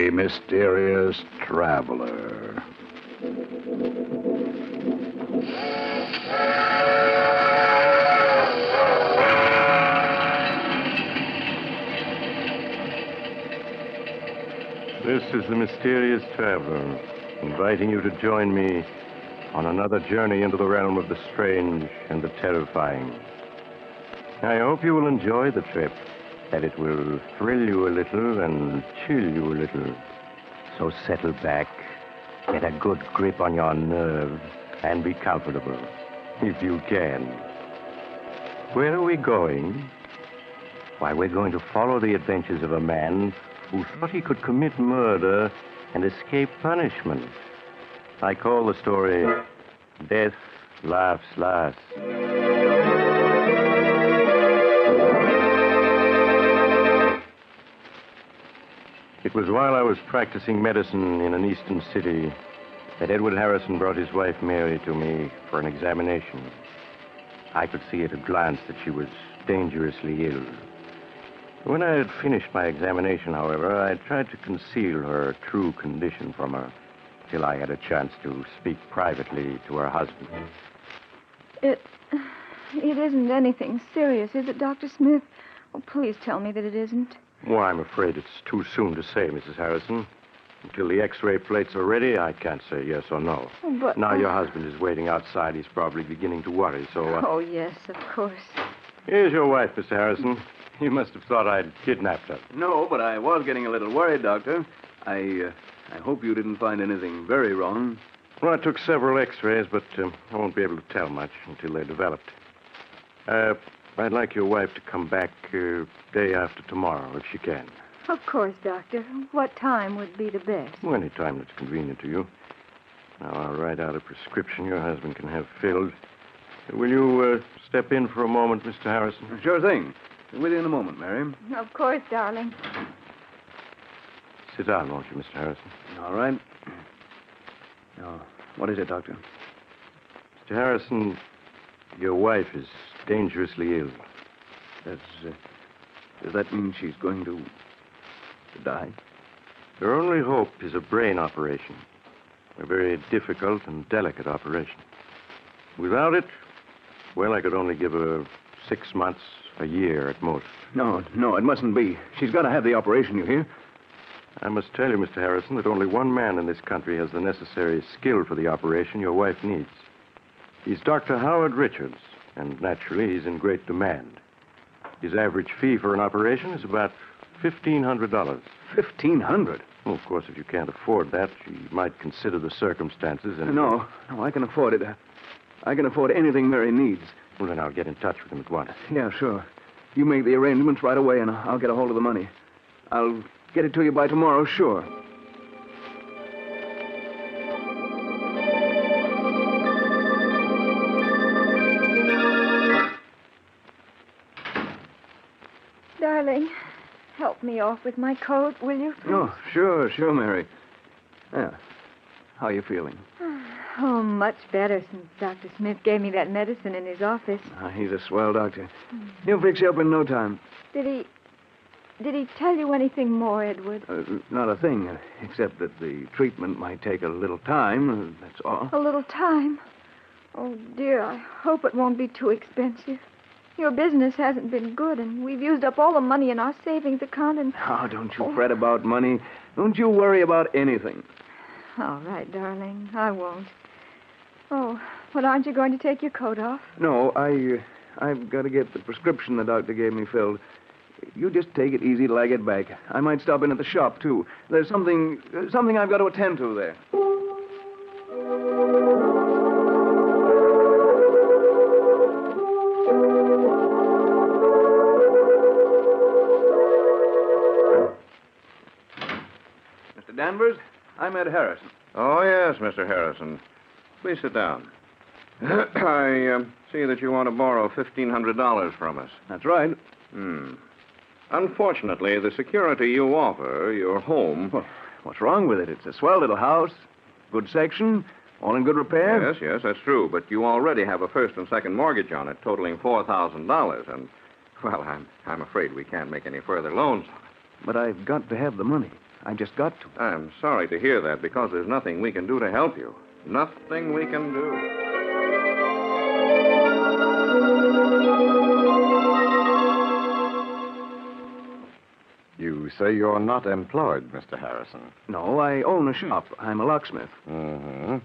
the mysterious traveler. This is the mysterious traveler, inviting you to join me on another journey into the realm of the strange and the terrifying. I hope you will enjoy the trip, that it will thrill you a little and chill you a little. So settle back, get a good grip on your nerve, and be comfortable, if you can. Where are we going? Why, we're going to follow the adventures of a man who thought he could commit murder and escape punishment. I call the story Death Laughs Last. It was while I was practicing medicine in an eastern city that Edward Harrison brought his wife Mary to me for an examination. I could see at a glance that she was dangerously ill. When I had finished my examination, however, I tried to conceal her true condition from her till I had a chance to speak privately to her husband. It isn't anything serious, is it, Dr. Smith? Oh, please tell me that it isn't. Well, I'm afraid it's too soon to say, Mrs. Harrison. Until the X-ray plates are ready, I can't say yes or no. Oh, but... Now your husband is waiting outside. He's probably beginning to worry, so... Oh, yes, of course. Here's your wife, Mr. Harrison. You must have thought I'd kidnapped her. No, but I was getting a little worried, Doctor. I hope you didn't find anything very wrong. Well, I took several X-rays, but I won't be able to tell much until they're developed. I'd like your wife to come back day after tomorrow, if she can. Of course, Doctor. What time would be the best? Well, any time that's convenient to you. Now, I'll write out a prescription your husband can have filled. Will you step in for a moment, Mr. Harrison? Sure thing. With you in a moment, Mary. Of course, darling. Sit down, won't you, Mr. Harrison? All right. Now, what is it, Doctor? Mr. Harrison, your wife is dangerously ill. Does that mean she's going to die? Her only hope is a brain operation. A very difficult and delicate operation. Without it, well, I could only give her 6 months, a year at most. No, it mustn't be. She's got to have the operation, you hear? I must tell you, Mr. Harrison, that only one man in this country has the necessary skill for the operation your wife needs. He's Dr. Howard Richards, and naturally he's in great demand. His average fee for an operation is about $1,500. $1,500? Well, of course, if you can't afford that, you might consider the circumstances and... No, I can afford it. I can afford anything Mary needs. Well, then I'll get in touch with him at once. Yeah, sure. You make the arrangements right away, and I'll get a hold of the money. I'll get it to you by tomorrow, sure. Darling, help me off with my coat, will you, please? Oh, sure, Mary. Yeah. How are you feeling? Oh, much better since Dr. Smith gave me that medicine in his office. He's a swell doctor. He'll fix you up in no time. Did he tell you anything more, Edward? Not a thing, except that the treatment might take a little time, that's all. A little time? Oh, dear, I hope it won't be too expensive. Your business hasn't been good, and we've used up all the money in our savings account, and... Oh, don't you fret about money. Don't you worry about anything. All right, darling, I won't. Oh, but aren't you going to take your coat off? No, I've got to get the prescription the doctor gave me filled. You just take it easy till I get back. I might stop in at the shop, too. There's something I've got to attend to there. Mr. Danvers, I'm Ed Harrison. Oh, yes, Mr. Harrison. Please sit down. I see that you want to borrow $1,500 from us. That's right. Unfortunately, the security you offer, your home... Well, what's wrong with it? It's a swell little house, good section, all in good repair. Yes, that's true. But you already have a first and second mortgage on it, totaling $4,000. And, well, I'm afraid we can't make any further loans on it. But I've got to have the money. I just got to. I'm sorry to hear that because there's nothing we can do to help you. Nothing we can do. You say you're not employed, Mr. Harrison. No, I own a shop. I'm a locksmith. Mm-hmm.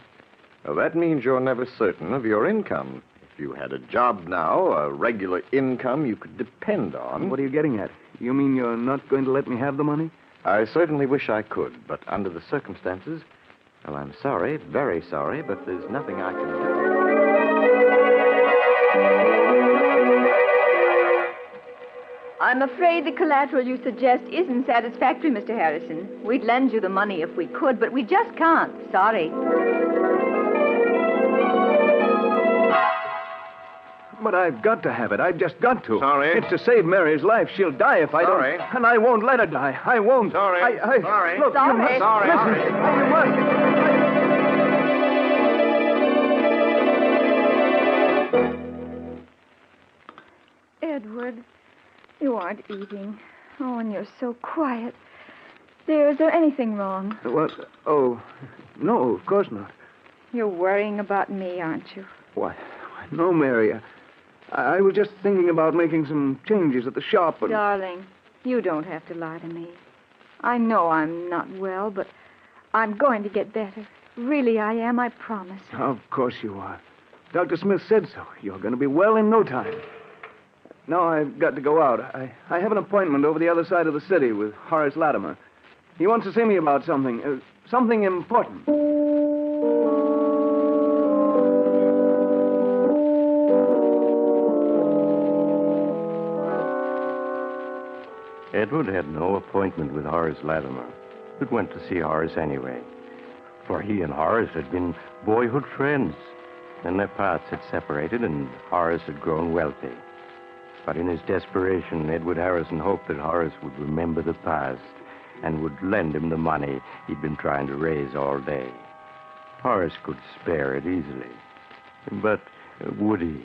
Well, that means you're never certain of your income. If you had a job now, a regular income you could depend on... What are you getting at? You mean you're not going to let me have the money? I certainly wish I could, but under the circumstances... Well, I'm sorry, very sorry, but there's nothing I can do. I'm afraid the collateral you suggest isn't satisfactory, Mr. Harrison. We'd lend you the money if we could, but we just can't. Sorry. But I've got to have it. I've just got to. Sorry. It's to save Mary's life. She'll die if I Sorry. don't. And I won't let her die. I won't. Sorry. Sorry. Look, Sorry. you must... Sorry. Listen. You must... Edward, you aren't eating. Oh, and you're so quiet. Dear, is there anything wrong? What? Oh, no, of course not. You're worrying about me, aren't you? Why, no, Mary. I was just thinking about making some changes at the shop and... Darling, you don't have to lie to me. I know I'm not well, but I'm going to get better. Really, I am, I promise. Of course you are. Dr. Smith said so. You're going to be well in no time. Now I've got to go out. I have an appointment over the other side of the city with Horace Latimer. He wants to see me about something. Something important. Edward had no appointment with Horace Latimer, but went to see Horace anyway. For he and Horace had been boyhood friends. Then their paths had separated, and Horace had grown wealthy. But in his desperation, Edward Harrison hoped that Horace would remember the past and would lend him the money he'd been trying to raise all day. Horace could spare it easily. But would he?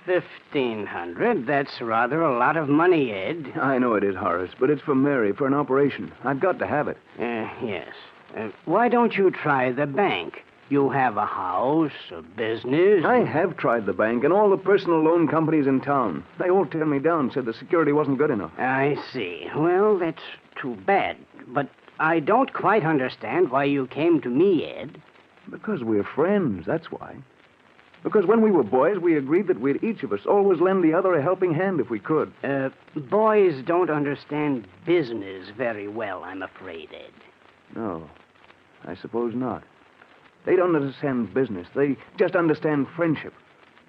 1,500? That's rather a lot of money, Ed. I know it is, Horace, but it's for Mary, for an operation. I've got to have it. Yes. Why don't you try the bank? You have a house, a business. I have tried the bank and all the personal loan companies in town. They all turned me down, said the security wasn't good enough. I see. Well, that's too bad. But I don't quite understand why you came to me, Ed. Because we're friends, that's why. Because when we were boys, we agreed that we'd each of us always lend the other a helping hand if we could. Boys don't understand business very well, I'm afraid, Ed. No, I suppose not. They don't understand business. They just understand friendship.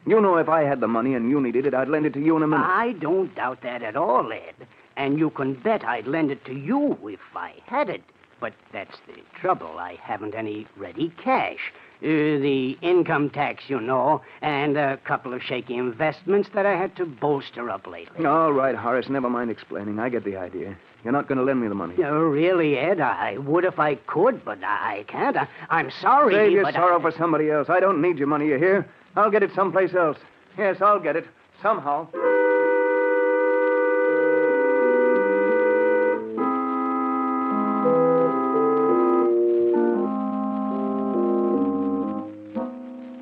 You know, if I had the money and you needed it, I'd lend it to you in a minute. I don't doubt that at all, Ed. And you can bet I'd lend it to you if I had it. But that's the trouble. I haven't any ready cash. The income tax, you know, and a couple of shaky investments that I had to bolster up lately. All right, Horace, never mind explaining. I get the idea. You're not going to lend me the money. No, really, Ed, I would if I could, but I can't. I'm sorry, Save your but sorrow for somebody else. I don't need your money, you hear? I'll get it someplace else. Yes, I'll get it. Somehow.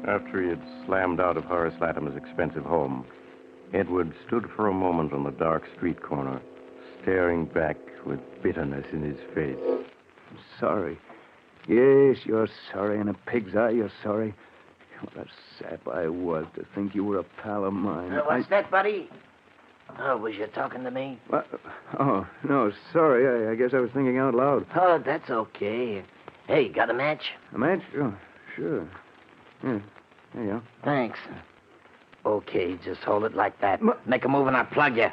After he had slammed out of Horace Latimer's expensive home, Edward stood for a moment on the dark street corner, staring back with bitterness in his face. Sorry. Yes, you're sorry. In a pig's eye, you're sorry. What a sap I was to think you were a pal of mine. What's that, buddy? Oh, was you talking to me? Oh, no, sorry. I guess I was thinking out loud. Oh, that's okay. Hey, got a match? A match? Oh, sure. Yeah, there you go. Thanks. Okay, just hold it like that. But- Make a move and I'll plug you.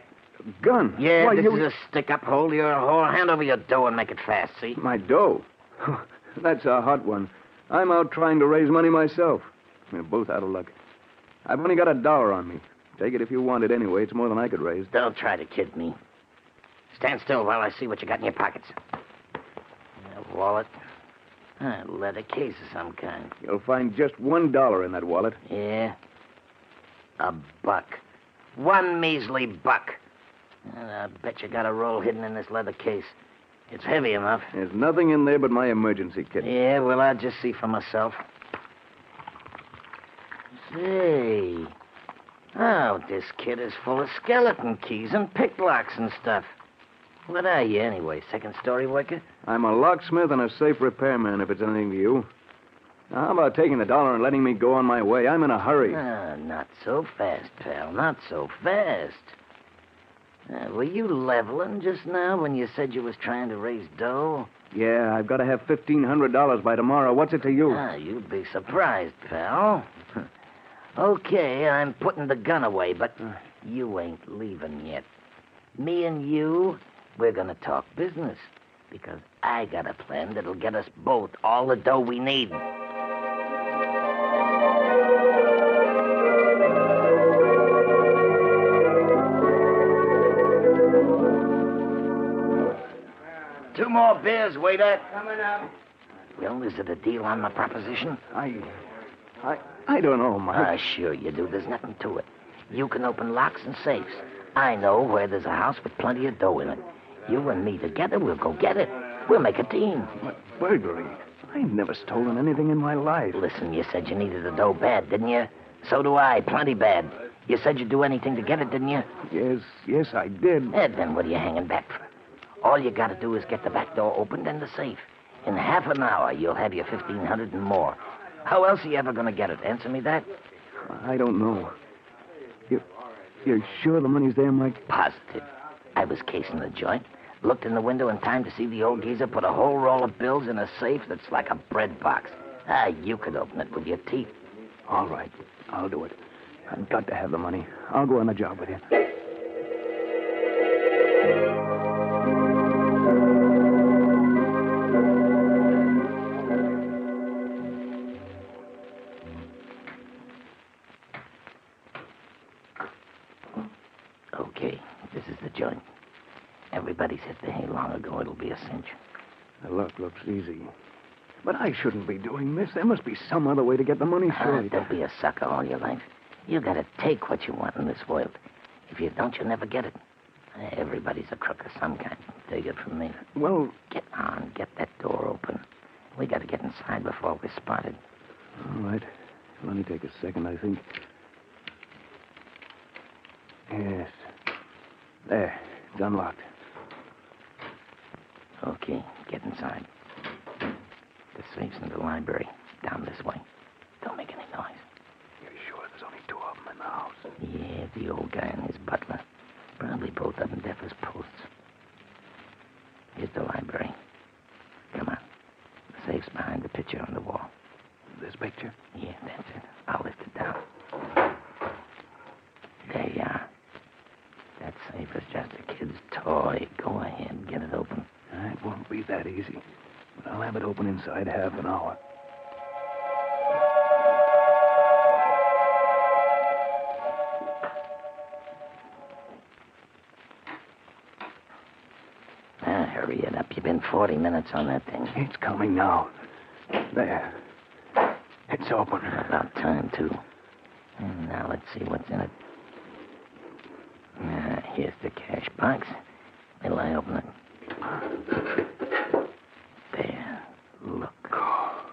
Gun? Yeah, Why, this is a stick-up. Hold your whole hand over your dough and make it fast, see? My dough? That's a hot one. I'm out trying to raise money myself. We're both out of luck. I've only got $1 on me. Take it if you want it anyway. It's more than I could raise. Don't try to kid me. Stand still while I see what you got in your pockets. A wallet. A leather case of some kind. You'll find just $1 in that wallet. Yeah? A buck. One measly buck. And I bet you got a roll hidden in this leather case. It's heavy enough. There's nothing in there but my emergency kit. Yeah, well, I'll just see for myself. Say. Oh, this kit is full of skeleton keys and picklocks and stuff. What are you, anyway? Second-story worker? I'm a locksmith and a safe repairman, if it's anything to you. Now, how about taking the dollar and letting me go on my way? I'm in a hurry. Not so fast, pal. Not so fast. Were you leveling just now when you said you was trying to raise dough? Yeah, I've got to have $1,500 by tomorrow. What's it to you? You'd be surprised, pal. Okay, I'm putting the gun away, but you ain't leaving yet. Me and you, we're gonna talk business. Because I got a plan that'll get us both all the dough we need. Two more beers, waiter. Coming up. Well, is it a deal on my proposition? I don't know, Mike. Sure you do. There's nothing to it. You can open locks and safes. I know where there's a house with plenty of dough in it. You and me together, we'll go get it. We'll make a team. But burglary? I've never stolen anything in my life. Listen, you said you needed the dough bad, didn't you? So do I, plenty bad. You said you'd do anything to get it, didn't you? Yes, I did. Then what are you hanging back for? All you gotta do is get the back door opened and the safe. In half an hour, you'll have your $1,500 and more. How else are you ever gonna get it? Answer me that. I don't know. You're sure the money's there, Mike? Positive. I was casing the joint. Looked in the window in time to see the old geezer put a whole roll of bills in a safe that's like a bread box. You could open it with your teeth. All right, I'll do it. I've got to have the money. I'll go on the job with you. Okay, this is the joint. Everybody's hit the hay long ago. It'll be a cinch. The luck looks easy. But I shouldn't be doing this. There must be some other way to get the money straight. Don't be a sucker all your life. You gotta take what you want in this world. If you don't, you'll never get it. Everybody's a crook of some kind. Take it from me. Well, Get on. Get that door open. We gotta get inside before we're spotted. all right. Let me take a second, I think. Yes. There. It's unlocked. Okay, get inside. The safe's in the library. Down this way. Don't make any noise. You're sure there's only two of them in the house? Yeah, the old guy and his butler. Probably both of them deaf as posts. Here's the library. Come on. The safe's behind the picture on the wall. This picture? Yeah, that's it. I'll lift it down. There you are. That safe is just a kid's toy. Go ahead, get it open. It won't be that easy. But I'll have it open inside half an hour. Hurry it up. You've been 40 minutes on that thing. It's coming now. There. It's open. About time, too. And now let's see what's in it. Here's the cash box. Will I open it? There. Look.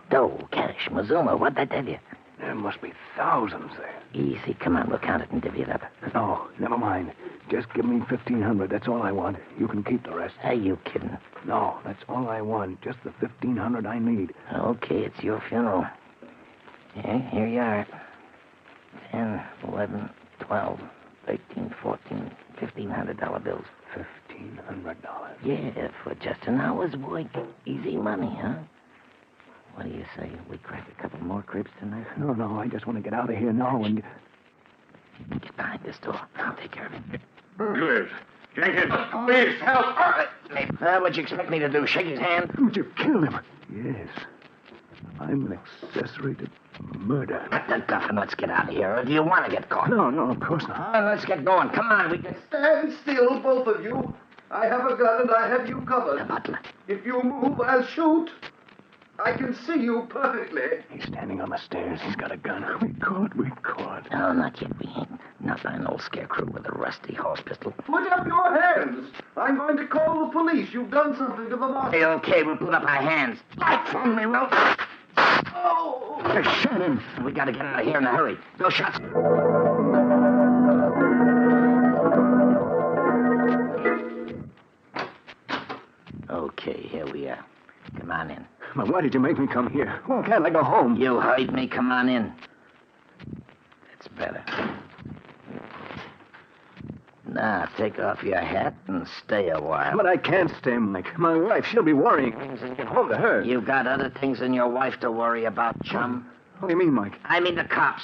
Dough, cash, Mazuma. What'd I tell you? There must be thousands there. Easy. Come on, we'll count it and divvy it up. No, never mind. Just give me $1,500. That's all I want. You can keep the rest. Are you kidding? No, that's all I want. Just the $1,500 I need. Okay, it's your funeral. Here you are. 10, 11, 12, 13, 14, $1,500 bills. $1,500. Yeah, for just an hour's work. Easy money, huh? What do you say? We crack a couple more cribs tonight? No, I just want to get out of here now and... Get behind this door. I'll take care of it. Burglars. Jenkins, please help. What'd you expect me to do? Shake his hand? But you've killed him. Yes. I'm an accessory to murder. Cut the guff and let's get out of here. Or do you want to get caught? No, of course not. All right, let's get going. Come on, we can... Stand still, both of you. I have a gun and I have you The covered. butler. If you move, I'll shoot. I can see you perfectly. He's standing on the stairs. He's got a gun. We caught. No, not yet. We ain't. Not by an old scarecrow with a rusty horse pistol. Put up your hands. I'm going to call the police. You've done something to the boss. Okay, we'll put up our hands. Light from me, will. Oh! They shot him. We gotta get out of here in a hurry. No shots. Okay, here we are. Come on in. But why did you make me come here? Why can't I go home? You heard me. Come on in. That's better. Now, take off your hat and stay a while. But I can't stay, Mike. My wife, she'll be worrying. I get home to her. You got other things than your wife to worry about, chum. What do you mean, Mike? I mean the cops.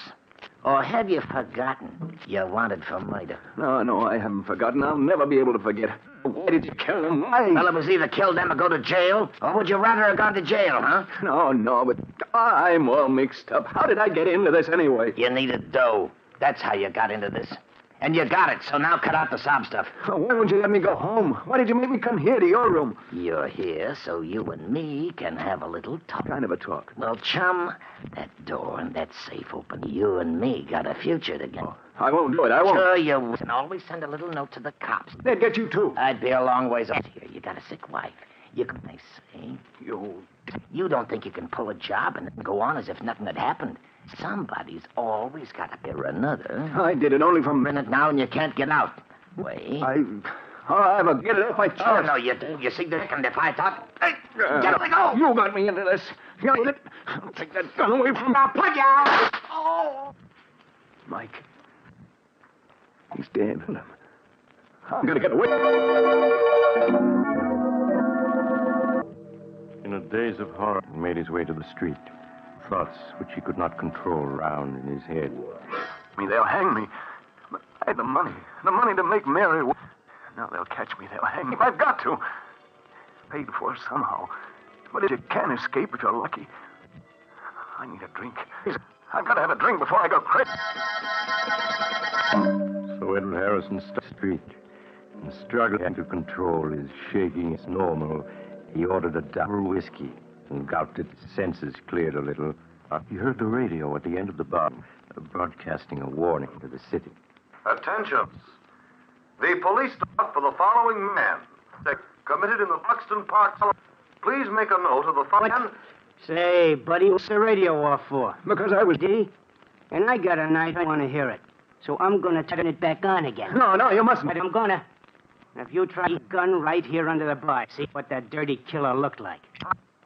Or have you forgotten you're wanted for murder? No, I haven't forgotten. I'll never be able to forget. Why did you kill him? Why? Well, it was either kill them or go to jail. Or would you rather have gone to jail, huh? No, but I'm all mixed up. How did I get into this anyway? You needed dough. That's how you got into this. And you got it, so now cut out the sob stuff. Why won't you let me go home? Why did you make me come here to your room? You're here so you and me can have a little talk. Kind of a talk. Well, chum, that door and that safe open. You and me got a future together. I won't do it. I won't. Sure you can always send a little note to the cops. They'd get you, too. I'd be a long ways off here. You got a sick wife. You can, they say. You don't think you can pull a job and then go on as if nothing had happened. Somebody's always got to be or another. I did it only for A minute now and you can't get out. Wait. I will get it off my chest. Oh, no, you do. You see, Dick, and if I thought... Hey, get away, go! You got me into this. I'll take that gun away from me. I'll plug you out! Oh! Mike. He's dead. I'm going to get away. In a daze of horror, he made his way to the street. Thoughts which he could not control round in his head. They'll hang me. But I had the money to make Mary. Now they'll catch me. They'll hang me. I've got to. Paid for somehow. But if you can escape, if you're lucky. I need a drink. I've got to have a drink before I go crazy. So Edward Harrison stopped the street and struggling to control his shaking as normal. He ordered a double whiskey and gulped it. His senses cleared a little. He heard the radio at the end of the bar broadcasting a warning to the city. Attention. The police stop for the following man. Committed in the Buxton Park. Please make a note of the following. Say, buddy, what's the radio off for? Because I was... Did he? And I got a night I want to hear it. So I'm going to turn it back on again. No, you mustn't. But I'm going to. If you try a gun right here under the bar, see what that dirty killer looked like.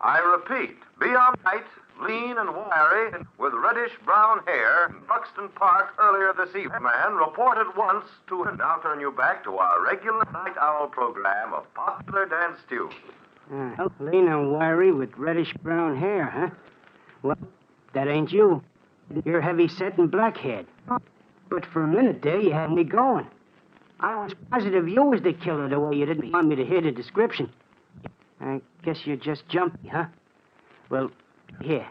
I repeat, beyond height, lean and wiry, with reddish-brown hair, in Buxton Park earlier this evening. Man reported once to... Now turn you back to our regular night owl program of popular dance tunes. Lean and wiry with reddish-brown hair, huh? Well, that ain't you. You're heavy-set and black-haired. But for a minute there, you had me going. I was positive you was the killer the way you didn't want me to hear the description. I guess you're just jumpy, huh? Well, here,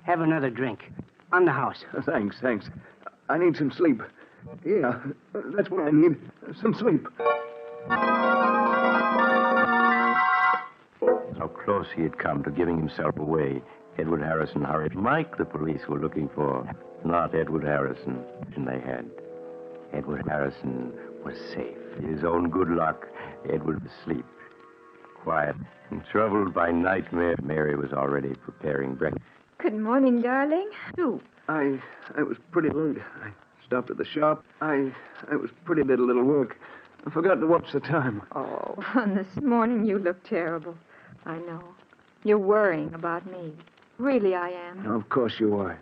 have another drink. On the house. Thanks. I need some sleep. Yeah, that's what I need. Some sleep. How close he had come to giving himself away. Edward Harrison hurried. Mike the police were looking for. Not Edward Harrison. And they had. Edward Harrison was safe. His own good luck, Edward was asleep. Quiet and troubled by nightmare, Mary was already preparing breakfast. Good morning, darling. I was pretty late. I stopped at the shop. I was pretty late, a little work. I forgot to watch the time. Oh, this morning you look terrible. I know. You're worrying about me. Really, I am. Of course you are.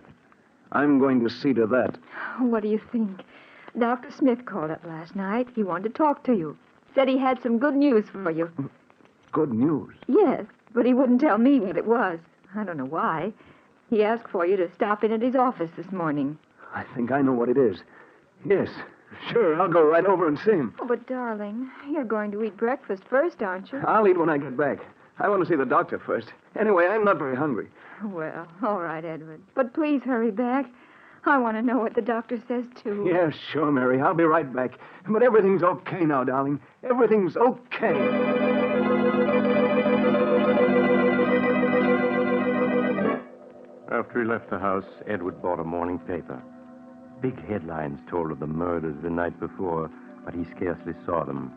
I'm going to see to that. What do you think? Dr. Smith called up last night. He wanted to talk to you. Said he had some good news for you. Good news? Yes, but he wouldn't tell me what it was. I don't know why. He asked for you to stop in at his office this morning. I think I know what it is. Yes, sure, I'll go right over and see him. Oh, but, darling, you're going to eat breakfast first, aren't you? I'll eat when I get back. I want to see the doctor first. Anyway, I'm not very hungry. Well, all right, Edward. But please hurry back. I want to know what the doctor says, too. Yeah, sure, Mary. I'll be right back. But everything's okay now, darling. Everything's okay. After he left the house, Edward bought a morning paper. Big headlines told of the murders the night before, but he scarcely saw them.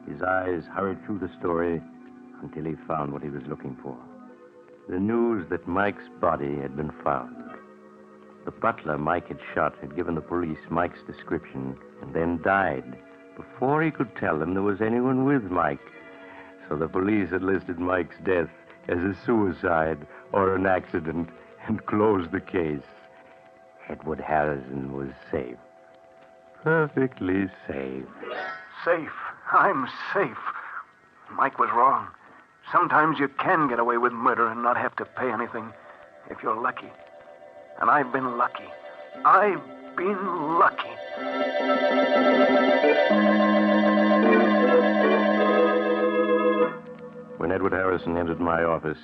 His eyes hurried through the story until he found what he was looking for. The news that Mike's body had been found. The butler Mike had shot had given the police Mike's description and then died before he could tell them there was anyone with Mike. So the police had listed Mike's death as a suicide or an accident and closed the case. Edward Harrison was safe. Perfectly safe. Safe. I'm safe. Mike was wrong. Sometimes you can get away with murder and not have to pay anything if you're lucky. And I've been lucky. I've been lucky. When Edward Harrison entered my office,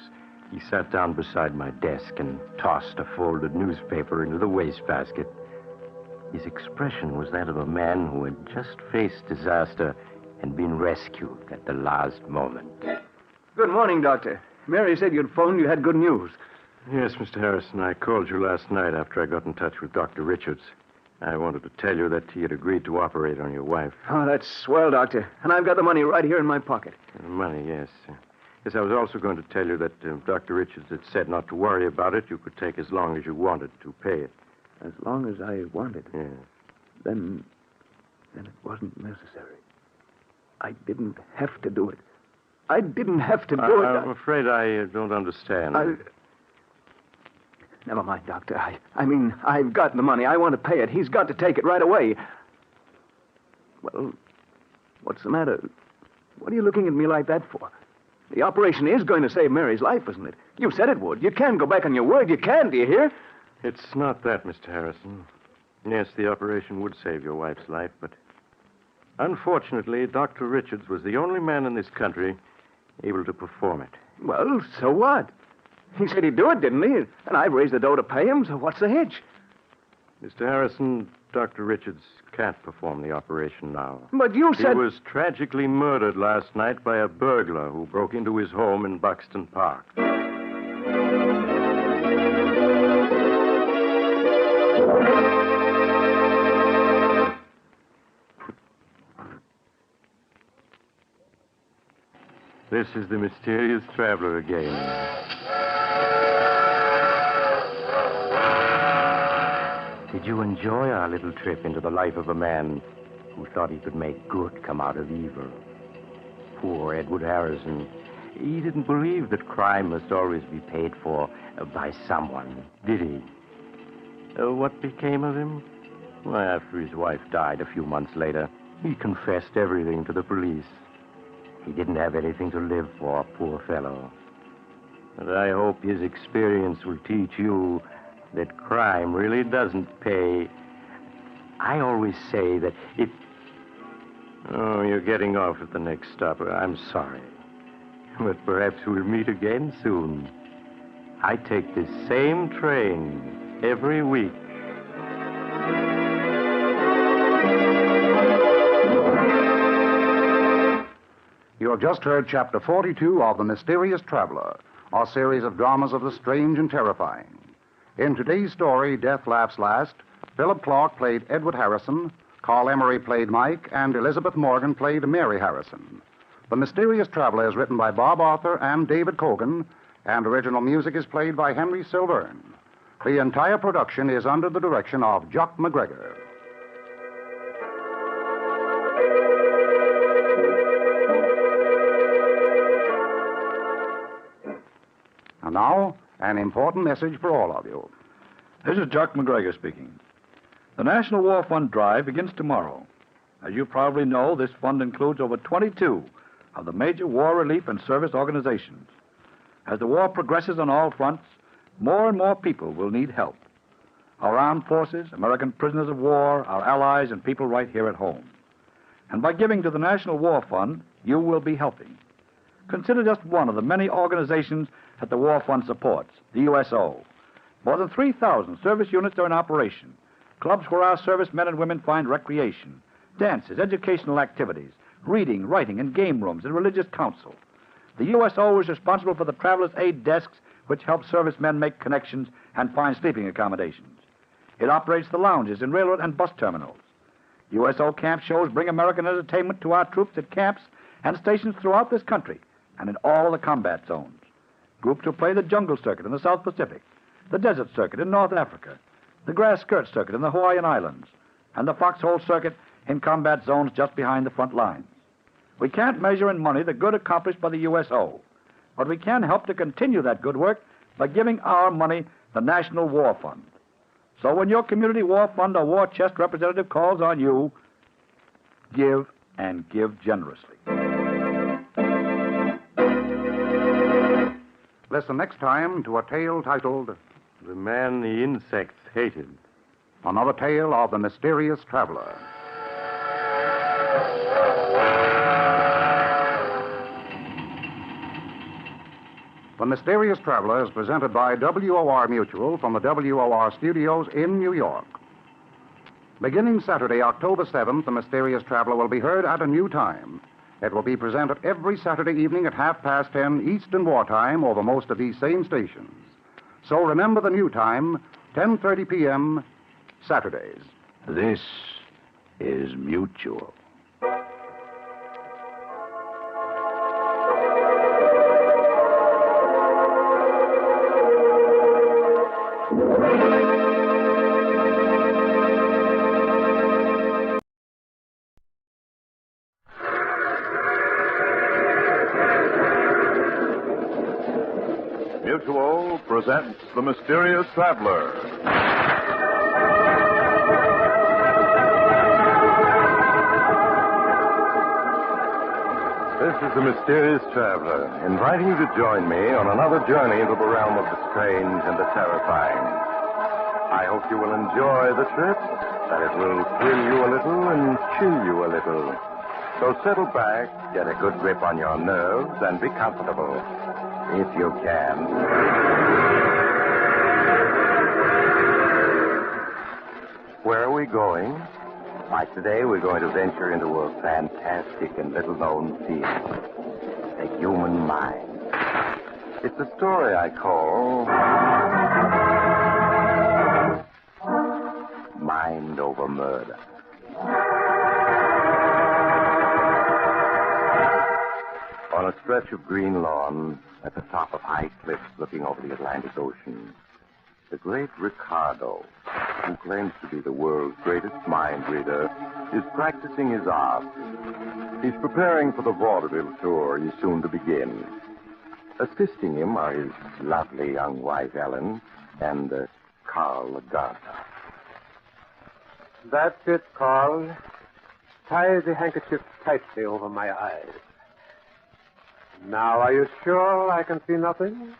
he sat down beside my desk and tossed a folded newspaper into the wastebasket. His expression was that of a man who had just faced disaster and been rescued at the last moment. Good morning, Doctor. Mary said you'd phoned. You had good news. Yes, Mr. Harrison, I called you last night after I got in touch with Dr. Richards. I wanted to tell you that he had agreed to operate on your wife. Oh, that's swell, Doctor. And I've got the money right here in my pocket. Money, yes. Yes, I was also going to tell you that Dr. Richards had said not to worry about it. You could take as long as you wanted to pay it. As long as I wanted? Yes. Then it wasn't necessary. I didn't have to do it. I didn't have to do it. I'm afraid I don't understand. Never mind, Doctor. I mean, I've got the money. I want to pay it. He's got to take it right away. Well, what's the matter? What are you looking at me like that for? The operation is going to save Mary's life, isn't it? You said it would. You can't go back on your word. You can, do you hear? It's not that, Mr. Harrison. Yes, the operation would save your wife's life, but unfortunately, Dr. Richards was the only man in this country able to perform it. Well, so what? He said he'd do it, didn't he? And I've raised the dough to pay him, so what's the hitch? Mr. Harrison, Dr. Richards can't perform the operation now. But you said... He was tragically murdered last night by a burglar who broke into his home in Buxton Park. This is the mysterious traveler again. Did you enjoy our little trip into the life of a man who thought he could make good come out of evil? Poor Edward Harrison. He didn't believe that crime must always be paid for by someone, did he? What became of him? Well, after his wife died a few months later, he confessed everything to the police. He didn't have anything to live for, poor fellow. But I hope his experience will teach you that crime really doesn't pay. I always say that if... Oh, you're getting off at the next stop. I'm sorry. But perhaps we'll meet again soon. I take this same train every week. You have just heard Chapter 42 of The Mysterious Traveler, a series of dramas of the strange and terrifying. In today's story, Death Laughs Last, Philip Clark played Edward Harrison, Carl Emery played Mike, and Elizabeth Morgan played Mary Harrison. The Mysterious Traveler is written by Bob Arthur and David Cogan, and original music is played by Henry Silverne. The entire production is under the direction of Jock McGregor. And now, an important message for all of you. This is Jock McGregor speaking. The National War Fund Drive begins tomorrow. As you probably know, this fund includes over 22 of the major war relief and service organizations. As the war progresses on all fronts, more and more people will need help. Our armed forces, American prisoners of war, our allies, and people right here at home. And by giving to the National War Fund, you will be helping. Consider just one of the many organizations that the War Fund supports, the USO. More than 3,000 service units are in operation, clubs where our servicemen and women find recreation, dances, educational activities, reading, writing, and game rooms, and religious counsel. The USO is responsible for the traveler's aid desks which helps servicemen make connections and find sleeping accommodations. It operates the lounges in railroad and bus terminals. USO camp shows bring American entertainment to our troops at camps and stations throughout this country and in all the combat zones. Groups will play the jungle circuit in the South Pacific, the desert circuit in North Africa, the grass skirt circuit in the Hawaiian Islands, and the foxhole circuit in combat zones just behind the front lines. We can't measure in money the good accomplished by the USO, but we can help to continue that good work by giving our money the National War Fund. So when your community war fund or war chest representative calls on you, give and give generously. Listen next time to a tale titled The Man the Insects Hated. Another Tale of the Mysterious Traveler. The Mysterious Traveler is presented by WOR Mutual from the WOR studios in New York. Beginning Saturday, October 7th, The Mysterious Traveler will be heard at a new time. It will be presented every Saturday evening at 10:30 Eastern Wartime over most of these same stations. So remember the new time, 10:30 p.m., Saturdays. This is Mutual. Mutual presents The Mysterious Traveler. This is the Mysterious Traveler, inviting you to join me on another journey into the realm of the strange and the terrifying. I hope you will enjoy the trip, that it will thrill you a little and chill you a little. So settle back, get a good grip on your nerves, and be comfortable, if you can. Where are we going? Why, today we're going to venture into a fantastic and little-known field, the human mind. It's a story I call Mind Over Murder. On a stretch of green lawn at the top of high cliffs looking over the Atlantic Ocean, the great Ricardo, who claims to be the world's greatest mind reader, is practicing his art. He's preparing for the vaudeville tour he's soon to begin. Assisting him are his lovely young wife, Ellen, and Carl, the gardener. That's it, Carl. Tie the handkerchief tightly over my eyes. Now, are you sure I can see nothing?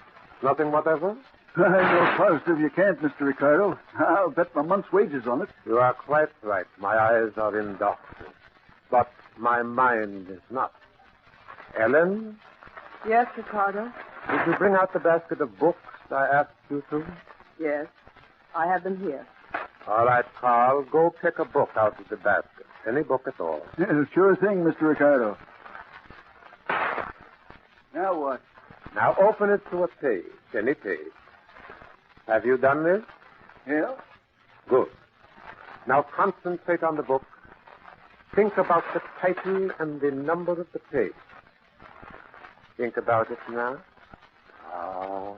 Nothing whatever? I'm no positive you can't, Mr. Ricardo. I'll bet my month's wages on it. You are quite right. My eyes are in darkness. But my mind is not. Ellen, Yes, Ricardo. did you bring out the basket of books I asked you to? Yes, I have them here. All right, Carl, go pick a book out of the basket. Any book at all. Yeah, sure thing, Mr. Ricardo. Now what? Now open it to a page, any page. Have you done this? Yeah? Good. Now concentrate on the book. Think about the title and the number of the page. Think about it now. Ah,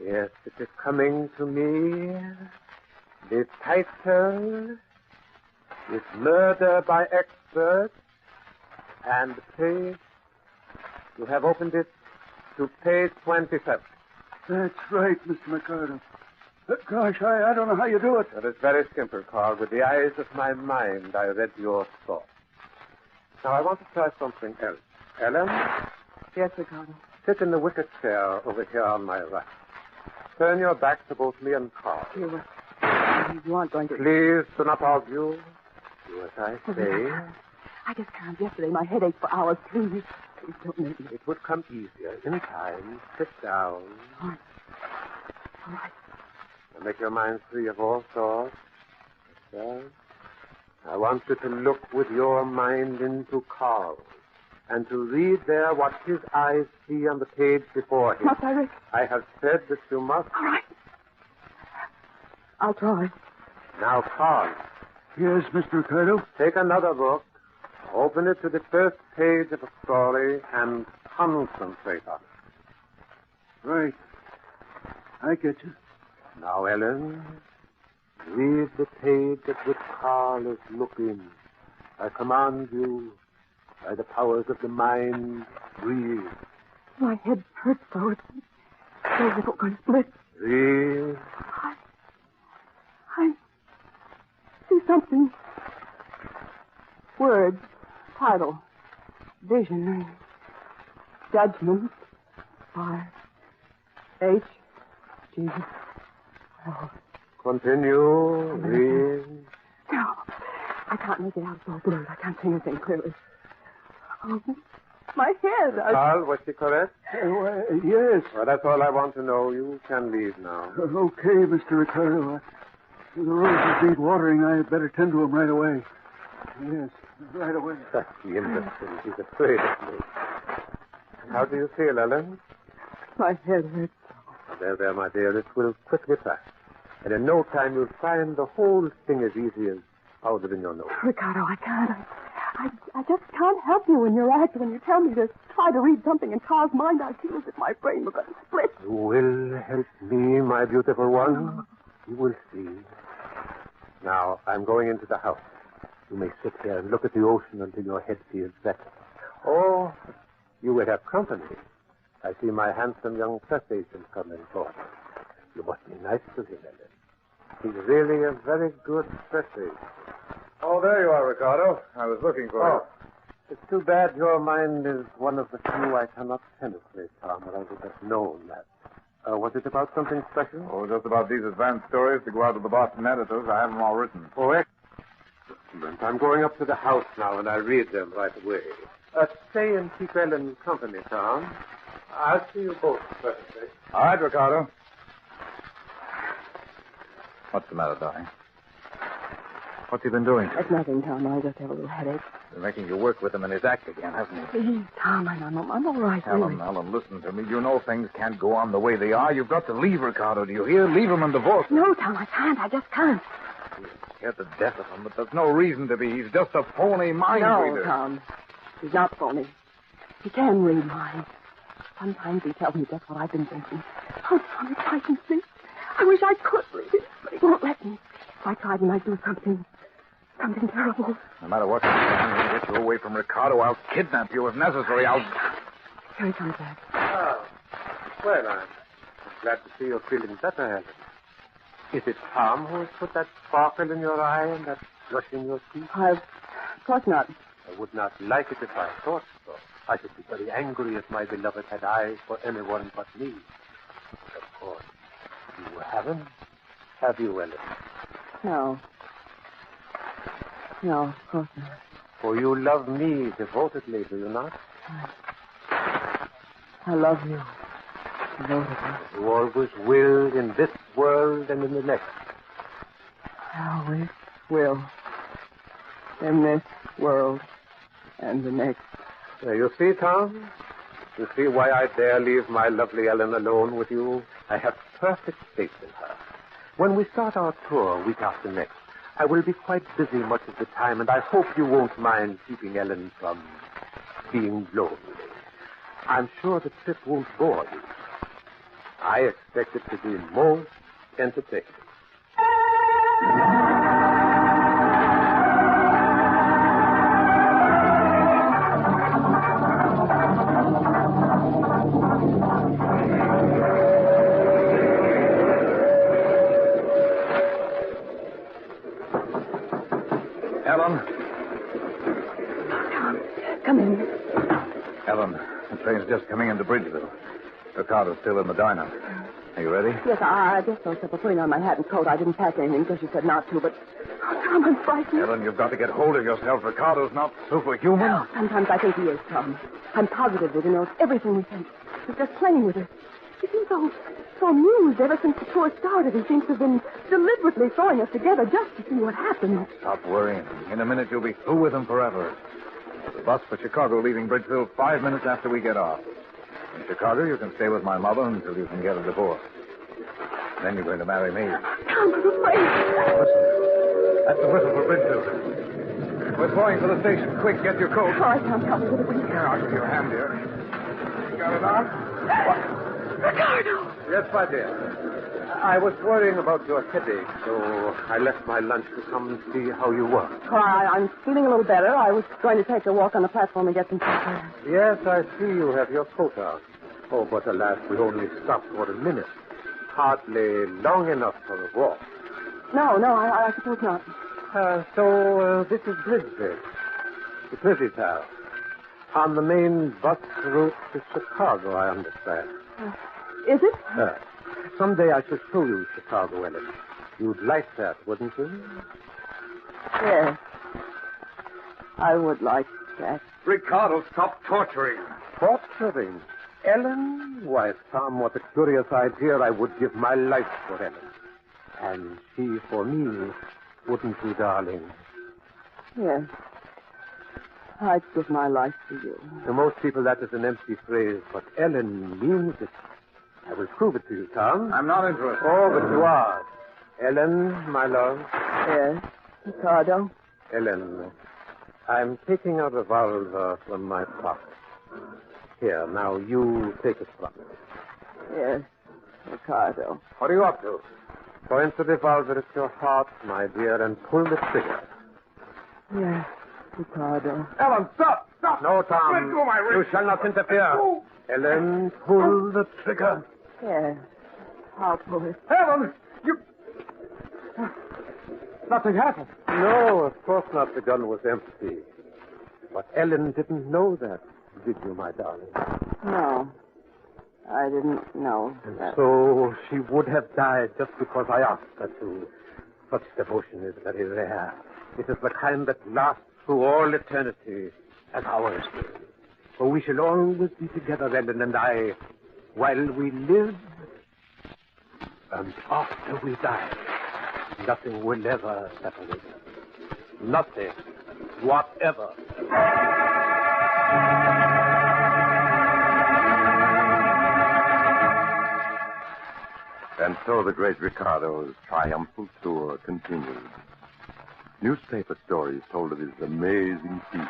yes, it is coming to me. The title is Murder by Expert, and the page, you have opened it to page 27. That's right, Mr. Ricardo. Gosh, I don't know how you do it. That is very simple, Carl. With the eyes of my mind, I read your thoughts. Now, I want to try something else. Ellen, Yes, Ricardo. sit in the wicker chair over here on my right. Turn your back to both me and Carl. You aren't going to... Please do not argue. Do as I say. I just can't. Yesterday, my head ached for hours. Please don't make me. It would come easier in time. Sit down. All right. Now make your mind free of all thoughts. Yes. I want you to look with your mind into Carl and to read there what his eyes see on the page before him. Not direct. I have said that you must. All right. I'll try. Now, Carl, Yes, Mr. Ricardo? take another book, open it to the first page of a story, and concentrate on it. Right. I get you. Now, Ellen, read the page at which Carl is looking. I command you, by the powers of the mind, read. My head hurts so. It's so little going to split. Read. I see something. Words, title, vision, judgment, fire, H, Jesus. Oh, Continue. Read. no. I can't make it out. It's all blurred. I can't see anything clearly. Oh, my head. Carl, was she correct? Yes. Well, that's all I want to know. You can leave now. Okay, Mr. Ricardo. The roses need watering. I better tend to them right away. Yes, right away. That's the interesting. He's afraid of me. How do you feel, Ellen? My head hurts. There, my dear. It will quickly pass. And in no time you'll find the whole thing as easy as powder in your nose. Ricardo, I can't. I just can't help you in your act when you tell me to try to read something in Carl's mind. I feel as if my brain were going to split. You will help me, my beautiful one. You will see. Now, I'm going into the house. You may sit here and look at the ocean until your head feels better. Oh, you will have company. I see my handsome young press agent coming forward. You must be nice to him, Ellen. He's really a very good press agent. Oh, there you are, Ricardo. I was looking for you. It's too bad your mind is one of the few I cannot penetrate, Tom, or I would have known that. Was it about something special? Oh, just about these advanced stories to go out to the Boston editors. I have them all written. Oh, excellent. I'm going up to the house now, and I'll read them right away. Stay and keep Ellen company, Tom. I'll see you both presently. All right, Ricardo. What's the matter, darling? What's he been doing? It's nothing, Tom. I just have a little headache. Been making you work with him in his act again, hasn't he? Please, Tom, I'm all right, really. Ellen, listen to me. You know things can't go on the way they are. You've got to leave Ricardo. Do you hear? Leave him and divorce him. No, Tom, I can't. I just can't. You're scared to death of him, but there's no reason to be. He's just a phony mind reader. No, Tom. He's not phony. He can read minds. Sometimes he tells me just what I've been thinking. Oh, Tom, it frightens me. I wish I could read it, but he won't let me. If I tried and I'd do something terrible. No matter what you do, I'm going to get you away from Ricardo. I'll kidnap you if necessary. Here he comes back. Oh, well, I'm glad to see you're feeling better, Ellen. Is it Tom who has put that sparkle in your eye and that flush in your cheek? Of course not. I would not like it if I thought so. I should be very angry if my beloved had eyes for anyone but me. Of course, you haven't, have you, Ellen? No. No, of course not. For you love me devotedly, do you not? I love you devotedly. You always will in this world and in the next. I always will. In this world and the next. You see, Tom? You see why I dare leave my lovely Ellen alone with you? I have perfect faith in her. When we start our tour week after next, I will be quite busy much of the time, and I hope you won't mind keeping Ellen from being lonely. I'm sure the trip won't bore you. I expect it to be most entertaining. Ellen? Tom, come in. Ellen, the train's just coming into Bridgeville. Ricardo's still in the diner. Are you ready? Yes, I just thought of putting on my hat and coat. I didn't pack anything because you said not to, but... Oh, Tom, I'm frightened. Ellen, you've got to get hold of yourself. Ricardo's not superhuman. No, sometimes I think he is, Tom. I'm positive that he knows everything we think. He's just playing with us. He seems so amused ever since the tour started. He seems to have been deliberately throwing us together just to see what happens. Stop worrying. In a minute, you'll be through with him forever. The bus for Chicago leaving Bridgeville 5 minutes after we get off. In Chicago, you can stay with my mother until you can get a divorce. Then you're going to marry me. Tom, I'm afraid. Listen. That's the whistle for Bridgeville. We're going for the station. Quick, get your coat. All right, Tom, help me with it, will you? Here, I'll give you a hand here. You got it on? Ricardo! Yes, my dear. I was worrying about your headache, so I left my lunch to come and see how you were. Well, I'm feeling a little better. I was going to take a walk on the platform and get some fresh air. Yes, I see you have your coat out. Oh, but alas, we only stopped for a minute. Hardly long enough for a walk. No, I suppose not. So this is Bridgeville. The pretty town. On the main bus route to Chicago, I understand. Is it? Someday I should show you Chicago, Ellen. You'd like that, wouldn't you? Yes. I would like that. Ricardo, stop torturing. Torturing? Ellen? Why, Tom, what a curious idea. I would give my life for Ellen. And she for me, wouldn't you, darling? Yes. I'd give my life for you. To most people, that is an empty phrase, but Ellen means it. I will prove it to you, Tom. I'm not interested. Oh, but you are. Ellen, my love. Yes, Ricardo. Ellen, I'm taking a revolver from my pocket. Here, now you take it from me. Yes, Ricardo. What are you up to? Point the revolver at your heart, my dear, and pull the trigger. Yes, Ricardo. Ellen, stop! Stop! No, Tom. Let go of my wrist. You shall not interfere. Oh. Ellen, pull the trigger. Yes, I'll pull it. Ellen, you... Nothing happened. No, of course not. The gun was empty. But Ellen didn't know that, did you, my darling? No, I didn't know that. So she would have died just because I asked her to. Such devotion is very rare. It is the kind that lasts through all eternity, as ours will. For we shall always be together, Ellen and I, while we live and after we die. Nothing will ever separate us. Nothing whatever. And so the great Ricardo's triumphal tour continued. Newspaper stories told of his amazing feat,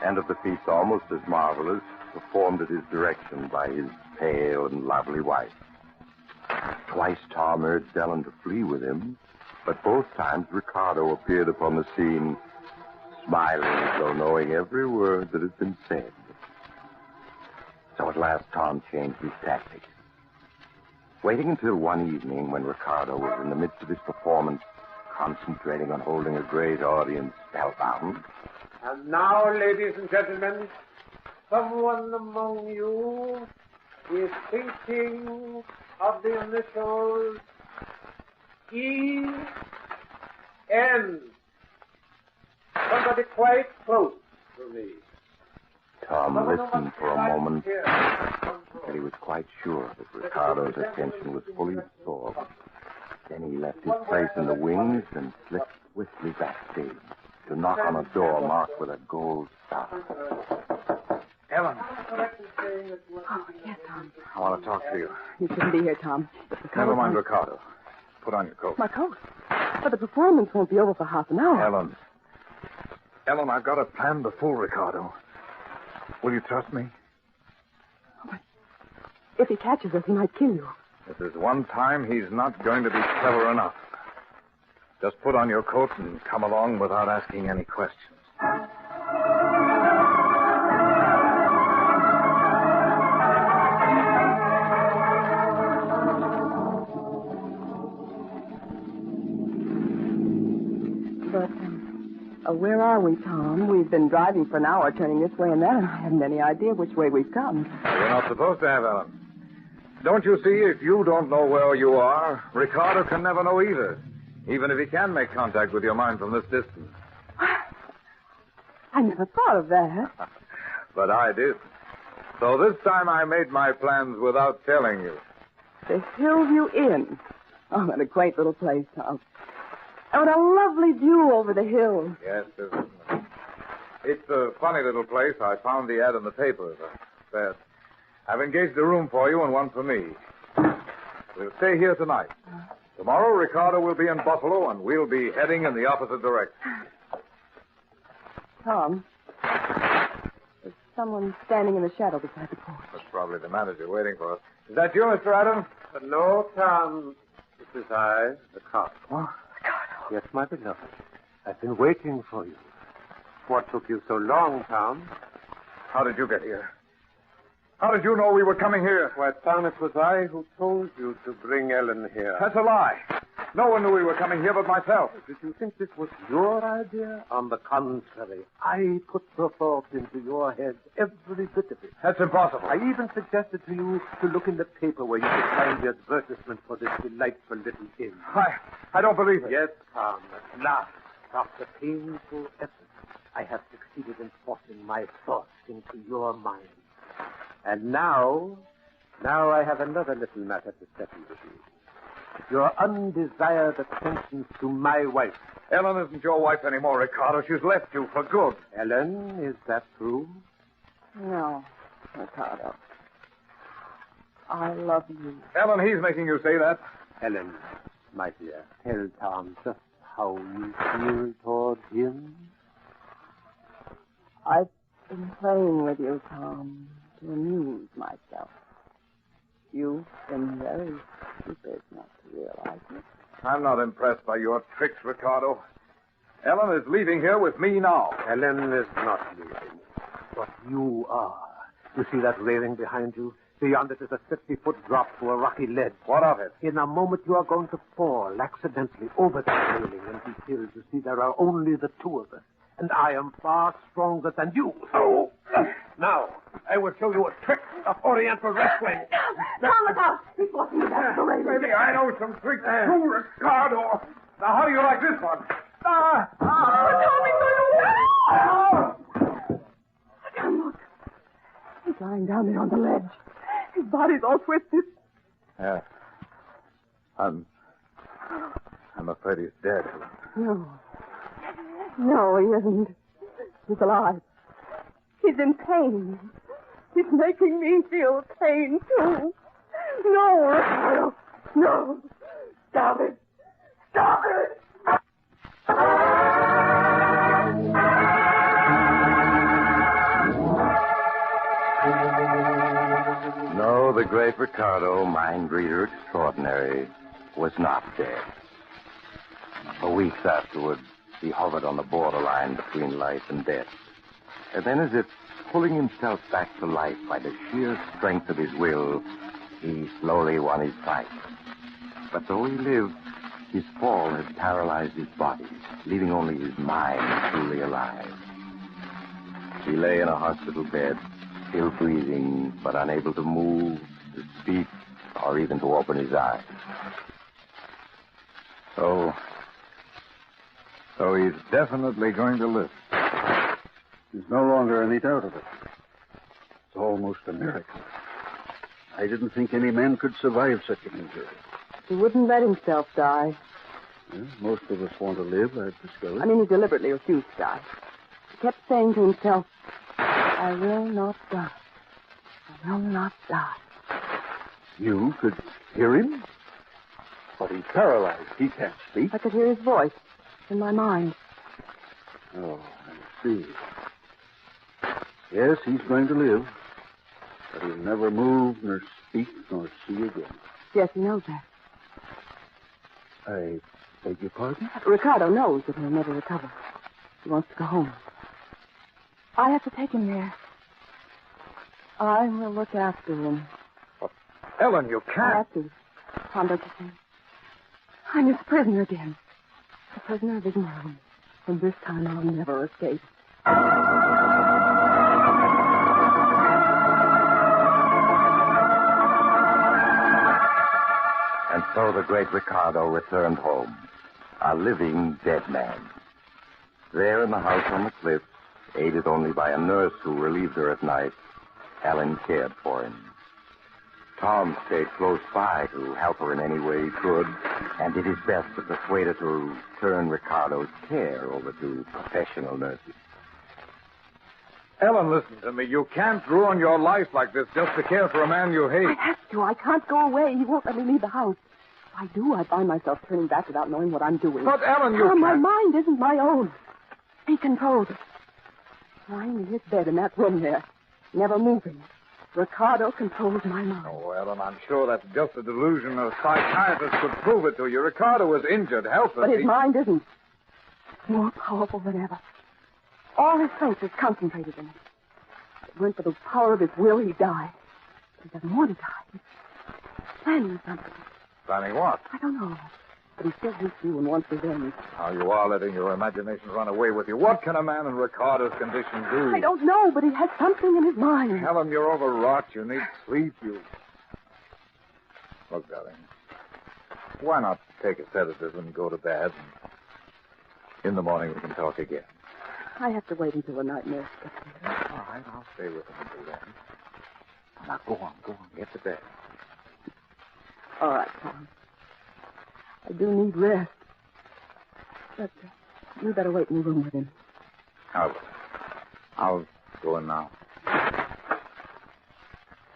and of the feats almost as marvelous performed at his direction by his pale and lovely wife. Twice Tom urged Ellen to flee with him, but both times Ricardo appeared upon the scene, smiling as though knowing every word that had been said. So at last Tom changed his tactics. Waiting until one evening when Ricardo was in the midst of his performance, concentrating on holding a great audience spellbound. And now, ladies and gentlemen, someone among you is thinking of the initials E.N. Somebody quite close to me. Tom listened for a moment, and he was quite sure that Ricardo's attention was fully absorbed. Then he left his place in the wings and slipped swiftly backstage to knock on a door marked with a gold star. Ellen, Oh, yes, Tom. I want to talk to you. You shouldn't be here, Tom. Never mind Ricardo. Put on your coat. My coat. But the performance won't be over for half an hour. Ellen, I've got a plan to fool Ricardo. Will you trust me? If he catches us, he might kill you. If there's one time he's not going to be clever enough. Just put on your coat and come along without asking any questions. But, where are we, Tom? We've been driving for an hour, turning this way and that, and I haven't any idea which way we've come. You're not supposed to have, Ellen. Don't you see, if you don't know where you are, Ricardo can never know either, even if he can make contact with your mind from this distance. I never thought of that. But I did. So this time I made my plans without telling you. The Hillview Inn. Oh, what a quaint little place, Tom. And what a lovely view over the hills. Yes, isn't it? It's a funny little place. I found the ad in the paper. Bed. I've engaged a room for you and one for me. We'll stay here tonight. Tomorrow, Ricardo will be in Buffalo, and we'll be heading in the opposite direction. Tom, there's someone standing in the shadow beside the porch. That's probably the manager waiting for us. Is that you, Mr. Adams? No, Tom. It is I, Ricardo. Oh, Ricardo. Yes, my beloved. I've been waiting for you. What took you so long, Tom? How did you get here? How did you know we were coming here? Why, Tom, it was I who told you to bring Ellen here. That's a lie. No one knew we were coming here but myself. Did you think this was your idea? On the contrary, I put the thought into your head, every bit of it. That's impossible. I even suggested to you to look in the paper where you could find the advertisement for this delightful little inn. I don't believe it. Yes, Tom, at last, after painful effort, I have succeeded in forcing my thoughts into your mind. And now I have another little matter to settle with you. Your undesired attentions to my wife. Ellen isn't your wife anymore, Ricardo. She's left you for good. Ellen, is that true? No, Ricardo. I love you. Ellen, he's making you say that. Ellen, my dear, tell Tom just how you feel toward him. I've been playing with you, Tom, to amuse myself. You've been very stupid not to realize it. I'm not impressed by your tricks, Ricardo. Ellen is leaving here with me now. Ellen is not leaving, but you are. You see that railing behind you? Beyond it is a 50-foot drop to a rocky ledge. What of it? In a moment you are going to fall accidentally over that railing and be killed. You see, there are only the two of us. And I am far stronger than you. Oh! Now, I will show you a trick of Oriental wrestling. Tom, look out! He's walking me back to the railing. Maybe I know some tricks too, Ricardo. Now, how do you like this one? Tom, look. He's lying down there on the ledge. His body's all twisted. Yeah. I'm afraid he's dead. No, he isn't. He's alive. He's in pain. He's making me feel pain, too. No, Ricardo. No. Stop it. Stop it. No, the great Ricardo, mind reader extraordinary, was not dead. For weeks afterward, he hovered on the borderline between life and death. And then, as if pulling himself back to life by the sheer strength of his will, he slowly won his fight. But though he lived, his fall had paralyzed his body, leaving only his mind truly alive. He lay in a hospital bed, still breathing, but unable to move, to speak, or even to open his eyes. So he's definitely going to live. There's no longer any doubt of it. It's almost a miracle. I didn't think any man could survive such an injury. He wouldn't let himself die. Well, most of us want to live, I've discovered. I mean, he deliberately refused to die. He kept saying to himself, I will not die. I will not die. You could hear him? But he's paralyzed. He can't speak. I could hear his voice in my mind. Oh, I see. Yes, he's going to live. But he'll never move, nor speak, nor see again. Yes, he knows that. I beg your pardon? Ricardo knows that he'll never recover. He wants to go home. I have to take him there. I will look after him. Ellen, you I can't. have to. Tom, don't you see? I'm his prisoner again. The prisoner of his mind. From this time I'll never escape. And so the great Ricardo returned home, a living dead man. There in the house on the cliff, aided only by a nurse who relieved her at night, Ellen cared for him. Tom stayed close by to help her in any way he could, and did his best to persuade her to turn Ricardo's care over to professional nurses. Ellen, listen to me. You can't ruin your life like this just to care for a man you hate. I have to. I can't go away. He won't let me leave the house. If I do, I find myself turning back without knowing what I'm doing. But, Ellen, you My can't... mind isn't my own. Be composed. Lying in his bed in that room there, never moving. Ricardo controls my mind. Oh, Ellen, I'm sure that's just a delusion. A psychiatrist could prove it to you. Ricardo was injured, helpless. But his mind isn't. It's more powerful than ever. All his strength is concentrated in it. If it weren't for the power of his will, he'd die. But he doesn't want to die. He's planning something. Planning what? I don't know. But he still hates you and wants revenge. How you are letting your imagination run away with you. What can a man in Ricardo's condition do? I don't know, but he has something in his mind. Helen, you're overwrought. You need sleep. Look, darling, why not take a sedative and go to bed? In the morning we can talk again. I have to wait until the night nurse gets here. All right, I'll stay with him until then. Now, go on. Get to bed. All right, Tom. I do need rest. But you better wait in the room with him. I'll go in now.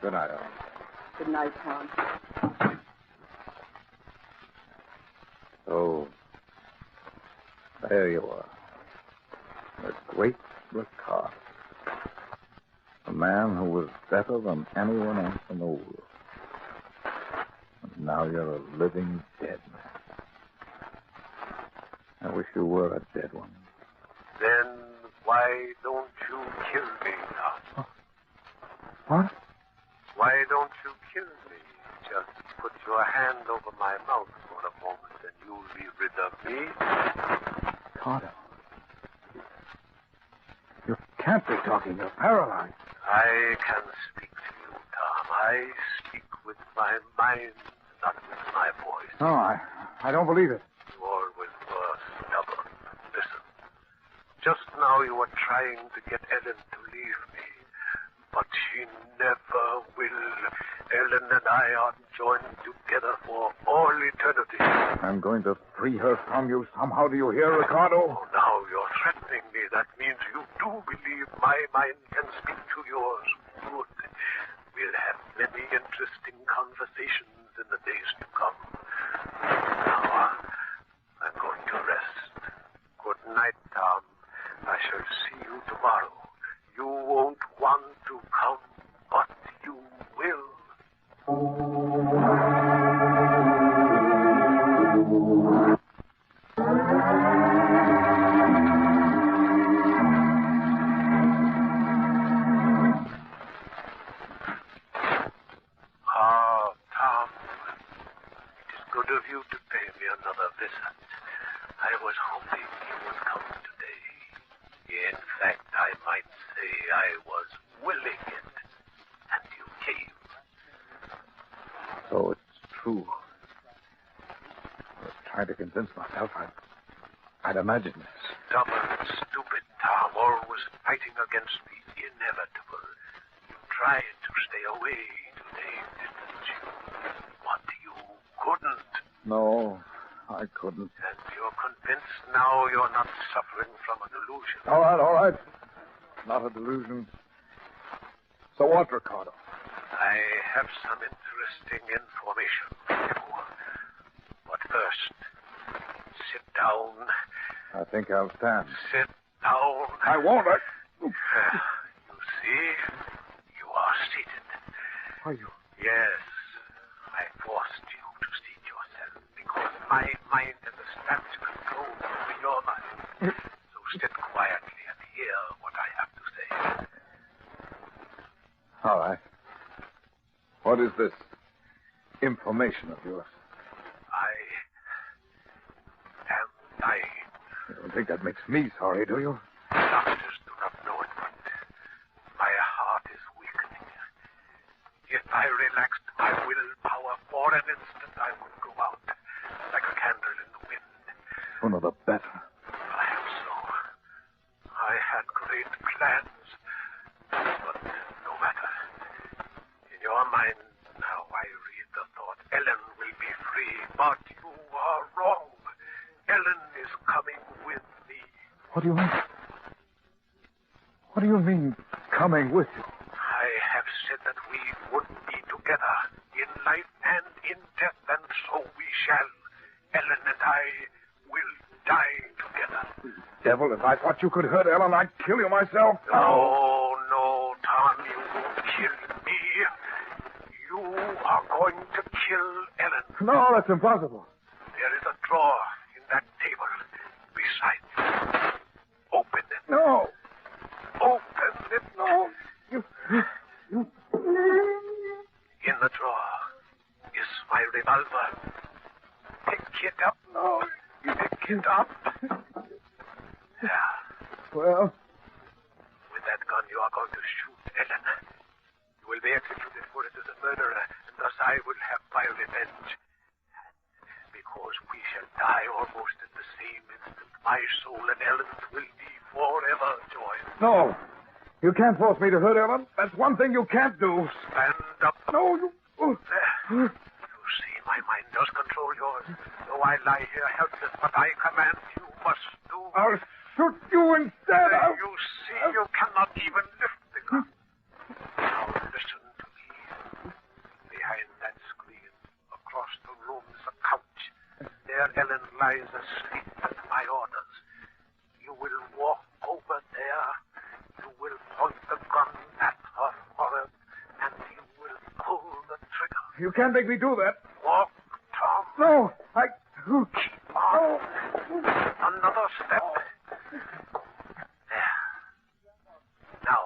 Good night, Ellen. Good night, Tom. So, there you are. The great Ricardo. A man who was better than anyone else in the world. And now you're a living dead man. I wish you were a dead one. Then why don't you kill me now? What? Why don't you kill me? Just put your hand over my mouth for a moment and you'll be rid of me. Ricardo. You can't be talking. You're paralyzed. I can speak to you, Tom. I speak with my mind, not with my voice. No, I don't believe it. You always were stubborn. Listen. Just now you were trying to get Ellen to leave me. But she never will. Ellen and I are joined together for all eternity. I'm going to free her from you somehow. Do you hear, Ricardo? Oh, now you're threatening me. That means you do believe my mind can speak to yours. Good. We'll have many interesting conversations in the days to come. Now, I'm going to rest. Good night, Tom. I shall see you tomorrow. You won't want to come, but you will. Ah, Tom. It is good of you to pay me another visit. I was hoping you would come today. In fact, I might say I was willing it, and you came. So it's true. I was trying to convince myself I'd imagined this. Stubborn, stupid Tom, always fighting against the inevitable. You tried to stay away today, didn't you? But you couldn't. No, I couldn't. And you're convinced now you're not suffering from a delusion. All right. Not a delusion. So what, Ricardo? I have some interesting information for you. But first, sit down. I think I'll stand. Sit down. I won't. You see, you are seated. Are you? Yes, I forced you to seat yourself because my mind understands control over your mind. So sit quietly and hear what I have to say. All right. What is this information of yours? I am dying. You don't think that makes me sorry, do you? Doctors do not know it, but my heart is weakening. If I relaxed my willpower for an instant, I would go out like a candle in the wind. Sooner the better. Perhaps so. I had great plans, but no matter. In your mind now I read the thought, Ellen will be free, but you are wrong. Ellen is coming with me. What do you mean? What do you mean, coming with you? I have said that we would be together in life and in death, and so we shall. Ellen and I will die together. Devil, if I thought you could hurt Ellen, I'd kill you myself. No, Tom, you won't kill me. You are going to kill Ellen. No, that's impossible. There is a drawer in that table beside you. Open it. No. Open it. No. You. In the drawer is my revolver. Pick it up. No. Pick it up. There. Well, With that gun, you are going to shoot Ellen. You will be executed for it as a murderer, and thus I will have my revenge. Because we shall die almost at the same instant, my soul and Ellen's will be forever joined. no. You can't force me to hurt Ellen. That's one thing you can't do. Stand up. No, you. There. You see, my mind does control yours. Though I lie here helpless, what I command you must do. I'll shoot you instead. You see, you cannot even lift the gun. Now listen to me. Behind that screen, across the room, is a couch. There Ellen lies asleep at my orders. You will walk over there. You will point the gun at her forehead, and you will pull the trigger. You can't make me do that. Walk, Tom. No, I. Keep on. Another step. There. Now,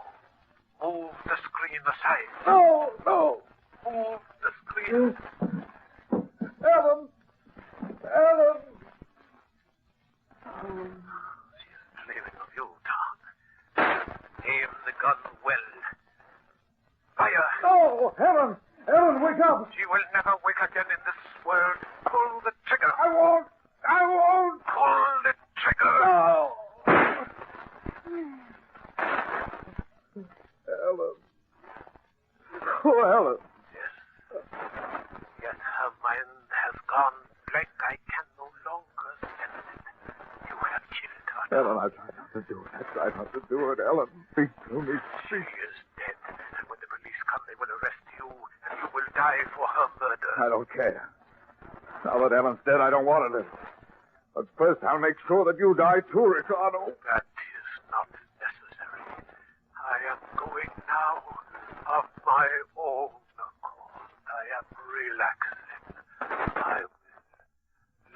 move the screen aside. No. Move the screen. Ellen. She's dreaming of you, Tom. Aim the gun well. Fire. No, Ellen, wake up. She will never wake again in this world. Pull the trigger. I won't. Pull the trigger. No. Ellen. Oh, Ellen. Yes, her mind has gone blank. I can no longer sense it. You have killed her. Ellen, I tried not to do it. Ellen, speak to me. She is dead. And when the police come, they will arrest you, and you will die for her murder. I don't care. Now that Ellen's dead, I don't want to live. But first, I'll make sure that you die too, Ricardo. That is not necessary. I am going now of my own accord. I am relaxing. I will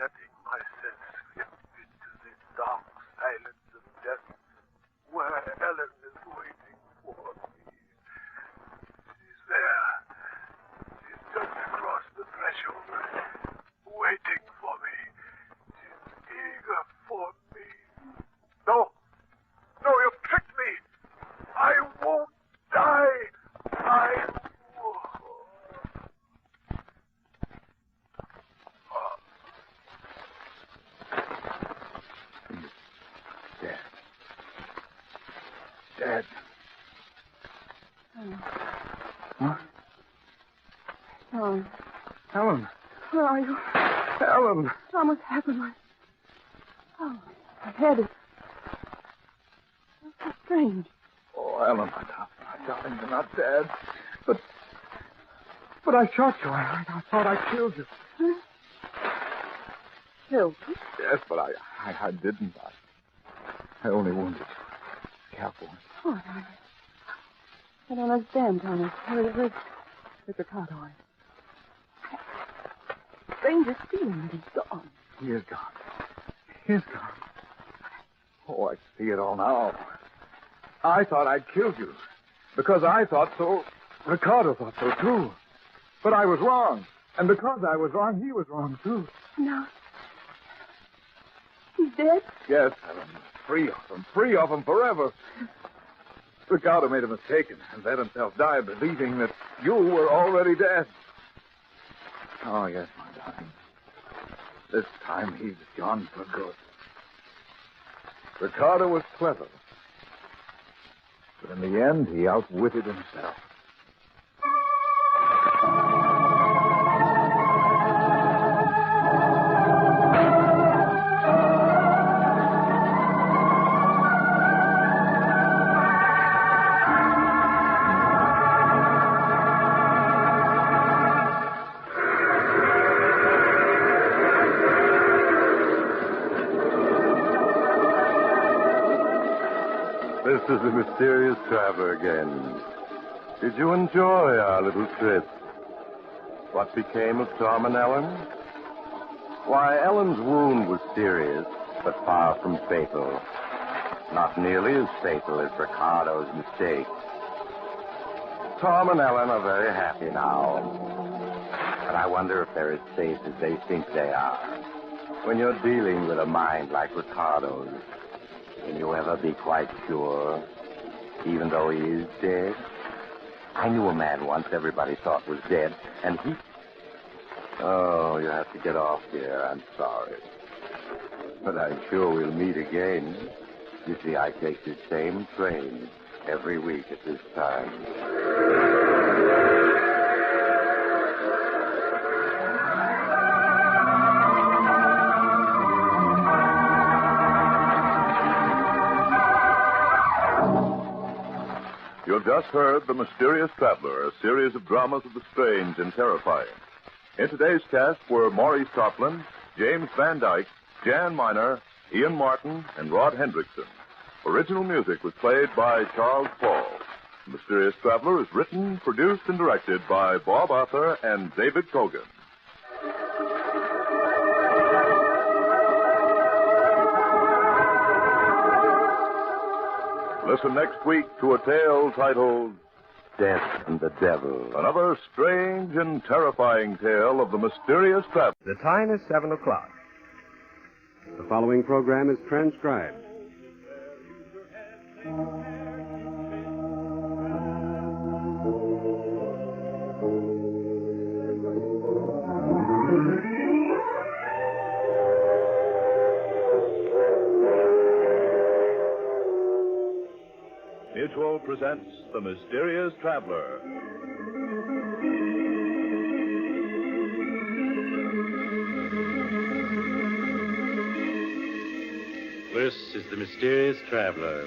letting myself slip into the dark silence of death, where Ellen is waiting for me. She's there. She's just across the threshold, waiting for me. She's eager for me. No, you've tricked me. I won't die. I won't. Dead. Huh? Tom, Ellen. where are you? Ellen. Tom, what's happened? My head is... That's so strange. Oh, Ellen, my darling, you're not dead. But I shot you. I thought I killed you. Huh? Killed you? Yes, but I didn't. I only wounded you. Careful. Oh, I don't understand, Tommy. Where's Ricardo? Strangest feeling that he's gone. He is gone. Oh, I see it all now. I thought I'd killed you. Because I thought so, Ricardo thought so, too. But I was wrong. And because I was wrong, he was wrong, too. No. He's dead? Yes, Ellen. Free of him forever. Ricardo made a mistake and let himself die, believing that you were already dead. Oh, yes, my darling. This time he's gone for good. Ricardo was clever. But in the end, he outwitted himself. This is the mysterious traveler again. Did you enjoy our little trip? What became of Tom and Ellen? Why, Ellen's wound was serious, but far from fatal. Not nearly as fatal as Ricardo's mistake. Tom and Ellen are very happy now. But I wonder if they're as safe as they think they are. When you're dealing with a mind like Ricardo's, can you ever be quite sure, even though he is dead? I knew a man once everybody thought was dead, and he... Oh, you have to get off here. I'm sorry. But I'm sure we'll meet again. You see, I take this same train every week at this time. You've just heard The Mysterious Traveler, a series of dramas of the strange and terrifying. In today's cast were Maurice Toplin, James Van Dyke, Jan Miner, Ian Martin, and Rod Hendrickson. Original music was played by Charles Paul. The Mysterious Traveler is written, produced, and directed by Bob Arthur and David Cogan. Listen next week to a tale titled Death and the Devil. Another strange and terrifying tale of the mysterious traveler. The time is 7 o'clock. The following program is transcribed. Mutual presents The Mysterious Traveler. This is the Mysterious Traveler,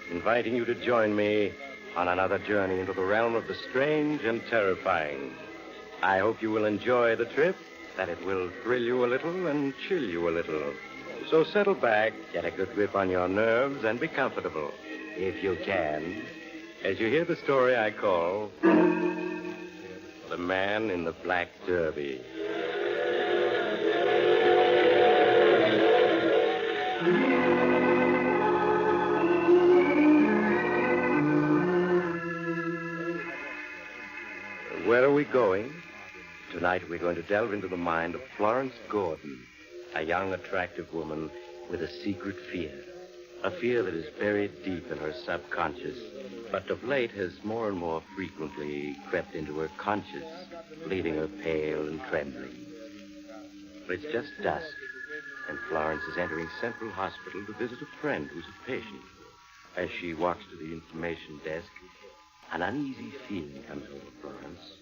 inviting you to join me on another journey into the realm of the strange and terrifying. I hope you will enjoy the trip, that it will thrill you a little and chill you a little. So settle back, get a good grip on your nerves, and be comfortable, if you can, as you hear the story I call The Man in the Black Derby. Where are we going? Tonight we're going to delve into the mind of Florence Gordon, a young, attractive woman with a secret fear. A fear that is buried deep in her subconscious, but of late has more and more frequently crept into her conscious, leaving her pale and trembling. But it's just dusk, and Florence is entering Central Hospital to visit a friend who's a patient. As she walks to the information desk, an uneasy feeling comes over Florence.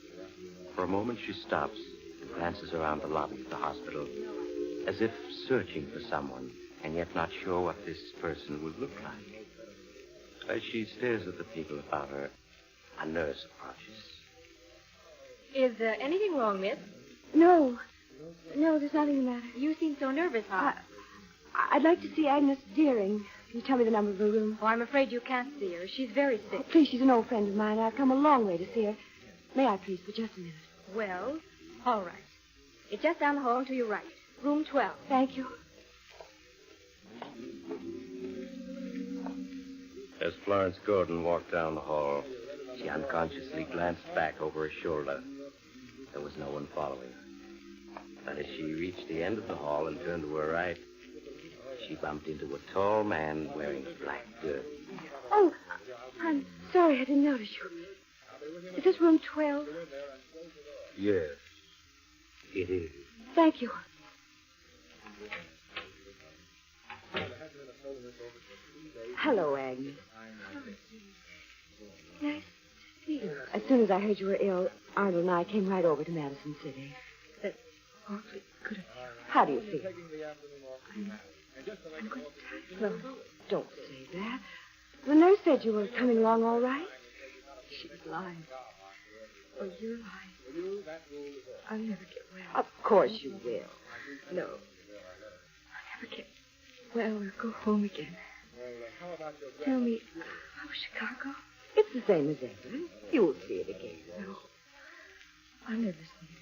For a moment, she stops and glances around the lobby of the hospital, as if searching for someone, and yet not sure what this person would look like. As she stares at the people about her, a nurse approaches. Is anything wrong, miss? No, there's nothing the matter. You seem so nervous, huh? I'd like to see Agnes Deering. Can you tell me the number of her room? Oh, I'm afraid you can't see her. She's very sick. Oh, please, she's an old friend of mine. I've come a long way to see her. May I, please, for just a minute? Well, all right. It's just down the hall and to your right. Room 12. Thank you. As Florence Gordon walked down the hall, she unconsciously glanced back over her shoulder. There was no one following her. But as she reached the end of the hall and turned to her right, she bumped into a tall man wearing a black derby. Oh, I'm sorry I didn't notice you. Is this room 12? Yes, it is. Thank you. Hello, Agnes. Nice to see you. As soon as I heard you were ill, Arnold and I came right over to Madison City. That's awfully good of you. How do you feel? I'm quite tired. No, don't say that. The nurse said you were coming along all right. She was lying. Oh, you're lying. I'll never get well. Of course you will. No. I'll never get well. We'll go home again. Tell me, how's Chicago? It's the same as ever. You'll see it again. No. I'll never see it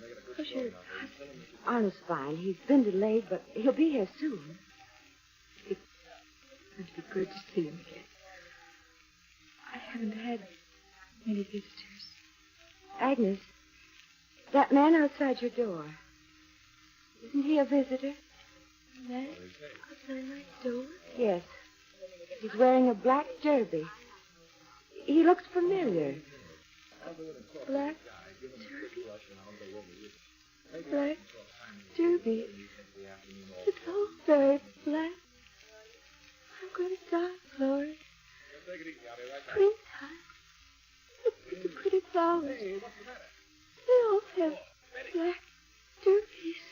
again. How's your husband? Arnold's fine. He's been delayed, but he'll be here soon. It's going to be good to see him again. I haven't had many visitors. Agnes, that man outside your door, isn't he a visitor? Man outside my door? Yes. He's wearing a black derby. He looks familiar. Black derby? Black derby. It's all very black. I'm going to die, Lord. Springtime. Look at the pretty flowers. They all have black derbies.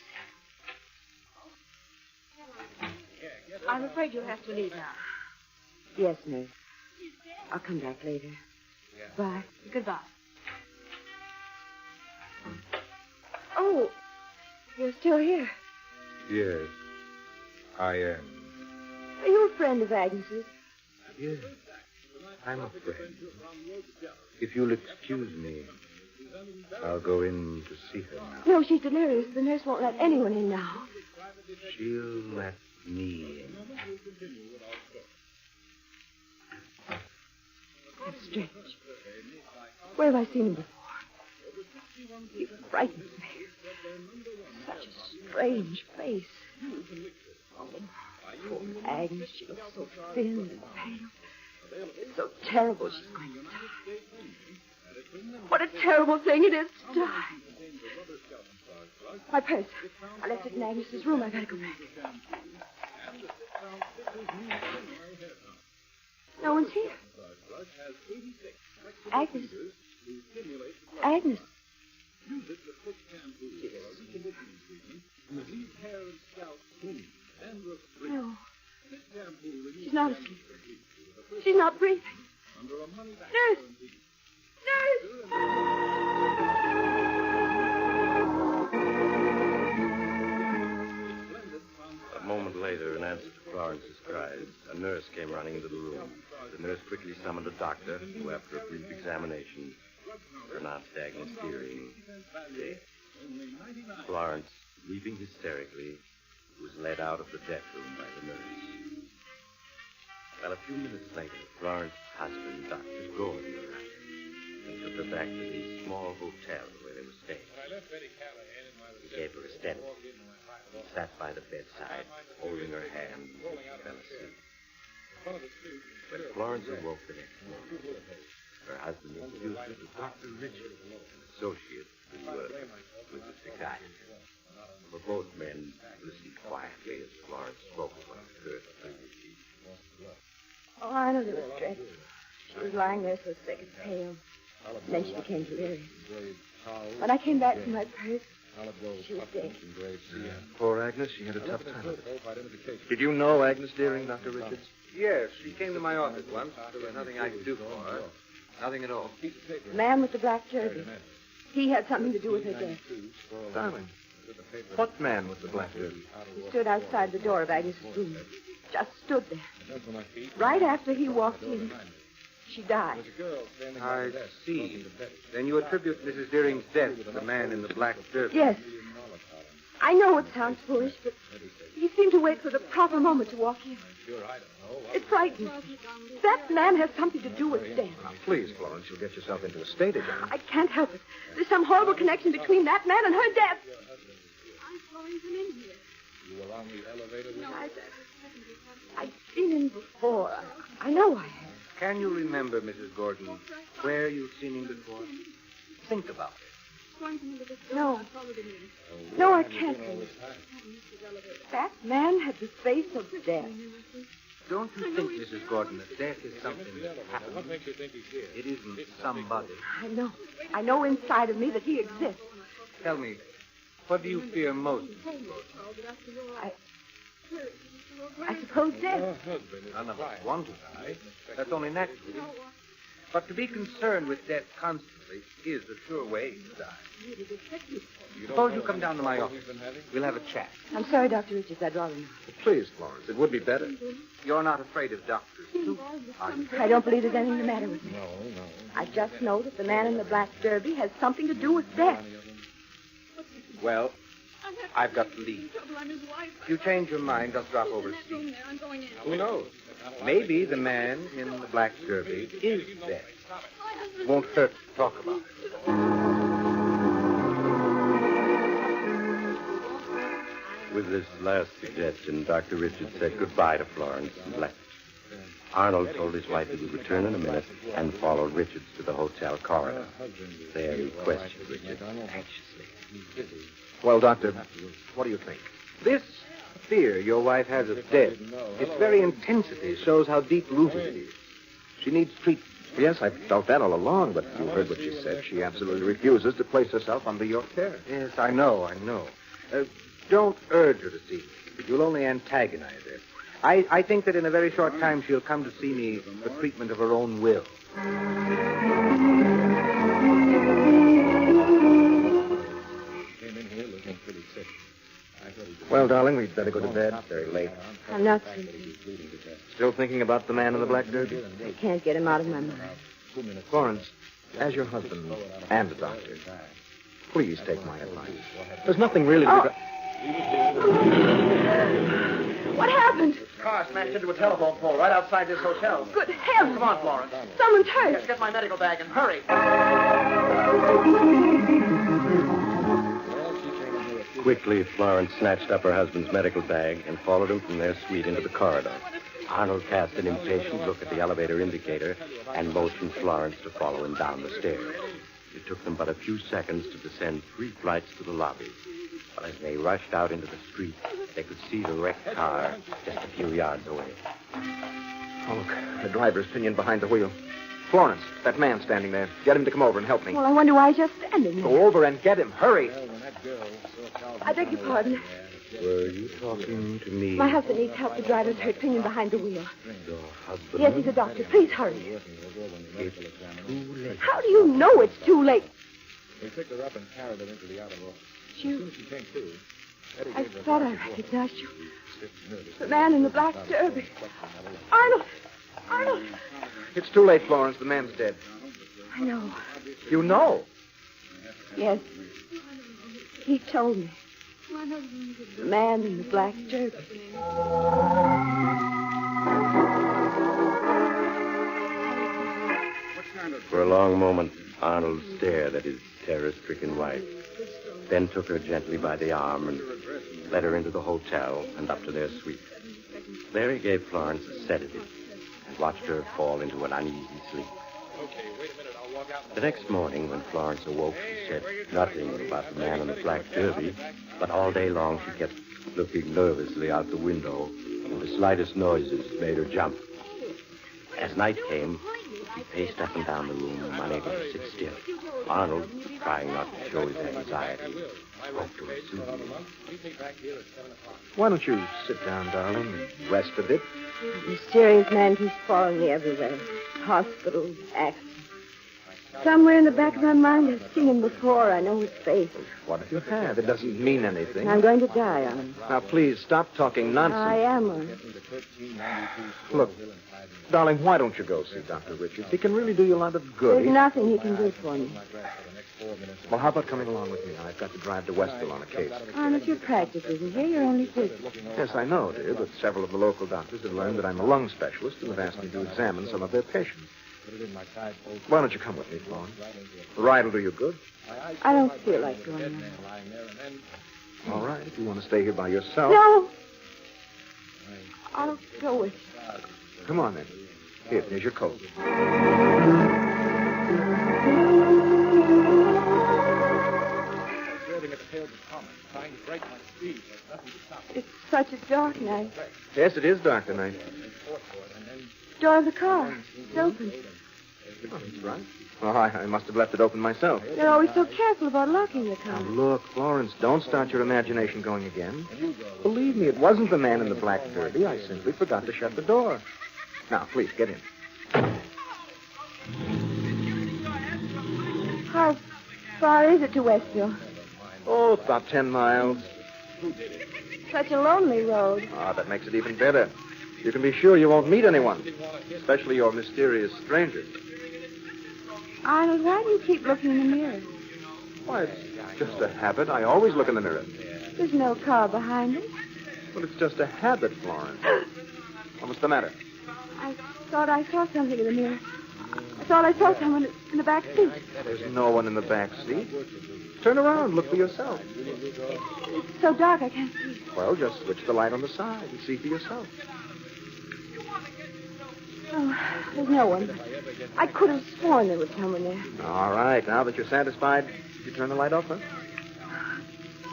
I'm afraid you'll have to leave now. Yes, nurse. I'll come back later. Bye. Goodbye. Oh, you're still here. Yes, I am. Are you a friend of Agnes's? Yes, I'm a friend. If you'll excuse me, I'll go in to see her now. No, she's delirious. The nurse won't let anyone in now. She'll let me in. That's strange. Where have I seen him before? He frightens me. Such a strange face. Oh, poor Agnes. She looks so thin and pale. It's so terrible she's going to die. What a terrible thing it is to die. My purse. I left it in Agnes's room. I gotta go back. No one's here. Agnes. Agnes. No. She's not asleep. She's not breathing. Nurse! Nurse! A moment later, in answer to Florence's cries, a nurse came running into the room. The nurse quickly summoned a doctor, who, after a brief examination, pronounced Agnes Deering dead. Florence, weeping hysterically, was led out of the death room by the nurse. Well, a few minutes later, Florence's husband, Dr. Gordon, arrived and took her back to the small hotel where they were staying. He gave her a stent. He sat by the bedside, holding her hand until she fell asleep. When Florence awoke the next morning, her husband introduced her to Dr. Richard, an associate who worked with the psychiatrist. For both men listened quietly as Florence spoke of what occurred the previous evening. Oh, I know it was dreadful. She was lying there so sick and pale. And then she became delirious. When I came back for my purse, she was dead. Poor Agnes, she had a tough time of it. Did you know Agnes Deering, Dr. Richards? Yes, she came to my office once. There was nothing I could do for her. Nothing at all. The man with the black derby. He had something to do with her death. Darling, what man with the black derby? He stood outside the door of Agnes's room. Just stood there. Right after he walked in, she died. I see. Then you attribute Mrs. Deering's death to the man in the black derby? Yes. I know it sounds foolish, but he seemed to wait for the proper moment to walk in. It frightens me. That man has something to do with death. Now, please, Florence, you'll get yourself into a state again. I can't help it. There's some horrible connection between that man and her death. I saw him come in here. You were on the elevator with I've seen him before. I know I have. Can you remember, Mrs. Gordon, where you've seen him before? Think about it. No. No, I can't. That man had the face of death. Don't you think, Mrs. Gordon, that death is something that happens? What makes you think he's here? It isn't somebody. I know. I know inside of me that he exists. Tell me, what do you fear most? I suppose death. None of us want to die. That's only natural. But to be concerned with death constantly is a sure way to die. Suppose you come down to my office. We'll have a chat. I'm sorry, Dr. Richards. I'd rather not. Please, Florence, it would be better. You're not afraid of doctors, are you? I don't believe there's anything the matter with me. No. I just know that the man in the black derby has something to do with death. Well, I've got to leave. If you change your mind, just drop over to see. Who knows? Maybe the man in the black derby is dead. Won't hurt to talk about it. With this last suggestion, Dr. Richards said goodbye to Florence and left. Arnold told his wife he would return in a minute and followed Richards to the hotel corridor. There he questioned Richards anxiously. Well, Doctor, what do you think? This fear your wife has of death, its very intensity shows how deep-rooted it is. She needs treatment. Yes, I've felt that all along, but you heard what she said. She absolutely refuses to place herself under your care. Yes, I know. Don't urge her to see me. You'll only antagonize her. I think that in a very short time she'll come to see me for treatment of her own will. Came in here looking pretty sick. Well, darling, we'd better go to bed. It's very late. I'm not sleeping. Still thinking about the man in the black derby? I can't get him out of my mind. Florence, as your husband and a doctor, please take my advice. There's nothing really to be... What happened? Car smashed into a telephone pole right outside this hotel. Good heavens! Come on, Florence. Someone's hurt. Yes, get my medical bag and hurry. Quickly, Florence snatched up her husband's medical bag and followed him from their suite into the corridor. Arnold cast an impatient look at the elevator indicator and motioned Florence to follow him down the stairs. It took them but a few seconds to descend 3 flights to the lobby. But as they rushed out into the street, they could see the wrecked car just a few yards away. Oh, look, the driver's pinioned behind the wheel. Florence, that man standing there. Get him to come over and help me. Well, I wonder why he's just standing there. Go over and get him. Hurry. I beg your pardon. Were you talking to me? My husband needs help. The driver's hurt, pinioned behind the wheel. Your husband? Yes, he's a doctor. Please hurry. It's too late. How do you know it's too late? We picked her up and carried her into the outer room. You... She came to. I thought I recognized you. The man in the black derby. Arnold! Arnold! It's too late, Florence. The man's dead. I know. You know? Yes. He told me. The man in the black derby. For a long moment, Arnold stared at his terror-stricken wife, then took her gently by the arm and led her into the hotel and up to their suite. There he gave Florence a sedative and watched her fall into an uneasy sleep. The next morning, when Florence awoke, she said nothing about the man in the black derby, but all day long she kept looking nervously out the window, and the slightest noises made her jump. As night came, he paced up and down the room, unable to sit still. Arnold, trying not to show his anxiety, spoke to her soothingly. Why don't you sit down, darling, and rest a bit? The mysterious man keeps following me everywhere. Hospitals, accidents. Somewhere in the back of my mind, I've seen him before. I know his face. What if you have? It doesn't mean anything. I'm going to die on him. Now, please, stop talking nonsense. I am. Look, darling, why don't you go see Dr. Richards? He can really do you a lot of good. There's nothing he can do for me. Well, how about coming along with me? I've got to drive to Westville on a case. Arnold, your practice isn't here. You're only busy. Yes, I know, dear, but several of the local doctors have learned that I'm a lung specialist and have asked me to examine some of their patients. Why don't you come with me, Florence? The ride will do you good. I don't feel like going now. All right, if you want to stay here by yourself. No! I'll go with you. Come on, then. Here's your coat. It's such a dark night. Yes, it is dark tonight. Door of the car. It's open. Oh, that's right. Oh, I must have left it open myself. They're always so careful about locking the car. Now, look, Florence, don't start your imagination going again. Believe me, it wasn't the man in the black derby. I simply forgot to shut the door. Now, please, get in. How far is it to Westville? Oh, it's about 10 miles. Such a lonely road. Ah, that makes it even better. You can be sure you won't meet anyone, especially your mysterious stranger. Arnold, why do you keep looking in the mirror? Why, it's just a habit. I always look in the mirror. There's no car behind it. But it's just a habit, Florence. What's the matter? I thought I saw something in the mirror. I thought I saw someone in the back seat. There's no one in the back seat. Turn around. Look for yourself. It's so dark I can't see. Well, just switch the light on the side and see for yourself. Oh, there's no one. I could have sworn there was someone there. All right. Now that you're satisfied, you turn the light off, huh?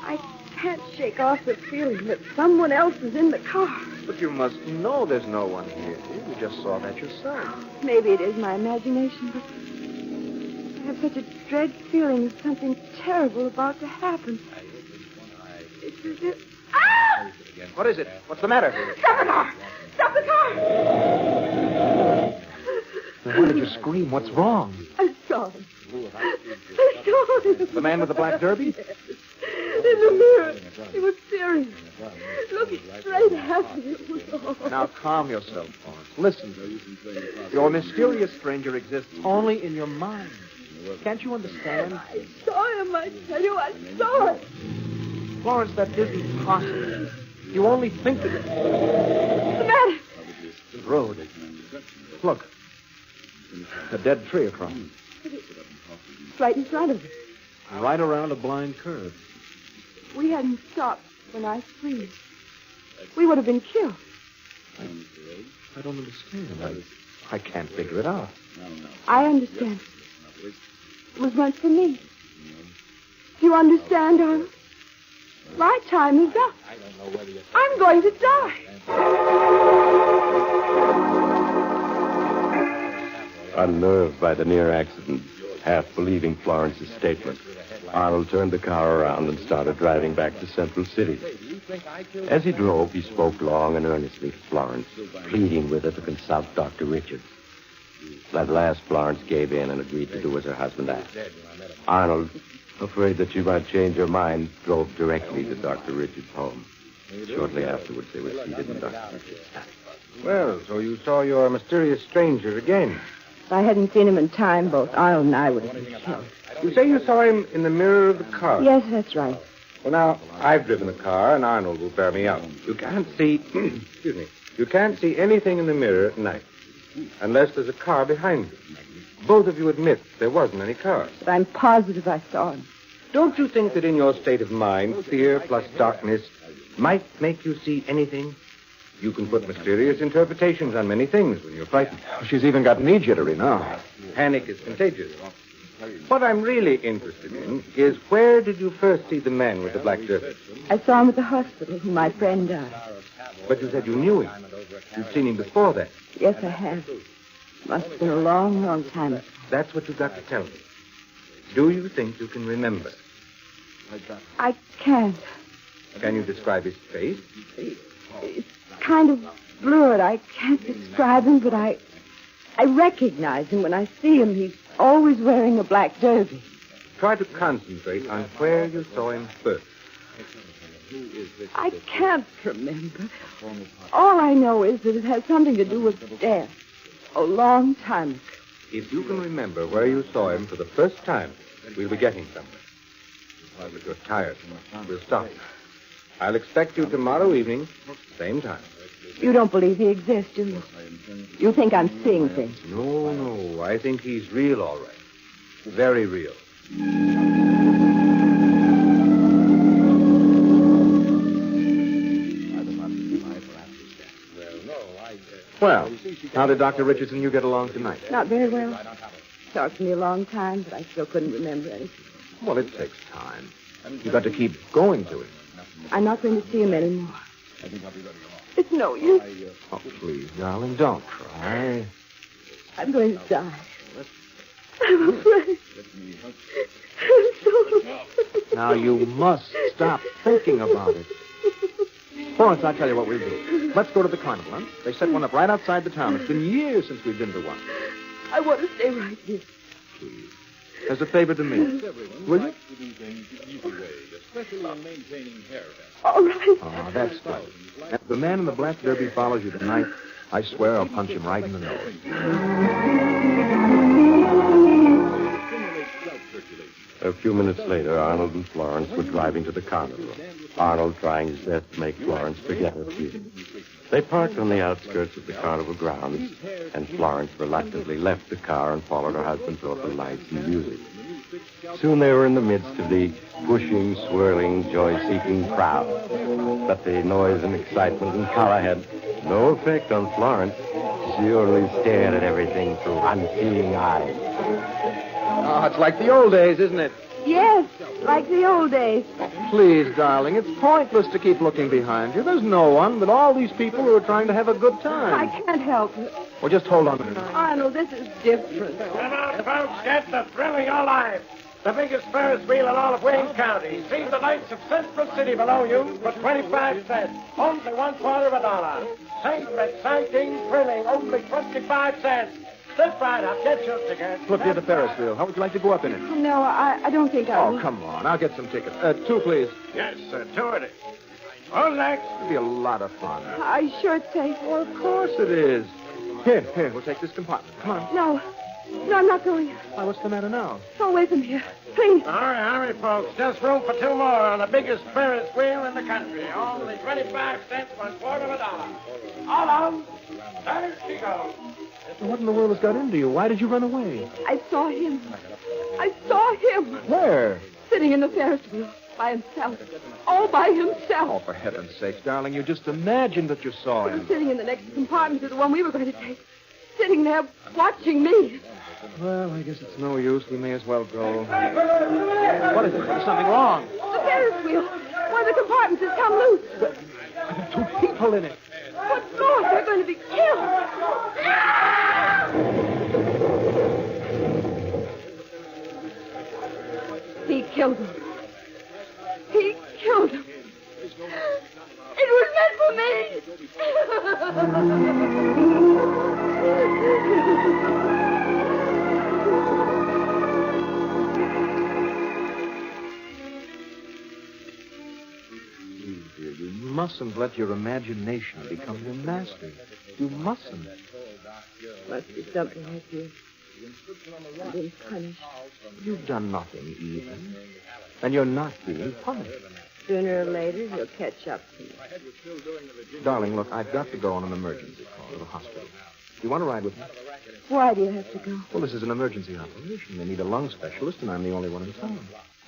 I can't shake off the feeling that someone else is in the car. But you must know there's no one here. You just saw that yourself. Maybe it is my imagination, but I have such a dread feeling of something terrible about to happen. It's as if... Ah! What is it? What's the matter? Stop the car! Stop the car! Why did you scream? What's wrong? I saw him. I saw him. The man with the black derby? Yes. In the mirror. He was serious. Looking straight at me. Now calm yourself, Florence. Listen. Your mysterious stranger exists only in your mind. Can't you understand? I saw him, I tell you. I saw him. Florence, that isn't possible. You only think of it. What's the matter? The road. Look. A dead tree across. It's right in front of us. Right around a blind curve. We hadn't stopped when I screamed. We would have been killed. I don't understand. I can't figure it out. I understand. It was meant for me. Do you understand, Arnold? My time is up. I'm going to die. Unnerved by the near accident, half believing Florence's statement, Arnold turned the car around and started driving back to Central City. As he drove, he spoke long and earnestly to Florence, pleading with her to consult Dr. Richards. At last, Florence gave in and agreed to do as her husband asked. Arnold, afraid that she might change her mind, drove directly to Dr. Richards' home. Shortly afterwards, they were seated in Dr. Richards' house. Well, so you saw your mysterious stranger again. If I hadn't seen him in time, both Arnold and I would have been killed. You say you saw him in the mirror of the car? Yes, that's right. Well, now, I've driven the car, and Arnold will bear me out. You can't see... excuse me. You can't see anything in the mirror at night, unless there's a car behind you. Both of you admit there wasn't any car. But I'm positive I saw him. Don't you think that in your state of mind, fear plus darkness might make you see anything? You can put mysterious interpretations on many things when you're frightened. She's even got knee jittery now. Panic is contagious. What I'm really interested in is where did you first see the man with the black derby? I saw him at the hospital when my friend died. But you said you knew him. You'd seen him before that. Yes, I have. Must have been a long, long time ago. That's what you've got to tell me. Do you think you can remember? I can't. Can you describe his face? It's kind of blurred. I can't describe him, but I recognize him when I see him. He's always wearing a black derby. Try to concentrate on where you saw him first. I can't remember. All I know is that it has something to do with death. A long time ago. If you can remember where you saw him for the first time, we'll be getting somewhere. But you're tired. We'll stop. I'll expect you tomorrow evening, same time. You don't believe he exists, do you? You think I'm seeing things? No. I think he's real, all right. Very real. Well, how did Dr. Richards and you get along tonight? Not very well. Talked to me a long time, but I still couldn't remember anything. Well, it takes time. You've got to keep going to it. I'm not going to see him anymore. It's no use. Oh, please, darling, don't cry. I'm going to die. I'm afraid. I'm so afraid. Now, you must stop thinking about it. Florence, I'll tell you what we'll do. Let's go to the carnival, huh? They set one up right outside the town. It's been years since we've been to one. I want to stay right here. Please. as a favor to me. Will you? All right. Oh, that's good. If the man in the black derby follows you tonight, I swear I'll punch him right in the nose. A few minutes later, Arnold and Florence were driving to the carnival. Arnold trying his best to make Florence forget her feelings. They parked on the outskirts of the carnival grounds, and Florence reluctantly left the car and followed her husband toward the lights and music. Soon they were in the midst of the pushing, swirling, joy-seeking crowd. But the noise and excitement and color had no effect on Florence. She only stared at everything through unseeing eyes. Oh, it's like the old days, isn't it? Yes, like the old days. Please, darling, it's pointless to keep looking behind you. There's no one but all these people who are trying to have a good time. I can't help it. Well, just hold on a minute. Arnold, this is different. Come on, folks, get the thrill of your life. The biggest Ferris wheel in all of Wayne County. See the lights of Central City below you for 25 cents. Only $0.25. Safe, exciting, thrilling, only 25 cents. Slip right up, get your ticket. Look, here's the Ferris wheel. How would you like to go up in it? No, I don't think I Oh, will. come on. I'll get some tickets. Two, please. Yes, sir, 2 it is. On next. It'll be a lot of fun. Are you sure it's safe? Well, of course it is. Here, we'll take this compartment. Come on. No, I'm not going. Why, what's the matter now? Go away from here. Please. Hurry, folks. Just room for 2 more on the biggest Ferris wheel in the country. Only 25 cents, $0.25. All on. There she goes. What in the world has got into you? Why did you run away? I saw him. I saw him. Where? Sitting in the Ferris wheel. By himself. All by himself. Oh, for heaven's sake, darling, you just imagined that you saw He was him. sitting in the next compartment to the one we were going to take. Sitting there watching me. Well, I guess it's no use. We may as well go. What is it? There's something wrong. The Ferris wheel. One of the compartments has come loose. There are 2 people in it. But Lord, they're going to be killed. He killed him. He killed him. It was meant for Dear, you mustn't let your imagination become your master. You mustn't. Must be something with you. I've been punished. You've done nothing evil. And you're not being punished. Sooner or later, he'll catch up to me. Darling, look, I've got to go on an emergency call to the hospital. You want to ride with me? Why do you have to go? Well, this is an emergency operation. They need a lung specialist, and I'm the only one in town.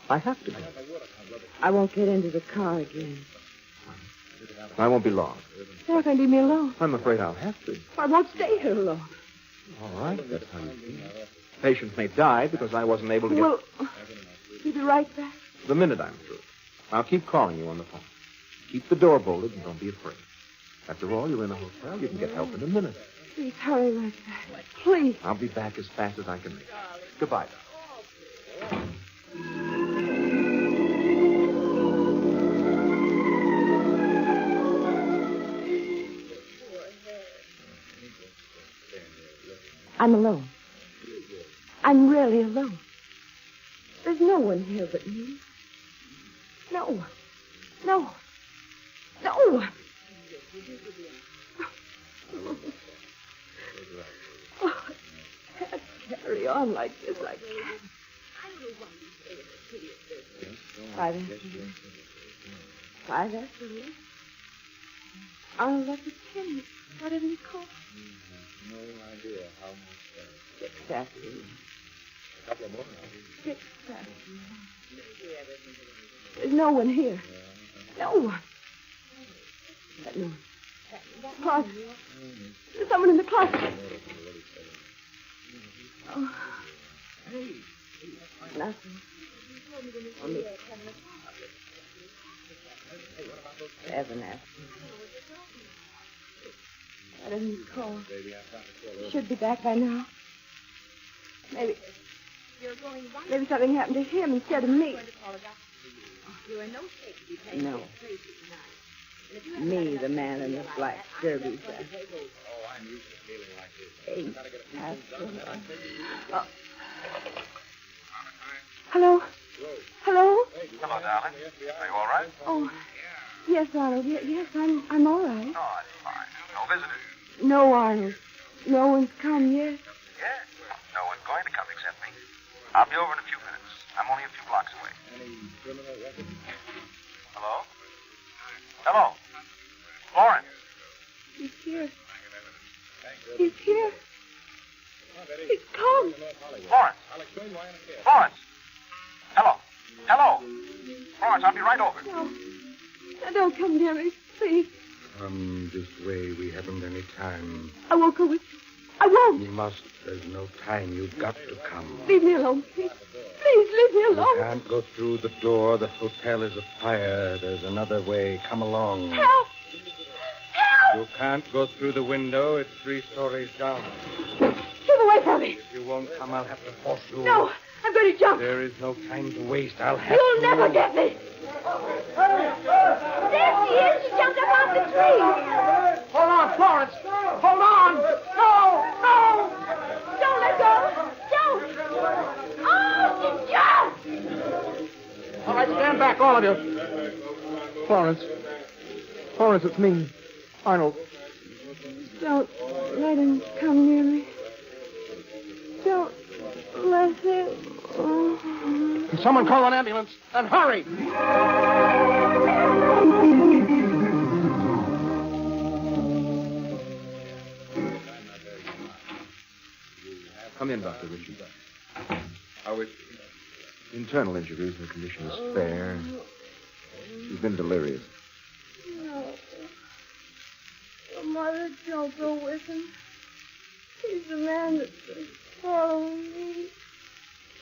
I have to go. I won't get into the car again. I won't be long. You're not going to leave me alone. I'm afraid I'll have to. I won't stay here alone. All right, if that's how you feel. Patient may die because I wasn't able to get... Well, you'll be right back. The minute I'm through. I'll keep calling you on the phone. Keep the door bolted and don't be afraid. After all, you're in a hotel. You can get help in a minute. Please hurry right back. Please. I'll be back as fast as I can make it. Goodbye. I'm alone. I'm really alone. There's no one here but me. No one. No one. No one. Oh, I can't carry on like this. I can't. 5 after 5 after I'll let it 10. What did he call? No idea how much. 6 after A couple more. 6 after There's no one here. No one. Let me. Closet. There's someone in the closet. Oh. Nothing. Only 7 after. Why didn't he call? He should be back by now. Maybe something happened to him instead of me. No. Me, the man in the black derby dress. 8 after. Oh. Hello? Hello? Hello, darling. Are you all right? Oh, yes, Arnold. Yes, I'm all right. Oh, that's fine. No visitors? No, Arnold. No one's come yet. Yes. No one's going to come except me. I'll be over in a few minutes. I'm only a few blocks away. Hello? Hello? Florence? He's here. He's here. He's come. Florence? Florence? Hello? Hello? Florence, I'll be right over. No. Now, don't come near me, please. Come this way. We haven't any time. I won't go with you. I won't. You must. There's no time. You've got to come. Leave me alone, please. Please, leave me alone. You can't go through the door. The hotel is afire. There's another way. Come along. Help! Help! You can't go through the window. It's 3 stories down. Keep away from me. If you won't come, I'll have to force you. No, I'm going to jump. There is no time to waste. I'll have You'll to. never get me. There she is. She jumped up off the tree. Hold on, Florence. Hold on. No, no. Don't let go. Don't. Oh, she jumped. All right, stand back, all of you. Florence, it's me. Arnold. Don't let him come near me. Don't let him. Oh. Can someone call an ambulance? And hurry. Come in, Dr. Richard. How is she? Internal injuries. Her condition is fair. She's been delirious. No. Mother, don't go with him. He's the man that's following me.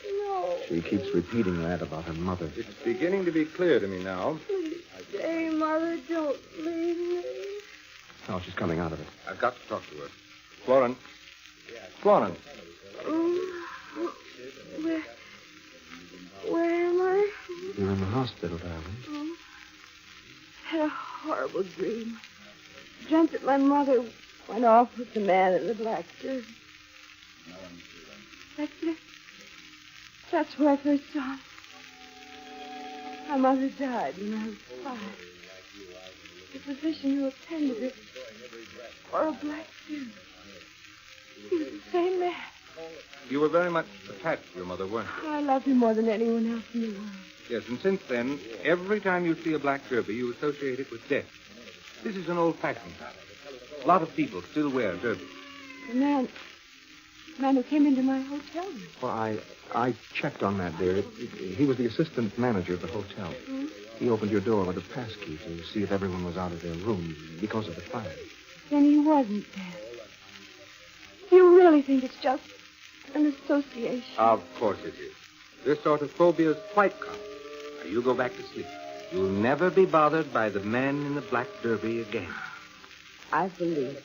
No. She keeps repeating that about her mother. It's beginning to be clear to me now. Please stay, Mother. Don't leave me. Oh, she's coming out of it. I've got to talk to her. Florence. Florence. Where am I? You're in the hospital, darling. Oh. I had a horrible dream. Dreamt that my mother went off with the man in the black jersey. That's it. That's where I first saw him. My mother died when I was 5. The physician who attended her wore a black suit. He was the same man. You were very much attached to your mother, weren't you? I loved him more than anyone else in the world. Yes, and since then, every time you see a black derby, you associate it with death. This is an old-fashioned habit. A lot of people still wear derbies. The man who came into my hotel. Well, I checked on that, dear. He was the assistant manager of the hotel. Hmm? He opened your door with a pass key to see if everyone was out of their rooms because of the fire. Then he wasn't dead. You really think it's just an association? Of course it is. This sort of phobia is quite common. Now, you go back to sleep. You'll never be bothered by the man in the black derby again. I believe it.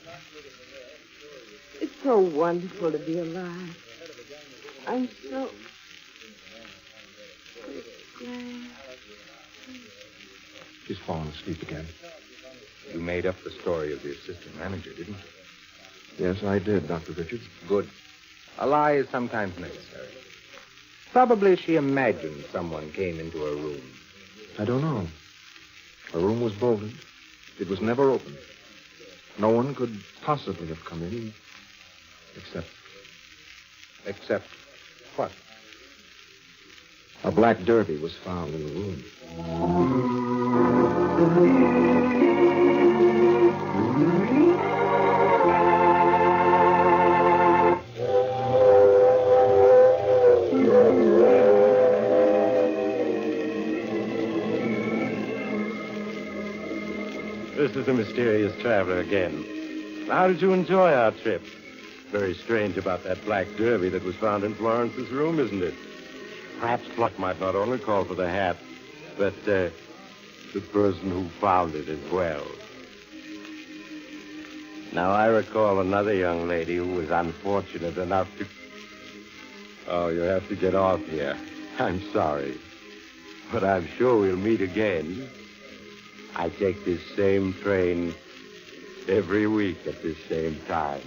It's so wonderful to be alive. I'm so glad. She's fallen asleep again. You made up the story of the assistant manager, didn't you? Yes, I did, Dr. Richards. Good. A lie is sometimes necessary. Probably she imagined someone came into her room. I don't know. Her room was bolted. It was never opened. No one could possibly have come in except... Except what? A black derby was found in the room. This is the mysterious traveler again. How did you enjoy our trip? Very strange about that black derby that was found in Florence's room, isn't it? Perhaps luck might not only call for the hat, but the person who found it as well. Now, I recall another young lady who was unfortunate enough to... Oh, you have to get off here. I'm sorry. But I'm sure we'll meet again. I take this same train every week at this same time.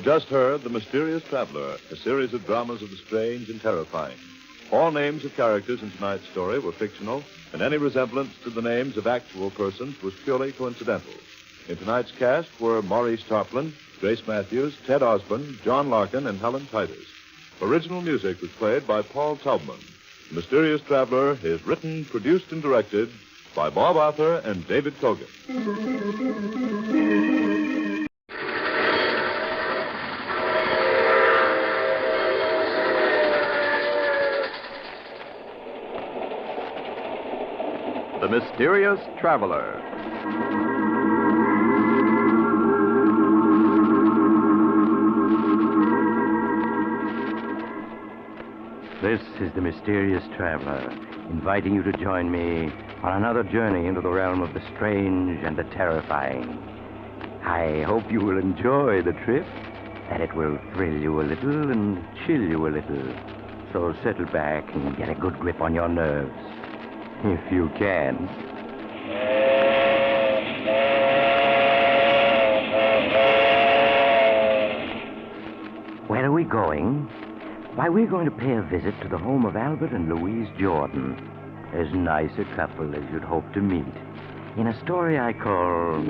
have just heard The Mysterious Traveler, a series of dramas of the strange and terrifying. All names of characters in tonight's story were fictional, and any resemblance to the names of actual persons was purely coincidental. In tonight's cast were Maurice Tarplin, Grace Matthews, Ted Osborne, John Larkin, and Helen Titus. Original music was played by Paul Taubman. The Mysterious Traveler is written, produced, and directed by Bob Arthur and David Kogan. The Mysterious Traveler. This is the Mysterious Traveler, inviting you to join me on another journey into the realm of the strange and the terrifying. I hope you will enjoy the trip, that it will thrill you a little and chill you a little. So settle back and get a good grip on your nerves, if you can. Where are we going? Why, we're going to pay a visit to the home of Albert and Louise Jordan. As nice a couple as you'd hope to meet. In a story I call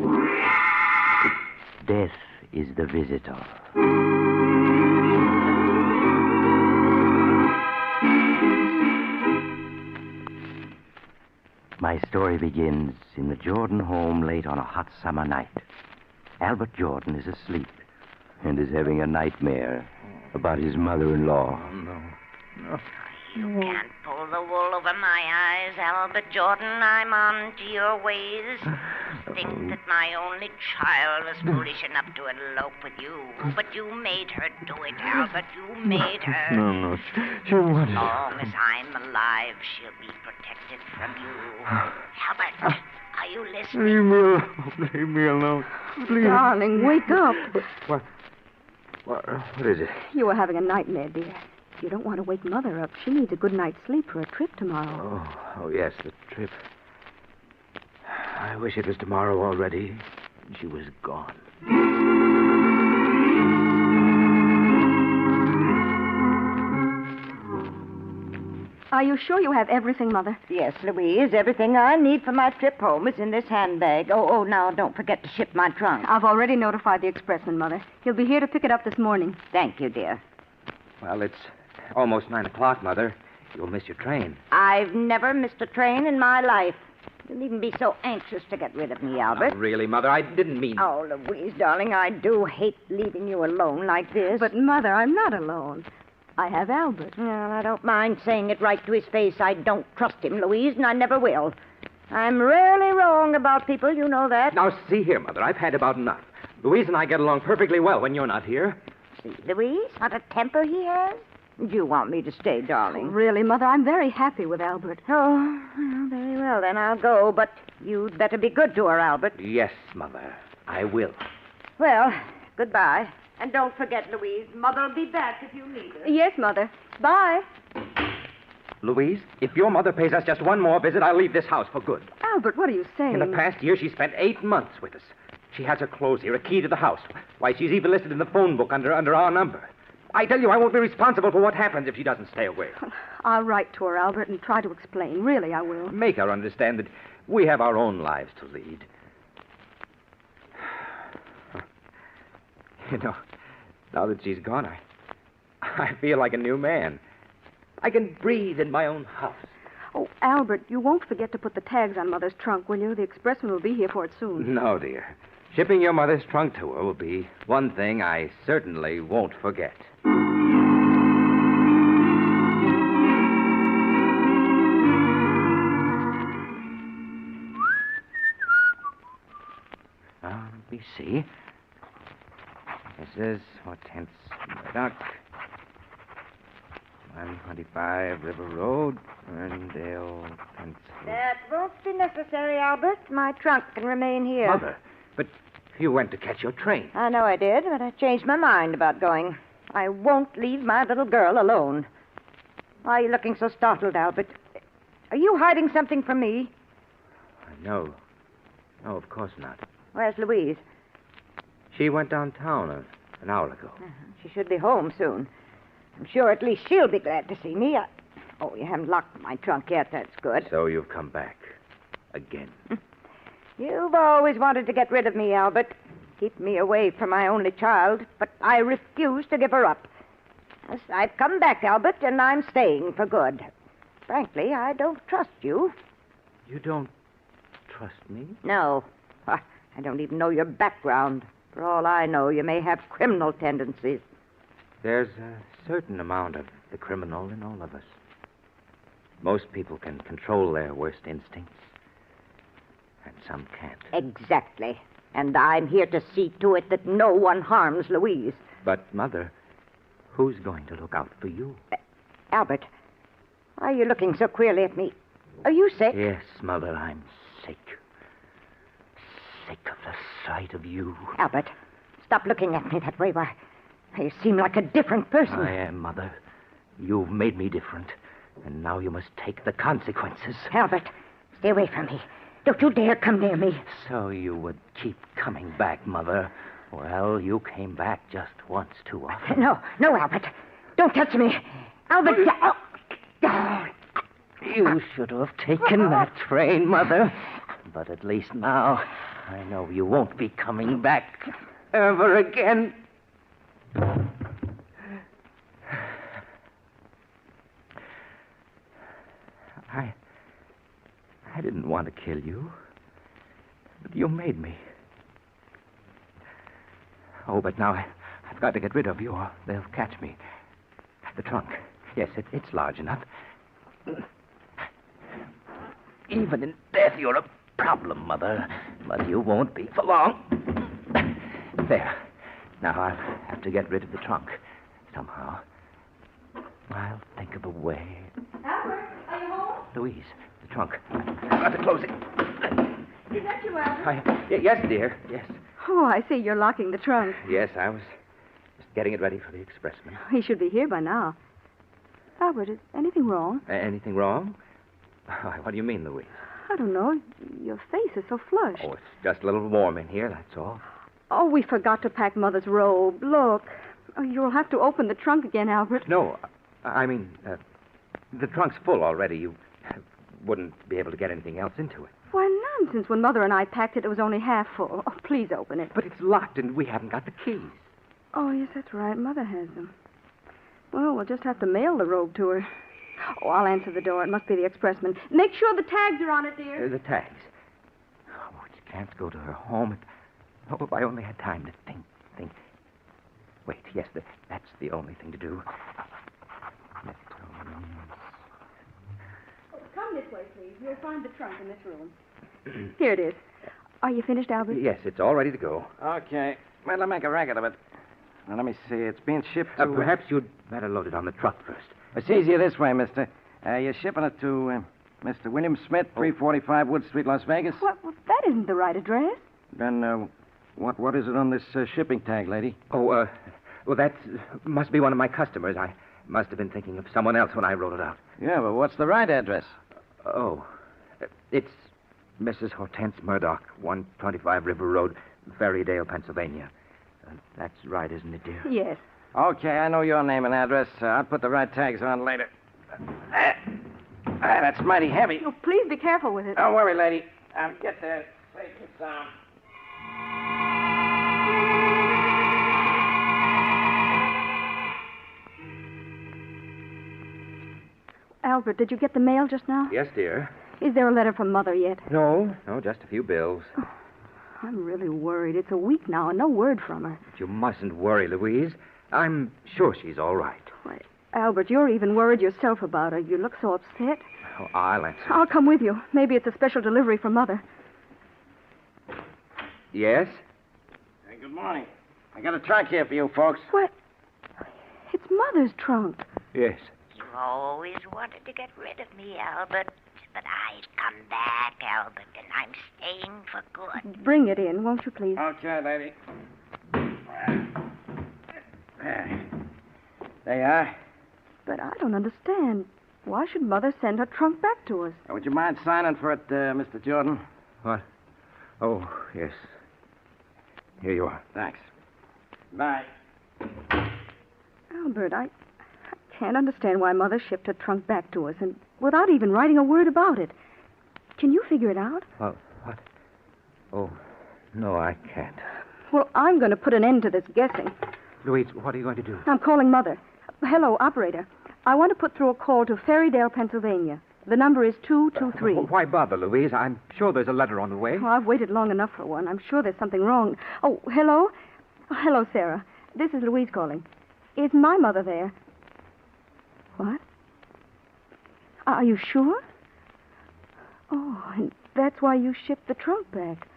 Death is the Visitor. My story begins in the Jordan home late on a hot summer night. Albert Jordan is asleep and is having a nightmare about his mother-in-law. No. You can't pull the wool over my eyes, Albert Jordan. I'm on to your ways. Think that my only child was foolish enough to elope with you. But you made her do it, Albert. You made her. No. She wanted... As long as I'm alive, she'll be protected from you. Albert, are you listening? Leave me alone. Please. Darling, wake up. What is it? You were having a nightmare, dear. You don't want to wake Mother up. She needs a good night's sleep for a trip tomorrow. Oh, yes, the trip. I wish it was tomorrow already. She was gone. Are you sure you have everything, Mother? Yes, Louise. Everything I need for my trip home is in this handbag. Oh, now don't forget to ship my trunk. I've already notified the expressman, Mother. He'll be here to pick it up this morning. Thank you, dear. Well, it's almost 9 o'clock, Mother. You'll miss your train. I've never missed a train in my life. You needn't be so anxious to get rid of me, Albert. Not really, Mother. I didn't mean... Oh, Louise, darling, I do hate leaving you alone like this. But, Mother, I'm not alone. I have Albert. Well, I don't mind saying it right to his face. I don't trust him, Louise, and I never will. I'm rarely wrong about people, you know that. Now, see here, Mother. I've had about enough. Louise and I get along perfectly well when you're not here. See, Louise, what a temper he has. Do you want me to stay, darling? Really, Mother, I'm very happy with Albert. Oh, well, very well, then I'll go. But you'd better be good to her, Albert. Yes, Mother. I will. Well, goodbye. And don't forget, Louise, Mother'll be back if you need her. Yes, Mother. Bye. Louise, if your mother pays us just one more visit, I'll leave this house for good. Albert, what are you saying? In the past year, she spent 8 months with us. She has her clothes here, a key to the house. Why, she's even listed in the phone book under our number. I tell you, I won't be responsible for what happens if she doesn't stay away. I'll write to her, Albert, and try to explain. Really, I will. Make her understand that we have our own lives to lead. You know, now that she's gone, I feel like a new man. I can breathe in my own house. Oh, Albert, you won't forget to put the tags on Mother's trunk, will you? The expressman will be here for it soon. No, dear. Shipping your mother's trunk to her will be one thing I certainly won't forget. Now, let me see. This is Hortense Murdoch. 125 River Road, Ferndale, Pennsylvania. That won't be necessary, Albert. My trunk can remain here. Mother, but you went to catch your train. I know I did, but I changed my mind about going. I won't leave my little girl alone. Why are you looking so startled, Albert? Are you hiding something from me? No. No, of course not. Where's Louise? She went downtown an hour ago. She should be home soon. I'm sure at least she'll be glad to see me. Oh, you haven't locked my trunk yet. That's good. So you've come back. Again. You've always wanted to get rid of me, Albert. Keep me away from my only child, but I refuse to give her up. Yes, I've come back, Albert, and I'm staying for good. Frankly, I don't trust you. You don't trust me? No. I don't even know your background. For all I know, you may have criminal tendencies. There's a certain amount of the criminal in all of us. Most people can control their worst instincts, and some can't. Exactly. And I'm here to see to it that no one harms Louise. But, Mother, who's going to look out for you? Albert, why are you looking so queerly at me? Are you sick? Yes, Mother, I'm sick. Sick of the sight of you. Albert, stop looking at me that way. Why, you seem like a different person. I am, Mother. You've made me different, and now you must take the consequences. Albert, stay away from me. Don't you dare come near me. So you would keep coming back, Mother. Well, you came back just once too often. No, Albert. Don't touch me. Albert, You should have taken that train, Mother. But at least now, I know you won't be coming back ever again. I didn't want to kill you, but you made me. Oh, but now I've got to get rid of you or they'll catch me. The trunk. Yes, it's large enough. Even in death, you're a problem, Mother. But you won't be for long. There. Now I'll have to get rid of the trunk. Somehow. I'll think of a way. Albert, are you home? Louise, the trunk. I've got to close it. Is that you, Albert? Yes, dear. Yes. Oh, I see you're locking the trunk. Yes, I was just getting it ready for the expressman. He should be here by now. Albert, is anything wrong? Anything wrong? What do you mean, Louise? I don't know. Your face is so flushed. Oh, it's just a little warm in here, that's all. Oh, we forgot to pack Mother's robe. Look. Oh, you'll have to open the trunk again, Albert. No, I mean, the trunk's full already. You wouldn't be able to get anything else into it. Why, nonsense. When Mother and I packed it, it was only half full. Oh, please open it. But it's locked, and we haven't got the keys. Oh, yes, that's right. Mother has them. Well, we'll just have to mail the robe to her. Oh, I'll answer the door. It must be the expressman. Make sure the tags are on it, dear. The tags. Oh, you can't go to her home. Oh, if I only had time to think. Wait, yes, that's the only thing to do. Come this way, please. You'll find the trunk in this room. Here it is. Are you finished, Albert? Yes, it's all ready to go. Okay. Well, I'll make a racket of it. Now, let me see. It's being shipped to... Perhaps you'd better load it on the truck first. It's easier this way, mister. You're shipping it to Mr. William Smith, 345 Wood Street, Las Vegas? Well, that isn't the right address. Then, what is it on this shipping tag, lady? Oh, well, that must be one of my customers. I must have been thinking of someone else when I wrote it out. Yeah, but what's the right address? Oh, it's Mrs. Hortense Murdoch, 125 River Road, Ferrydale, Pennsylvania. That's right, isn't it, dear? Yes. Okay, I know your name and address. I'll put the right tags on later. That's mighty heavy. Oh, please be careful with it. Don't worry, lady. I'll get there safe and sound. Albert, did you get the mail just now? Yes, dear. Is there a letter from Mother yet? No, just a few bills. Oh, I'm really worried. It's a week now and no word from her. But you mustn't worry, Louise. I'm sure she's all right. Why, Albert, you're even worried yourself about her. You look so upset. Oh, I'll answer. I'll come with you. Maybe it's a special delivery from Mother. Yes? Hey, good morning. I got a trunk here for you, folks. What? It's Mother's trunk. Yes. You always wanted to get rid of me, Albert. But I've come back, Albert, and I'm staying for good. Bring it in, won't you, please? Okay, lady. There you are. But I don't understand. Why should Mother send her trunk back to us? Would you mind signing for it, Mr. Jordan? What? Oh, yes. Here you are. Thanks. Bye. Albert, I can't understand why Mother shipped her trunk back to us, and without even writing a word about it. Can you figure it out? What? Oh, no, I can't. Well, I'm going to put an end to this guessing. Louise, what are you going to do? I'm calling Mother. Hello, operator. I want to put through a call to Ferrydale, Pennsylvania. The number is 223. Why bother, Louise? I'm sure there's a letter on the way. Oh, I've waited long enough for one. I'm sure there's something wrong. Oh, hello? Oh, hello, Sarah. This is Louise calling. Is my mother there? What? Are you sure? Oh, and that's why you shipped the trunk back.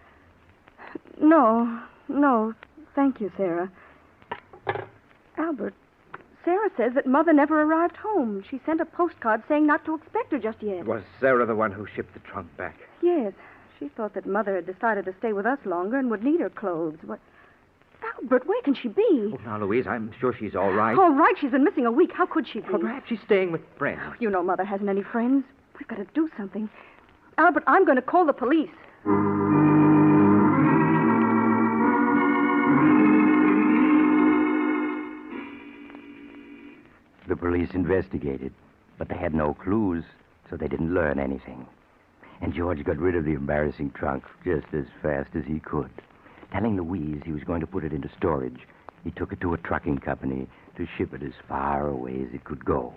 No. Thank you, Sarah. Albert, Sarah says that Mother never arrived home. She sent a postcard saying not to expect her just yet. Was Sarah the one who shipped the trunk back? Yes. She thought that Mother had decided to stay with us longer and would need her clothes. What? Albert, where can she be? Oh, now, Louise, I'm sure she's all right. All right, she's been missing a week. How could she be? Well, perhaps she's staying with friends. You know Mother hasn't any friends. We've got to do something. Albert, I'm going to call the police. The police investigated, but they had no clues, so they didn't learn anything. And George got rid of the embarrassing trunk just as fast as he could. Telling Louise he was going to put it into storage, he took it to a trucking company to ship it as far away as it could go.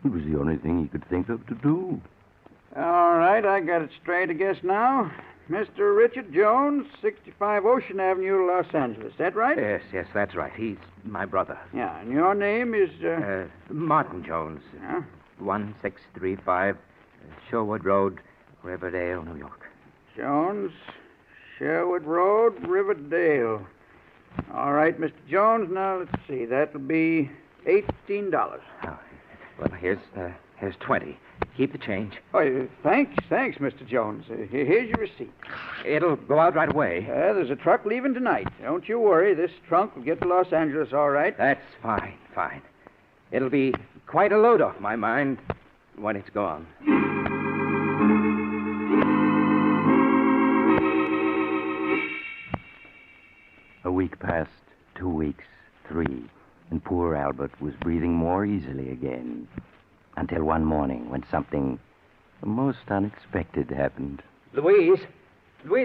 It was the only thing he could think of to do. All right, I got it straight, I guess, now. Mr. Richard Jones, 65 Ocean Avenue, Los Angeles. Is that right? Yes, that's right. He's my brother. Yeah, and your name is... Martin Jones. Yeah? 1635 Sherwood Road, Riverdale, New York. Jones, Sherwood Road, Riverdale. All right, Mr. Jones, now let's see. That'll be $18. Oh, well, here's 20. Keep the change. Oh, thanks, Mr. Jones. Here's your receipt. It'll go out right away. There's a truck leaving tonight. Don't you worry. This trunk will get to Los Angeles all right. That's fine. It'll be quite a load off my mind when it's gone. A week passed, 2 weeks, 3, and poor Albert was breathing more easily again. Until one morning when something most unexpected happened. Louise,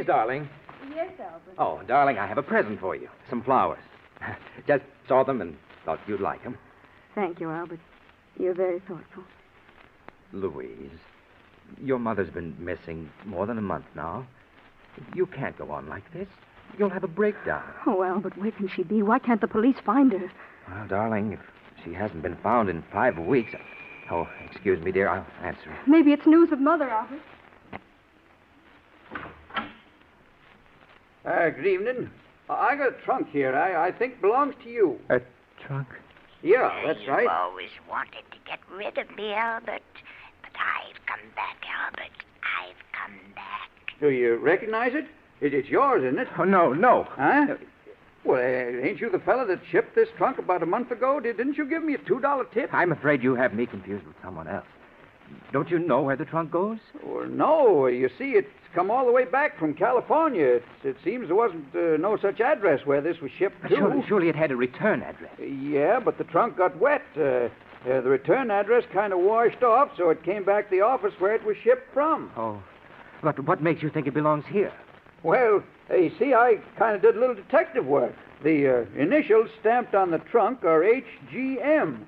darling. Yes, Albert. Oh, darling, I have a present for you. Some flowers. Just saw them and thought you'd like them. Thank you, Albert. You're very thoughtful. Louise, your mother's been missing more than a month now. You can't go on like this. You'll have a breakdown. Oh, Albert, where can she be? Why can't the police find her? Well, darling, if she hasn't been found in 5 weeks... Oh, excuse me, dear. I'll answer it. Maybe it's news of Mother, Albert. Good evening. I got a trunk here. I think belongs to you. A trunk? Yeah, that's right. You've always wanted to get rid of me, Albert. But I've come back, Albert. I've come back. Do you recognize it? It's yours, isn't it? Oh, no. Huh? Well, ain't you the fella that shipped this trunk about a month ago? Didn't you give me a $2 tip? I'm afraid you have me confused with someone else. Don't you know where the trunk goes? Well, no. You see, it's come all the way back from California. It seems there wasn't no such address where this was shipped to. Surely it had a return address. Yeah, but the trunk got wet. The return address kind of washed off, so it came back to the office where it was shipped from. Oh. But what makes you think it belongs here? Well, you see, I kind of did a little detective work. The initials stamped on the trunk are HGM.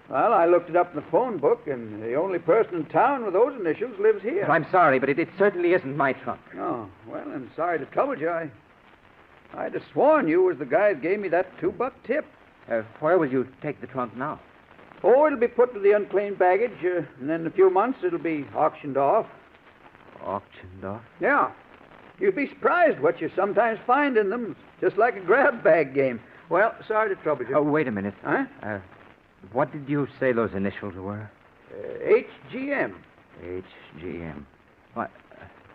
Well, I looked it up in the phone book, and the only person in town with those initials lives here. Well, I'm sorry, but it certainly isn't my trunk. Oh, well, I'm sorry to trouble you. I'd have sworn you was the guy that gave me that $2 tip. Where will you take the trunk now? Oh, it'll be put to the unclaimed baggage, and then in a few months it'll be auctioned off. Auctioned off? Yeah. You'd be surprised what you sometimes find in them, just like a grab bag game. Well, sorry to trouble you. Oh, wait a minute. Huh? What did you say those initials were? HGM. HGM. What?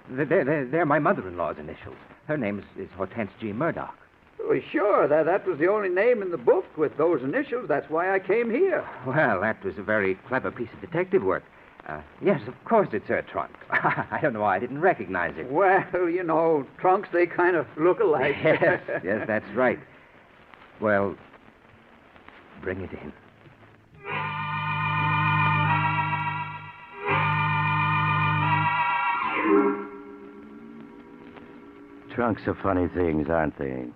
They're my mother-in-law's initials. Her name is Hortense G. Murdoch. Well, sure. That was the only name in the book with those initials. That's why I came here. Well, that was a very clever piece of detective work. Yes, of course it's her trunk. I don't know why I didn't recognize it. Well, you know, trunks, they kind of look alike. Yes, that's right. Well, bring it in. Trunks are funny things, aren't they?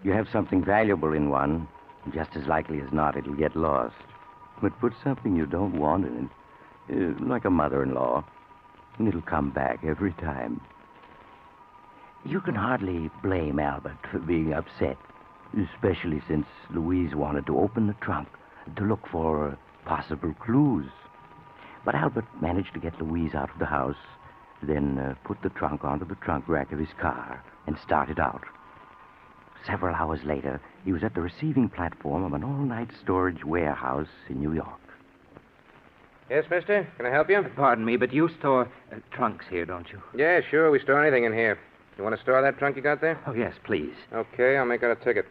You have something valuable in one, just as likely as not it'll get lost. But put something you don't want in it, like a mother-in-law, and it'll come back every time. You can hardly blame Albert for being upset, especially since Louise wanted to open the trunk to look for possible clues. But Albert managed to get Louise out of the house, then put the trunk onto the trunk rack of his car and started out. Several hours later, he was at the receiving platform of an all-night storage warehouse in New York. Yes, mister? Can I help you? Pardon me, but you store trunks here, don't you? Yeah, sure. We store anything in here. You want to store that trunk you got there? Oh, yes, please. Okay, I'll make out a ticket.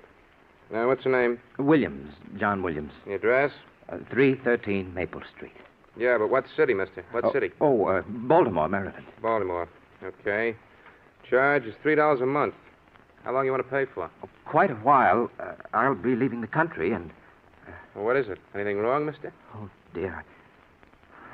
Now, what's your name? Williams, John Williams. The address? 313 Maple Street. Yeah, but what city, mister? What city? Baltimore, Maryland. Baltimore. Okay. Charge is $3 a month. How long you want to pay for? Quite a while. I'll be leaving the country and... Well, what is it? Anything wrong, mister? Oh, dear.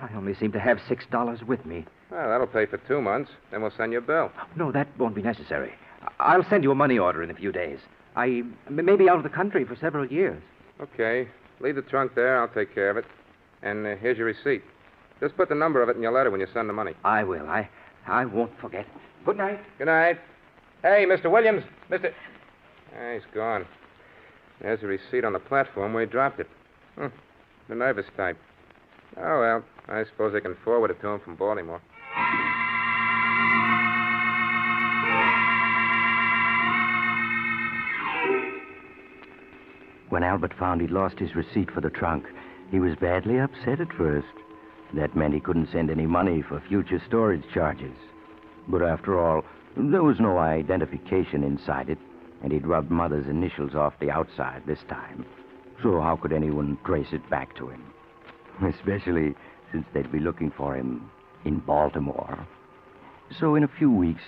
I only seem to have $6 with me. Well, that'll pay for 2 months. Then we'll send you a bill. No, that won't be necessary. I'll send you a money order in a few days. I may be out of the country for several years. Okay. Leave the trunk there. I'll take care of it. And here's your receipt. Just put the number of it in your letter when you send the money. I will. I won't forget. Good night. Good night. Hey, Mr. Williams. Mr. He's gone. There's a receipt on the platform where he dropped it. The nervous type. Oh, well, I suppose they can forward it to him from Baltimore. When Albert found he'd lost his receipt for the trunk, he was badly upset at first. That meant he couldn't send any money for future storage charges. But after all, there was no identification inside it, and he'd rubbed Mother's initials off the outside this time. So how could anyone trace it back to him? Especially since they'd be looking for him in Baltimore. So in a few weeks,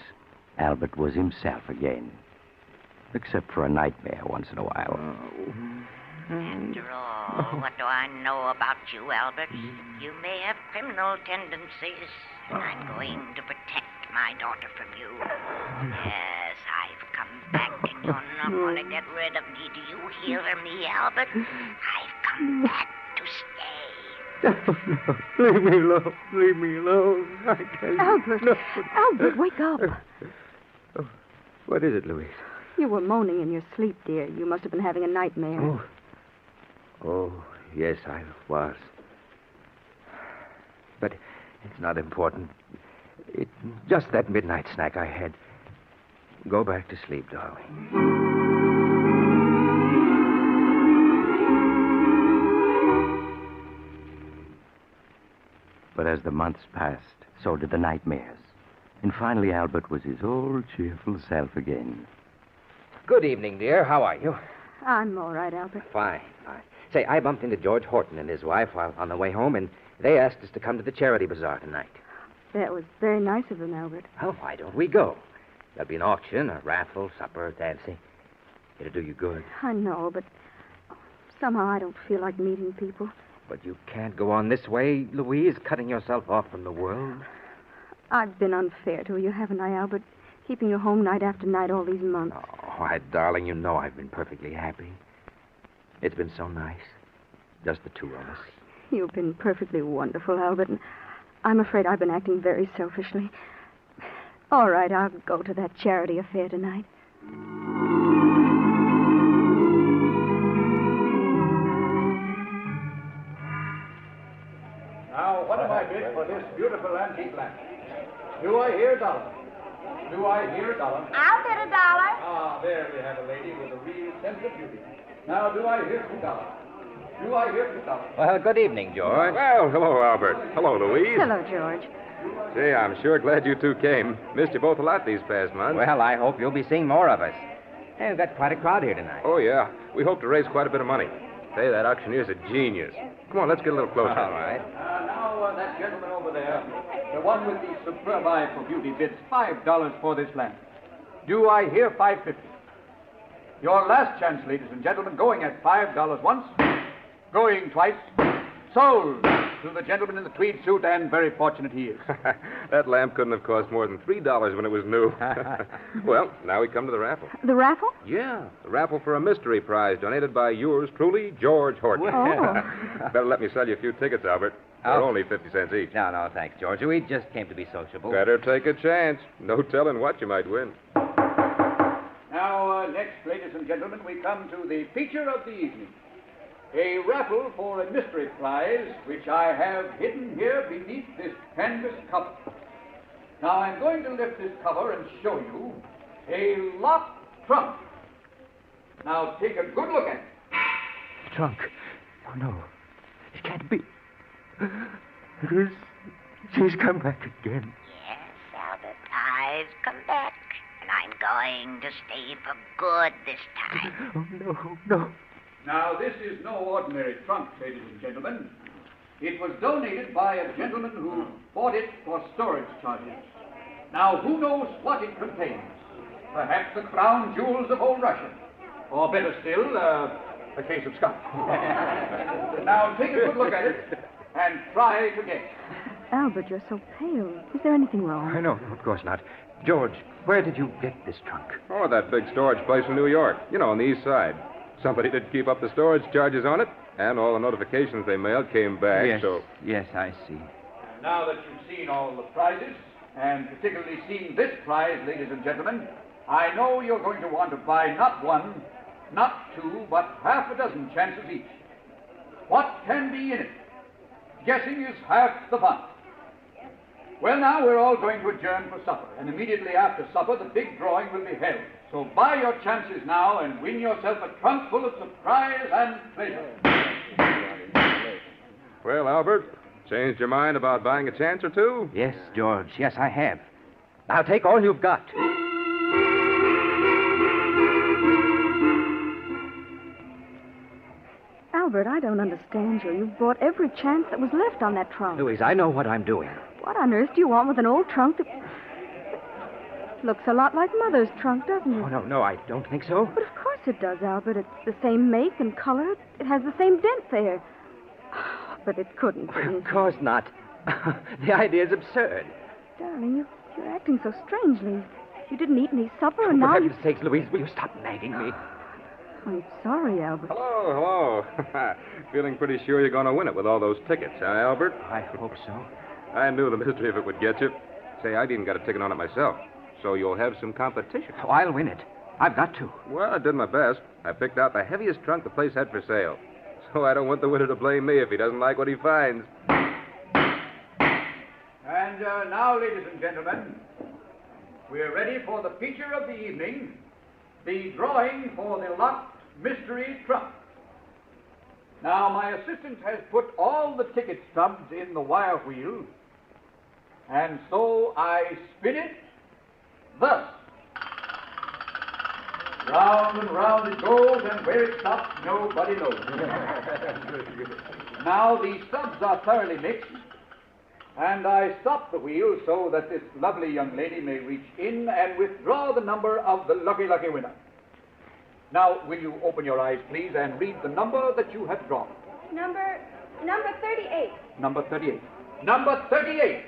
Albert was himself again. Except for a nightmare once in a while. After all, what do I know about you, Albert? You may have criminal tendencies, and I'm going to protect my daughter from you. Yes, I've come back, and you're not going to get rid of me. Do you hear me, Albert? I've come back to stay. Leave me alone. Leave me alone. I can't. Albert. No. Albert, wake up. What is it, Louise? You were moaning in your sleep, dear. You must have been having a nightmare. Oh, yes, I was. But it's not important. It's just that midnight snack I had. Go back to sleep, darling. But as the months passed, so did the nightmares. And finally, Albert was his old cheerful self again. Good evening, dear. How are you? I'm all right, Albert. Fine. Say, I bumped into George Horton and his wife while on the way home, and they asked us to come to the charity bazaar tonight. That was very nice of them, Albert. Well, why don't we go? There'll be an auction, a raffle, supper, dancing. It'll do you good. I know, but somehow I don't feel like meeting people. But you can't go on this way, Louise, cutting yourself off from the world. I've been unfair to you, haven't I, Albert? Keeping you home night after night all these months. Oh, why, darling, you know I've been perfectly happy. It's been so nice. Just the two of us. You've been perfectly wonderful, Albert, and I'm afraid I've been acting very selfishly. All right, I'll go to that charity affair tonight. Now, what am I bid for this beautiful antique lamp? Do I hear $1? Do I hear $1? I'll bid $1. Ah, there we have a lady with a real sense of beauty. Now, do I hear $2? Do I hear $2? Well, good evening, George. Well, hello, Albert. Hello, Louise. Hello, George. Say, I'm sure glad you two came. Missed you both a lot these past months. Well, I hope you'll be seeing more of us. Hey, we've got quite a crowd here tonight. Oh, yeah. We hope to raise quite a bit of money. Say, that auctioneer's a genius. Come on, let's get a little closer. All right. Now, that gentleman over there, the one with the superb eye for beauty, bids $5 for this lamp. Do I hear $5.50? Your last chance, ladies and gentlemen, going at $5 once, Going twice. Sold to the gentleman in the tweed suit, and very fortunate he is. That lamp couldn't have cost more than $3 when it was new. Well, now we come to the raffle. The raffle? Yeah, the raffle for a mystery prize donated by yours truly, George Horton. Oh. Better let me sell you a few tickets, Albert. They're only 50 cents each. No, thanks, George. We just came to be sociable. Better take a chance. No telling what you might win. Now, next, ladies and gentlemen, we come to the feature of the evening. A raffle for a mystery prize, which I have hidden here beneath this canvas cover. Now, I'm going to lift this cover and show you a locked trunk. Now, take a good look at it. Trunk. Oh, no. It can't be. It is. She's come back again. Yes, Albert, I've come back, and I'm going to stay for good this time. Oh, no. Now, this is no ordinary trunk, ladies and gentlemen. It was donated by a gentleman who bought it for storage charges. Now, who knows what it contains? Perhaps the crown jewels of old Russia. Or better still, a case of scotch. Now, take a good look at it and try to guess. Albert, you're so pale. Is there anything wrong? No, of course not. George, where did you get this trunk? Oh, that big storage place in New York. You know, on the east side. Somebody did keep up the storage charges on it, and all the notifications they mailed came back, so... Yes, I see. Now that you've seen all the prizes, and particularly seen this prize, ladies and gentlemen, I know you're going to want to buy not one, not two, but half a dozen chances each. What can be in it? Guessing is half the fun. Well, now we're all going to adjourn for supper, and immediately after supper, the big drawing will be held. So buy your chances now and win yourself a trunk full of surprise and pleasure. Well, Albert, changed your mind about buying a chance or two? Yes, George. Yes, I have. Now take all you've got. Albert, I don't understand you. You've bought every chance that was left on that trunk. Louise, I know what I'm doing. What on earth do you want with an old trunk that... looks a lot like Mother's trunk, doesn't it? Oh, no, I don't think so. But of course it does, Albert. It's the same make and color. It has the same dent there. But it couldn't be. Of course not. The idea is absurd. Darling, you're acting so strangely. You didn't eat any supper, and For now heaven's sakes, Louise, will you stop nagging me? I'm sorry, Albert. Hello. Feeling pretty sure you're going to win it with all those tickets, huh, Albert? I hope so. I knew the mystery of it would get you. Say, I've even got a ticket on it myself. So you'll have some competition. Oh, I'll win it. I've got to. Well, I did my best. I picked out the heaviest trunk the place had for sale. So I don't want the winner to blame me if he doesn't like what he finds. And now, ladies and gentlemen, we're ready for the feature of the evening, the drawing for the locked mystery trunk. Now, my assistant has put all the ticket stubs in the wire wheel, and so I spin it thus. Round and round it goes, and where it stops, nobody knows. Now the stubs are thoroughly mixed, and I stop the wheel so that this lovely young lady may reach in and withdraw the number of the lucky winner. Now, will you open your eyes, please, and read the number that you have drawn? Number 38. Number 38. Number 38.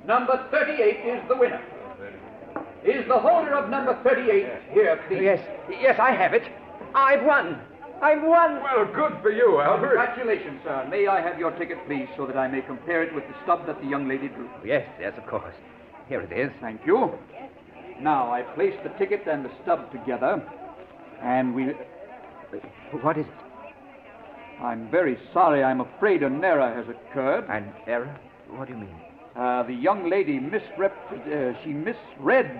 Number 38 is the winner. Is the holder of number 38 here, please? Yes, I have it. I've won. I've won. Well, good for you, Albert. Congratulations, sir. May I have your ticket, please, so that I may compare it with the stub that the young lady drew? Yes, of course. Here it is. Thank you. Now, I place the ticket and the stub together, and we... What is it? I'm very sorry. I'm afraid an error has occurred. An error? What do you mean? The young lady misread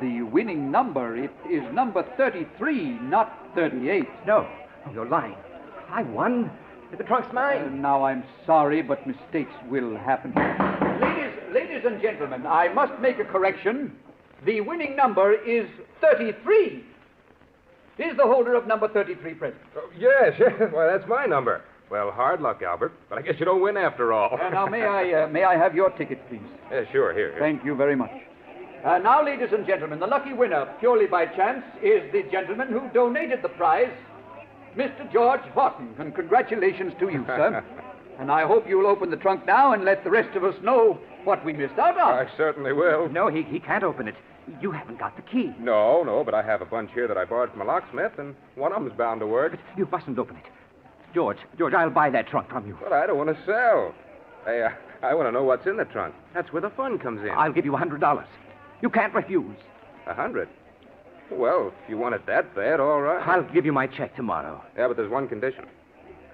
the winning number. It is number 33, not 38. No, you're lying. I won. The trunk's mine. Now, I'm sorry, but mistakes will happen. Ladies and gentlemen, I must make a correction. The winning number is 33. Is the holder of number 33 present? Oh, yes. Well, that's my number. Well, hard luck, Albert, but I guess you don't win after all. Now, may I have your ticket, please? Sure, here. Thank you very much. Now, ladies and gentlemen, the lucky winner, purely by chance, is the gentleman who donated the prize Mr. George Horton, and congratulations to you, sir. And I hope you'll open the trunk now and let the rest of us know what we missed out on. I certainly will. No, he can't open it. You haven't got the key. No, but I have a bunch here that I borrowed from a locksmith, and one of them's bound to work. But you mustn't open it. George, I'll buy that trunk from you. But I don't want to sell. I want to know what's in the trunk. That's where the fun comes in. I'll give you $100. You can't refuse. 100? Well, if you want it that bad, all right. I'll give you my check tomorrow. Yeah, but there's one condition.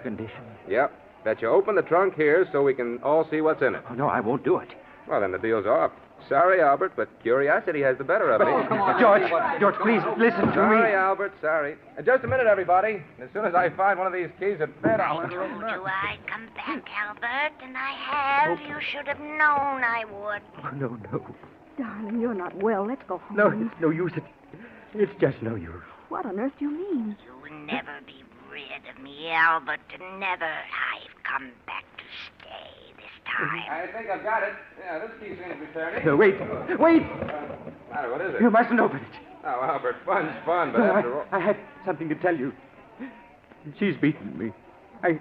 Condition? Yep. That you open the trunk here so we can all see what's in it. Oh, no, I won't do it. Well, then the deal's off. Sorry, Albert, but curiosity has the better of me. Oh, come on. George, please, listen to me. Sorry, Albert, sorry. Just a minute, everybody. As soon as I find one of these keys at bed, I'll... I told you I'd come back, Albert, and I have. You should have known I would. Oh, no. Darling, you're not well. Let's go home. No, it's no use. It's just no use. What on earth do you mean? You'll never be rid of me, Albert. Never. I've come back to stay this time. I think I've got it. Yeah, this key seems to be turning. No, wait. Matter, what is it? You mustn't open it. Oh, Albert, fun's fun, but No, after all... I have something to tell you. She's beaten me. I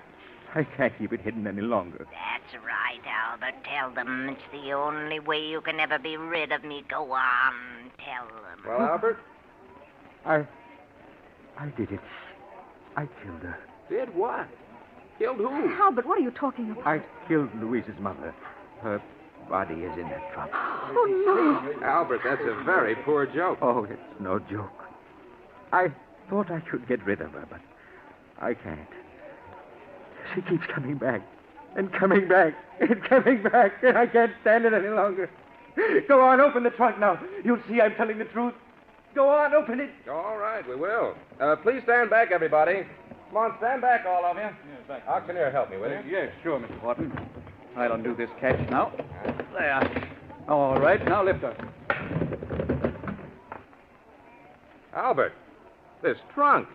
can't keep it hidden any longer. That's right, Albert. Tell them it's the only way you can ever be rid of me. Go on, tell them. Well, Albert? I did it. I killed her. Did what? Killed who? Albert, what are you talking about? I killed Louise's mother. Her body is in that trunk. Oh, no. Albert, that's a very poor joke. Oh, it's no joke. I thought I could get rid of her, but I can't. She keeps coming back and coming back and coming back, and I can't stand it any longer. Go on, open the trunk now. You'll see I'm telling the truth. Go on, open it. All right, we will. Please stand back, everybody. Come on, stand back, all of you. Auctioneer, help me, will you? Yes, sure, Mr. Horton. I'll undo this catch now. There. All right, now lift her. Albert, this trunk.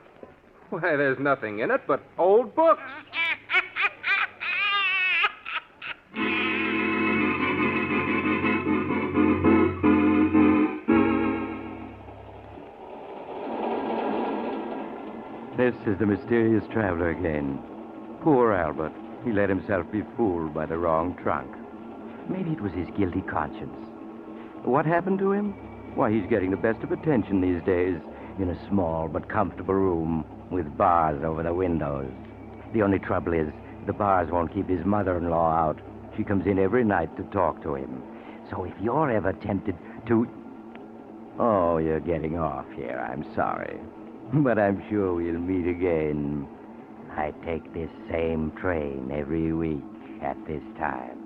Why, there's nothing in it but old books. This is the mysterious traveler again. Poor Albert. He let himself be fooled by the wrong trunk. Maybe it was his guilty conscience. What happened to him? Why, he's getting the best of attention these days in a small but comfortable room with bars over the windows. The only trouble is the bars won't keep his mother-in-law out. She comes in every night to talk to him. So if you're ever tempted to... Oh, you're getting off here. I'm sorry. But I'm sure we'll meet again. I take this same train every week at this time.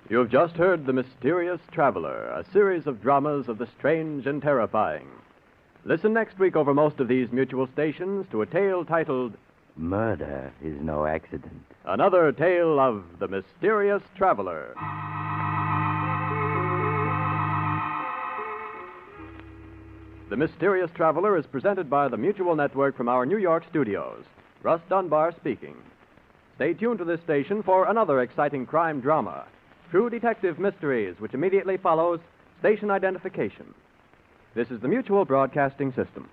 You've just heard The Mysterious Traveler, a series of dramas of the strange and terrifying. Listen next week over most of these mutual stations to a tale titled Murder is no accident. Another Tale of the Mysterious Traveler. The Mysterious Traveler is presented by the Mutual Network from our New York studios. Russ Dunbar speaking. Stay tuned to this station for another exciting crime drama. True Detective Mysteries, which immediately follows station identification. This is the Mutual Broadcasting System.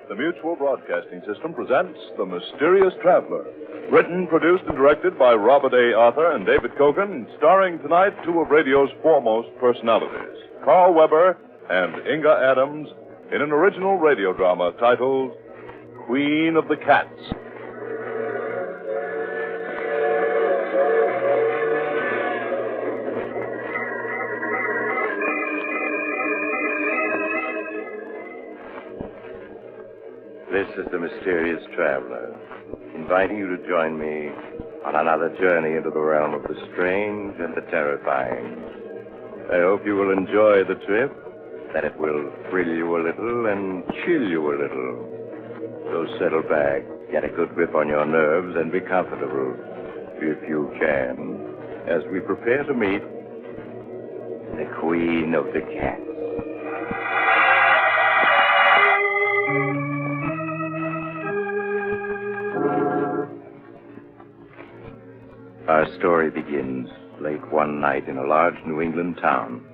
The Mutual Broadcasting System presents The Mysterious Traveler. Written, produced, and directed by Robert A. Arthur and David Kogan, starring tonight two of radio's foremost personalities, Carl Weber and Inga Adams, in an original radio drama titled Queen of the Cats. This is the mysterious traveler, inviting you to join me on another journey into the realm of the strange and the terrifying. I hope you will enjoy the trip, that it will thrill you a little and chill you a little. So settle back, get a good grip on your nerves, and be comfortable, if you can, as we prepare to meet the Queen of the Cats. Our story begins late one night in a large New England town.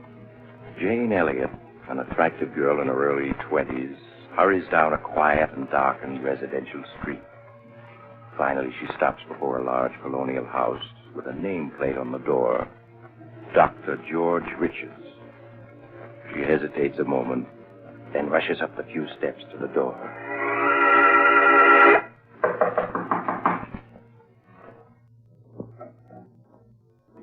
Jane Elliott, an attractive girl in her early 20s, hurries down a quiet and darkened residential street. Finally, she stops before a large colonial house with a nameplate on the door, Dr. George Richards. She hesitates a moment, then rushes up the few steps to the door.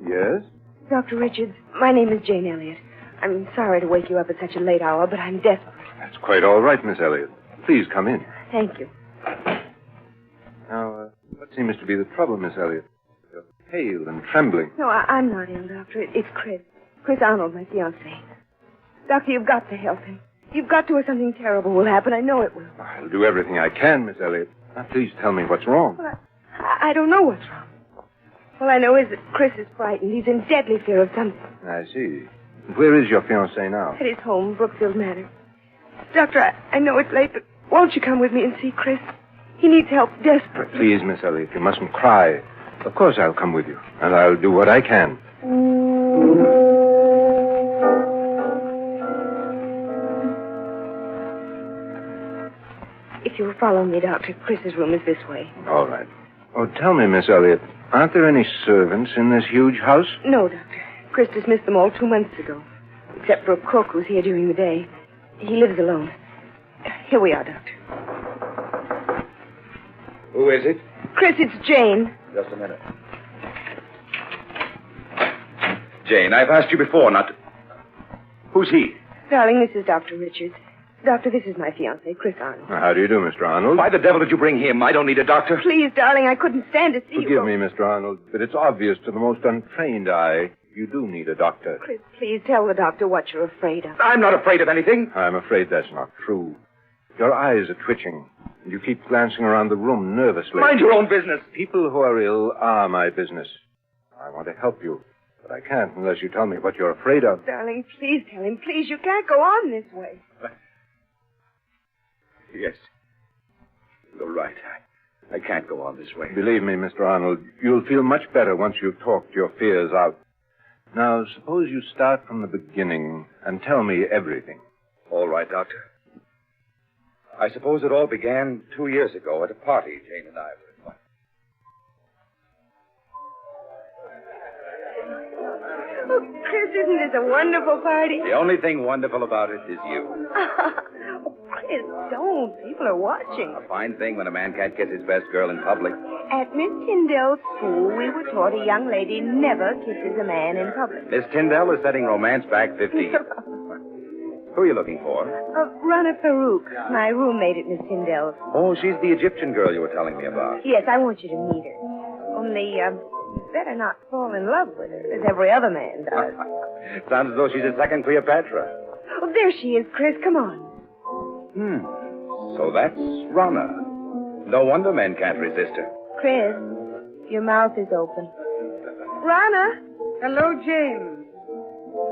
Yes? Dr. Richards, my name is Jane Elliott. I'm sorry to wake you up at such a late hour, but I'm desperate. That's quite all right, Miss Elliott. Please come in. Thank you. Now, what seems to be the trouble, Miss Elliott? You're pale and trembling. No, I'm not ill, Doctor. It's Chris. Chris Arnold, my fiancé. Doctor, you've got to help him. You've got to, or something terrible will happen. I know it will. I'll do everything I can, Miss Elliott. Now, please tell me what's wrong. Well, I don't know what's wrong. All I know is that Chris is frightened. He's in deadly fear of something. I see. Where is your fiancé now? At his home, Brookfield Manor. Doctor, I know it's late, but won't you come with me and see Chris? He needs help desperately. Please, Miss Elliott, you mustn't cry. Of course I'll come with you, and I'll do what I can. If you'll follow me, Doctor, Chris's room is this way. All right. Oh, tell me, Miss Elliott, aren't there any servants in this huge house? No, Doctor. Chris dismissed them all 2 months ago, except for a cook who's here during the day. He lives alone. Here we are, Doctor. Who is it? Chris, it's Jane. Just a minute. Jane, I've asked you before not to... Who's he? Darling, this is Dr. Richards. Doctor, this is my fiancé, Chris Arnold. How do you do, Mr. Arnold? Why the devil did you bring him? I don't need a doctor. Please, darling, I couldn't stand to see you. Forgive me, Mr. Arnold, but it's obvious to the most untrained eye you do need a doctor. Chris, please tell the doctor what you're afraid of. I'm not afraid of anything. I'm afraid that's not true. Your eyes are twitching, and you keep glancing around the room nervously. Mind your own business. People who are ill are my business. I want to help you, but I can't unless you tell me what you're afraid of. Darling, please tell him. Please, you can't go on this way. Yes. You're right. I can't go on this way. Believe me, Mr. Arnold, you'll feel much better once you've talked your fears out. Now, suppose you start from the beginning and tell me everything. All right, Doctor. I suppose it all began 2 years ago at a party Jane and I were at. Oh, Chris, isn't this a wonderful party? The only thing wonderful about it is you. Oh, Chris, don't. People are watching. A fine thing when a man can't kiss his best girl in public. At Miss Tyndall's school, we were taught a young lady never kisses a man in public. Miss Tyndall is setting romance back 50 years. Who are you looking for? Rana Farouk, my roommate at Miss Tyndall's. Oh, she's the Egyptian girl you were telling me about. Yes, I want you to meet her. Only, better not fall in love with her, as every other man does. Sounds as though she's a second Cleopatra. Oh, there she is, Chris. Come on. So that's Rana. No wonder men can't resist her. Chris, your mouth is open. Rana! Hello, Jane.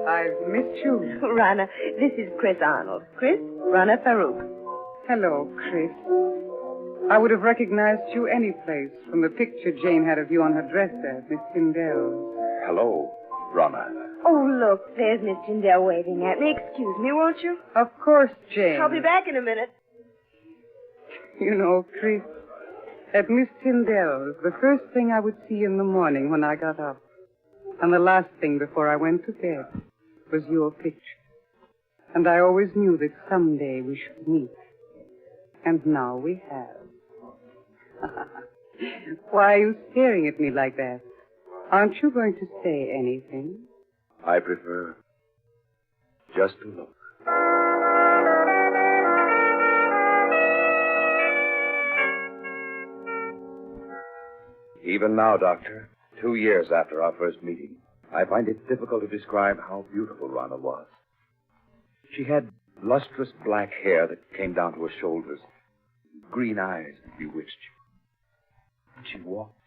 I've missed you. Rana, this is Chris Arnold. Chris, Rana Farouk. Hello, Chris. I would have recognized you any place from the picture Jane had of you on her dresser at Miss Tyndall's. Hello, Rana. Oh, look, there's Miss Tyndall waving at me. Excuse me, won't you? Of course, Jane. I'll be back in a minute. You know, Chris, at Miss Tyndall's, the first thing I would see in the morning when I got up, and the last thing before I went to bed, was your picture. And I always knew that someday we should meet. And now we have. Why are you staring at me like that? Aren't you going to say anything? I prefer just to look. Even now, Doctor, 2 years after our first meeting, I find it difficult to describe how beautiful Rana was. She had lustrous black hair that came down to her shoulders, green eyes that bewitched you. And she walked.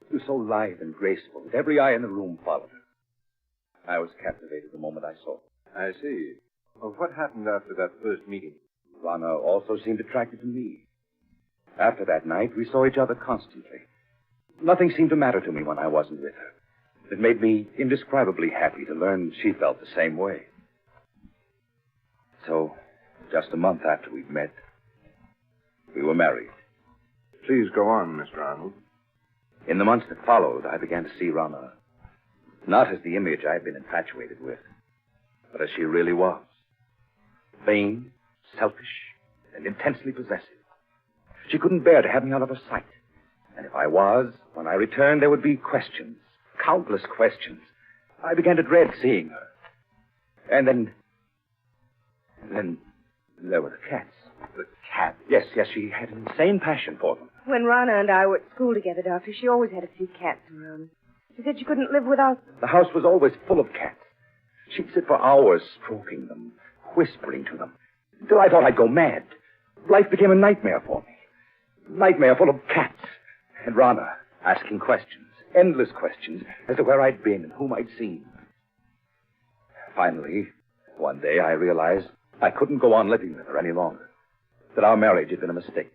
She was so lithe and graceful that every eye in the room followed her. I was captivated the moment I saw her. I see. Well, what happened after that first meeting? Rana also seemed attracted to me. After that night, we saw each other constantly. Nothing seemed to matter to me when I wasn't with her. It made me indescribably happy to learn she felt the same way. So, just a month after we'd met, we were married. Please go on, Mr. Arnold. In the months that followed, I began to see Rana not as the image I'd been infatuated with, but as she really was. Vain, selfish, and intensely possessive. She couldn't bear to have me out of her sight. And if I was, when I returned, there would be questions. Countless questions. I began to dread seeing her. And then there were the cats. The cat? Yes, she had an insane passion for them. When Rana and I were at school together, Doctor, she always had a few cats around. She said she couldn't live without them. The house was always full of cats. She'd sit for hours stroking them, whispering to them, until I thought I'd go mad. Life became a nightmare for me. Nightmare full of cats. And Rana asking questions, endless questions, as to where I'd been and whom I'd seen. Finally, one day I realized I couldn't go on living with her any longer. That our marriage had been a mistake.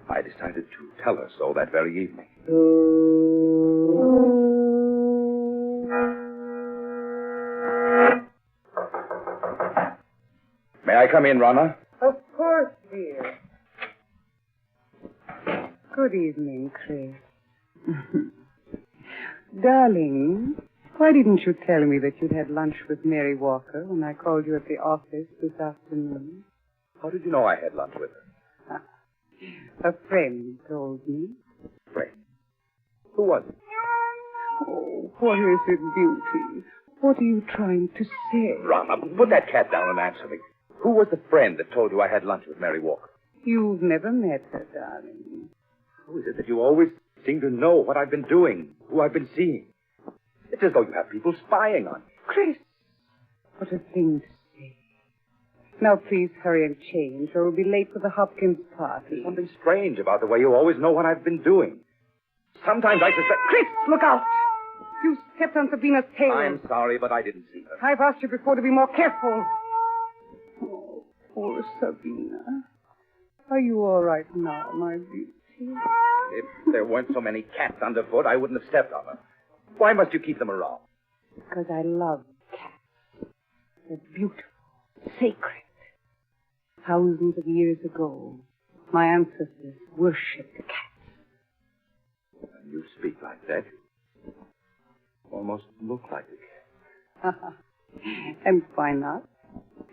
I decided to tell her so that very evening. May I come in, Rana? Of course, dear. Good evening, Chris. Darling, why didn't you tell me that you'd had lunch with Mary Walker when I called you at the office this afternoon? How did you know I had lunch with her? A friend told me. Friend? Who was it? Oh, what is it, Beauty? What are you trying to say? Rana, put that cat down and answer me. Who was the friend that told you I had lunch with Mary Walker? You've never met her, darling. Who is it that you always seem to know what I've been doing, who I've been seeing? It's as though you have people spying on me. Chris, what a thing to say. Now, please hurry and change, or we'll be late for the Hopkins party. There's something strange about the way you always know what I've been doing. Sometimes I suspect... Chris, look out! You stepped on Sabina's tail. I'm sorry, but I didn't see her. I've asked you before to be more careful. Oh, poor Sabina. Are you all right now, my beauty? If there weren't so many cats underfoot, I wouldn't have stepped on them. Why must you keep them around? Because I love cats. They're beautiful, sacred. Thousands of years ago, my ancestors worshipped cats. When you speak like that, you almost look like a cat. And why not?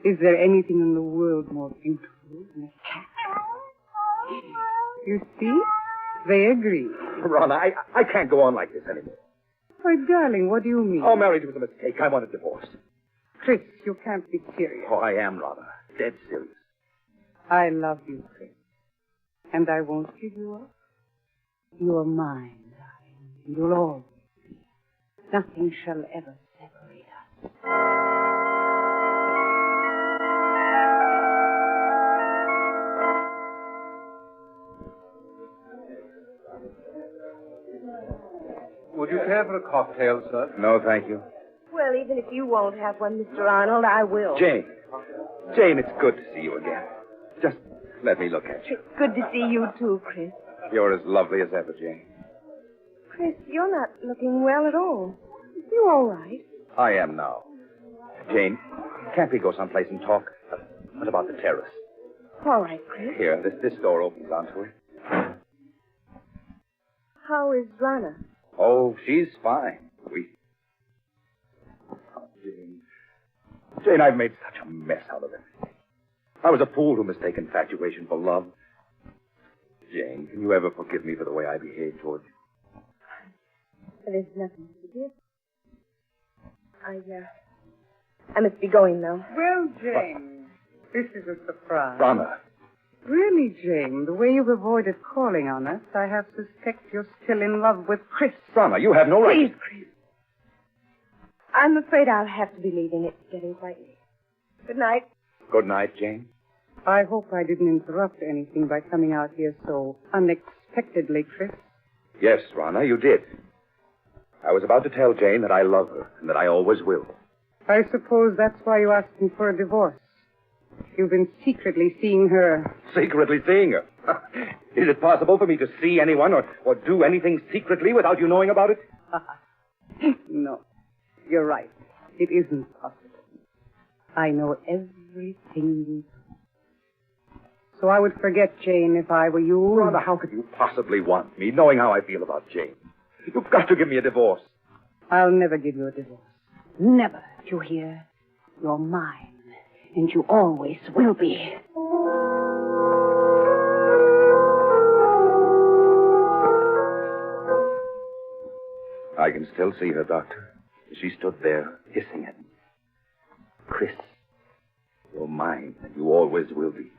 Is there anything in the world more beautiful than a cat? You see? They agree. Rana, I can't go on like this anymore. Why, darling, what do you mean? Oh, marriage was a mistake. I want a divorce. Chris, you can't be serious. Oh, I am, Rana. Dead serious. I love you, Chris. And I won't give you up. You're mine, darling. You'll always be. Nothing shall ever separate us. Would you care for a cocktail, sir? No, thank you. Well, even if you won't have one, Mr. Arnold, I will. Jane, it's good to see you again. Just let me look at you. It's good to see you, too, Chris. You're as lovely as ever, Jane. Chris, you're not looking well at all. You all right? I am now. Jane, can't we go someplace and talk? What about the terrace? All right, Chris. Here, this door opens onto it. How is Rana? Oh, she's fine. Jane, I've made such a mess out of it. I was a fool to mistake infatuation for love. Jane, can you ever forgive me for the way I behaved towards you? There's nothing to forgive. I must be going now. Well, Jane, this is a surprise. Rana, Really, Jane, the way you've avoided calling on us, I have suspect you're still in love with Chris. Rama, you have no right. Please, Chris. I'm afraid I'll have to be leaving. It's getting quite late. Good night. Good night, Jane. I hope I didn't interrupt anything by coming out here so unexpectedly, Chris. Yes, Rana, you did. I was about to tell Jane that I love her and that I always will. I suppose that's why you asked me for a divorce. You've been secretly seeing her. Secretly seeing her? Is it possible for me to see anyone or do anything secretly without you knowing about it? No, you're right. It isn't possible. I know everything you do. So I would forget Jane if I were you. Rana, how could you possibly want me, knowing how I feel about Jane? You've got to give me a divorce. I'll never give you a divorce. Never, do you hear? You're mine, and you always will be. I can still see her, Doctor. She stood there, hissing at me. Chris, you're mine, and you always will be.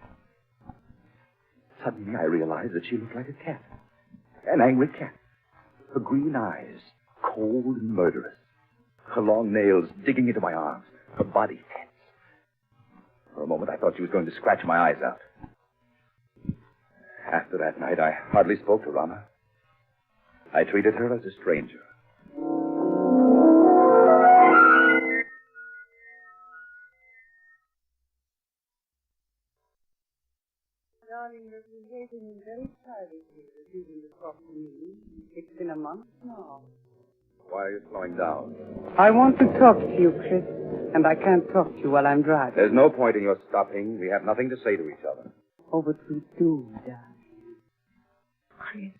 Suddenly I realized that she looked like a cat. An angry cat. Her green eyes, cold and murderous. Her long nails digging into my arms. Her body tense. For a moment I thought she was going to scratch my eyes out. After that night, I hardly spoke to Rama. I treated her as a stranger. Darling, you've been waiting very tiredly refusing to talk to me. It's been a month now. Why are you slowing down? I want to talk to you, Chris, and I can't talk to you while I'm driving. There's no point in your stopping. We have nothing to say to each other. Oh, but we do, darling. Chris,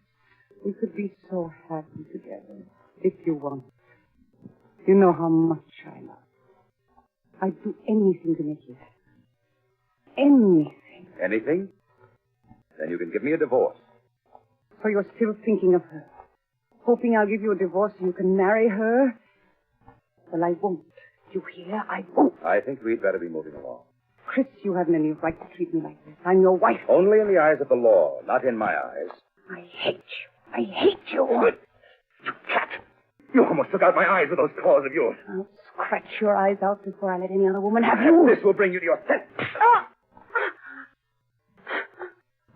we could be so happy together if you want. You know how much I love you. I'd do anything to make you happy. Anything. Anything? Then you can give me a divorce. So you're still thinking of her? Hoping I'll give you a divorce so you can marry her? Well, I won't. You hear? I won't. I think we'd better be moving along. Chris, you haven't any right to treat me like this. I'm your wife. Only in the eyes of the law, not in my eyes. I hate you. I hate you. Good. You cat. You almost took out my eyes with those claws of yours. I'll scratch your eyes out before I let any other woman have you. This will bring you to your senses.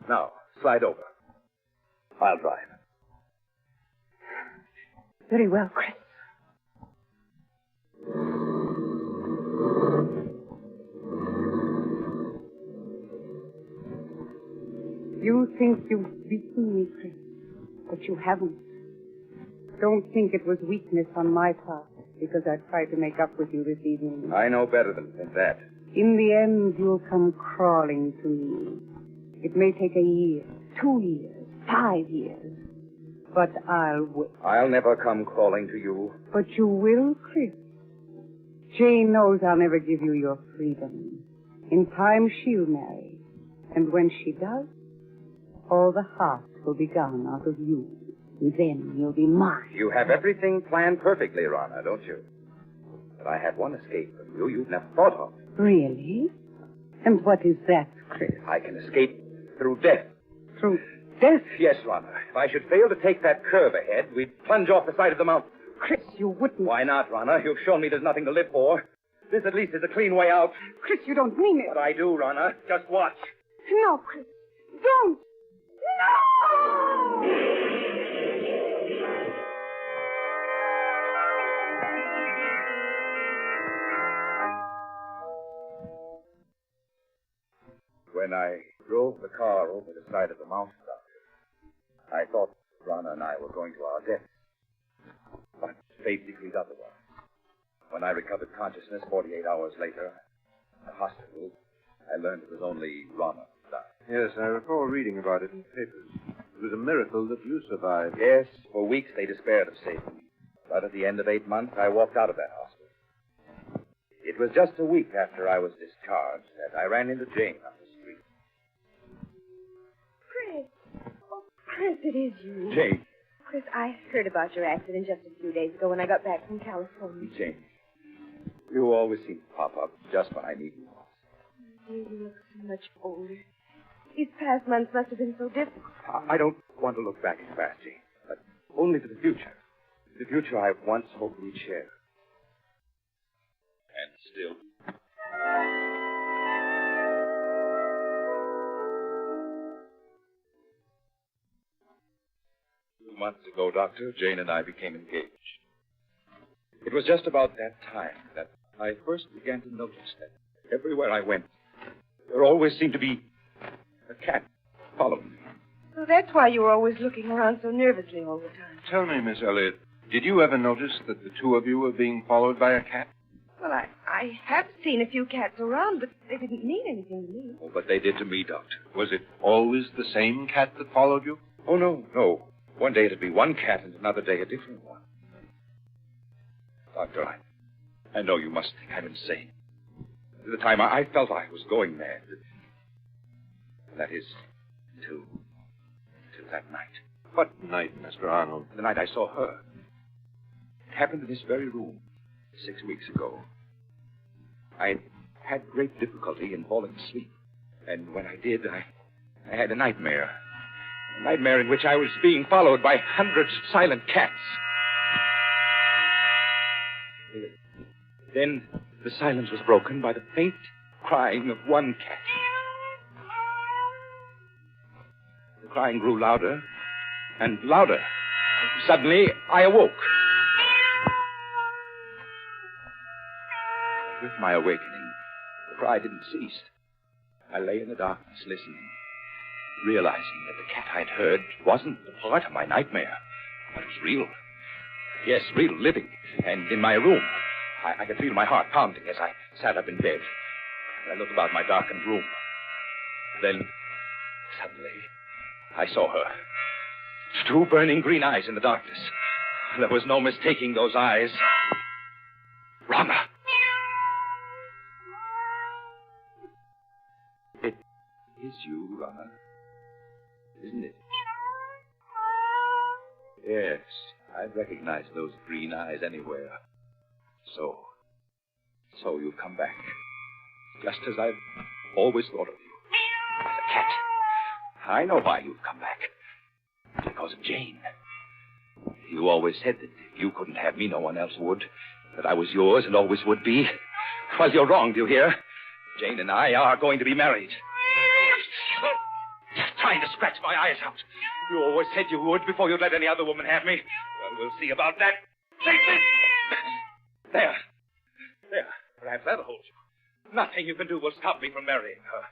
Now, slide over. I'll drive. Very well, Chris. You think you've beaten me, Chris, but you haven't. Don't think it was weakness on my part because I tried to make up with you this evening. I know better than that. In the end, you'll come crawling to me. It may take a year, 2 years, 5 years, but I'll wait. I'll never come crawling to you. But you will, Chris. Jane knows I'll never give you your freedom. In time, she'll marry. And when she does, all the heart will be gone out of you. And then you'll be mine. You have everything planned perfectly, Rana, don't you? But I have one escape from you you've never thought of. Really? And what is that, Chris? I can escape through death. Through death? Yes, Rana. If I should fail to take that curve ahead, we'd plunge off the side of the mountain. Chris, you wouldn't. Why not, Rana? You've shown me there's nothing to live for. This at least is a clean way out. Chris, you don't mean it. But I do, Rana. Just watch. No, Chris. Don't. No! When I drove the car over the side of the mountain, Doctor, I thought Rana and I were going to our deaths. But fate decreed otherwise. When I recovered consciousness 48 hours later, in the hospital, I learned it was only Rana who died. Yes, I recall reading about it in the papers. It was a miracle that you survived. Yes, for weeks they despaired of saving me. But at the end of 8 months, I walked out of that hospital. It was just a week after I was discharged that I ran into Jane on the street. Chris. Oh, Chris, it is you. Jane. Chris, I heard about your accident just a few days ago when I got back from California. Jane. You always seem to pop up just when I need you most. You look so much older. These past months must have been so difficult. I don't want to look back as fast, Jane, but only to the future. The future I once hoped we'd share. And still. 2 months ago, Doctor, Jane and I became engaged. It was just about that time that I first began to notice that everywhere I went, there always seemed to be a cat following me. So that's why you were always looking around so nervously all the time. Tell me, Miss Elliot, did you ever notice that the two of you were being followed by a cat? Well, I have seen a few cats around, but they didn't mean anything to me. Oh, but they did to me, Doctor. Was it always the same cat that followed you? Oh, no. One day it'd be one cat and another day a different one. Doctor, I know you must think I'm insane. At the time, I felt I was going mad. That is, till that night. What night, Mr. Arnold? The night I saw her. It happened in this very room 6 weeks ago. I had great difficulty in falling asleep. And when I did, I had a nightmare. A nightmare in which I was being followed by hundreds of silent cats. Then the silence was broken by the faint crying of one cat. The crying grew louder and louder. Suddenly, I awoke. With my awakening, the cry didn't cease. I lay in the darkness listening, realizing that the cat I'd heard wasn't a part of my nightmare, but was real. Yes, real, living, and in my room. I could feel my heart pounding as I sat up in bed. I looked about my darkened room. Then, suddenly, I saw her. 2 burning green eyes in the darkness. There was no mistaking those eyes. Rana! It is you, Rana. Isn't it? Yes, I'd recognize those green eyes anywhere. So you've come back. Just as I've always thought of you. As a cat. I know why you've come back. Because of Jane. You always said that if you couldn't have me, no one else would. That I was yours and always would be. Well, you're wrong, do you hear? Jane and I are going to be married. Just trying to scratch my eyes out. You always said you would before you'd let any other woman have me. Well, we'll see about that. There. Perhaps that'll hold you. Nothing you can do will stop me from marrying her.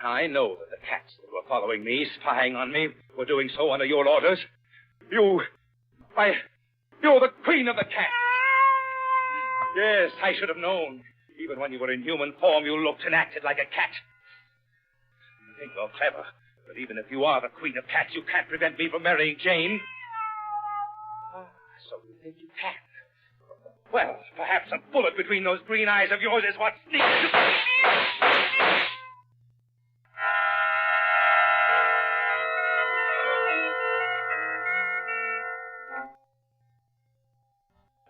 I know that the cats that were following me, spying on me, were doing so under your orders. You're the queen of the cats. Yes, I should have known. Even when you were in human form, you looked and acted like a cat. You think you're clever, but even if you are the queen of cats, you can't prevent me from marrying Jane. So you think you can? Well, perhaps a bullet between those green eyes of yours is what's needed.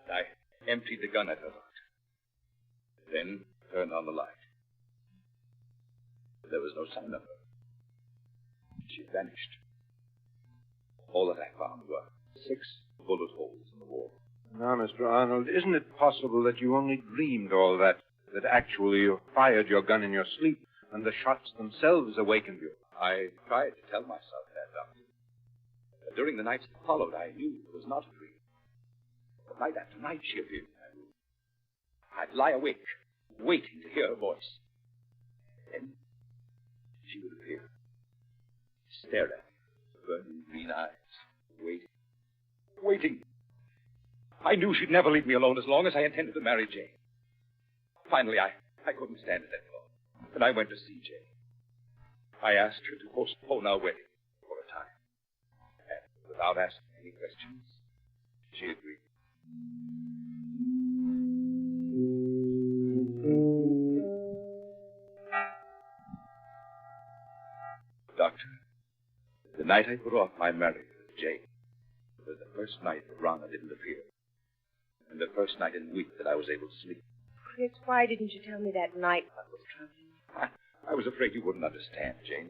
I emptied the gun at her, then turned on the light. There was no sign of her. She vanished. All that I found were 6 bullet holes in the wall. Now, Mr. Arnold, isn't it possible that you only dreamed all that actually you fired your gun in your sleep and the shots themselves awakened you? I tried to tell myself that, Doctor. But during the nights that followed, I knew it was not a dream. But night after night, she appeared in my room. I'd lie awake, waiting to hear her voice. Then she would appear, stare at me, burning green eyes, waiting. I knew she'd never leave me alone as long as I intended to marry Jane. Finally, I couldn't stand it any longer, and I went to see Jane. I asked her to postpone our wedding for a time. And without asking any questions, she agreed. Doctor, the night I put off my marriage with Jane was the first night that Rana didn't appear. And the first night in a week that I was able to sleep. Chris, why didn't you tell me that night what was troubling you? I was afraid you wouldn't understand, Jane.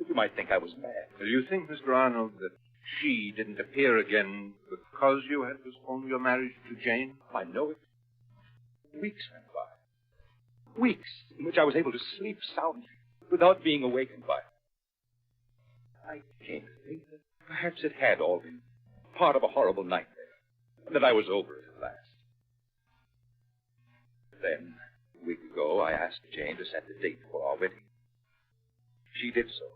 You might think I was mad. Do you think, Mr. Arnold, that she didn't appear again because you had postponed your marriage to Jane? I know it. Weeks went by. Weeks in which I was able to sleep soundly without being awakened by it. I came to think that perhaps it had all been part of a horrible nightmare, and that I was over it at last. Then, a week ago, I asked Jane to set the date for our wedding. She did so.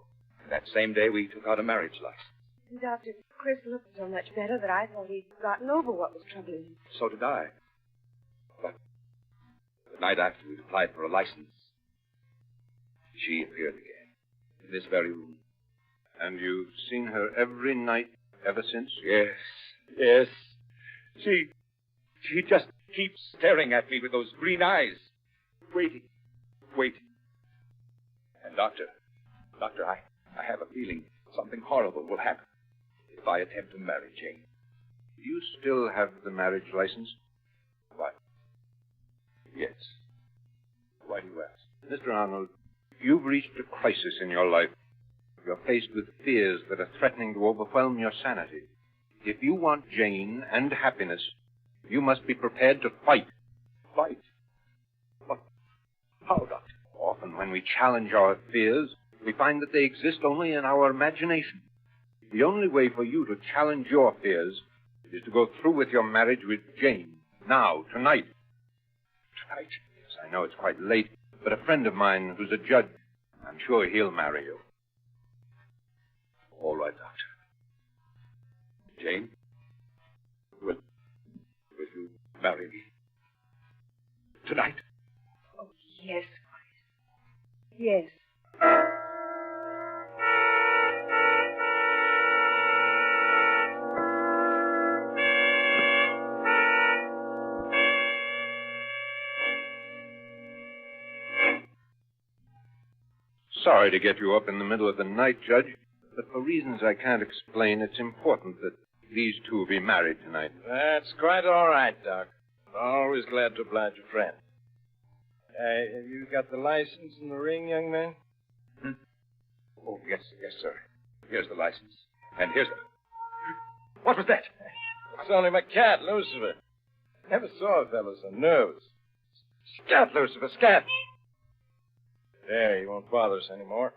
And that same day, we took out a marriage license. Doctor, Chris looked so much better that I thought he'd gotten over what was troubling him. So did I. But the night after we'd applied for a license, she appeared again, in this very room. And you've seen her every night ever since? Yes. She just keeps staring at me with those green eyes. Waiting. And Doctor, I have a feeling something horrible will happen if I attempt to marry Jane. Do you still have the marriage license? Why? Yes. Why do you ask? Mr. Arnold, you've reached a crisis in your life. You're faced with fears that are threatening to overwhelm your sanity. If you want Jane and happiness, you must be prepared to fight. Fight? But how, Doctor? Often when we challenge our fears, we find that they exist only in our imagination. The only way for you to challenge your fears is to go through with your marriage with Jane. Now, tonight. Tonight? Yes, I know it's quite late, but a friend of mine who's a judge, I'm sure he'll marry you. All right, Doctor. Jane, will you marry me? Tonight? Oh, yes, Chris. Yes. Sorry to get you up in the middle of the night, Judge, but for reasons I can't explain, it's important that these two be married tonight. That's quite all right, Doc. Always glad to oblige a friend. Have you got the license and the ring, young man? Oh, yes, sir. Here's the license. And here's the... What was that? It's only my cat, Lucifer. Never saw a fellow so nervous. Scat, Lucifer, scat! There, he won't bother us anymore.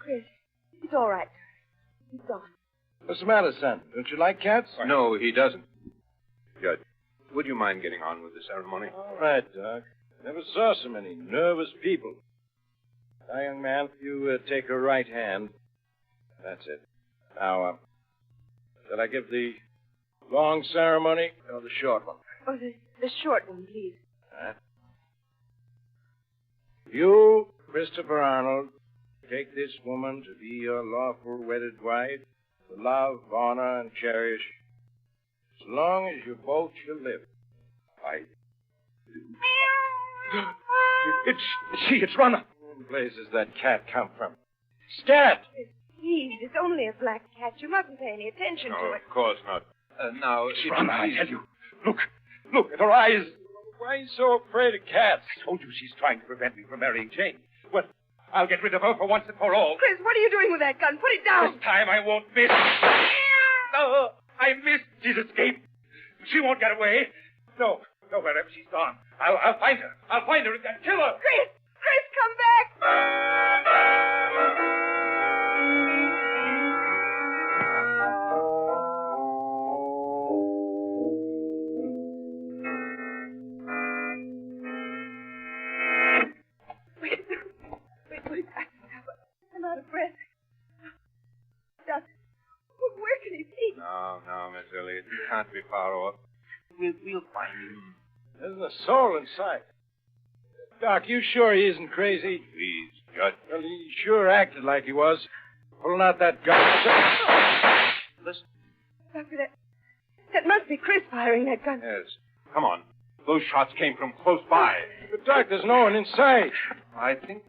Chris, it's all right. He's gone. What's the matter, son? Don't you like cats? No, he doesn't. Judge, would you mind getting on with the ceremony? All right, Doc. Never saw so many nervous people. Now, young man, you take her right hand. That's it. Now, shall I give the long ceremony or the short one? Oh, the short one, please. You, Christopher Arnold, take this woman to be your lawful wedded wife, to love, honor, and cherish, as long as you both shall live. I do. It's Rana. What place does that cat come from? Scat! Please, it's only a black cat. You mustn't pay any attention to it. Of course not. Now, It's Rana, I tell you. Look at her eyes. Why are you so afraid of cats? I told you she's trying to prevent me from marrying Jane. Well, I'll get rid of her for once and for all. Chris, what are you doing with that gun? Put it down. This time I won't miss. No, I missed. She's escaped. She won't get away. No, wherever she's gone. I'll find her. I'll find her and kill her. Chris, come back. Wait. I'm out of breath. Doctor, where can he be? No, Miss Elliot, you can't be far off. We'll find him. There isn't a soul in sight. Doc, you sure he isn't crazy? Please, Judge. Well, he sure acted like he was. Pulling out that gun. Listen. Doctor, that must be Chris firing that gun. Yes. Come on. Those shots came from close by. But, Doc, there's no one in sight. I think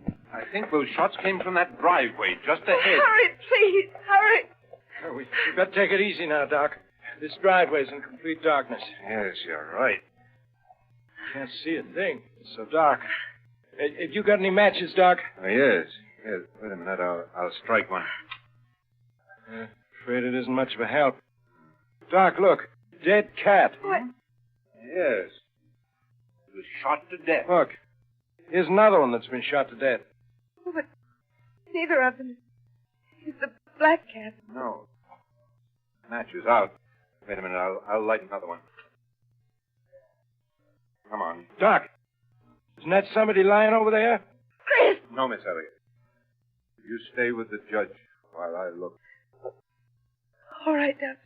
those shots came from that driveway just ahead. Hurry, please. Hurry. We better take it easy now, Doc. This driveway's in complete darkness. Yes, you're right. Can't see a thing. It's so dark. Have you got any matches, Doc? Oh, yes. Yes. Wait a minute. I'll strike one. Afraid it isn't much of a help. Doc, look. Dead cat. What? Yes. He was shot to death. Look. Here's another one that's been shot to death. Oh, but neither of them is the black cat. No. Match is out. Wait a minute. I'll light another one. Come on. Doc, isn't that somebody lying over there? Chris! No, Miss Elliott. You stay with the judge while I look. All right, Doctor.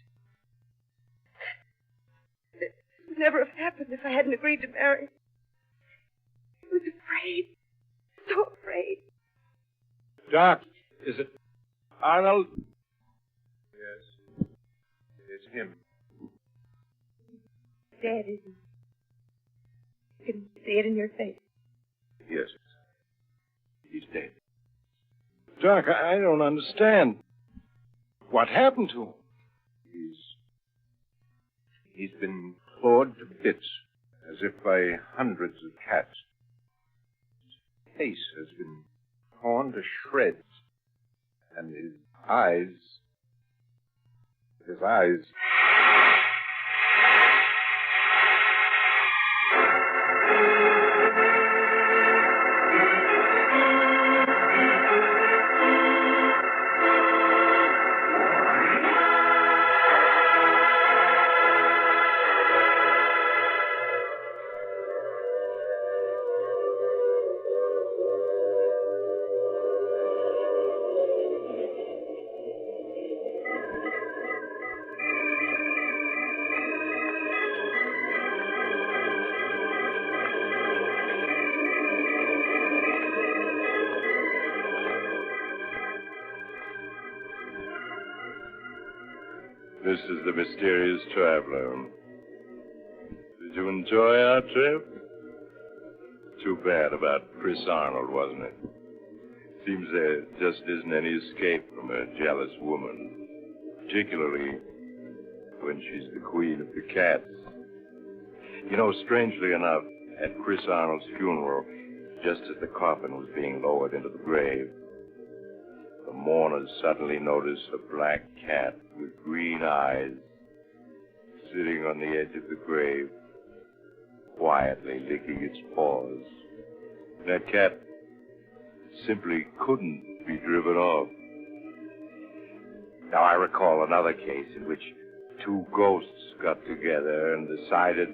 It would never have happened if I hadn't agreed to marry. I was afraid. So afraid. Doc, is it Arnold? Yes. It's him. Dead, isn't he? You can see it in your face. Yes. He's dead. Doc, I don't understand. What happened to him? He's been clawed to bits, as if by hundreds of cats. His face has been torn to shreds, and his eyes... This is the mysterious traveler. Did you enjoy our trip? Too bad about Chris Arnold, wasn't it? Seems there just isn't any escape from a jealous woman, particularly when she's the queen of the cats. You know, strangely enough, at Chris Arnold's funeral, just as the coffin was being lowered into the grave, the mourners suddenly noticed a black cat with green eyes sitting on the edge of the grave, quietly licking its paws. That cat simply couldn't be driven off. Now, I recall another case in which two ghosts got together and decided,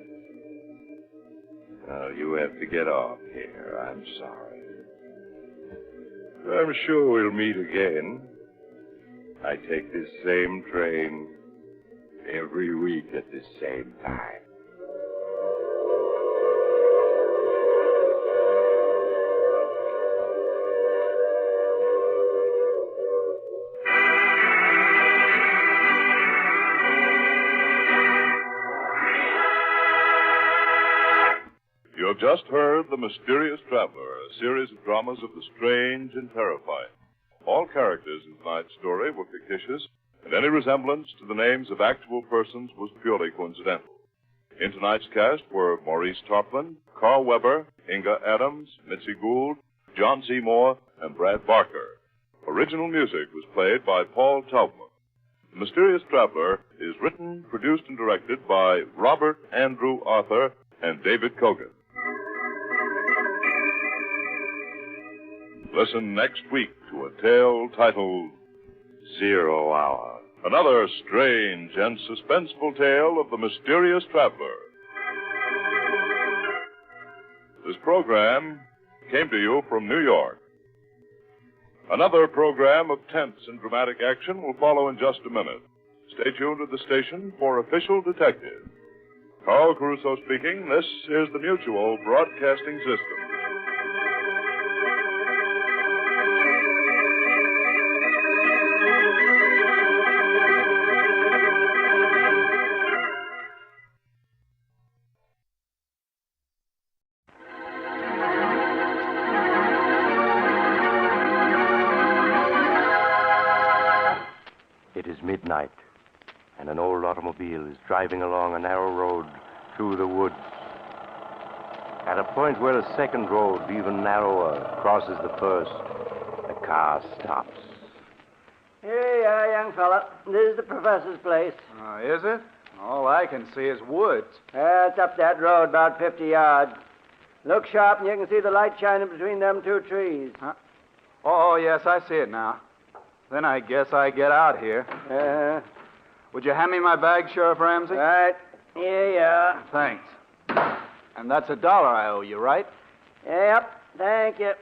you have to get off here. I'm sorry. I'm sure we'll meet again. I take this same train every week at this same time. You have just heard The Mysterious Traveler, a series of dramas of the strange and terrifying. All characters in tonight's story were fictitious, and any resemblance to the names of actual persons was purely coincidental. In tonight's cast were Maurice Tarplin, Carl Weber, Inga Adams, Mitzi Gould, John C. Moore, and Brad Barker. Original music was played by Paul Taubman. The Mysterious Traveler is written, produced, and directed by Robert Andrew Arthur and David Kogan. Listen next week to a tale titled 0 Hour. Another strange and suspenseful tale of the mysterious traveler. This program came to you from New York. Another program of tense and dramatic action will follow in just a minute. Stay tuned to the station for Official Detective. Carl Caruso speaking. This is the Mutual Broadcasting System. It is midnight, and an old automobile is driving along a narrow road through the woods. At a point where a second road, even narrower, crosses the first, the car stops. Here you are, young fella. This is the professor's place. Is it? All I can see is woods. It's up that road about 50 yards. Look sharp and you can see the light shining between them two trees. Huh? Oh, yes, I see it now. Then I guess I get out here. Would you hand me my bag, Sheriff Ramsey? Right. Here you are. Thanks. And that's $1 I owe you, right? Yep. Thank you.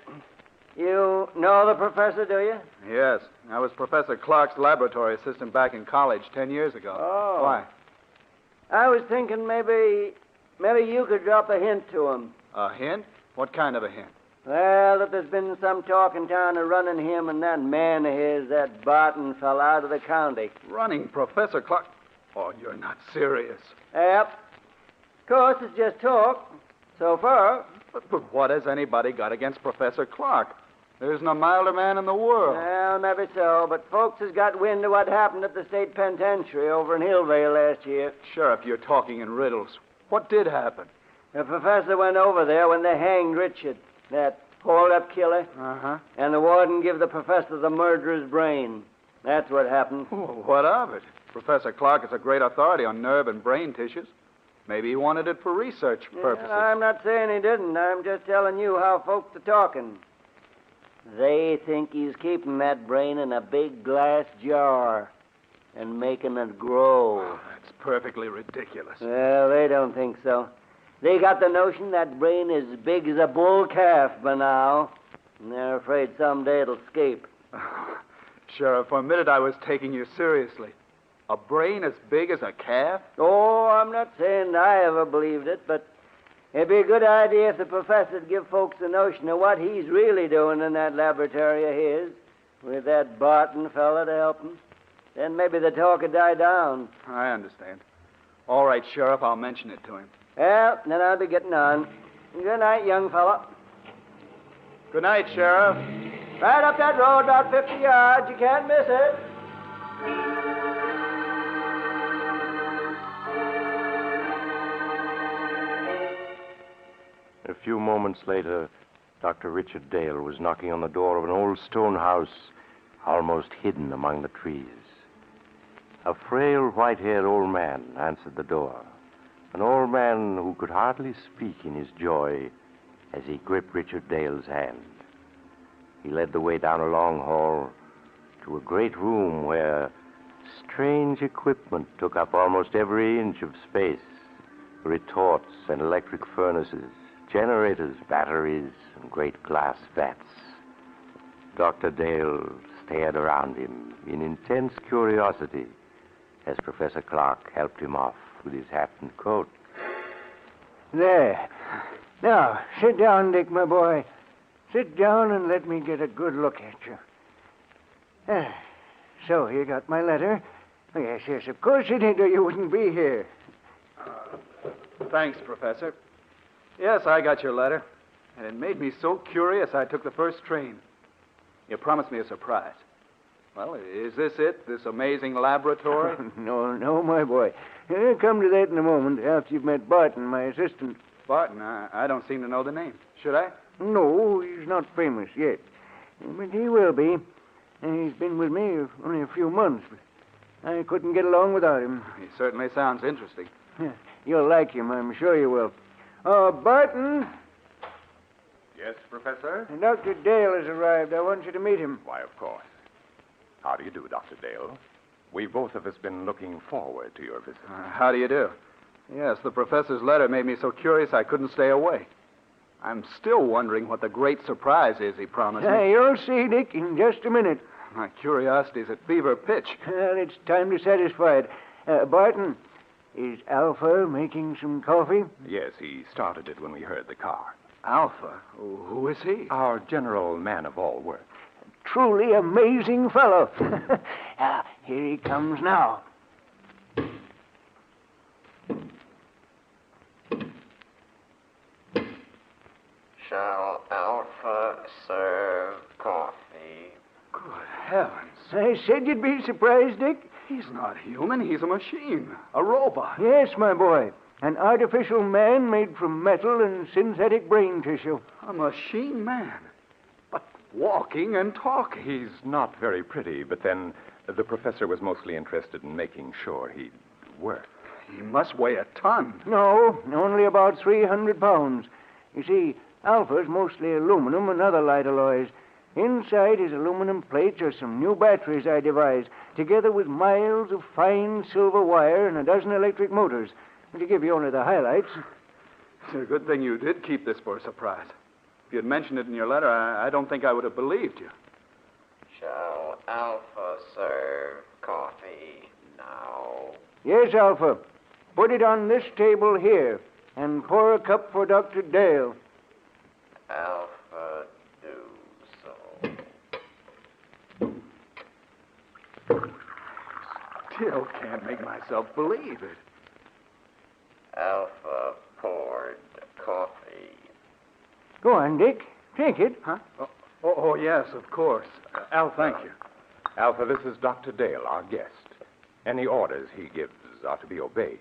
You know the professor, do you? Yes. I was Professor Clark's laboratory assistant back in college 10 years ago. Oh. Why? I was thinking maybe you could drop a hint to him. A hint? What kind of a hint? Well, that there's been some talk in town of running him and that man of his, that Barton fella, out of the county. Running Professor Clark? Oh, you're not serious. Yep. Of course, it's just talk. So far. But what has anybody got against Professor Clark? There isn't a milder man in the world. Well, maybe so, but folks has got wind of what happened at the state penitentiary over in Hillvale last year. Sheriff, you're talking in riddles. What did happen? The professor went over there when they hanged Richard, that hold-up killer. Uh-huh. And the warden gave the professor the murderer's brain. That's what happened. Oh, what of it? Professor Clark is a great authority on nerve and brain tissues. Maybe he wanted it for research purposes. I'm not saying he didn't. I'm just telling you how folks are talking. They think he's keeping that brain in a big glass jar and making it grow. Oh, that's perfectly ridiculous. Well, they don't think so. They got the notion that brain is as big as a bull calf by now, and they're afraid someday it'll escape. Sheriff, for a minute I was taking you seriously. A brain as big as a calf? Oh, I'm not saying I ever believed it, but it'd be a good idea if the professor'd give folks the notion of what he's really doing in that laboratory of his, with that Barton fella to help him. Then maybe the talk would die down. I understand. All right, Sheriff, I'll mention it to him. Well, then I'll be getting on. Good night, young fella. Good night, Sheriff. Right up that road about 50 yards. You can't miss it. A few moments later, Dr. Richard Dale was knocking on the door of an old stone house almost hidden among the trees. A frail, white-haired old man answered the door. An old man who could hardly speak in his joy as he gripped Richard Dale's hand. He led the way down a long hall to a great room where strange equipment took up almost every inch of space. Retorts and electric furnaces, generators, batteries, and great glass vats. Dr. Dale stared around him in intense curiosity as Professor Clark helped him off with his hat and coat. There. Now, sit down, Dick, my boy. Sit down and let me get a good look at you. So, you got my letter? Oh, yes, of course you did, or you wouldn't be here. Thanks, Professor. Yes, I got your letter, and it made me so curious I took the first train. You promised me a surprise. Well, is this it, this amazing laboratory? No, my boy. I'll come to that in a moment after you've met Barton, my assistant. Barton? I don't seem to know the name. Should I? No, he's not famous yet. But he will be. He's been with me only a few months, but I couldn't get along without him. He certainly sounds interesting. You'll like him, I'm sure you will. Barton. Yes, Professor? Dr. Dale has arrived. I want you to meet him. Why, of course. How do you do, Dr. Dale? We've both of us been looking forward to your visit. How do you do? Yes, the professor's letter made me so curious I couldn't stay away. I'm still wondering what the great surprise is he promised me. You'll see, Dick, in just a minute. My curiosity's at fever pitch. Well, it's time to satisfy it. Barton, is Alpha making some coffee? Yes, he started it when we heard the car. Alpha? Who is he? Our general man of all work. Truly amazing fellow. Here he comes now. Shall Alpha serve coffee? Good heavens. I said you'd be surprised, Dick. He's not human. He's a machine. A robot. Yes, my boy. An artificial man made from metal and synthetic brain tissue. A machine man. But walking and talking. He's not very pretty, but then the professor was mostly interested in making sure he'd work. He must weigh a ton. No, only about 300 pounds. You see, Alpha's mostly aluminum and other light alloys. Inside his aluminum plates are some new batteries I devised, together with miles of fine silver wire and a dozen electric motors. And to give you only the highlights. It's a good thing you did keep this for a surprise. If you'd mentioned it in your letter, I don't think I would have believed you. Shall Alpha serve coffee now? Yes, Alpha. Put it on this table here, and pour a cup for Dr. Dale. Alpha, do so. Still can't make myself believe it. Alpha poured coffee. Go on, Dick. Take it. Huh? Oh, yes, of course. Al, thank you. Alpha, this is Dr. Dale, our guest. Any orders he gives are to be obeyed.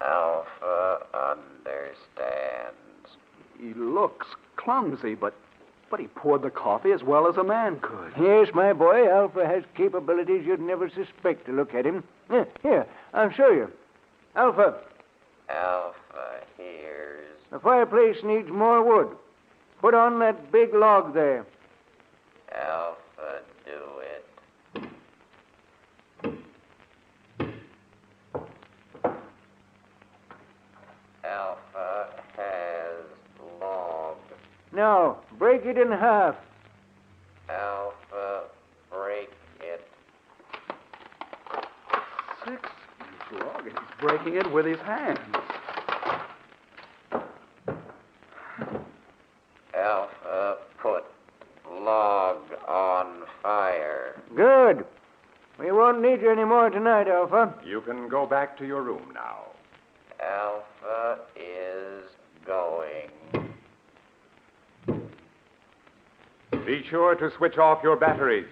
Alpha understands. He looks clumsy, but he poured the coffee as well as a man could. Yes, my boy, Alpha has capabilities you'd never suspect to look at him. Here, I'll show you. Alpha. Alpha hears. The fireplace needs more wood. Put on that big log there. Alpha, do it. Alpha has log. Now, break it in half. Alpha, break it. 6-inch log, and he's breaking it with his hands. Alpha, put log on fire. Good. We won't need you any more tonight, Alpha. You can go back to your room now. Alpha is going. Be sure to switch off your batteries.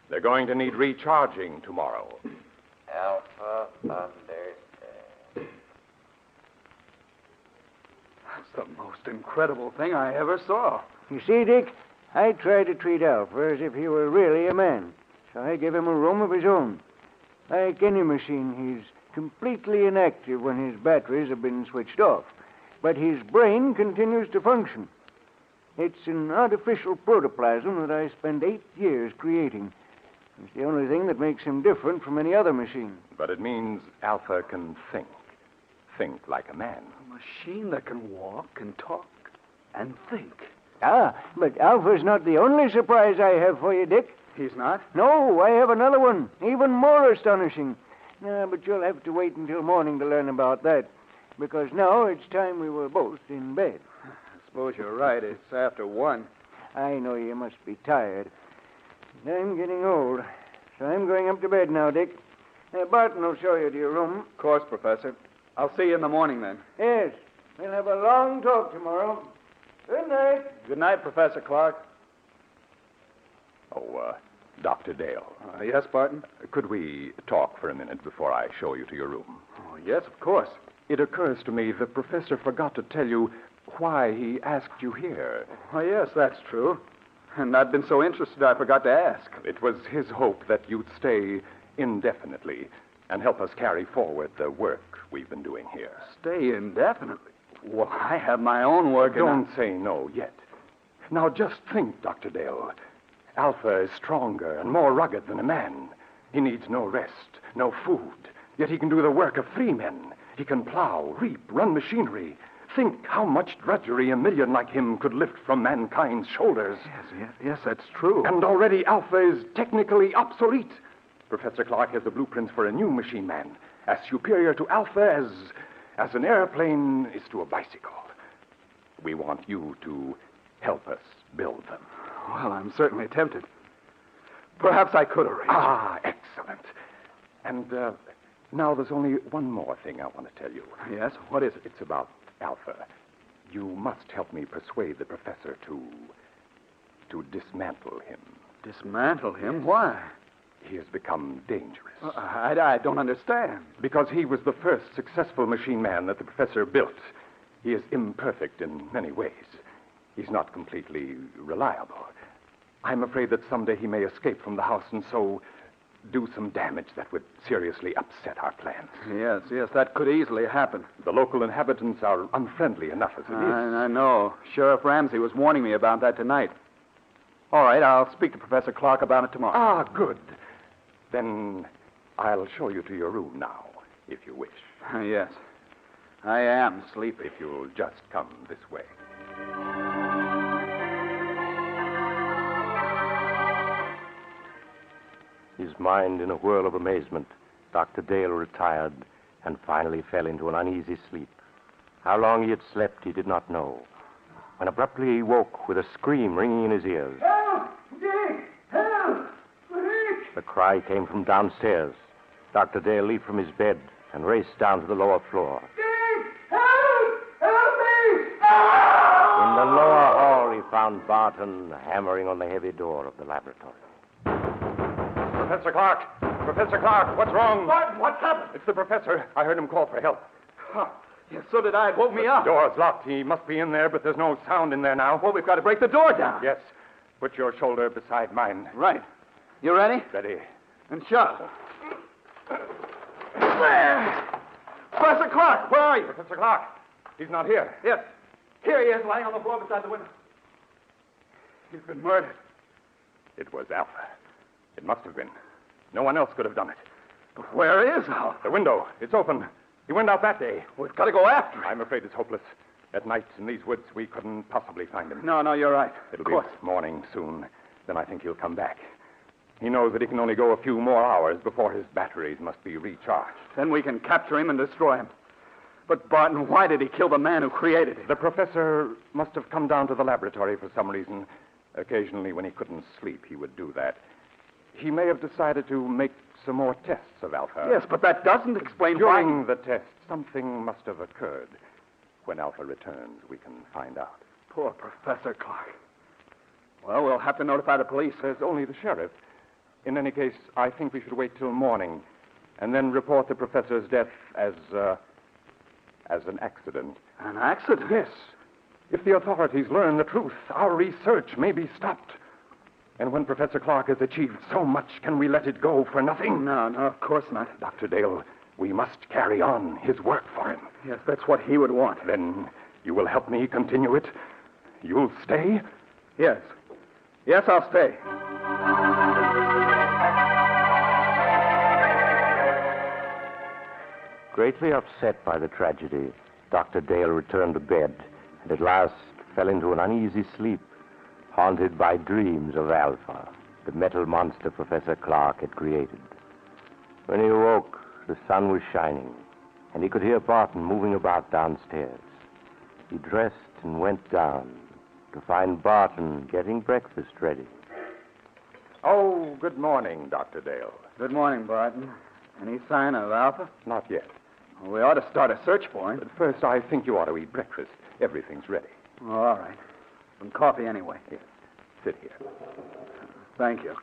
They're going to need recharging tomorrow. Alpha understands. That's the most incredible thing I ever saw. You see, Dick, I try to treat Alpha as if he were really a man. So I give him a room of his own. Like any machine, he's completely inactive when his batteries have been switched off. But his brain continues to function. It's an artificial protoplasm that I spent 8 years creating. It's the only thing that makes him different from any other machine. But it means Alpha can think. Think like a man. A machine that can walk and talk and think. Ah, but Alpha's not the only surprise I have for you, Dick. He's not? No, I have another one, even more astonishing. But you'll have to wait until morning to learn about that, because now it's time we were both in bed. I suppose you're right. It's after 1. I know you must be tired. I'm getting old, so I'm going up to bed now, Dick. Barton will show you to your room. Of course, Professor. I'll see you in the morning, then. Yes, we'll have a long talk tomorrow. Good night. Good night, Professor Clark. Oh, Dr. Dale. Yes, Barton? Could we talk for a minute before I show you to your room? Oh, yes, of course. It occurs to me the professor forgot to tell you why he asked you here. Oh, yes, that's true. And I've been so interested I forgot to ask. It was his hope that you'd stay indefinitely and help us carry forward the work we've been doing here. Stay indefinitely? Well, I have my own work. Don't say no yet. Now, just think, Dr. Dale. Alpha is stronger and more rugged than a man. He needs no rest, no food. Yet he can do the work of 3 men. He can plow, reap, run machinery. Think how much drudgery a million like him could lift from mankind's shoulders. Yes, that's true. And already Alpha is technically obsolete. Professor Clark has the blueprints for a new machine man, as superior to Alpha as an airplane is to a bicycle. We want you to help us build them. Well, I'm certainly tempted. Perhaps I could arrange. Ah, excellent. And now there's only one more thing I want to tell you. Yes? What is it? It's about Alpha. You must help me persuade the professor to dismantle him. Dismantle him? Why? he has become dangerous. I don't understand. Because he was the first successful machine man that the professor built. He is imperfect in many ways. He's not completely reliable. I'm afraid that someday he may escape from the house and so do some damage that would seriously upset our plans. Yes, that could easily happen. The local inhabitants are unfriendly enough as it is. I know. Sheriff Ramsey was warning me about that tonight. All right, I'll speak to Professor Clark about it tomorrow. Ah, good. Then I'll show you to your room now, if you wish. Yes. I am sleepy. If you'll just come this way. His mind in a whirl of amazement, Dr. Dale retired and finally fell into an uneasy sleep. How long he had slept, he did not know, when abruptly he woke with a scream ringing in his ears. Help! Dick! Help! Quick! The cry came from downstairs. Dr. Dale leaped from his bed and raced down to the lower floor. Dick! Help! Help me! Ah! In the lower hall, he found Barton hammering on the heavy door of the laboratory. Professor Clark! Professor Clark, what's wrong? What's happened? It's the professor. I heard him call for help. Huh. Yes, so did I. It woke me The up. door's locked. He must be in there, but there's no sound in there now. Well, we've got to break the door down. Yes. Put your shoulder beside mine. Right. You ready? Ready. And shut. Professor Clark, where are you? Professor Clark. He's not here. Yes. Here he is, lying on the floor beside the window. He's been murdered. It was Alpha. It must have been. No one else could have done it. But where is Alpha? The window. It's open. He went out that day. We've got to go after him. I'm afraid it's hopeless. At night in these woods, we couldn't possibly find him. No, you're right. It'll be morning soon. Then I think he'll come back. He knows that he can only go a few more hours before his batteries must be recharged. Then we can capture him and destroy him. But, Barton, why did he kill the man who created him? The professor must have come down to the laboratory for some reason. Occasionally, when he couldn't sleep, he would do that. He may have decided to make some more tests of Alpha. Yes, but that doesn't explain why... During the test, something must have occurred. When Alpha returns, we can find out. Poor Professor Clark. Well, we'll have to notify the police. There's only the sheriff. In any case, I think we should wait till morning and then report the professor's death as an accident. An accident? Yes. If the authorities learn the truth, our research may be stopped. And when Professor Clark has achieved so much, can we let it go for nothing? No, of course not. Dr. Dale, we must carry on his work for him. Yes, that's what he would want. Then you will help me continue it? You'll stay? Yes. Yes, I'll stay. Greatly upset by the tragedy, Dr. Dale returned to bed and at last fell into an uneasy sleep, haunted by dreams of Alpha, the metal monster Professor Clark had created. When he awoke, the sun was shining, and he could hear Barton moving about downstairs. He dressed and went down to find Barton getting breakfast ready. Oh, good morning, Dr. Dale. Good morning, Barton. Any sign of Alpha? Not yet. Well, we ought to start a search for him. But first, I think you ought to eat breakfast. Everything's ready. Oh, all right. Some coffee anyway. Yes. Sit here. Thank you.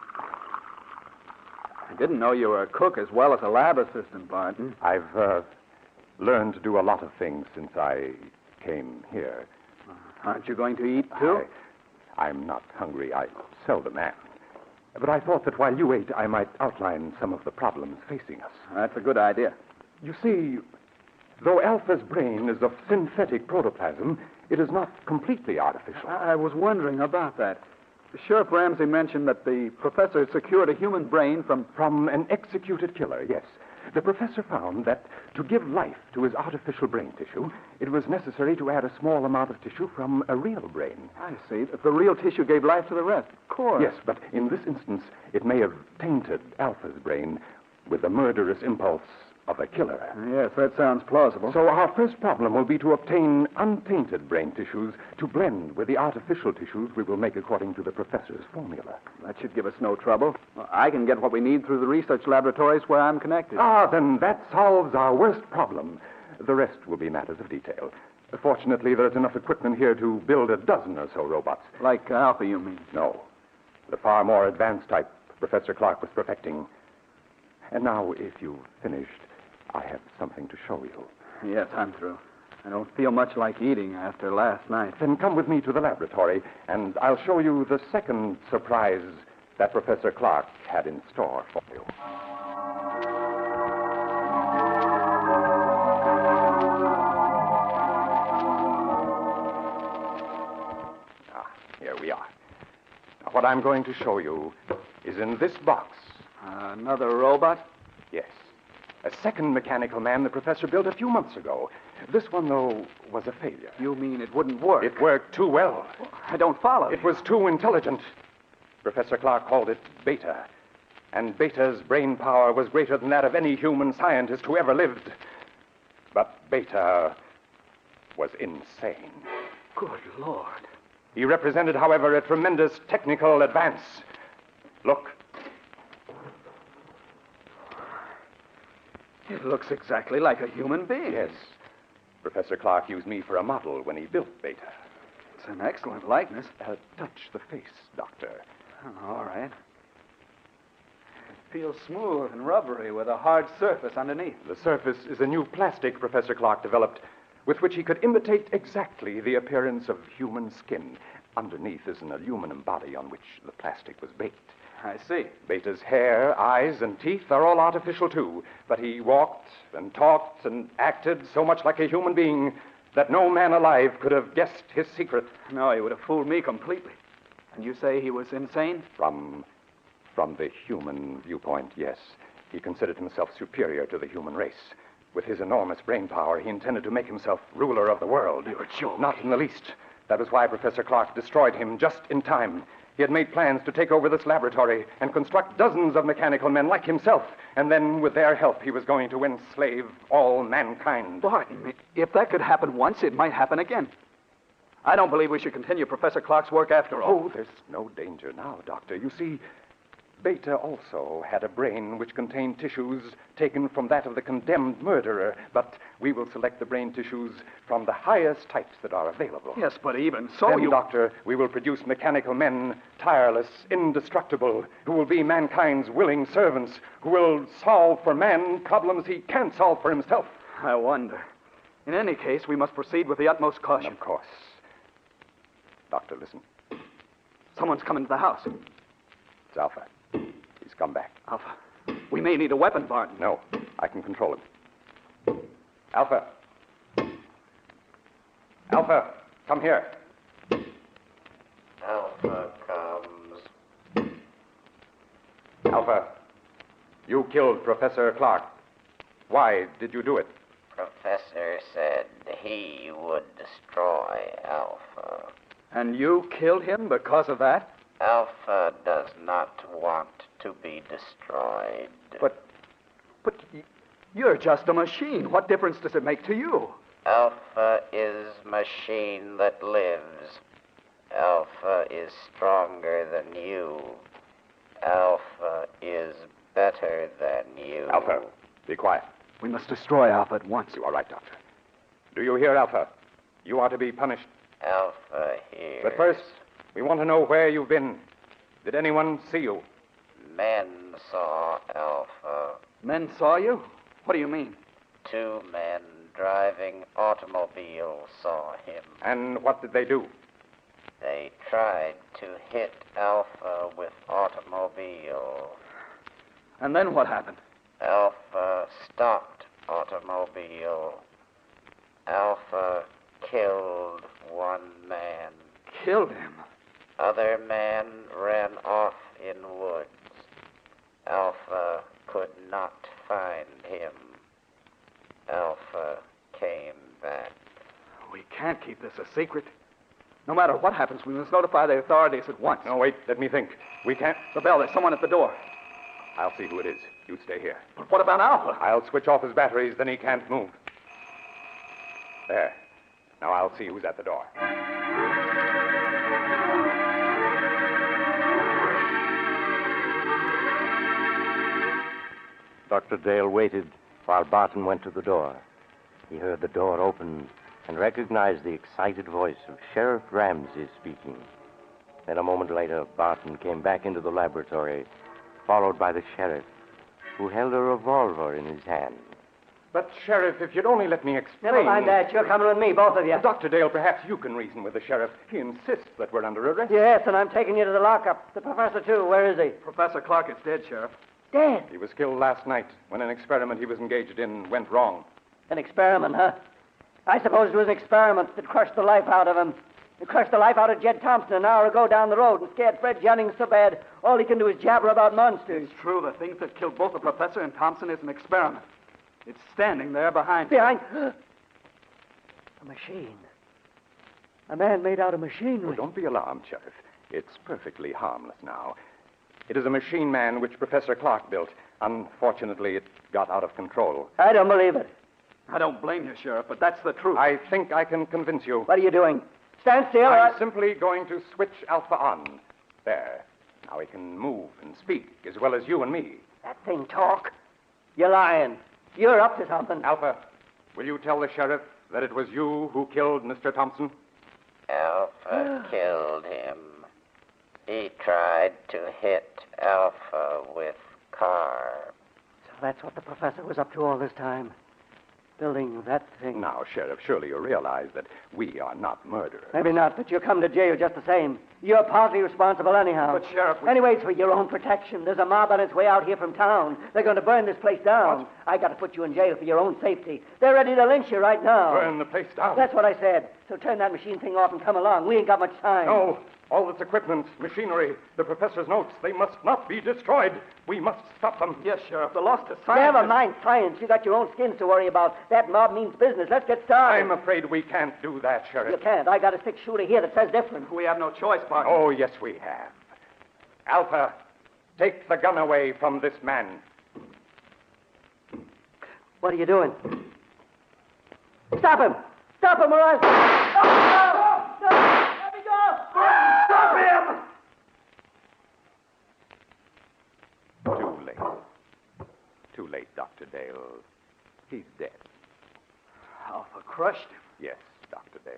I didn't know you were a cook as well as a lab assistant, Barton. I've learned to do a lot of things since I came here. Aren't you going to eat, too? I'm not hungry. I seldom am. But I thought that while you ate, I might outline some of the problems facing us. That's a good idea. You see, though Alpha's brain is of synthetic protoplasm, it is not completely artificial. I was wondering about that. Sheriff Ramsey mentioned that the professor secured a human brain from an executed killer, yes. The professor found that to give life to his artificial brain tissue, it was necessary to add a small amount of tissue from a real brain. I see. The real tissue gave life to the rest, of course. Yes, but in this instance, it may have tainted Alpha's brain with the murderous impulse of a killer. Yes, that sounds plausible. So our first problem will be to obtain untainted brain tissues to blend with the artificial tissues we will make according to the professor's formula. That should give us no trouble. I can get what we need through the research laboratories where I'm connected. Then that solves our worst problem. The rest will be matters of detail. Fortunately, there's enough equipment here to build a dozen or so robots. Like Alpha, you mean? No. The far more advanced type Professor Clark was perfecting And now, if you've finished, I have something to show you. Yes, I'm through. I don't feel much like eating after last night. Then come with me to the laboratory, and I'll show you the second surprise that Professor Clark had in store for you. Here we are. Now, what I'm going to show you is in this box. Another robot? Yes. A second mechanical man the professor built a few months ago. This one, though, was a failure. You mean it wouldn't work? It worked too well. I don't follow. It was too intelligent. Professor Clark called it Beta. And Beta's brain power was greater than that of any human scientist who ever lived. But Beta was insane. Good Lord. He represented, however, a tremendous technical advance. Look. It looks exactly like a human being. Yes. Professor Clark used me for a model when he built Beta. It's an excellent likeness. Touch the face, Doctor. Oh, all right. It feels smooth and rubbery with a hard surface underneath. The surface is a new plastic Professor Clark developed with which he could imitate exactly the appearance of human skin. Underneath is an aluminum body on which the plastic was baked. I see. Beta's hair, eyes, and teeth are all artificial, too. But he walked and talked and acted so much like a human being that no man alive could have guessed his secret. No, he would have fooled me completely. And you say he was insane? From the human viewpoint, yes. He considered himself superior to the human race. With his enormous brain power, he intended to make himself ruler of the world. You're joking. Not in the least. That was why Professor Clark destroyed him just in time. He had made plans to take over this laboratory and construct dozens of mechanical men like himself. And then, with their help, he was going to enslave all mankind. Pardon me. If that could happen once, it might happen again. I don't believe we should continue Professor Clark's work after all. Oh, there's no danger now, Doctor. You see, Beta also had a brain which contained tissues taken from that of the condemned murderer, but we will select the brain tissues from the highest types that are available. Yes, but even so, then, Doctor, we will produce mechanical men, tireless, indestructible, who will be mankind's willing servants, who will solve for man problems he can't solve for himself. I wonder. In any case, we must proceed with the utmost caution. Of course. Doctor, listen. Someone's come into the house. It's Alpha. He's come back. Alpha, we may need a weapon, Barton. No, I can control him. Alpha. Alpha, come here. Alpha comes. Alpha, you killed Professor Clark. Why did you do it? Professor said he would destroy Alpha. And you killed him because of that? Alpha does not want to be destroyed. But you're just a machine. What difference does it make to you? Alpha is machine that lives. Alpha is stronger than you. Alpha is better than you. Alpha, be quiet. We must destroy Alpha at once. You are right, Doctor. Do you hear, Alpha? You are to be punished. Alpha hears. But first, we want to know where you've been. Did anyone see you? Men saw Alpha. Men saw you? What do you mean? 2 men driving automobiles saw him. And what did they do? They tried to hit Alpha with automobile. And then what happened? Alpha stopped automobile. Alpha killed 1 man. Killed him? Other men ran off in woods. Alpha could not find him. Alpha came back. We can't keep this a secret. No matter what happens, we must notify the authorities at once. No, wait, let me think. We can't... The bell, there's someone at the door. I'll see who it is. You stay here. But what about Alpha? I'll switch off his batteries, then he can't move. There. Now I'll see who's at the door. Dr. Dale waited while Barton went to the door. He heard the door open and recognized the excited voice of Sheriff Ramsey speaking. Then a moment later, Barton came back into the laboratory, followed by the sheriff. who held a revolver in his hand. But, Sheriff, if you'd only let me explain... Never mind that. You're coming with me, both of you. Dr. Dale, perhaps you can reason with the sheriff. He insists that we're under arrest. Yes, and I'm taking you to the lockup. The professor, too. Where is he? Professor Clark is dead, Sheriff. Dead? He was killed last night when an experiment he was engaged in went wrong. An experiment, huh? I suppose it was an experiment that crushed the life out of him. It crushed the life out of Jed Thompson an hour ago down the road and scared Fred Jennings so bad all he can do is jabber about monsters. It's true. The thing that killed both the professor and Thompson is an experiment. It's standing there behind... Behind... A machine. A man made out of machinery. Oh, don't be alarmed, Sheriff. It's perfectly harmless now. It is a machine man which Professor Clark built. Unfortunately, it got out of control. I don't believe it. I don't blame you, Sheriff, but that's the truth. I think I can convince you. What are you doing? Stand still. I'm simply going to switch Alpha on. There. Now he can move and speak as well as you and me. That thing talk? You're lying. You're up to something. Alpha, will you tell the sheriff that it was you who killed Mr. Thompson? Alpha killed him. He tried to hit Alpha with car. So that's what the professor was up to all this time. Building that thing. Now, Sheriff, surely you realize that we are not murderers. Maybe not, but you're coming to jail just the same. You're partly responsible anyhow. But, Sheriff... Anyway, it's for your own protection. There's a mob on its way out here from town. They're going to burn this place down. What? I got to put you in jail for your own safety. They're ready to lynch you right now. Burn the place down? That's what I said. So turn that machine thing off and come along. We ain't got much time. No. All this equipment, machinery, the professor's notes, they must not be destroyed. We must stop them. Yes, Sheriff. The loss to science... Never mind science. You got your own skins to worry about. That mob means business. Let's get started. I'm afraid we can't do that, Sheriff. You can't. I got a six-shooter here that says different. We have no choice, partner. Oh, yes, we have. Alpha, take the gun away from this man. What are you doing? Stop him! Stop him or I'll... Stop! Let me go! Stop him! Too late. Too late, Dr. Dale. He's dead. Alpha crushed him. Yes, Dr. Dale.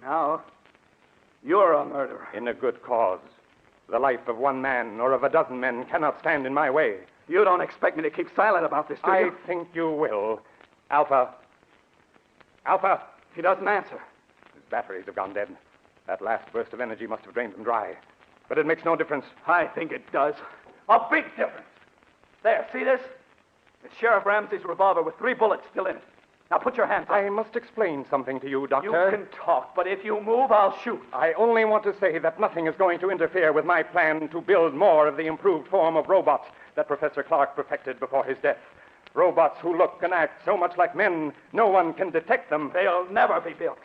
Now, you're a murderer. In a good cause. The life of one man or of a dozen men cannot stand in my way. You don't expect me to keep silent about this, do you? I think you will. Alpha. Alpha. He doesn't answer. His batteries have gone dead. That last burst of energy must have drained them dry. But it makes no difference. I think it does. A big difference. There, see this? It's Sheriff Ramsey's revolver with 3 bullets still in it. Now put your hands up. I must explain something to you, Doctor. You can talk, but if you move, I'll shoot. I only want to say that nothing is going to interfere with my plan to build more of the improved form of robots that Professor Clark perfected before his death. Robots who look and act so much like men, no one can detect them. They'll never be built.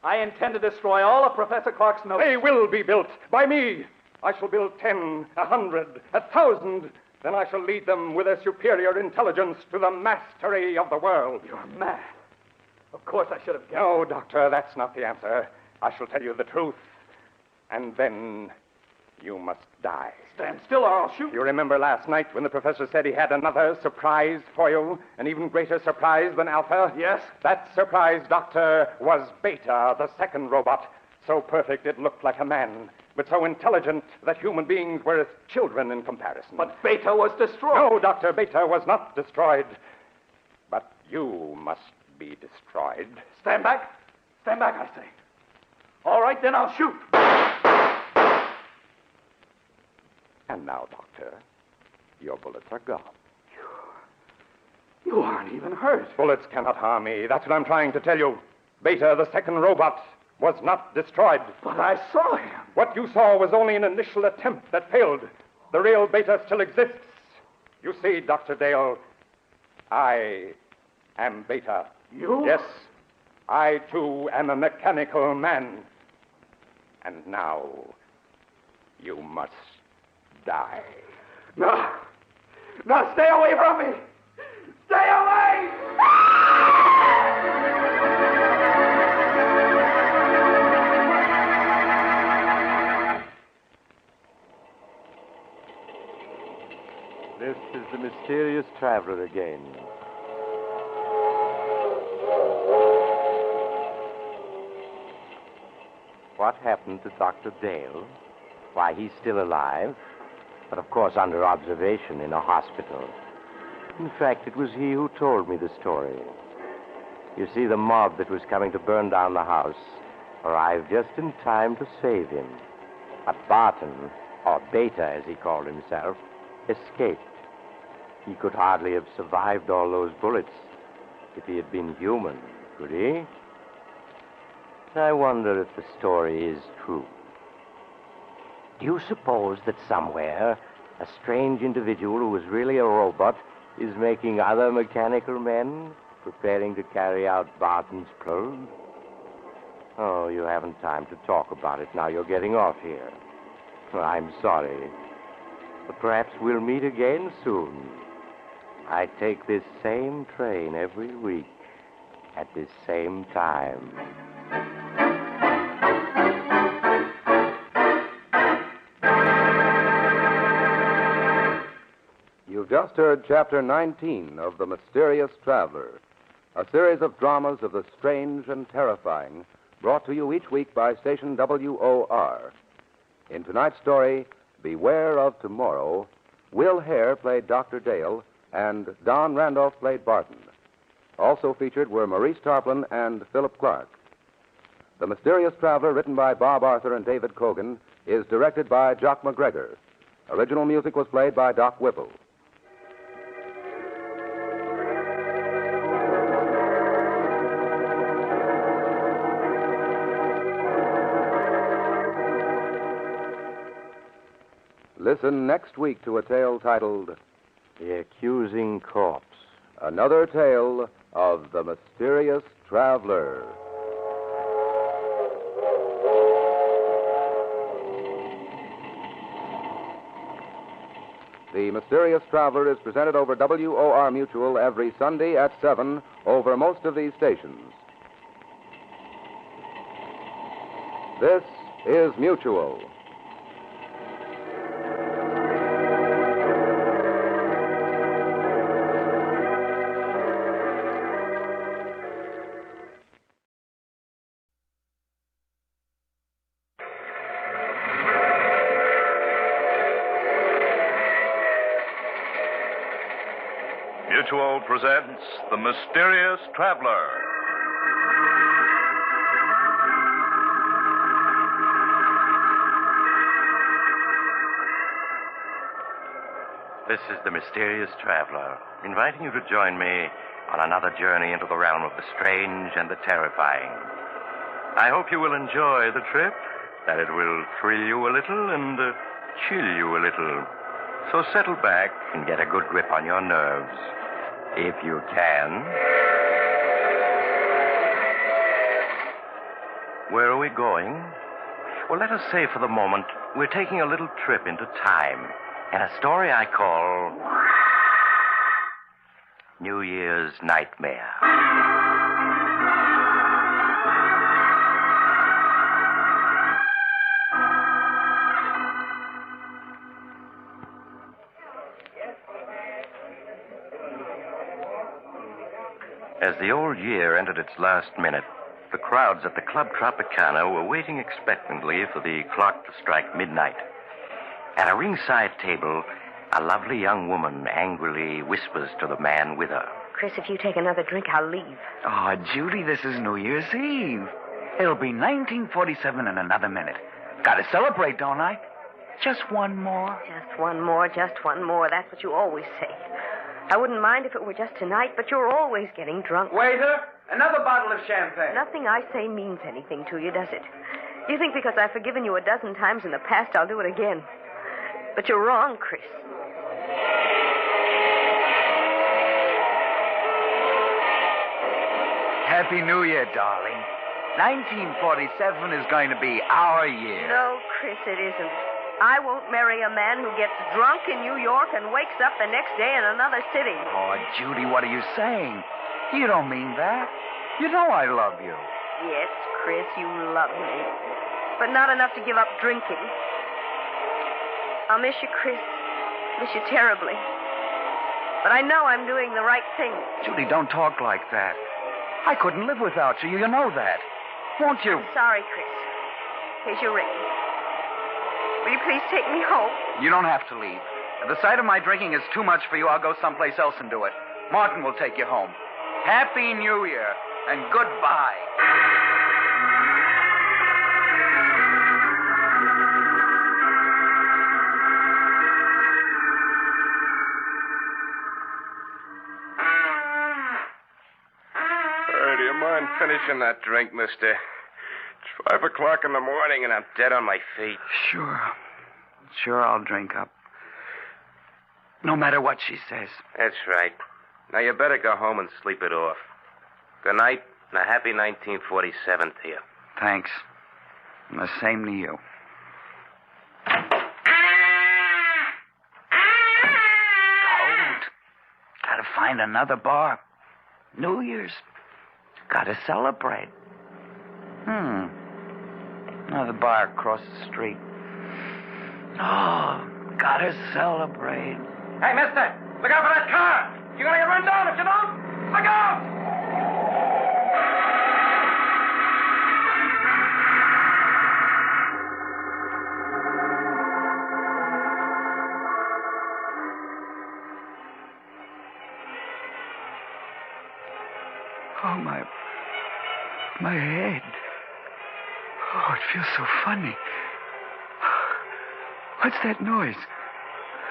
I intend to destroy all of Professor Clark's notes. They will be built by me. I shall build 10, 100, 1,000. Then I shall lead them with a superior intelligence to the mastery of the world. You're mad. Of course I should have guessed. No, Doctor, that's not the answer. I shall tell you the truth. And then you must die. Stand still or I'll shoot. You remember last night when the professor said he had another surprise for you? An even greater surprise than Alpha? Yes. That surprise, Doctor, was Beta, the second robot. So perfect it looked like a man, but so intelligent that human beings were as children in comparison. But Beta was destroyed. No, Doctor, Beta was not destroyed. But you must be destroyed. Stand back. Stand back, I say. All right, then I'll shoot. And now, Doctor, your bullets are gone. You aren't even hurt. Bullets cannot harm me. That's what I'm trying to tell you. Beta, the second robot, was not destroyed. But I saw him. What you saw was only an initial attempt that failed. The real Beta still exists. You see, Dr. Dale, I am Beta. You? Yes. I, too, am a mechanical man. And now, you must die. No. No, stay away from me. Stay away! This is the mysterious traveler again. What happened to Dr. Dale? Why he's still alive? but of course under observation in a hospital. In fact, it was he who told me the story. You see, the mob that was coming to burn down the house arrived just in time to save him. But Barton, or Beta as he called himself, escaped. He could hardly have survived all those bullets if he had been human, could he? I wonder if the story is true. Do you suppose that somewhere a strange individual who is really a robot is making other mechanical men preparing to carry out Barton's plan? Oh, you haven't time to talk about it now. You're getting off here. I'm sorry. But perhaps we'll meet again soon. I take this same train every week at this same time. You've just heard Chapter 19 of The Mysterious Traveler, a series of dramas of the strange and terrifying, brought to you each week by station WOR. In tonight's story, Beware of Tomorrow, Will Hare played Dr. Dale, and Don Randolph played Barton. Also featured were Maurice Tarplin and Philip Clark. The Mysterious Traveler, written by Bob Arthur and David Cogan, is directed by Jock McGregor. Original music was played by Doc Whipple. Listen next week to a tale titled The Accusing Corpse. Another tale of the Mysterious Traveler. The Mysterious Traveler is presented over WOR Mutual every Sunday at 7 over most of these stations. This is Mutual. Mutual presents The Mysterious Traveler. This is The Mysterious Traveler, inviting you to join me on another journey into the realm of the strange and the terrifying. I hope you will enjoy the trip, that it will thrill you a little and chill you a little. So settle back and get a good grip on your nerves. If you can. Where are we going? Well, let us say for the moment we're taking a little trip into time and a story I call New Year's Nightmare. As the old year entered its last minute, the crowds at the Club Tropicana were waiting expectantly for the clock to strike midnight. At a ringside table, a lovely young woman angrily whispers to the man with her. Chris, if you take another drink, I'll leave. Oh, Judy, this is New Year's Eve. It'll be 1947 in another minute. Gotta celebrate, don't I? Just one more. Just one more, just one more. That's what you always say. I wouldn't mind if it were just tonight, but you're always getting drunk. Waiter, another bottle of champagne. Nothing I say means anything to you, does it? You think because I've forgiven you a dozen times in the past, I'll do it again. But you're wrong, Chris. Happy New Year, darling. 1947 is going to be our year. No, Chris, it isn't. I won't marry a man who gets drunk in New York and wakes up the next day in another city. Oh, Judy, what are you saying? You don't mean that. You know I love you. Yes, Chris, you love me. But not enough to give up drinking. I'll miss you, Chris. Miss you terribly. But I know I'm doing the right thing. Judy, don't talk like that. I couldn't live without you. You know that. Won't you? I'm sorry, Chris. Here's your ring. Will you please take me home? You don't have to leave. If the sight of my drinking is too much for you, I'll go someplace else and do it. Martin will take you home. Happy New Year and goodbye. Do you mind finishing that drink, mister? It's 5 o'clock in the morning and I'm dead on my feet. Sure, I'll drink up. No matter what she says. That's right. Now you better go home and sleep it off. Good night and a happy 1947 to you. Thanks. And the same to you. Cold. Gotta find another bar. New Year's. Gotta celebrate. Another bar across the street. Oh, gotta celebrate. Hey, mister, look out for that car. You're gonna get run down if you don't. Look out! Oh, my head. Oh, it feels so funny. What's that noise?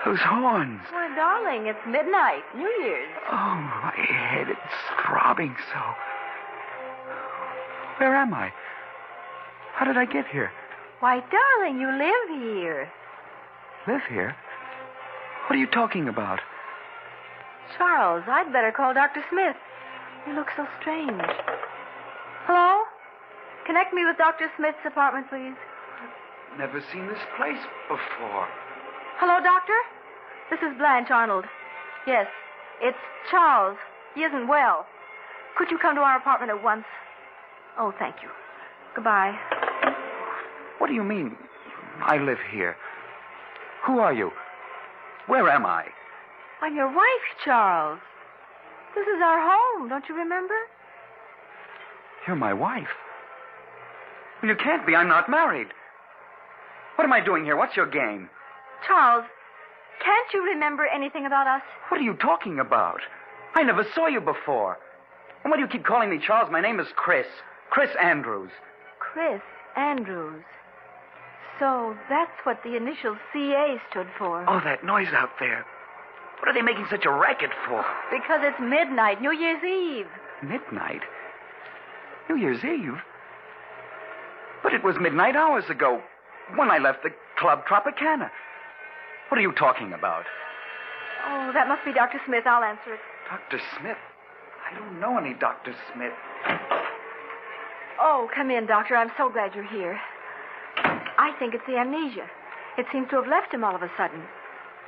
Those horns. Why, darling, it's midnight, New Year's. Oh, my head, it's throbbing so. Where am I? How did I get here? Why, darling, you live here. Live here? What are you talking about? Charles, I'd better call Dr. Smith. You look so strange. Hello? Connect me with Dr. Smith's apartment, please. Never seen this place before. Hello, Doctor? This is Blanche Arnold. Yes, it's Charles. He isn't well. Could you come to our apartment at once? Oh, thank you. Goodbye. What do you mean, I live here? Who are you? Where am I? I'm your wife, Charles. This is our home, don't you remember? You're my wife. Well, you can't be. I'm not married. What am I doing here? What's your game? Charles, can't you remember anything about us? What are you talking about? I never saw you before. And why do you keep calling me Charles? My name is Chris. Chris Andrews. Chris Andrews. So that's what the initials CA stood for. Oh, that noise out there. What are they making such a racket for? Because it's midnight, New Year's Eve. Midnight? New Year's Eve? But it was midnight hours ago, when I left the Club Tropicana. What are you talking about? Oh, that must be Dr. Smith. I'll answer it. Dr. Smith? I don't know any Dr. Smith. Oh, come in, Doctor. I'm so glad you're here. I think it's the amnesia. It seems to have left him all of a sudden.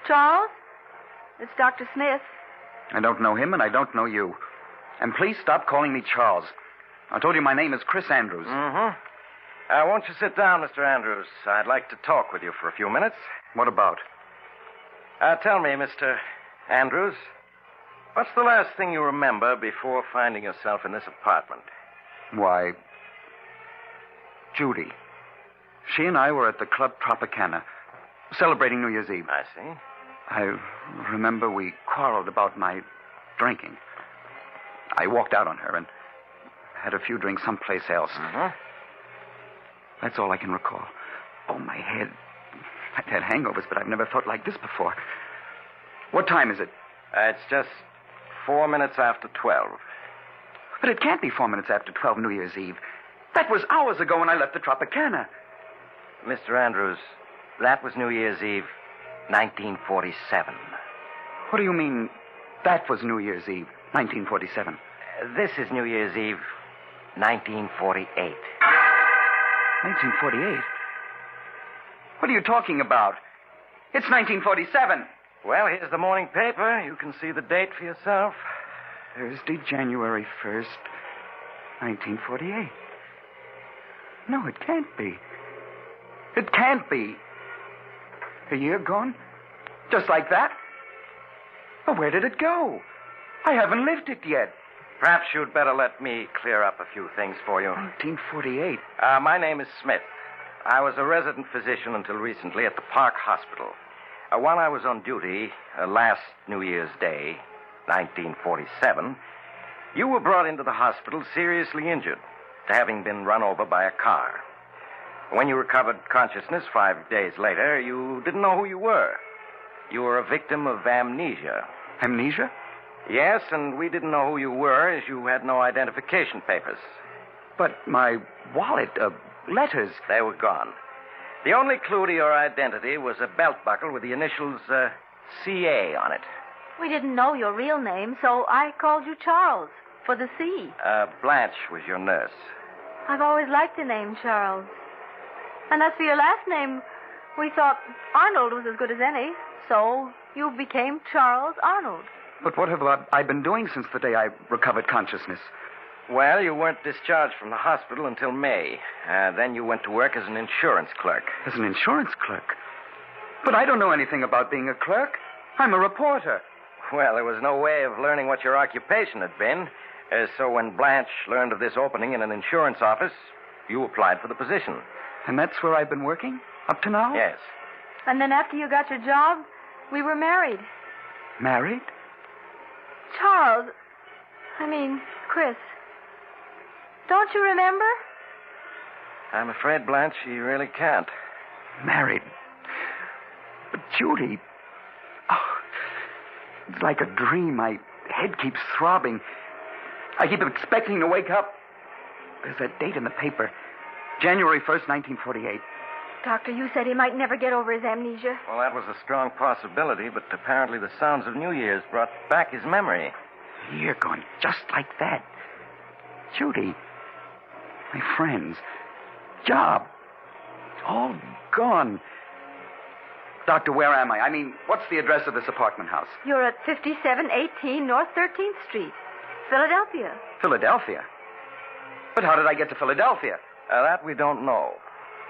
Charles? It's Dr. Smith. I don't know him, and I don't know you. And please stop calling me Charles. I told you my name is Chris Andrews. Mm-hmm. Won't you sit down, Mr. Andrews? I'd like to talk with you for a few minutes. What about? Tell me, Mr. Andrews, what's the last thing you remember before finding yourself in this apartment? Why, Judy. She and I were at the Club Tropicana, celebrating New Year's Eve. I see. I remember we quarreled about my drinking. I walked out on her and had a few drinks someplace else. Mm-hmm. That's all I can recall. Oh, my head. I've had hangovers, but I've never felt like this before. What time is it? It's just 4 minutes after 12. But it can't be 4 minutes after 12 New Year's Eve. That was hours ago when I left the Tropicana. Mr. Andrews, that was New Year's Eve, 1947. What do you mean, that was New Year's Eve, 1947? This is New Year's Eve, 1948. 1948? What are you talking about? It's 1947. Well, here's the morning paper. You can see the date for yourself. Thursday, January 1st, 1948. No, it can't be. It can't be. A year gone? Just like that? Well, where did it go? I haven't lived it yet. Perhaps you'd better let me clear up a few things for you. 1948. My name is Smith. I was a resident physician until recently at the Park Hospital. While I was on duty last New Year's Day, 1947, you were brought into the hospital seriously injured, having been run over by a car. When you recovered consciousness 5 days later, you didn't know who you were. You were a victim of amnesia. Amnesia? Yes, and we didn't know who you were as you had no identification papers. But my wallet, letters... They were gone. The only clue to your identity was a belt buckle with the initials CA on it. We didn't know your real name, so I called you Charles, for the C. Blanche was your nurse. I've always liked the name Charles. And as for your last name, we thought Arnold was as good as any, so you became Charles Arnold. But what have I been doing since the day I recovered consciousness? Well, you weren't discharged from the hospital until May. Then you went to work as an insurance clerk. As an insurance clerk? But I don't know anything about being a clerk. I'm a reporter. Well, there was no way of learning what your occupation had been. So when Blanche learned of this opening in an insurance office, you applied for the position. And that's where I've been working? Up to now? Yes. And then after you got your job, we were married. Married? Charles. Chris. Don't you remember? I'm afraid, Blanche, you really can't. Married. But Judy... Oh, it's like a dream. My head keeps throbbing. I keep expecting to wake up. There's that date in the paper. January 1st, 1948. Doctor, you said he might never get over his amnesia. Well, that was a strong possibility, but apparently the sounds of New Year's brought back his memory. A year gone just like that. Judy, my friends, job, all gone. Doctor, where am I? What's the address of this apartment house? You're at 5718 North 13th Street, Philadelphia. Philadelphia? But how did I get to Philadelphia? That we don't know.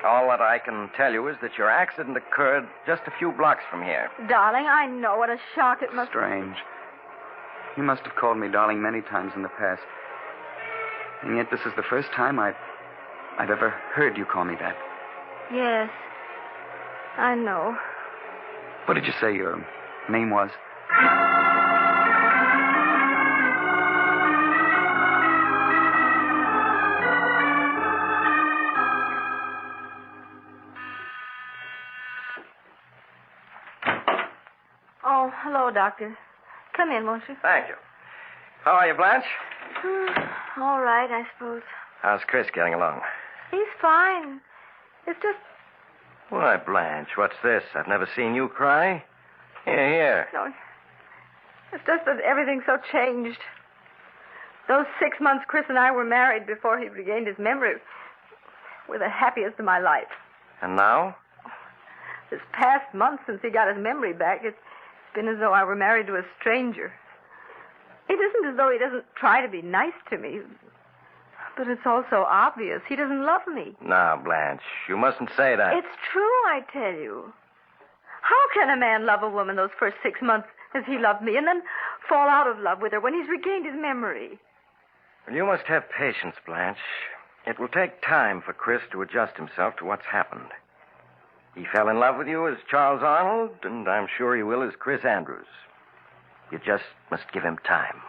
All that I can tell you is that your accident occurred just a few blocks from here. Darling, I know what a shock it must be. Strange. You must have called me darling many times in the past. And yet this is the first time I've ever heard you call me that. Yes, I know. What did you say your name was? Oh, hello, Doctor. Come in, won't you? Thank you. How are you, Blanche? All right, I suppose. How's Chris getting along? He's fine. It's just... Why, Blanche, what's this? I've never seen you cry. Here. No, it's just that everything's so changed. Those 6 months Chris and I were married before he regained his memory were the happiest of my life. And now? This past month since he got his memory back, it's been as though I were married to a stranger. It isn't as though he doesn't try to be nice to me, but it's also obvious he doesn't love me. Now, Blanche, you mustn't say that. It's true, I tell you. How can a man love a woman those first 6 months as he loved me and then fall out of love with her when he's regained his memory? Well, you must have patience, Blanche. It will take time for Chris to adjust himself to what's happened. He fell in love with you as Charles Arnold, and I'm sure he will as Chris Andrews. You just must give him time.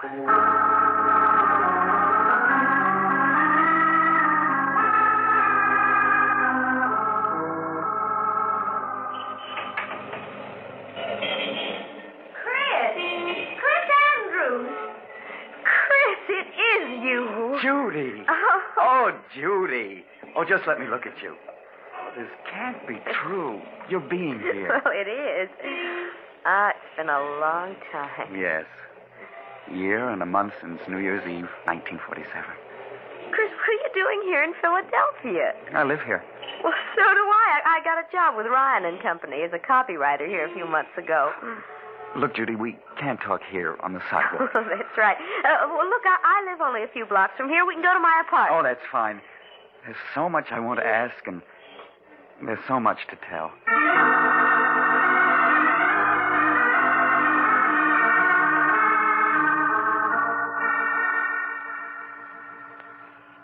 Judy. Oh, Judy. Oh, just let me look at you. Oh, this can't be true. You're being here. Well, it is. It's been a long time. Yes. Year and a month since New Year's Eve, 1947. Chris, what are you doing here in Philadelphia? I live here. Well, so do I. I got a job with Ryan and Company as a copywriter here a few months ago. Look, Judy, we can't talk here on the sidewalk. Oh, that's right. Well, look, I live only a few blocks from here. We can go to my apartment. Oh, that's fine. There's so much I want to ask, and there's so much to tell.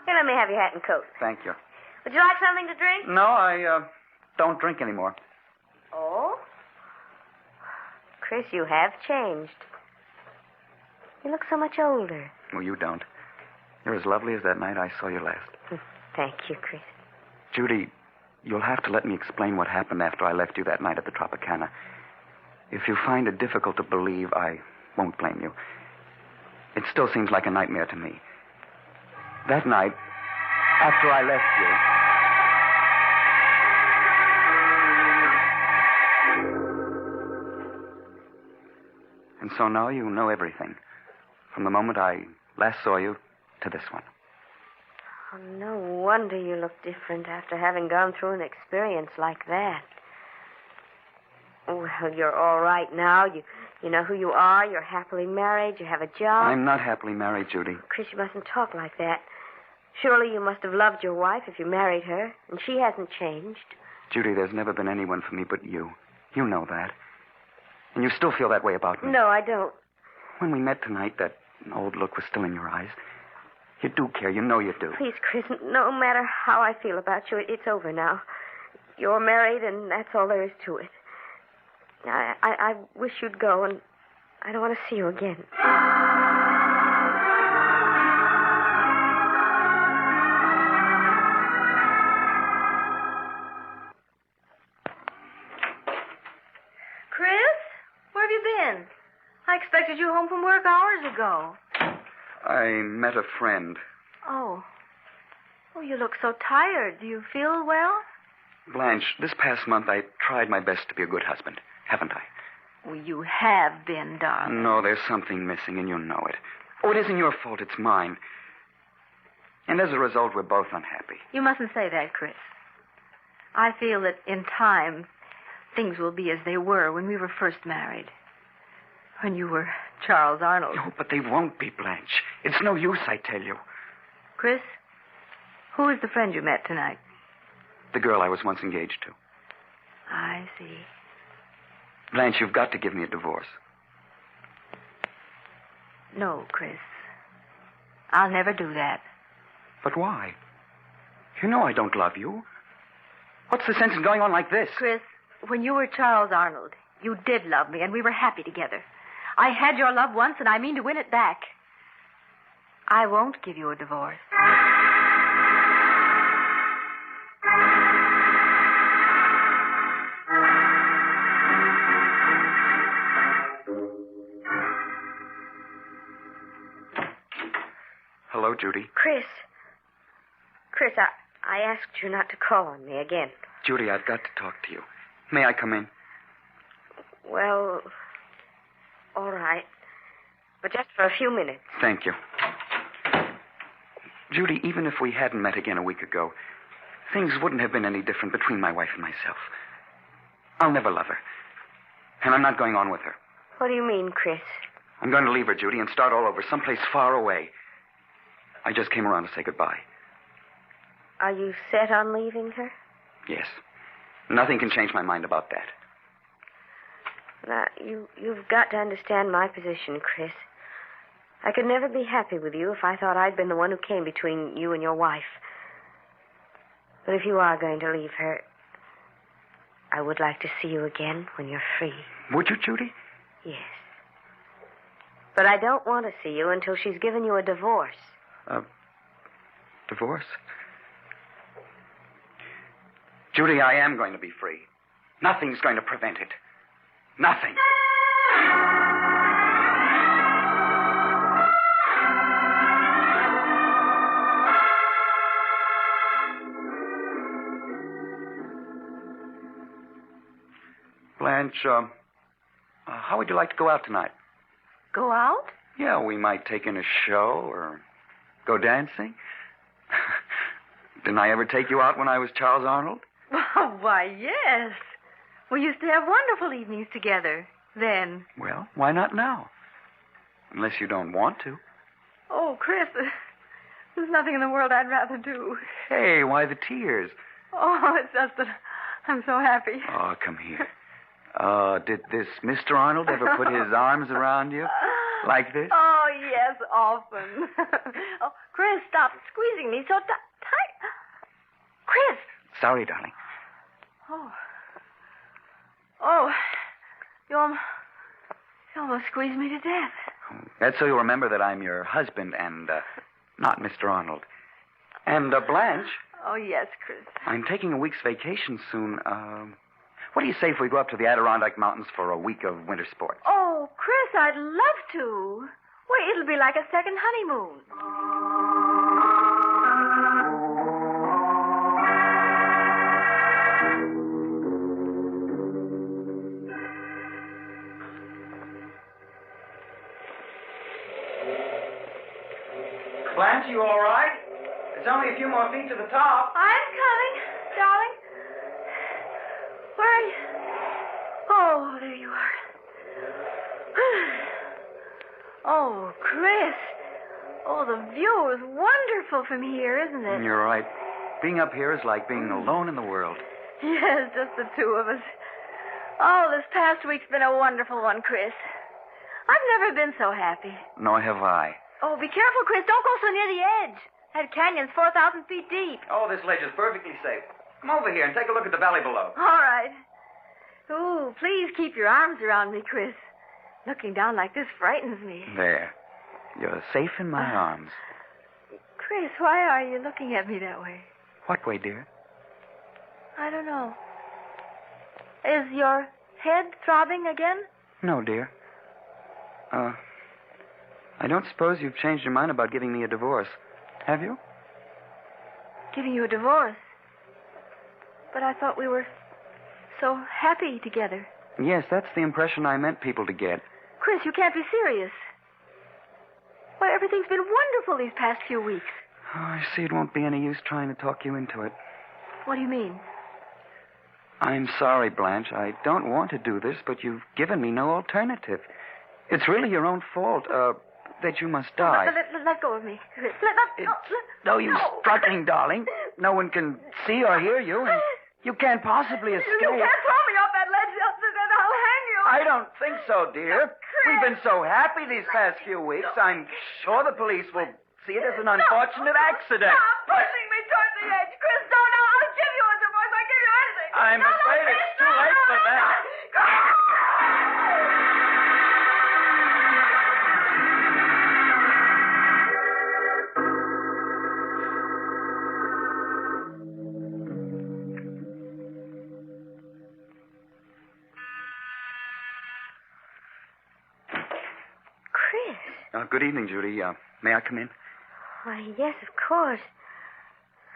Here, let me have your hat and coat. Thank you. Would you like something to drink? No, I don't drink anymore. Oh? Chris, you have changed. You look so much older. Well, you don't. You're as lovely as that night I saw you last. Thank you, Chris. Judy, you'll have to let me explain what happened after I left you that night at the Tropicana. If you find it difficult to believe, I won't blame you. It still seems like a nightmare to me. That night, after I left you... And so now you know everything. From the moment I last saw you to this one. Oh, no wonder you look different after having gone through an experience like that. Well, you're all right now. You know who you are. You're happily married. You have a job. I'm not happily married, Judy. Chris, you mustn't talk like that. Surely you must have loved your wife if you married her, and she hasn't changed. Judy, there's never been anyone for me but you. You know that. And you still feel that way about me. No, I don't. When we met tonight, that old look was still in your eyes. You do care. You know you do. Please, Chris, no matter how I feel about you, it's over now. You're married, and that's all there is to it. I wish you'd go, and I don't want to see you again. Chris, where have you been? I expected you home from work hours ago. I met a friend. Oh, you look so tired. Do you feel well? Blanche, this past month I tried my best to be a good husband, haven't I? Well, you have been, darling. No, there's something missing, and you know it. Oh, it isn't your fault. It's mine. And as a result, we're both unhappy. You mustn't say that, Chris. I feel that in time, things will be as they were when we were first married. When you were Charles Arnold. No, but they won't be, Blanche. It's no use, I tell you. Chris, who is the friend you met tonight? The girl I was once engaged to. I see. Blanche, you've got to give me a divorce. No, Chris. I'll never do that. But why? You know I don't love you. What's the sense in going on like this? Chris, when you were Charles Arnold, you did love me, and we were happy together. I had your love once, and I mean to win it back. I won't give you a divorce. Hello, Judy. Chris, I asked you not to call on me again. Judy, I've got to talk to you. May I come in? Well, all right. But just for a few minutes. Thank you. Judy, even if we hadn't met again a week ago, things wouldn't have been any different between my wife and myself. I'll never love her. And I'm not going on with her. What do you mean, Chris? I'm going to leave her, Judy, and start all over, someplace far away. I just came around to say goodbye. Are you set on leaving her? Yes. Nothing can change my mind about that. Now, you've got to understand my position, Chris. I could never be happy with you if I thought I'd been the one who came between you and your wife. But if you are going to leave her, I would like to see you again when you're free. Would you, Judy? Yes. But I don't want to see you until she's given you a divorce. Divorce? Judy, I am going to be free. Nothing's going to prevent it. Nothing. Blanche, how would you like to go out tonight? Go out? Yeah, we might take in a show or go dancing. Didn't I ever take you out when I was Charles Arnold? Why, yes. We used to have wonderful evenings together then. Well, why not now? Unless you don't want to. Oh, Chris, there's nothing in the world I'd rather do. Hey, why the tears? Oh, it's just that I'm so happy. Oh, come here. Did this Mr. Arnold ever put his arms around you like this? Oh, yes, often. Oh, Chris, stop squeezing me so tight. Chris! sorry, darling. Oh. Oh. You almost squeezed me to death. That's so you remember that I'm your husband and not Mr. Arnold. And Blanche, Oh, yes, Chris. I'm taking a week's vacation soon. What do you say if we go up to the Adirondack Mountains for a week of winter sports? Oh, Chris, I'd love to. Why, it'll be like a second honeymoon. Blanche, you all right? There's only a few more feet to the top. I'm coming, darling. Where are you? Oh, there you are. Oh, Chris. Oh, the view is wonderful from here, isn't it? You're right. Being up here is like being alone in the world. Yes, just the two of us. Oh, this past week's been a wonderful one, Chris. I've never been so happy. Nor have I. Oh, be careful, Chris. Don't go so near the edge. That canyon's 4,000 feet deep. Oh, this ledge is perfectly safe. Come over here and take a look at the valley below. All right. Ooh, please keep your arms around me, Chris. Looking down like this frightens me. There. You're safe in my arms. Chris, why are you looking at me that way? What way, dear? I don't know. Is your head throbbing again? No, dear. I don't suppose you've changed your mind about giving me a divorce, have you? Giving you a divorce? But I thought we were so happy together. Yes, that's the impression I meant people to get. Chris, you can't be serious. Why, everything's been wonderful these past few weeks. Oh, I see it won't be any use trying to talk you into it. What do you mean? I'm sorry, Blanche. I don't want to do this, but you've given me no alternative. It's really your own fault, that you must die. Let go of me, Chris. No use struggling, darling. No one can see or hear you, and you can't possibly escape. You can't throw me off that ledge, then I'll hang you. I don't think so, dear. We've been so happy these past few weeks. I'm sure the police will see it as an unfortunate accident. Stop pushing me toward the edge. Chris, don't. I'll give you a divorce. I'll give you anything. I'm afraid it's too late for that. Good evening, Judy. May I come in? Why, yes, of course.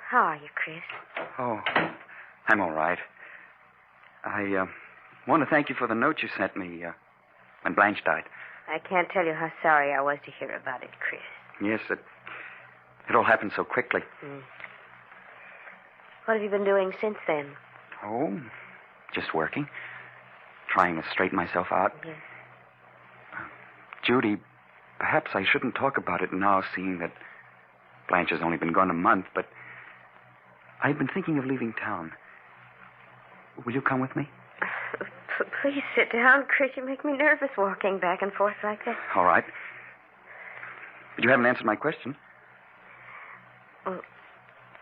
How are you, Chris? Oh, I'm all right. I want to thank you for the note you sent me when Blanche died. I can't tell you how sorry I was to hear about it, Chris. Yes, it all happened so quickly. What have you been doing since then? Oh, just working. Trying to straighten myself out. Yes. Judy, perhaps I shouldn't talk about it now, seeing that Blanche has only been gone a month, but I've been thinking of leaving town. Will you come with me? Please sit down, Chris. You make me nervous walking back and forth like that. All right. But you haven't answered my question. Well,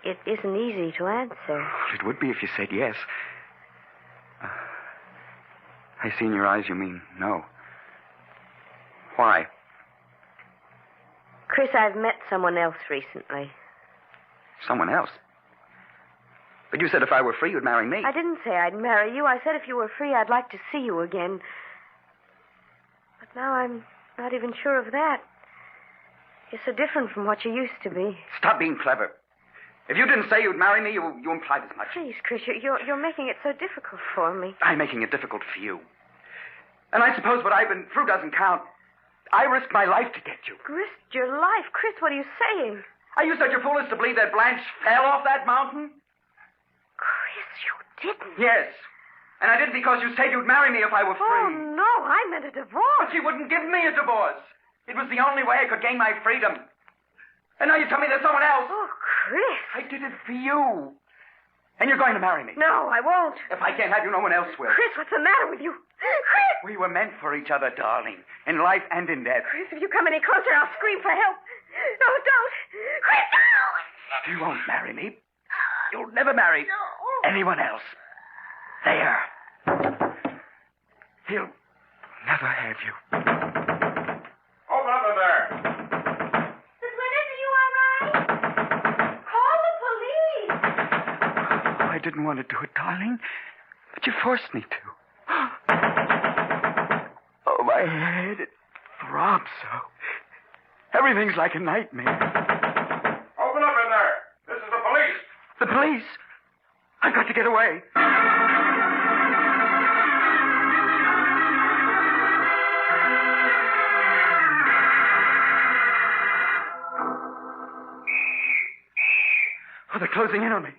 it isn't easy to answer. It would be if you said yes. I see in your eyes you mean no. Why? Chris, I've met someone else recently. Someone else? But you said if I were free, you'd marry me. I didn't say I'd marry you. I said if you were free, I'd like to see you again. But now I'm not even sure of that. You're so different from what you used to be. Stop being clever. If you didn't say you'd marry me, you implied as much. Please, Chris, you're making it so difficult for me. I'm making it difficult for you. And I suppose what I've been through doesn't count. I risked my life to get you. Risked your life? Chris, what are you saying? Are you such a fool as to believe that Blanche fell off that mountain? Chris, you didn't. Yes. And I did because you said you'd marry me if I were free. Oh, no, I meant a divorce. But she wouldn't give me a divorce. It was the only way I could gain my freedom. And now you tell me there's someone else. Oh, Chris. I did it for you. And you're going to marry me. No, I won't. If I can't have you, no one else will. Chris, what's the matter with you? Chris! We were meant for each other, darling. In life and in death. Chris, if you come any closer, I'll scream for help. No, don't. Chris, no! You won't marry me. You'll never marry anyone else. There. He'll never have you. Open up in there. Miss Winters, are you all right? Call the police. Oh, I didn't want to do it, darling, but you forced me to. Oh, my head, it throbs so. Everything's like a nightmare. Open up in there. This is the police. The police? I've got to get away. Oh, they're closing in on me.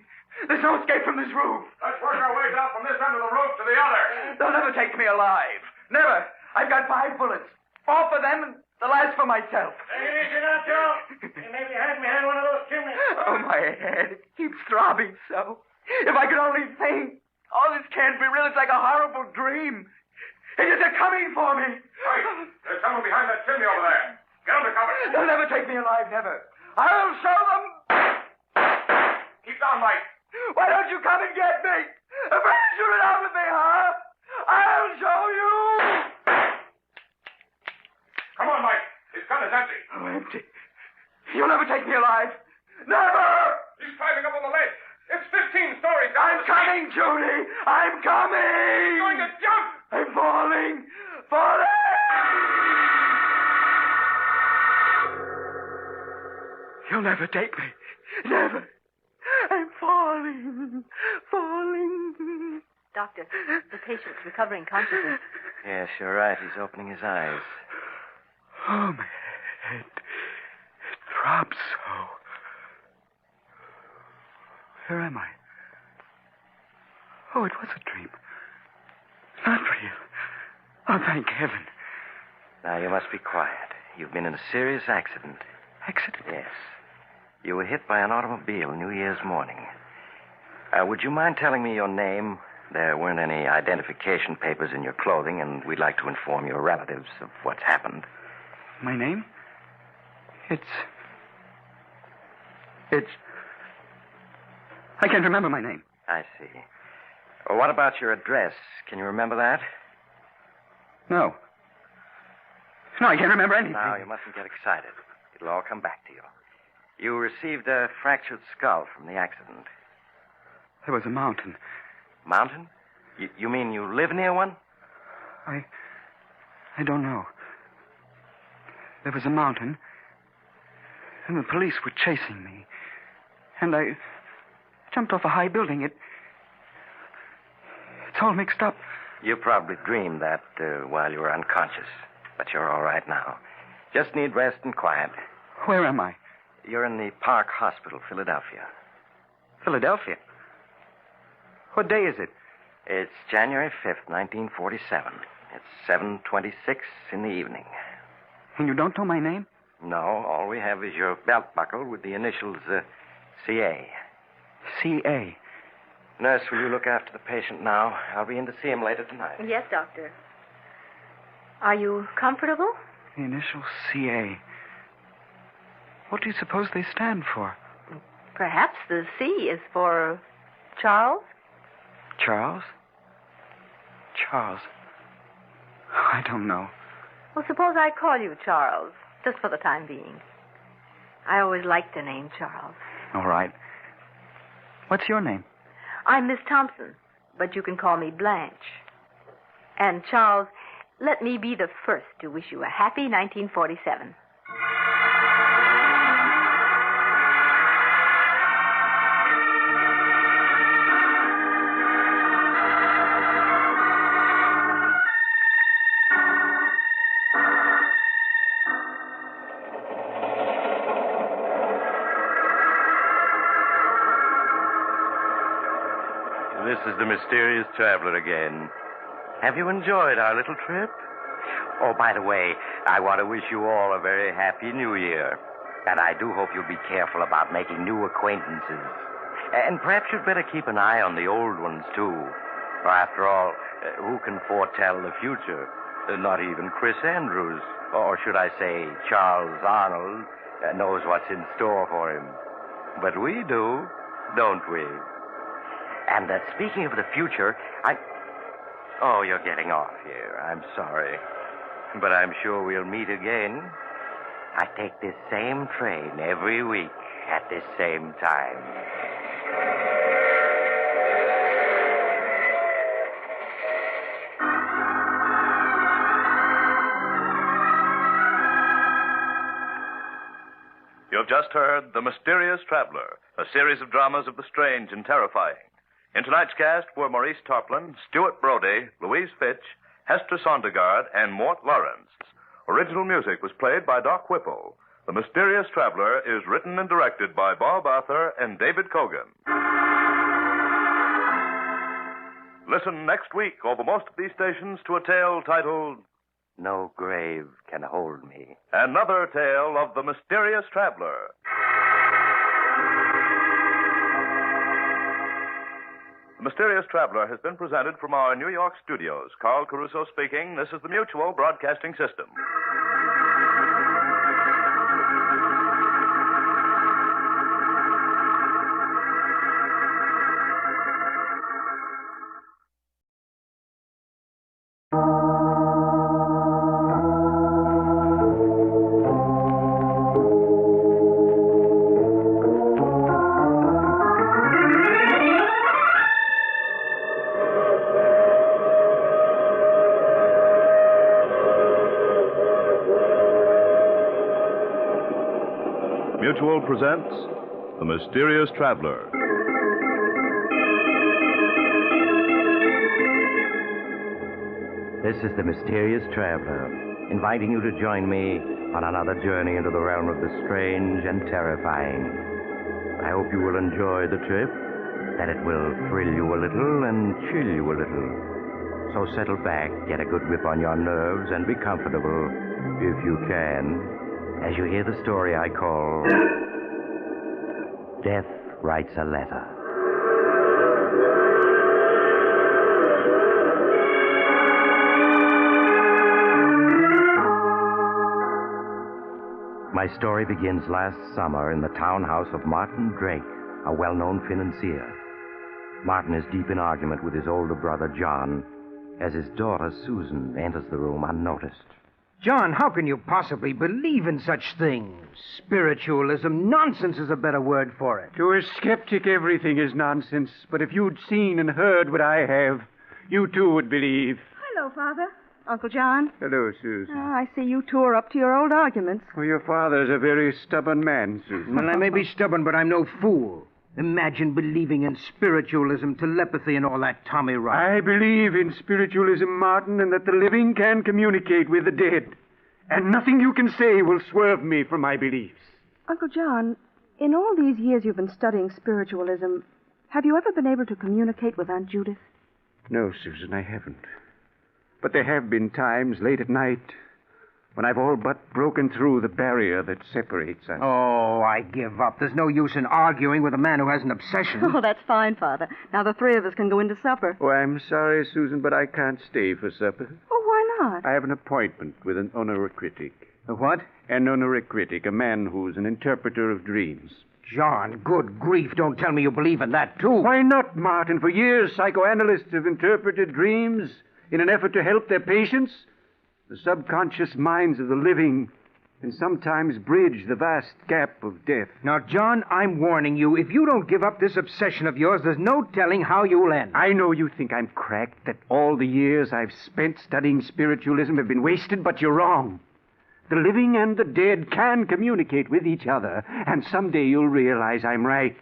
There's no escape from this roof. Let's work our way down from this end of the roof to the other. They'll never take me alive. Never. I've got 5 bullets. 4 for them and the last for myself. Take it easy now, Joe. You may be hiding behind one of those chimneys. Oh, my head. It keeps throbbing so. If I could only think. Oh, this can't be real. It's like a horrible dream. They're coming for me. Hey, there's someone behind that chimney over there. Get under cover. They'll never take me alive, never. I'll show them. Keep down, Mike. Why don't you come and get me? Afraid to shoot it out with me, huh? I'll show you. Come on, Mike. His gun is empty. Oh, empty. You'll never take me alive. Never! He's climbing up on the ledge. It's 15 stories down. I'm coming, Judy. I'm coming. He's going to jump. I'm falling. Falling! You'll never take me. Never. I'm falling. Falling. Doctor, the patient's recovering consciousness. Yes, you're right. He's opening his eyes. Oh, my head. It throbs so. Where am I? Oh, it was a dream. Not real. Oh, thank heaven. Now, you must be quiet. You've been in a serious accident. Accident? Yes. You were hit by an automobile New Year's morning. Would you mind telling me your name? There weren't any identification papers in your clothing, and we'd like to inform your relatives of what's happened. My name? It's... I can't remember my name. I see. Well, what about your address? Can you remember that? No. No, I can't remember anything. Now, you mustn't get excited. It'll all come back to you. You received a fractured skull from the accident. There was a mountain. Mountain? You mean you live near one? I don't know. There was a mountain, and the police were chasing me. And I jumped off a high building. It's all mixed up. You probably dreamed that while you were unconscious. But you're all right now. Just need rest and quiet. Where am I? You're in the Park Hospital, Philadelphia. Philadelphia? What day is it? It's January 5th, 1947. It's 7:26 in the evening. And you don't know my name? No, all we have is your belt buckle with the initials CA. CA? Nurse, will you look after the patient now? I'll be in to see him later tonight. Yes, doctor. Are you comfortable? The initials CA. What do you suppose they stand for? Perhaps the C is for Charles? Charles? Charles. I don't know. Well, suppose I call you Charles, just for the time being. I always liked the name Charles. All right. What's your name? I'm Miss Thompson, but you can call me Blanche. And, Charles, let me be the first to wish you a happy 1947. This is the mysterious traveler again. Have you enjoyed our little trip? Oh, by the way, I want to wish you all a very happy New Year. And I do hope you'll be careful about making new acquaintances. And perhaps you'd better keep an eye on the old ones, too. For after all, who can foretell the future? Not even Chris Andrews, or should I say Charles Arnold, knows what's in store for him. But we do. don't we? And speaking of the future, Oh, you're getting off here. I'm sorry. But I'm sure we'll meet again. I take this same train every week at this same time. You've just heard The Mysterious Traveler, a series of dramas of the strange and terrifying. In tonight's cast were Maurice Tarplin, Stuart Brody, Louise Fitch, Hester Sondergaard, and Mort Lawrence. Original music was played by Doc Whipple. The Mysterious Traveler is written and directed by Bob Arthur and David Cogan. Listen next week over most of these stations to a tale titled No Grave Can Hold Me. Another Tale of the Mysterious Traveler. The Mysterious Traveler has been presented from our New York studios. Carl Caruso speaking. This is the Mutual Broadcasting System. Mutual presents The Mysterious Traveler. This is The Mysterious Traveler, inviting you to join me on another journey into the realm of the strange and terrifying. I hope you will enjoy the trip, that it will thrill you a little and chill you a little. So settle back, get a good grip on your nerves, and be comfortable, if you can, as you hear the story I call Death Writes a Letter. My story begins last summer in the townhouse of Martin Drake, a well-known financier. Martin is deep in argument with his older brother, John, as his daughter, Susan, enters the room unnoticed. John, how can you possibly believe in such things? Spiritualism, nonsense is a better word for it. To a skeptic, everything is nonsense. But if you'd seen and heard what I have, you too would believe. Hello, Father. Uncle John. Hello, Susan. Oh, I see you two are up to your old arguments. Well, your father's a very stubborn man, Susan. Well, I may be stubborn, but I'm no fool. Imagine believing in spiritualism, telepathy, and all that Tommy rot. I believe in spiritualism, Martin, and that the living can communicate with the dead. And nothing you can say will swerve me from my beliefs. Uncle John, in all these years you've been studying spiritualism, have you ever been able to communicate with Aunt Judith? No, Susan, I haven't. But there have been times late at night when I've all but broken through the barrier that separates us. Oh, I give up. There's no use in arguing with a man who has an obsession. Oh, that's fine, Father. Now the three of us can go into supper. Oh, I'm sorry, Susan, but I can't stay for supper. Oh, why not? I have an appointment with an onoricritic. A what? An onoricritic, a man who's an interpreter of dreams. John, good grief, don't tell me you believe in that, too. Why not, Martin? For years, psychoanalysts have interpreted dreams in an effort to help their patients. The subconscious minds of the living can sometimes bridge the vast gap of death. Now, John, I'm warning you, if you don't give up this obsession of yours, there's no telling how you'll end. I know you think I'm cracked, that all the years I've spent studying spiritualism have been wasted, but you're wrong. The living and the dead can communicate with each other, and someday you'll realize I'm right.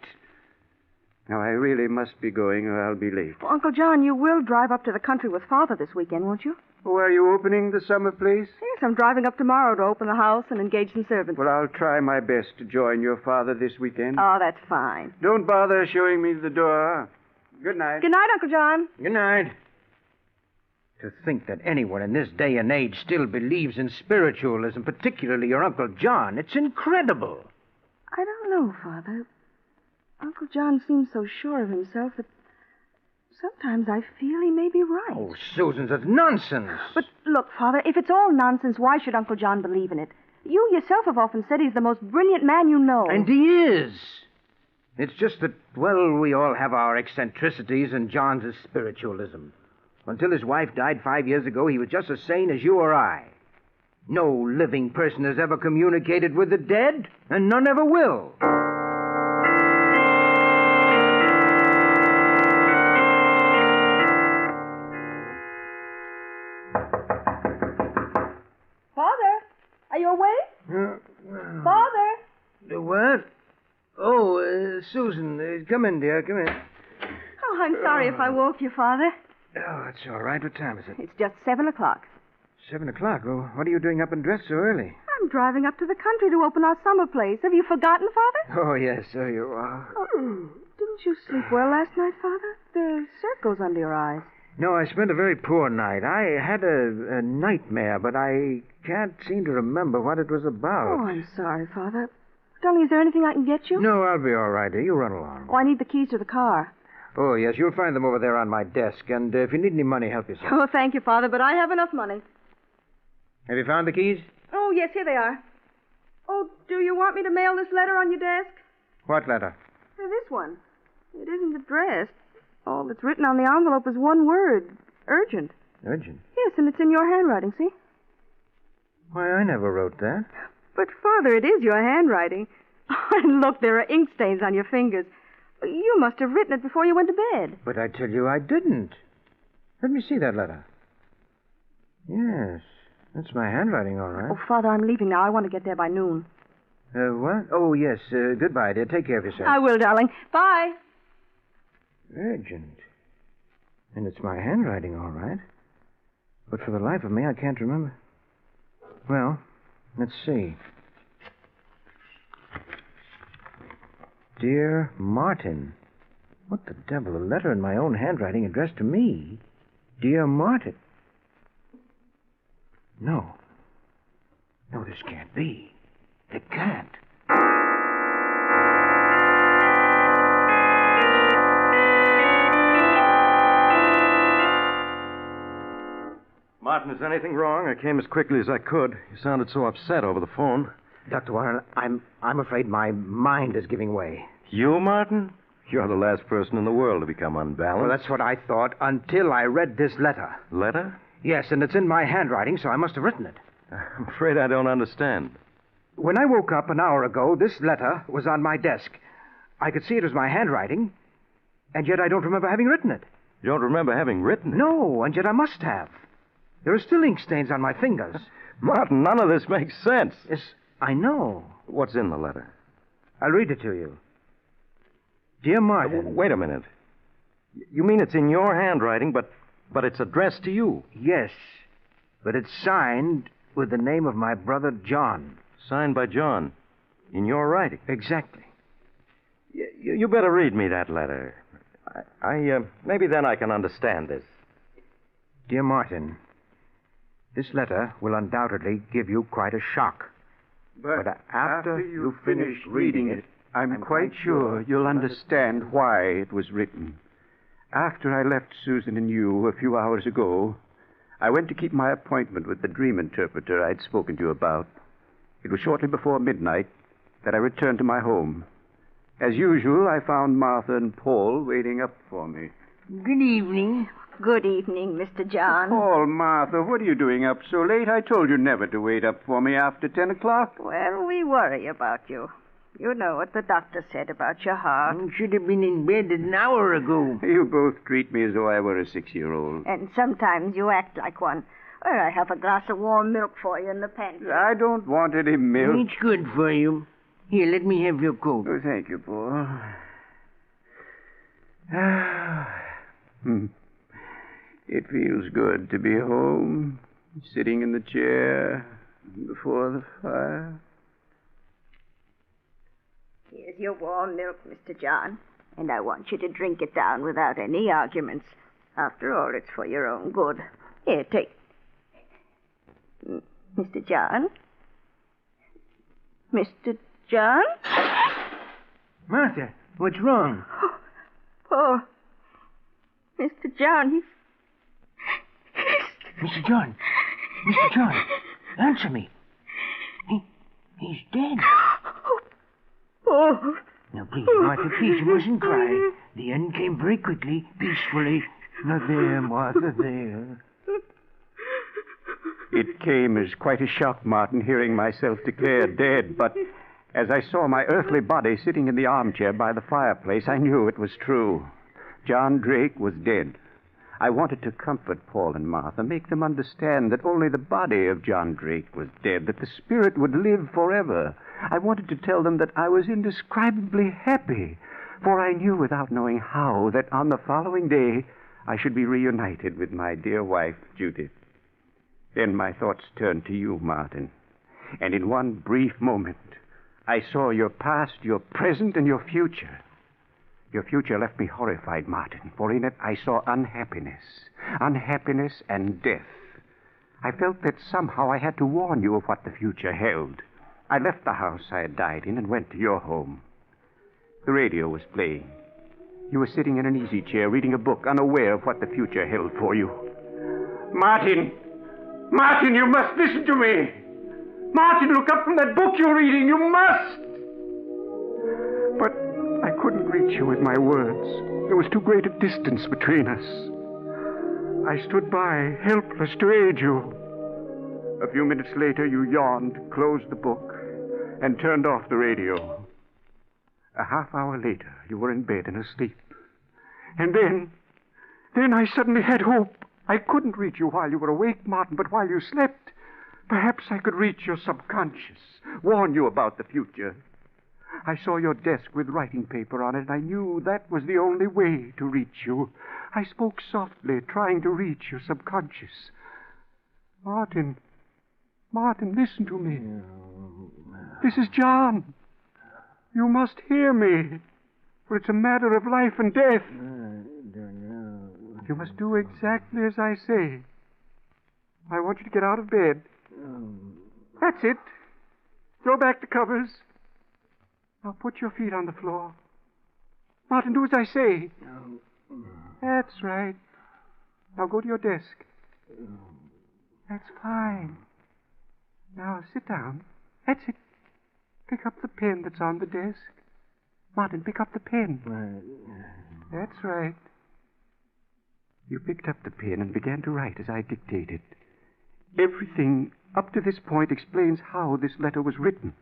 Now, I really must be going or I'll be late. Well, Uncle John, you will drive up to the country with Father this weekend, won't you? Oh, are you opening the summer place? Yes, I'm driving up tomorrow to open the house and engage some servants. Well, I'll try my best to join your father this weekend. Oh, that's fine. Don't bother showing me the door. Good night. Good night, Uncle John. Good night. To think that anyone in this day and age still believes in spiritualism, particularly your Uncle John, it's incredible. I don't know, Father. Uncle John seems so sure of himself that sometimes I feel he may be right. Oh, Susan, that's nonsense. But look, Father, if it's all nonsense, why should Uncle John believe in it? You yourself have often said he's the most brilliant man you know. And he is. It's just that, well, we all have our eccentricities, and John's is spiritualism. Until his wife died 5 years ago, he was just as sane as you or I. No living person has ever communicated with the dead, and none ever will. Father, are you awake? Father? The what? Oh, Susan, come in, dear, come in. Oh, I'm sorry if I woke you, Father. Oh, that's all right. What time is it? It's just 7 o'clock. 7 o'clock. Oh, what are you doing up and dressed so early? I'm driving up to the country to open our summer place. Have you forgotten, Father? Oh, yes, so you are. Oh, didn't you sleep well last night, Father? There are circles under your eyes. No, I spent a very poor night. I had a nightmare, but I can't seem to remember what it was about. Oh, I'm sorry, Father. Darling, is there anything I can get you? No, I'll be all right, dear. You run along. Oh, I need the keys to the car. Oh, yes, you'll find them over there on my desk. And if you need any money, help yourself. Oh, thank you, Father, but I have enough money. Have you found the keys? Oh, yes, here they are. Oh, do you want me to mail this letter on your desk? What letter? This one. It isn't addressed. All that's written on the envelope is one word. Urgent. Urgent? Yes, and it's in your handwriting, see? Why, I never wrote that. But, Father, it is your handwriting. And look, there are ink stains on your fingers. You must have written it before you went to bed. But I tell you, I didn't. Let me see that letter. Yes, that's my handwriting, all right. Oh, Father, I'm leaving now. I want to get there by noon. What? Oh, yes. Goodbye, dear. Take care of yourself. I will, darling. Bye. Urgent. And it's my handwriting, all right. But for the life of me, I can't remember. Well, let's see. Dear Martin. What the devil? A letter in my own handwriting addressed to me. Dear Martin. No. No, this can't be. It can't. Martin, is anything wrong? I came as quickly as I could. You sounded so upset over the phone. Dr. Warren, I'm afraid my mind is giving way. You, Martin? You're the last person in the world to become unbalanced. Well, that's what I thought until I read this letter. Letter? Yes, and it's in my handwriting, so I must have written it. I'm afraid I don't understand. When I woke up an hour ago, this letter was on my desk. I could see it was my handwriting, and yet I don't remember having written it. You don't remember having written it? No, and yet I must have. There are still ink stains on my fingers. Martin, none of this makes sense. Yes, I know. What's in the letter? I'll read it to you. Dear Martin. Wait a minute. You mean it's in your handwriting, but it's addressed to you? Yes, but it's signed with the name of my brother John. Signed by John? In your writing? Exactly. You better read me that letter. Maybe then I can understand this. Dear Martin, this letter will undoubtedly give you quite a shock. But after you finish reading it, I'm quite sure you'll understand why it was written. After I left Susan and you a few hours ago, I went to keep my appointment with the dream interpreter I'd spoken to you about. It was shortly before midnight that I returned to my home. As usual, I found Martha and Paul waiting up for me. Good evening. Good evening, Mr. John. Paul, Martha, what are you doing up so late? I told you never to wait up for me after 10 o'clock. Well, we worry about you. You know what the doctor said about your heart. You should have been in bed an hour ago. You both treat me as though I were a 6-year-old. And sometimes you act like one. Well, I have a glass of warm milk for you in the pantry. I don't want any milk. It's good for you. Here, let me have your coat. Oh, thank you, Paul. It feels good to be home, sitting in the chair before the fire. Here's your warm milk, Mr. John. And I want you to drink it down without any arguments. After all, it's for your own good. Here, take. Mr. John? Mr. John? Martha, what's wrong? Oh, Mr. John, Mr. John. Mr. John, answer me. He's dead. Oh, Now, please, Martha, please, you mustn't cry. The end came very quickly, peacefully. Now, there, Martha, there. It came as quite a shock, Martin, hearing myself declared dead, but as I saw my earthly body sitting in the armchair by the fireplace, I knew it was true. John Drake was dead. I wanted to comfort Paul and Martha, make them understand that only the body of John Drake was dead, that the spirit would live forever. I wanted to tell them that I was indescribably happy, for I knew without knowing how that on the following day I should be reunited with my dear wife, Judith. Then my thoughts turned to you, Martin, and in one brief moment I saw your past, your present, and your future. Your future left me horrified, Martin, for in it I saw unhappiness and death. I felt that somehow I had to warn you of what the future held. I left the house I had died in and went to your home. The radio was playing. You were sitting in an easy chair reading a book, unaware of what the future held for you. Martin! Martin, you must listen to me! Martin, look up from that book you're reading. You must! But I couldn't reach you with my words. There was too great a distance between us. I stood by, helpless to aid you. A few minutes later, you yawned, closed the book, and turned off the radio. A half hour later, you were in bed and asleep. And then I suddenly had hope. I couldn't reach you while you were awake, Martin, but while you slept, perhaps I could reach your subconscious, warn you about the future. I saw your desk with writing paper on it, and I knew that was the only way to reach you. I spoke softly, trying to reach your subconscious. Martin, listen to me. This is John. You must hear me, for it's a matter of life and death. You must do exactly as I say. I want you to get out of bed. That's it. Throw back the covers. Now put your feet on the floor. Martin, do as I say. That's right. Now go to your desk. That's fine. Now sit down. That's it. Pick up the pen that's on the desk. Martin, pick up the pen. That's right. You picked up the pen and began to write as I dictated. Everything up to this point explains how this letter was written.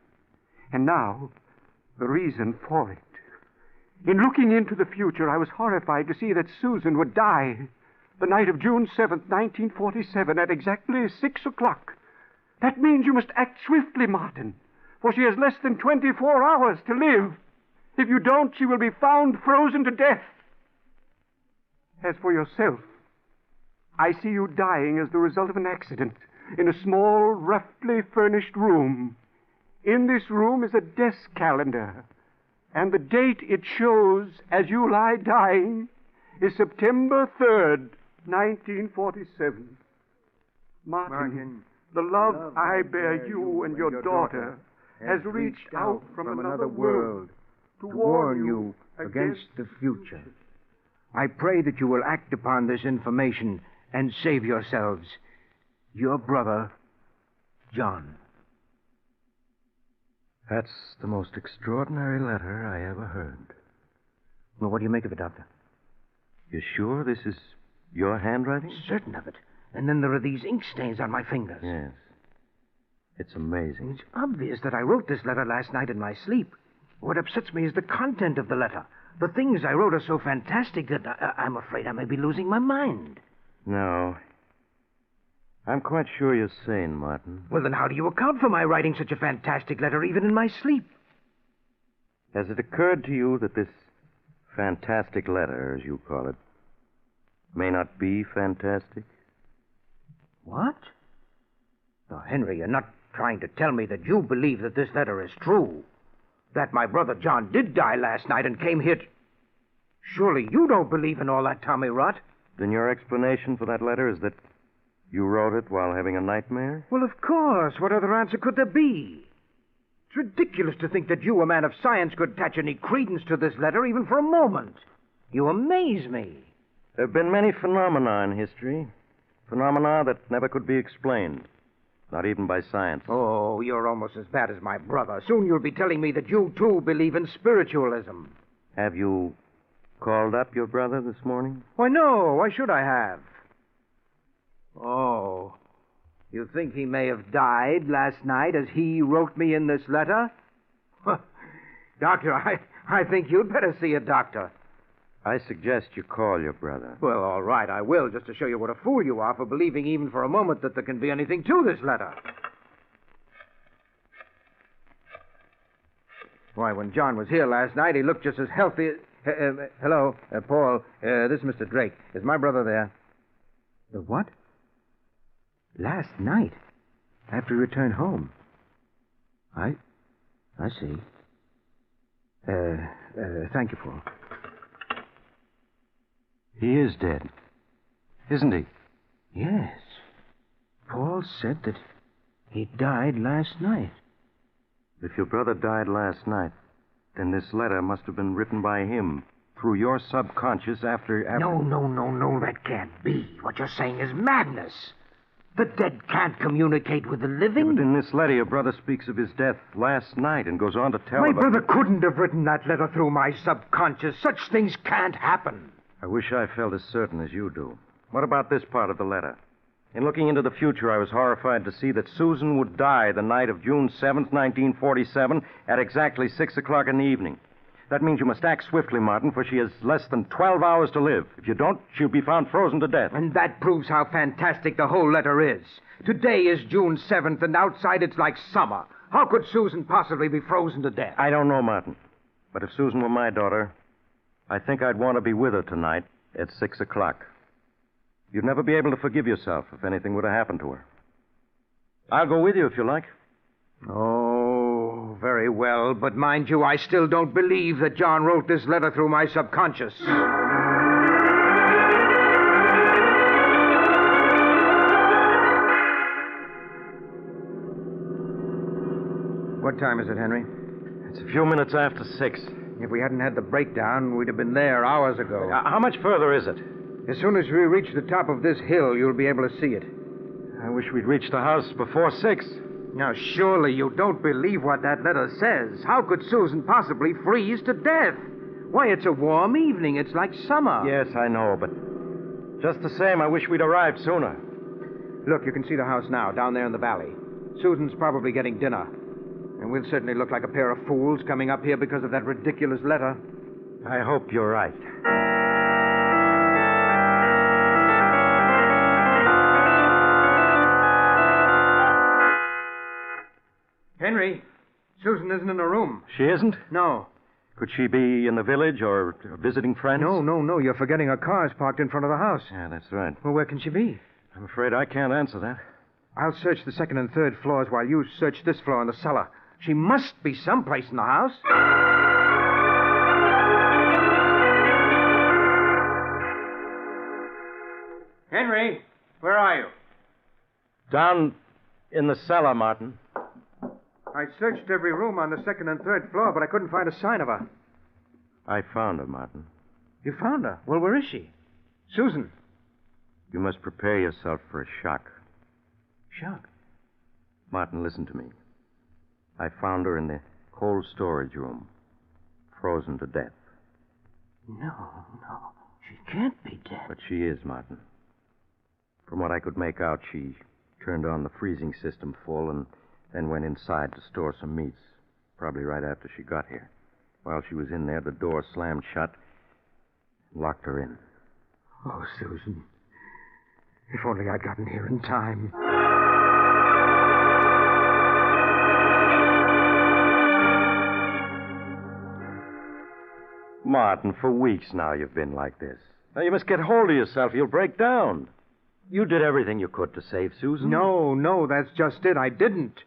And now, the reason for it. In looking into the future, I was horrified to see that Susan would die the night of June 7th, 1947, at exactly 6 o'clock. That means you must act swiftly, Martin, for she has less than 24 hours to live. If you don't, she will be found frozen to death. As for yourself, I see you dying as the result of an accident in a small, roughly furnished room. In this room is a desk calendar, and the date it shows as you lie dying is September 3rd, 1947. Martin, the love I bear you and your daughter has reached out from another world to warn you against the future. I pray that you will act upon this information and save yourselves. Your brother, John. That's the most extraordinary letter I ever heard. Well, what do you make of it, Doctor? You sure this is your handwriting? Certain of it. And then there are these ink stains on my fingers. Yes. It's amazing. It's obvious that I wrote this letter last night in my sleep. What upsets me is the content of the letter. The things I wrote are so fantastic that I'm afraid I may be losing my mind. No. I'm quite sure you're sane, Martin. Well, then how do you account for my writing such a fantastic letter even in my sleep? Has it occurred to you that this fantastic letter, as you call it, may not be fantastic? What? Now, Henry, you're not trying to tell me that you believe that this letter is true. That my brother John did die last night and came here. Surely you don't believe in all that Tommy rot. Then your explanation for that letter is that you wrote it while having a nightmare? Well, of course. What other answer could there be? It's ridiculous to think that you, a man of science, could attach any credence to this letter even for a moment. You amaze me. There have been many phenomena in history. Phenomena that never could be explained. Not even by science. Oh, you're almost as bad as my brother. Soon you'll be telling me that you, too, believe in spiritualism. Have you called up your brother this morning? Why, no. Why should I have? Oh, you think he may have died last night as he wrote me in this letter? Doctor, I think you'd better see a doctor. I suggest you call your brother. Well, all right, I will, just to show you what a fool you are for believing even for a moment that there can be anything to this letter. Why, when John was here last night, he looked just as healthy as... hello, Paul. This is Mr. Drake. Is my brother there? The what? Last night? After he returned home? I see. Thank you, Paul. He is dead, isn't he? Yes. Paul said that he died last night. If your brother died last night, then this letter must have been written by him through your subconscious after... No, that can't be. What you're saying is madness. The dead can't communicate with the living. Yeah, but in this letter, your brother speaks of his death last night and goes on to tell My about... brother couldn't have written that letter through my subconscious. Such things can't happen. I wish I felt as certain as you do. What about this part of the letter? In looking into the future, I was horrified to see that Susan would die the night of June 7th, 1947, at exactly 6 o'clock in the evening. That means you must act swiftly, Martin, for she has less than 12 hours to live. If you don't, she'll be found frozen to death. And that proves how fantastic the whole letter is. Today is June 7th, and outside it's like summer. How could Susan possibly be frozen to death? I don't know, Martin. But if Susan were my daughter, I think I'd want to be with her tonight at 6 o'clock. You'd never be able to forgive yourself if anything would have happened to her. I'll go with you if you like. Oh, very well. But mind you, I still don't believe that John wrote this letter through my subconscious. What time is it, Henry? It's a few minutes after 6. If we hadn't had the breakdown, we'd have been there hours ago. How much further is it? As soon as we reach the top of this hill, you'll be able to see it. I wish we'd reached the house before 6. Now, surely you don't believe what that letter says. How could Susan possibly freeze to death? Why, it's a warm evening. It's like summer. Yes, I know, but just the same, I wish we'd arrived sooner. Look, you can see the house now, down there in the valley. Susan's probably getting dinner. And we'll certainly look like a pair of fools coming up here because of that ridiculous letter. I hope you're right. Henry, Susan isn't in her room. She isn't? No. Could she be in the village or visiting friends? No. You're forgetting her car's parked in front of the house. Yeah, that's right. Well, where can she be? I'm afraid I can't answer that. I'll search the second and third floors while you search this floor in the cellar. She must be someplace in the house. Henry, where are you? Down in the cellar, Martin. I searched every room on the second and third floor, but I couldn't find a sign of her. I found her, Martin. You found her? Well, where is she? Susan. You must prepare yourself for a shock. Shock? Martin, listen to me. I found her in the cold storage room, frozen to death. No. She can't be dead. But she is, Martin. From what I could make out, she turned on the freezing system full and then went inside to store some meats, probably right after she got here. While she was in there, the door slammed shut and locked her in. Oh, Susan. If only I'd gotten here in time. Martin, for weeks now you've been like this. Now you must get hold of yourself. You'll break down. You did everything you could to save Susan. No, that's just it. I didn't.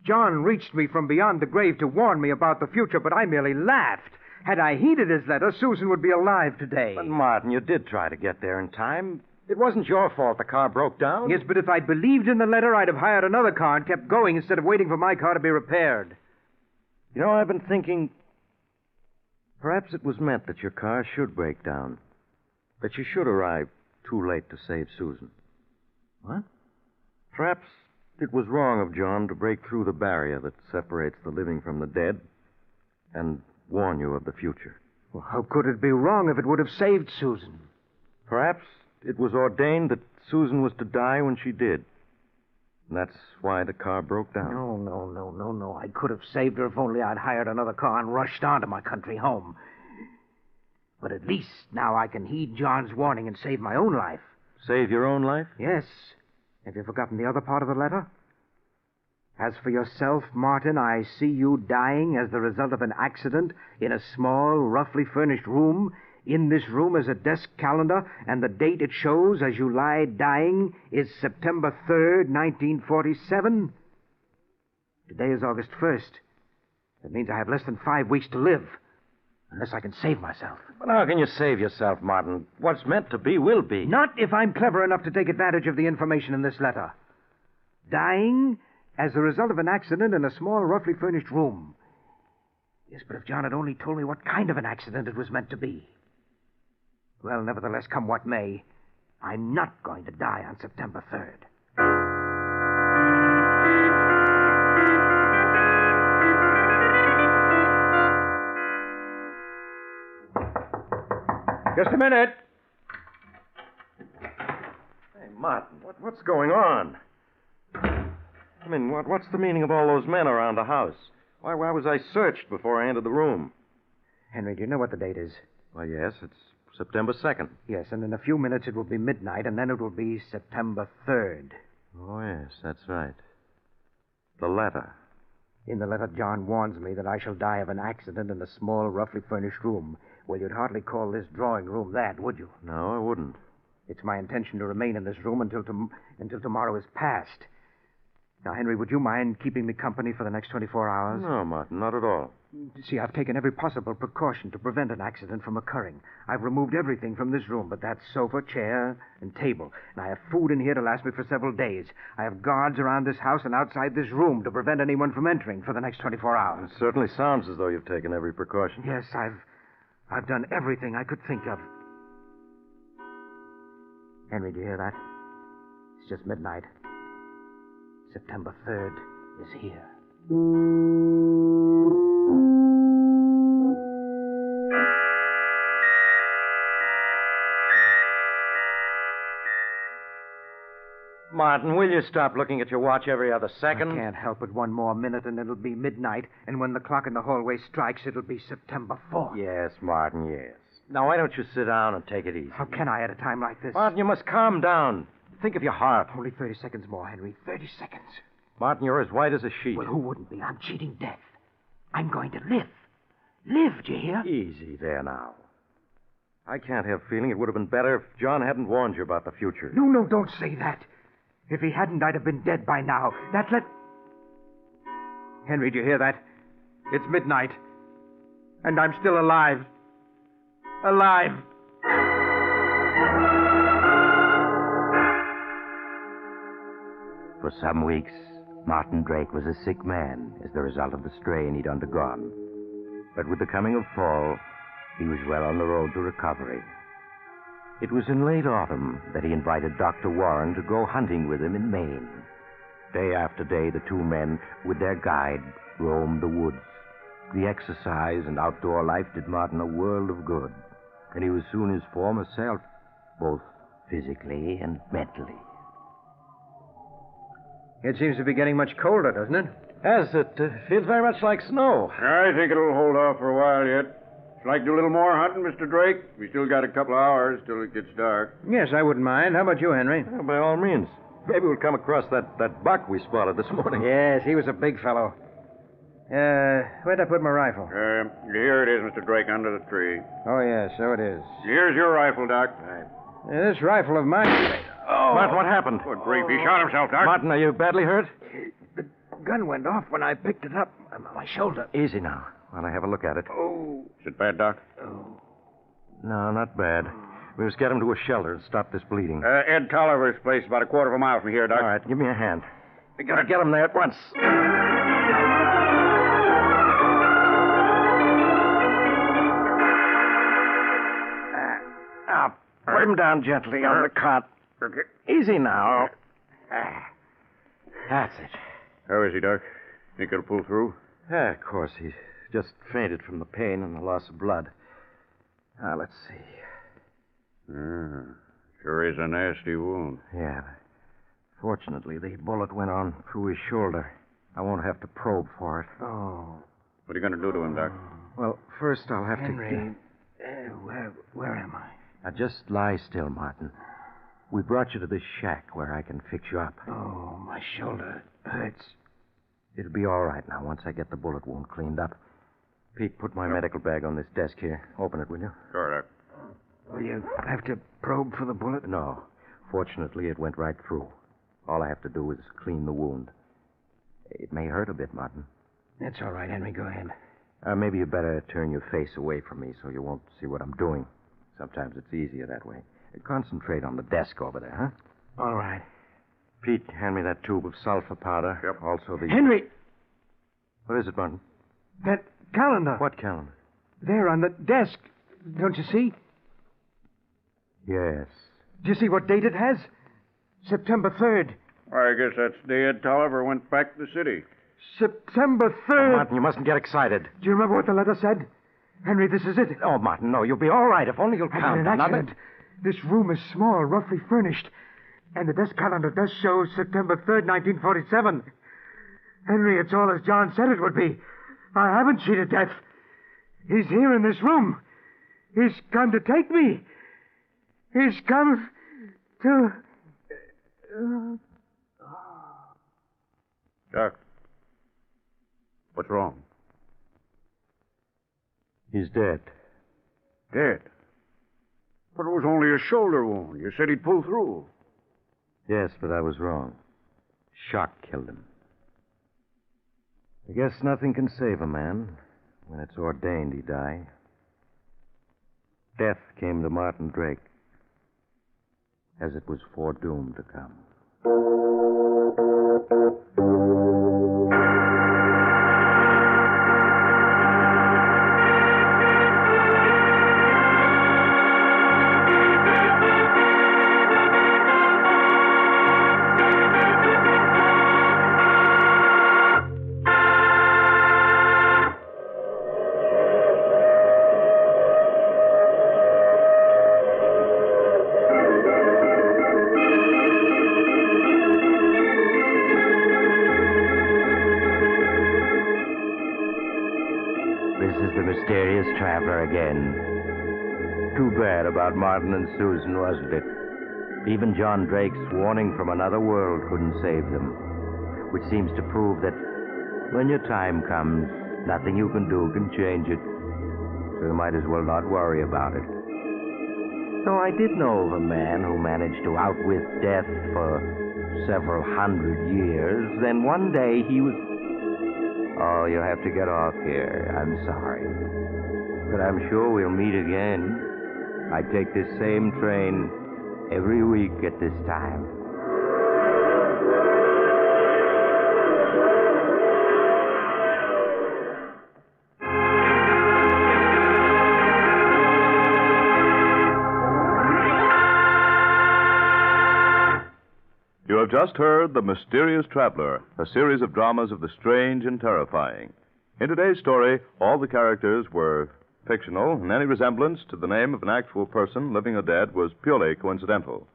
John reached me from beyond the grave to warn me about the future, but I merely laughed. Had I heeded his letter, Susan would be alive today. But, Martin, you did try to get there in time. It wasn't your fault the car broke down. Yes, but if I'd believed in the letter, I'd have hired another car and kept going instead of waiting for my car to be repaired. You know, I've been thinking... Perhaps it was meant that your car should break down. That you should arrive too late to save Susan. What? Perhaps It was wrong of John to break through the barrier that separates the living from the dead and warn you of the future. Well, how could it be wrong if it would have saved Susan? Perhaps it was ordained that Susan was to die when she did. And that's why the car broke down. No. I could have saved her if only I'd hired another car and rushed on to my country home. But at least now I can heed John's warning and save my own life. Save your own life? Yes. Have you forgotten the other part of the letter? As for yourself, Martin, I see you dying as the result of an accident in a small, roughly furnished room. In this room is a desk calendar, and the date it shows as you lie dying is September 3rd, 1947. Today is August 1st. That means I have less than 5 weeks to live, unless I can save myself. But how can you save yourself, Martin? What's meant to be will be. Not if I'm clever enough to take advantage of the information in this letter. Dying as a result of an accident in a small, roughly furnished room. Yes, but if John had only told me what kind of an accident it was meant to be. Well, nevertheless, come what may, I'm not going to die on September 3rd. Just a minute. Hey, Martin, what's going on? I mean, what's the meaning of all those men around the house? Why was I searched before I entered the room? Henry, do you know what the date is? Well, yes, it's September 2nd. Yes, and in a few minutes it will be midnight, and then it will be September 3rd. Oh, yes, that's right. The letter. In the letter, John warns me that I shall die of an accident in a small, roughly furnished room. Well, you'd hardly call this drawing room that, would you? No, I wouldn't. It's my intention to remain in this room until tomorrow is past. Now, Henry, would you mind keeping me company for the next 24 hours? No, Martin, not at all. See, I've taken every possible precaution to prevent an accident from occurring. I've removed everything from this room but that sofa, chair, and table. And I have food in here to last me for several days. I have guards around this house and outside this room to prevent anyone from entering for the next 24 hours. It certainly sounds as though you've taken every precaution. Yes, I've done everything I could think of. Henry, do you hear that? It's just midnight. September 3rd is here. Martin, will you stop looking at your watch every other second? I can't help it. One more minute and it'll be midnight. And when the clock in the hallway strikes, it'll be September 4th. Yes, Martin, yes. Now, why don't you sit down and take it easy? How can I at a time like this? Martin, you must calm down. Think of your heart. Only 30 seconds more, Henry. 30 seconds. Martin, you're as white as a sheet. Well, who wouldn't be? I'm cheating death. I'm going to live. Live, do you hear? Easy there now. I can't help feeling it would have been better if John hadn't warned you about the future. No, don't say that. If he hadn't, I'd have been dead by now. Henry, do you hear that? It's midnight. And I'm still alive. Alive. For some weeks, Martin Drake was a sick man as the result of the strain he'd undergone. But with the coming of fall, he was well on the road to recovery. It was in late autumn that he invited Dr. Warren to go hunting with him in Maine. Day after day, the two men, with their guide, roamed the woods. The exercise and outdoor life did Martin a world of good, and he was soon his former self, both physically and mentally. It seems to be getting much colder, doesn't it? Yes, it feels very much like snow. I think it'll hold off for a while yet. Would you like to do a little more hunting, Mr. Drake? We still got a couple of hours till it gets dark. Yes, I wouldn't mind. How about you, Henry? Well, by all means. Maybe we'll come across that buck we spotted this morning. Yes, he was a big fellow. Where'd I put my rifle? Here it is, Mr. Drake, under the tree. Oh, yes, so it is. Here's your rifle, Doc. This rifle of mine... Oh! Martin, what happened? Good grief, he shot himself, Doc. Martin, are you badly hurt? The gun went off when I picked it up on my shoulder. Easy now, while I have a look at it. Oh. Is it bad, Doc? Oh. No, not bad. We must get him to a shelter and stop this bleeding. Ed Tolliver's place is about a quarter of a mile from here, Doc. All right, give me a hand. We gotta get him there at once. Now, put him down gently on the cot. Easy now. That's it. How is he, Doc? Think he'll pull through? Yeah, of course. He's just fainted from the pain and the loss of blood. Now, let's see. Sure is a nasty wound. Yeah. Fortunately, the bullet went on through his shoulder. I won't have to probe for it. Oh. What are you going to do to him, Doc? Well, first I'll have Henry, where am I? Now, just lie still, Martin. We brought you to this shack where I can fix you up. Oh, my shoulder hurts. It'll be all right now once I get the bullet wound cleaned up. Pete, put my medical bag on this desk here. Open it, will you? Sure, Doc. Will you have to probe for the bullet? No. Fortunately, it went right through. All I have to do is clean the wound. It may hurt a bit, Martin. That's all right, Henry. Go ahead. Maybe you better turn your face away from me so you won't see what I'm doing. Sometimes it's easier that way. Concentrate on the desk over there, huh? All right. Pete, hand me that tube of sulfur powder. Yep. Also the... Henry! What is it, Martin? That calendar. What calendar? There on the desk. Don't you see? Yes. Do you see what date it has? September 3rd. I guess that's the day Ed Tolliver went back to the city. September 3rd. Martin, you mustn't get excited. Do you remember what the letter said? Henry, this is it. Oh, Martin, no. You'll be all right if only you'll I count. had an accident. This room is small, roughly furnished. And the desk calendar does show September 3rd, 1947. Henry, it's all as John said it would be. I haven't cheated death. He's here in this room. He's come to take me. He's come to... Doc, what's wrong? He's dead. Dead? But it was only a shoulder wound. You said he'd pull through. Yes, but I was wrong. Shock killed him. I guess nothing can save a man when it's ordained he die. Death came to Martin Drake as it was foredoomed to come. Mysterious traveler again. Too bad about Martin and Susan, wasn't it? Even John Drake's warning from another world couldn't save them. Which seems to prove that when your time comes, nothing you can do can change it. So you might as well not worry about it. Though I did know of a man who managed to outwit death for several hundred years. Then one day he was... Oh, you'll have to get off here. I'm sorry. But I'm sure we'll meet again. I take this same train every week at this time. You have just heard The Mysterious Traveler, a series of dramas of the strange and terrifying. In today's story, all the characters were fictional, and any resemblance to the name of an actual person, living or dead, was purely coincidental.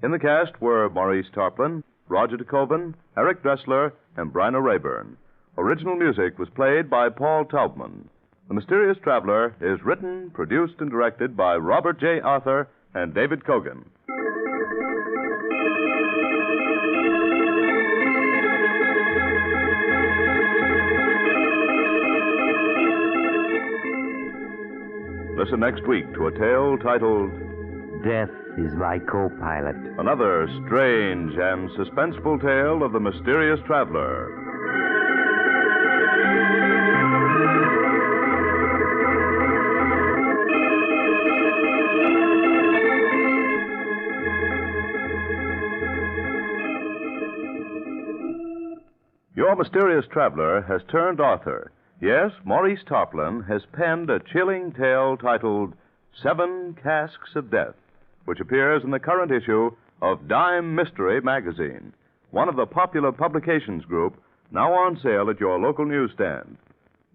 In the cast were Maurice Tarplin, Roger DeKoven, Eric Dressler, and Bryna Rayburn. Original music was played by Paul Taubman. The Mysterious Traveler is written, produced, and directed by Robert J. Arthur and David Kogan. Listen next week to a tale titled Death is My Co-Pilot. Another strange and suspenseful tale of the mysterious traveler. Your mysterious traveler has turned author. Yes, Maurice Tarplin has penned a chilling tale titled 7 Casks of Death, which appears in the current issue of Dime Mystery magazine. one of the popular publications group, now on sale at your local newsstand.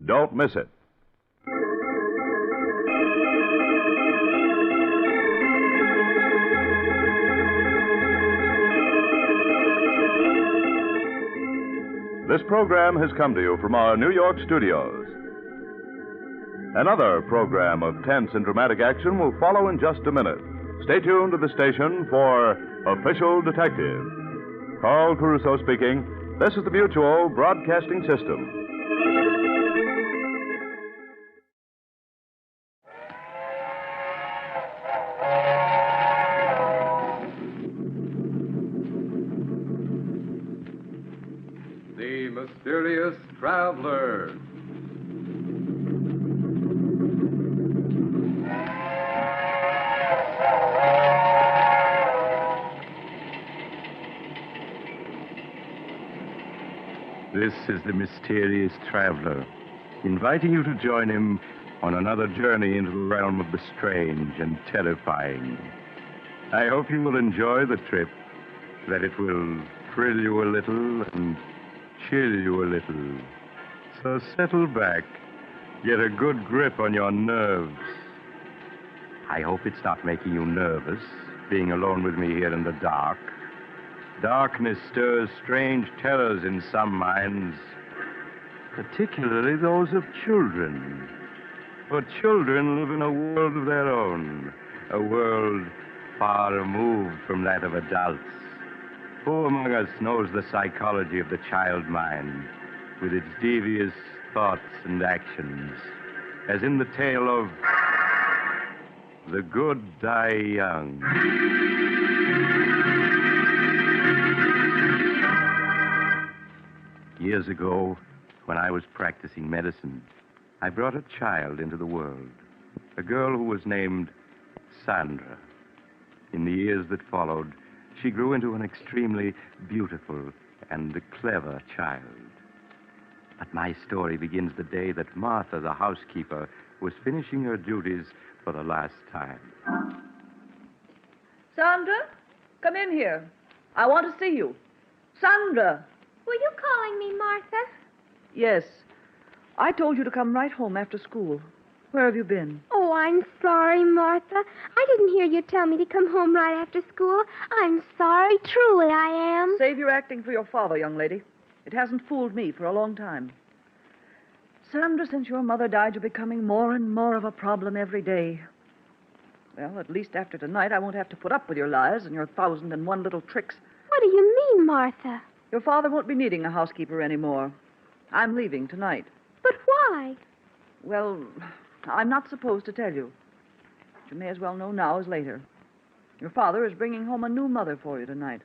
Don't miss it. This program has come to you from our New York studios. Another program of tense and dramatic action will follow in just a minute. Stay tuned to the station for Official Detective. Carl Caruso speaking. This is the Mutual Broadcasting System. The Mysterious Traveler. This is the Mysterious Traveler, inviting you to join him on another journey into the realm of the strange and terrifying. I hope you will enjoy the trip, that it will thrill you a little and chill you a little. So settle back, get a good grip on your nerves. I hope it's not making you nervous, being alone with me here in the dark. Darkness stirs strange terrors in some minds, particularly those of children. For children live in a world of their own, a world far removed from that of adults. Who among us knows the psychology of the child mind, with its devious thoughts and actions, as in the tale of The Good Die Young. Years ago, when I was practicing medicine, I brought a child into the world, a girl who was named Sandra. In the years that followed, she grew into an extremely beautiful and clever child. But my story begins the day that Martha, the housekeeper, was finishing her duties for the last time. Sandra, come in here. I want to see you. Sandra! Were you calling me, Martha? Yes. I told you to come right home after school. Where have you been? Oh, I'm sorry, Martha. I didn't hear you tell me to come home right after school. I'm sorry, truly I am. Save your acting for your father, young lady. It hasn't fooled me for a long time. Sandra, since your mother died, you're becoming more and more of a problem every day. Well, at least after tonight, I won't have to put up with your lies and your 1,001 little tricks. What do you mean, Martha? Your father won't be needing a housekeeper anymore. I'm leaving tonight. But why? Well, I'm not supposed to tell you. But you may as well know now as later. Your father is bringing home a new mother for you tonight.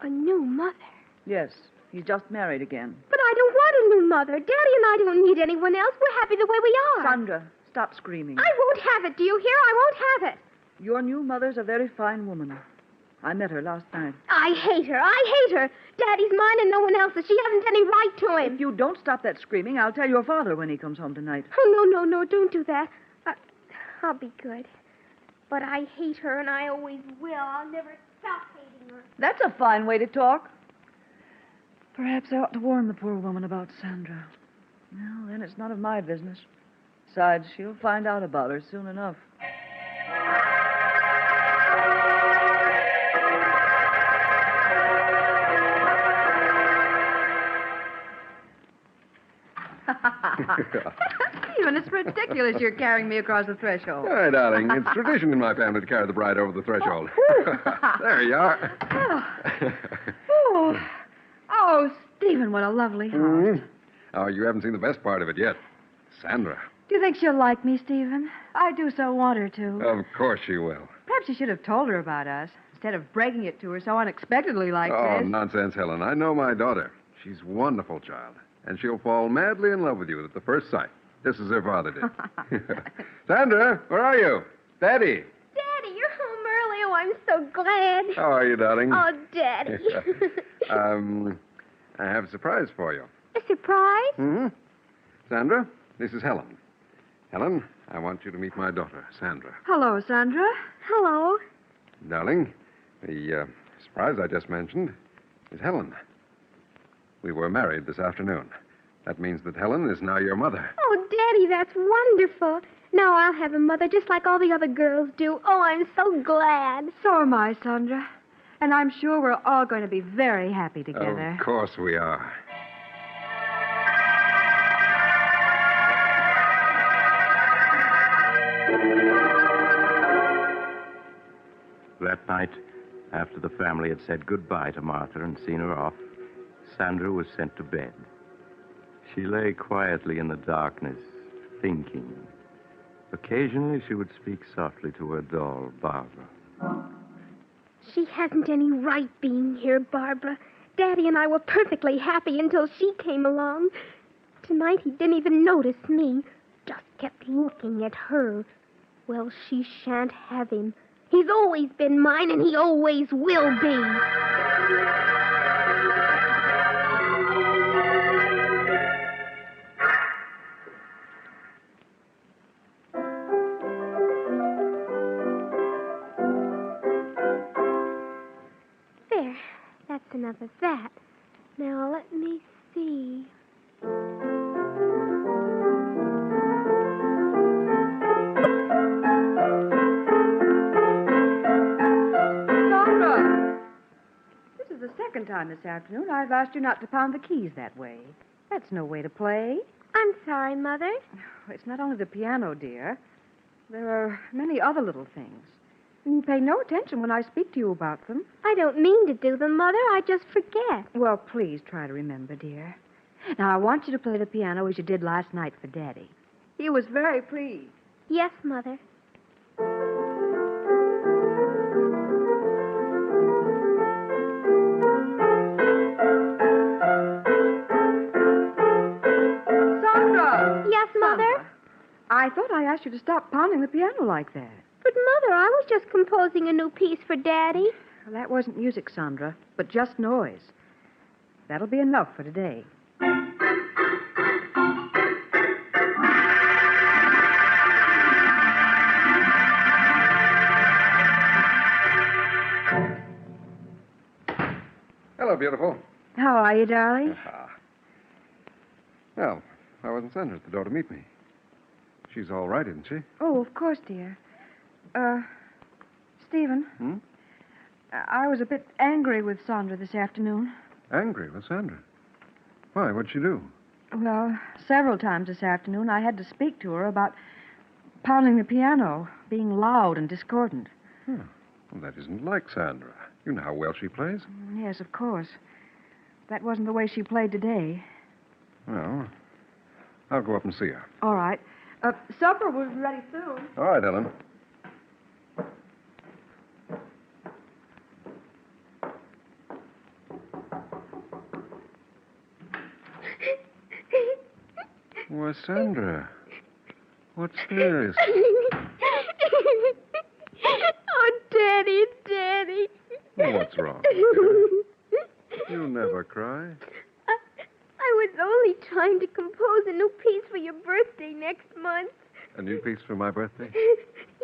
A new mother? Yes, he's just married again. But I don't want a new mother. Daddy and I don't need anyone else. We're happy the way we are. Sandra, stop screaming. I won't have it, do you hear? I won't have it. Your new mother's a very fine woman. I met her last night. I hate her. I hate her. Daddy's mine and no one else's. She hasn't any right to him. If you don't stop that screaming, I'll tell your father when he comes home tonight. Oh, no, don't do that. I'll be good. But I hate her, and I always will. I'll never stop hating her. That's a fine way to talk. Perhaps I ought to warn the poor woman about Sandra. Well, then it's none of my business. Besides, she'll find out about her soon enough. Stephen, it's ridiculous you're carrying me across the threshold. All right, darling. It's tradition in my family to carry the bride over the threshold. There you are. Oh, Stephen, what a lovely house. Mm-hmm. Oh, you haven't seen the best part of it yet. Sandra. Do you think she'll like me, Stephen? I do so want her to. Of course she will. Perhaps you should have told her about us, instead of breaking it to her so unexpectedly like Oh, this. nonsense, Helen. I know my daughter. She's a wonderful child. And she'll fall madly in love with you at the first sight, just as her father did. Sandra, where are you? Daddy. Daddy, you're home early. Oh, I'm so glad. How are you, darling? Oh, Daddy. I have a surprise for you. A surprise? Mm-hmm. Sandra, this is Helen. Helen, I want you to meet my daughter, Sandra. Hello, Sandra. Hello. Darling, the surprise I just mentioned is Helen. We were married this afternoon. That means that Helen is now your mother. Oh, Daddy, that's wonderful. Now I'll have a mother just like all the other girls do. Oh, I'm so glad. So am I, Sandra. And I'm sure we're all going to be very happy together. Of course we are. That night, after the family had said goodbye to Martha and seen her off, Sandra was sent to bed. She lay quietly in the darkness, thinking. Occasionally, she would speak softly to her doll, Barbara. She hasn't any right being here, Barbara. Daddy and I were perfectly happy until she came along. Tonight he didn't even notice me. Just kept looking at her. Well, she shan't have him. He's always been mine, and he always will be. There. That's enough of that. Now, let me see. The second time this afternoon I've asked you not to pound the keys that way. That's no way to play. I'm sorry, Mother. It's not only the piano, dear. There are many other little things. You pay no attention when I speak to you about them. I don't mean to do them, Mother. I just forget. Well, please try to remember, dear. Now, I want you to play the piano as you did last night for Daddy. He was very pleased. Yes, Mother. I thought I asked you to stop pounding the piano like that. But, Mother, I was just composing a new piece for Daddy. Well, that wasn't music, Sandra, but just noise. That'll be enough for today. Hello, beautiful. How are you, darling? Well, I wasn't Sandra at the door to meet me. She's all right, isn't she? Oh, of course, dear. Stephen. I was a bit angry with Sandra this afternoon. Angry with Sandra? Why? What'd she do? Well, several times this afternoon I had to speak to her about pounding the piano, being loud and discordant. Well, that isn't like Sandra. You know how well she plays. Yes, of course. That wasn't the way she played today. Well, I'll go up and see her. All right. Supper will be ready soon. All right, Ellen. Why, Sandra, what's this? Oh, Daddy, Daddy. What's wrong, dear? You never cry. I was only trying to compose a new piece for your birthday next month. A new piece for my birthday?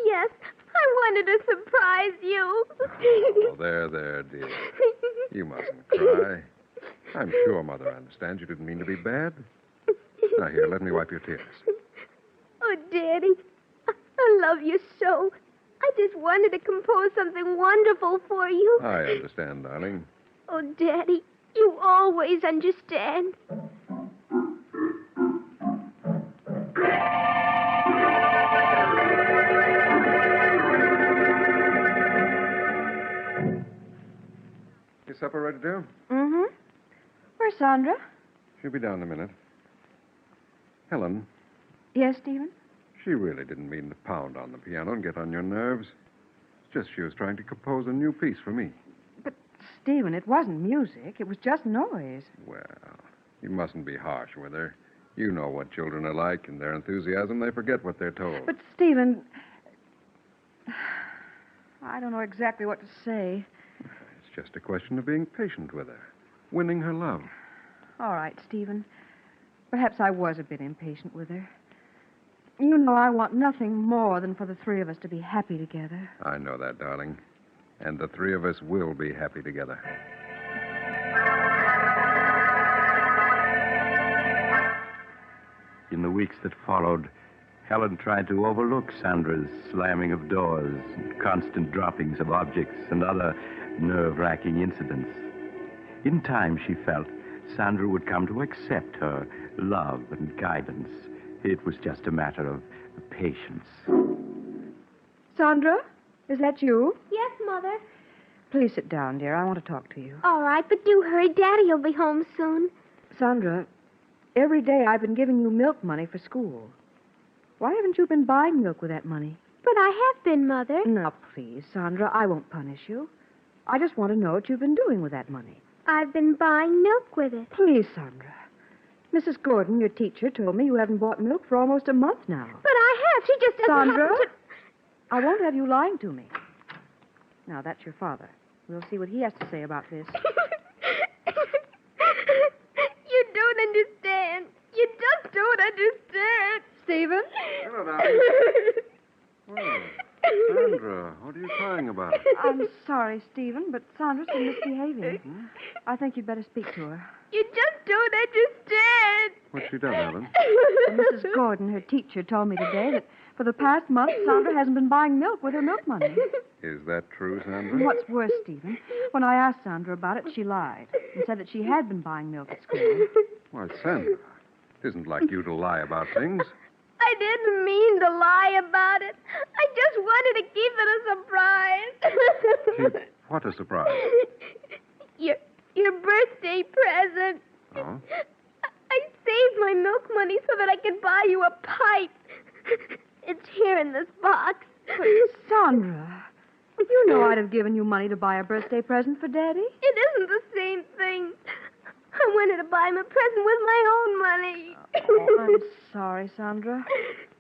Yes, I wanted to surprise you. Oh, there, dear. You mustn't cry. I'm sure Mother understands you didn't mean to be bad. Now, here, let me wipe your tears. Oh, Daddy, I love you so. I just wanted to compose something wonderful for you. I understand, darling. Oh, Daddy, you always understand. Is supper ready, dear? Mm-hmm. Where's Sandra? She'll be down in a minute. Helen, Yes, Stephen? she really didn't mean to pound on the piano and get on your nerves. It's just she was trying to compose a new piece for me. But, Stephen, it wasn't music. It was just noise. Well, you mustn't be harsh with her. You know what children are like. In their enthusiasm, they forget what they're told. But, Stephen, I don't know exactly what to say. It's just a question of being patient with her, winning her love. All right, Stephen. Perhaps I was a bit impatient with her. You know I want nothing more than for the three of us to be happy together. I know that, darling. And the three of us will be happy together. weeks that followed, Helen tried to overlook Sandra's slamming of doors, and constant droppings of objects, and other nerve-wracking incidents. In time, she felt, Sandra would come to accept her love and guidance. It was just a matter of patience. Sandra, is that you? Yes, Mother. Please sit down, dear. I want to talk to you. All right, but do hurry. Daddy will be home soon. Sandra, every day I've been giving you milk money for school. Why haven't you been buying milk with that money? But I have been, Mother. Now, please, Sandra, I won't punish you. I just want to know what you've been doing with that money. I've been buying milk with it. Please, Sandra. Mrs. Gordon, your teacher, told me you haven't bought milk for almost a month now. But I have. She just doesn't Sandra, happen to... I won't have you lying to me. Now, that's your father. We'll see what he has to say about this. You don't understand. You just don't understand. Stephen? Hello, darling. Well, Sandra, what are you crying about? I'm sorry, Stephen, but Sandra's been misbehaving. I think you'd better speak to her. You just don't understand. What's she done, Helen? Mrs. Gordon, her teacher, told me today that for the past month, Sandra hasn't been buying milk with her milk money. Is that true, Sandra? What's worse, Stephen, when I asked Sandra about it, she lied and said that she had been buying milk at school. Why, Sandra, it isn't like you to lie about things. I didn't mean to lie about it. I just wanted to keep it a surprise. Keep what a surprise? Your birthday present. Oh? I saved my milk money so that I could buy you a pipe. It's here in this box. But, Sandra, you know I'd have given you money to buy a birthday present for Daddy. It isn't the same thing. I wanted to buy him a present with my own money. Oh, I'm sorry, Sandra.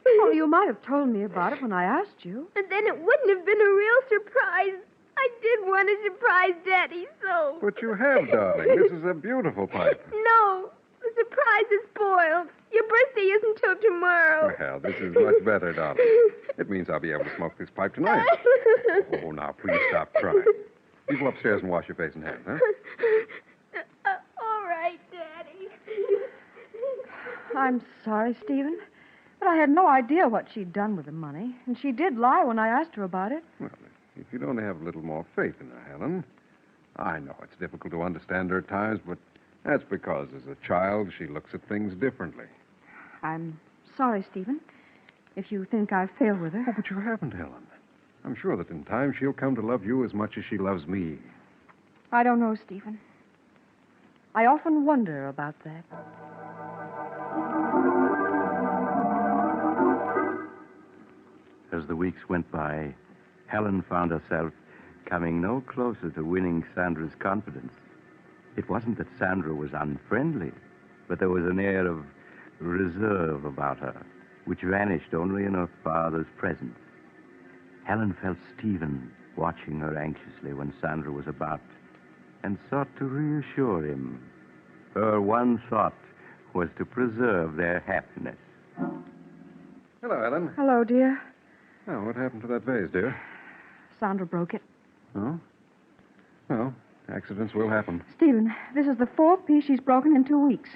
Well, you might have told me about it when I asked you. And then it wouldn't have been a real surprise. I did want to surprise Daddy, so... But you have, darling. This is a beautiful pipe. No, the surprise is spoiled. Your birthday isn't till tomorrow. Well, this is much better, darling. It means I'll be able to smoke this pipe tonight. Oh, now, please stop crying. You go upstairs and wash your face and hands, huh? All right, Daddy. I'm sorry, Stephen, but I had no idea what she'd done with the money, and she did lie when I asked her about it. Well, if you'd only have a little more faith in her, Helen. I know it's difficult to understand her at times, but that's because as a child she looks at things differently. I'm sorry, Stephen, if you think I've failed with her. Oh, but you haven't, Helen. I'm sure that in time she'll come to love you as much as she loves me. I don't know, Stephen. I often wonder about that. As the weeks went by, Helen found herself coming no closer to winning Sandra's confidence. It wasn't that Sandra was unfriendly, but there was an air of reserve about her, which vanished only in her father's presence. Helen felt Stephen watching her anxiously when Sandra was about, and sought to reassure him. Her one thought was to preserve their happiness. Hello, Helen. Hello, dear. Oh, what happened to that vase, dear? Sandra broke it. Oh? Well, accidents will happen. Stephen, this is the fourth piece she's broken in 2 weeks.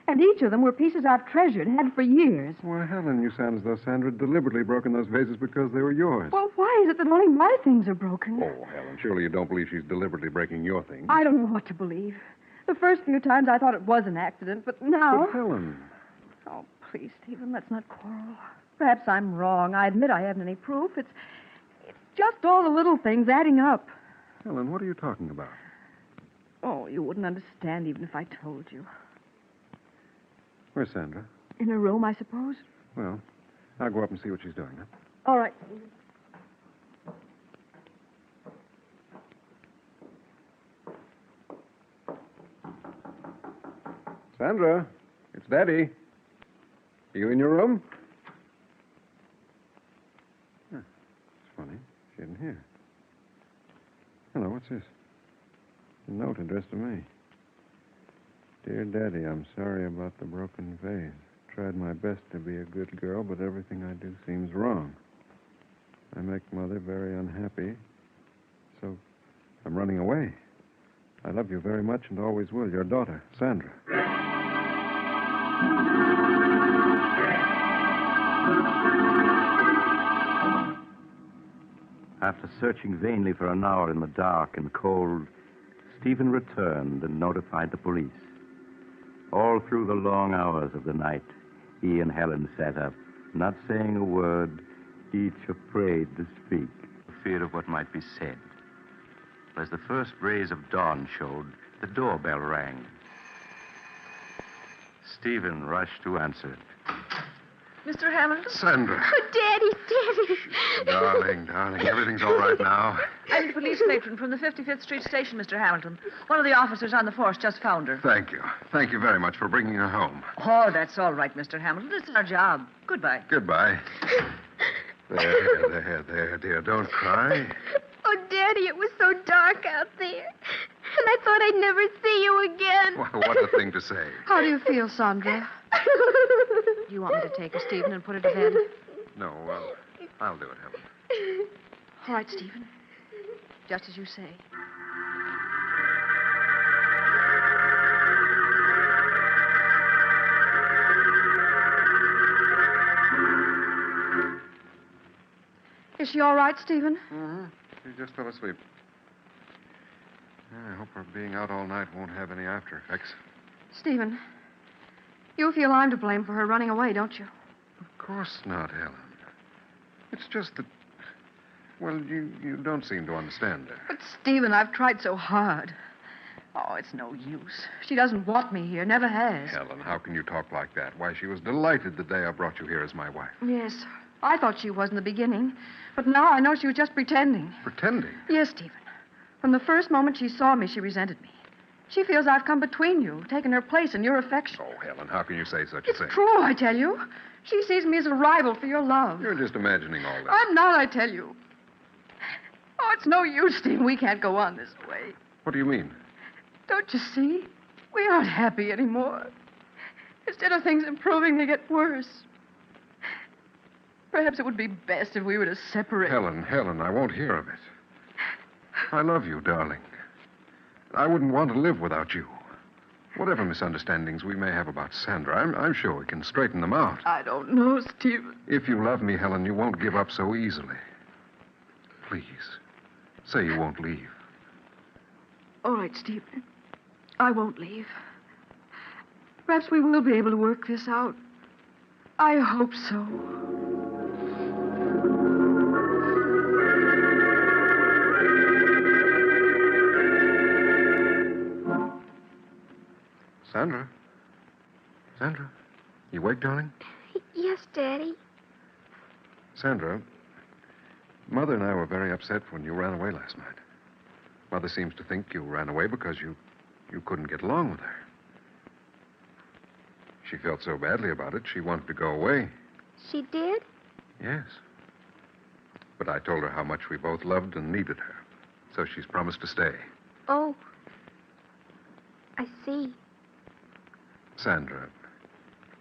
And each of them were pieces I've treasured, had for years. Why, Helen, you sound as though Sandra had deliberately broken those vases because they were yours. Well, why is it that only my things are broken? Oh, Helen, surely you don't believe she's deliberately breaking your things. I don't know what to believe. The first few times I thought it was an accident, but now... But, Helen... Oh, please, Stephen, let's not quarrel. Perhaps I'm wrong. I admit I haven't any proof. It's just all the little things adding up. Helen, what are you talking about? Oh, you wouldn't understand even if I told you. Where's Sandra? In her room, I suppose. Well, I'll go up and see what she's doing, huh? All right. Sandra, it's Daddy. Are you in your room? Huh, it's funny. She isn't here. Hello, what's this? A note addressed to me. Dear Daddy, I'm sorry about the broken vase. Tried my best to be a good girl, but everything I do seems wrong. I make Mother very unhappy, so I'm running away. I love you very much and always will. Your daughter, Sandra. After searching vainly for an hour in the dark and cold, Stephen returned and notified the police. All through the long hours of the night, he and Helen sat up, not saying a word, each afraid to speak, for fear of what might be said. As the first rays of dawn showed, the doorbell rang. Stephen rushed to answer it. Mr. Hamilton? Sandra. Oh, Daddy. Darling, everything's all right now. I'm the police matron from the 55th Street station, Mr. Hamilton. One of the officers on the force just found her. Thank you. Thank you very much for bringing her home. Oh, that's all right, Mr. Hamilton. It's our job. Goodbye. Goodbye. There, dear. Don't cry. Oh, Daddy, it was so dark out there. And I thought I'd never see you again. Well, what a thing to say. How do you feel, Sandra? Do you want me to take her, Stephen, and put her to bed? No, I'll do it, Helen. All right, Stephen. Just as you say. Is she all right, Stephen? Mm-hmm. She just fell asleep. I hope her being out all night won't have any after effects. Stephen, you feel I'm to blame for her running away, don't you? Of course not, Helen. It's just that, well, you don't seem to understand her. But, Stephen, I've tried so hard. Oh, it's no use. She doesn't want me here, never has. Helen, how can you talk like that? Why, she was delighted the day I brought you here as my wife. Yes, I thought she was in the beginning. But now I know she was just pretending. Pretending? Yes, Stephen. From the first moment she saw me, she resented me. She feels I've come between you, taken her place in your affection. Oh, Helen, how can you say such a thing? It's true, I tell you. She sees me as a rival for your love. You're just imagining all this. I'm not, I tell you. Oh, it's no use, Stephen. We can't go on this way. What do you mean? Don't you see? We aren't happy anymore. Instead of things improving, they get worse. Perhaps it would be best if we were to separate. Helen, I won't hear of it. I love you, darling. I wouldn't want to live without you. Whatever misunderstandings we may have about Sandra, I'm sure we can straighten them out. I don't know, Stephen. If you love me, Helen, you won't give up so easily. Please, say you won't leave. All right, Stephen. I won't leave. Perhaps we will be able to work this out. I hope so. Sandra, you awake, darling? Yes, Daddy. Sandra, Mother and I were very upset when you ran away last night. Mother seems to think you ran away because you couldn't get along with her. She felt so badly about it, she wanted to go away. She did? Yes. But I told her how much we both loved and needed her. So she's promised to stay. Oh. I see. Sandra,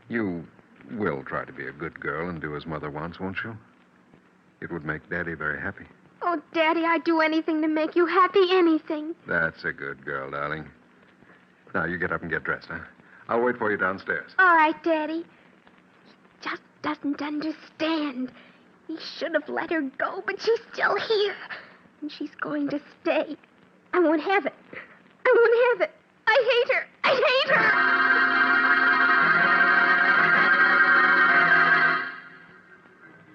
you will try to be a good girl and do as Mother wants, won't you? It would make Daddy very happy. Oh, Daddy, I'd do anything to make you happy, anything. That's a good girl, darling. Now, you get up and get dressed, huh? I'll wait for you downstairs. All right, Daddy. He just doesn't understand. He should have let her go, but she's still here. And she's going to stay. I won't have it. I won't have it. I hate her. I hate her.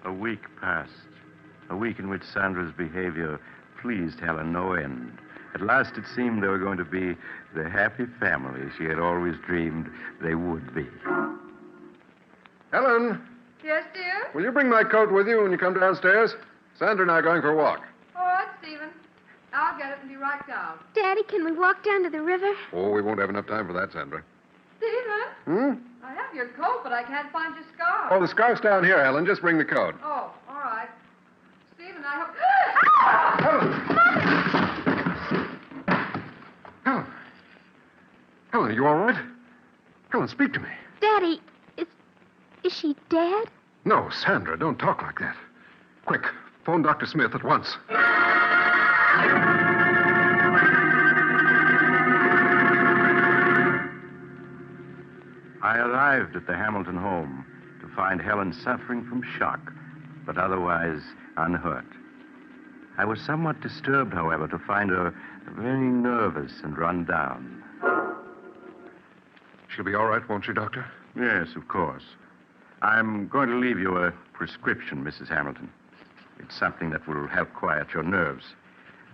A week passed. A week in which Sandra's behavior pleased Helen no end. At last it seemed they were going to be the happy family she had always dreamed they would be. Helen, Yes, dear? will you bring my coat with you when you come downstairs? Sandra and I are going for a walk. All right, Stephen. I'll get it and be right down. Daddy, can we walk down to the river? Oh, we won't have enough time for that, Sandra. Stephen? I have your coat, but I can't find your scarf. Oh, the scarf's down here, Helen. Just bring the coat. Oh, all right. Stephen, I hope... Helen, are you all right? Helen, speak to me. Daddy, is she dead? No, Sandra, don't talk like that. Quick, phone Dr. Smith at once. I arrived at the Hamilton home to find Helen suffering from shock, but otherwise unhurt. I was somewhat disturbed, however, to find her very nervous and run down. She'll be all right, won't she, Doctor? Yes, of course. I'm going to leave you a prescription, Mrs. Hamilton. It's something that will help quiet your nerves.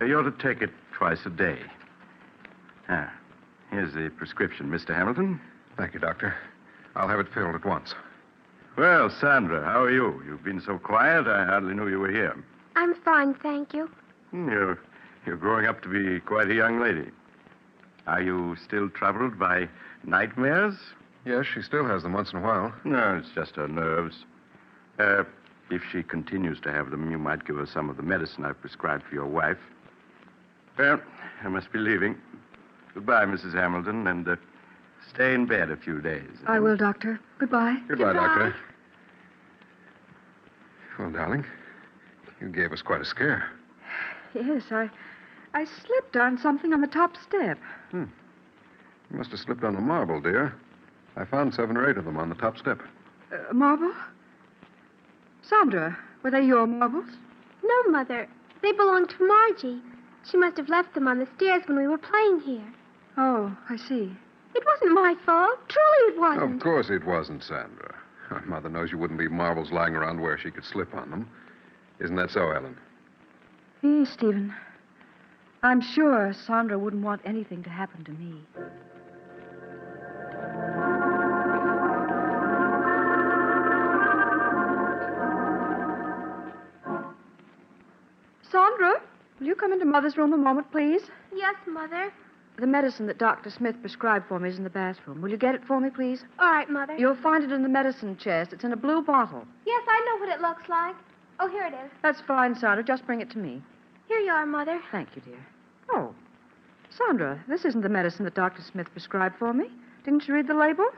You ought to take it twice a day. Here's the prescription, Mr. Hamilton. Thank you, Doctor. I'll have it filled at once. Well, Sandra, how are you? You've been so quiet, I hardly knew you were here. I'm fine, thank you. You're growing up to be quite a young lady. Are you still troubled by nightmares? Yes, she still has them once in a while. No, it's just her nerves. If she continues to have them, you might give her some of the medicine I've prescribed for your wife. Well, I must be leaving. Goodbye, Mrs. Hamilton, and stay in bed a few days. I will, Doctor. Goodbye. Goodbye, Doctor. Well, darling, you gave us quite a scare. Yes, I slipped on something on the top step. You must have slipped on a marble, dear. I found 7 or 8 of them on the top step. Marble? Sandra, were they your marbles? No, Mother. They belong to Margie. She must have left them on the stairs when we were playing here. Oh, I see. It wasn't my fault. Truly it wasn't. Of course it wasn't, Sandra. Mother knows you wouldn't leave marbles lying around where she could slip on them. Isn't that so, Ellen? Yes, Stephen. I'm sure Sandra wouldn't want anything to happen to me. Sandra, will you come into Mother's room a moment, please? Yes, Mother. The medicine that Dr. Smith prescribed for me is in the bathroom. Will you get it for me, please? All right, Mother. You'll find it in the medicine chest. It's in a blue bottle. Yes, I know what it looks like. Oh, here it is. That's fine, Sandra. Just bring it to me. Here you are, Mother. Thank you, dear. Oh, Sandra, this isn't the medicine that Dr. Smith prescribed for me. Didn't you read the label?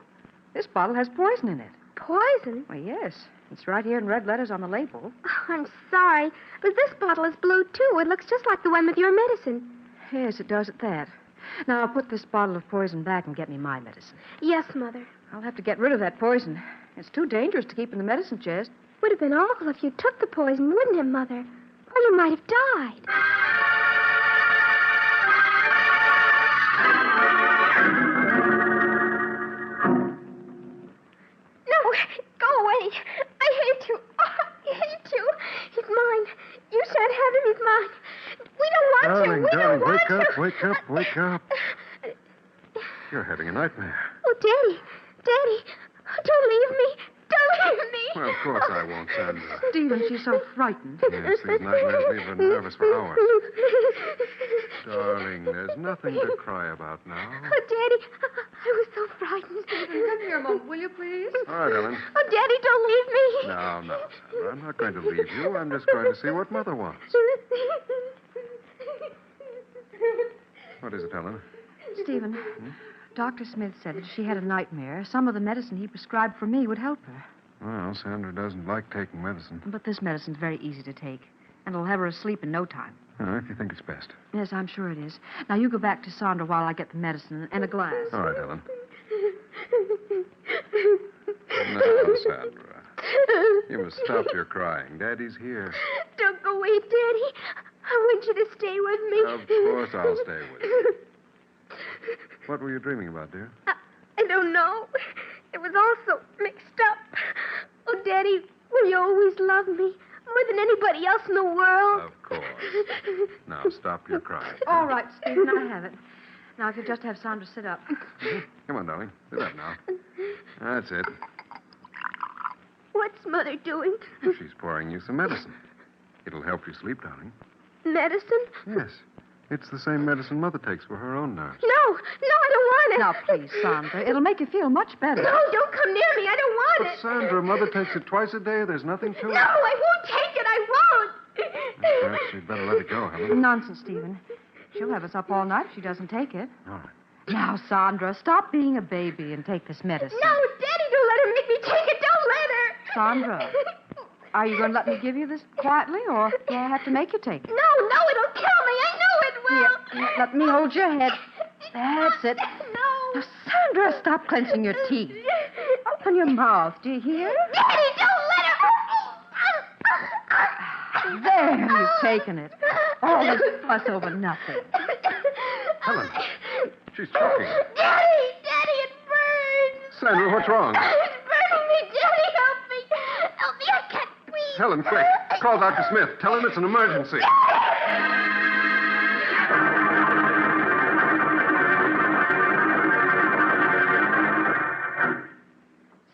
This bottle has poison in it. Poison? Why, yes. It's right here in red letters on the label. Oh, I'm sorry, but this bottle is blue, too. It looks just like the one with your medicine. Yes, it does at that. Now, I'll put this bottle of poison back and get me my medicine. Yes, Mother. I'll have to get rid of that poison. It's too dangerous to keep in the medicine chest. Would have been awful if you took the poison, wouldn't it, Mother? Or you might have died. No, go away. I hate you. Oh, I hate you. He's mine. You shan't have him. He's mine. We don't want Darling, you. We darling, don't want wake you. up, wake up, wake up. You're having a nightmare. Oh, Daddy. Daddy. Don't leave me. Don't leave me. Well, of course I won't, Sandra. Stephen, she's so frightened. Yes, these nightmares leave her nervous for hours. Darling, there's nothing to cry about now. Oh, Daddy, I was so frightened. Stephen, come here a moment, will you, please? All right, Ellen. Oh, Daddy, don't leave me. No, no, Sandra. I'm not going to leave you. I'm just going to see what Mother wants. What is it, Ellen? Stephen, Dr. Smith said that if she had a nightmare, some of the medicine he prescribed for me would help her. Well, Sandra doesn't like taking medicine. But this medicine's very easy to take, and it'll have her asleep in no time. If you think it's best. Yes, I'm sure it is. Now, you go back to Sandra while I get the medicine and a glass. All right, Ellen. Now, Sandra, you must stop your crying. Daddy's here. Don't go away, Daddy. I want you to stay with me. Of course I'll stay with you. What were you dreaming about, dear? I don't know. It was all so mixed up. Oh, Daddy, will you always love me more than anybody else in the world? Of course. Now, stop your crying. All right, Stephen, I have it. Now, if you just have Sandra sit up. Come on, darling. Sit up now. That's it. What's Mother doing? She's pouring you some medicine. It'll help you sleep, darling. Medicine? Yes. It's the same medicine Mother takes for her own nerves. No, I don't want it. Now, please, Sandra. It'll make you feel much better. No, don't come near me. I don't want But, it. Sandra, Mother takes it twice a day. There's nothing to it. No, I won't take it. I won't. Perhaps you'd better let it go, Helen. Nonsense, Stephen. She'll have us up all night if she doesn't take it. All right. Now, Sandra, stop being a baby and take this medicine. No, Daddy, don't let her make me take it. Don't let her. Sandra, are you going to let me give you this quietly, or do I have to make you take it? No, it'll kill me. I know it will. Here, let me hold your head. That's it. No. Now, Sandra, stop clenching your teeth. on your mouth, do you hear? Daddy, don't let her! There, you've taken it. All this fuss over nothing. Helen, she's choking. Daddy, it burns! Sandra, what's wrong? It's burning me, Daddy, help me! Help me, I can't breathe! Helen, quick. Call Dr. Smith. Tell him it's an emergency.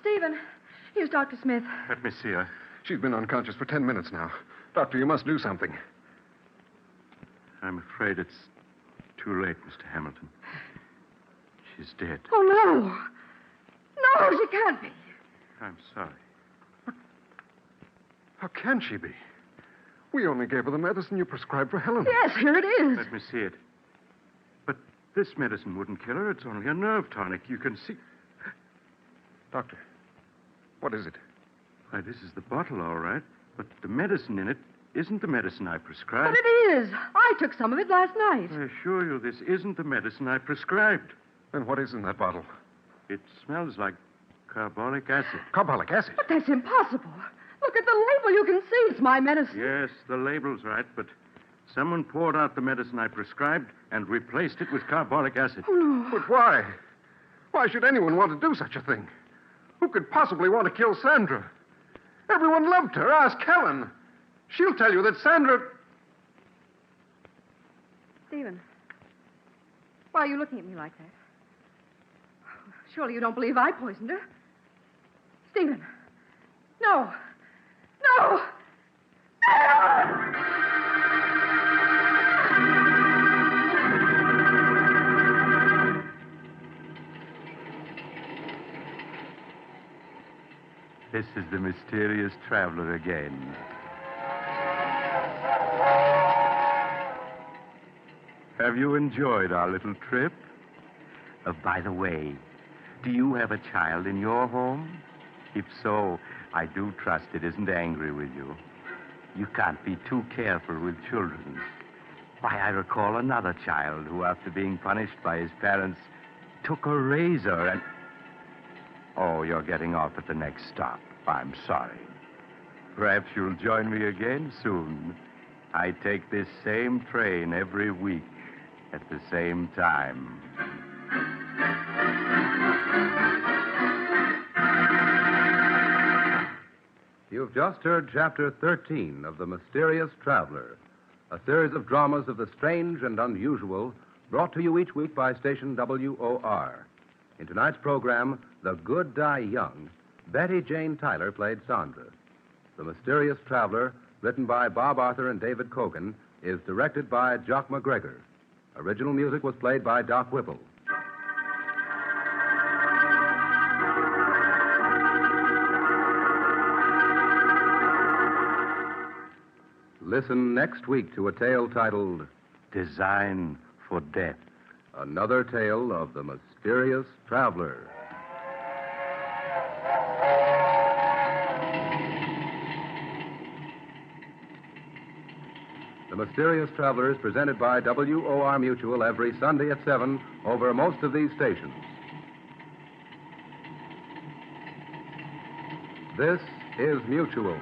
Stephen, here's Dr. Smith. Let me see her. She's been unconscious for 10 minutes now. Doctor, you must do something. I'm afraid it's too late, Mr. Hamilton. She's dead. Oh, no. No, she can't be. I'm sorry. How can she be? We only gave her the medicine you prescribed for Helen. Yes, here it is. Let me see it. But this medicine wouldn't kill her. It's only a nerve tonic. You can see. Doctor, what is it? Why, this is the bottle, all right. But the medicine in it isn't the medicine I prescribed. But it is. I took some of it last night. I assure you, this isn't the medicine I prescribed. Then what is in that bottle? It smells like carbolic acid. Carbolic acid? But that's impossible. Look at the label. You can see it's my medicine. Yes, the label's right, but someone poured out the medicine I prescribed and replaced it with carbolic acid. Oh, no. But why? Why should anyone want to do such a thing? Who could possibly want to kill Sandra? Everyone loved her. Ask Helen. She'll tell you that Sandra... Stephen, why are you looking at me like that? Surely you don't believe I poisoned her. Stephen, no. No! This is the mysterious traveler again. Have you enjoyed our little trip? By the way, do you have a child in your home? If so, I do trust it isn't angry with you. You can't be too careful with children. Why, I recall another child who, after being punished by his parents, took a razor and... Oh, you're getting off at the next stop. I'm sorry. Perhaps you'll join me again soon. I take this same train every week at the same time. You've just heard Chapter 13 of The Mysterious Traveler, a series of dramas of the strange and unusual brought to you each week by station WOR. In tonight's program, The Good Die Young, Betty Jane Tyler played Sandra. The Mysterious Traveler, written by Bob Arthur and David Cogan, is directed by Jock McGregor. Original music was played by Doc Whipple. Listen next week to a tale titled Design for Death. Another tale of the Mysterious Traveler. The Mysterious Traveler is presented by WOR Mutual every Sunday at 7 over most of these stations. This is Mutual.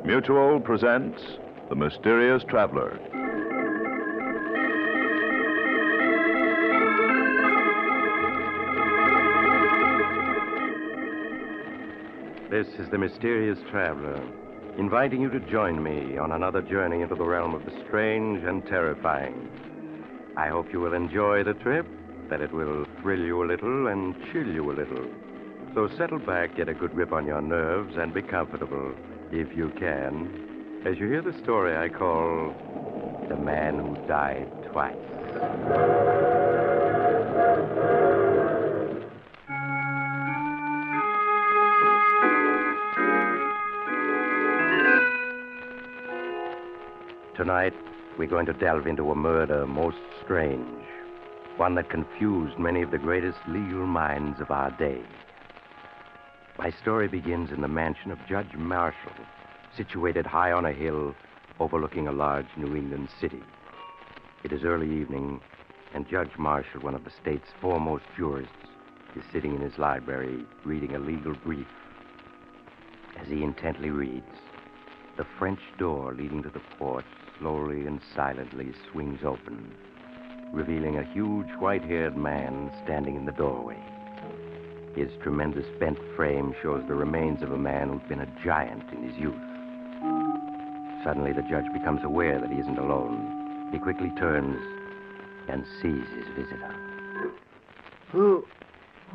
Mutual presents The Mysterious Traveler. This is the Mysterious Traveler, inviting you to join me on another journey into the realm of the strange and terrifying. I hope you will enjoy the trip, that it will thrill you a little and chill you a little. So settle back, get a good grip on your nerves, and be comfortable, if you can, as you hear the story I call The Man Who Died Twice. Tonight, we're going to delve into a murder most strange, one that confused many of the greatest legal minds of our day. My story begins in the mansion of Judge Marshall, situated high on a hill overlooking a large New England city. It is early evening, and Judge Marshall, one of the state's foremost jurists, is sitting in his library reading a legal brief. As he intently reads, the French door leading to the porch slowly and silently swings open, revealing a huge white-haired man standing in the doorway. His tremendous bent frame shows the remains of a man who'd been a giant in his youth. Suddenly, the judge becomes aware that he isn't alone. He quickly turns and sees his visitor. Who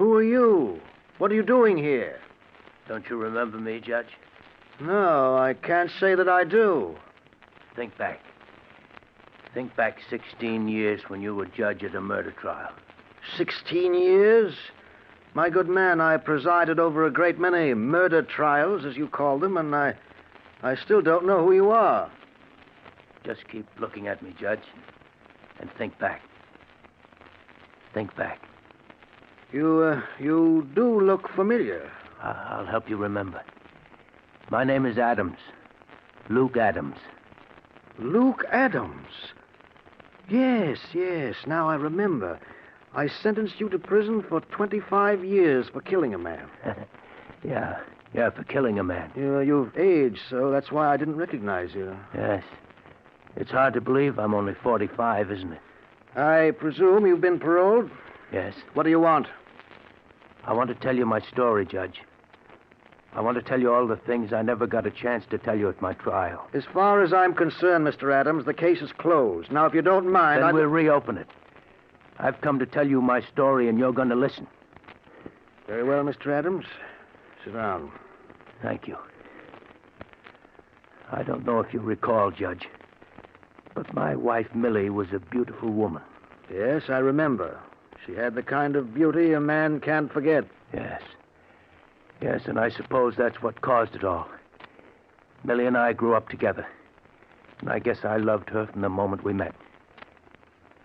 are you? What are you doing here? Don't you remember me, Judge? No, I can't say that I do. Think back. Think back 16 years when you were judge at a murder trial. 16 years? My good man, I presided over a great many murder trials, as you call them, and I still don't know who you are. Just keep looking at me, Judge, and think back. Think back. You do look familiar. I'll help you remember. My name is Adams. Luke Adams. Luke Adams? Yes. Now I remember. I sentenced you to prison for 25 years for killing a man. Yeah, for killing a man. You've aged, so that's why I didn't recognize you. Yes. It's hard to believe I'm only 45, isn't it? I presume you've been paroled? Yes. What do you want? I want to tell you my story, Judge. I want to tell you all the things I never got a chance to tell you at my trial. As far as I'm concerned, Mr. Adams, the case is closed. Now, if you don't mind, Then we'll reopen it. I've come to tell you my story, and you're going to listen. Very well, Mr. Adams. Sit down. Thank you. I don't know if you recall, Judge, but my wife, Millie, was a beautiful woman. Yes, I remember. She had the kind of beauty a man can't forget. Yes, and I suppose that's what caused it all. Millie and I grew up together, and I guess I loved her from the moment we met.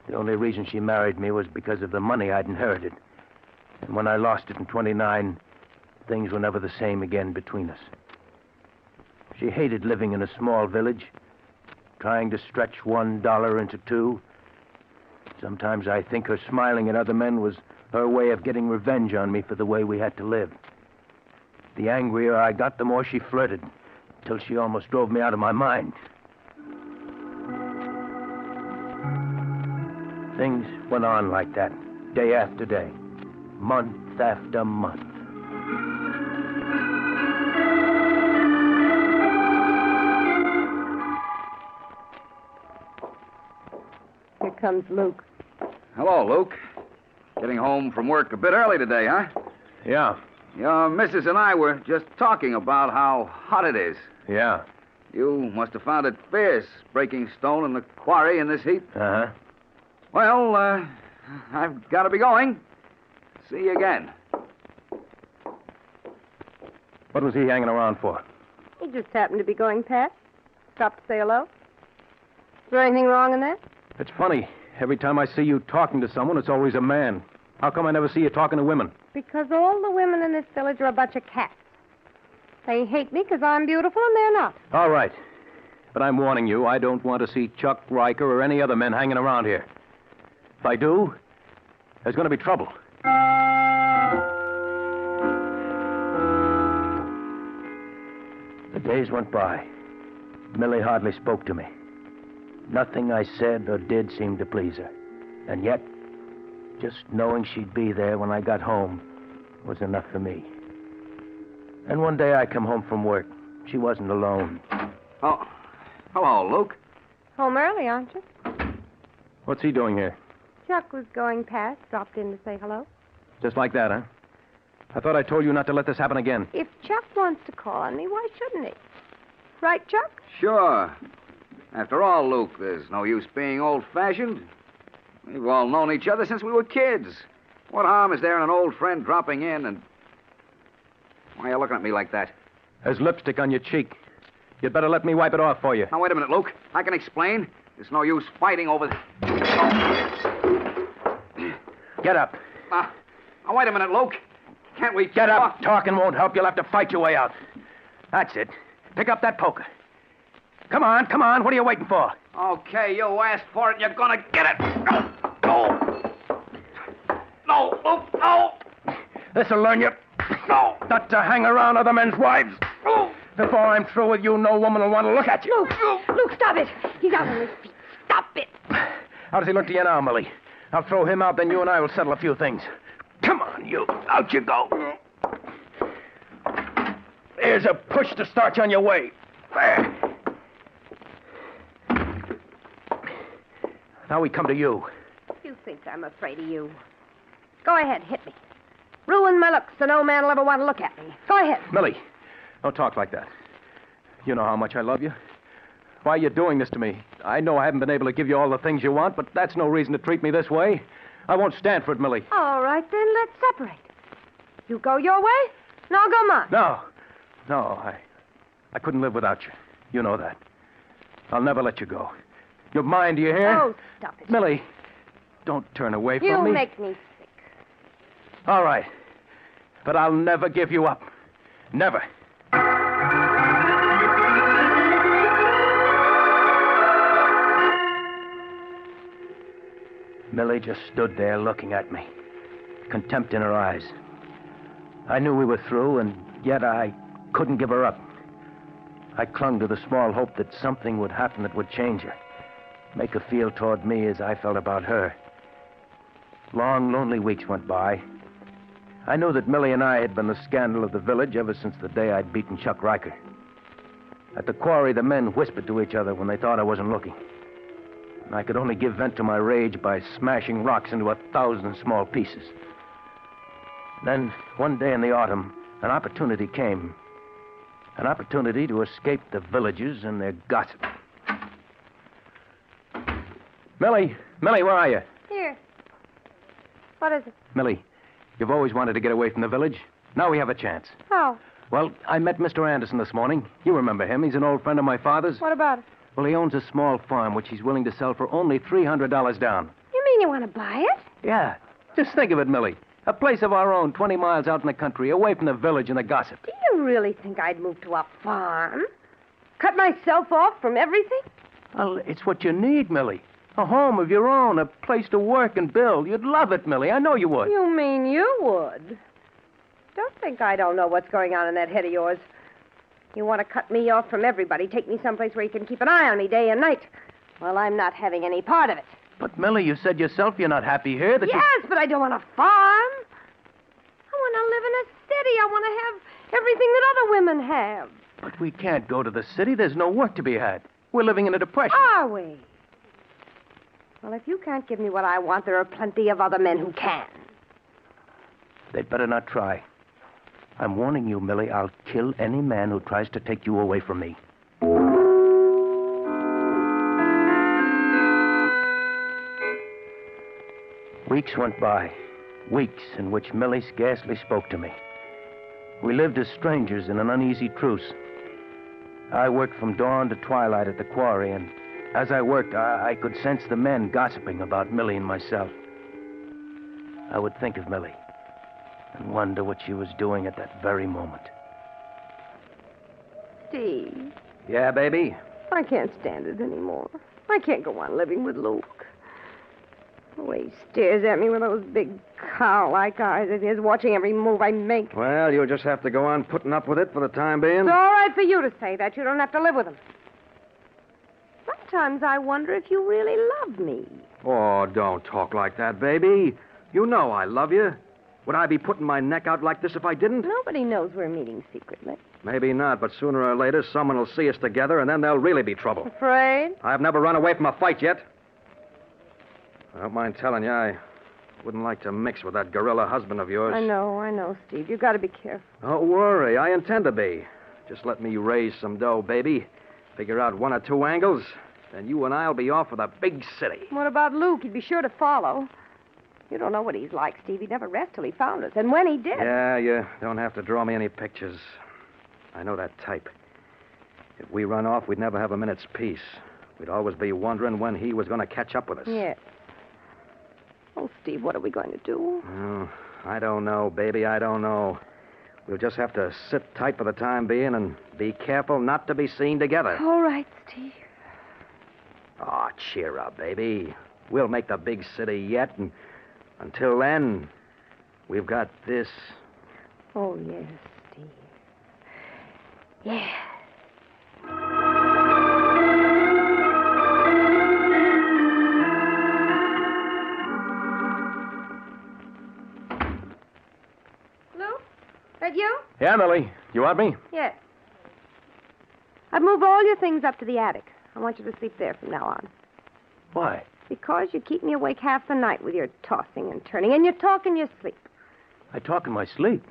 The only reason she married me was because of the money I'd inherited. And when I lost it in 29, things were never the same again between us. She hated living in a small village, trying to stretch $1 into $2. Sometimes I think her smiling at other men was her way of getting revenge on me for the way we had to live. The angrier I got, the more she flirted, till she almost drove me out of my mind. Things went on like that, day after day, month after month. Here comes Luke. Hello, Luke. Getting home from work a bit early today, huh? Yeah. Your missus and I were just talking about how hot it is. Yeah. You must have found it fierce, breaking stone in the quarry in this heat. Uh-huh. Well, I've got to be going. See you again. What was he hanging around for? He just happened to be going past. Stopped to say hello. Is there anything wrong in that? It's funny. Every time I see you talking to someone, it's always a man. How come I never see you talking to women? Because all the women in this village are a bunch of cats. They hate me because I'm beautiful and they're not. All right. But I'm warning you, I don't want to see Chuck, Riker, or any other men hanging around here. If I do, there's going to be trouble. The days went by. Millie hardly spoke to me. Nothing I said or did seemed to please her. And yet, just knowing she'd be there when I got home was enough for me. And one day I come home from work. She wasn't alone. Oh, hello, Luke. Home early, aren't you? What's he doing here? Chuck was going past, dropped in to say hello. Just like that, huh? I thought I told you not to let this happen again. If Chuck wants to call on me, why shouldn't he? Right, Chuck? Sure. After all, Luke, there's no use being old-fashioned. We've all known each other since we were kids. What harm is there in an old friend dropping in and... Why are you looking at me like that? There's lipstick on your cheek. You'd better let me wipe it off for you. Now, wait a minute, Luke. I can explain. There's no use fighting over... Get up. Now, wait a minute, Luke. Can't we... Get up. Talking won't help. You'll have to fight your way out. That's it. Pick up that poker. Come on, come on. What are you waiting for? Okay, you asked for it. You're gonna get it. No. No, Luke, no. This'll learn you. No. Not to hang around other men's wives. Before I'm through with you, no woman will want to look at you. Luke, stop it. He's out on his feet. Stop it. How does he look to you now, Millie? I'll throw him out, then you and I will settle a few things. Come on, you. Out you go. Here's a push to start you on your way. There. Now we come to you. You think I'm afraid of you. Go ahead, hit me. Ruin my looks so no man will ever want to look at me. Go ahead. Millie, don't talk like that. You know how much I love you. Why are you doing this to me? I know I haven't been able to give you all the things you want, but that's no reason to treat me this way. I won't stand for it, Millie. All right, then, let's separate. You go your way, and I'll go mine. No, I couldn't live without you. You know that. I'll never let you go. You're mine, do you hear? Oh, stop it. Millie, don't turn away from me. You make me sick. All right. But I'll never give you up. Never. Millie just stood there looking at me, contempt in her eyes. I knew we were through, and yet I couldn't give her up. I clung to the small hope that something would happen that would change her, make her feel toward me as I felt about her. Long, lonely weeks went by. I knew that Millie and I had been the scandal of the village ever since the day I'd beaten Chuck Riker. At the quarry, the men whispered to each other when they thought I wasn't looking. And I could only give vent to my rage by smashing rocks into 1,000 small pieces. Then, one day in the autumn, an opportunity came. An opportunity to escape the villagers and their gossip. Millie, where are you? Here. What is it? Millie, you've always wanted to get away from the village. Now we have a chance. How? Well, I met Mr. Anderson this morning. You remember him. He's an old friend of my father's. What about it? Well, he owns a small farm which he's willing to sell for only $300 down. You mean you want to buy it? Yeah. Just think of it, Millie. A place of our own, 20 miles out in the country, away from the village and the gossip. Do you really think I'd move to a farm? Cut myself off from everything? Well, it's what you need, Millie. A home of your own, a place to work and build. You'd love it, Millie. I know you would. You mean you would? Don't think I don't know what's going on in that head of yours. You want to cut me off from everybody, take me someplace where you can keep an eye on me day and night. Well, I'm not having any part of it. But, Millie, you said yourself you're not happy here. Yes, but I don't want a farm. I want to live in a city. I want to have everything that other women have. But we can't go to the city. There's no work to be had. We're living in a depression. Are we? Well, if you can't give me what I want, there are plenty of other men who can. They'd better not try. I'm warning you, Millie, I'll kill any man who tries to take you away from me. Weeks went by. Weeks in which Millie scarcely spoke to me. We lived as strangers in an uneasy truce. I worked from dawn to twilight at the quarry, and as I worked, I could sense the men gossiping about Millie and myself. I would think of Millie and wonder what she was doing at that very moment. Steve, Yeah, baby? I can't stand it anymore. I can't go on living with Luke. The way he stares at me with those big cow-like eyes of his, watching every move I make. Well, you'll just have to go on putting up with it for the time being. It's all right for you to say that. You don't have to live with him. Sometimes I wonder if you really love me. Oh, don't talk like that, baby. You know I love you. Would I be putting my neck out like this if I didn't? Nobody knows we're meeting secretly. Maybe not, but sooner or later someone will see us together, and then there'll really be trouble. Afraid? I've never run away from a fight yet. I don't mind telling you, I wouldn't like to mix with that gorilla husband of yours. I know, Steve. You got to be careful. Don't worry, I intend to be. Just let me raise some dough, baby. Figure out one or two angles, then you and I'll be off for the big city. What about Luke? He'd be sure to follow. You don't know what he's like, Steve. He'd never rest till he found us. And when he did... Yeah, you don't have to draw me any pictures. I know that type. If we run off, we'd never have a minute's peace. We'd always be wondering when he was going to catch up with us. Yes. Oh, Steve, what are we going to do? Oh, I don't know, baby. I don't know. We'll just have to sit tight for the time being and be careful not to be seen together. All right, Steve. Oh, cheer up, baby. We'll make the big city yet, and until then, we've got this. Oh, yes, Steve. Yeah. Lou? That you? Yeah, Millie. You want me? Yes. I've moved all your things up to the attic. I want you to sleep there from now on. Why? Because you keep me awake half the night with your tossing and turning, and you talk in your sleep. I talk in my sleep.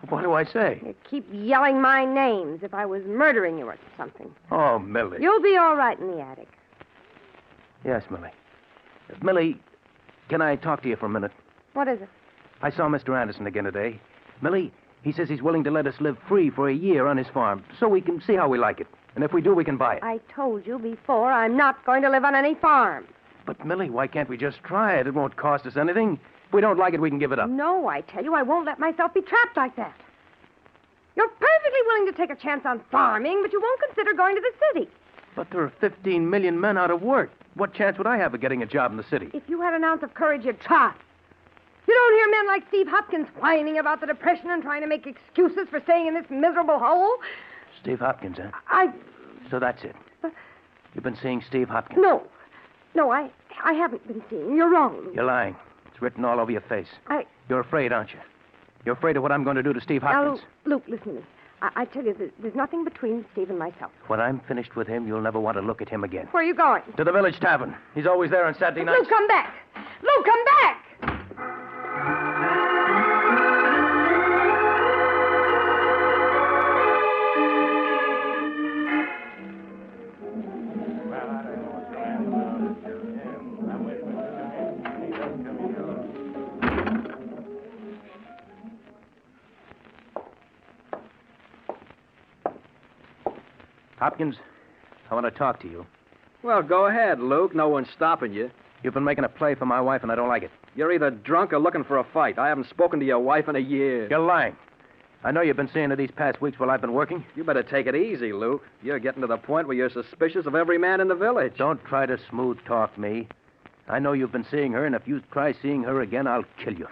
What do I say? You keep yelling my names if I was murdering you or something. Oh, Millie. You'll be all right in the attic. Yes, Millie. Millie, can I talk to you for a minute? What is it? I saw Mr. Anderson again today. Millie, he says he's willing to let us live free for a year on his farm so we can see how we like it. And if we do, we can buy it. I told you before I'm not going to live on any farm. But, Millie, why can't we just try it? It won't cost us anything. If we don't like it, we can give it up. No, I tell you, I won't let myself be trapped like that. You're perfectly willing to take a chance on farming, but you won't consider going to the city. But there are 15 million men out of work. What chance would I have of getting a job in the city? If you had an ounce of courage, you'd try. You don't hear men like Steve Hopkins whining about the Depression and trying to make excuses for staying in this miserable hole. Steve Hopkins, huh? So that's it. You've been seeing Steve Hopkins? No, I haven't been seeing. You're wrong, Luke. You're lying. It's written all over your face. You're afraid, aren't you? You're afraid of what I'm going to do to Steve Hopkins. Now, Luke, listen to me. I tell you, there's nothing between Steve and myself. When I'm finished with him, you'll never want to look at him again. Where are you going? To the village tavern. He's always there on Saturday nights. Luke, come back! Luke, come back! Hopkins, I want to talk to you. Well, go ahead, Luke. No one's stopping you. You've been making a play for my wife, and I don't like it. You're either drunk or looking for a fight. I haven't spoken to your wife in a year. You're lying. I know you've been seeing her these past weeks while I've been working. You better take it easy, Luke. You're getting to the point where you're suspicious of every man in the village. Don't try to smooth talk me. I know you've been seeing her, and if you try seeing her again, I'll kill you.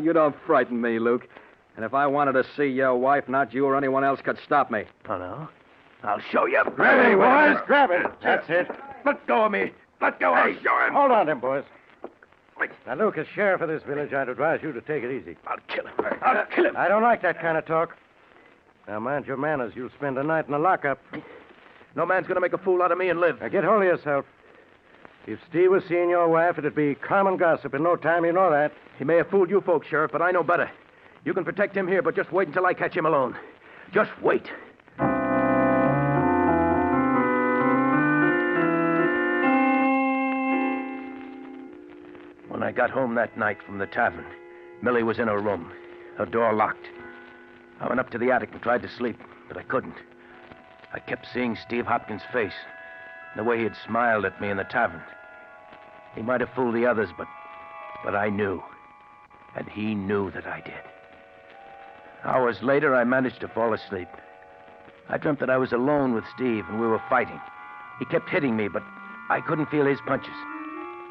You don't frighten me, Luke. And if I wanted to see your wife, not you or anyone else could stop me. Oh, no? I'll show you. Grab it, boys. Grab it. That's it. Let go of me. Let go of me. Show him. Hold on, them boys. Now, Luke, as sheriff of this village, I'd advise you to take it easy. I'll kill him. I'll kill him. I don't like that kind of talk. Now, mind your manners. You'll spend the night in the lockup. No man's going to make a fool out of me and live. Now, get hold of yourself. If Steve was seeing your wife, it'd be common gossip in no time. You know that. He may have fooled you folks, Sheriff, but I know better. You can protect him here, but just wait until I catch him alone. Just wait. When I got home that night from the tavern, Millie was in her room, her door locked. I went up to the attic and tried to sleep, but I couldn't. I kept seeing Steve Hopkins' face, the way he had smiled at me in the tavern. He might have fooled the others, but I knew. And he knew that I did. Hours later, I managed to fall asleep. I dreamt that I was alone with Steve and we were fighting. He kept hitting me, but I couldn't feel his punches.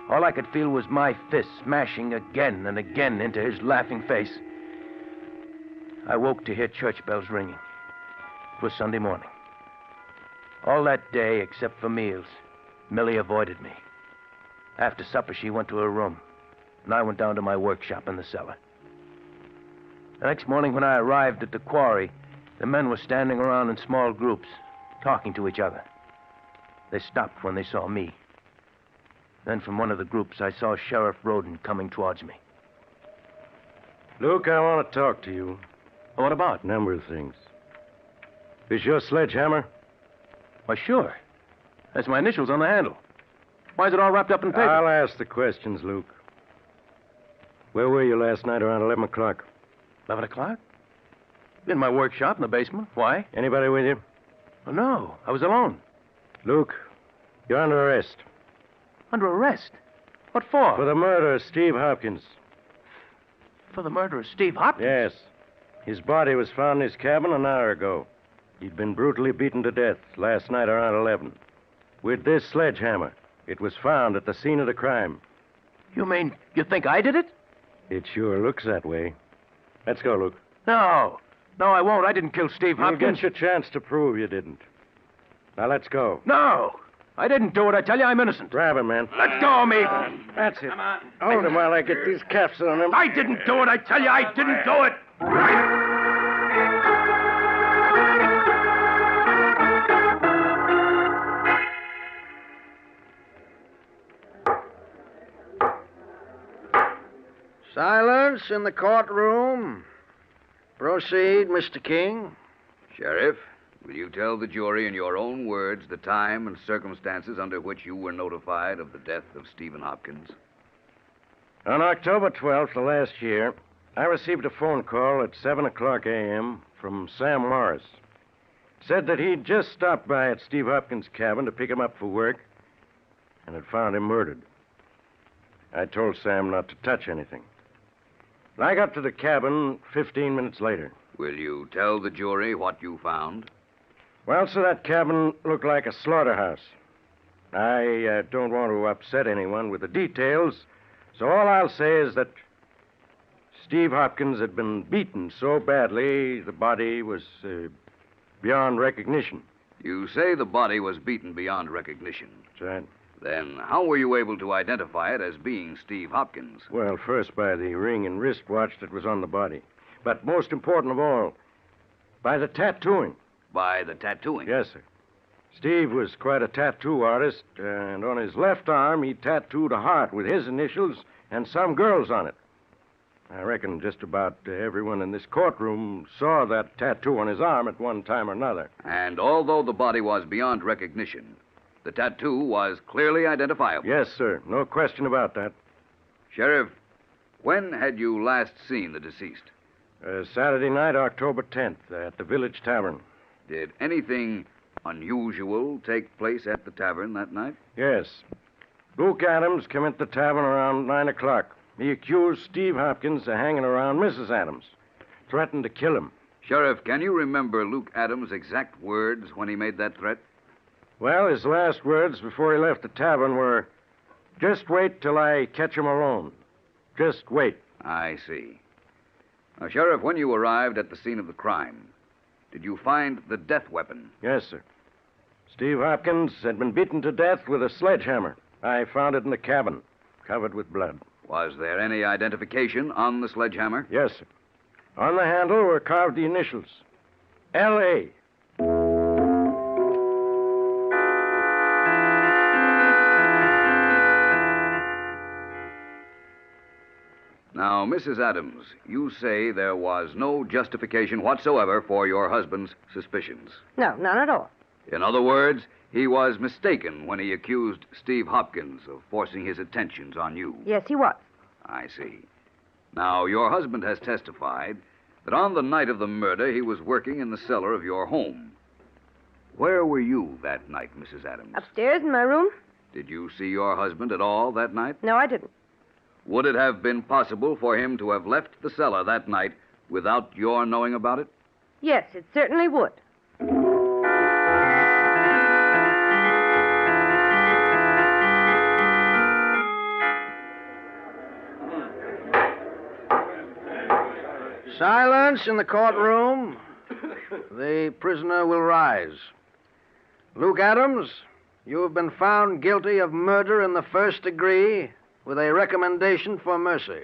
All I could feel was my fists smashing again and again into his laughing face. I woke to hear church bells ringing. It was Sunday morning. All that day, except for meals, Millie avoided me. After supper, she went to her room, and I went down to my workshop in the cellar. The next morning, when I arrived at the quarry, the men were standing around in small groups, talking to each other. They stopped when they saw me. Then from one of the groups, I saw Sheriff Roden coming towards me. Luke, I want to talk to you. What about? A number of things. Is your sledgehammer? Why, sure. That's my initials on the handle. Why is it all wrapped up in paper? I'll ask the questions, Luke. Where were you last night around 11 o'clock? 11 o'clock? In my workshop in the basement. Why? Anybody with you? Oh, no, I was alone. Luke, you're under arrest. Under arrest? What for? For the murder of Steve Hopkins. For the murder of Steve Hopkins? Yes. His body was found in his cabin an hour ago. He'd been brutally beaten to death last night around 11. With this sledgehammer. It was found at the scene of the crime. You mean you think I did it? It sure looks that way. Let's go, Luke. No. No, I won't. I didn't kill Steve You'll Hopkins. get your chance to prove you didn't. Now, let's go. No. I didn't do it. I tell you, I'm innocent. Grab him, man. Let go of me. That's it. Come on. Hold him while I get these cuffs on him. I didn't do it. I tell you, I didn't do it. Silence in the courtroom. Proceed, Mr. King. Sheriff, will you tell the jury in your own words the time and circumstances under which you were notified of the death of Stephen Hopkins? On October 12th of last year, I received a phone call at 7 o'clock a.m. from Sam Morris. Said that he'd just stopped by at Steve Hopkins' cabin to pick him up for work and had found him murdered. I told Sam not to touch anything. I got to the cabin 15 minutes later. Will you tell the jury what you found? Well, sir, that cabin looked like a slaughterhouse. I don't want to upset anyone with the details, so all I'll say is that Steve Hopkins had been beaten so badly the body was beyond recognition. You say the body was beaten beyond recognition. That's right. Then how were you able to identify it as being Steve Hopkins? Well, first by the ring and wristwatch that was on the body. But most important of all, by the tattooing. By the tattooing? Yes, sir. Steve was quite a tattoo artist, and on his left arm he tattooed a heart with his initials and some girls on it. I reckon just about everyone in this courtroom saw that tattoo on his arm at one time or another. And although the body was beyond recognition, the tattoo was clearly identifiable. Yes, sir. No question about that. Sheriff, when had you last seen the deceased? Saturday night, October 10th, at the Village Tavern. Did anything unusual take place at the tavern that night? Yes. Luke Adams came into the tavern around 9 o'clock. He accused Steve Hopkins of hanging around Mrs. Adams, threatened to kill him. Sheriff, can you remember Luke Adams' exact words when he made that threat? Well, his last words before he left the tavern were, "Just wait till I catch him alone. Just wait." I see. Now, Sheriff, when you arrived at the scene of the crime, did you find the death weapon? Yes, sir. Steve Hopkins had been beaten to death with a sledgehammer. I found it in the cabin, covered with blood. Was there any identification on the sledgehammer? Yes, sir. On the handle were carved the initials, L.A. Now, Mrs. Adams, you say there was no justification whatsoever for your husband's suspicions. No, none at all. In other words, he was mistaken when he accused Steve Hopkins of forcing his attentions on you. Yes, he was. I see. Now, your husband has testified that on the night of the murder, he was working in the cellar of your home. Where were you that night, Mrs. Adams? Upstairs in my room? Did you see your husband at all that night? No, I didn't. Would it have been possible for him to have left the cellar that night without your knowing about it? Yes, it certainly would. Silence in the courtroom. The prisoner will rise. Luke Adams, you have been found guilty of murder in the first degree with a recommendation for mercy.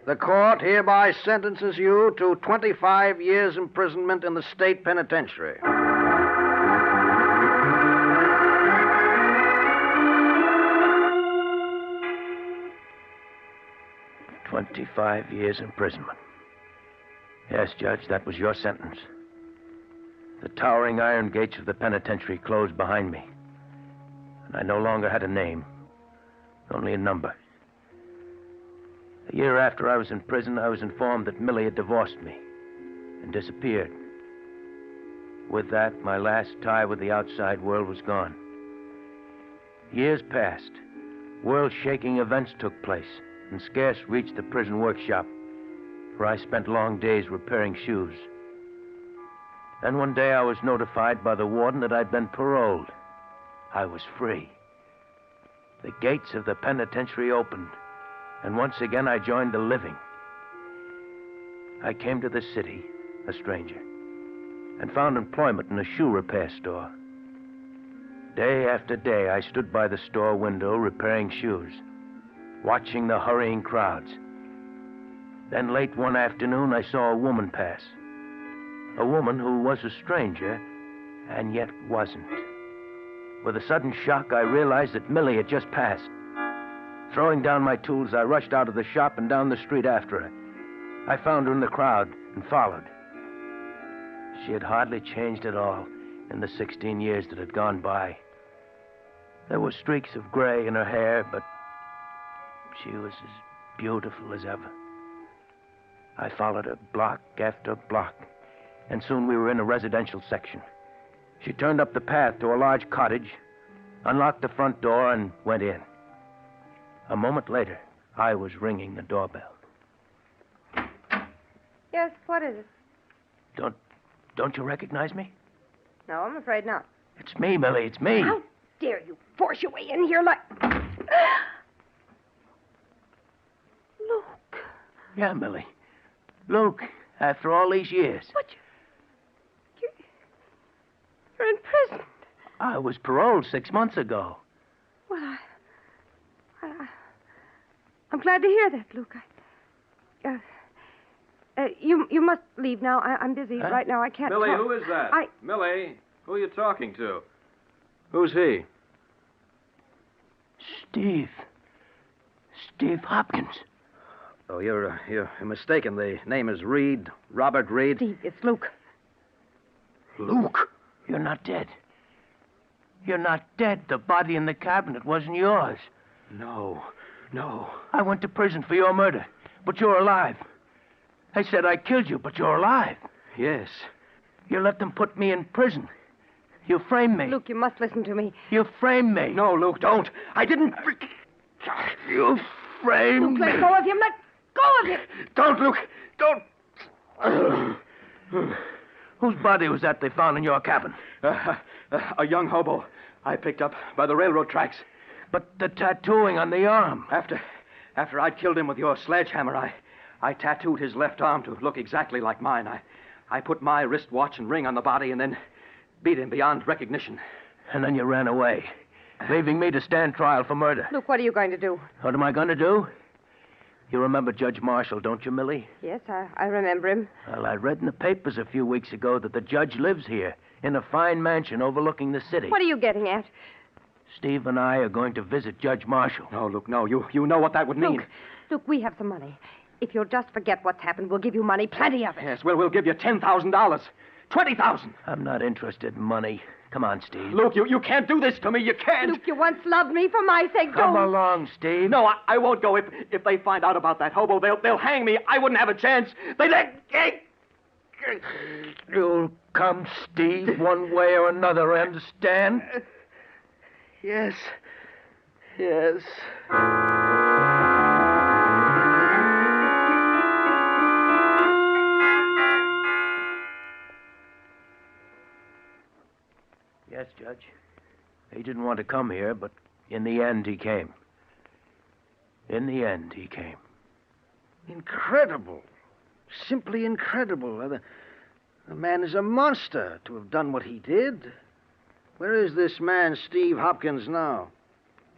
The court hereby sentences you to 25 years imprisonment in the state penitentiary. 25 years imprisonment. Yes, Judge, that was your sentence. The towering iron gates of the penitentiary closed behind me. And I no longer had a name, only a number. A year after I was in prison, I was informed that Millie had divorced me and disappeared. With that, my last tie with the outside world was gone. Years passed. World-shaking events took place, and scarce reached the prison workshop, where I spent long days repairing shoes. Then one day I was notified by the warden that I'd been paroled. I was free. The gates of the penitentiary opened, and once again I joined the living. I came to the city, a stranger, and found employment in a shoe repair store. Day after day, I stood by the store window repairing shoes, watching the hurrying crowds. Then late one afternoon, I saw a woman pass. A woman who was a stranger, and yet wasn't. With a sudden shock, I realized that Millie had just passed. Throwing down my tools, I rushed out of the shop and down the street after her. I found her in the crowd and followed. She had hardly changed at all in the 16 years that had gone by. There were streaks of gray in her hair, but she was as beautiful as ever. I followed her block after block, and soon we were in a residential section. She turned up the path to a large cottage, unlocked the front door, and went in. A moment later, I was ringing the doorbell. Yes, what is it? Don't you recognize me? No, I'm afraid not. It's me, Millie, it's me. How dare you force your way in here like... Luke. Yeah, Millie. Luke, after all these years. But you're in prison. I was paroled 6 months ago. Well, I'm glad to hear that, Luke. You must leave now. I'm busy right now. I can't Millie, talk. who is that? Millie, who are you talking to? Who's he? Steve Hopkins. Oh, you're mistaken. The name is Reed, Robert Reed. Steve, it's Luke. Luke? You're not dead. You're not dead. The body in the cabinet wasn't yours. No. I went to prison for your murder, but you're alive. They said I killed you, but you're alive. Yes. You let them put me in prison. You framed me. Luke, you must listen to me. You framed me. No, Luke, don't. I didn't... You framed Luke, let me. go of him. Let go of him. Don't, Luke. Don't. Whose body was that they found in your cabin? A young hobo I picked up by the railroad tracks. But the tattooing on the arm. After I'd killed him with your sledgehammer, I tattooed his left arm to look exactly like mine. I put my wristwatch and ring on the body and then beat him beyond recognition. And then you ran away, leaving me to stand trial for murder. Luke, what are you going to do? What am I going to do? You remember Judge Marshall, don't you, Millie? Yes, I remember him. Well, I read in the papers a few weeks ago that the judge lives here, in a fine mansion overlooking the city. What are you getting at? Steve and I are going to visit Judge Marshall. No, Luke, no. You know what that would mean. Luke, we have some money. If you'll just forget what's happened, we'll give you money, plenty of it. Yes, we'll give you $10,000. 20,000. I'm not interested in money. Come on, Steve. Luke, you can't do this to me. You can't. Luke, you once loved me. For my sake, Come don't. along, Steve. No, I won't go. If they find out about that hobo, they'll hang me. I wouldn't have a chance. You'll come, Steve, one way or another, understand? Yes. Yes, Judge. He didn't want to come here, but in the end, he came. Incredible. Simply incredible. The man is a monster to have done what he did. Where is this man, Steve Hopkins, now?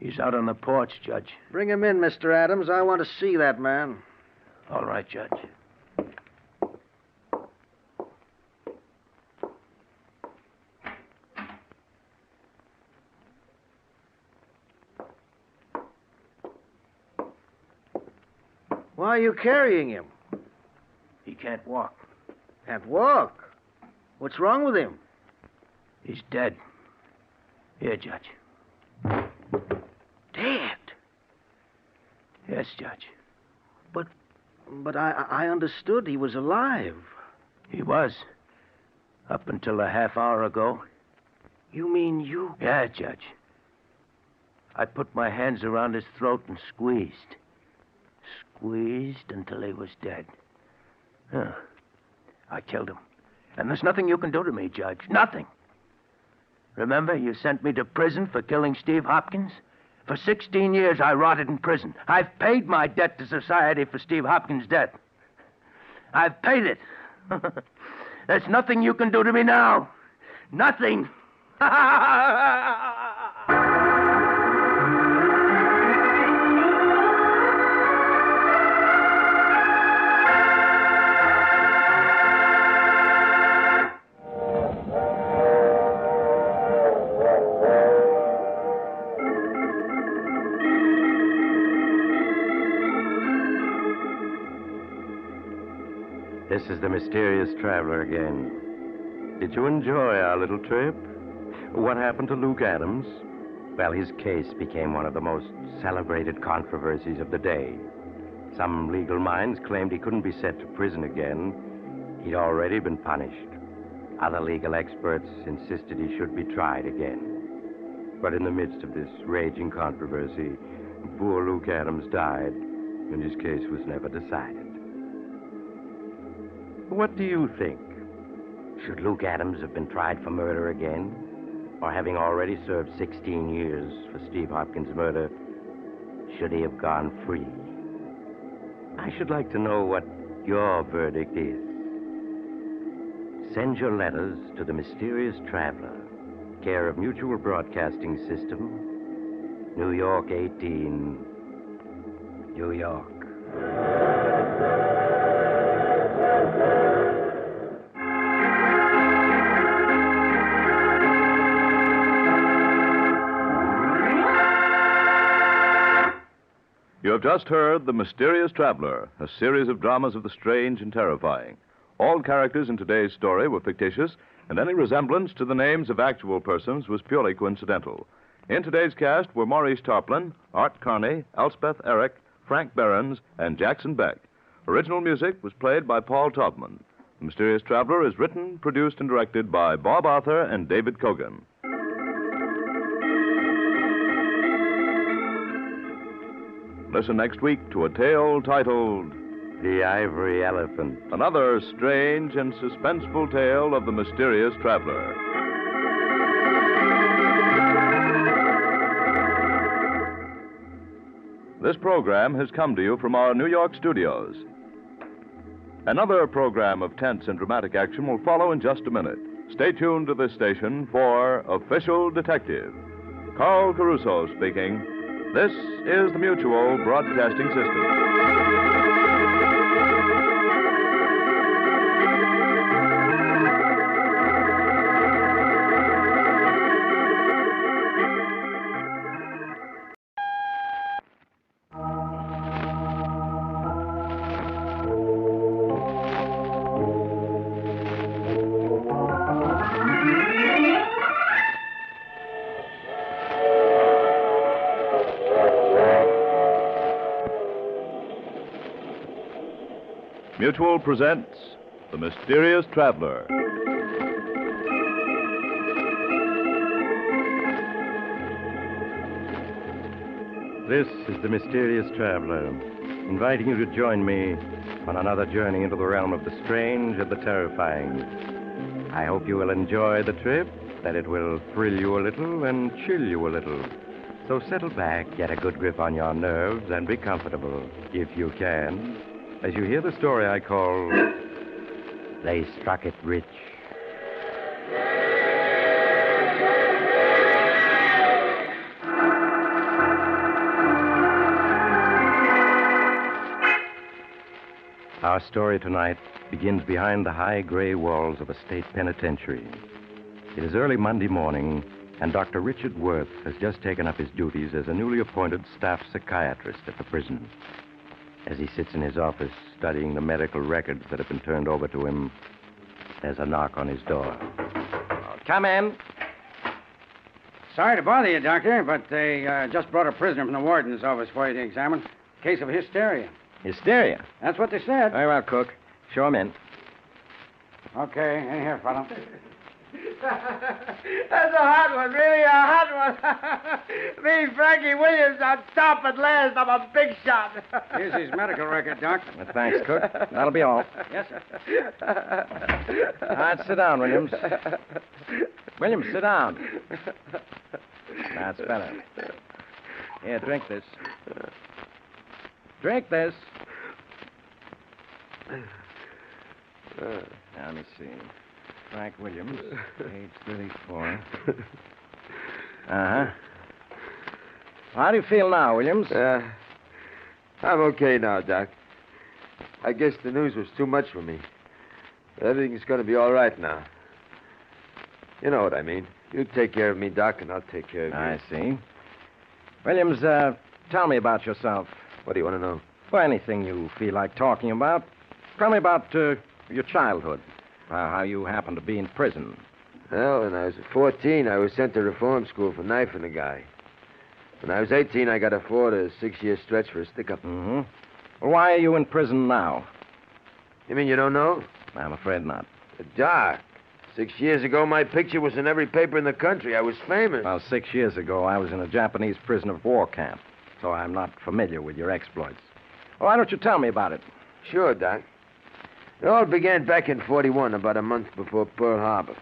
He's out on the porch, Judge. Bring him in, Mr. Adams. I want to see that man. All right, Judge. Why are you carrying him? He can't walk. Can't walk? What's wrong with him? He's dead. Here, Judge. Dead? Yes, Judge. But I understood he was alive. He was. Up until a half hour ago. You mean you... Yeah, Judge. I put my hands around his throat and squeezed. Squeezed until he was dead. Huh. I killed him. And there's nothing you can do to me, Judge. Nothing. Remember, you sent me to prison for killing Steve Hopkins? For 16 years, I rotted in prison. I've paid my debt to society for Steve Hopkins' death. I've paid it. There's nothing you can do to me now. Nothing. This is the mysterious traveler again. Did you enjoy our little trip? What happened to Luke Adams? Well, his case became one of the most celebrated controversies of the day. Some legal minds claimed he couldn't be sent to prison again. He'd already been punished. Other legal experts insisted he should be tried again. But in the midst of this raging controversy, poor Luke Adams died, and his case was never decided. What do you think? Should Luke Adams have been tried for murder again? Or having already served 16 years for Steve Hopkins' murder, should he have gone free? I should like to know what your verdict is. Send your letters to the Mysterious Traveler, care of Mutual Broadcasting System, New York 18, New York. You have just heard The Mysterious Traveler, a series of dramas of the strange and terrifying. All characters in today's story were fictitious, and any resemblance to the names of actual persons was purely coincidental. In today's cast were Maurice Tarplin, Art Carney, Elspeth Eric, Frank Behrens, and Jackson Beck. Original music was played by Paul Taubman. The Mysterious Traveler is written, produced, and directed by Bob Arthur and David Kogan. Listen next week to a tale titled The Ivory Elephant. Another strange and suspenseful tale of the Mysterious Traveler. This program has come to you from our New York studios. Another program of tense and dramatic action will follow in just a minute. Stay tuned to this station for Official Detective. Carl Caruso speaking. This is the Mutual Broadcasting System. Mutual presents The Mysterious Traveler. This is The Mysterious Traveler, inviting you to join me on another journey into the realm of the strange and the terrifying. I hope you will enjoy the trip, that it will thrill you a little and chill you a little. So settle back, get a good grip on your nerves, and be comfortable, if you can, as you hear the story I call They Struck It Rich. Our story tonight begins behind the high gray walls of a state penitentiary. It is early Monday morning, and Dr. Richard Worth has just taken up his duties as a newly appointed staff psychiatrist at the prison. As he sits in his office studying the medical records that have been turned over to him, there's a knock on his door. Come in. Sorry to bother you, Doctor, but they just brought a prisoner from the warden's office for you to examine. Case of hysteria. Hysteria? That's what they said. Very well, Cook. Show him in. Okay, in here, fella. That's a hot one, really a hot one. Me, Frankie Williams, on top at last. I'm a big shot. Here's his medical record, Doc. Thanks, Cook. That'll be all. Yes, sir. All right, sit down, Williams. Williams, sit down. That's better. Here, drink this. Drink this. Now, let me see. Frank Williams, age 34. Uh-huh. How do you feel now, Williams? I'm okay now, Doc. I guess the news was too much for me. Everything's going to be all right now. You know what I mean. You take care of me, Doc, and I'll take care of you. I see. Williams, tell me about yourself. What do you want to know? Well, anything you feel like talking about. Tell me about your childhood. How you happened to be in prison. Well, when I was 14, I was sent to reform school for knifing a guy. When I was 18, I got a 4 to 6 year stretch for a stick-up. Mm-hmm. Well, why are you in prison now? You mean you don't know? I'm afraid not. Doc, 6 years ago, my picture was in every paper in the country. I was famous. Well, 6 years ago, I was in a Japanese prisoner of war camp, so I'm not familiar with your exploits. Well, why don't you tell me about it? Sure, Doc. It all began back in 41, about a month before Pearl Harbor.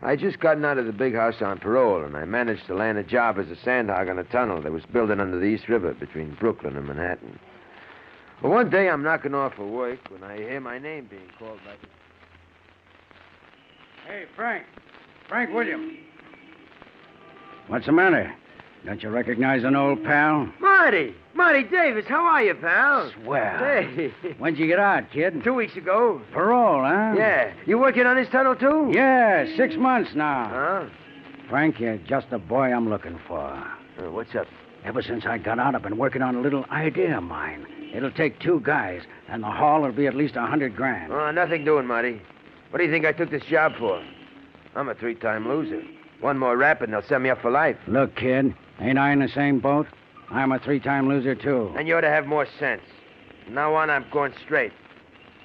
I just gotten out of the big house on parole, and I managed to land a job as a sandhog on a tunnel that was building under the East River between Brooklyn and Manhattan. Well, one day I'm knocking off for work when I hear my name being called by... Hey, Frank. Frank Williams. What's the matter? Don't you recognize an old pal? Marty! Marty Davis, how are you, pal? Swell. Hey. When'd you get out, kid? 2 weeks ago. Parole, huh? Yeah. You working on this tunnel, too? Yeah, 6 months now. Huh? Frank, you're just the boy I'm looking for. What's up? Ever since I got out, I've been working on a little idea of mine. It'll take 2 guys, and the haul will be at least $100,000. Oh, nothing doing, Marty. What do you think I took this job for? I'm a 3-time loser. One more rap and they'll send me up for life. Look, kid, ain't I in the same boat? I'm a 3-time loser, too. And you ought to have more sense. From now on, I'm going straight.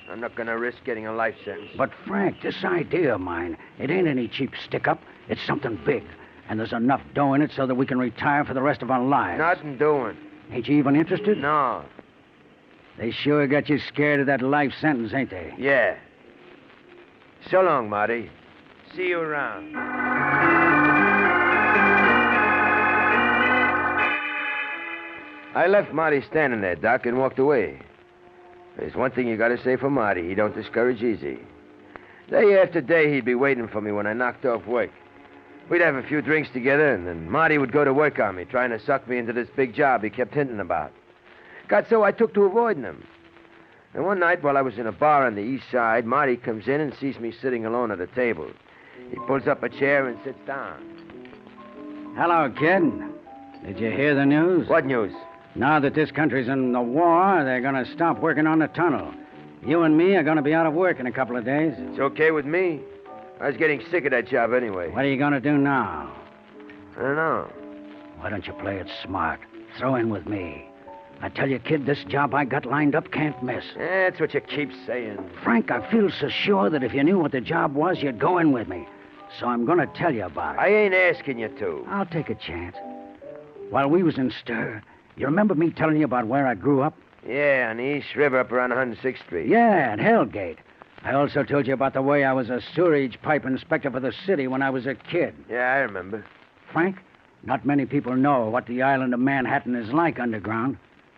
I'm not going to risk getting a life sentence. But, Frank, this idea of mine, it ain't any cheap stick-up. It's something big. And there's enough dough in it so that we can retire for the rest of our lives. Nothing doing. Ain't you even interested? No. They sure got you scared of that life sentence, ain't they? Yeah. So long, Marty. See you around. I left Marty standing there, Doc, and walked away. There's one thing you gotta say for Marty. He don't discourage easy. Day after day, he'd be waiting for me when I knocked off work. We'd have a few drinks together, and then Marty would go to work on me, trying to suck me into this big job he kept hinting about. Got so I took to avoiding him. And one night, while I was in a bar on the east side, Marty comes in and sees me sitting alone at a table. He pulls up a chair and sits down. Hello, kid. Did you hear the news? What news? Now that this country's in the war, they're going to stop working on the tunnel. You and me are going to be out of work in a couple of days. It's okay with me. I was getting sick of that job anyway. What are you going to do now? I don't know. Why don't you play it smart? Throw in with me. I tell you, kid, this job I got lined up can't miss. That's what you keep saying. Frank, I feel so sure that if you knew what the job was, you'd go in with me. So I'm going to tell you about it. I ain't asking you to. I'll take a chance. While we was in stir, you remember me telling you about where I grew up? Yeah, on the East River up around 106th Street. Yeah, at Hellgate. I also told you about the way I was a sewerage pipe inspector for the city when I was a kid. Yeah, I remember. Frank, not many people know what the island of Manhattan is like underground.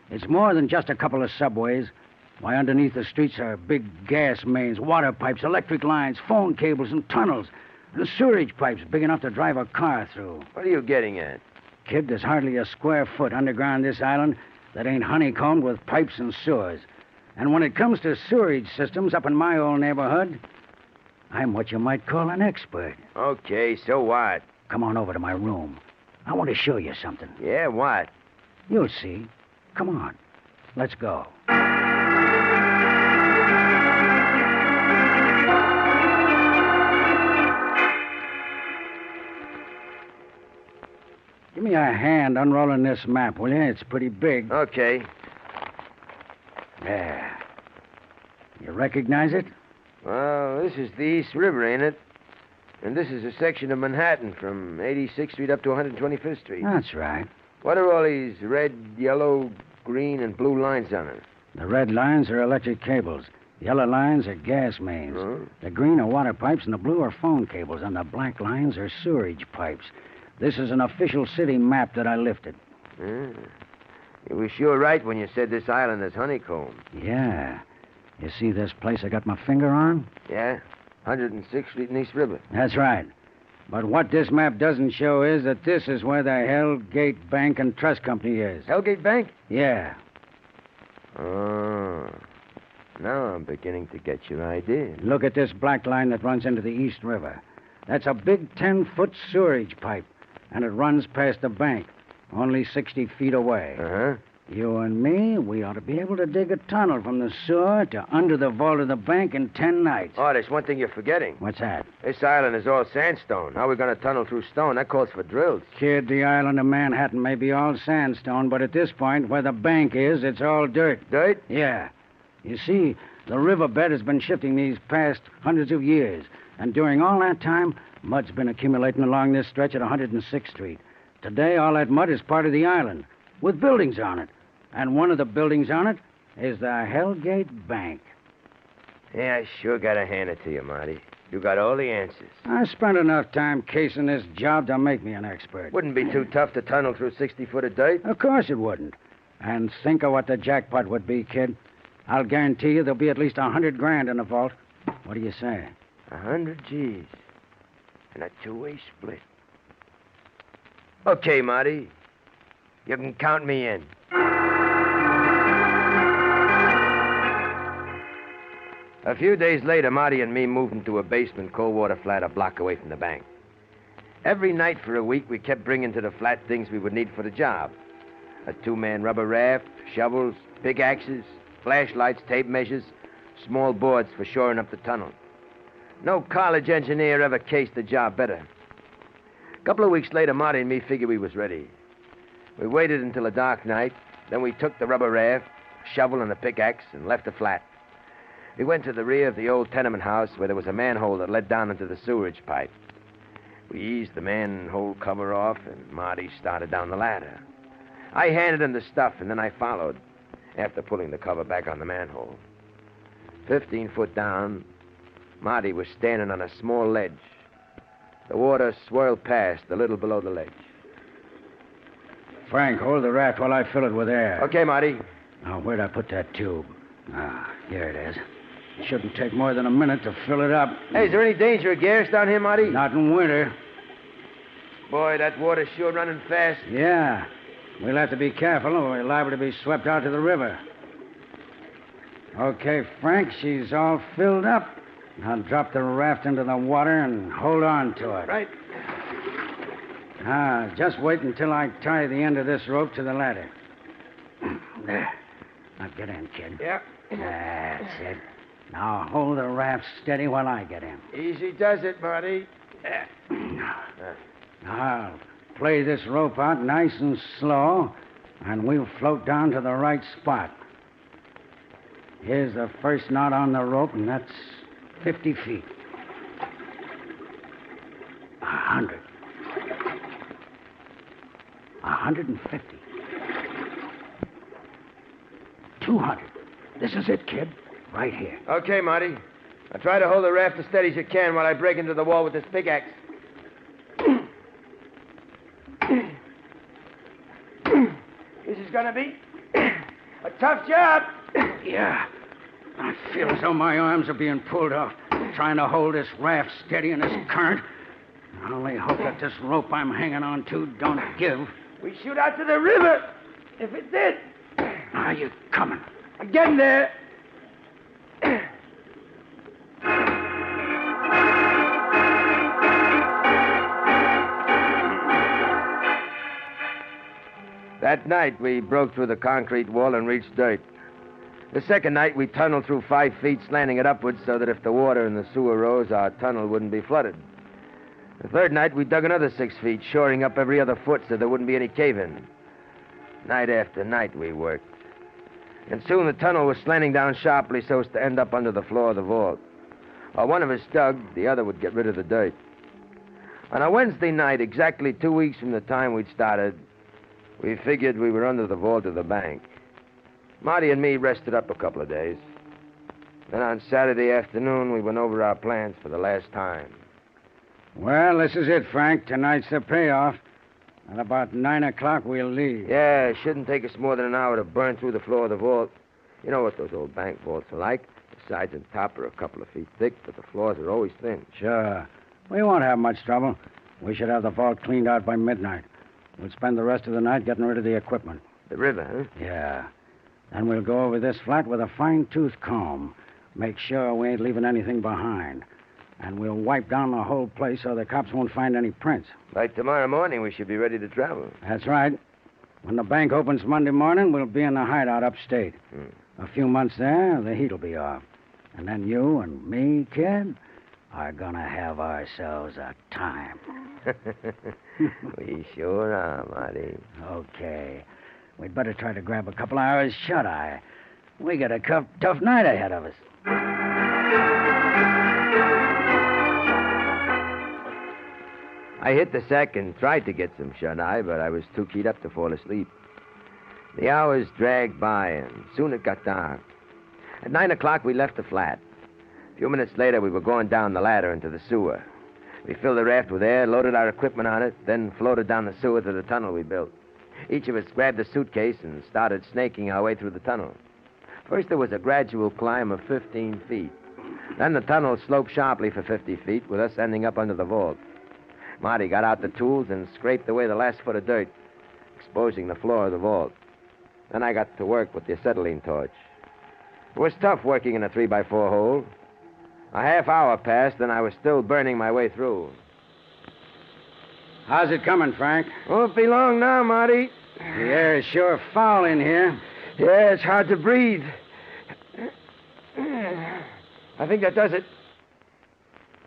It's more than just a couple of subways. Why, underneath the streets are big gas mains, water pipes, electric lines, phone cables, and tunnels. And sewerage pipes big enough to drive a car through. What are you getting at? Kid, there's hardly a square foot underground this island that ain't honeycombed with pipes and sewers. And when it comes to sewerage systems up in my old neighborhood, I'm what you might call an expert. Okay, so what? Come on over to my room. I want to show you something. Yeah, what? You'll see. Come on. Let's go. Give me a hand unrolling this map, will you? It's pretty big. Okay. There. You recognize it? Well, this is the East River, ain't it? And this is a section of Manhattan from 86th Street up to 125th Street. That's right. What are all these red, yellow, green, and blue lines on it? The red lines are electric cables. The yellow lines are gas mains. The green are water pipes, and the blue are phone cables, and the black lines are sewerage pipes. This is an official city map that I lifted. You were sure right when you said this island is honeycomb. Yeah. You see this place I got my finger on? Yeah? 106th Street and East River. That's right. But what this map doesn't show is that this is where the Hellgate Bank and Trust Company is. Hellgate Bank? Yeah. Oh. Now I'm beginning to get your idea. Look at this black line that runs into the East River. That's a big 10-foot sewerage pipe, and it runs past the bank, only 60 feet away. Uh-huh. You and me, we ought to be able to dig a tunnel from the sewer to under the vault of the bank in 10 nights. Oh, there's one thing you're forgetting. What's that? This island is all sandstone. How are we going to tunnel through stone? That calls for drills. Kid, the island of Manhattan may be all sandstone, but at this point, where the bank is, it's all dirt. Dirt? Yeah. You see, the riverbed has been shifting these past hundreds of years, and during all that time, mud's been accumulating along this stretch at 106th Street. Today, all that mud is part of the island, with buildings on it. And one of the buildings on it is the Hellgate Bank. Yeah, I sure gotta hand it to you, Marty. You got all the answers. I spent enough time casing this job to make me an expert. Wouldn't be too tough to tunnel through 60 foot of dirt. Of course it wouldn't. And think of what the jackpot would be, kid. I'll guarantee you there'll be at least $100,000 in the vault. What do you say? 100 G's. And a two-way split. Okay, Marty. You can count me in. A few days later, Marty and me moved into a basement cold water flat a block away from the bank. Every night for a week, we kept bringing to the flat things we would need for the job. A two-man rubber raft, shovels, pickaxes, flashlights, tape measures, small boards for shoring up the tunnel. No college engineer ever cased the job better. A couple of weeks later, Marty and me figured we was ready. We waited until a dark night, then we took the rubber raft, shovel, and a pickaxe and left the flat. We went to the rear of the old tenement house where there was a manhole that led down into the sewerage pipe. We eased the manhole cover off, and Marty started down the ladder. I handed him the stuff, and then I followed, after pulling the cover back on the manhole. 15 foot down, Marty was standing on a small ledge. The water swirled past a little below the ledge. Frank, hold the raft while I fill it with air. Okay, Marty. Now, where'd I put that tube? Ah, here it is. It shouldn't take more than a minute to fill it up. Hey, is there any danger of gas down here, Marty? Not in winter. Boy, that water's sure running fast. Yeah. We'll have to be careful or we're liable to be swept out to the river. Okay, Frank, she's all filled up. Now drop the raft into the water and hold on to it. Right. Now, just wait until I tie the end of this rope to the ladder. There. Now get in, kid. Yeah. That's it. Now hold the raft steady while I get in. Easy does it, Marty. Now I'll play this rope out nice and slow, and we'll float down to the right spot. Here's the first knot on the rope, and that's 50 feet. 100. 150. 200. This is it, kid. Right here. Okay, Marty. Now try to hold the raft as steady as you can while I break into the wall with this pickaxe. This is gonna be a tough job. Yeah. I feel as though my arms are being pulled off, trying to hold this raft steady in this current. I only hope that this rope I'm hanging on to don't give. We shoot out to the river. If it did. Are you coming? I'm getting there. That night, we broke through the concrete wall and reached dirt. The second night, we tunneled through 5 feet, slanting it upwards so that if the water in the sewer rose, our tunnel wouldn't be flooded. The third night, we dug another 6 feet, shoring up every other foot so there wouldn't be any cave-in. Night after night, we worked. And soon the tunnel was slanting down sharply so as to end up under the floor of the vault. While one of us dug, the other would get rid of the dirt. On a Wednesday night, exactly 2 weeks from the time we'd started, we figured we were under the vault of the bank. Marty and me rested up a couple of days. Then on Saturday afternoon, we went over our plans for the last time. Well, this is it, Frank. Tonight's the payoff. At about 9 o'clock, we'll leave. Yeah, it shouldn't take us more than an hour to burn through the floor of the vault. You know what those old bank vaults are like. The sides and top are a couple of feet thick, but the floors are always thin. Sure. We won't have much trouble. We should have the vault cleaned out by midnight. We'll spend the rest of the night getting rid of the equipment. The river, huh? Yeah. Then we'll go over this flat with a fine-tooth comb. Make sure we ain't leaving anything behind. And we'll wipe down the whole place so the cops won't find any prints. By tomorrow morning, we should be ready to travel. That's right. When the bank opens Monday morning, we'll be in the hideout upstate. A few months there, the heat'll be off. And then you and me, kid, are gonna have ourselves a time. We sure are, Marty. Okay. We'd better try to grab a couple hours shut-eye. We got a tough night ahead of us. I hit the sack and tried to get some shut-eye, but I was too keyed up to fall asleep. The hours dragged by, and soon it got dark. At 9 o'clock, we left the flat. A few minutes later, we were going down the ladder into the sewer. We filled the raft with air, loaded our equipment on it, then floated down the sewer to the tunnel we built. Each of us grabbed a suitcase and started snaking our way through the tunnel. First, there was a gradual climb of 15 feet. Then the tunnel sloped sharply for 50 feet, with us ending up under the vault. Marty got out the tools and scraped away the last foot of dirt, exposing the floor of the vault. Then I got to work with the acetylene torch. It was tough working in a 3x4 hole. A half hour passed, and I was still burning my way through. How's it coming, Frank? Won't be long now, Marty. The air is sure foul in here. Yeah, it's hard to breathe. I think that does it.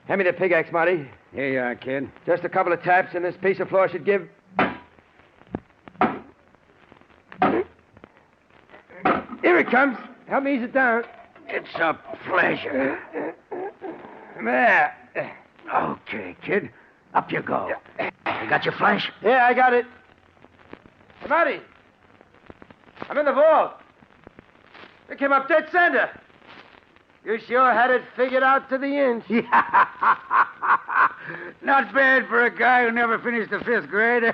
Hand me the pickaxe, Marty. Here you are, kid. Just a couple of taps, and this piece of floor should give... Here it comes. Help me ease it down. It's a pleasure. There. Okay, kid. Up you go. You got your flash? Yeah, I got it. Hey, Marty. I'm in the vault. It came up dead center. You sure had it figured out to the inch. Not bad for a guy who never finished the 5th grade.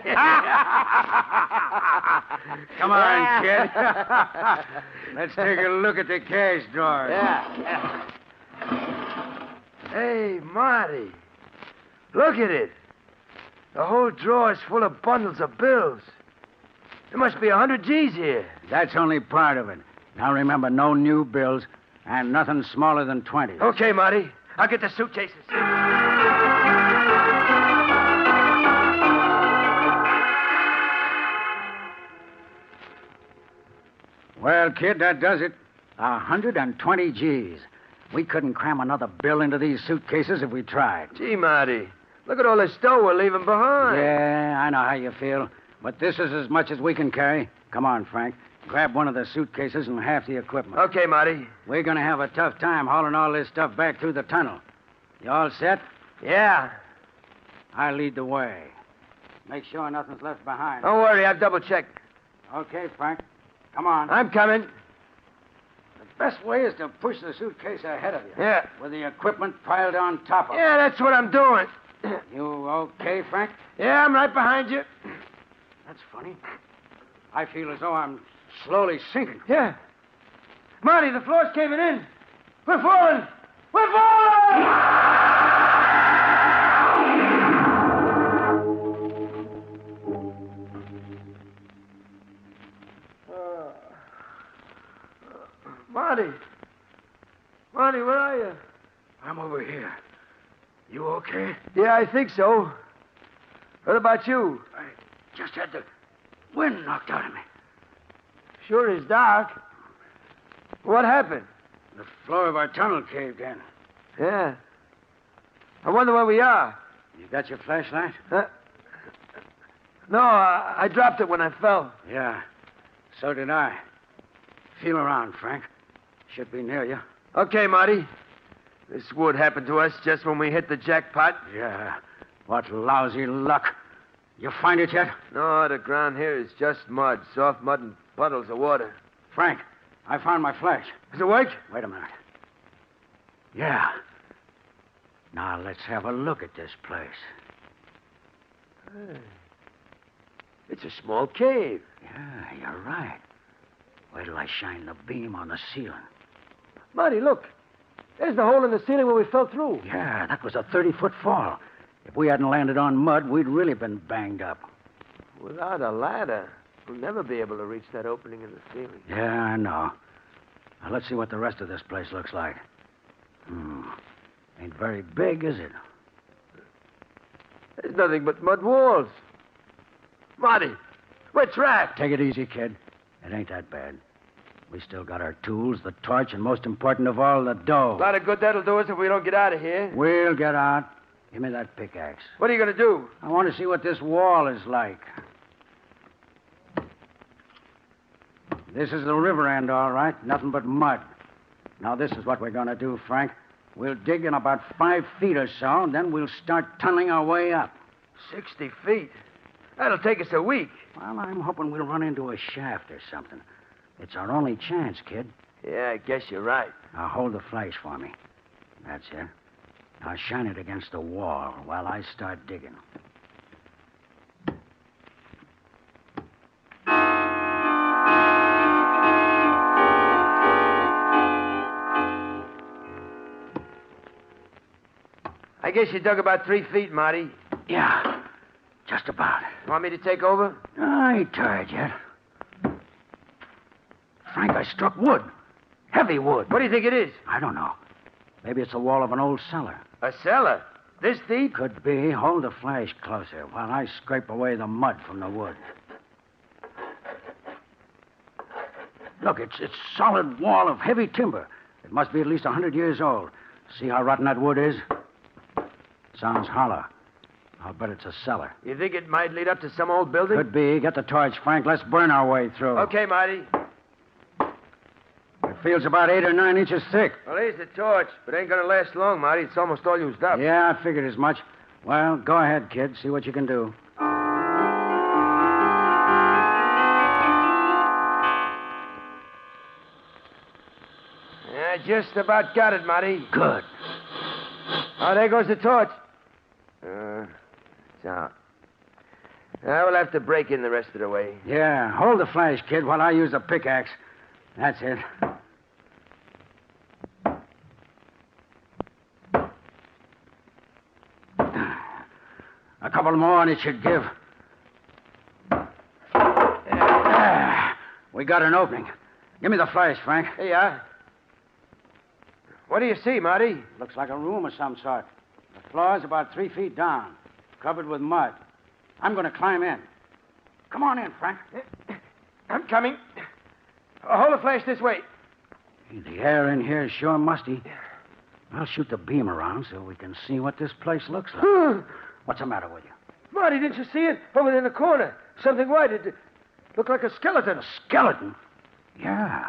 Come on, kid. Let's take a look at the cash drawer. Yeah. Hey, Marty. Look at it. The whole drawer is full of bundles of bills. There must be 100 G's here. That's only part of it. Now remember, no new bills and nothing smaller than 20. Okay, Marty. I'll get the suitcases. Well, kid, that does it. 120 G's. We couldn't cram another bill into these suitcases if we tried. Gee, Marty, look at all this dough we're leaving behind. Yeah, I know how you feel. But this is as much as we can carry. Come on, Frank. Grab one of the suitcases and half the equipment. Okay, Marty. We're going to have a tough time hauling all this stuff back through the tunnel. You all set? Yeah. I'll lead the way. Make sure nothing's left behind. Don't worry, I've double-checked. Okay, Frank. Come on. I'm coming. The best way is to push the suitcase ahead of you. Yeah. With the equipment piled on top of it. Yeah, that's what I'm doing. You okay, Frank? Yeah, I'm right behind you. That's funny. I feel as though I'm slowly sinking. Yeah. Marty, the floor's caving in. We're falling. We're falling! Marty. Marty, where are you? I'm over here. You okay? Yeah, I think so. What about you? I just had the wind knocked out of me. Sure is dark. What happened? The floor of our tunnel caved in. Yeah. I wonder where we are. You got your flashlight? No, I dropped it when I fell. Yeah, so did I. Feel around, Frank. Should be near you. Okay, Marty. This would happen to us just when we hit the jackpot. Yeah. What lousy luck. You find it yet? No, the ground here is just mud. Soft mud and puddles of water. Frank, I found my flash. Does it work? Wait a minute. Yeah. Now let's have a look at this place. It's a small cave. Yeah, you're right. Wait till I shine the beam on the ceiling. Marty, look. There's the hole in the ceiling where we fell through. Yeah, that was a 30-foot fall. If we hadn't landed on mud, we'd really been banged up. Without a ladder, we'll never be able to reach that opening in the ceiling. Yeah, I know. Now, let's see what the rest of this place looks like. Ain't very big, is it? There's nothing but mud walls. Marty, we're trapped. Take it easy, kid. It ain't that bad. We still got our tools, the torch, and most important of all, the dough. A lot of good that'll do us if we don't get out of here. We'll get out. Give me that pickaxe. What are you going to do? I want to see what this wall is like. This is the river end, all right. Nothing but mud. Now, this is what we're going to do, Frank. We'll dig in about 5 feet or so, and then we'll start tunneling our way up. 60 feet? That'll take us a week. Well, I'm hoping we'll run into a shaft or something. It's our only chance, kid. Yeah, I guess you're right. Now, hold the flash for me. That's it. Now, shine it against the wall while I start digging. I guess you dug about 3 feet, Marty. Yeah, just about. Want me to take over? I ain't tired yet. Frank, I struck wood. Heavy wood. What do you think it is? I don't know. Maybe it's the wall of an old cellar. A cellar? This deep? Could be. Hold the flash closer while I scrape away the mud from the wood. Look, it's solid wall of heavy timber. It must be at least 100 years old. See how rotten that wood is? Sounds hollow. I'll bet it's a cellar. You think it might lead up to some old building? Could be. Get the torch, Frank. Let's burn our way through. Okay, Marty. It feels about 8 or 9 inches thick. Well, here's the torch, but it ain't gonna last long, Marty. It's almost all used up. Yeah, I figured as much. Well, go ahead, kid. See what you can do. Yeah, just about got it, Marty. Good. Oh, there goes the torch. It's out. Now we'll have to break in the rest of the way. Yeah, hold the flash, kid, while I use the pickaxe. That's it. A couple more and it should give. We got an opening. Give me the flash, Frank. Here you are. What do you see, Marty? Looks like a room of some sort. The floor's about 3 feet down, covered with mud. I'm going to climb in. Come on in, Frank. I'm coming. Hold the flash this way. The air in here is sure musty. I'll shoot the beam around so we can see what this place looks like. What's the matter with you? Marty, didn't you see it? Over there in the corner. Something white. It looked like a skeleton. A skeleton? Yeah,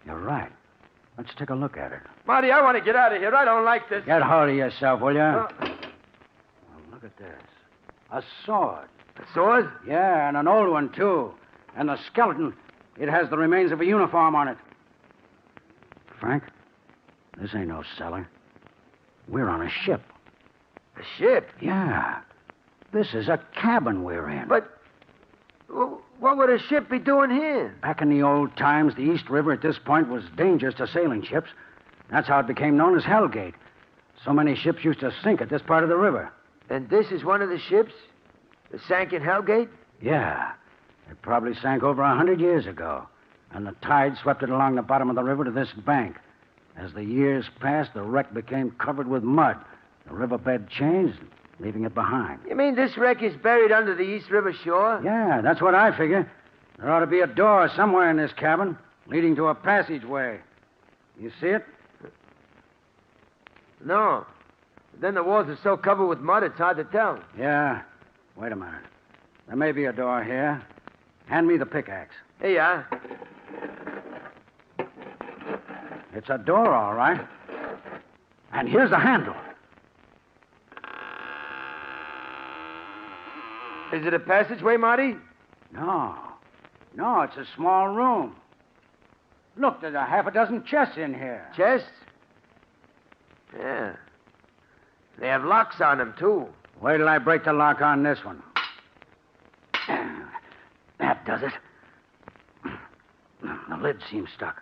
you're right. Let's take a look at it. Marty, I want to get out of here. I don't like this. Get hold of yourself, will you? Well, look at this. A sword. A sword? Yeah, and an old one, too. And the skeleton, it has the remains of a uniform on it. Frank, this ain't no cellar. We're on a ship. A ship? Yeah. This is a cabin we're in. But what would a ship be doing here? Back in the old times, the East River at this point was dangerous to sailing ships. That's how it became known as Hell Gate. So many ships used to sink at this part of the river. And this is one of the ships that sank in Hell Gate? Yeah. It probably sank over 100 years ago. And the tide swept it along the bottom of the river to this bank. As the years passed, the wreck became covered with mud. The riverbed changed, leaving it behind. You mean this wreck is buried under the East River shore? Yeah, that's what I figure. There ought to be a door somewhere in this cabin, leading to a passageway. You see it? No. Then the walls are so covered with mud, it's hard to tell. Yeah. Wait a minute. There may be a door here. Hand me the pickaxe. Here you are. It's a door, all right. And here's the handle. Is it a passageway, Marty? No. No, it's a small room. Look, there's a half a dozen chests in here. Chests? Yeah. They have locks on them, too. Wait till I break the lock on this one. That does it. The lid seems stuck.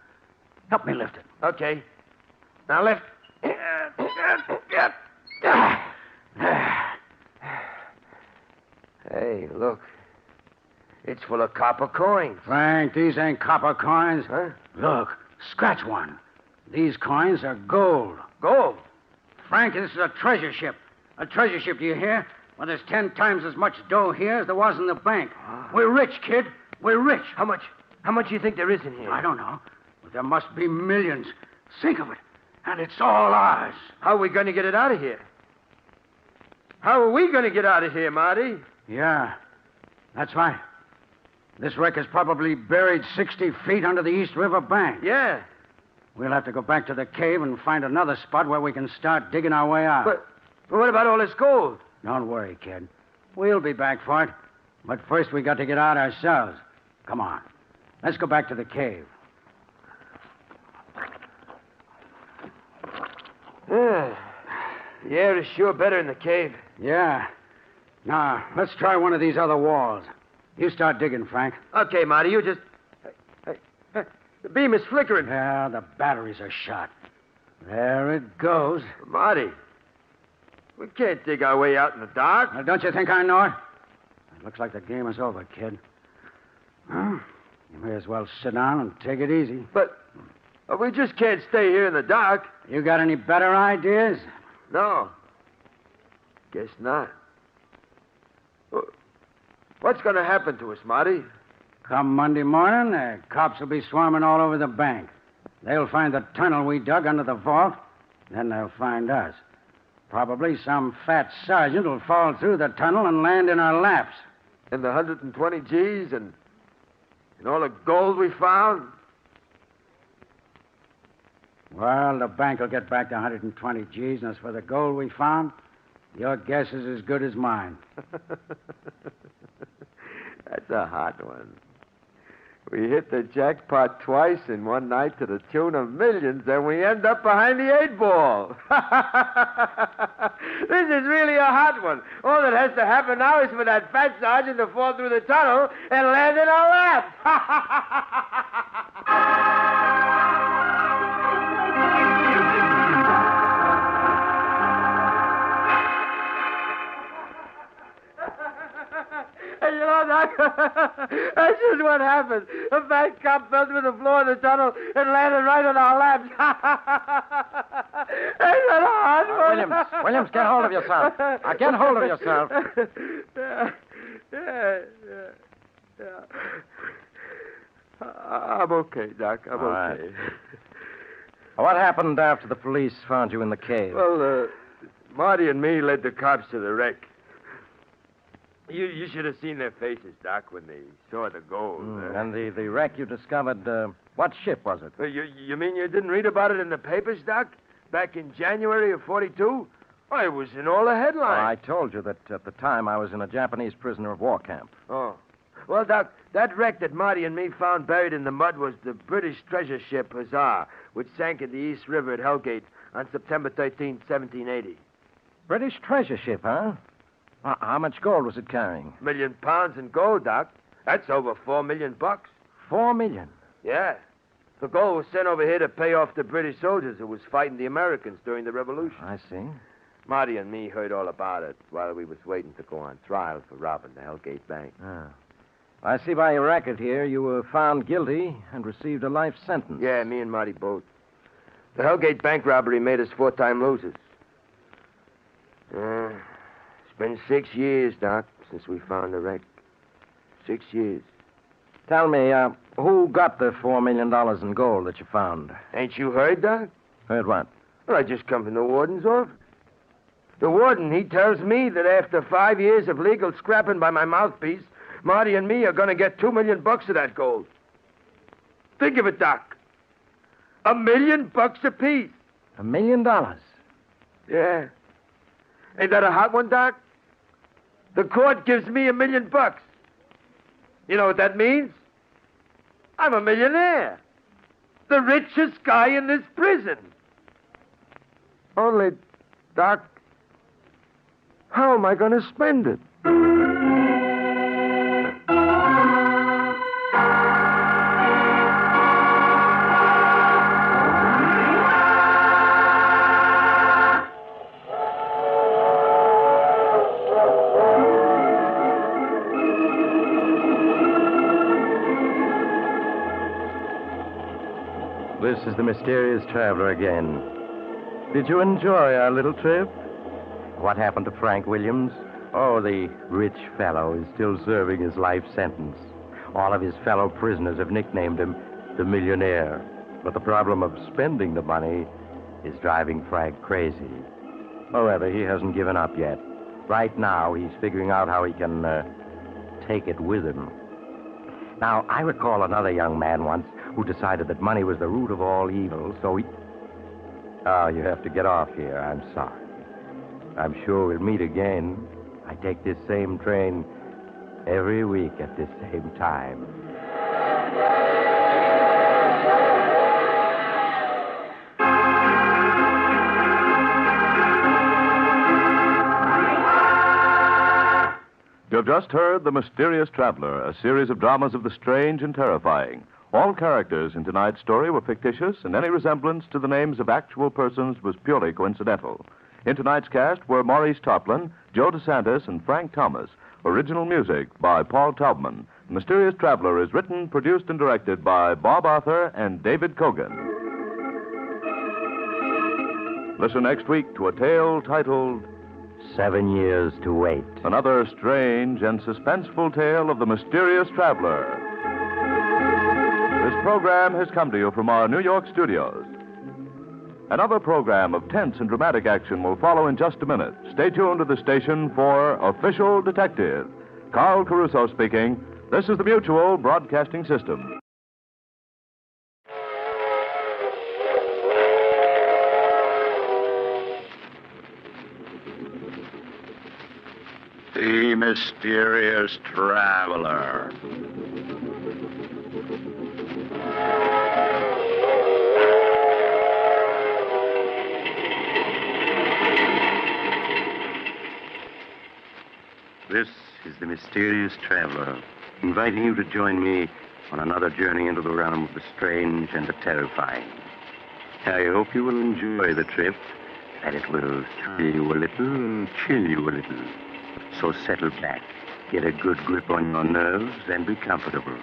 Help me lift it. Okay. Now lift. Hey, look. It's full of copper coins. Frank, these ain't copper coins. Huh? Look, scratch one. These coins are gold. Gold? Frank, this is a treasure ship. A treasure ship, do you hear? Well, there's 10 times as much dough here as there was in the bank. We're rich, kid. We're rich. How much do you think there is in here? I don't know. But there must be millions. Think of it. And it's all ours. How are we going to get it out of here? How are we going to get out of here, Marty? Yeah, that's right. This wreck is probably buried 60 feet under the East River bank. Yeah. We'll have to go back to the cave and find another spot where we can start digging our way out. But what about all this gold? Don't worry, kid. We'll be back for it. But first we got to get out ourselves. Come on. Let's go back to the cave. Yeah. The air is sure better in the cave. Yeah. Now, let's try one of these other walls. You start digging, Frank. Okay, Marty, you just... Hey, the beam is flickering. Yeah, the batteries are shot. There it goes. Marty, we can't dig our way out in the dark. Well, don't you think I know it? It looks like the game is over, kid. Well, you may as well sit down and take it easy. But we just can't stay here in the dark. You got any better ideas? No. Guess not. What's going to happen to us, Marty? Come Monday morning, the cops will be swarming all over the bank. They'll find the tunnel we dug under the vault. Then they'll find us. Probably some fat sergeant will fall through the tunnel and land in our laps. And the 120 G's and all the gold we found? Well, the bank will get back the 120 G's, and as for the gold we found, your guess is as good as mine. That's a hot one. We hit the jackpot twice in one night to the tune of millions, and we end up behind the 8-ball. This is really a hot one. All that has to happen now is for that fat sergeant to fall through the tunnel and land in our lap. And you know, Doc, that's just what happened. A fat cop fell through the floor of the tunnel and landed right on our laps. Ain't that a hard one? Williams, get hold of yourself. Get hold of yourself. Yeah. I'm okay, Doc. I'm All okay. right. What happened after the police found you in the cave? Well, Marty and me led the cops to the wreck. You should have seen their faces, Doc, when they saw the gold. And the wreck you discovered, what ship was it? You mean you didn't read about it in the papers, Doc? Back in January of 42? Oh, it was in all the headlines. I told you that at the time I was in a Japanese prisoner of war camp. Oh. Well, Doc, that wreck that Marty and me found buried in the mud was the British treasure ship Hussar, which sank in the East River at Hellgate on September 13, 1780. British treasure ship, huh? How much gold was it carrying? £1 million in gold, Doc. That's over $4 million. $4 million? Yeah. The gold was sent over here to pay off the British soldiers who was fighting the Americans during the Revolution. I see. Marty and me heard all about it while we was waiting to go on trial for robbing the Hellgate Bank. Ah. I see by your record here you were found guilty and received a life sentence. Yeah, me and Marty both. The Hellgate Bank robbery made us 4-time losers. It's been 6 years, Doc, since we found the wreck. 6 years. Tell me, who got the $4 million in gold that you found? Ain't you heard, Doc? Heard what? Well, I just come from the warden's office. The warden, he tells me that after 5 years of legal scrapping by my mouthpiece, Marty and me are going to get $2 million of that gold. Think of it, Doc. $1 million apiece. $1 million? Yeah. Ain't that a hot one, Doc? The court gives me $1 million. You know what that means? I'm a millionaire. The richest guy in this prison. Only, Doc, how am I going to spend it? This is the mysterious traveler again. Did you enjoy our little trip? What happened to Frank Williams? Oh, the rich fellow is still serving his life sentence. All of his fellow prisoners have nicknamed him the millionaire. But the problem of spending the money is driving Frank crazy. However, he hasn't given up yet. Right now, he's figuring out how he can take it with him. Now, I recall another young man once who decided that money was the root of all evil, so he... Oh, you have to get off here. I'm sorry. I'm sure we'll meet again. I take this same train every week at this same time. You have just heard The Mysterious Traveler, a series of dramas of the strange and terrifying. All characters in tonight's story were fictitious, and any resemblance to the names of actual persons was purely coincidental. In tonight's cast were Maurice Tarplin, Joe DeSantis, and Frank Thomas. Original music by Paul Taubman. The Mysterious Traveler is written, produced, and directed by Bob Arthur and David Kogan. Listen next week to a tale titled 7 Years to Wait. Another strange and suspenseful tale of the mysterious traveler. This program has come to you from our New York studios. Another program of tense and dramatic action will follow in just a minute. Stay tuned to the station for Official Detective. Carl Caruso speaking. This is the Mutual Broadcasting System. The Mysterious Traveler. This is the Mysterious Traveler, inviting you to join me on another journey into the realm of the strange and the terrifying. I hope you will enjoy the trip, that it will thrill you a little and chill you a little. So settle back, get a good grip on your nerves, and be comfortable,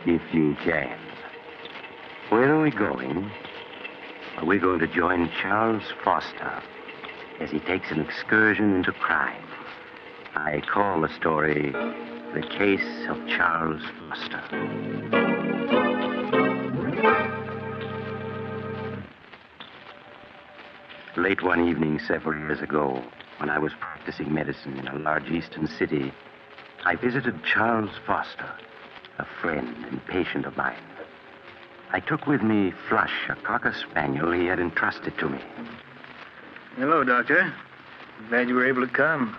if you can. Where are we going? We're going to join Charles Foster as he takes an excursion into crime. I call the story The Case of Charles Foster. Late one evening several years ago, when I was practicing medicine in a large eastern city, I visited Charles Foster, a friend and patient of mine. I took with me Flush, a cocker spaniel he had entrusted to me. Hello, Doctor. Glad you were able to come.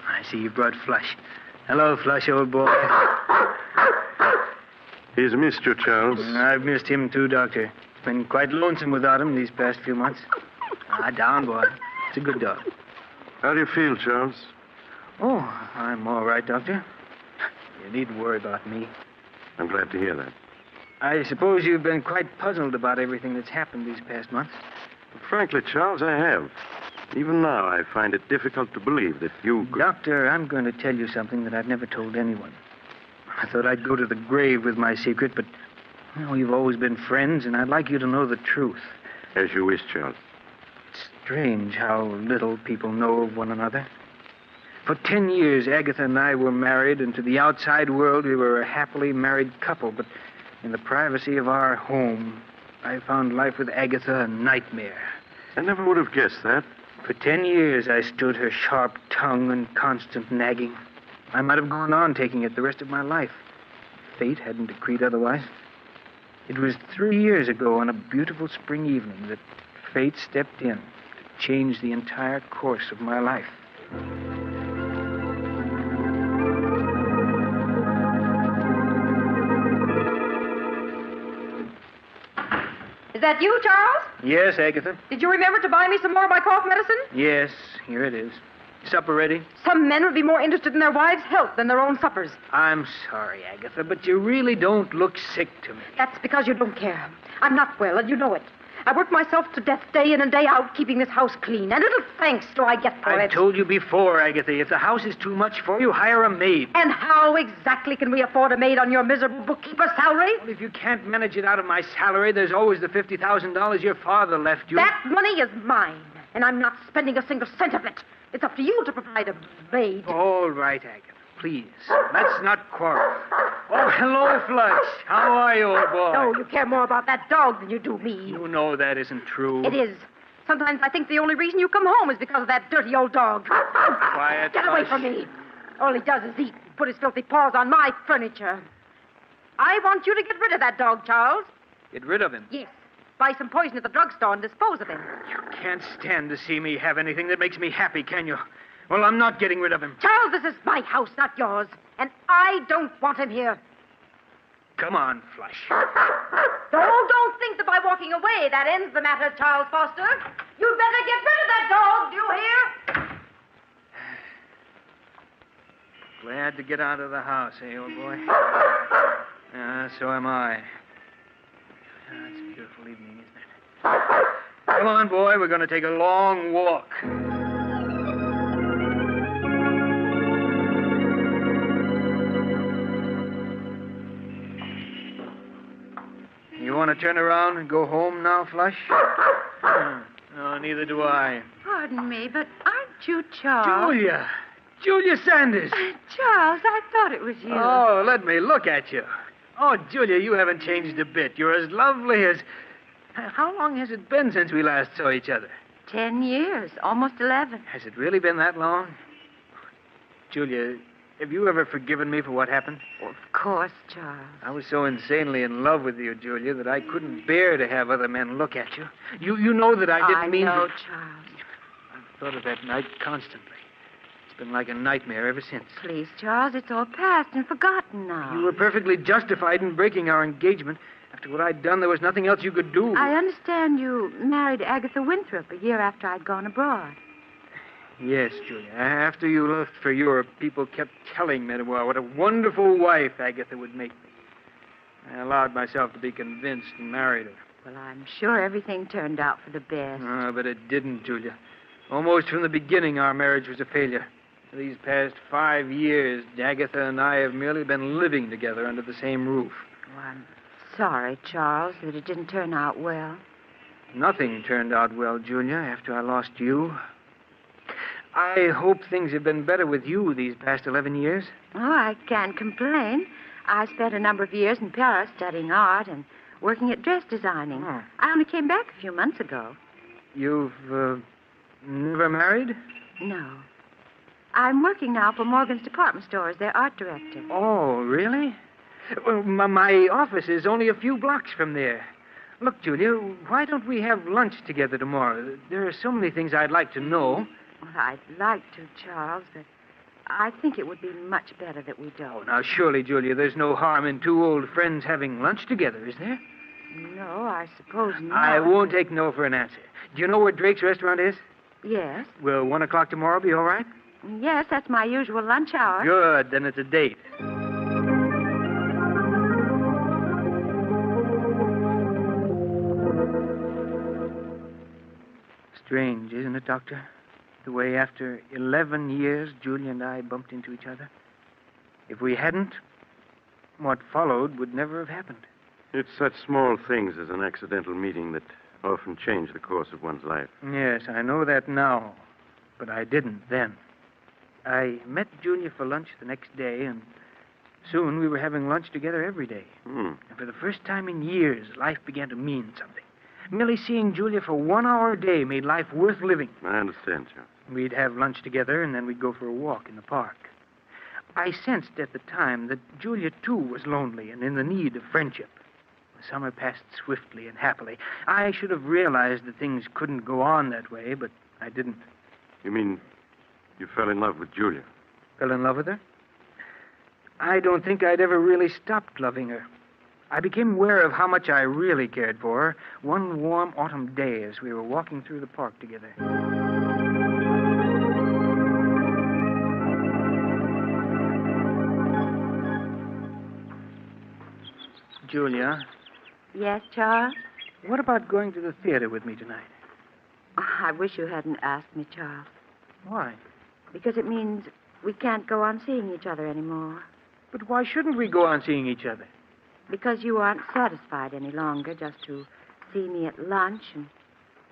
I see you brought Flush. Hello, Flush, old boy. He's missed you, Charles. I've missed him, too, Doctor. It's been quite lonesome without him these past few months. Down, boy. It's a good dog. How do you feel, Charles? Oh, I'm all right, Doctor. You needn't worry about me. I'm glad to hear that. I suppose you've been quite puzzled about everything that's happened these past months. Frankly, Charles, I have. Even now, I find it difficult to believe that you could... Doctor, I'm going to tell you something that I've never told anyone. I thought I'd go to the grave with my secret, but, we've always been friends, and I'd like you to know the truth. As you wish, Charles. It's strange how little people know of one another. For 10 years, Agatha and I were married, and to the outside world, we were a happily married couple. But in the privacy of our home, I found life with Agatha a nightmare. I never would have guessed that. For 10 years, I stood her sharp tongue and constant nagging. I might have gone on taking it the rest of my life. Fate hadn't decreed otherwise. It was 3 years ago on a beautiful spring evening that fate stepped in to changed the entire course of my life. Is that you, Charles? Yes, Agatha? Did you remember to buy me some more of my cough medicine? Yes, here it is. Supper ready? Some men would be more interested in their wives' health than their own suppers. I'm sorry, Agatha, but you really don't look sick to me. That's because you don't care. I'm not well, and you know it. I work myself to death day in and day out, keeping this house clean. And little thanks do I get for I it. told you before, Agatha, if the house is too much for you, hire a maid. And how exactly can we afford a maid on your miserable bookkeeper's salary? Well, if you can't manage it out of my salary, there's always the $50,000 your father left you. That money is mine, and I'm not spending a single cent of it. It's up to you to provide a maid. All right, Agatha, please. Let's not quarrel. Oh, hello, Flush. How are you, old boy? No, you care more about that dog than you do me. You know that isn't true. It is. Sometimes I think the only reason you come home is because of that dirty old dog. Quiet, Get away Flush. from me. All he does is eat and put his filthy paws on my furniture. I want you to get rid of that dog, Charles. Get rid of him. Yes. Buy some poison at the drugstore and dispose of him. You can't stand to see me have anything that makes me happy, can you? Well, I'm not getting rid of him. Charles, this is my house, not yours. And I don't want him here. Come on, Flush. Don't think that by walking away that ends the matter, Charles Foster. You'd better get rid of that dog, do you hear? Glad to get out of the house, eh, old boy? So am I. It's a beautiful evening, isn't it? Come on, boy, we're going to take a long walk. You want to turn around and go home now, Flush? No, neither do I. Pardon me, but aren't you Charles? Julia! Julia Sanders! Charles, I thought it was you. Oh, let me look at you. Oh, Julia, you haven't changed a bit. You're as lovely as... How long has it been since we last saw each other? 10 years, almost 11. Has it really been that long? Julia, have you ever forgiven me for what happened? Of course, Charles. I was so insanely in love with you, Julia, that I couldn't bear to have other men look at you. You know that I didn't mean... I know, to... Charles. I've thought of that night constantly. It's been like a nightmare ever since. Please, Charles, it's all past and forgotten now. You were perfectly justified in breaking our engagement. After what I'd done, there was nothing else you could do. I understand you married Agatha Winthrop a year after I'd gone abroad. Yes, Julia. After you left for Europe, people kept telling me what a wonderful wife Agatha would make me. I allowed myself to be convinced and married her. Well, I'm sure everything turned out for the best. But it didn't, Julia. Almost from the beginning, our marriage was a failure. For these past 5 years, Agatha and I have merely been living together under the same roof. Oh, I'm sorry, Charles, that it didn't turn out well. Nothing turned out well, Julia, after I lost you. I hope things have been better with you these past 11 years. Oh, I can't complain. I spent a number of years in Paris studying art and working at dress designing. Oh. I only came back a few months ago. You've never married? No. I'm working now for Morgan's department store as their art director. Oh, really? Well, my office is only a few blocks from there. Look, Julia, why don't we have lunch together tomorrow? There are so many things I'd like to know. Well, I'd like to, Charles, but I think it would be much better that we don't. Now, surely, Julia, there's no harm in two old friends having lunch together, is there? No, I suppose not. I won't take no for an answer. Do you know where Drake's restaurant is? Yes. Will 1 o'clock tomorrow be all right? Yes, that's my usual lunch hour. Good, then it's a date. Strange, isn't it, Doctor? The way after 11 years, Julia and I bumped into each other. If we hadn't, what followed would never have happened. It's such small things as an accidental meeting that often change the course of one's life. Yes, I know that now, but I didn't then. I met Julia for lunch the next day, and soon we were having lunch together every day. And for the first time in years, life began to mean something. Merely seeing Julia for 1 hour a day made life worth living. I understand, Charles. We'd have lunch together, and then we'd go for a walk in the park. I sensed at the time that Julia, too, was lonely and in the need of friendship. The summer passed swiftly and happily. I should have realized that things couldn't go on that way, but I didn't. You mean you fell in love with Julia? Fell in love with her? I don't think I'd ever really stopped loving her. I became aware of how much I really cared for her one warm autumn day as we were walking through the park together. Julia. Yes, Charles? What about going to the theater with me tonight? Oh, I wish you hadn't asked me, Charles. Why? Because it means we can't go on seeing each other anymore. But why shouldn't we go on seeing each other? Because you aren't satisfied any longer just to see me at lunch, and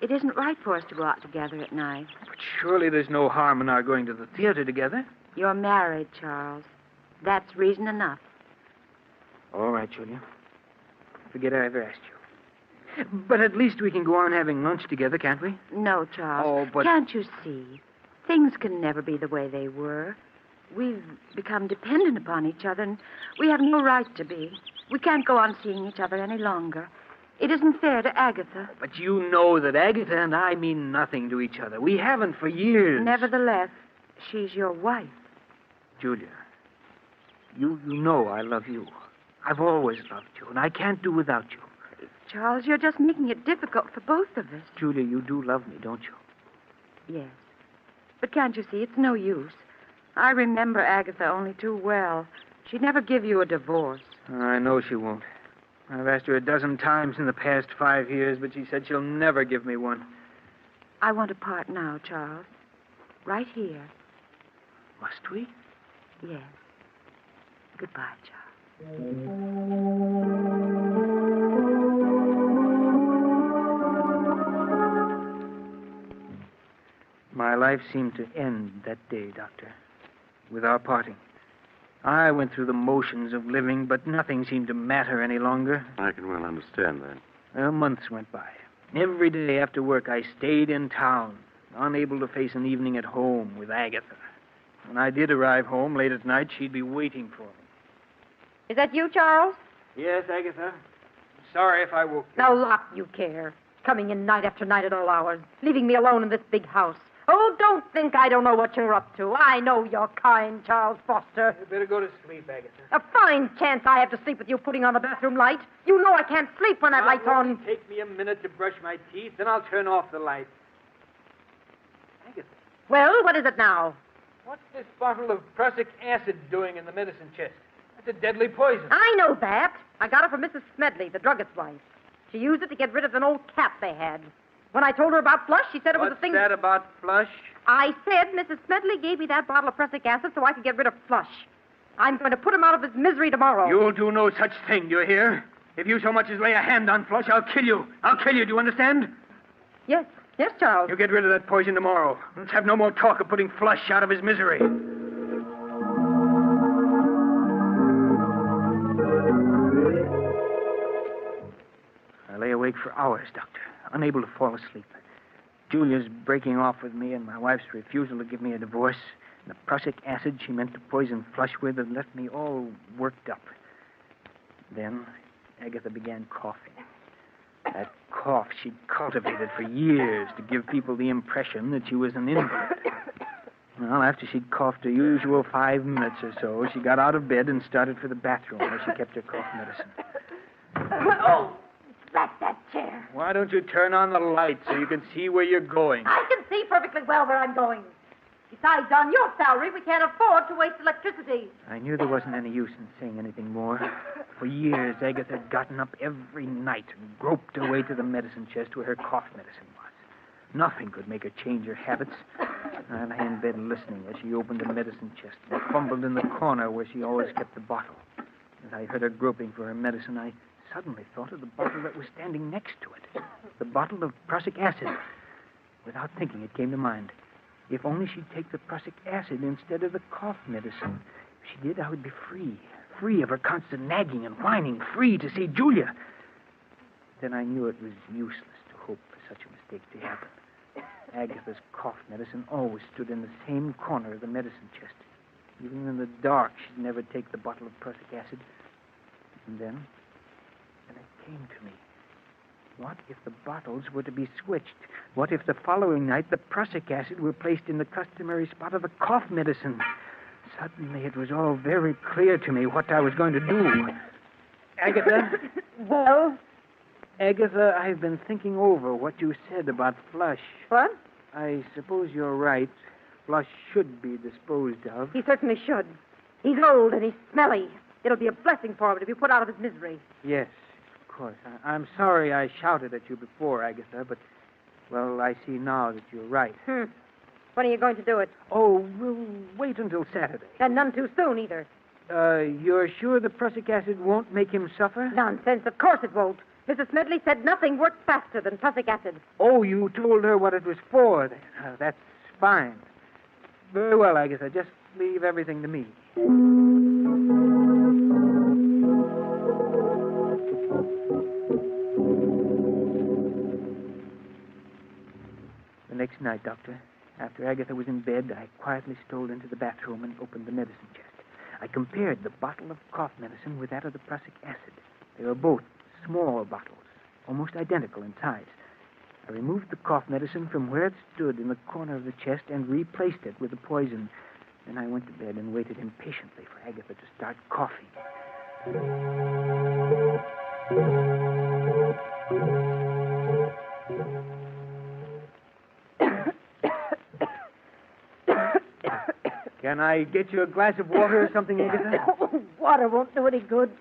it isn't right for us to go out together at night. But surely there's no harm in our going to the theater together. You're married, Charles. That's reason enough. All right, Julia. Forget I ever asked you. But at least we can go on having lunch together, can't we? No, Charles. Oh, but... Can't you see? Things can never be the way they were. We've become dependent upon each other, and we have no right to be. We can't go on seeing each other any longer. It isn't fair to Agatha. But you know that Agatha and I mean nothing to each other. We haven't for years. Nevertheless, she's your wife. Julia, you know I love you. I've always loved you, and I can't do without you. Charles, you're just making it difficult for both of us. Julia, you do love me, don't you? Yes. But can't you see, it's no use. I remember Agatha only too well. She'd never give you a divorce. I know she won't. I've asked her 12 times in the past 5 years, but she said she'll never give me one. I want to part now, Charles. Right here. Must we? Yes. Goodbye, Charles. My life seemed to end that day, Doctor, with our parting. I went through the motions of living, but nothing seemed to matter any longer. I can well understand that. Well, months went by. Every day after work, I stayed in town, unable to face an evening at home with Agatha. When I did arrive home late at night, she'd be waiting for me. Is that you, Charles? Yes, Agatha. Sorry if I woke you. Now, lot you care. Coming in night after night at all hours, leaving me alone in this big house. Oh, don't think I don't know what you're up to. I know you're kind, Charles Foster. You better go to sleep, Agatha. A fine chance I have to sleep with you putting on the bathroom light. You know I can't sleep when that light's on. It'll take me a minute to brush my teeth, then I'll turn off the light. Agatha. Well, what is it now? What's this bottle of prussic acid doing in the medicine chest? That's a deadly poison. I know that. I got it from Mrs. Smedley, the druggist's wife. She used it to get rid of an old cat they had. When I told her about Flush, she said it was a thing... What's that about Flush? I said Mrs. Smedley gave me that bottle of prussic acid so I could get rid of Flush. I'm going to put him out of his misery tomorrow. You'll do no such thing, do you hear? If you so much as lay a hand on Flush, I'll kill you. I'll kill you, do you understand? Yes, Charles. You get rid of that poison tomorrow. Let's have no more talk of putting Flush out of his misery. I lay awake for hours, Doctor, unable to fall asleep. Julia's breaking off with me, and my wife's refusal to give me a divorce. And the prussic acid she meant to poison Flush with had left me all worked up. Then Agatha began coughing. That cough she'd cultivated for years to give people the impression that she was an invalid. Well, after she'd coughed her usual 5 minutes or so, she got out of bed and started for the bathroom where she kept her cough medicine. Oh, drat that chair. Why don't you turn on the light so you can see where you're going? I can see perfectly well where I'm going. Besides, on your salary, we can't afford to waste electricity. I knew there wasn't any use in saying anything more. For years, Agatha had gotten up every night and groped her way to the medicine chest where her cough medicine was. Nothing could make her change her habits. I lay in bed listening as she opened the medicine chest and fumbled in the corner where she always kept the bottle. As I heard her groping for her medicine, I suddenly thought of the bottle that was standing next to it. The bottle of prussic acid. Without thinking, it came to mind. If only she'd take the prussic acid instead of the cough medicine. If she did, I would be free. Free of her constant nagging and whining. Free to see Julia. Then I knew it was useless to hope for such a mistake to happen. Agatha's cough medicine always stood in the same corner of the medicine chest. Even in the dark, she'd never take the bottle of prussic acid. And then it came to me. What if the bottles were to be switched? What if the following night the prussic acid were placed in the customary spot of the cough medicine? Suddenly it was all very clear to me what I was going to do. Agatha? Well? Agatha, I've been thinking over what you said about Flush. What? I suppose you're right. Flush should be disposed of. He certainly should. He's old and he's smelly. It'll be a blessing for him to be put out of his misery. Yes, of course. I'm sorry I shouted at you before, Agatha, but, well, I see now that you're right. When are you going to do it? Oh, we'll wait until Saturday. And none too soon, either. You're sure the prussic acid won't make him suffer? Nonsense. Of course it won't. Mrs. Smedley said nothing worked faster than prussic acid. Oh, you told her what it was for. That's fine. Very well, Agatha. Just leave everything to me. The next night, Doctor, after Agatha was in bed, I quietly stole into the bathroom and opened the medicine chest. I compared the bottle of cough medicine with that of the prussic acid. They were both small bottles, almost identical in size. I removed the cough medicine from where it stood in the corner of the chest and replaced it with the poison. Then I went to bed and waited impatiently for Agatha to start coughing. Can I get you a glass of water or something, Agatha? Water won't do any good.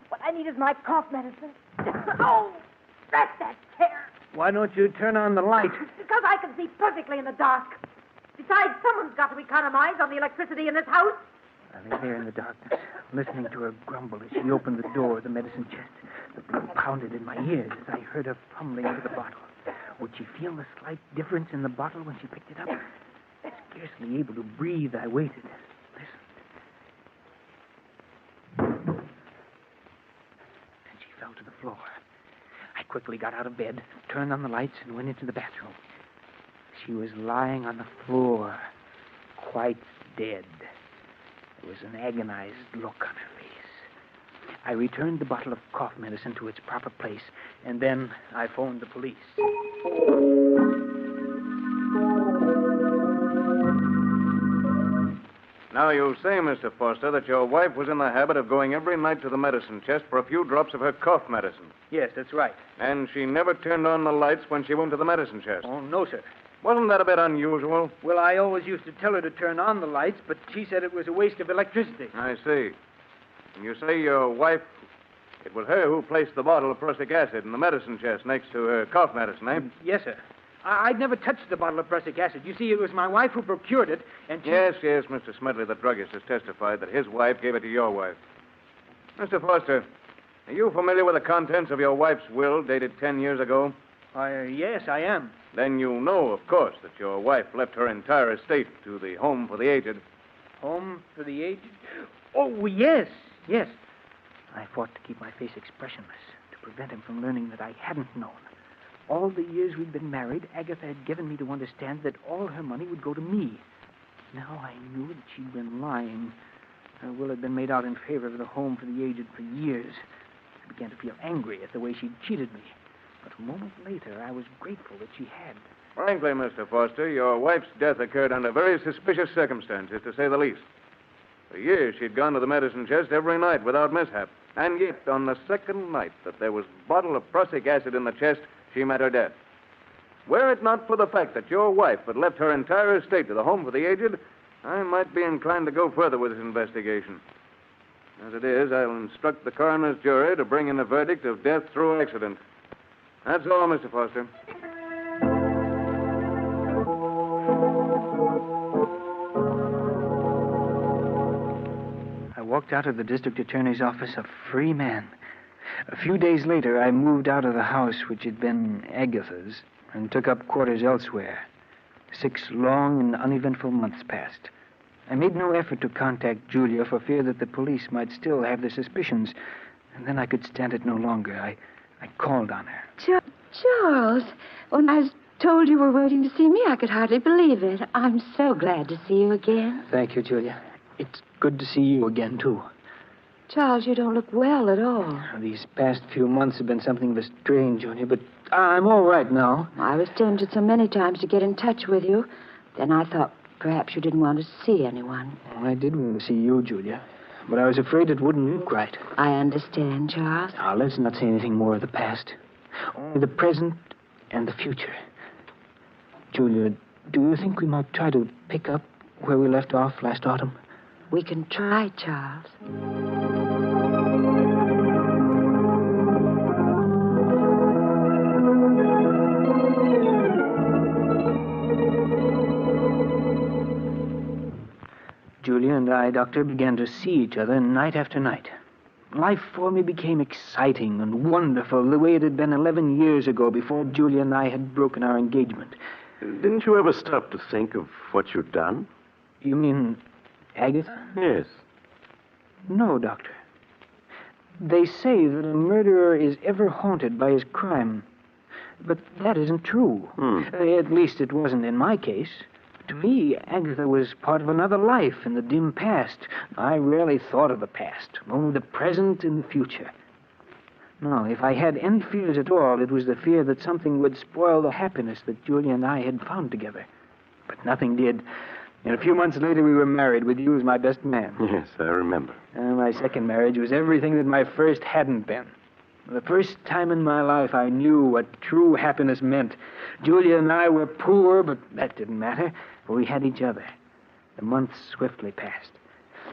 What I need is my cough medicine. Oh, that's that tear. Why don't you turn on the light? Because I can see perfectly in the dark. Besides, someone's got to economize on the electricity in this house. I lay there in the darkness, listening to her grumble as she opened the door of the medicine chest. The blood pounded in my ears as I heard her fumbling for the bottle. Would she feel the slight difference in the bottle when she picked it up? Scarcely able to breathe, I waited. Listened. And she fell to the floor. I quickly got out of bed, turned on the lights, and went into the bathroom. She was lying on the floor, quite dead. There was an agonized look on her face. I returned the bottle of cough medicine to its proper place, and then I phoned the police. Now, you say, Mr. Foster, that your wife was in the habit of going every night to the medicine chest for a few drops of her cough medicine. Yes, that's right. And she never turned on the lights when she went to the medicine chest. Oh, no, sir. Wasn't that a bit unusual? Well, I always used to tell her to turn on the lights, but she said it was a waste of electricity. I see. And you say your wife, it was her who placed the bottle of prussic acid in the medicine chest next to her cough medicine, eh? Yes, sir. I'd never touched the bottle of prussic acid. You see, it was my wife who procured it, and she... Yes, Mr. Smedley, the druggist, has testified that his wife gave it to your wife. Mr. Foster, are you familiar with the contents of your wife's will dated 10 years ago? Yes, I am. Then you know, of course, that your wife left her entire estate to the Home for the Aged. Home for the Aged? Oh, yes. I fought to keep my face expressionless, to prevent him from learning that I hadn't known. All the years we'd been married, Agatha had given me to understand that all her money would go to me. Now I knew that she'd been lying. Her will had been made out in favor of the Home for the Aged for years. I began to feel angry at the way she'd cheated me. But a moment later, I was grateful that she had. Frankly, Mr. Foster, your wife's death occurred under very suspicious circumstances, to say the least. For years, she'd gone to the medicine chest every night without mishap. And yet, on the second night that there was a bottle of prussic acid in the chest, she met her death. Were it not for the fact that your wife had left her entire estate to the Home for the Aged, I might be inclined to go further with this investigation. As it is, I'll instruct the coroner's jury to bring in a verdict of death through accident. That's all, Mr. Foster. I walked out of the district attorney's office a free man. A few days later, I moved out of the house which had been Agatha's and took up quarters elsewhere. 6 long and uneventful months passed. I made no effort to contact Julia for fear that the police might still have their suspicions, and then I could stand it no longer. I called on her. Charles, when I was told you were waiting to see me, I could hardly believe it. I'm so glad to see you again. Thank you, Julia. It's good to see you again, too. Charles, you don't look well at all. These past few months have been something of a strain, Julia, but I'm all right now. I was tempted so many times to get in touch with you. Then I thought perhaps you didn't want to see anyone. I did want to see you, Julia, but I was afraid it wouldn't look right. I understand, Charles. Now, let's not say anything more of the past. Only the present and the future. Julia, do you think we might try to pick up where we left off last autumn? We can try, Charles. Julia and I, Doctor, began to see each other night after night. Life for me became exciting and wonderful the way it had been 11 years ago before Julia and I had broken our engagement. Didn't you ever stop to think of what you'd done? You mean Agatha? Yes. No, Doctor. They say that a murderer is ever haunted by his crime. But that isn't true. At least it wasn't in my case. To me, Agatha was part of another life in the dim past. I rarely thought of the past, only the present and the future. No, if I had any fears at all, it was the fear that something would spoil the happiness that Julia and I had found together. But nothing did. And a few months later, we were married with you as my best man. Yes, I remember. My second marriage was everything that my first hadn't been. The first time in my life I knew what true happiness meant. Julia and I were poor, but that didn't matter, for we had each other. The months swiftly passed.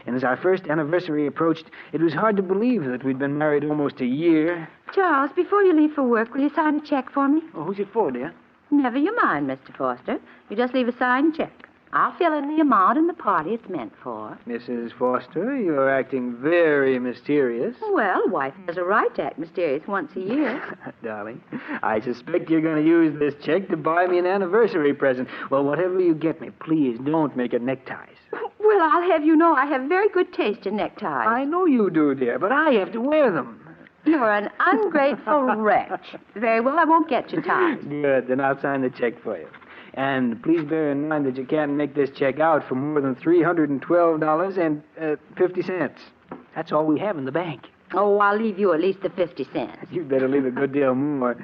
And as our first anniversary approached, it was hard to believe that we'd been married almost a year. Charles, before you leave for work, will you sign a check for me? Oh, who's it for, dear? Never you mind, Mr. Foster. You just leave a signed check. I'll fill in the amount and the party it's meant for. Mrs. Foster, you're acting very mysterious. Well, a wife has a right to act mysterious once a year. Darling, I suspect you're going to use this check to buy me an anniversary present. Well, whatever you get me, please don't make it neckties. Well, I'll have you know I have very good taste in neckties. I know you do, dear, but I have to wear them. You're an ungrateful wretch. Very well, I won't get you ties. Good, then I'll sign the check for you. And please bear in mind that you can't make this check out for more than $312.50. That's all we have in the bank. Oh, I'll leave you at least the 50 cents. You'd better leave a good deal more.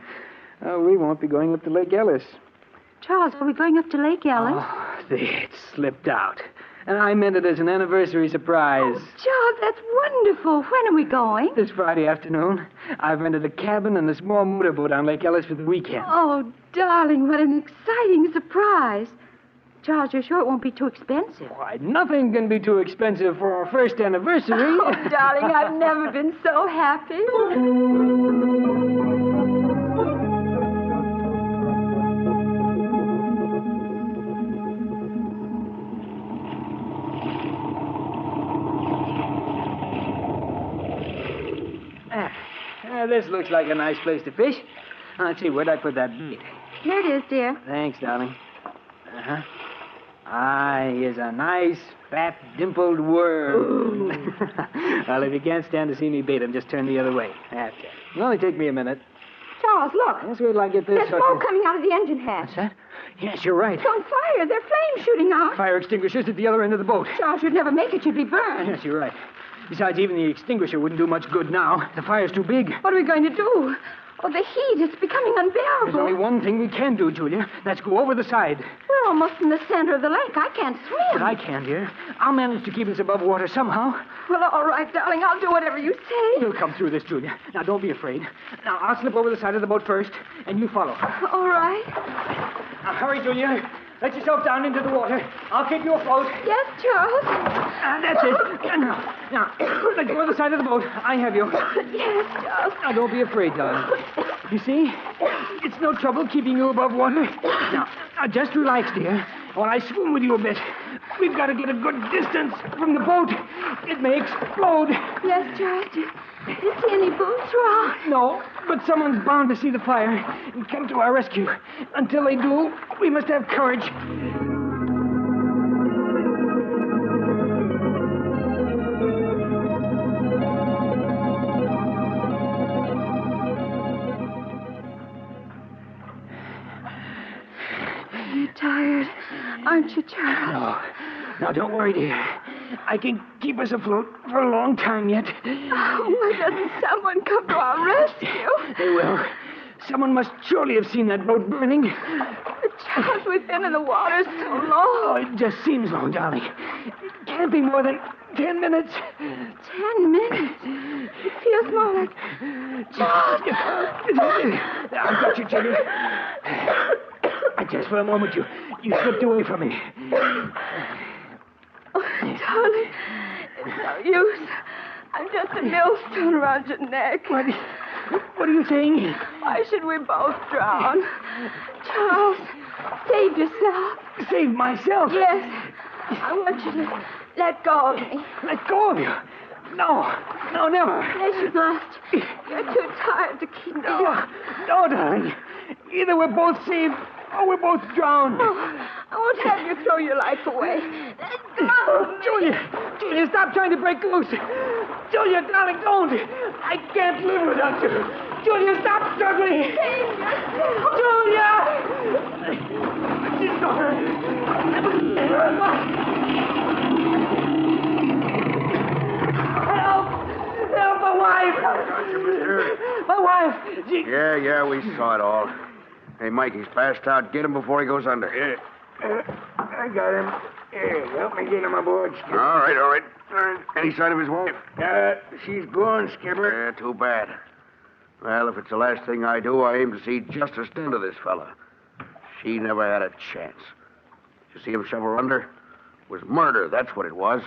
We won't be going up to Lake Ellis. Charles, are we going up to Lake Ellis? Oh, it slipped out. And I meant it as an anniversary surprise. Oh, Charles, that's wonderful. When are we going? This Friday afternoon. I've rented a cabin and a small motorboat on Lake Ellis for the weekend. Oh, darling, what an exciting surprise. Charles, you're sure it won't be too expensive? Why, nothing can be too expensive for our first anniversary. Oh, darling, I've never been so happy. This looks like a nice place to fish. Let's see, where'd I put that bait? Here it is, dear. Thanks, darling. Uh-huh. Here's a nice, fat, dimpled worm. Well, if you can't stand to see me bait him, just turn the other way. That's it. It'll only take me a minute. Charles, look. Let's wait till I get this. There's smoke coming out of the engine hatch. What's that? Yes, you're right. It's on fire. There are flames shooting out. Fire extinguishers at the other end of the boat. Charles, you'd never make it. You'd be burned. Yes, you're right. Besides, even the extinguisher wouldn't do much good now. The fire's too big. What are we going to do? Oh, the heat. It's becoming unbearable. There's only one thing we can do, Julia. Let's go over the side. We're almost in the center of the lake. I can't swim. But I can, dear. I'll manage to keep us above water somehow. Well, all right, darling. I'll do whatever you say. We'll come through this, Julia. Now, don't be afraid. Now, I'll slip over the side of the boat first, and you follow. All right. Now, hurry, Julia. Let yourself down into the water. I'll keep you afloat. Yes, Charles. That's it. Now, let go of the side of the boat. I have you. Yes, Charles. Now, don't be afraid, darling. You see? It's no trouble keeping you above water. Now, just relax, dear, while I swim with you a bit. We've got to get a good distance from the boat. It may explode. Yes, Charles. Do you see any boats around? No, but someone's bound to see the fire and come to our rescue. Until they do, we must have courage. You're tired, aren't you, Charles? No, don't worry, dear. I can keep us afloat for a long time yet. Oh, why doesn't someone come to our rescue? They will. Someone must surely have seen that boat burning. Charles, we've been in the water so long. Oh, it just seems long, darling. It can't be more than 10 minutes. 10 minutes? It feels more like... Charles! I've got you, Junior. Just for a moment, you slipped away from me. Oh, darling, it's no use. I'm just a millstone around your neck. What are you saying? Why should we both drown? Charles, save yourself. Save myself? Yes. I want you to let go of me. Let go of you? No, never. Yes, you must. You're too tired to keep me. No, darling. Either we're both saved or we're both drowned. Oh, I won't have you throw your life away. Let go of me. Julia, stop trying to break loose. Julia, darling, don't. I can't live without you. Julia, stop struggling. Save yourself. Julia! She's gone. Help, my wife. My wife. Yeah, we saw it all. Hey, Mike, he's passed out. Get him before he goes under. I got him. Here, help me get him aboard, Skipper. All right. Any sign of his wife? She's gone, Skipper. Yeah, too bad. Well, if it's the last thing I do, I aim to see justice done to this fella. She never had a chance. You see him shove her under? It was murder, that's what it was.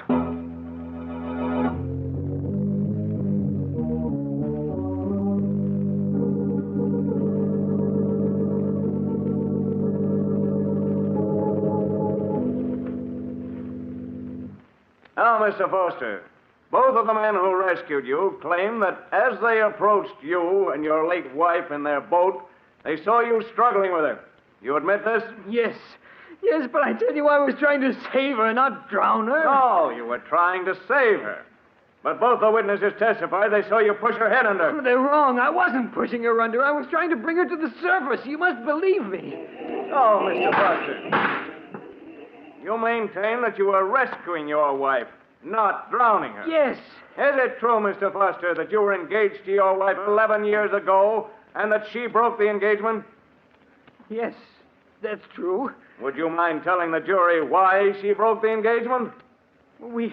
Now, Mr. Foster, both of the men who rescued you claim that as they approached you and your late wife in their boat, they saw you struggling with her. You admit this? Yes, but I tell you, I was trying to save her, not drown her. No, you were trying to save her. But both the witnesses testified they saw you push her head under. They're wrong. I wasn't pushing her under. I was trying to bring her to the surface. You must believe me. Oh, Mr. Foster. You maintain that you were rescuing your wife, not drowning her. Yes. Is it true, Mr. Foster, that you were engaged to your wife 11 years ago and that she broke the engagement? Yes, that's true. Would you mind telling the jury why she broke the engagement? We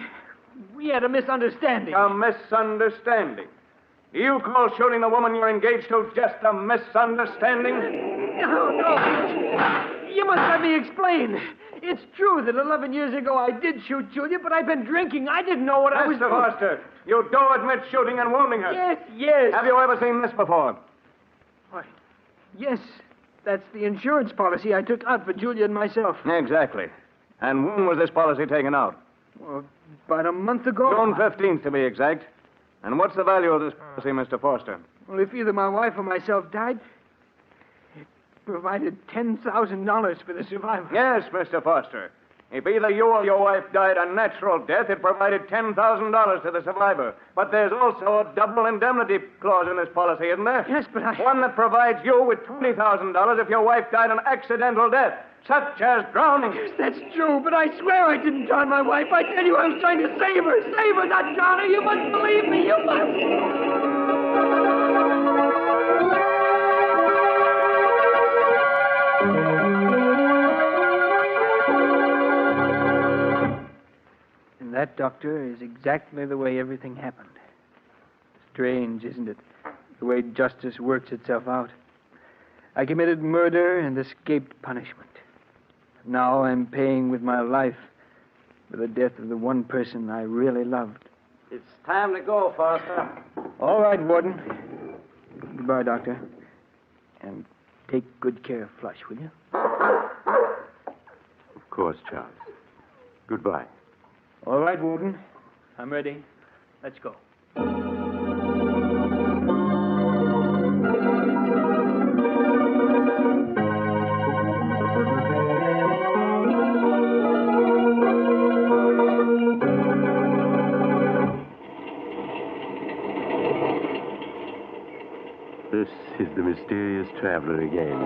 had a misunderstanding. A misunderstanding? Do you call shooting the woman you're engaged to just a misunderstanding? No. You must let me explain. It's true that 11 years ago I did shoot Julia, but I've been drinking. I didn't know what I was doing. Mr. Foster, you do admit shooting and wounding her. Yes. Have you ever seen this before? Why, yes. That's the insurance policy I took out for Julia and myself. Exactly. And when was this policy taken out? Well, about a month ago. June 15th, to be exact. And what's the value of this policy, Mr. Foster? Well, if either my wife or myself died, it provided $10,000 for the survivor. Yes, Mr. Foster. If either you or your wife died a natural death, it provided $10,000 to the survivor. But there's also a double indemnity clause in this policy, isn't there? Yes, but One that provides you with $20,000 if your wife died an accidental death, such as drowning. Yes, that's true, but I swear I didn't drown my wife. I tell you, I was trying to save her. Save her, not drown her. You must believe me. You must. And that, Doctor, is exactly the way everything happened. Strange, isn't it? The way justice works itself out. I committed murder and escaped punishment. Now I'm paying with my life for the death of the one person I really loved. It's time to go, Foster. All right, Warden. Goodbye, Doctor. And take good care of Flush, will you? Of course, Charles. Goodbye. All right, Warden. I'm ready. Let's go. This is the mysterious traveler again.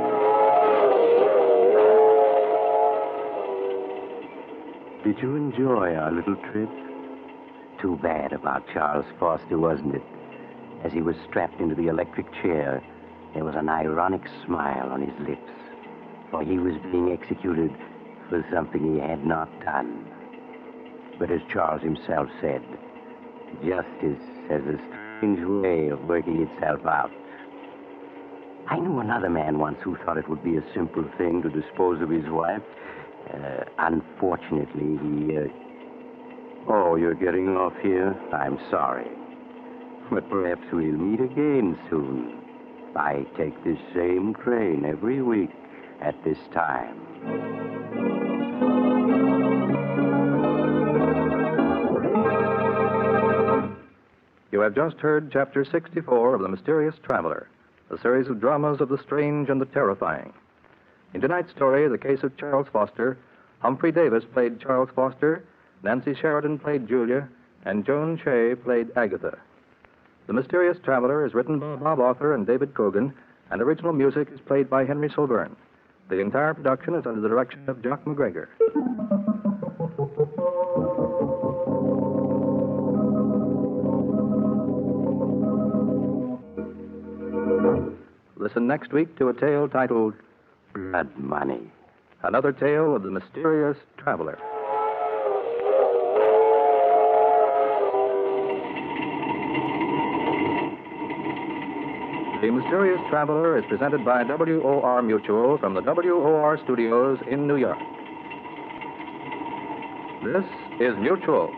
Did you enjoy our little trip? too bad about Charles Foster, wasn't it? As he was strapped into the electric chair, there was an ironic smile on his lips, for he was being executed for something he had not done. But as Charles himself said, justice has a strange way of working itself out. I knew another man once who thought it would be a simple thing to dispose of his wife. Unfortunately, he... Oh, you're getting off here? I'm sorry. But perhaps we'll meet again soon. I take this same train every week at this time. You have just heard Chapter 64 of The Mysterious Traveler, a series of dramas of the strange and the terrifying. In tonight's story, The Case of Charles Foster, Humphrey Davis played Charles Foster, Nancy Sheridan played Julia, and Joan Shea played Agatha. The Mysterious Traveler is written by Bob Arthur and David Cogan, and original music is played by Henry Silverne. The entire production is under the direction of Jock McGregor. Listen next week to a tale titled Blood Money. Another tale of the Mysterious Traveler. The Mysterious Traveler is presented by WOR Mutual from the WOR Studios in New York. This is Mutual.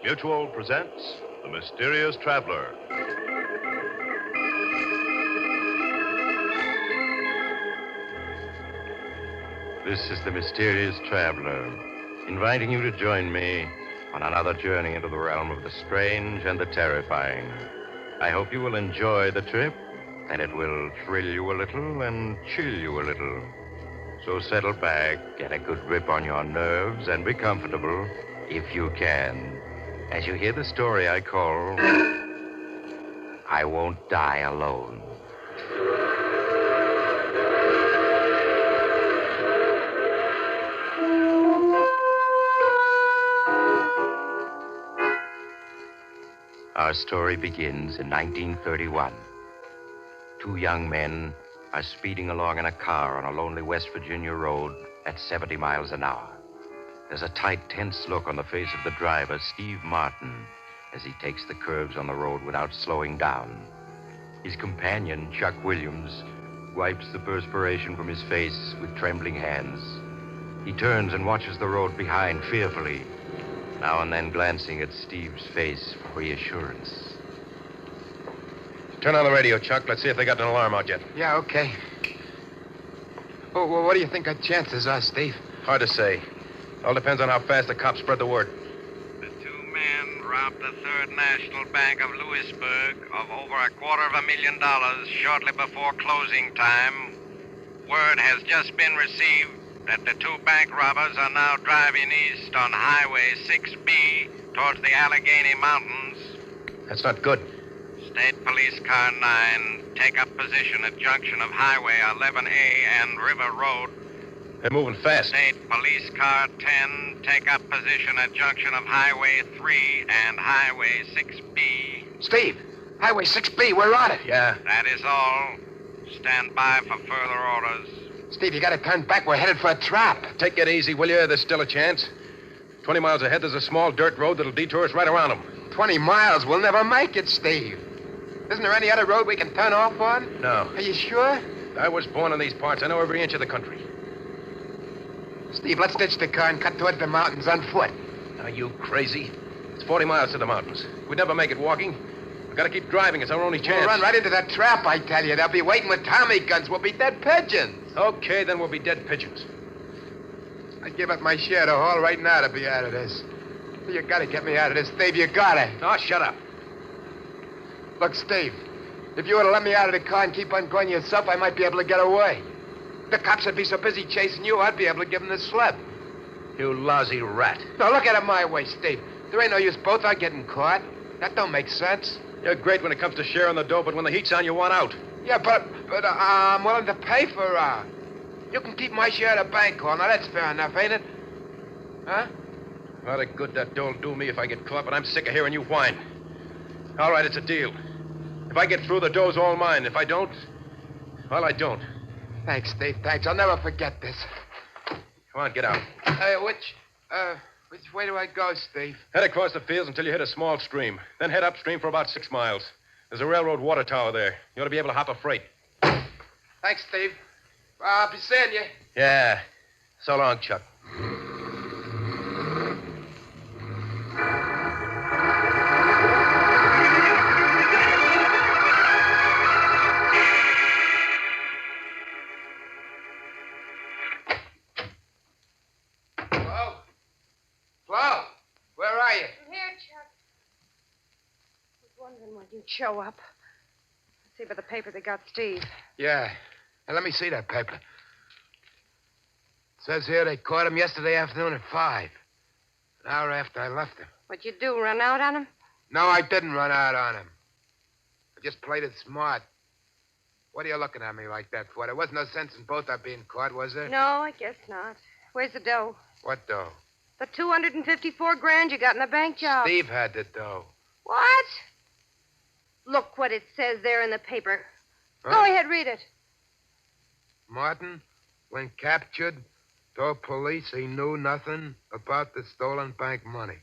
Mutual presents The Mysterious Traveler. This is The Mysterious Traveler, inviting you to join me on another journey into the realm of the strange and the terrifying. I hope you will enjoy the trip, and it will thrill you a little and chill you a little. So settle back, get a good grip on your nerves, and be comfortable if you can, as you hear the story I call I Won't Die Alone. Our story begins in 1931. Two young men are speeding along in a car on a lonely West Virginia road at 70 miles an hour. There's a tight, tense look on the face of the driver, Steve Martin, as he takes the curves on the road without slowing down. His companion, Chuck Williams, wipes the perspiration from his face with trembling hands. He turns and watches the road behind fearfully, now and then glancing at Steve's face for reassurance. Turn on the radio, Chuck. Let's see if they got an alarm out yet. Yeah, okay. Oh, well, what do you think our chances are, Steve? Hard to say. All depends on how fast the cops spread the word. The two men robbed the Third National Bank of Louisburg of over $250,000 shortly before closing time. Word has just been received that the two bank robbers are now driving east on Highway 6B towards the Allegheny Mountains. That's not good. State Police Car 9 take up position at junction of Highway 11A and River Road. They're moving fast. State Police Car 10 take up position at junction of Highway 3 and Highway 6B. Steve, Highway 6B, we're on it. Yeah. That is all. Stand by for further orders. Steve, you gotta turn back. We're headed for a trap. Take it easy, will you? There's still a chance. 20 miles ahead, there's a small dirt road that'll detour us right around them. 20 miles? We'll never make it, Steve. Isn't there any other road we can turn off on? No. Are you sure? I was born in these parts. I know every inch of the country. Steve, let's ditch the car and cut toward the mountains on foot. Are you crazy? It's 40 miles to the mountains. We'd never make it walking. We've got to keep driving. It's our only chance. We'll run right into that trap, I tell you. They'll be waiting with Tommy guns. We'll be dead pigeons. Okay, then we'll be dead pigeons. I'd give up my share to haul right now to be out of this. You gotta get me out of this, Steve. You gotta. Oh, shut up. Look, Steve, if you were to let me out of the car and keep on going yourself, I might be able to get away. The cops would be so busy chasing you, I'd be able to give them the slip. You lousy rat. Now, look at it my way, Steve. There ain't no use both are getting caught. That don't make sense. You're great when it comes to sharing the dough, but when the heat's on, you want out. Yeah, but I'm willing to pay for, You can keep my share of the bank call. Now, that's fair enough, ain't it? Huh? A lot of good that dought'll do me if I get caught, but I'm sick of hearing you whine. All right, it's a deal. If I get through, the dough's all mine. If I don't, well, I don't. Thanks, Steve. Thanks. I'll never forget this. Come on, get out. Which way do I go, Steve? Head across the fields until you hit a small stream. Then head upstream for about 6 miles. There's a railroad water tower there. You ought to be able to hop a freight. Thanks, Steve. I'll be seeing you. Yeah. So long, Chuck. Flo, where are you? I'm here, Chuck. I was wondering when you'd show up. See by the paper they got Steve. Yeah. Now, let me see that paper. It says here they caught him yesterday afternoon at 5. An hour after I left him. What'd you do, run out on him? No, I didn't run out on him. I just played it smart. What are you looking at me like that for? There wasn't no sense in both our being caught, was there? No, I guess not. Where's the dough? What dough? The $254,000 you got in the bank job. Steve had the dough. What? Look what it says there in the paper. Huh? Go ahead, read it. Martin, when captured, told police he knew nothing about the stolen bank money.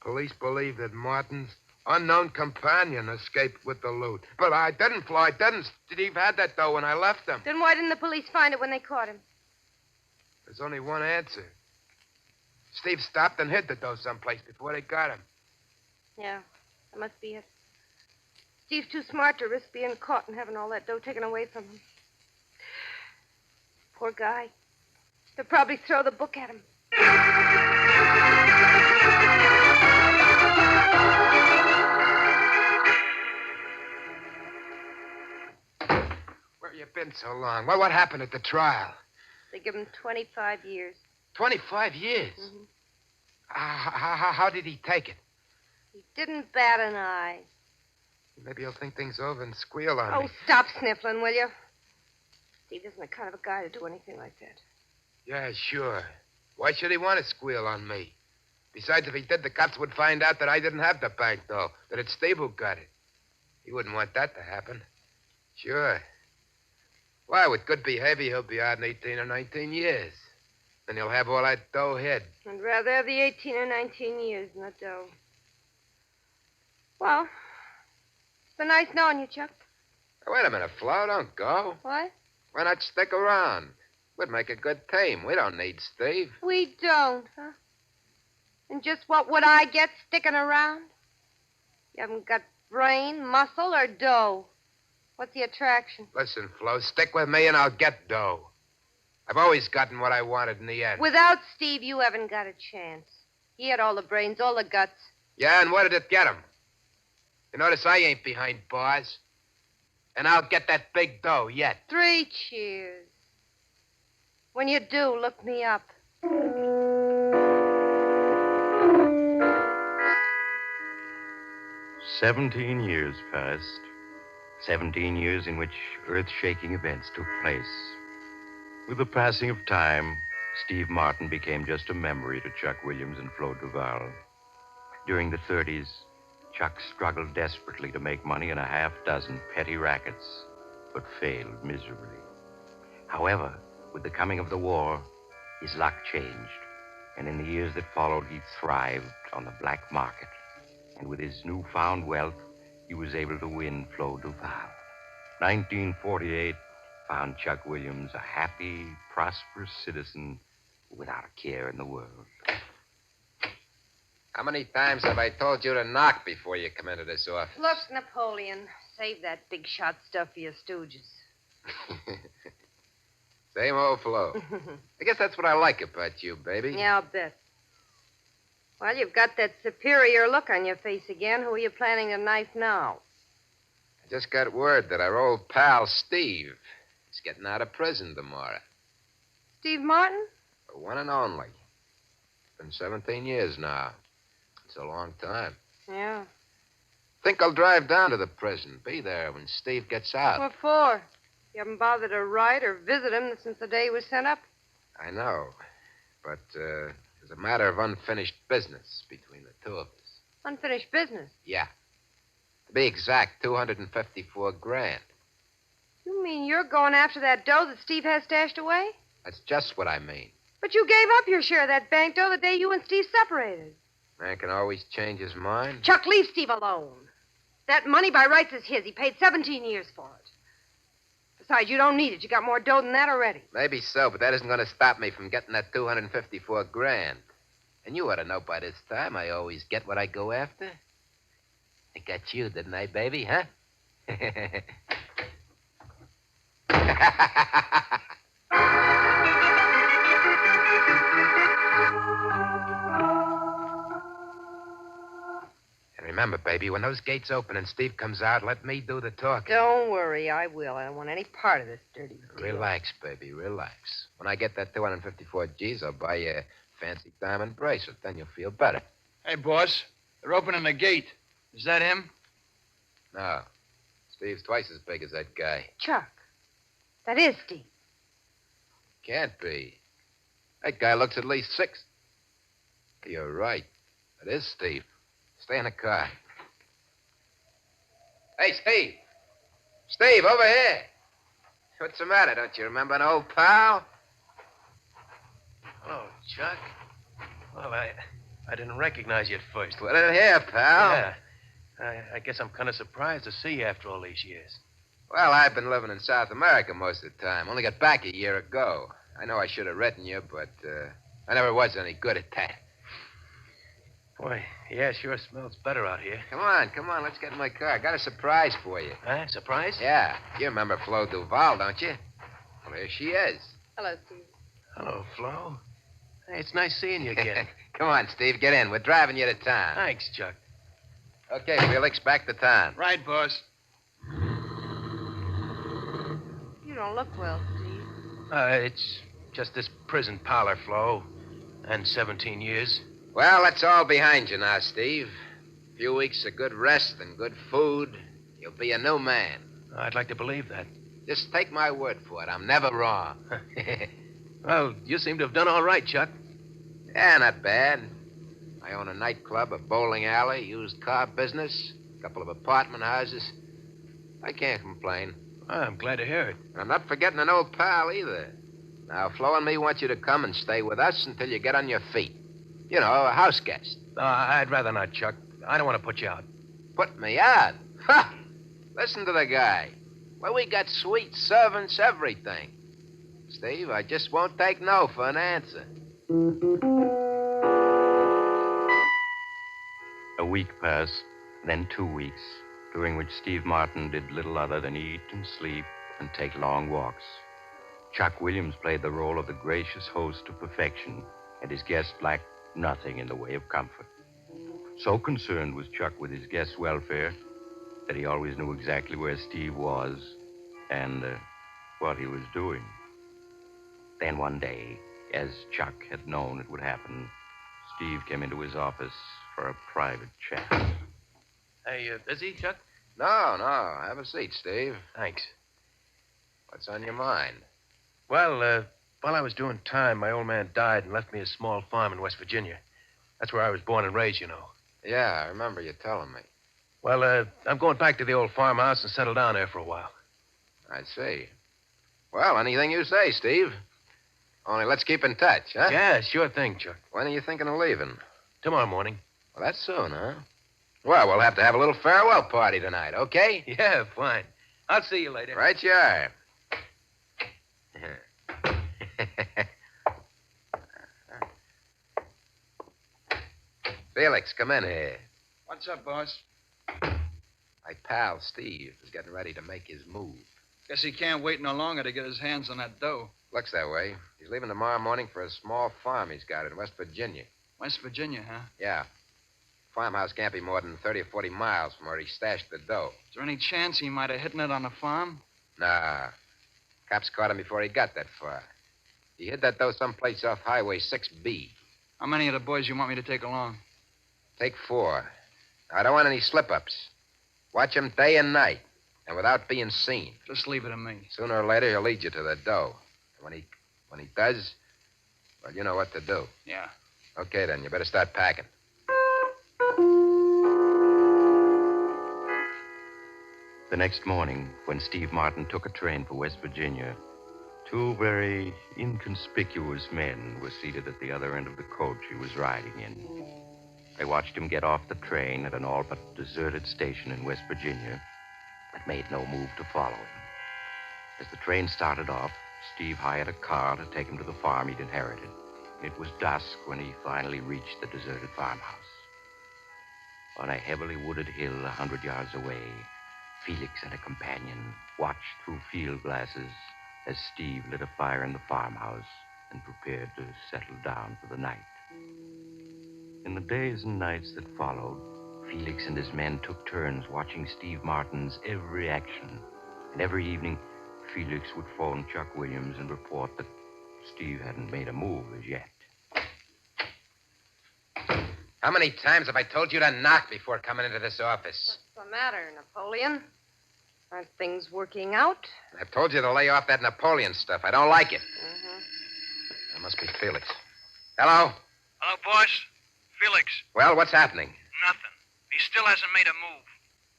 Police believe that Martin's unknown companion escaped with the loot. But I didn't, Flo. I didn't. Steve had that dough when I left him. Then why didn't the police find it when they caught him? There's only one answer. Steve stopped and hid the dough someplace before they got him. Yeah, that must be it. Steve's too smart to risk being caught and having all that dough taken away from him. Poor guy. They'll probably throw the book at him. Where you been so long? What happened at the trial? They give him 25 years. 25 years? Mm-hmm. How did he take it? He didn't bat an eye. Maybe he'll think things over and squeal on me. Oh, stop sniffling, will you? Steve isn't the kind of a guy to do anything like that. Yeah, sure. Why should he want to squeal on me? Besides, if he did, the cops would find out that I didn't have the bank, though, that it's Steve who got it. He wouldn't want that to happen. Sure. Why, with good behavior, he'll be out in 18 or 19 years. Then he'll have all that dough hid. I'd rather have the 18 or 19 years than the dough. Well, it's been nice knowing you, Chuck. Wait a minute, Flo. Don't go. What? Why not stick around? We'd make a good team. We don't need Steve. We don't, huh? And just what would I get sticking around? You haven't got brain, muscle, or dough. What's the attraction? Listen, Flo, stick with me and I'll get dough. I've always gotten what I wanted in the end. Without Steve, you haven't got a chance. He had all the brains, all the guts. Yeah, and what did it get him? You notice I ain't behind bars. And I'll get that big dough yet. 3 cheers. When you do, look me up. 17 years passed. 17 years in which earth-shaking events took place. With the passing of time, Steve Martin became just a memory to Chuck Williams and Flo Duval. During the 30s, Chuck struggled desperately to make money in a half-dozen petty rackets, but failed miserably. However, with the coming of the war, his luck changed, and in the years that followed, he thrived on the black market. And with his newfound wealth, he was able to win Flo Duval. 1948 found Chuck Williams a happy, prosperous citizen without a care in the world. How many times have I told you to knock before you come into this office? Look, Napoleon, save that big shot stuff for your stooges. Same old Flo. I guess that's what I like about you, baby. Yeah, I'll bet. Well, you've got that superior look on your face again. Who are you planning to knife now? I just got word that our old pal, Steve, is getting out of prison tomorrow. Steve Martin? The one and only. It's been 17 years now. It's a long time. Yeah. Think I'll drive down to the prison. Be there when Steve gets out. What for? You haven't bothered to write or visit him since the day he was sent up? I know. But there's a matter of unfinished business between the two of us. Unfinished business. Yeah. To be exact, 254 grand. You mean you're going after that dough that Steve has stashed away? That's just what I mean. But you gave up your share of that bank dough the day you and Steve separated. Man can always change his mind. Chuck, leave Steve alone. That money by rights is his. He paid 17 years for it. Besides, you don't need it. You got more dough than that already. Maybe so, but that isn't going to stop me from getting that 254 grand. And you ought to know by this time I always get what I go after. I got you, didn't I, baby, huh? And remember, baby, when those gates open and Steve comes out, let me do the talking. Don't worry, I will. I don't want any part of this dirty deal. Relax, baby, relax. When I get that 254 G's, I'll buy you a fancy diamond bracelet. Then you'll feel better. Hey, boss. They're opening the gate. Is that him? No. Steve's twice as big as that guy. Chuck, that is Steve. Can't be. That guy looks at least 6. You're right. That is Steve. Stay in the car. Hey, Steve. Steve, over here. What's the matter? Don't you remember an old pal? Oh, Chuck. Well, I didn't recognize you at first. Put it here, pal. Yeah. I guess I'm kind of surprised to see you after all these years. Well, I've been living in South America most of the time. Only got back a year ago. I know I should have written you, but I never was any good at that. Boy, yeah, sure smells better out here. Come on. Let's get in my car. I got a surprise for you. Huh? Surprise? Yeah. You remember Flo Duval, don't you? Well, there she is. Hello, Steve. Hello, Flo. Hey, it's nice seeing you again. Come on, Steve. Get in. We're driving you to town. Thanks, Chuck. Okay, Felix, back to town. Right, boss. You don't look well, Steve. It's just this prison parlor, Flo. And 17 years. Well, that's all behind you now, Steve. A few weeks of good rest and good food. You'll be a new man. I'd like to believe that. Just take my word for it. I'm never wrong. Well, you seem to have done all right, Chuck. Yeah, not bad. I own a nightclub, a bowling alley, used car business, a couple of apartment houses. I can't complain. I'm glad to hear it. And I'm not forgetting an old pal either. Now, Flo and me want you to come and stay with us until you get on your feet. You know, a house guest. I'd rather not, Chuck. I don't want to put you out. Put me out? Ha! Listen to the guy. Well, we got suite servants, everything. Steve, I just won't take no for an answer. A week passed, then 2 weeks, during which Steve Martin did little other than eat and sleep and take long walks. Chuck Williams played the role of the gracious host to perfection, and his guests lacked nothing in the way of comfort. So concerned was Chuck with his guests' welfare that he always knew exactly where Steve was and what he was doing. Then one day, as Chuck had known it would happen, Steve came into his office for a private chat. Hey, busy, Chuck? No. Have a seat, Steve. Thanks. What's on your mind? Well, while I was doing time, my old man died and left me a small farm in West Virginia. That's where I was born and raised, you know. Yeah, I remember you telling me. Well, I'm going back to the old farmhouse and settle down there for a while. I see. Well, anything you say, Steve. Only let's keep in touch, huh? Yeah, sure thing, Chuck. When are you thinking of leaving? Tomorrow morning. Well, that's soon, huh? Well, we'll have to have a little farewell party tonight, okay? Yeah, fine. I'll see you later. Right you are. Felix, come in here. What's up, boss? My pal, Steve, is getting ready to make his move. Guess he can't wait no longer to get his hands on that dough. Looks that way. He's leaving tomorrow morning for a small farm he's got in West Virginia. West Virginia, huh? Yeah. Farmhouse can't be more than 30 or 40 miles from where he stashed the dough. Is there any chance he might have hidden it on a farm? Nah. Cops caught him before he got that far. He hid that dough someplace off Highway 6B. How many of the boys you want me to take along? Take 4. I don't want any slip-ups. Watch him day and night, and without being seen. Just leave it to me. Sooner or later, he'll lead you to the dough. When he does, well, you know what to do. Yeah. Okay, then. You better start packing. The next morning, when Steve Martin took a train for West Virginia, 2 very inconspicuous men were seated at the other end of the coach he was riding in. They watched him get off the train at an all but deserted station in West Virginia, but made no move to follow him. As the train started off, Steve hired a car to take him to the farm he'd inherited. It was dusk when he finally reached the deserted farmhouse. On a heavily wooded hill 100 yards away, Felix and a companion watched through field glasses as Steve lit a fire in the farmhouse and prepared to settle down for the night. In the days and nights that followed, Felix and his men took turns watching Steve Martin's every action. And every evening, Felix would phone Chuck Williams and report that Steve hadn't made a move as yet. How many times have I told you to knock before coming into this office? What's the matter, Napoleon? Aren't things working out? I've told you to lay off that Napoleon stuff. I don't like it. Mm-hmm. That must be Felix. Hello? Hello, boss. Felix. Well, what's happening? Nothing. He still hasn't made a move.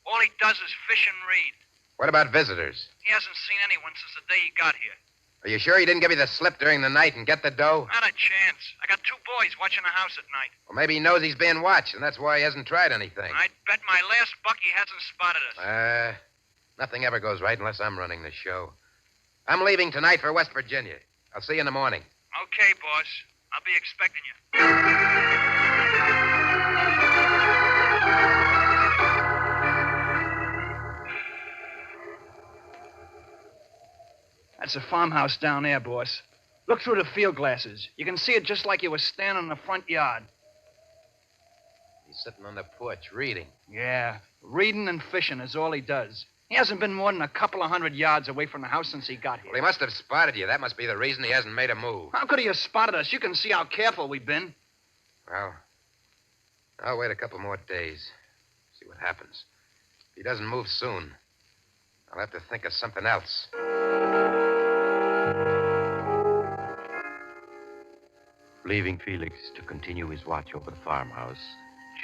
All he does is fish and read. What about visitors? He hasn't seen anyone since the day he got here. Are you sure he didn't give you the slip during the night and get the dough? Not a chance. I got 2 boys watching the house at night. Well, maybe he knows he's being watched, and that's why he hasn't tried anything. I'd bet my last buck he hasn't spotted us. Nothing ever goes right unless I'm running the show. I'm leaving tonight for West Virginia. I'll see you in the morning. Okay, boss. I'll be expecting you. That's a farmhouse down there, boss. Look through the field glasses. You can see it just like you were standing in the front yard. He's sitting on the porch reading. Yeah, reading and fishing is all he does. He hasn't been more than a couple of 100 yards away from the house since he got here. Well, he must have spotted you. That must be the reason he hasn't made a move. How could he have spotted us? You can see how careful we've been. Well, I'll wait a couple more days. See what happens. If he doesn't move soon, I'll have to think of something else. Leaving Felix to continue his watch over the farmhouse,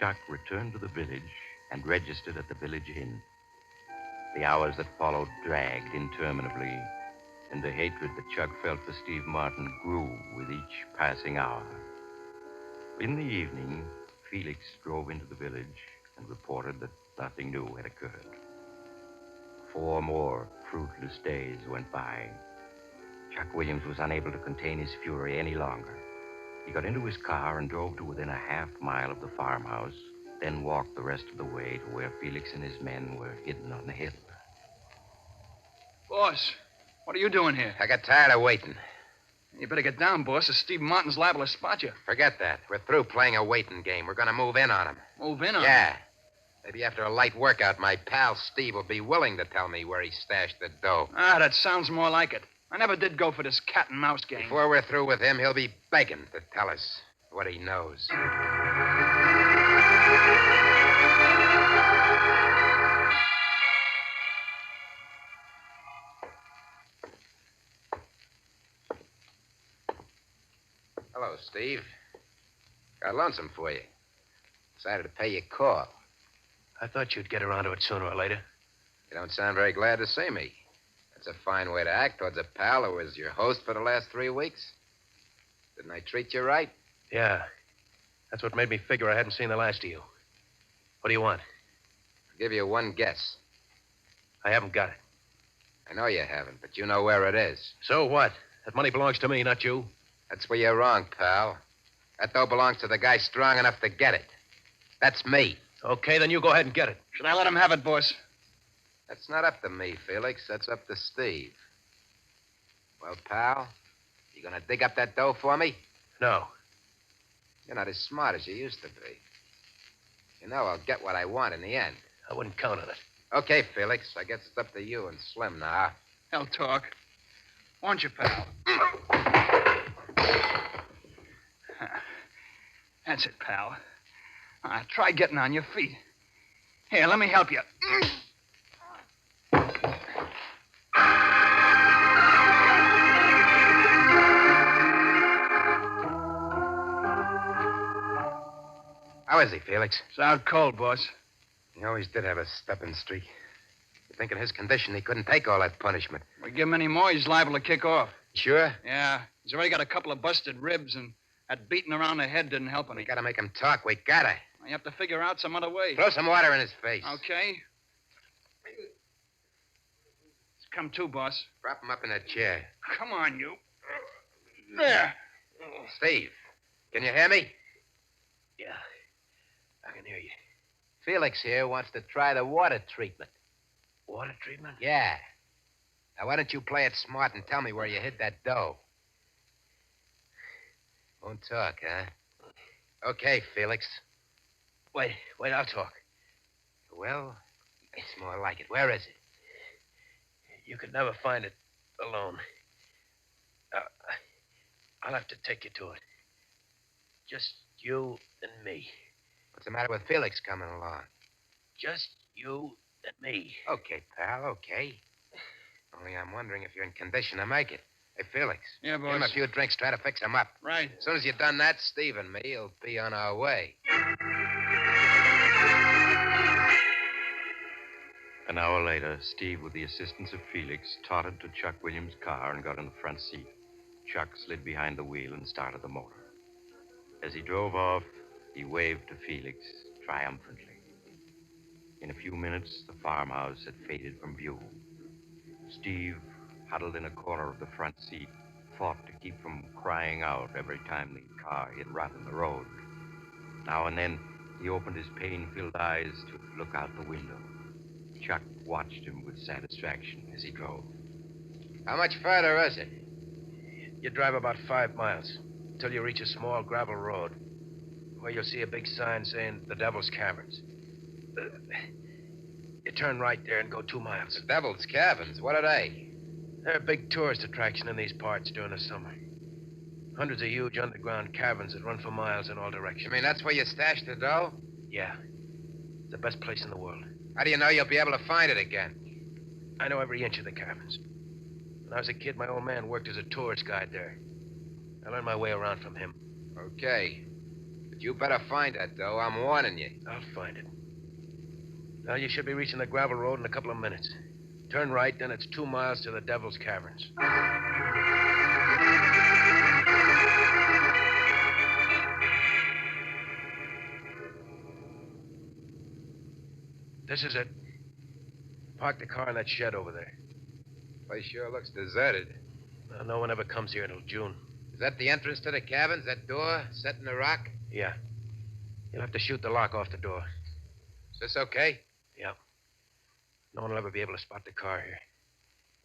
Chuck returned to the village and registered at the village inn. The hours that followed dragged interminably, and the hatred that Chuck felt for Steve Martin grew with each passing hour. In the evening, Felix drove into the village and reported that nothing new had occurred. 4 more fruitless days went by. Chuck Williams was unable to contain his fury any longer. He got into his car and drove to within a half-mile of the farmhouse, then walked the rest of the way to where Felix and his men were hidden on the hill. Boss, what are you doing here? I got tired of waiting. You better get down, boss, or Steve Martin's liable to spot you. Forget that. We're through playing a waiting game. We're going to move in on him. Move in on him? Yeah. Maybe after a light workout, my pal Steve will be willing to tell me where he stashed the dough. Ah, that sounds more like it. I never did go for this cat and mouse game. Before we're through with him, he'll be begging to tell us what he knows. Hello, Steve. Got lonesome for you. Decided to pay you a call. I thought you'd get around to it sooner or later. You don't sound very glad to see me. That's a fine way to act towards a pal who was your host for the last 3 weeks. Didn't I treat you right? Yeah. That's what made me figure I hadn't seen the last of you. What do you want? I'll give you one guess. I haven't got it. I know you haven't, but you know where it is. So what? That money belongs to me, not you. That's where you're wrong, pal. That dough belongs to the guy strong enough to get it. That's me. Okay, then you go ahead and get it. Should I let him have it, boss? That's not up to me, Felix. That's up to Steve. Well, pal, you gonna dig up that dough for me? No. You're not as smart as you used to be. You know I'll get what I want in the end. I wouldn't count on it. Okay, Felix. I guess it's up to you and Slim now. Hell talk. Won't you, pal? That's it, pal. Try getting on your feet. Here, let me help you. How is he, Felix? It's out cold, boss. He always did have a stepping streak. You think in his condition he couldn't take all that punishment? We give him any more, he's liable to kick off. Sure? Yeah. He's already got a couple of busted ribs, and that beating around the head didn't help any. We gotta make him talk. We gotta. You have to figure out some other way. Throw some water in his face. Okay. Let's come to, boss. Prop him up in that chair. Come on, you. There. Steve, can you hear me? Yeah. I can hear you. Felix here wants to try the water treatment. Water treatment? Yeah. Now, why don't you play it smart and tell me where you hid that dough? Won't talk, huh? Okay, Felix. Wait, I'll talk. Well, it's more like it. Where is it? You could never find it alone. I'll have to take you to it. Just you and me. What's the matter with Felix coming along? Just you and me. Okay, pal, okay. Only I'm wondering if you're in condition to make it. Hey, Felix. Yeah, Give him boss. a few drinks, try to fix him up. Right. As soon as you've done that, Steve and me will be on our way. An hour later, Steve, with the assistance of Felix, tottered to Chuck Williams' car and got in the front seat. Chuck slid behind the wheel and started the motor. As he drove off, he waved to Felix triumphantly. In a few minutes, the farmhouse had faded from view. Steve, huddled in a corner of the front seat, fought to keep from crying out every time the car hit rut in the road. Now and then, he opened his pain-filled eyes to look out the window. Chuck watched him with satisfaction as he drove. How much further is it? You drive about 5 miles until you reach a small gravel road where you'll see a big sign saying the Devil's Caverns. You turn right there and go 2 miles. The Devil's Caverns? What are they? They're a big tourist attraction in these parts during the summer. Hundreds of huge underground caverns that run for miles in all directions. You mean that's where you stashed the dough? Yeah. It's the best place in the world. How do you know you'll be able to find it again? I know every inch of the caverns. When I was a kid, my old man worked as a tourist guide there. I learned my way around from him. Okay. But you better find that dough. I'm warning you. I'll find it. Now, you should be reaching the gravel road in a couple of minutes. Turn right, then it's 2 miles to the Devil's Caverns. This is it. Park the car in that shed over there. Place sure looks deserted. No one ever comes here until June. Is that the entrance to the caverns, that door set in the rock? Yeah. You'll have to shoot the lock off the door. Is this okay? Yeah. No one will ever be able to spot the car here.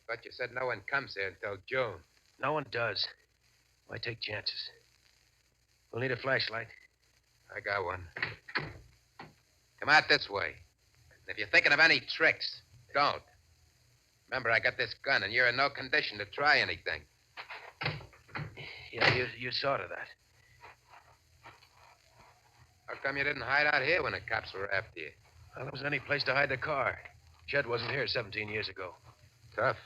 But you said no one comes here until June. No one does. Why take chances? We'll need a flashlight. I got one. Come out this way. And if you're thinking of any tricks, don't. Remember, I got this gun, and you're in no condition to try anything. Yeah, you saw to that. How come you didn't hide out here when the cops were after you? Well, there wasn't any place to hide the car. Shed wasn't here 17 years ago. Tough.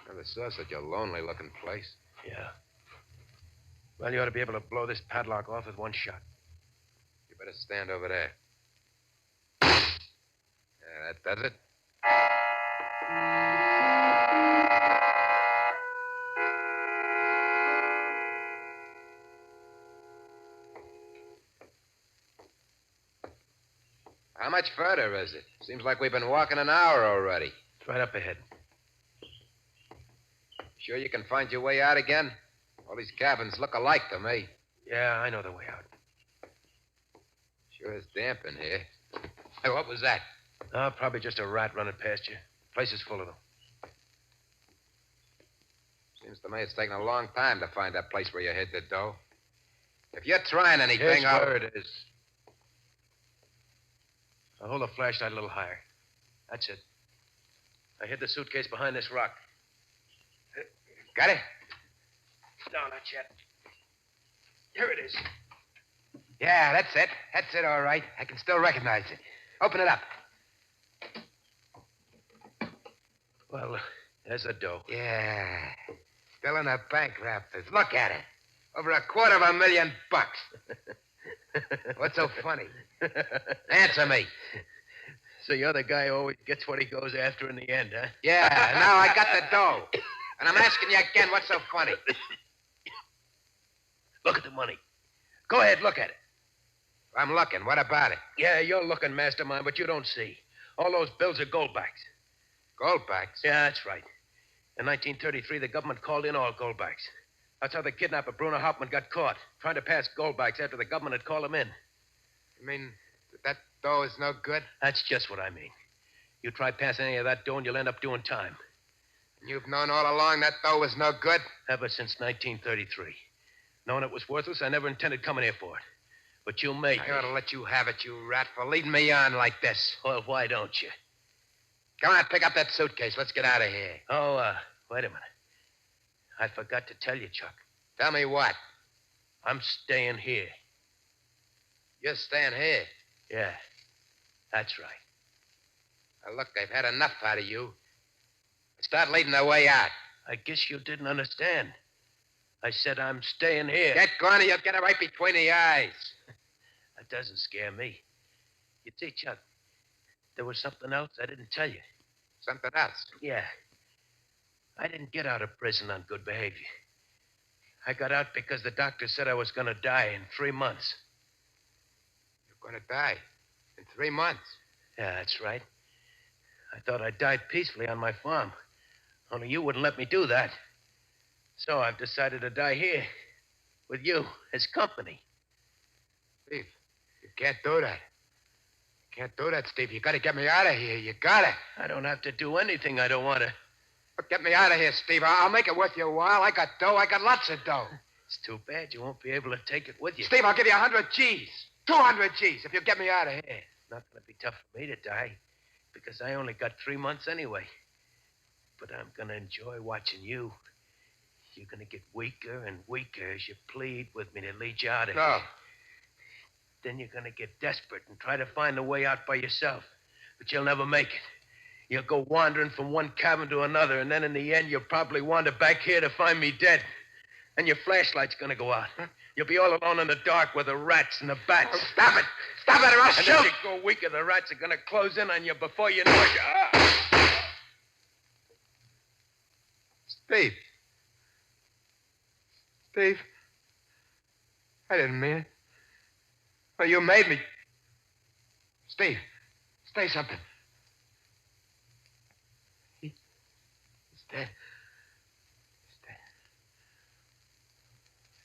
Never saw such a lonely-looking place. Yeah. Well, you ought to be able to blow this padlock off with one shot. You better stand over there. Yeah, that does it. How much further is it? Seems like we've been walking an hour already. It's right up ahead. Sure you can find your way out again? All these cabins look alike to me. Yeah, I know the way out. Sure is damp in here. Hey, what was that? Oh, probably just a rat running past you. Place is full of them. Seems to me it's taken a long time to find that place where you hid the dough. If you're trying anything, Here's where it is. I'll hold the flashlight a little higher. That's it. I hid the suitcase behind this rock. Got it? No, not yet. Here it is. Yeah, that's it. That's it, all right. I can still recognize it. Open it up. Well, there's the dough. Yeah. Still in the bank wrappers. Look at it. Over $250,000. What's so funny? Answer me. So you're the guy who always gets what he goes after in the end, huh? Yeah, now I got the dough. And I'm asking you again, what's so funny? Look at the money. Go ahead, look at it. I'm looking. What about it? Yeah, you're looking, mastermind, but you don't see. All those bills are goldbacks. Goldbacks? Yeah, that's right. In 1933, the government called in all goldbacks. That's how the kidnapper Bruno Hauptmann got caught, trying to pass goldbacks after the government had called him in. You mean that dough is no good? That's just what I mean. You try passing any of that dough and you'll end up doing time. You've known all along that dough was no good? Ever since 1933. Knowing it was worthless, I never intended coming here for it. But you made me. I ought to let you have it, you rat, for leading me on like this. Well, why don't you? Come on, pick up that suitcase. Let's get out of here. Oh, wait a minute. I forgot to tell you, Chuck. Tell me what? I'm staying here. You're staying here? Yeah, that's right. Now, look, I've had enough out of you. Start leading the way out. I guess you didn't understand. I said I'm staying here. Get going or you'll get it right between the eyes. That doesn't scare me. You see, Chuck, there was something else I didn't tell you. Something else? Yeah. I didn't get out of prison on good behavior. I got out because the doctor said I was going to die in 3 months. You're going to die in 3 months? Yeah, that's right. I thought I'd die peacefully on my farm. Only you wouldn't let me do that. So I've decided to die here with you as company. Steve, you can't do that. You can't do that, Steve. You got to get me out of here. You got to. I don't have to do anything I don't want to. But get me out of here, Steve. I'll make it worth your while. I got dough. I got lots of dough. It's too bad you won't be able to take it with you. Steve, I'll give you 100 G's. 200 G's if you get me out of here. It's not going to be tough for me to die because I only got 3 months anyway. But I'm going to enjoy watching you. You're going to get weaker and weaker as you plead with me to lead you out of here. Then you're going to get desperate and try to find a way out by yourself. But you'll never make it. You'll go wandering from one cabin to another, and then in the end, you'll probably wander back here to find me dead. And your flashlight's going to go out. You'll be all alone in the dark with the rats and the bats. Oh, stop it! Stop it or I'll shoot! And as you go weaker, the rats are going to close in on you before you know it. Steve. Steve. I didn't mean it. Well, you made me. Steve, say something. He's dead. He's dead.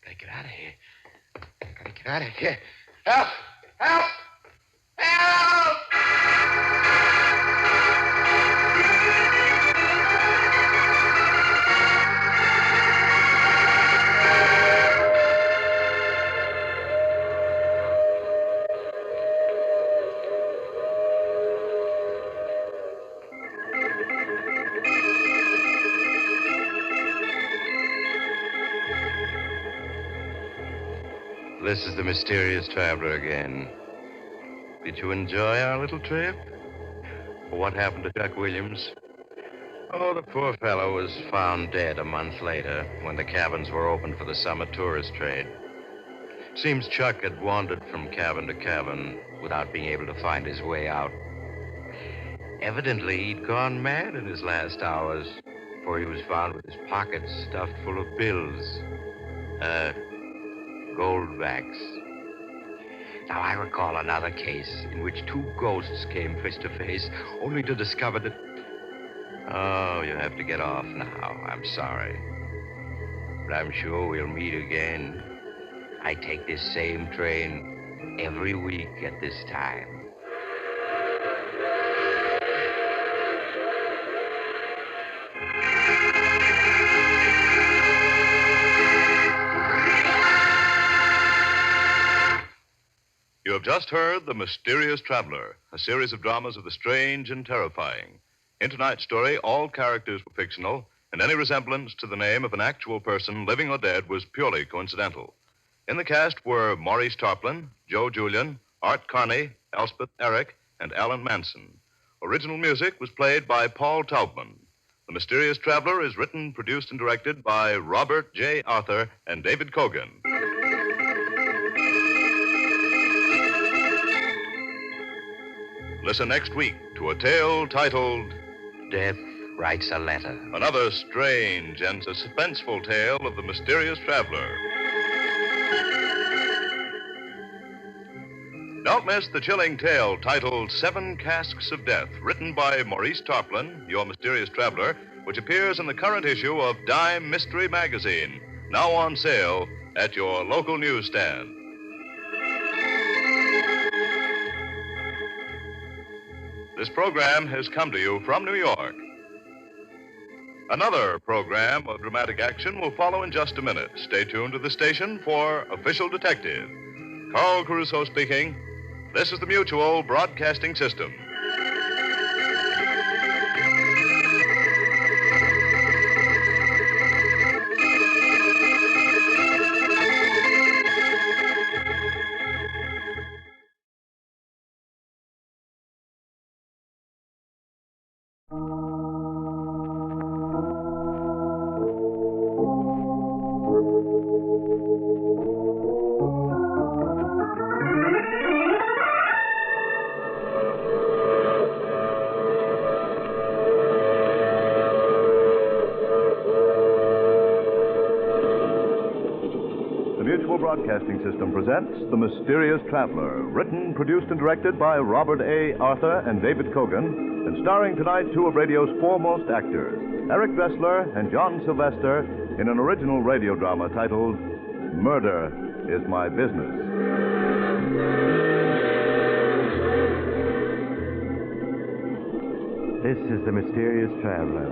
Gotta get out of here. Gotta get out of here. Help! Help! Help! This is the mysterious traveler again. Did you enjoy our little trip? What happened to Chuck Williams? Oh, the poor fellow was found dead a month later when the cabins were opened for the summer tourist trade. Seems Chuck had wandered from cabin to cabin without being able to find his way out. Evidently, he'd gone mad in his last hours, for he was found with his pockets stuffed full of bills. Goldbacks. Now, I recall another case in which 2 ghosts came face to face, only to discover that... Oh, you have to get off now. I'm sorry. But I'm sure we'll meet again. I take this same train every week at this time. You have just heard The Mysterious Traveler, a series of dramas of the strange and terrifying. In tonight's story, all characters were fictional, and any resemblance to the name of an actual person, living or dead, was purely coincidental. In the cast were Maurice Tarplin, Joe Julian, Art Carney, Elspeth Eric, and Alan Manson. Original music was played by Paul Taubman. The Mysterious Traveler is written, produced, and directed by Robert J. Arthur and David Kogan. Listen next week to a tale titled Death Writes a Letter. Another strange and suspenseful tale of the Mysterious Traveler. Don't miss the chilling tale titled 7 Casks of Death, written by Maurice Tarplin, your mysterious traveler, which appears in the current issue of Dime Mystery Magazine, now on sale at your local newsstand. This program has come to you from New York. Another program of dramatic action will follow in just a minute. Stay tuned to the station for Official Detective. Carl Caruso speaking. This is the Mutual Broadcasting System. Broadcasting System presents The Mysterious Traveler, written, produced, and directed by Robert A. Arthur and David Kogan, and starring tonight 2 of radio's foremost actors, Eric Dressler and John Sylvester, in an original radio drama titled Murder is My Business. This is The Mysterious Traveler,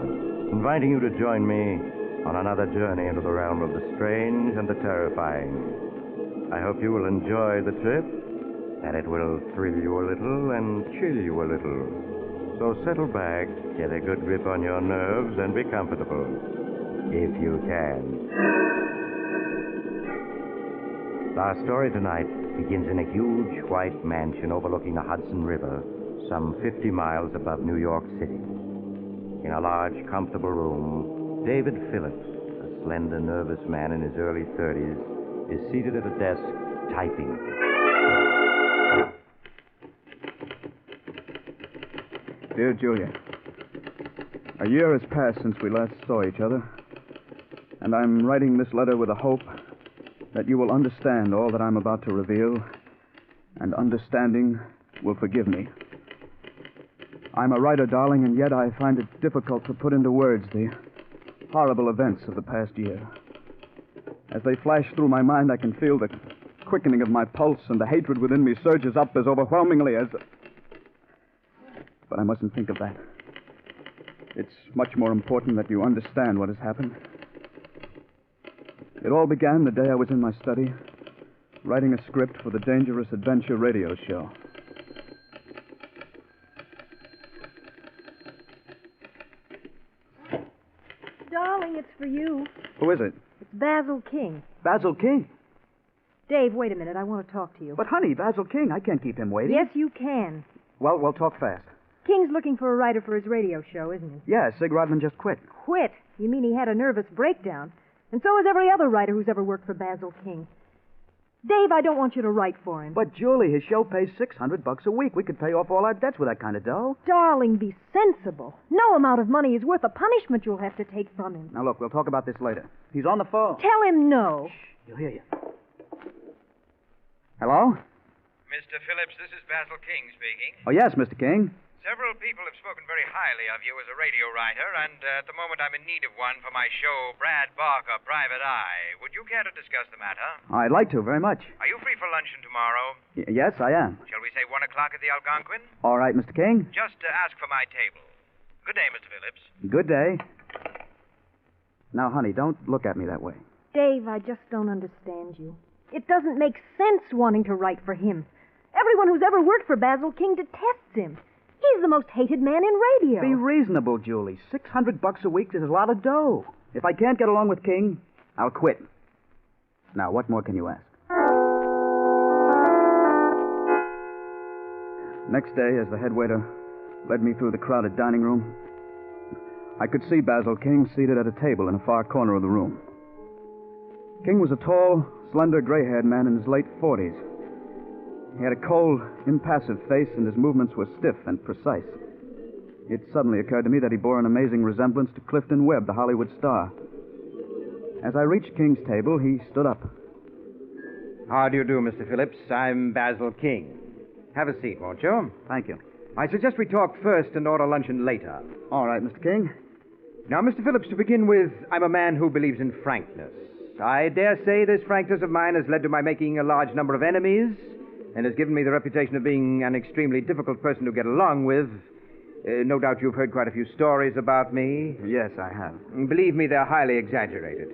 inviting you to join me on another journey into the realm of the strange and the terrifying. I hope you will enjoy the trip, and it will thrill you a little and chill you a little. So settle back, get a good grip on your nerves, and be comfortable, if you can. Our story tonight begins in a huge white mansion overlooking the Hudson River, some 50 miles above New York City. In a large, comfortable room, David Phillips, a slender, nervous man in his early 30s, is seated at a desk, typing. Dear Julia, a year has passed since we last saw each other, and I'm writing this letter with the hope that you will understand all that I'm about to reveal, and understanding will forgive me. I'm a writer, darling, and yet I find it difficult to put into words the horrible events of the past year. As they flash through my mind, I can feel the quickening of my pulse, and the hatred within me surges up as overwhelmingly as... But I mustn't think of that. It's much more important that you understand what has happened. It all began the day I was in my study, writing a script for the Dangerous Adventure radio show. Darling, it's for you. Who is it? It's Basil King. Basil King? Dave, wait a minute. I want to talk to you. But, honey, Basil King, I can't keep him waiting. Yes, you can. Well, we'll talk fast. King's looking for a writer for his radio show, isn't he? Yeah, Sig Rodman just quit. Quit? You mean he had a nervous breakdown? And so has every other writer who's ever worked for Basil King. Dave, I don't want you to write for him. But, Julie, his show pays $600 a week. We could pay off all our debts with that kind of dough. Darling, be sensible. No amount of money is worth the punishment you'll have to take from him. Now, look, we'll talk about this later. He's on the phone. Tell him no. Shh, he'll hear you. Hello? Mr. Phillips, this is Basil King speaking. Oh, yes, Mr. King. Several people have spoken very highly of you as a radio writer, and at the moment I'm in need of one for my show, Brad Barker, Private Eye. Would you care to discuss the matter? I'd like to, very much. Are you free for luncheon tomorrow? Yes, I am. Shall we say 1 o'clock at the Algonquin? All right, Mr. King. Just ask for my table. Good day, Mr. Phillips. Good day. Now, honey, don't look at me that way. Dave, I just don't understand you. It doesn't make sense wanting to write for him. Everyone who's ever worked for Basil King detests him. He's the most hated man in radio. Be reasonable, Julie. $600 a week is a lot of dough. If I can't get along with King, I'll quit. Now, what more can you ask? Next day, as the head waiter led me through the crowded dining room, I could see Basil King seated at a table in a far corner of the room. King was a tall, slender, gray-haired man in his late 40s. He had a cold, impassive face, and his movements were stiff and precise. It suddenly occurred to me that he bore an amazing resemblance to Clifton Webb, the Hollywood star. As I reached King's table, he stood up. How do you do, Mr. Phillips? I'm Basil King. Have a seat, won't you? Thank you. I suggest we talk first and order luncheon later. All right, Mr. King. Now, Mr. Phillips, to begin with, I'm a man who believes in frankness. I dare say this frankness of mine has led to my making a large number of enemies and has given me the reputation of being an extremely difficult person to get along with. No doubt you've heard quite a few stories about me. Yes, I have. Believe me, they're highly exaggerated.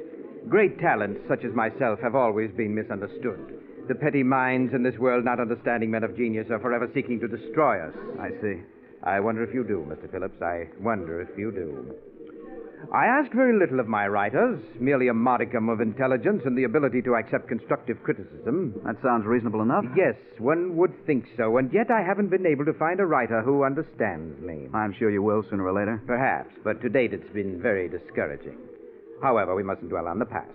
Great talents, such as myself, have always been misunderstood. The petty minds in this world, not understanding men of genius, are forever seeking to destroy us. I see. I wonder if you do, Mr. Phillips. I wonder if you do. I ask very little of my writers, merely a modicum of intelligence and the ability to accept constructive criticism. That sounds reasonable enough. Yes, one would think so, and yet I haven't been able to find a writer who understands me. I'm sure you will sooner or later. Perhaps, but to date it's been very discouraging. However, we mustn't dwell on the past.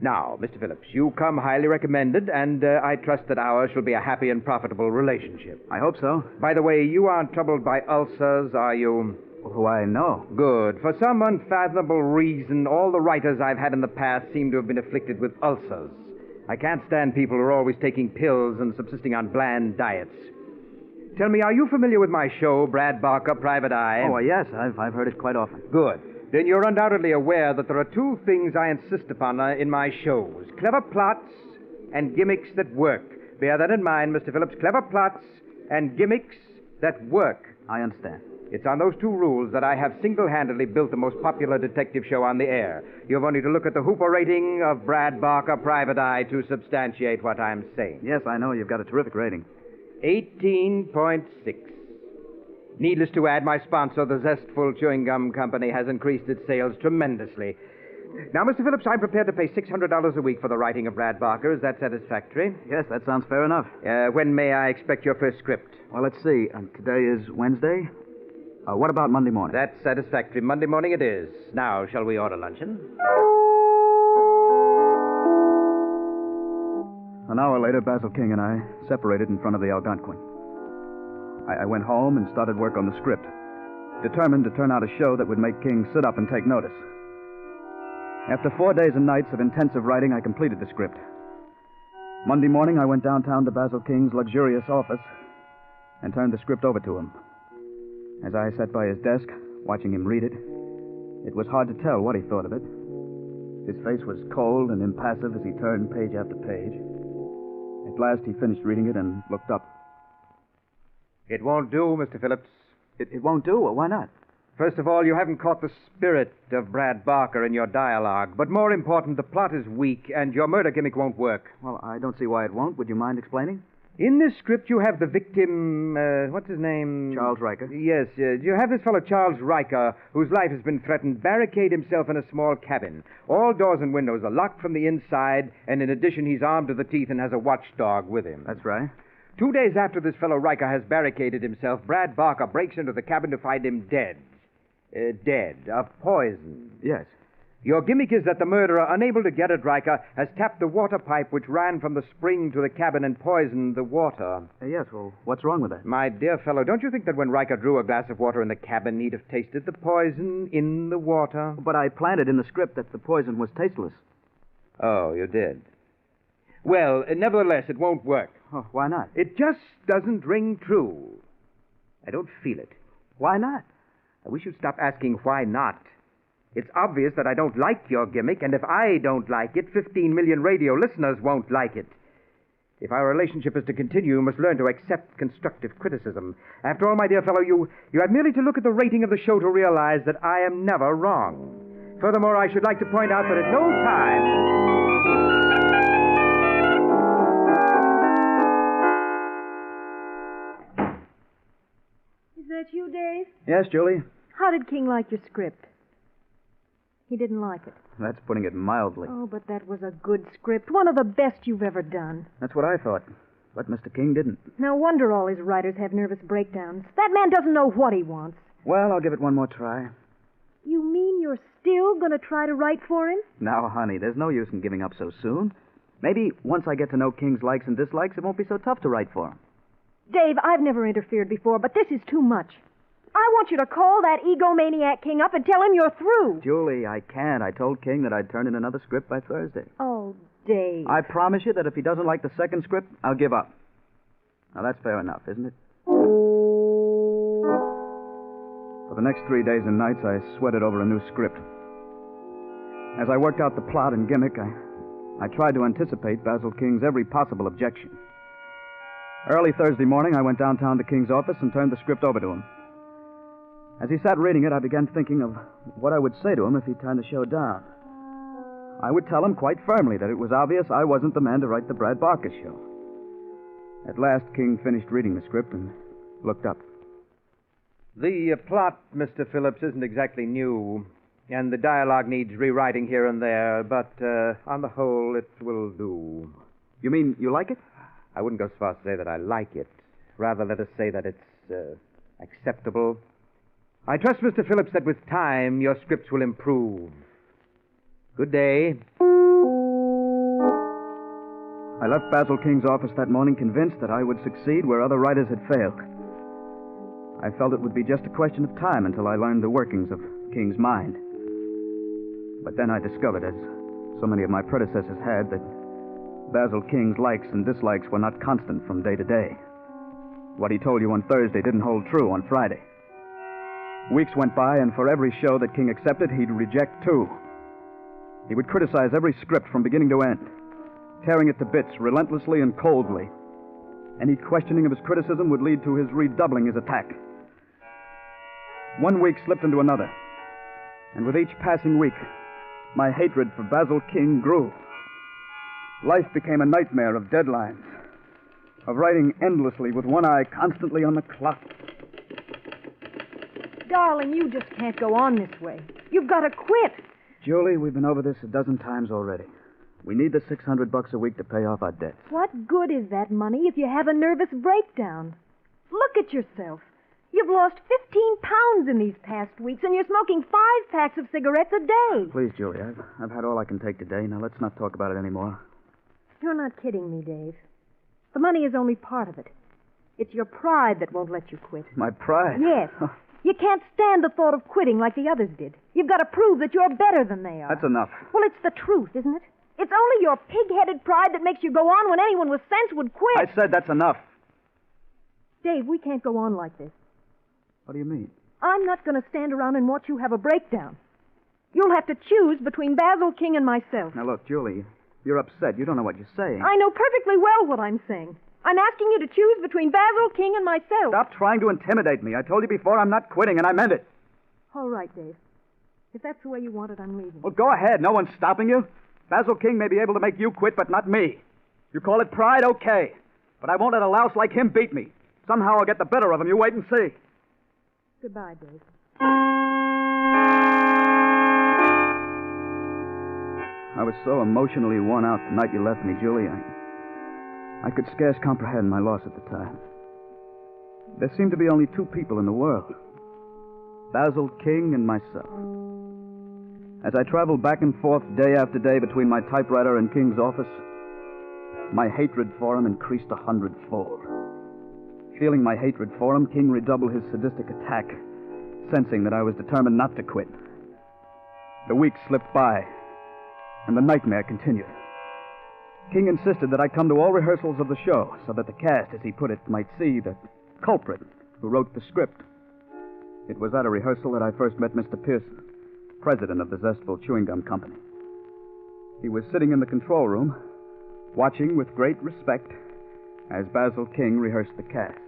Now, Mr. Phillips, you come highly recommended, and I trust that ours shall be a happy and profitable relationship. I hope so. By the way, you aren't troubled by ulcers, are you? Why, no. Good. For some unfathomable reason, all the writers I've had in the past seem to have been afflicted with ulcers. I can't stand people who are always taking pills and subsisting on bland diets. Tell me, are you familiar with my show, Brad Barker, Private Eye? Oh, yes. I've heard it quite often. Good. Then you're undoubtedly aware that there are two things I insist upon in my shows. Clever plots and gimmicks that work. Bear that in mind, Mr. Phillips. Clever plots and gimmicks that work. I understand. It's on those two rules that I have single-handedly built the most popular detective show on the air. You've only to look at the Hooper rating of Brad Barker, Private Eye, to substantiate what I'm saying. Yes, I know. You've got a terrific rating. 18.6. Needless to add, my sponsor, the Zestful Chewing Gum Company, has increased its sales tremendously. Now, Mr. Phillips, I'm prepared to pay $600 a week for the writing of Brad Barker. Is that satisfactory? Yes, that sounds fair enough. When may I expect your first script? Well, let's see. Today is Wednesday. What about Monday morning? That's satisfactory. Monday morning it is. Now, shall we order luncheon? An hour later, Basil King and I separated in front of the Algonquin. I went home and started work on the script, determined to turn out a show that would make King sit up and take notice. After 4 days and nights of intensive writing, I completed the script. Monday morning, I went downtown to Basil King's luxurious office and turned the script over to him. As I sat by his desk, watching him read it, it was hard to tell what he thought of it. His face was cold and impassive as he turned page after page. At last, he finished reading it and looked up. It won't do, Mr. Phillips. It won't do? Well, why not? First of all, you haven't caught the spirit of Brad Barker in your dialogue. But more important, the plot is weak, and your murder gimmick won't work. Well, I don't see why it won't. Would you mind explaining? In this script, you have the victim, what's his name? Charles Riker. Yes, you have this fellow, Charles Riker, whose life has been threatened, barricade himself in a small cabin. All doors and windows are locked from the inside, and in addition, he's armed to the teeth and has a watchdog with him. That's right. 2 days after this fellow Riker has barricaded himself, Brad Barker breaks into the cabin to find him dead. Dead of poison. Yes. Your gimmick is that the murderer, unable to get at Riker, has tapped the water pipe which ran from the spring to the cabin and poisoned the water. Yes, well, what's wrong with that? My dear fellow, don't you think that when Riker drew a glass of water in the cabin, he'd have tasted the poison in the water? But I planted in the script that the poison was tasteless. Oh, you did? Well, nevertheless, it won't work. Oh, why not? It just doesn't ring true. I don't feel it. Why not? I wish you'd stop asking why not. It's obvious that I don't like your gimmick, and if I don't like it, 15 million radio listeners won't like it. If our relationship is to continue, you must learn to accept constructive criticism. After all, my dear fellow, you had merely to look at the rating of the show to realize that I am never wrong. Furthermore, I should like to point out that at no time... that you, Dave? Yes, Julie? How did King like your script? He didn't like it. That's putting it mildly. Oh, but that was a good script. One of the best you've ever done. That's what I thought. But Mr. King didn't. No wonder all his writers have nervous breakdowns. That man doesn't know what he wants. Well, I'll give it one more try. You mean you're still going to try to write for him? Now, honey, there's no use in giving up so soon. Maybe once I get to know King's likes and dislikes, it won't be so tough to write for him. Dave, I've never interfered before, but this is too much. I want you to call that egomaniac King up and tell him you're through. Julie, I can't. I told King that I'd turn in another script by Thursday. Oh, Dave. I promise you that if he doesn't like the second script, I'll give up. Now, that's fair enough, isn't it? For the next 3 days and nights, I sweated over a new script. As I worked out the plot and gimmick, I tried to anticipate Basil King's every possible objection. Early Thursday morning, I went downtown to King's office and turned the script over to him. As he sat reading it, I began thinking of what I would say to him if he turned the show down. I would tell him quite firmly that it was obvious I wasn't the man to write the Brad Barker show. At last, King finished reading the script and looked up. The plot, Mr. Phillips, isn't exactly new, and the dialogue needs rewriting here and there, but on the whole, it will do. You mean you like it? I wouldn't go so far as to say that I like it. Rather, let us say that it's acceptable. I trust, Mr. Phillips, that with time, your scripts will improve. Good day. I left Basil King's office that morning convinced that I would succeed where other writers had failed. I felt it would be just a question of time until I learned the workings of King's mind. But then I discovered, as so many of my predecessors had, that Basil King's likes and dislikes were not constant from day to day. What he told you on Thursday didn't hold true on Friday. Weeks went by, and for every show that King accepted, he'd reject two. He would criticize every script from beginning to end, tearing it to bits relentlessly and coldly. Any questioning of his criticism would lead to his redoubling his attack. 1 week slipped into another, and with each passing week, my hatred for Basil King grew. Life became a nightmare of deadlines, of writing endlessly with one eye constantly on the clock. Darling, you just can't go on this way. You've got to quit. Julie, we've been over this a dozen times already. We need the $600 a week to pay off our debts. What good is that money if you have a nervous breakdown? Look at yourself. You've lost 15 pounds in these past weeks, and you're smoking 5 packs of cigarettes a day. Please, Julie, I've had all I can take today. Now, let's not talk about it anymore. You're not kidding me, Dave. The money is only part of it. It's your pride that won't let you quit. My pride? Yes. You can't stand the thought of quitting like the others did. You've got to prove that you're better than they are. That's enough. Well, it's the truth, isn't it? It's only your pig-headed pride that makes you go on when anyone with sense would quit. I said that's enough. Dave, we can't go on like this. What do you mean? I'm not going to stand around and watch you have a breakdown. You'll have to choose between Basil King and myself. Now, look, Julie, you're upset. You don't know what you're saying. I know perfectly well what I'm saying. I'm asking you to choose between Basil King and myself. Stop trying to intimidate me. I told you before I'm not quitting, and I meant it. All right, Dave. If that's the way you want it, I'm leaving. Well, go ahead. No one's stopping you. Basil King may be able to make you quit, but not me. You call it pride, okay. But I won't let a louse like him beat me. Somehow I'll get the better of him. You wait and see. Goodbye, Dave. I was so emotionally worn out the night you left me, Julie. I could scarce comprehend my loss at the time. There seemed to be only two people in the world. Basil King and myself. As I traveled back and forth day after day between my typewriter and King's office, my hatred for him increased 100-fold. Feeling my hatred for him, King redoubled his sadistic attack, sensing that I was determined not to quit. The weeks slipped by, and the nightmare continued. King insisted that I come to all rehearsals of the show so that the cast, as he put it, might see the culprit who wrote the script. It was at a rehearsal that I first met Mr. Pearson, president of the Zestful Chewing Gum Company. He was sitting in the control room, watching with great respect as Basil King rehearsed the cast.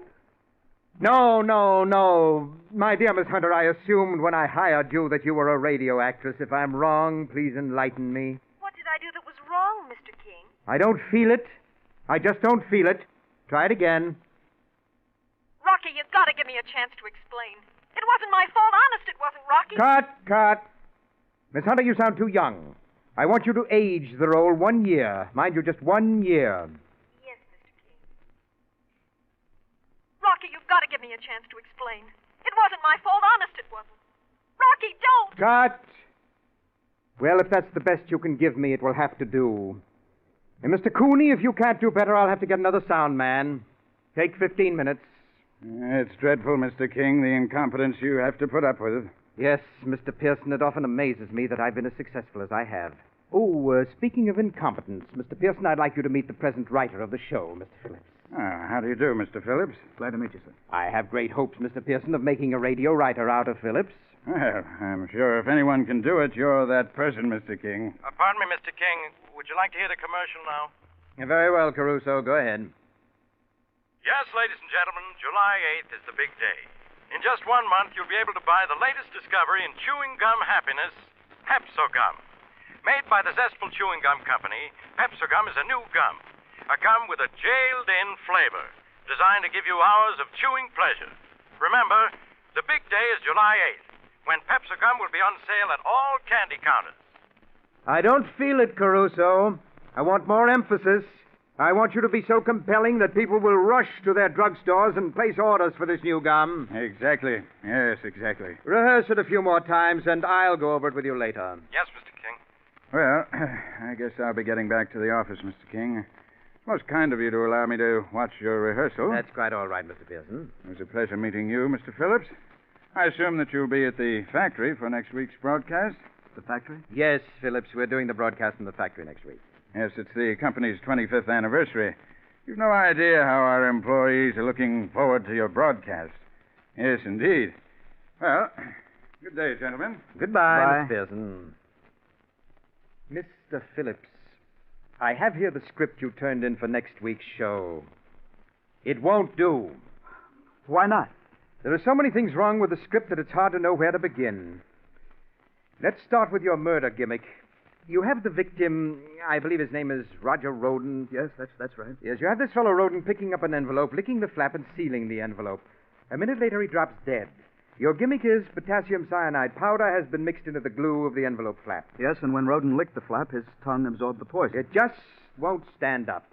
No. My dear Miss Hunter, I assumed when I hired you that you were a radio actress. If I'm wrong, please enlighten me. What did I do that was wrong, Mr. King? I don't feel it. I just don't feel it. Try it again. Rock Rocky, you've got to give me a chance to explain. It wasn't my fault. Honest, it wasn't, Rocky. Cut. Miss Hunter, you sound too young. I want you to age the role 1 year. Mind you, just 1 year. Yes, Mr. King. Rocky, you've got to give me a chance to explain. It wasn't my fault. Honest, it wasn't. Rocky, don't! Cut! Well, if that's the best you can give me, it will have to do. And Mr. Cooney, if you can't do better, I'll have to get another sound man. Take 15 minutes. It's dreadful, Mr. King, the incompetence you have to put up with. Yes, Mr. Pearson, it often amazes me that I've been as successful as I have. Oh, speaking of incompetence, Mr. Pearson, I'd like you to meet the present writer of the show, Mr. Phillips. How do you do, Mr. Phillips? Glad to meet you, sir. I have great hopes, Mr. Pearson, of making a radio writer out of Phillips. Well, I'm sure if anyone can do it, you're that person, Mr. King. Pardon me, Mr. King. Would you like to hear the commercial now? Very well, Caruso. Go ahead. Yes, ladies and gentlemen, July 8th is the big day. In just 1 month, you'll be able to buy the latest discovery in chewing gum happiness, Pepso-Gum. Made by the Zestful Chewing Gum Company, Pepso-Gum is a new gum. A gum with a jailed-in flavor, designed to give you hours of chewing pleasure. Remember, the big day is July 8th, when Pepso-Gum will be on sale at all candy counters. I don't feel it, Caruso. I want more emphasis. I want you to be so compelling that people will rush to their drugstores and place orders for this new gum. Exactly. Yes, exactly. Rehearse it a few more times, and I'll go over it with you later. Yes, Mr. King. Well, I guess I'll be getting back to the office, Mr. King. Most kind of you to allow me to watch your rehearsal. That's quite all right, Mr. Pearson. It was a pleasure meeting you, Mr. Phillips. I assume that you'll be at the factory for next week's broadcast? The factory? Yes, Phillips, we're doing the broadcast in the factory next week. Yes, it's the company's 25th anniversary. You've no idea how our employees are looking forward to your broadcast. Yes, indeed. Well, good day, gentlemen. Goodbye, Bye. Mr. Pearson. Mr. Phillips, I have here the script you turned in for next week's show. It won't do. Why not? There are so many things wrong with the script that it's hard to know where to begin. Let's start with your murder gimmick. You have the victim, I believe his name is Roger Roden. Yes, that's right. Yes, you have this fellow Roden picking up an envelope, licking the flap, and sealing the envelope. A minute later, he drops dead. Your gimmick is potassium cyanide powder has been mixed into the glue of the envelope flap. Yes, and when Roden licked the flap, his tongue absorbed the poison. It just won't stand up.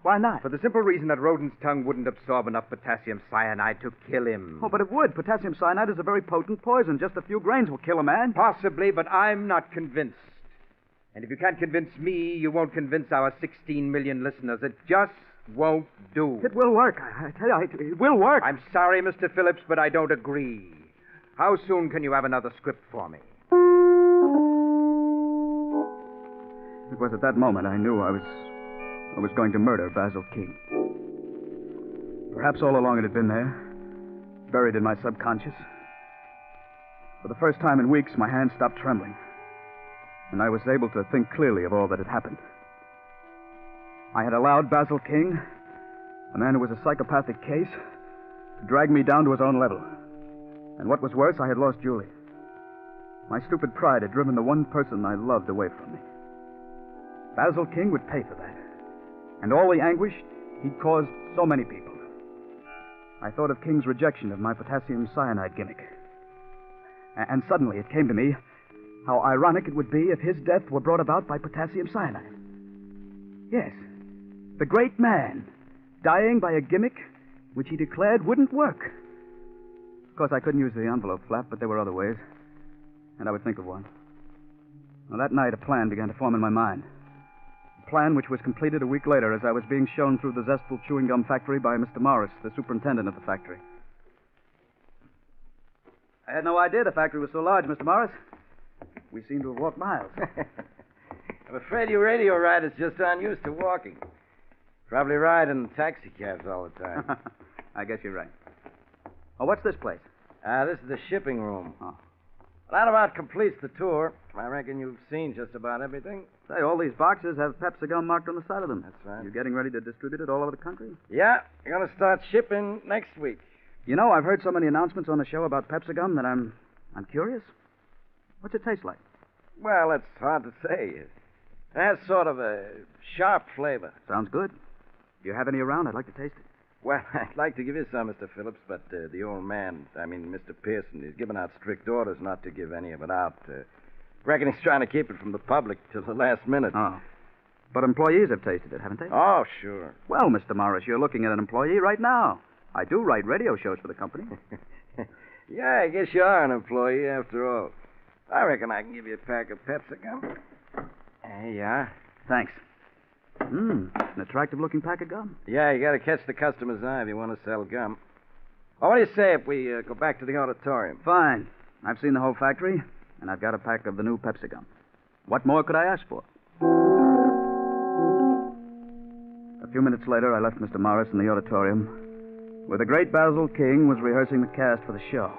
Why not? For the simple reason that Roden's tongue wouldn't absorb enough potassium cyanide to kill him. Oh, but it would. Potassium cyanide is a very potent poison. Just a few grains will kill a man. Possibly, but I'm not convinced. And if you can't convince me, you won't convince our 16 million listeners. It just won't do. It will work. I tell you, it will work. I'm sorry, Mr. Phillips, but I don't agree. How soon can you have another script for me? It was at that moment I knew I was going to murder Basil King. Perhaps all along it had been there, buried in my subconscious. For the first time in weeks, my hands stopped trembling, and I was able to think clearly of all that had happened. I had allowed Basil King, a man who was a psychopathic case, to drag me down to his own level. And what was worse, I had lost Julie. My stupid pride had driven the one person I loved away from me. Basil King would pay for that. And all the anguish he'd caused so many people. I thought of King's rejection of my potassium cyanide gimmick. And suddenly it came to me how ironic it would be if his death were brought about by potassium cyanide. Yes, the great man, dying by a gimmick which he declared wouldn't work. Of course, I couldn't use the envelope flap, but there were other ways, and I would think of one. Well, that night, a plan began to form in my mind. A plan which was completed a week later as I was being shown through the Zestful Chewing Gum factory by Mr. Morris, the superintendent of the factory. I had no idea the factory was so large, Mr. Morris. We seem to have walked miles. I'm afraid you radio riders just aren't used to walking. Probably ride in taxi cabs all the time. I guess you're right. Oh, what's this place? This is the shipping room. Oh. Well, that about completes the tour. I reckon you've seen just about everything. Say, all these boxes have Pepsi-Gum marked on the side of them. That's right. You're getting ready to distribute it all over the country? Yeah, we're going to start shipping next week. You know, I've heard so many announcements on the show about Pepsi-Gum that I'm curious. What's it taste like? Well, it's hard to say. It has sort of a sharp flavor. Sounds good. Do you have any around? I'd like to taste it. Well, I'd like to give you some, Mr. Phillips, but the old man, Mr. Pearson, he's given out strict orders not to give any of it out. Reckon he's trying to keep it from the public till the last minute. Oh. But employees have tasted it, haven't they? Oh, sure. Well, Mr. Morris, you're looking at an employee right now. I do write radio shows for the company. Yeah, I guess you are an employee after all. I reckon I can give you a pack of Pepsi gum. There you are. Thanks. An attractive-looking pack of gum. Yeah, you got to catch the customer's eye if you want to sell gum. Well, what do you say if we go back to the auditorium? Fine. I've seen the whole factory, and I've got a pack of the new Pepsi gum. What more could I ask for? A few minutes later, I left Mr. Morris in the auditorium, where the great Basil King was rehearsing the cast for the show.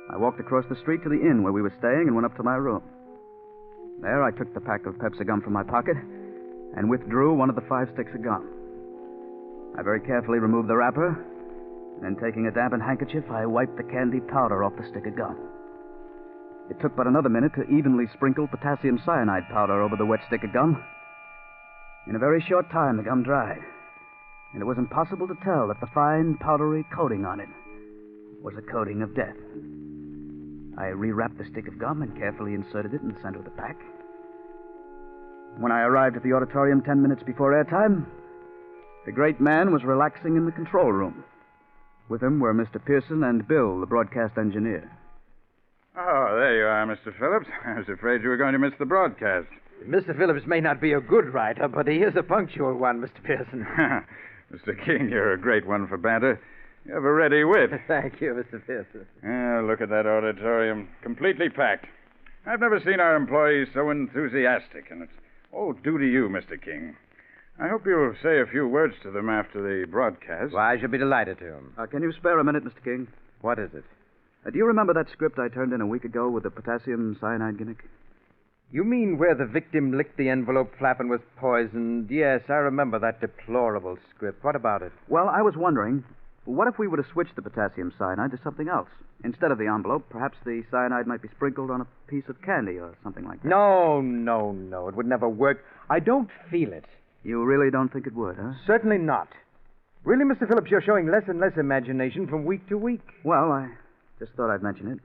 I walked across the street to the inn where we were staying and went up to my room. There, I took the pack of Pepsi gum from my pocket and withdrew one of the 5 sticks of gum. I very carefully removed the wrapper, and then taking a dampened handkerchief, I wiped the candy powder off the stick of gum. It took but another minute to evenly sprinkle potassium cyanide powder over the wet stick of gum. In a very short time, the gum dried, and it was impossible to tell that the fine, powdery coating on it was a coating of death. I rewrapped the stick of gum and carefully inserted it in the center of the pack. When I arrived at the auditorium 10 minutes before airtime, the great man was relaxing in the control room. With him were Mr. Pearson and Bill, the broadcast engineer. Oh, there you are, Mr. Phillips. I was afraid you were going to miss the broadcast. Mr. Phillips may not be a good writer, but he is a punctual one, Mr. Pearson. Mr. King, you're a great one for banter. You have a ready wit. Thank you, Mr. Pearson. Look at that auditorium. Completely packed. I've never seen our employees so enthusiastic, and it's all due to you, Mr. King. I hope you'll say a few words to them after the broadcast. Why, I should be delighted to. Can you spare a minute, Mr. King? What is it? Do you remember that script I turned in a week ago with the potassium cyanide gimmick? You mean where the victim licked the envelope flap and was poisoned? Yes, I remember that deplorable script. What about it? Well, I was wondering, what if we were to switch the potassium cyanide to something else? Instead of the envelope, perhaps the cyanide might be sprinkled on a piece of candy or something like that. No. It would never work. I don't feel it. You really don't think it would, huh? Certainly not. Really, Mr. Phillips, you're showing less and less imagination from week to week. Well, I just thought I'd mention it.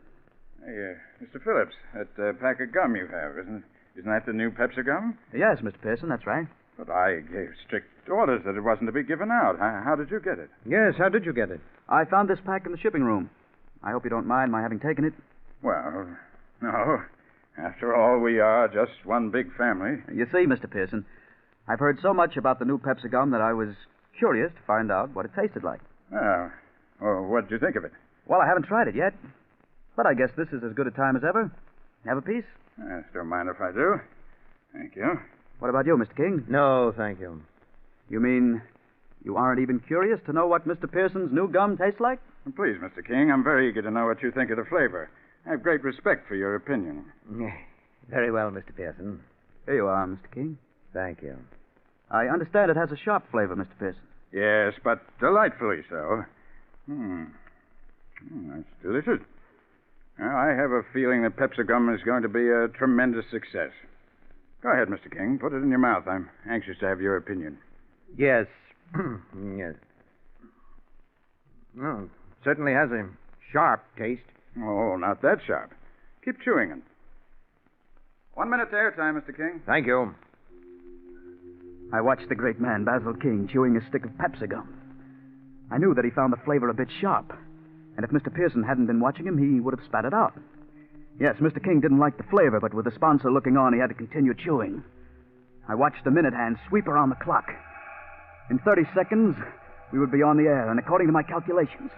Hey, Mr. Phillips, that pack of gum you have, isn't that the new Pepsi gum? Yes, Mr. Pearson, that's right. But I gave strict orders that it wasn't to be given out. How did you get it? Yes, how did you get it? I found this pack in the shipping room. I hope you don't mind my having taken it. Well, no. After all, we are just one big family. You see, Mr. Pearson, I've heard so much about the new Pepsi gum that I was curious to find out what it tasted like. Well, what did you think of it? Well, I haven't tried it yet. But I guess this is as good a time as ever. Have a piece? Don't mind if I do. Thank you. What about you, Mr. King? No, thank you. You mean you aren't even curious to know what Mr. Pearson's new gum tastes like? Please, Mr. King, I'm very eager to know what you think of the flavor. I have great respect for your opinion. Very well, Mr. Pearson. Here you are, Mr. King. Thank you. I understand it has a sharp flavor, Mr. Pearson. Yes, but delightfully so. That's delicious. Well, I have a feeling that Pepsi gum is going to be a tremendous success. Go ahead, Mr. King. Put it in your mouth. I'm anxious to have your opinion. Yes. Yes. Well, it certainly has a sharp taste. Oh, not that sharp. Keep chewing it. 1 minute to airtime, Mr. King. Thank you. I watched the great man, Basil King, chewing a stick of Pepsi gum. I knew that he found the flavor a bit sharp. And if Mr. Pearson hadn't been watching him, he would have spat it out. Yes, Mr. King didn't like the flavor, but with the sponsor looking on, he had to continue chewing. I watched the minute hand sweep around the clock. In 30 seconds, we would be on the air, and according to my calculations,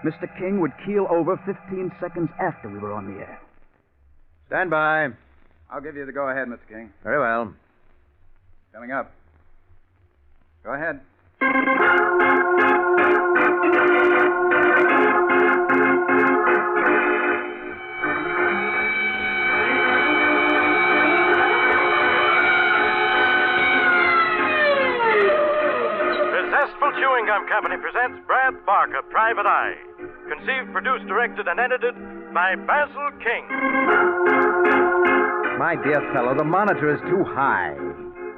Mr. King would keel over 15 seconds after we were on the air. Stand by. I'll give you the go-ahead, Mr. King. Very well. Coming up. Go ahead. Chewing Gum Company presents Brad Barker, Private Eye. Conceived, produced, directed, and edited by Basil King. My dear fellow, the monitor is too high.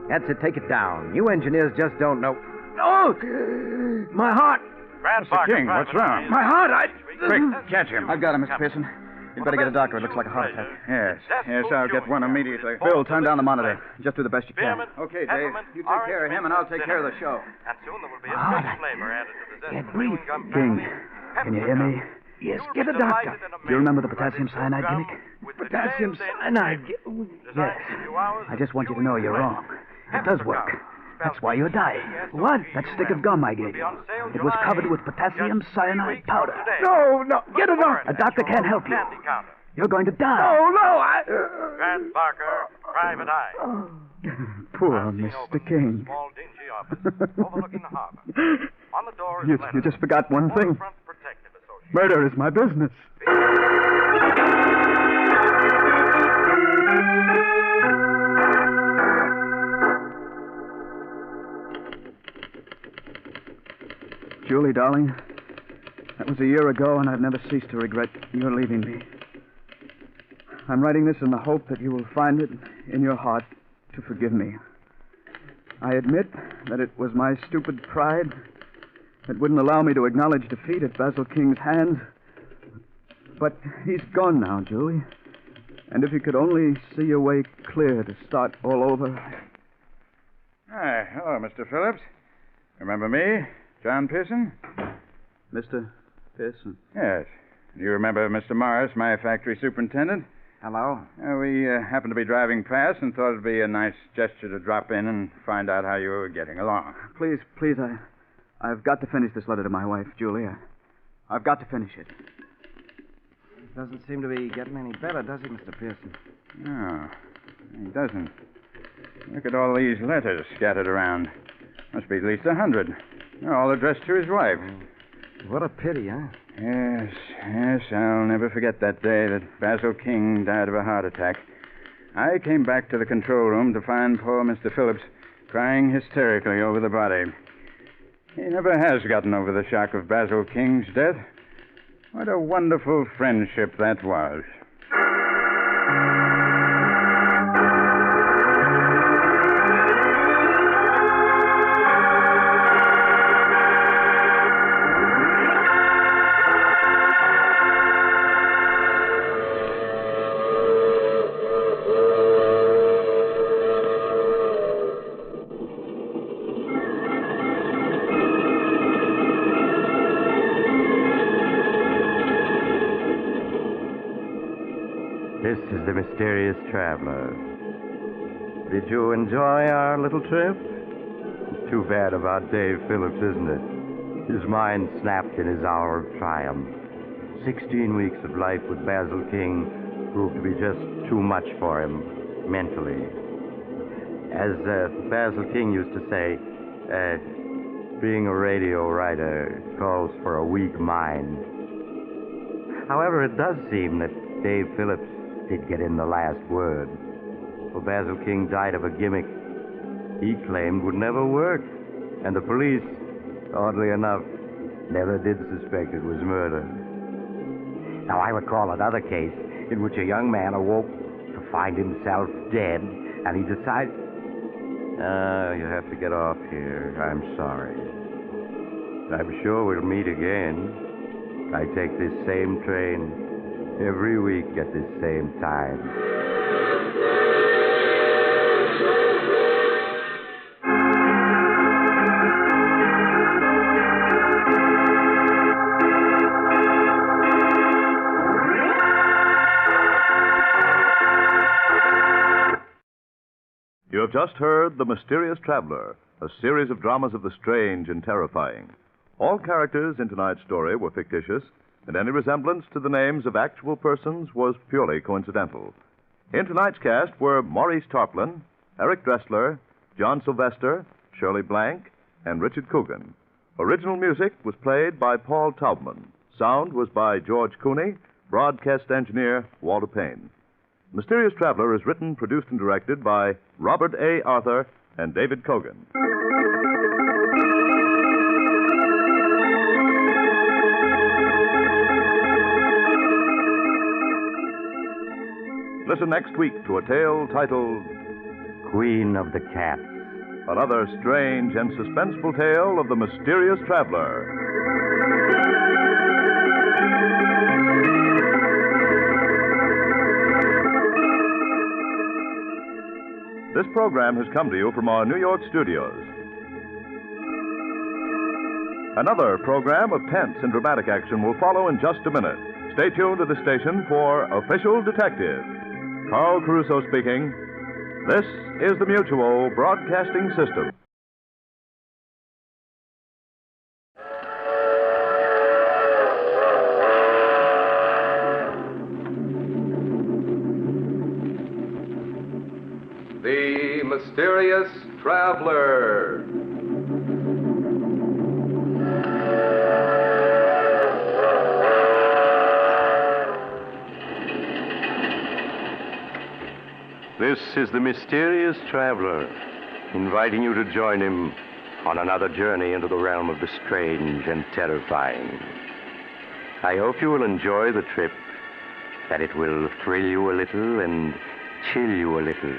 That's it. Take it down. You engineers just don't know. Oh! My heart! Mr. King, what's wrong? My heart, Quick, catch him. I've got him, Mr. Pearson. You'd better get a doctor. It looks like a heart attack. Yes, I'll get one immediately. Phil, turn down the monitor. Just do the best you can. Okay, Dave. You take care of him, and I'll take care of the show. And soon there will be a special flavor added to the zest chewing gum King, can you hear me? Yes, get a doctor. Do you remember the potassium cyanide gimmick? Potassium cyanide. Yes. I just want you to know you're wrong. It does work. That's why you're dying. What? That stick of gum I gave you. It was covered with potassium cyanide powder. No, get a doctor. A doctor can't help you. You're going to die. No, Grant Parker, Private Eye. Poor Mr. King. Small dingy office overlooking the harbor. On the door is a letter. You just forgot one thing. Front Protective Association. Murder is my business. Julie, darling, that was a year ago, and I've never ceased to regret your leaving me. I'm writing this in the hope that you will find it in your heart to forgive me. I admit that it was my stupid pride that wouldn't allow me to acknowledge defeat at Basil King's hands. But he's gone now, Julie. And if you could only see your way clear to start all over. Hi, hello, Mr. Phillips. Remember me? John Pearson? Mr. Pearson? Yes. You remember Mr. Morris, my factory superintendent? Hello. We happened to be driving past and thought it'd be a nice gesture to drop in and find out how you were getting along. Please, I've got to finish this letter to my wife, Julie. I've got to finish it. It doesn't seem to be getting any better, does he, Mr. Pearson? No, he doesn't. Look at all these letters scattered around. Must be at least 100. They're all addressed to his wife. What a pity, huh? Yes, I'll never forget that day that Basil King died of a heart attack. I came back to the control room to find poor Mr. Phillips crying hysterically over the body. He never has gotten over the shock of Basil King's death. What a wonderful friendship that was. This is the mysterious traveler. Did you enjoy our little trip? It's too bad about Dave Phillips, isn't it? His mind snapped in his hour of triumph. 16 weeks of life with Basil King proved to be just too much for him, mentally. As Basil King used to say, being a radio writer calls for a weak mind. However, it does seem that Dave Phillips did get in the last word. For Basil King died of a gimmick he claimed would never work. And the police, oddly enough, never did suspect it was murder. Now, I recall another case in which a young man awoke to find himself dead, and he decided... You have to get off here. I'm sorry. I'm sure we'll meet again. I take this same train every week at this same time. You have just heard The Mysterious Traveler, a series of dramas of the strange and terrifying. All characters in tonight's story were fictitious, and any resemblance to the names of actual persons was purely coincidental. In tonight's cast were Maurice Tarplin, Eric Dressler, John Sylvester, Shirley Blank, and Richard Coogan. Original music was played by Paul Taubman. Sound was by George Cooney, broadcast engineer Walter Payne. Mysterious Traveler is written, produced, and directed by Robert A. Arthur and David Cogan. Listen next week to a tale titled Queen of the Cats. another strange and suspenseful tale of the mysterious traveler. This program has come to you from our New York studios. Another program of tense and dramatic action will follow in just a minute. Stay tuned to the station for Official Detective. Carl Caruso speaking. This is the Mutual Broadcasting System. The Mysterious Traveler. This is the Mysterious Traveler, inviting you to join him on another journey into the realm of the strange and terrifying. I hope you will enjoy the trip, that it will thrill you a little and chill you a little.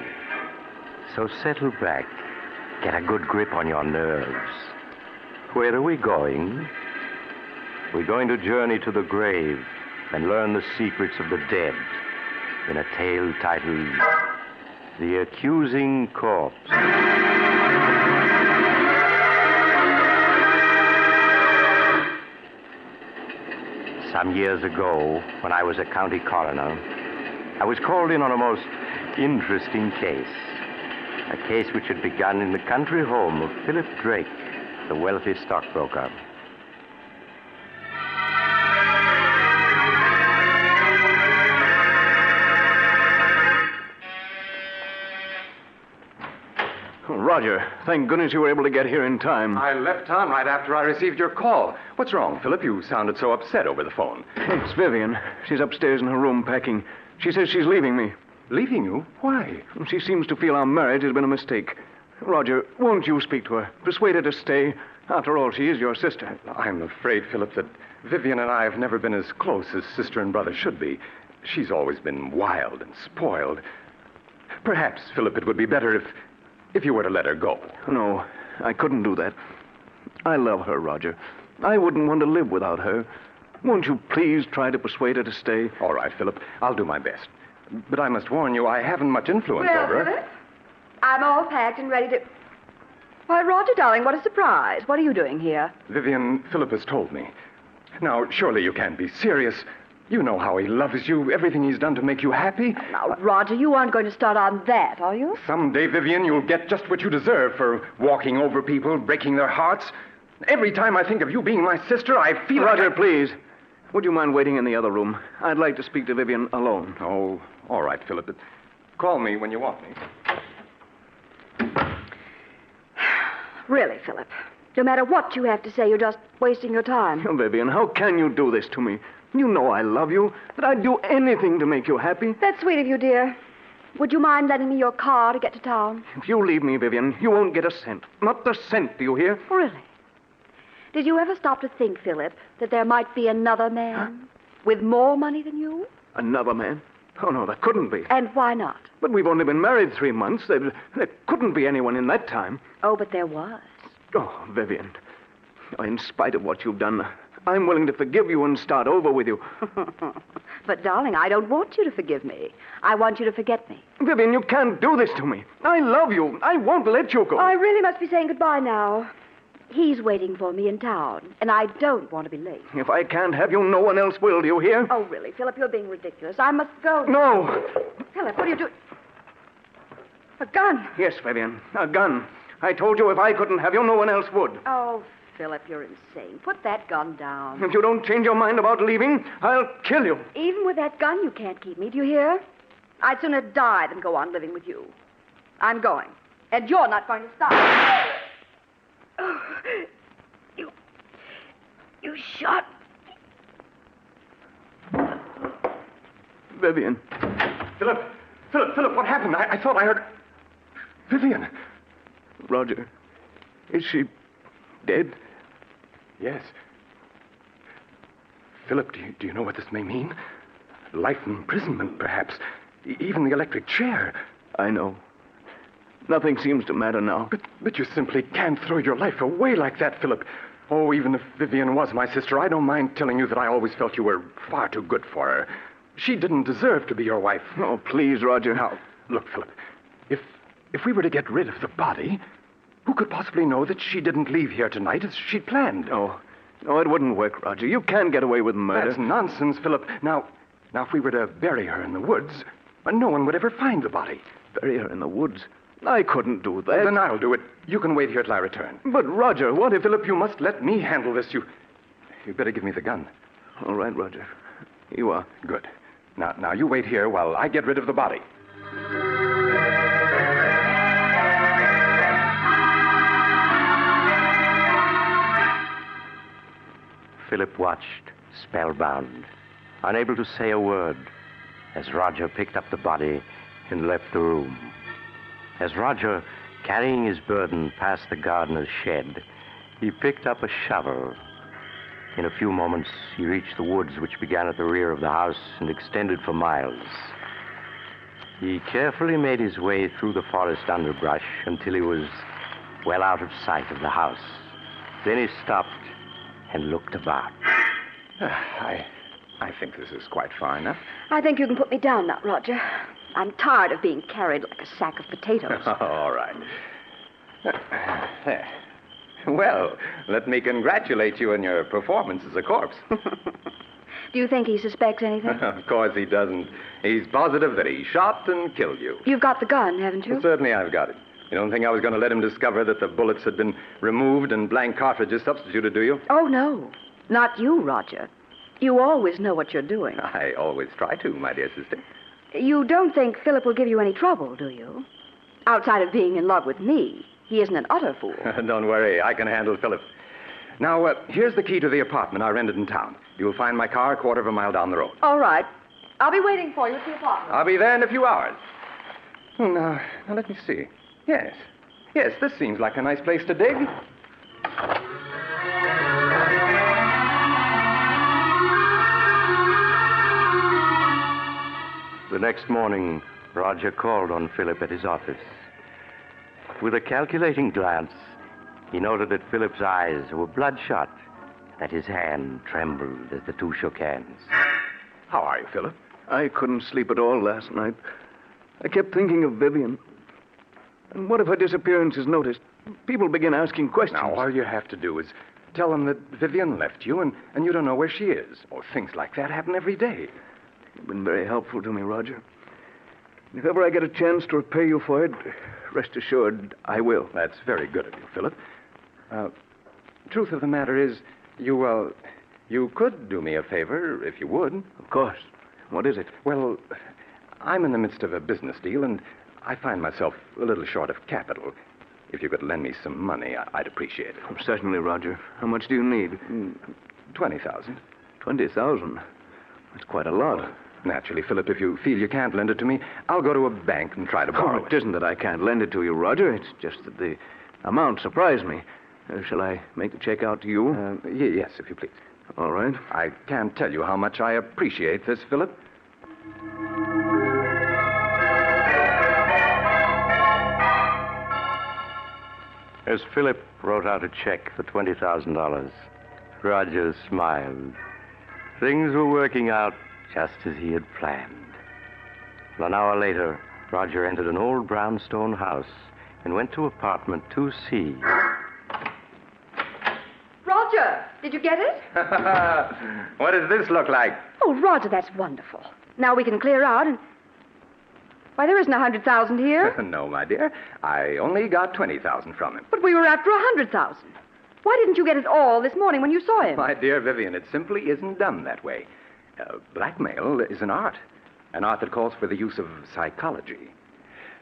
So settle back, get a good grip on your nerves. Where are we going? We're going to journey to the grave and learn the secrets of the dead in a tale titled The Accusing Corpse. Some years ago, when I was a county coroner, I was called in on a most interesting case. A case which had begun in the country home of Philip Drake, the wealthy stockbroker. Roger, thank goodness you were able to get here in time. I left town right after I received your call. What's wrong, Philip? You sounded so upset over the phone. It's Vivian. She's upstairs in her room packing. She says she's leaving me. Leaving you? Why? She seems to feel our marriage has been a mistake. Roger, won't you speak to her? Persuade her to stay. After all, she is your sister. I'm afraid, Philip, that Vivian and I have never been as close as sister and brother should be. She's always been wild and spoiled. Perhaps, Philip, it would be better if you were to let her go. No, I couldn't do that. I love her, Roger. I wouldn't want to live without her. Won't you please try to persuade her to stay? All right, Philip. I'll do my best. But I must warn you, I haven't much influence over her. Philip, I'm all packed and ready to... Why, Roger, darling, what a surprise. What are you doing here? Vivian, Philip has told me. Now, surely you can't be serious. You know how he loves you, everything he's done to make you happy. Now, Roger, you aren't going to start on that, are you? Someday, Vivian, you'll get just what you deserve for walking over people, breaking their hearts. Every time I think of you being my sister, I feel Roger, like please. Would you mind waiting in the other room? I'd like to speak to Vivian alone. Oh, all right, Philip. Call me when you want me. Really, Philip, no matter what you have to say, you're just wasting your time. Oh, Vivian, how can you do this to me? You know I love you, that I'd do anything to make you happy. That's sweet of you, dear. Would you mind lending me your car to get to town? If you leave me, Vivian, you won't get a cent. Not a cent, do you hear? Really? Did you ever stop to think, Philip, that there might be another man with more money than you? Another man? Oh, no, there couldn't be. And why not? But we've only been married 3 months. There couldn't be anyone in that time. Oh, but there was. Oh, Vivian, in spite of what you've done, I'm willing to forgive you and start over with you. But, darling, I don't want you to forgive me. I want you to forget me. Vivian, you can't do this to me. I love you. I won't let you go. I really must be saying goodbye now. He's waiting for me in town, and I don't want to be late. If I can't have you, no one else will, do you hear? Oh, really, Philip, you're being ridiculous. I must go. No. Philip, what are you doing? A gun. Yes, Vivian, a gun. I told you if I couldn't have you, no one else would. Oh, Philip, you're insane. Put that gun down. If you don't change your mind about leaving, I'll kill you. Even with that gun, you can't keep me, do you hear? I'd sooner die than go on living with you. I'm going. And you're not going to stop. Oh, you shot me. Vivian. Philip, what happened? I thought I heard... Vivian. Roger, is she dead? Yes. Philip, do you know what this may mean? Life imprisonment, perhaps. Even the electric chair. I know. Nothing seems to matter now. But you simply can't throw your life away like that, Philip. Oh, even if Vivian was my sister, I don't mind telling you that I always felt you were far too good for her. She didn't deserve to be your wife. Oh, please, Roger. Now, look, Philip, if we were to get rid of the body, who could possibly know that she didn't leave here tonight as she'd planned? No, it wouldn't work, Roger. You can't get away with murder. That's nonsense, Philip. Now, if we were to bury her in the woods, no one would ever find the body. Bury her in the woods? I couldn't do that. Then I'll do it. You can wait here till I return. But, Roger, what if... Philip, you must let me handle this. You'd better give me the gun. All right, Roger. You are. Good. Now, you wait here while I get rid of the body. Philip watched, spellbound, unable to say a word, as Roger picked up the body and left the room. As Roger, carrying his burden, passed the gardener's shed, he picked up a shovel. In a few moments, he reached the woods which began at the rear of the house and extended for miles. He carefully made his way through the forest underbrush until he was well out of sight of the house. Then he stopped and looked about. I think this is quite fine, huh? I think you can put me down now, Roger. I'm tired of being carried like a sack of potatoes. All right. There. Well, let me congratulate you on your performance as a corpse. Do you think he suspects anything? Of course he doesn't. He's positive that he shot and killed you. You've got the gun, haven't you? Well, certainly I've got it. You don't think I was going to let him discover that the bullets had been removed and blank cartridges substituted, do you? Oh, no. Not you, Roger. You always know what you're doing. I always try to, my dear sister. You don't think Philip will give you any trouble, do you? Outside of being in love with me, he isn't an utter fool. Don't worry, I can handle Philip. Now, here's the key to the apartment I rented in town. You'll find my car a quarter of a mile down the road. All right. I'll be waiting for you at the apartment. I'll be there in a few hours. Now, let me see. Yes, this seems like a nice place to dig. The next morning, Roger called on Philip at his office. With a calculating glance, he noted that Philip's eyes were bloodshot, that his hand trembled as the two shook hands. How are you, Philip? I couldn't sleep at all last night. I kept thinking of Vivian. And what if her disappearance is noticed? People begin asking questions. Now, all you have to do is tell them that Vivian left you and you don't know where she is. Or things like that happen every day. You've been very helpful to me, Roger. If ever I get a chance to repay you for it, rest assured, I will. That's very good of you, Philip. Truth of the matter is, you could do me a favor if you would. Of course. What is it? Well, I'm in the midst of a business deal, and I find myself a little short of capital. If you could lend me some money, I'd appreciate it. Oh, certainly, Roger. How much do you need? 20,000. 20,000? That's quite a lot. Naturally, Philip, if you feel you can't lend it to me, I'll go to a bank and try to borrow it. It isn't that I can't lend it to you, Roger. It's just that the amount surprised me. Shall I make the check out to you? Yes, if you please. All right. I can't tell you how much I appreciate this, Philip. As Philip wrote out a check for $20,000, Roger smiled. Things were working out just as he had planned. An hour later, Roger entered an old brownstone house and went to apartment 2C. Roger, did you get it? What does this look like? Oh, Roger, that's wonderful. Now we can clear out and... Why, there isn't 100,000 here. No, my dear. I only got 20,000 from him. But we were after 100,000. Why didn't you get it all this morning when you saw him? My dear Vivian, it simply isn't done that way. Blackmail is an art that calls for the use of psychology.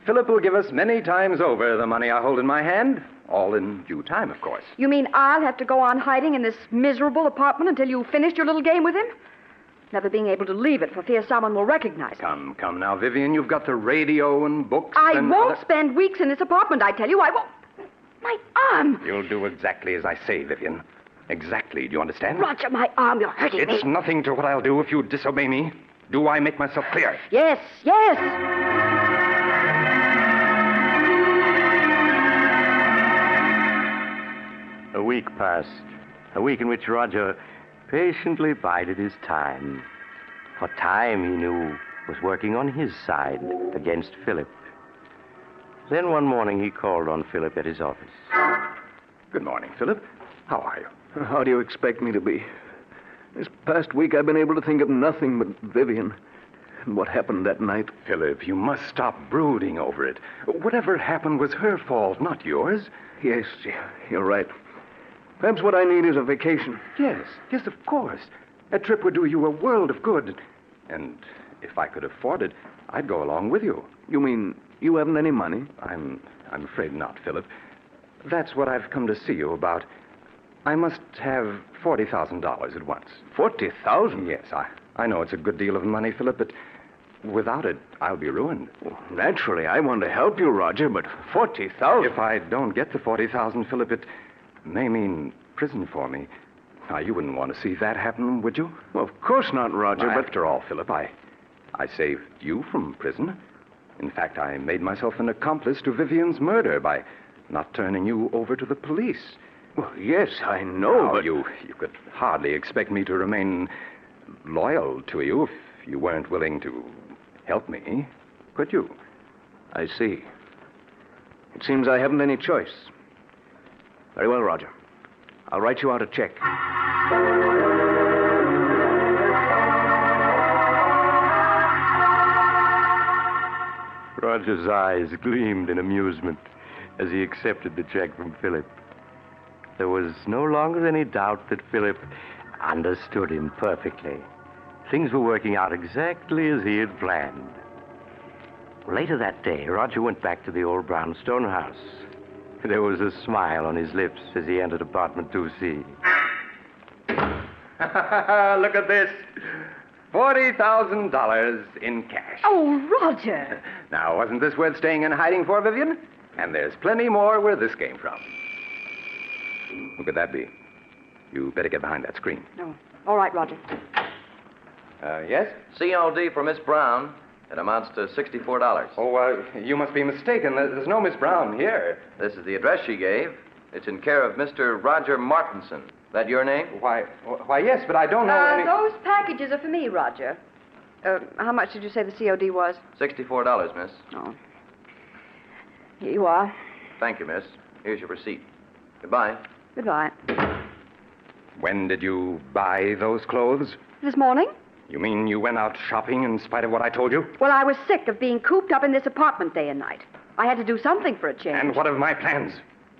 Philip will give us many times over the money I hold in my hand, all in due time, of course. You mean I'll have to go on hiding in this miserable apartment until you've finished your little game with him? Never being able to leave it for fear someone will recognize it. Come now, Vivian. You've got the radio and books. I won't spend weeks in this apartment, I tell you. I won't. My arm! You'll do exactly as I say, Vivian. Exactly. Do you understand? Roger, my arm. You're hurting me. It's nothing to what I'll do if you disobey me. Do I make myself clear? Yes, yes. A week passed. A week in which Roger patiently bided his time. For time, he knew, was working on his side against Philip. Then one morning he called on Philip at his office. Good morning, Philip. How are you? How do you expect me to be? This past week I've been able to think of nothing but Vivian and what happened that night. Philip, you must stop brooding over it. Whatever happened was her fault, not yours. Yes, you're right. Perhaps what I need is a vacation. Yes, of course. A trip would do you a world of good. And if I could afford it, I'd go along with you. You mean you haven't any money? I'm afraid not, Philip. That's what I've come to see you about. I must have $40,000 at once. 40,000? Yes, I know it's a good deal of money, Philip, but without it, I'll be ruined. Well, naturally, I want to help you, Roger, but 40,000? If I don't get the 40,000, Philip, it may mean prison for me. Now, you wouldn't want to see that happen, would you? Well, of course not, Roger, but... After all, Philip, I saved you from prison. In fact, I made myself an accomplice to Vivian's murder by not turning you over to the police. Well, yes, I know, but... You could hardly expect me to remain loyal to you if you weren't willing to help me, could you? I see. It seems I haven't any choice. Very well, Roger. I'll write you out a check. Roger's eyes gleamed in amusement as he accepted the check from Philip. There was no longer any doubt that Philip understood him perfectly. Things were working out exactly as he had planned. Later that day, Roger went back to the old brownstone house. There was a smile on his lips as he entered apartment 2C. Look at this. $40,000 in cash. Oh, Roger! Now, wasn't this worth staying in hiding for, Vivian? And there's plenty more where this came from. Who could that be? You better get behind that screen. No. All right, Roger. Yes? COD for Miss Brown. It amounts to $64. Oh, you must be mistaken. There's no Miss Brown here. This is the address she gave. It's in care of Mr. Roger Martinson. That your name? Why, yes, but I don't know any... Those packages are for me, Roger. How much did you say the COD was? $64, miss. Oh. Here you are. Thank you, miss. Here's your receipt. Goodbye. Goodbye. When did you buy those clothes? This morning? You mean you went out shopping in spite of what I told you? Well, I was sick of being cooped up in this apartment day and night. I had to do something for a change. And what of my plans?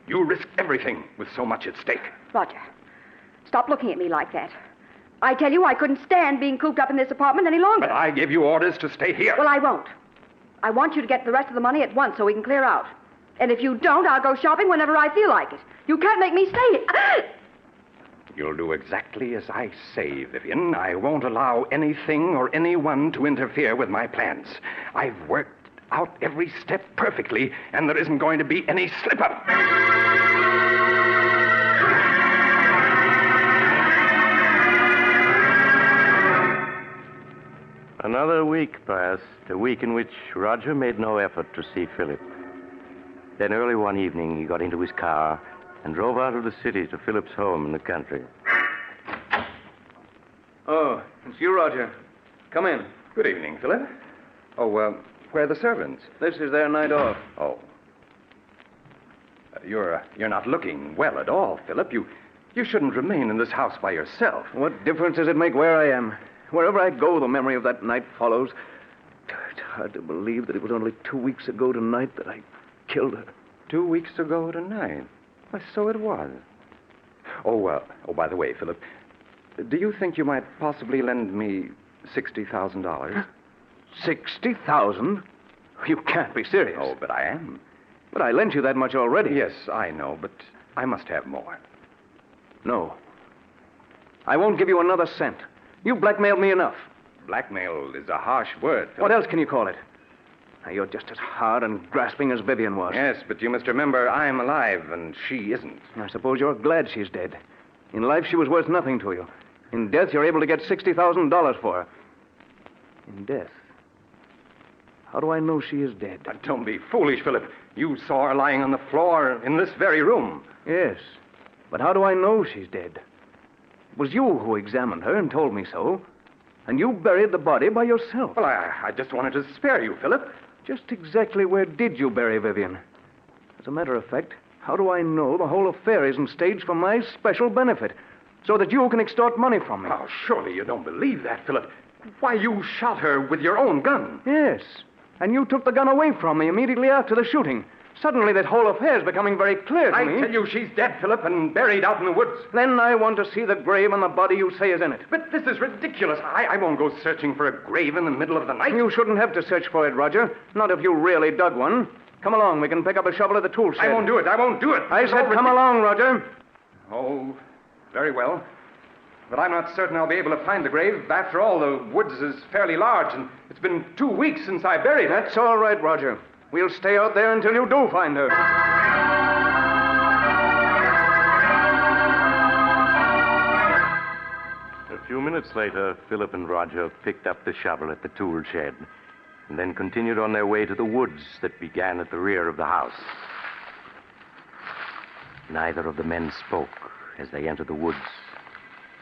You risk everything with so much at stake. Roger, stop looking at me like that. I tell you, I couldn't stand being cooped up in this apartment any longer. But I gave you orders to stay here. Well, I won't. I want you to get the rest of the money at once so we can clear out. And if you don't, I'll go shopping whenever I feel like it. You can't make me stay here. You'll do exactly as I say, Vivian. I won't allow anything or anyone to interfere with my plans. I've worked out every step perfectly, and there isn't going to be any slip-up. Another week passed, a week in which Roger made no effort to see Philip. Then early one evening, he got into his car and drove out of the city to Philip's home in the country. Oh, it's you, Roger. Come in. Good evening, Philip. Oh, where are the servants? This is their night off. Oh. You're not looking well at all, Philip. You shouldn't remain in this house by yourself. What difference does it make where I am? Wherever I go, the memory of that night follows. It's hard to believe that it was only 2 weeks ago tonight that I killed her. 2 weeks ago tonight? Why, so it was. Oh, by the way, Philip, do you think you might possibly lend me $60,000? 60,000? You can't be serious. Oh, but I am. But I lent you that much already. Yes, I know, but I must have more. No. I won't give you another cent. You blackmailed me enough. Blackmail is a harsh word, Philip. What else can you call it? Now, you're just as hard and grasping as Vivian was. Yes, but you must remember I'm alive and she isn't. I suppose you're glad she's dead. In life, she was worth nothing to you. In death, you're able to get $60,000 for her. In death? How do I know she is dead? Don't be foolish, Philip. You saw her lying on the floor in this very room. Yes. But how do I know she's dead? It was you who examined her and told me so. And you buried the body by yourself. Well, I just wanted to spare you, Philip. Just exactly where did you bury Vivian? As a matter of fact, how do I know the whole affair isn't staged for my special benefit, so that you can extort money from me? Oh, surely you don't believe that, Philip. Why, you shot her with your own gun. Yes, and you took the gun away from me immediately after the shooting. Suddenly that whole affair is becoming very clear to me. I tell you, she's dead, Philip, and buried out in the woods. Then I want to see the grave and the body you say is in it. But this is ridiculous. I won't go searching for a grave in the middle of the night. You shouldn't have to search for it, Roger. Not if you really dug one. Come along. We can pick up a shovel at the tool shed. I won't do it. I won't do it. I said come along, Roger. Oh, very well. But I'm not certain I'll be able to find the grave. After all, the woods is fairly large, and it's been 2 weeks since I buried her. That's all right, Roger. We'll stay out there until you do find her. A few minutes later, Philip and Roger picked up the shovel at the tool shed and then continued on their way to the woods that began at the rear of the house. Neither of the men spoke as they entered the woods,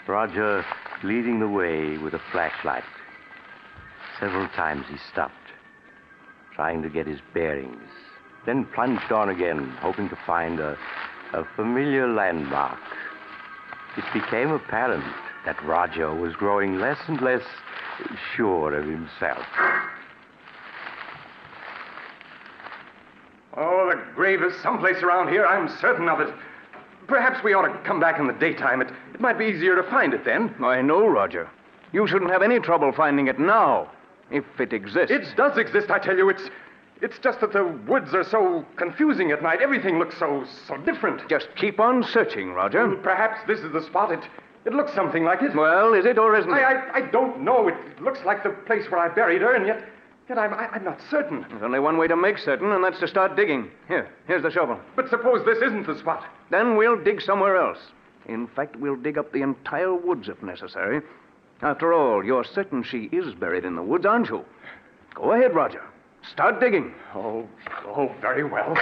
Roger leading the way with a flashlight. Several times he stopped, trying to get his bearings, then plunged on again, hoping to find a familiar landmark. It became apparent that Roger was growing less and less sure of himself. Oh, the grave is someplace around here. I'm certain of it. Perhaps we ought to come back in the daytime. It might be easier to find it then. I know, Roger. You shouldn't have any trouble finding it now, if it exists. It does exist, I tell you. It's just that the woods are so confusing at night. Everything looks so different. Just keep on searching, Roger. Well, perhaps this is the spot. It looks something like it. Well, is it or isn't it? I don't know. It looks like the place where I buried her, and yet I'm not certain. There's only one way to make certain, and that's to start digging. Here's the shovel. But suppose this isn't the spot. Then we'll dig somewhere else. In fact, we'll dig up the entire woods if necessary. After all, you're certain she is buried in the woods, aren't you? Go ahead, Roger. Start digging. Oh, very well.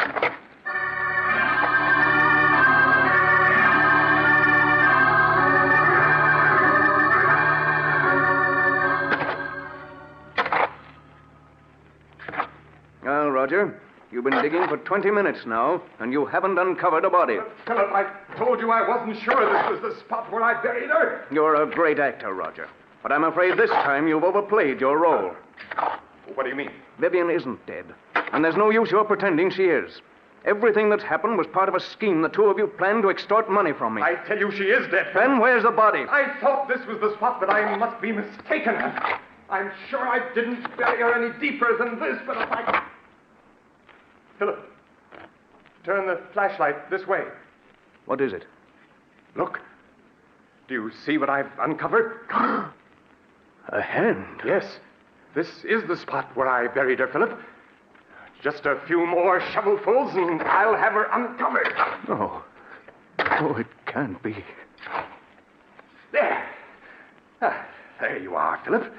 Well, Roger, you've been digging for 20 minutes now, and you haven't uncovered a body. Philip, I told you I wasn't sure this was the spot where I buried her. You're a great actor, Roger. But I'm afraid this time you've overplayed your role. What do you mean? Vivian isn't dead, and there's no use your pretending she is. Everything that's happened was part of a scheme the two of you planned to extort money from me. I tell you she is dead. Then where's the body? I thought this was the spot, but I must be mistaken. I'm sure I didn't bury her any deeper than this, but if I... Philip, turn the flashlight this way. What is it? Look. Do you see what I've uncovered? A hand? Yes. This is the spot where I buried her, Philip. Just a few more shovelfuls and I'll have her uncovered. Oh, it can't be. There. There you are, Philip.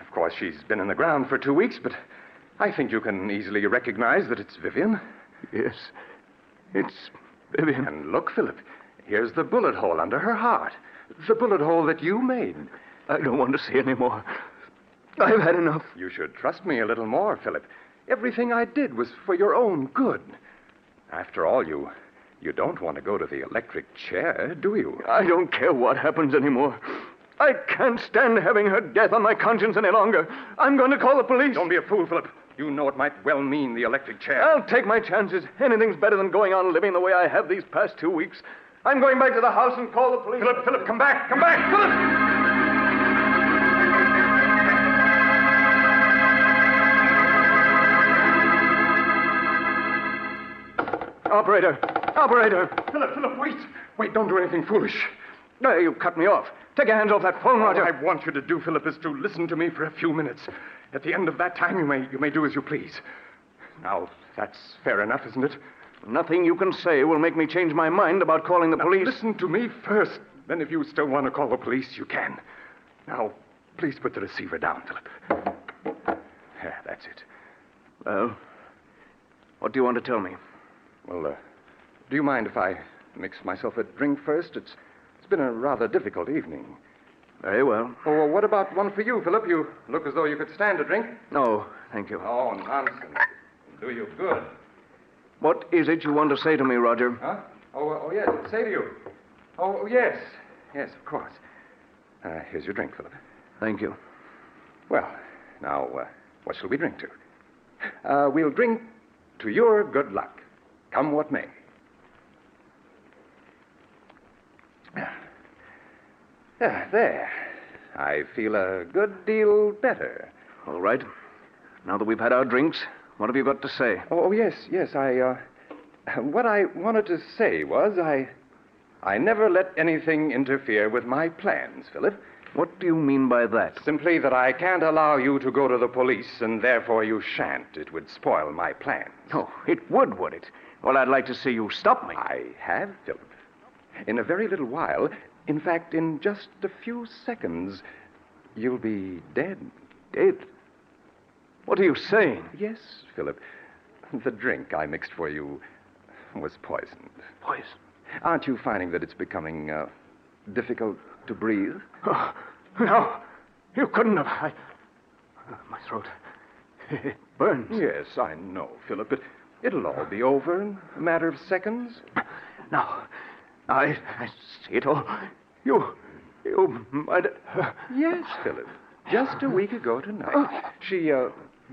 Of course, she's been in the ground for 2 weeks, but I think you can easily recognize that it's Vivian. Yes, it's Vivian. And look, Philip, here's the bullet hole under her heart. The bullet hole that you made. I don't want to see any more. I've had enough. You should trust me a little more, Philip. Everything I did was for your own good. After all, you don't want to go to the electric chair, do you? I don't care what happens anymore. I can't stand having her death on my conscience any longer. I'm going to call the police. Don't be a fool, Philip. You know it might well mean the electric chair. I'll take my chances. Anything's better than going on living the way I have these past 2 weeks. I'm going back to the house and call the police. Philip, come back! Come back! Philip! Operator! Philip, wait! Wait, don't do anything foolish. No, you cut me off. Take your hands off that phone, Roger. All I want you to do, Philip, is to listen to me for a few minutes. At the end of that time, you may do as you please. Now, that's fair enough, isn't it? Nothing you can say will make me change my mind about calling the police. Listen to me first. Then if you still want to call the police, you can. Now, please put the receiver down, Philip. Yeah, that's it. Well, what do you want to tell me? Well, do you mind if I mix myself a drink first. It's been a rather difficult evening. Very well. Oh, what about one for you, Philip? You look as though you could stand a drink. No, thank you. Oh, nonsense. It'll do you good. What is it you want to say to me, Roger? Huh? Oh, yes. Say to you. Oh, yes. Yes, of course. Here's your drink, Philip. Thank you. Well, now, what shall we drink to? We'll drink to your good luck, come what may. There. I feel a good deal better. All right. Now that we've had our drinks, what have you got to say? Oh, yes. What I wanted to say was I never let anything interfere with my plans, Philip. What do you mean by that? Simply that I can't allow you to go to the police, and therefore you shan't. It would spoil my plans. Oh, it would it? Well, I'd like to see you stop me. I have, Philip. In a very little while, in fact, in just a few seconds, you'll be dead. Dead? What are you saying? Yes, Philip. The drink I mixed for you was poisoned. Poison? Aren't you finding that it's becoming difficult to breathe? Oh, no. You couldn't have. My throat. It burns. Yes, I know, Philip, but it'll all be over in a matter of seconds. Now, I see it all. You might... Yes, Philip. Just a week ago tonight, she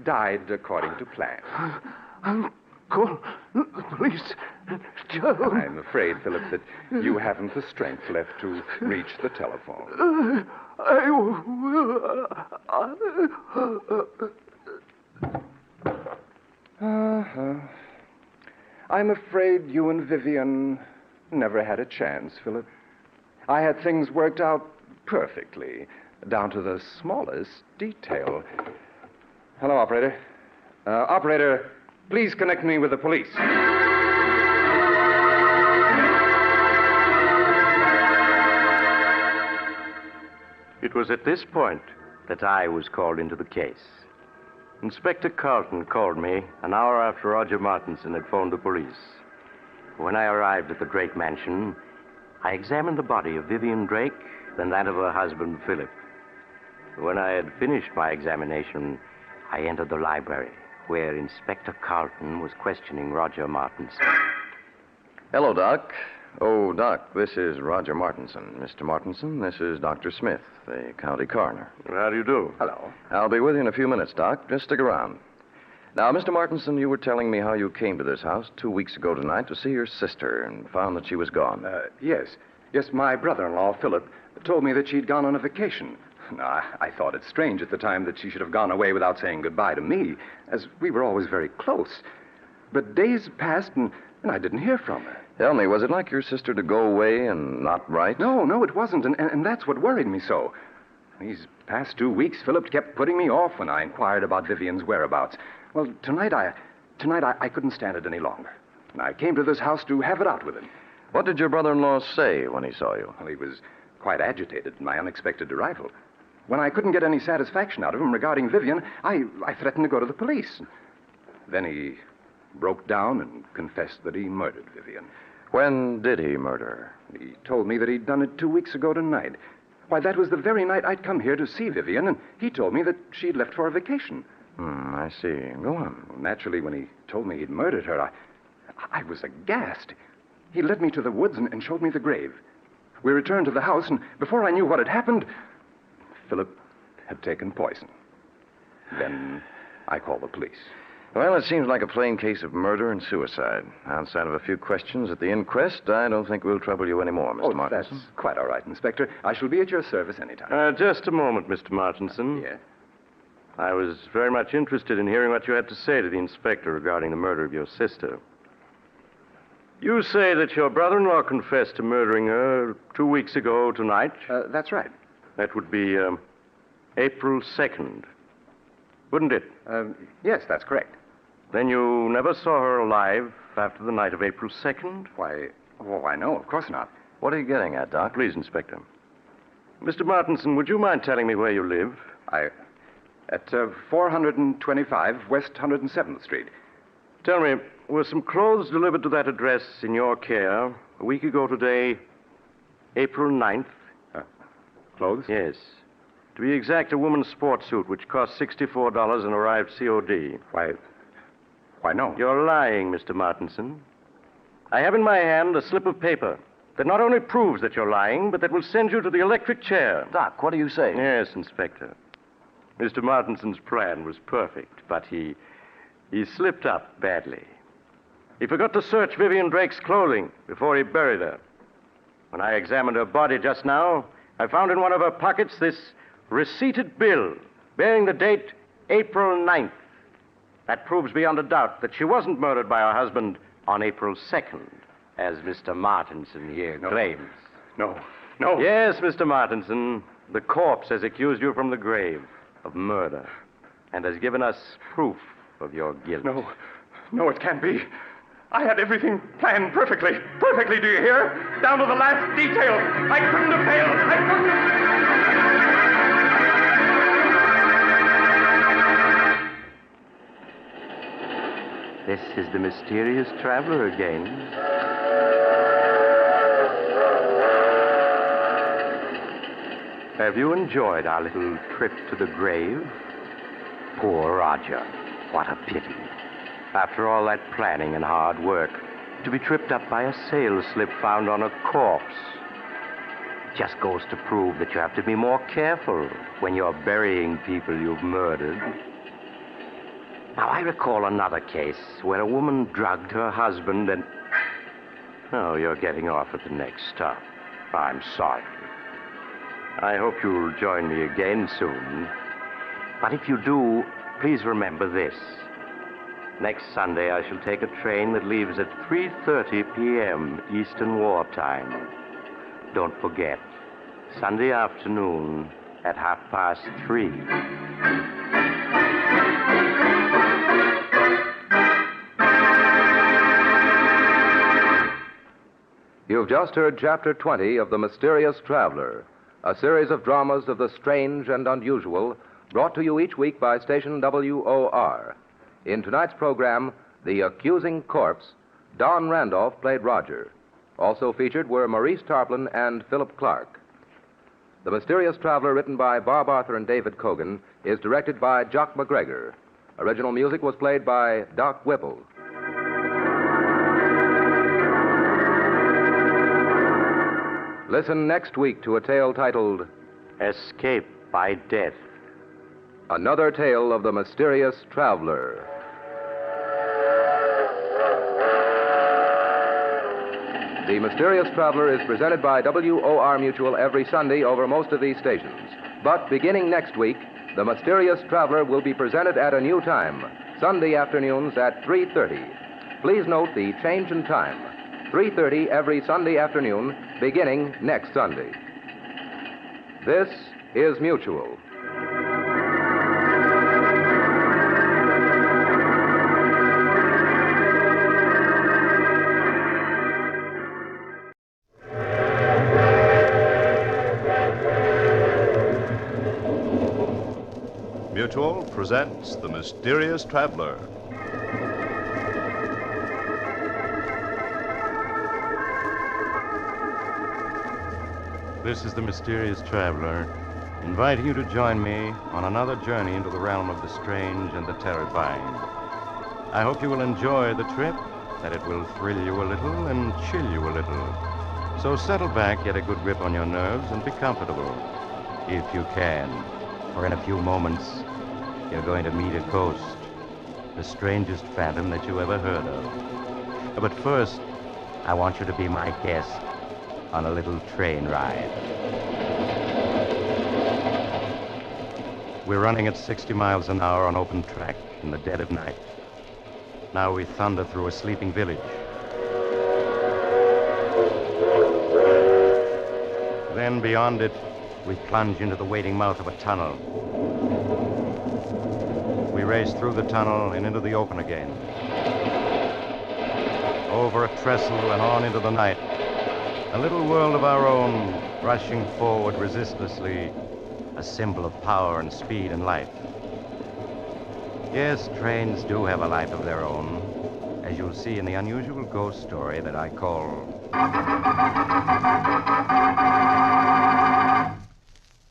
died according to plan. Uncle, please, Joe. I'm afraid, Philip, that you haven't the strength left to reach the telephone. I will. I'm afraid you and Vivian never had a chance, Philip. I had things worked out perfectly, down to the smallest detail. Hello, operator. Operator, please connect me with the police. It was at this point that I was called into the case. Inspector Carlton called me an hour after Roger Martinson had phoned the police. When I arrived at the Drake mansion, I examined the body of Vivian Drake, then that of her husband, Philip. When I had finished my examination, I entered the library, where Inspector Carlton was questioning Roger Martinson. Hello, Doc. Oh, Doc, this is Roger Martinson. Mr. Martinson, this is Dr. Smith, the county coroner. How do you do? Hello. I'll be with you in a few minutes, Doc. Just stick around. Now, Mr. Martinson, you were telling me how you came to this house 2 weeks ago tonight to see your sister and found that she was gone. Yes. Yes, my brother-in-law, Philip, told me that she'd gone on a vacation. Now, I thought it strange at the time that she should have gone away without saying goodbye to me, as we were always very close. But days passed, and I didn't hear from her. Tell me, was it like your sister to go away and not write? No, it wasn't, and that's what worried me so. These past 2 weeks, Philip kept putting me off when I inquired about Vivian's whereabouts. Well, tonight I couldn't stand it any longer. And I came to this house to have it out with him. What did your brother-in-law say when he saw you? Well, he was quite agitated at my unexpected arrival. When I couldn't get any satisfaction out of him regarding Vivian, I threatened to go to the police. Then he broke down and confessed that he murdered Vivian. When did he murder her? He told me that he'd done it 2 weeks ago tonight. Why, that was the very night I'd come here to see Vivian, and he told me that she'd left for a vacation. I see. Go on. Well, naturally, when he told me he'd murdered her, I was aghast. He led me to the woods and showed me the grave. We returned to the house, and before I knew what had happened, Philip had taken poison. Then I called the police. Well, it seems like a plain case of murder and suicide. Outside of a few questions at the inquest, I don't think we'll trouble you anymore, Mr. Martinson. That's quite all right, Inspector. I shall be at your service anytime. Just a moment, Mr. Martinson. Yes? I was very much interested in hearing what you had to say to the inspector regarding the murder of your sister. You say that your brother-in-law confessed to murdering her 2 weeks ago tonight? That's right. That would be April 2nd, wouldn't it? Yes, that's correct. Then you never saw her alive after the night of April 2nd? Why, no, of course not. What are you getting at, Doc? Please, Inspector. Mr. Martinson, would you mind telling me where you live? At 425 West 107th Street. Tell me, were some clothes delivered to that address in your care A week ago today, April 9th. Clothes? Yes. To be exact, a woman's sports suit, which cost $64 and arrived COD. Why, no. You're lying, Mr. Martinson. I have in my hand a slip of paper that not only proves that you're lying, but that will send you to the electric chair. Doc, what are you saying? Yes, Inspector. Mr. Martinson's plan was perfect, but he slipped up badly. He forgot to search Vivian Drake's clothing before he buried her. When I examined her body just now, I found in one of her pockets this receipted bill bearing the date April 9th. That proves beyond a doubt that she wasn't murdered by her husband on April 2nd, as Mr. Martinson here claims. No. Yes, Mr. Martinson, the corpse has accused you from the grave of murder and has given us proof of your guilt. No, it can't be. I had everything planned perfectly. Perfectly, do you hear? Down to the last detail. I couldn't have failed. I couldn't have... This is the mysterious traveler again. Have you enjoyed our little trip to the grave? Poor Roger. What a pity. After all that planning and hard work, to be tripped up by a sales slip found on a corpse. Just goes to prove that you have to be more careful when you're burying people you've murdered. Now, I recall another case where a woman drugged her husband and... Oh, you're getting off at the next stop. I'm sorry. I hope you'll join me again soon. But if you do, please remember this. Next Sunday, I shall take a train that leaves at 3:30 p.m. Eastern Wartime. Don't forget, Sunday afternoon at 3:30. You've just heard Chapter 20 of The Mysterious Traveler, a series of dramas of the strange and unusual brought to you each week by station WOR. In tonight's program, The Accusing Corpse, Don Randolph played Roger. Also featured were Maurice Tarplin and Philip Clark. The Mysterious Traveler, written by Bob Arthur and David Cogan, is directed by Jock McGregor. Original music was played by Doc Whipple. Listen next week to a tale titled Escape by Death. Another tale of the Mysterious Traveler. The Mysterious Traveler is presented by WOR Mutual every Sunday over most of these stations. But beginning next week, The Mysterious Traveler will be presented at a new time, Sunday afternoons at 3:30. Please note the change in time. 3:30 every Sunday afternoon, beginning next Sunday. This is Mutual. Mutual presents The Mysterious Traveler. This is the Mysterious Traveler, inviting you to join me on another journey into the realm of the strange and the terrifying. I hope you will enjoy the trip, that it will thrill you a little and chill you a little. So settle back, get a good grip on your nerves, and be comfortable, if you can. For in a few moments, you're going to meet a ghost, the strangest phantom that you ever heard of. But first, I want you to be my guest on a little train ride. We're running at 60 miles an hour on open track in the dead of night. Now we thunder through a sleeping village. Then beyond it, we plunge into the waiting mouth of a tunnel. We race through the tunnel and into the open again. Over a trestle and on into the night. A little world of our own, rushing forward resistlessly, a symbol of power and speed and life. Yes, trains do have a life of their own. as you'll see in the unusual ghost story that I call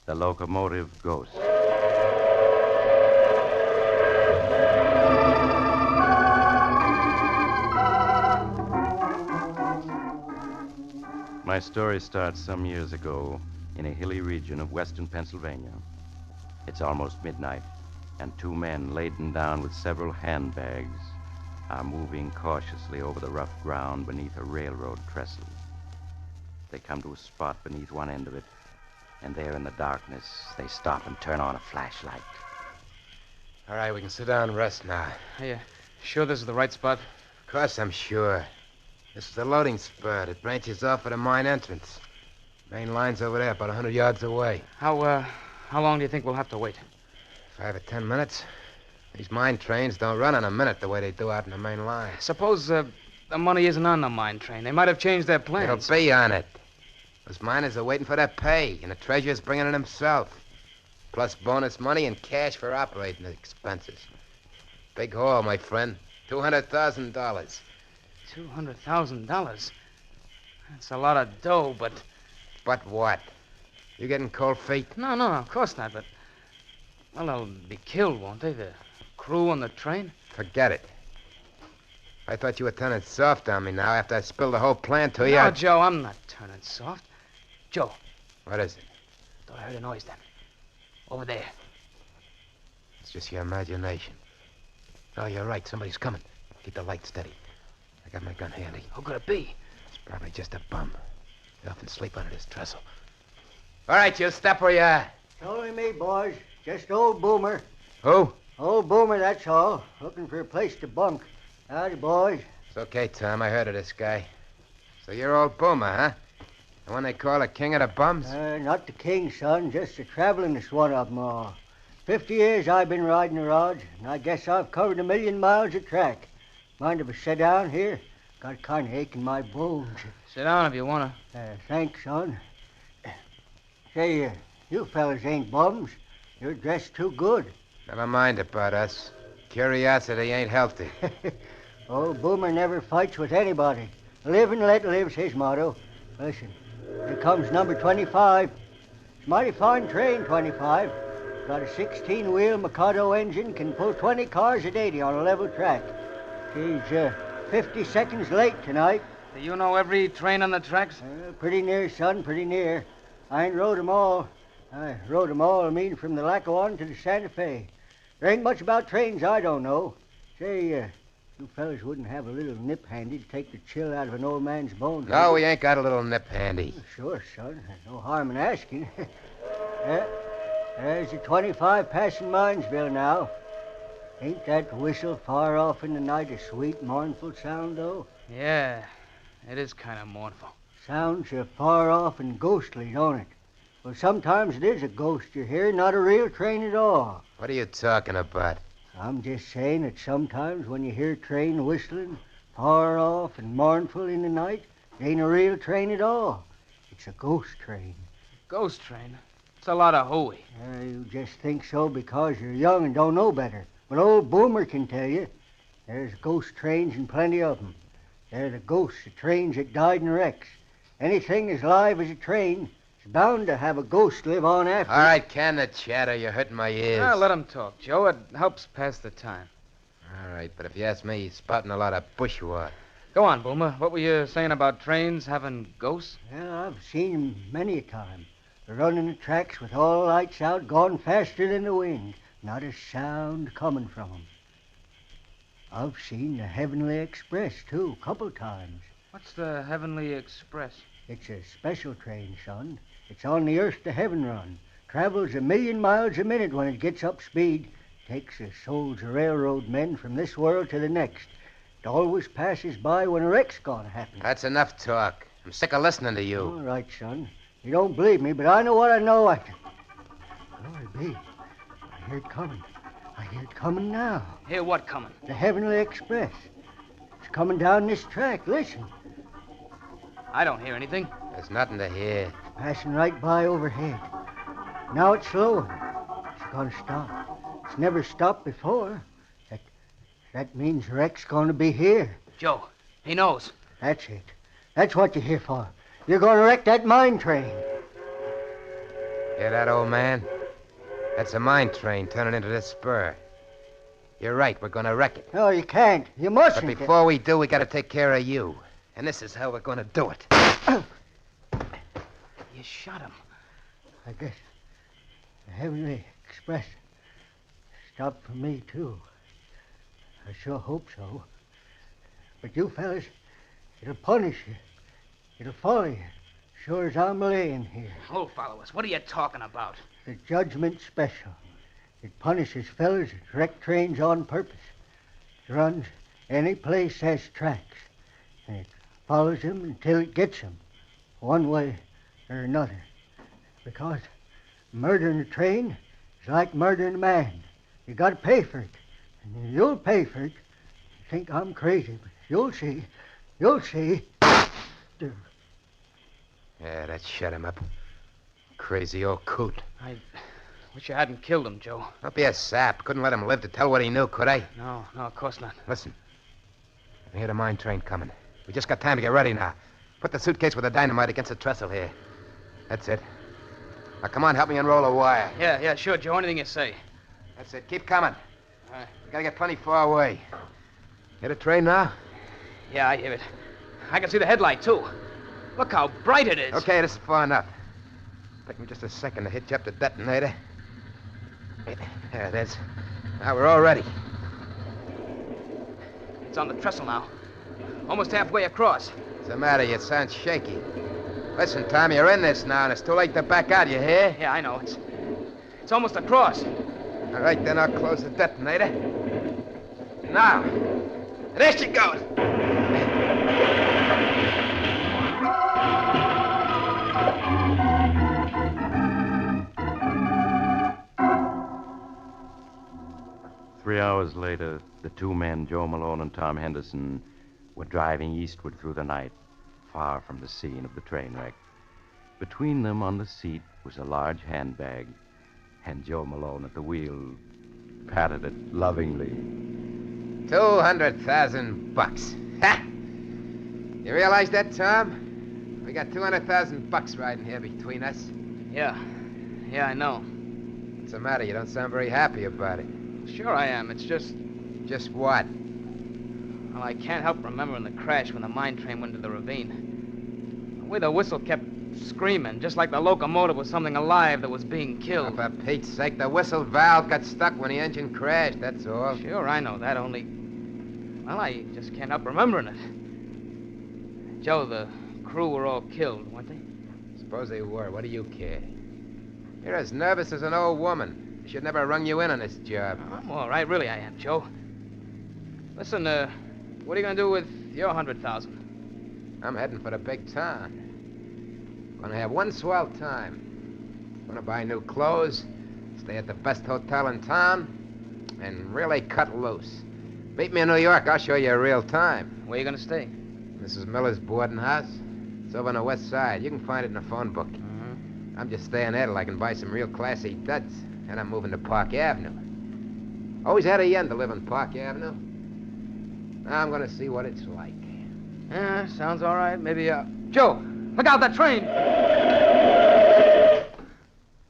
The Locomotive Ghost. My story starts some years ago in a hilly region of western Pennsylvania. It's almost midnight, and two men laden down with several handbags are moving cautiously over the rough ground beneath a railroad trestle. They come to a spot beneath one end of it, and there in the darkness, they stop and turn on a flashlight. All right, we can sit down and rest now. Are you sure this is the right spot? Of course I'm sure. This is the loading spur that branches off at the mine entrance. Main line's over there, about 100 yards away. How long do you think we'll have to wait? 5 or 10 minutes. These mine trains don't run in a minute the way they do out in the main line. Suppose the money isn't on the mine train. They might have changed their plans. It'll be on it. Those miners are waiting for their pay, and the treasurer's bringing it himself. Plus bonus money and cash for operating expenses. Big haul, my friend. $200,000. $200,000? That's a lot of dough, but... But what? You getting cold feet? No, of course not, but... Well, they'll be killed, won't they? The crew on the train? Forget it. I thought you were turning soft on me now after I spilled the whole plan to you. No, Joe, I'm not turning soft. Joe. What is it? Thought I heard a noise then. Over there. It's just your imagination. Oh, you're right. Somebody's coming. Keep the light steady. I got my gun handy. Who could it be? It's probably just a bum. They often sleep under this trestle. All right, you step where you are. It's only me, boys. Just old Boomer. Who? Old Boomer, that's all. Looking for a place to bunk. Howdy, boys. It's okay, Tom. I heard of this guy. So you're old Boomer, huh? The one they call the king of the bums? Not the king, son. Just the travelingest one of them all. 50 years I've been riding the rods, and I guess I've covered 1,000,000 miles of track. Mind if I sit down here? Got a kind of ache in my bones. Sit down if you want to. Thanks, son. Say, you fellas ain't bums. You're dressed too good. Never mind about us. Curiosity ain't healthy. Old Boomer never fights with anybody. Live and let live's his motto. Listen, here comes number 25. It's a mighty fine train, 25. Got a 16-wheel Mikado engine, can pull 20 cars at 80 on a level track. He's 50 seconds late tonight. Do you know every train on the tracks? Pretty near, son, pretty near. I ain't rode 'em all. I rode 'em all, from the Lackawanna to the Santa Fe. There ain't much about trains I don't know. Say, you fellas wouldn't have a little nip handy to take the chill out of an old man's bones. No, we ain't got a little nip handy. Sure, son. There's no harm in asking. There's the 25 passing Minesville now. Ain't that whistle far off in the night a sweet, mournful sound, though? Yeah, it is kind of mournful. Sounds far off and ghostly, don't it? Well, sometimes it is a ghost you hear, not a real train at all. What are you talking about? I'm just saying that sometimes when you hear train whistling, far off and mournful in the night, it ain't a real train at all. It's a ghost train. Ghost train? It's a lot of hooey. You just think so because you're young and don't know better. But old Boomer can tell you. There's ghost trains and plenty of them. They're the ghosts of trains that died in wrecks. Anything as live as a train is bound to have a ghost live on after. All right, can the chatter. You're hurting my ears. Let him talk, Joe. It helps pass the time. All right, but if you ask me, he's spouting a lot of bushwhack. Go on, Boomer. What were you saying about trains having ghosts? Well, I've seen 'em many a time. Running the tracks with all lights out, going faster than the wind. Not a sound coming from 'em. I've seen the Heavenly Express, too, a couple times. What's the Heavenly Express? It's a special train, son. It's on the Earth to Heaven run. Travels 1,000,000 miles a minute when it gets up speed. Takes the souls of railroad men from this world to the next. It always passes by when a wreck's gonna happen. That's enough talk. I'm sick of listening to you. All right, son. You don't believe me, but I know what I know. Glory be. I hear it coming. I hear it coming now. Hear what coming? The Heavenly Express. It's coming down this track. Listen. I don't hear anything. There's nothing to hear. It's passing right by overhead. Now it's slowing. It's gonna stop. It's never stopped before. That means Rex's going to be here. Joe, he knows. That's it. That's what you're here for. You're going to wreck that mine train. Hear that, old man? That's a mine train turning into this spur. You're right, we're going to wreck it. No, you can't. You mustn't. But before we do, we got to take care of you. And this is how we're going to do it. You shot him. I guess the Heavenly Express stopped for me, too. I sure hope so. But you fellas, it'll punish you. It'll follow you, sure as I'm laying here. Oh, follow us. What are you talking about? The Judgment Special. It punishes fellas that wreck trains on purpose. It runs any place has tracks. And it follows them until it gets them, one way or another. Because murdering a train is like murdering a man. You got to pay for it. And you'll pay for it. You think I'm crazy, but you'll see. You'll see. Yeah, that shut him up. Crazy old coot. I wish you hadn't killed him, Joe. Don't be a sap. Couldn't let him live to tell what he knew, could I? No, of course not. Listen. I hear the mine train coming. We just got time to get ready now. Put the suitcase with the dynamite against the trestle here. That's it. Now, come on, help me unroll a wire. Yeah, sure, Joe. Anything you say. That's it. Keep coming. All right. We gotta get plenty far away. Hear the train now? Yeah, I hear it. I can see the headlight, too. Look how bright it is. Okay, this is far enough. Take me just a second to hitch up the detonator. There it is. Now we're all ready. It's on the trestle now. Almost halfway across. What's the matter? You sound shaky. Listen, Tom, you're in this now, and it's too late to back out, you hear? Yeah, I know. It's almost across. All right, then I'll close the detonator. Now, there she goes. 3 hours later, the two men, Joe Malone and Tom Henderson, were driving eastward through the night, far from the scene of the train wreck. Between them on the seat was a large handbag, and Joe Malone at the wheel patted it lovingly. $200,000. Ha! You realize that, Tom? We got $200,000 riding here between us. Yeah, I know. What's the matter? You don't sound very happy about it. Sure I am. It's just... Just what? Well, I can't help remembering the crash when the mine train went into the ravine. The way the whistle kept screaming, just like the locomotive was something alive that was being killed. Oh, for Pete's sake, the whistle valve got stuck when the engine crashed, that's all. Sure, I know that, only... Well, I just can't help remembering it. Joe, the crew were all killed, weren't they? Suppose they were. What do you care? You're as nervous as an old woman. I should never have rung you in on this job. I'm all right, really I am, Joe. Listen, what are you going to do with your $100,000? I'm heading for the big town. Gonna have one swell time. Gonna buy new clothes, stay at the best hotel in town, and really cut loose. Meet me in New York, I'll show you a real time. Where you going to stay? Mrs. Miller's boarding house. It's over on the west side. You can find it in the phone book. Mm-hmm. I'm just staying there till I can buy some real classy duds. And I'm moving to Park Avenue. Always had a yen to live on Park Avenue. Now I'm gonna see what it's like. Yeah, sounds all right. Maybe, Joe, look out, that train!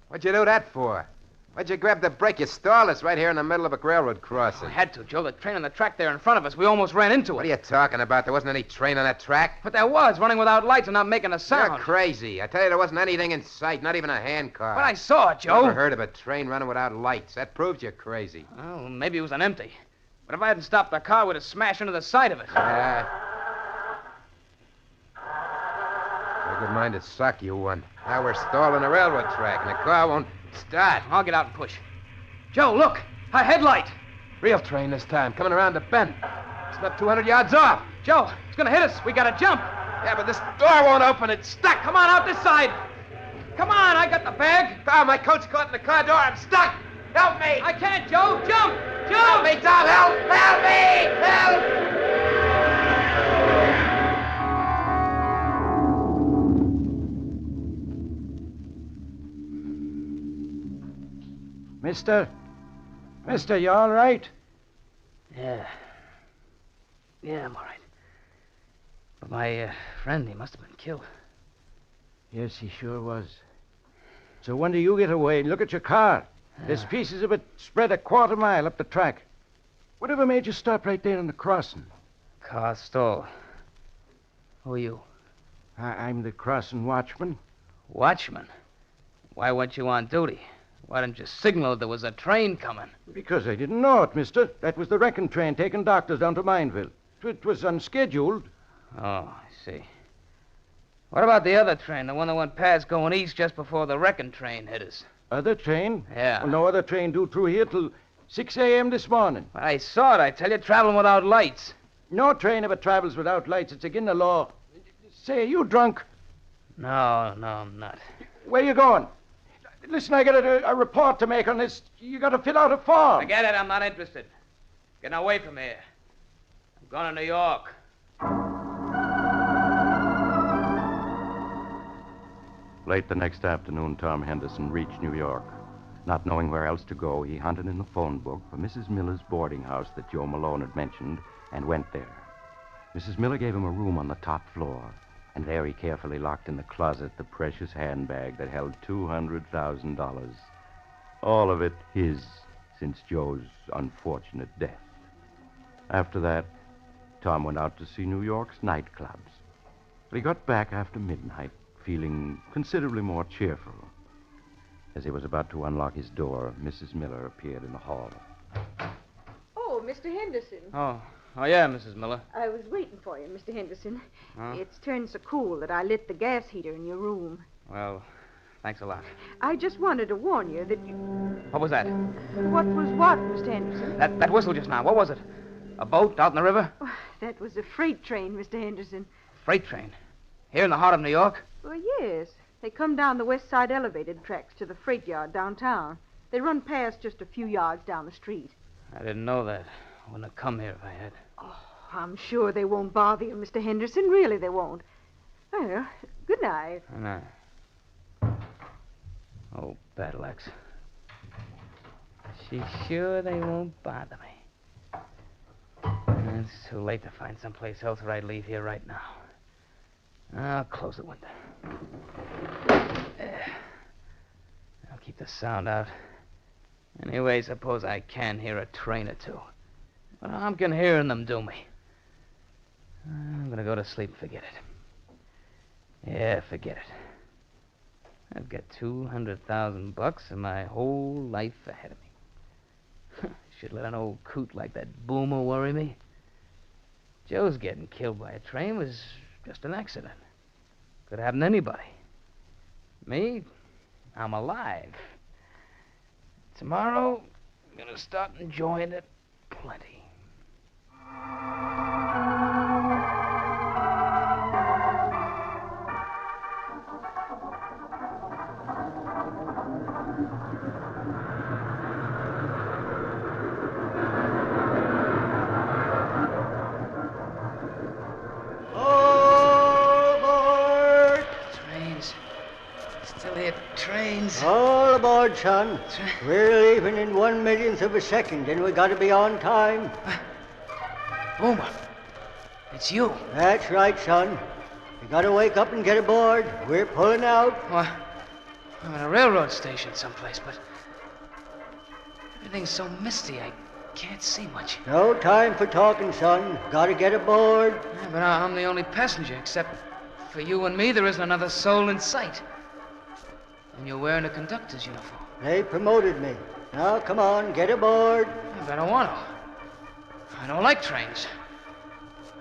What'd you do that for? Why'd you grab the brake? You stalled us right here in the middle of a railroad crossing. I had to, Joe. The train on the track there in front of us. We almost ran into it. What are you talking about? There wasn't any train on that track. But there was, running without lights and not making a sound. You're crazy. I tell you, there wasn't anything in sight, not even a handcar. But I saw it, Joe. Never heard of a train running without lights. That proves you're crazy. Well, maybe it was an empty. But if I hadn't stopped the car, we'd have smashed into the side of it. You're a good mind to suck, you one. Now we're stalling the railroad track, and the car won't start. I'll get out and push. Joe, look! A headlight! Real train this time, coming around the bend. It's not 200 yards off. Joe, it's gonna hit us. We gotta jump. Yeah, but this door won't open. It's stuck. Come on, out this side. Come on, I got the bag. Oh, my coat's caught in the car door. I'm stuck. Help me. I can't, Joe. Jump! Jump! Help me, Tom. Help! Help me! Help! Mister, you all right? Yeah, Yeah, I'm all right. But my friend, he must have been killed. Yes, he sure was. So when do you get away? Look at your car. There's pieces of it spread a quarter mile up the track. Whatever made you stop right there in the crossing? Car stalled. Who are you? I'm the crossing watchman. Watchman? Why weren't you on duty? Why didn't you signal there was a train coming? Because I didn't know it, mister. That was the wrecking train taking doctors down to Mineville. It was unscheduled. Oh, I see. What about the other train, the one that went past going east just before the wrecking train hit us? Other train? Yeah. Well, no other train due through here till 6 a.m. this morning. I saw it, I tell you, traveling without lights. No train ever travels without lights. It's against the law. Say, are you drunk? No, I'm not. Where you going? Listen, I got a report to make on this. You got to fill out a form. Forget it, I'm not interested. Getting away from here. I'm going to New York. Late the next afternoon, Tom Henderson reached New York. Not knowing where else to go, he hunted in the phone book for Mrs. Miller's boarding house that Joe Malone had mentioned and went there. Mrs. Miller gave him a room on the top floor, and there he carefully locked in the closet the precious handbag that held $200,000. All of it his since Joe's unfortunate death. After that, Tom went out to see New York's nightclubs. But he got back after midnight, feeling considerably more cheerful. As he was about to unlock his door, Mrs. Miller appeared in the hall. Oh, Mr. Henderson. Oh, yeah, Mrs. Miller. I was waiting for you, Mr. Henderson. Huh? It's turned so cool that I lit the gas heater in your room. Well, thanks a lot. I just wanted to warn you that you... What was that? What was what, Mr. Henderson? That whistle just now. What was it? A boat out in the river? Oh, that was a freight train, Mr. Henderson. Freight train? Here in the heart of New York? Well, yes. They come down the west side elevated tracks to the freight yard downtown. They run past just a few yards down the street. I didn't know that. I wouldn't have come here if I had. Oh, I'm sure they won't bother you, Mr. Henderson. Really, they won't. Well, good night. Good night. Oh, battle axe. She's sure they won't bother me. It's too late to find someplace else where I'd leave here right now. I'll close the window. I'll keep the sound out. Anyway, suppose I can hear a train or two. What harm can hearing them do me? I'm gonna go to sleep and forget it. Yeah, forget it. I've got $200,000 and my whole life ahead of me. Should let an old coot like that Boomer worry me. Joe's getting killed by a train was just an accident. Could happen to anybody. Me, I'm alive. Tomorrow, I'm gonna start enjoying it plenty. Trains. All aboard, son. We're leaving in 1/1,000,000th of a second, and we gotta be on time. Boomer, it's you. That's right, son. You gotta wake up and get aboard. We're pulling out. Well, I'm at a railroad station someplace, but everything's so misty I can't see much. No time for talking, son. Gotta get aboard. Yeah, but I'm the only passenger, except for you and me, there isn't another soul in sight. And you're wearing a conductor's uniform. They promoted me. Now, come on, get aboard. Yeah, but I don't want to. I don't like trains.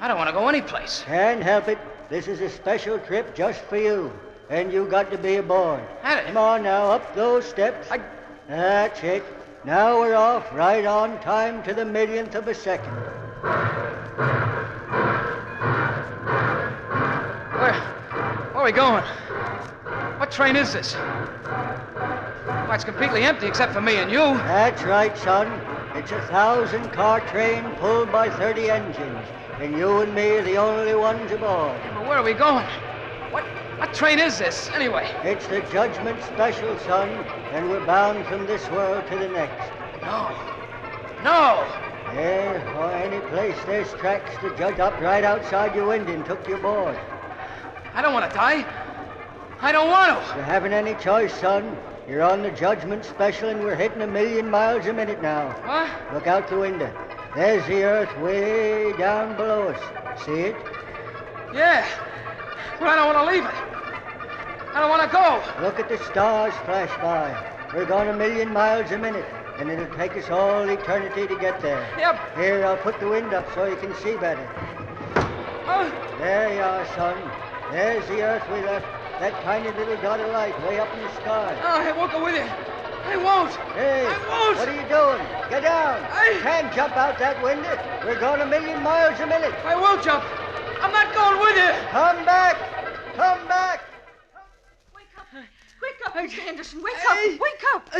I don't want to go anyplace. Can't help it. This is a special trip just for you. And you got to be aboard. Come on now, up those steps. That's it. Now we're off right on time to the 1,000,000th of a second. Where are we going? What train is this? Why, it's completely empty except for me and you. That's right, son. It's a 1,000-car train pulled by 30 engines. And you and me are the only ones aboard. Yeah, but where are we going? What train is this, anyway? It's the Judgment Special, son. And we're bound from this world to the next. No. Here, or any place there's tracks, the judge hopped right outside your window and took your board. I don't want to die. I don't want to. You haven't any choice, son. You're on the judgment special, and we're hitting 1,000,000 miles a minute now. What? Look out the window. There's the earth way down below us. See it? Yeah. But I don't want to leave it. I don't want to go. Look at the stars flash by. We're going 1,000,000 miles a minute, and it'll take us all eternity to get there. Yep. Here, I'll put the wind up so you can see better. There you are, son. There's the earth we left. That tiny little dot of light way up in the sky. Oh, I won't go with you. I won't. Hey, I won't. What are you doing? Get down. You can't jump out that window. We're going 1,000,000 miles a minute. I will jump. I'm not going with you. Come back. Come back. Wake up, Mr. Henderson. Wake up. Wake up.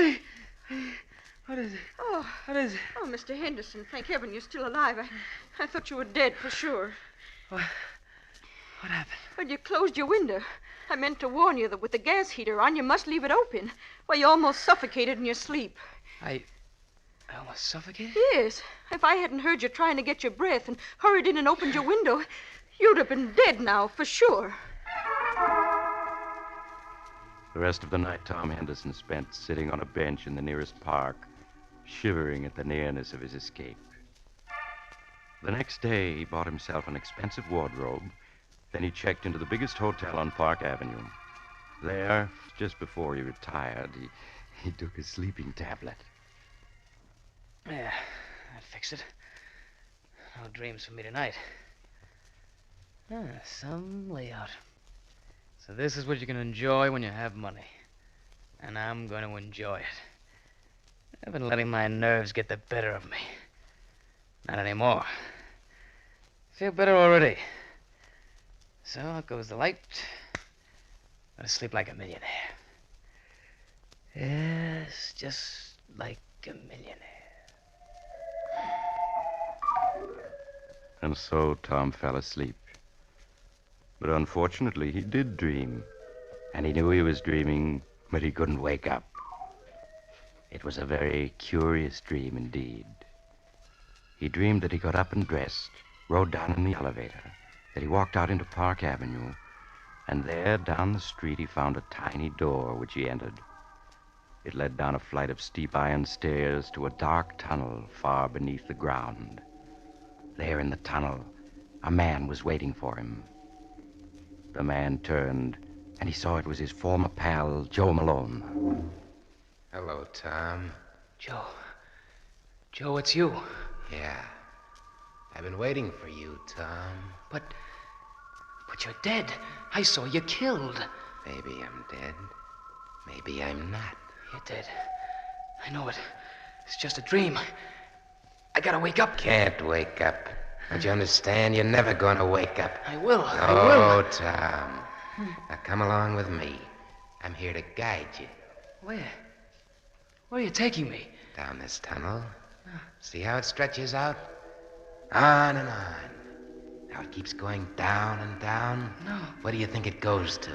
What is it? Oh. What is it? Oh, Mr. Henderson, thank heaven you're still alive. I thought you were dead for sure. What happened? Well, you closed your window. I meant to warn you that with the gas heater on, you must leave it open. Well, you almost suffocated in your sleep. I almost suffocated? Yes. If I hadn't heard you trying to get your breath and hurried in and opened your window, you'd have been dead now, for sure. The rest of the night Tom Henderson spent sitting on a bench in the nearest park, shivering at the nearness of his escape. The next day, he bought himself an expensive wardrobe. Then he checked into the biggest hotel on Park Avenue. There, just before he retired, he took a sleeping tablet. Yeah, that fixed it. No dreams for me tonight. Some layout. So this is what you can enjoy when you have money. And I'm going to enjoy it. I've been letting my nerves get the better of me. Not anymore. Feel better already. So out goes the light. Gonna sleep like a millionaire. Yes, just like a millionaire. And so Tom fell asleep. But unfortunately, he did dream. And he knew he was dreaming, but he couldn't wake up. It was a very curious dream indeed. He dreamed that he got up and dressed, rode down in the elevator, that he walked out into Park Avenue, and there, down the street, he found a tiny door which he entered. It led down a flight of steep iron stairs to a dark tunnel far beneath the ground. There in the tunnel, a man was waiting for him. The man turned, and he saw it was his former pal, Joe Malone. Hello, Tom. Joe. Joe, it's you. Yeah. I've been waiting for you, Tom. But you're dead. I saw you killed. Maybe I'm dead. Maybe I'm not. You're dead. I know it. It's just a dream. I gotta wake up. Can't wake up. Don't you understand? You're never gonna wake up. I will. I Oh, will. Tom. Now come along with me. I'm here to guide you. Where? Where are you taking me? Down this tunnel. See how it stretches out? On and on. Now it keeps going down and down. No. What do you think it goes to?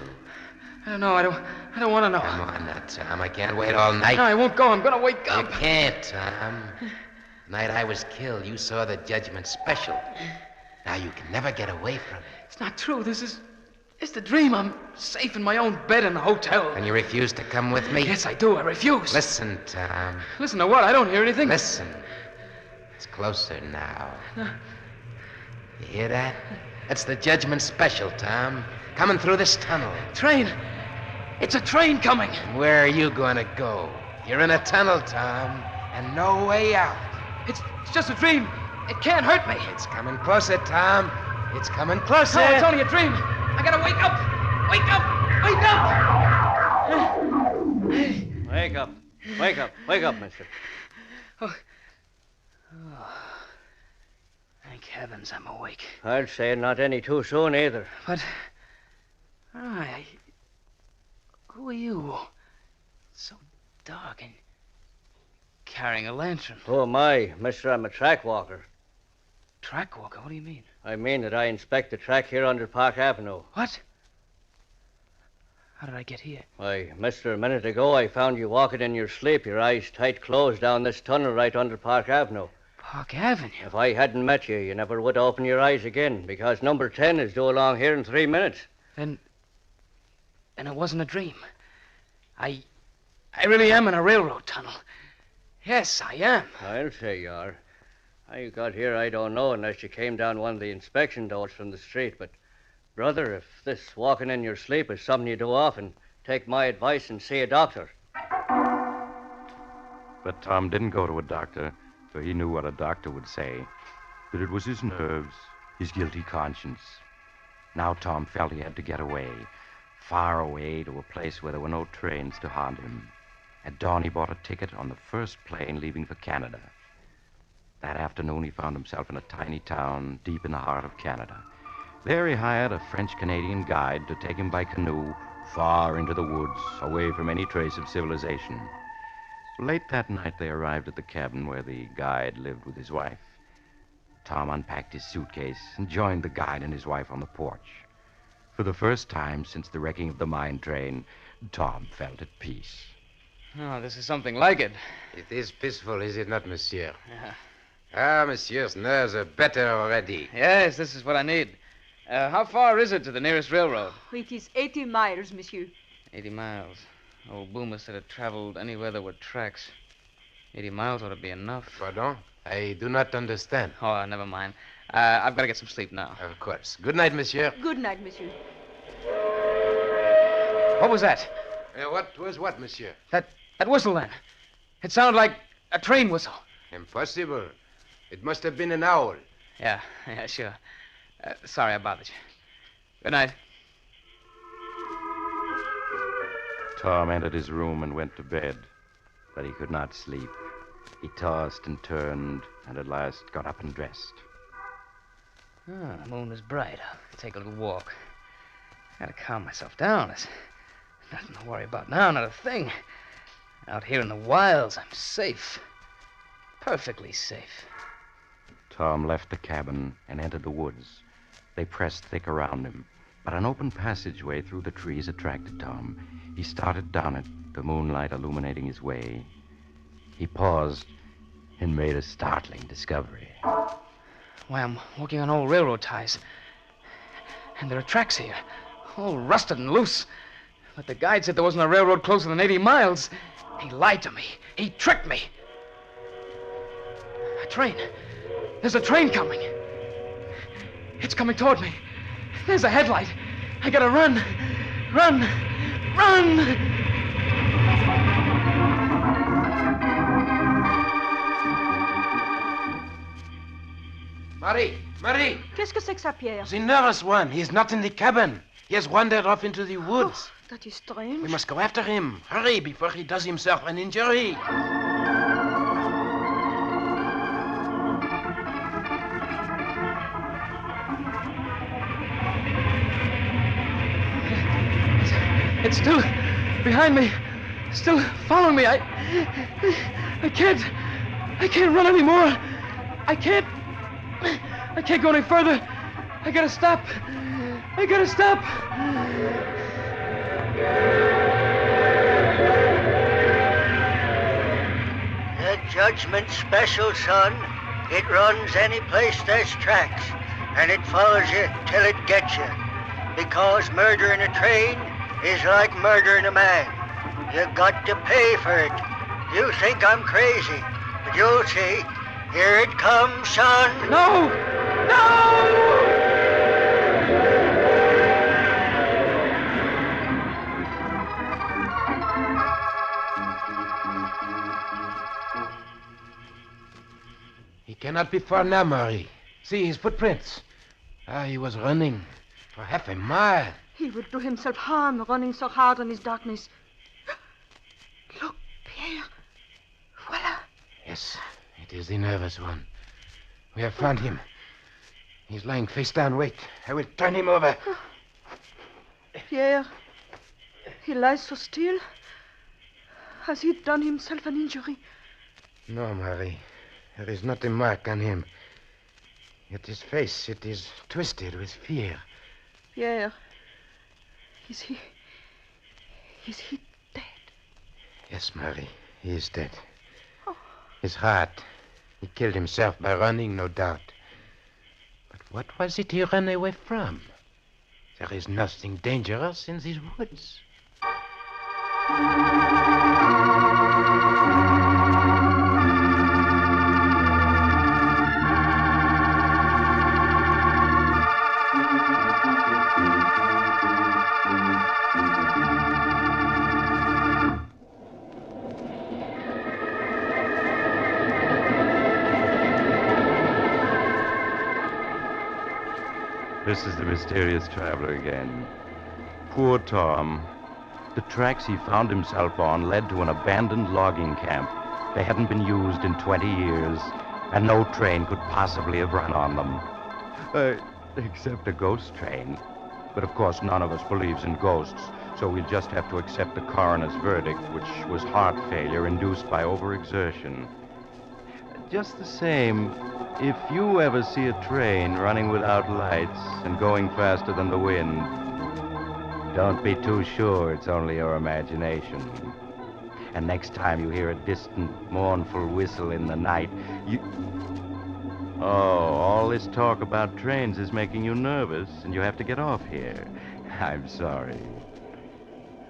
I don't know. I don't want to know. Come on now, Tom. I can't wait all night. No, I won't go. I'm gonna wake up. You can't, Tom. The night I was killed, you saw the judgment special. Now you can never get away from it. It's not true. It's the dream. I'm safe in my own bed in the hotel. And you refuse to come with me? Yes, I do. I refuse. Listen, Tom. Listen to what? I don't hear anything. Listen. It's closer now. You hear that? That's the judgment special, Tom. Coming through this tunnel. Train. It's a train coming. And where are you going to go? You're in a tunnel, Tom, and no way out. It's just a dream. It can't hurt me. It's coming closer, Tom. It's coming closer. No, it's only a dream. I gotta wake up. Wake up. Wake up. Wake up. Wake up. Wake up, mister. Oh. Thank heavens I'm awake. I'd say not any too soon either. But, who are you? So dark and carrying a lantern. Oh, my, mister, I'm a track walker. Track walker? What do you mean? I mean that I inspect the track here under Park Avenue. What? How did I get here? Why, mister, a minute ago I found you walking in your sleep, your eyes tight closed down this tunnel right under Park Avenue. Park Avenue. If I hadn't met you, you never would open your eyes again, because number 10 is due along here in 3 minutes. Then it wasn't a dream. I really am in a railroad tunnel. Yes, I am. I'll say you are. How you got here, I don't know, unless you came down one of the inspection doors from the street. But, brother, if this walking in your sleep is something you do often, take my advice and see a doctor. But Tom didn't go to a doctor, for he knew what a doctor would say. That it was his nerves, his guilty conscience. Now Tom felt he had to get away, far away to a place where there were no trains to haunt him. At dawn, he bought a ticket on the first plane leaving for Canada. That afternoon, he found himself in a tiny town deep in the heart of Canada. There, he hired a French-Canadian guide to take him by canoe far into the woods, away from any trace of civilization. Late that night, they arrived at the cabin where the guide lived with his wife. Tom unpacked his suitcase and joined the guide and his wife on the porch. For the first time since the wrecking of the mine train, Tom felt at peace. Oh, this is something like it. It is peaceful, is it not, monsieur? Yeah. Ah, monsieur's nerves are better already. Yes, this is what I need. How far is it to the nearest railroad? It is 80 miles, monsieur. 80 miles. Old Boomer said it traveled anywhere there were tracks. 80 miles ought to be enough. Pardon? I do not understand. Oh, never mind. I've got to get some sleep now. Of course. Good night, monsieur. Good night, monsieur. What was that? What was what, monsieur? That whistle then. It sounded like a train whistle. Impossible. It must have been an owl. Yeah, sure. Sorry I bothered you. Good night. Tom entered his room and went to bed, but he could not sleep. He tossed and turned, and at last got up and dressed. Oh, the moon is bright. I'll take a little walk. Gotta calm myself down. There's nothing to worry about now, not a thing. Out here in the wilds, I'm safe. Perfectly safe. Tom left the cabin and entered the woods. They pressed thick around him, but an open passageway through the trees attracted Tom. He started down it, the moonlight illuminating his way. He paused and made a startling discovery. Why, I'm walking on old railroad ties. And there are tracks here, all rusted and loose. But the guide said there wasn't a railroad closer than 80 miles. He lied to me. He tricked me. A train. There's a train coming. It's coming toward me. There's a headlight. I gotta run. Run! Run! Marie! Qu'est-ce que c'est que ça, Pierre? The nearest one. He is not in the cabin. He has wandered off into the woods. Oh, that is strange. We must go after him. Hurry before he does himself an injury. It's still behind me. Still following me. I can't run anymore. I can't go any further. I gotta stop. The judgment special, son. It runs any place there's tracks, and it follows you till it gets you. Because murdering a train is like murdering a man. You got to pay for it. You think I'm crazy, but you'll see. Here it comes, son. No! He cannot be far now, Marie. See his footprints. He was running for half a mile. He will do himself harm running so hard in his darkness. Look, Pierre. Voila. Yes, it is the nervous one. We have found him. He's lying face down. Wait, I will turn him over. Pierre, he lies so still. Has he done himself an injury? No, Marie. There is not a mark on him. Yet his face, it is twisted with fear. Pierre, is he dead? Yes, Marie, he is dead. Oh. His heart He killed himself by running, no doubt. But what was it he ran away from? There is nothing dangerous in these woods. This is the mysterious traveler again. Poor Tom. The tracks he found himself on led to an abandoned logging camp. They hadn't been used in 20 years, and no train could possibly have run on them. Except a ghost train. But of course, none of us believes in ghosts, so we'll just have to accept the coroner's verdict, which was heart failure induced by overexertion. Just the same, if you ever see a train running without lights and going faster than the wind, don't be too sure it's only your imagination. And next time you hear a distant, mournful whistle in the night, you... Oh, all this talk about trains is making you nervous, and you have to get off here. I'm sorry.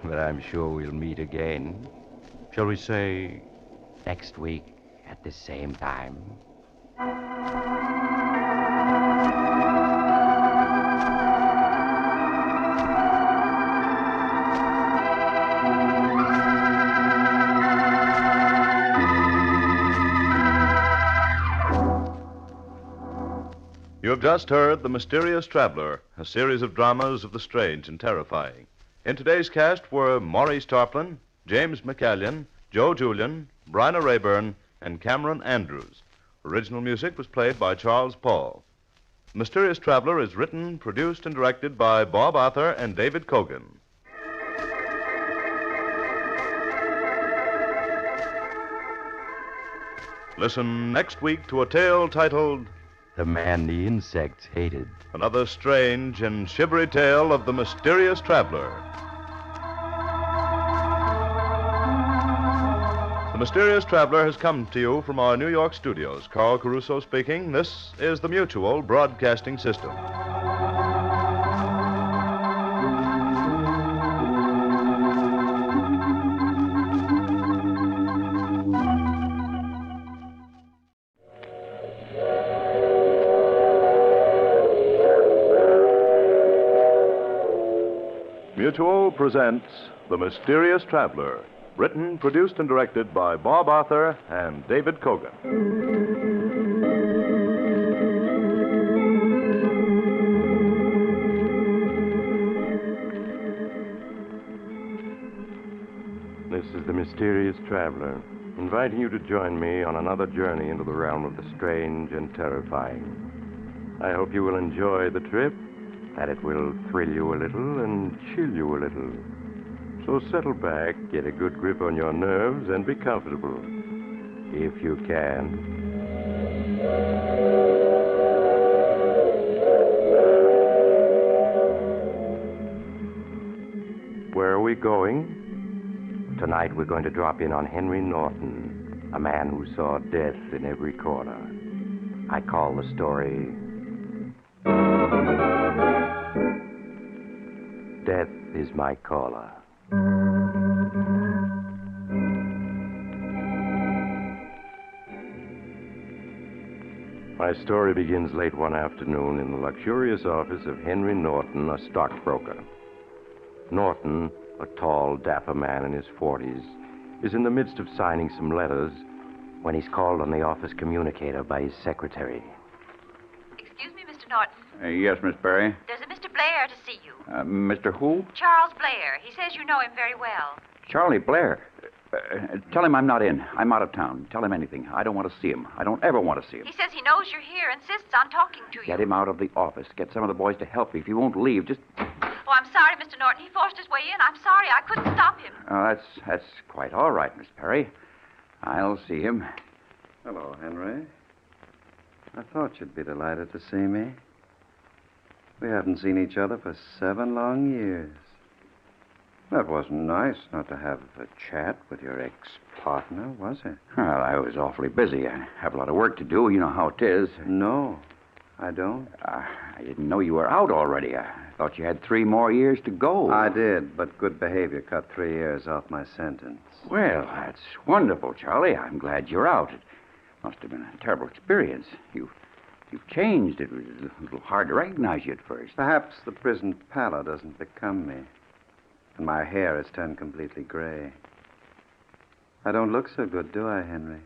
But I'm sure we'll meet again. Shall we say next week at the same time? You have just heard The Mysterious Traveler, a series of dramas of the strange and terrifying. In today's cast were Maurice Tarplin, James McCallion, Joe Julian, Bryna Rayburn, and Cameron Andrews. Original music was played by Charles Paul. The Mysterious Traveler is written, produced, and directed by Bob Arthur and David Kogan. Listen next week to a tale titled The Man the Insects Hated. Another strange and shivery tale of the mysterious traveler. The Mysterious Traveler has come to you from our New York studios. Carl Caruso speaking. This is the Mutual Broadcasting System. Mutual presents The Mysterious Traveler, written, produced, and directed by Bob Arthur and David Kogan. This is the Mysterious Traveler, inviting you to join me on another journey into the realm of the strange and terrifying. I hope you will enjoy the trip, that it will thrill you a little and chill you a little. So settle back, get a good grip on your nerves, and be comfortable, if you can. Where are we going? Tonight we're going to drop in on Henry Norton, a man who saw death in every corner. I call the story Death is My Caller. My story begins late one afternoon in the luxurious office of Henry Norton, a stockbroker. Norton, a tall, dapper man in his 40s, is in the midst of signing some letters when he's called on the office communicator by his secretary. Excuse me, Mr. Norton. Yes, Miss Berry. There's a Mr. Blair to see you. Mr. Who? Charles Blair. He says you know him very well. Charlie Blair. Tell him I'm not in. I'm out of town. Tell him anything. I don't want to see him. I don't ever want to see him. He says he knows you're here, insists on talking to you. Get him out of the office. Get some of the boys to help me. If he won't leave, just... Oh, I'm sorry, Mr. Norton. He forced his way in. I'm sorry. I couldn't stop him. That's quite all right, Miss Perry. I'll see him. Hello, Henry. I thought you'd be delighted to see me. We haven't seen each other for 7 long years. That wasn't nice not to have a chat with your ex-partner, was it? Well, I was awfully busy. I have a lot of work to do. You know how it is. No, I don't. I didn't know you were out already. I thought you had 3 more years to go. I did, but good behavior cut 3 years off my sentence. Well, that's wonderful, Charlie. I'm glad you're out. It must have been a terrible experience. You've changed. It was a little hard to recognize you at first. Perhaps the prison pallor doesn't become me, and my hair has turned completely gray. I don't look so good, do I, Henry?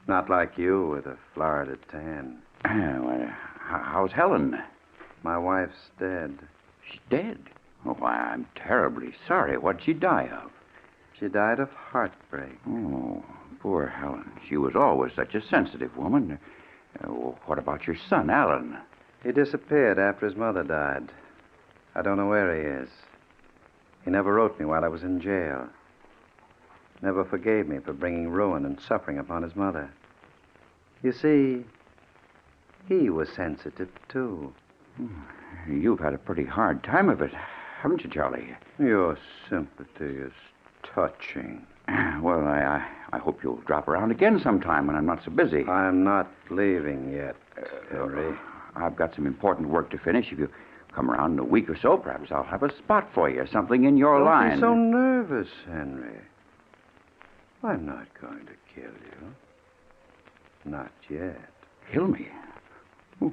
Not like you with a Florida tan. Well, how's Helen? My wife's dead. She's dead? Oh, I'm terribly sorry. What'd she die of? She died of heartbreak. Oh, poor Helen. She was always such a sensitive woman. What about your son, Alan? He disappeared after his mother died. I don't know where he is. He never wrote me while I was in jail. Never forgave me for bringing ruin and suffering upon his mother. You see, he was sensitive, too. You've had a pretty hard time of it, haven't you, Charlie? Your sympathy is touching. Well, I hope you'll drop around again sometime when I'm not so busy. I'm not leaving yet, Henry. I've got some important work to finish. If you come around in a week or so, perhaps I'll have a spot for you, something in your line. Don't be so nervous, Henry. I'm not going to kill you. Not yet. Kill me?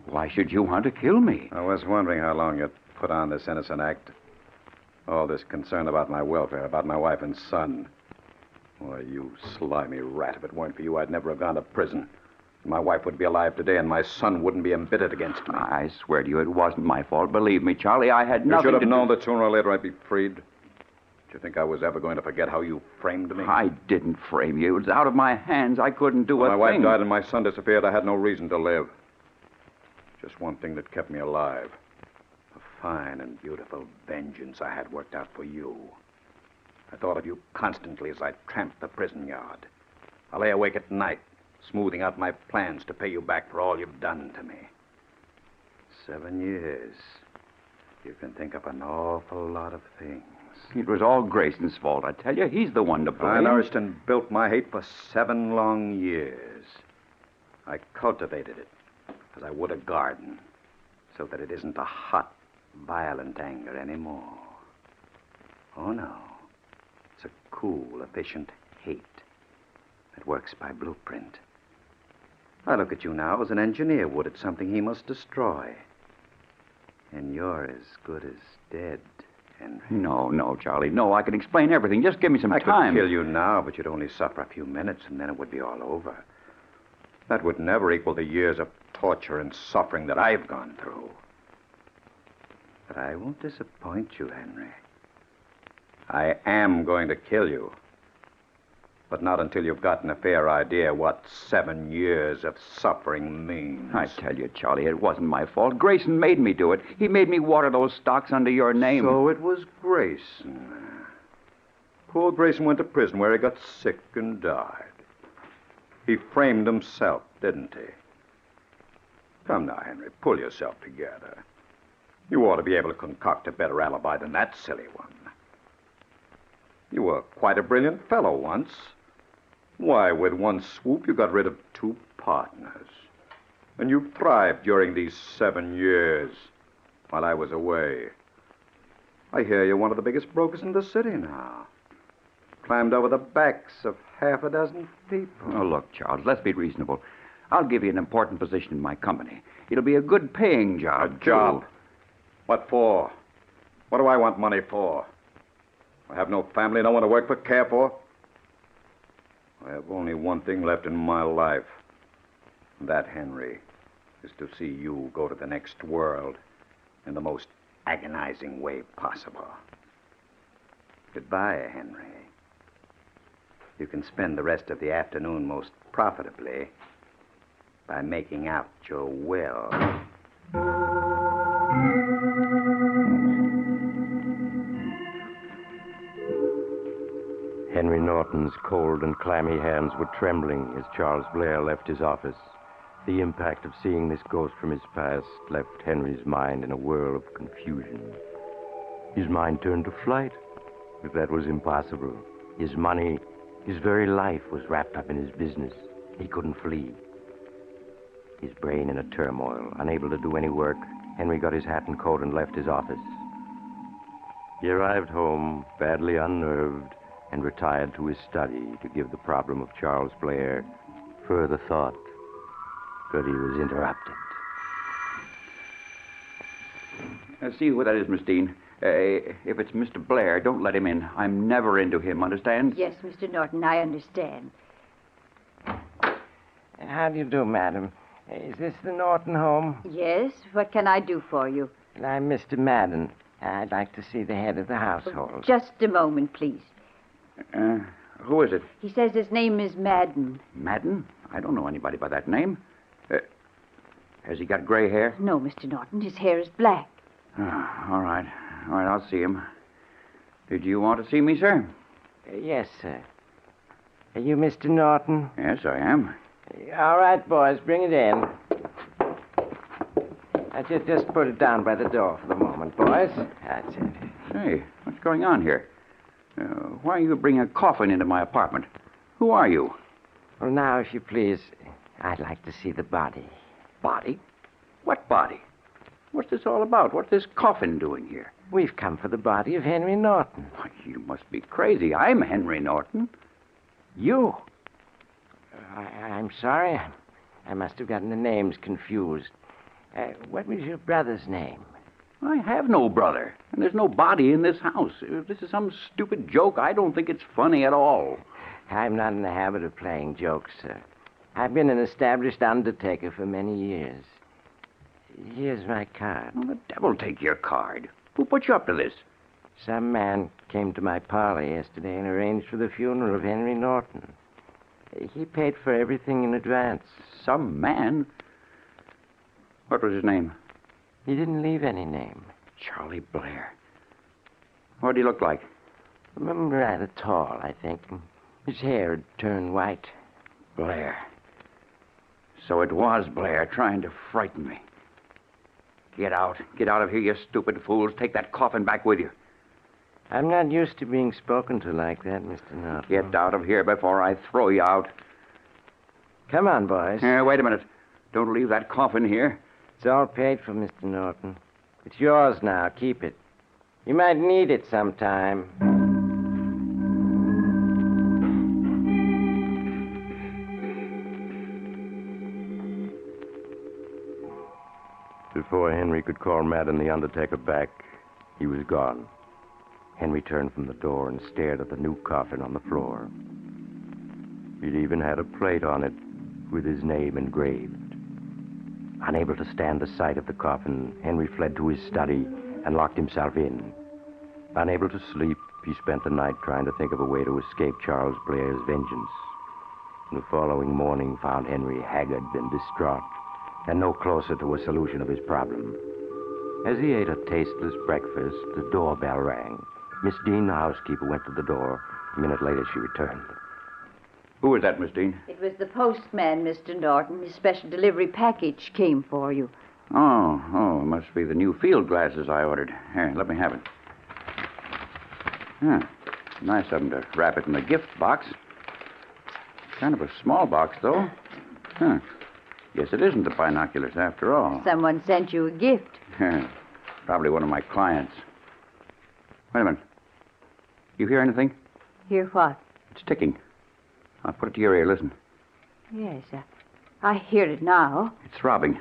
Why should you want to kill me? I was wondering how long you'd put on this innocent act. All this concern about my welfare, about my wife and son. Why, you slimy rat, if it weren't for you, I'd never have gone to prison. My wife would be alive today, and my son wouldn't be embittered against me. I swear to you, it wasn't my fault. Believe me, Charlie, I had nothing to You should have known that sooner or later I'd be freed. Do you think I was ever going to forget how you framed me? I didn't frame you. It was out of my hands. I couldn't do a thing. My wife died and my son disappeared. I had no reason to live. Just one thing that kept me alive. A fine and beautiful vengeance I had worked out for you. I thought of you constantly as I tramped the prison yard. I lay awake at night, smoothing out my plans to pay you back for all you've done to me. 7 years. You can think of an awful lot of things. It was all Grayson's fault, I tell you. He's the one to blame. I nourished and built my hate for 7 long years. I cultivated it as I would a garden, so that it isn't a hot, violent anger anymore. Oh, no. It's a cool, efficient hate that works by blueprint. I look at you now as an engineer would at something he must destroy. And you're as good as dead, Henry. No, Charlie. No, I can explain everything. Just give me some time. I could kill you now, but you'd only suffer a few minutes, and then it would be all over. That would never equal the years of torture and suffering that I've gone through. But I won't disappoint you, Henry. I am going to kill you. But not until you've gotten a fair idea what 7 years of suffering means. I tell you, Charlie, it wasn't my fault. Grayson made me do it. He made me water those stocks under your name. So it was Grayson. Poor Grayson went to prison where he got sick and died. He framed himself, didn't he? Come now, Henry, pull yourself together. You ought to be able to concoct a better alibi than that silly one. You were quite a brilliant fellow once. Why, with one swoop, you got rid of 2 partners. And you thrived during these 7 years while I was away. I hear you're one of the biggest brokers in the city now. Climbed over the backs of half a dozen people. Oh, look, Charles, let's be reasonable. I'll give you an important position in my company. It'll be a good paying job. A job? What for? What do I want money for? I have no family, no one to work for, care for. I have only one thing left in my life. And that, Henry, is to see you go to the next world in the most agonizing way possible. Goodbye, Henry. You can spend the rest of the afternoon most profitably by making out your will. Henry Norton's cold and clammy hands were trembling as Charles Blair left his office. The impact of seeing this ghost from his past left Henry's mind in a whirl of confusion. His mind turned to flight. But that was impossible. His money, his very life was wrapped up in his business. He couldn't flee. His brain in a turmoil, unable to do any work, Henry got his hat and coat and left his office. He arrived home, badly unnerved, and retired to his study to give the problem of Charles Blair further thought. But he was interrupted. See who that is, Miss Dean. If it's Mr. Blair, don't let him in. I'm never into him, understand? Yes, Mr. Norton, I understand. How do you do, madam? Is this the Norton home? Yes, what can I do for you? I'm Mr. Madden. I'd like to see the head of the household. Just a moment, please. Who is it? He says his name is Madden. Madden? I don't know anybody by that name. Has he got gray hair? No, Mr. Norton, his hair is black. All right. All right, I'll see him. Did you want to see me, sir? Yes, sir. Are you Mr. Norton? Yes, I am. All right, boys, bring it in. Just put it down by the door for the moment, boys. That's it. Say, what's going on here? Why are you bringing a coffin into my apartment? Who are you? Well, now, if you please, I'd like to see the body. Body? What body? What's this all about? What's this coffin doing here? We've come for the body of Henry Norton. Why, you must be crazy. I'm Henry Norton. You? I'm sorry. I must have gotten the names confused. What was your brother's name? I have no brother, and there's no body in this house. If this is some stupid joke, I don't think it's funny at all. I'm not in the habit of playing jokes, sir. I've been an established undertaker for many years. Here's my card. Well, the devil take your card. Who put you up to this? Some man came to my parlor yesterday and arranged for the funeral of Henry Norton. He paid for everything in advance. Some man? What was his name? He didn't leave any name. Charlie Blair. What did he look like? Rather tall, I think. His hair had turned white. Blair. So it was Blair trying to frighten me. Get out. Get out of here, you stupid fools. Take that coffin back with you. I'm not used to being spoken to like that, Mr. Norton. Get out of here before I throw you out. Come on, boys. Wait a minute. Don't leave that coffin here. It's all paid for, Mr. Norton. It's yours now. Keep it. You might need it sometime. Before Henry could call Madden the undertaker back, he was gone. Henry turned from the door and stared at the new coffin on the floor. It even had a plate on it with his name engraved. Unable to stand the sight of the coffin, Henry fled to his study and locked himself in. Unable to sleep, he spent the night trying to think of a way to escape Charles Blair's vengeance. The following morning found Henry haggard and distraught, and no closer to a solution of his problem. As he ate a tasteless breakfast, the doorbell rang. Miss Dean, the housekeeper, went to the door. A minute later, she returned. Who was that, Miss Dean? It was the postman, Mr. Norton. His special delivery package came for you. Oh, it must be the new field glasses I ordered. Here, let me have it. Nice of them to wrap it in a gift box. Kind of a small box, though. Guess it isn't the binoculars after all. Someone sent you a gift. Probably one of my clients. Wait a minute. You hear anything? Hear what? It's ticking. I'll put it to your ear. Listen. Yes, I hear it now. It's throbbing.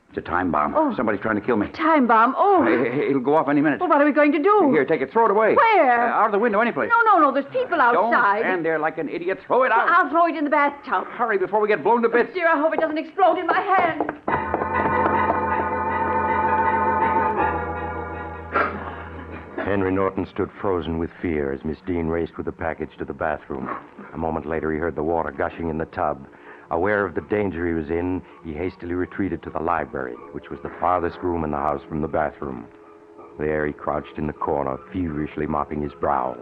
It's a time bomb. Oh. Somebody's trying to kill me. Time bomb. Oh. It'll go off any minute. Well, what are we going to do? Here, take it. Throw it away. Where? Out of the window, anyplace. No. There's people outside. Don't stand there like an idiot. Throw it out. I'll throw it in the bathtub. Hurry before we get blown to bits. Dear, I hope it doesn't explode in my hand. Henry Norton stood frozen with fear as Miss Dean raced with the package to the bathroom. A moment later, he heard the water gushing in the tub. Aware of the danger he was in, he hastily retreated to the library, which was the farthest room in the house from the bathroom. There, he crouched in the corner, feverishly mopping his brow.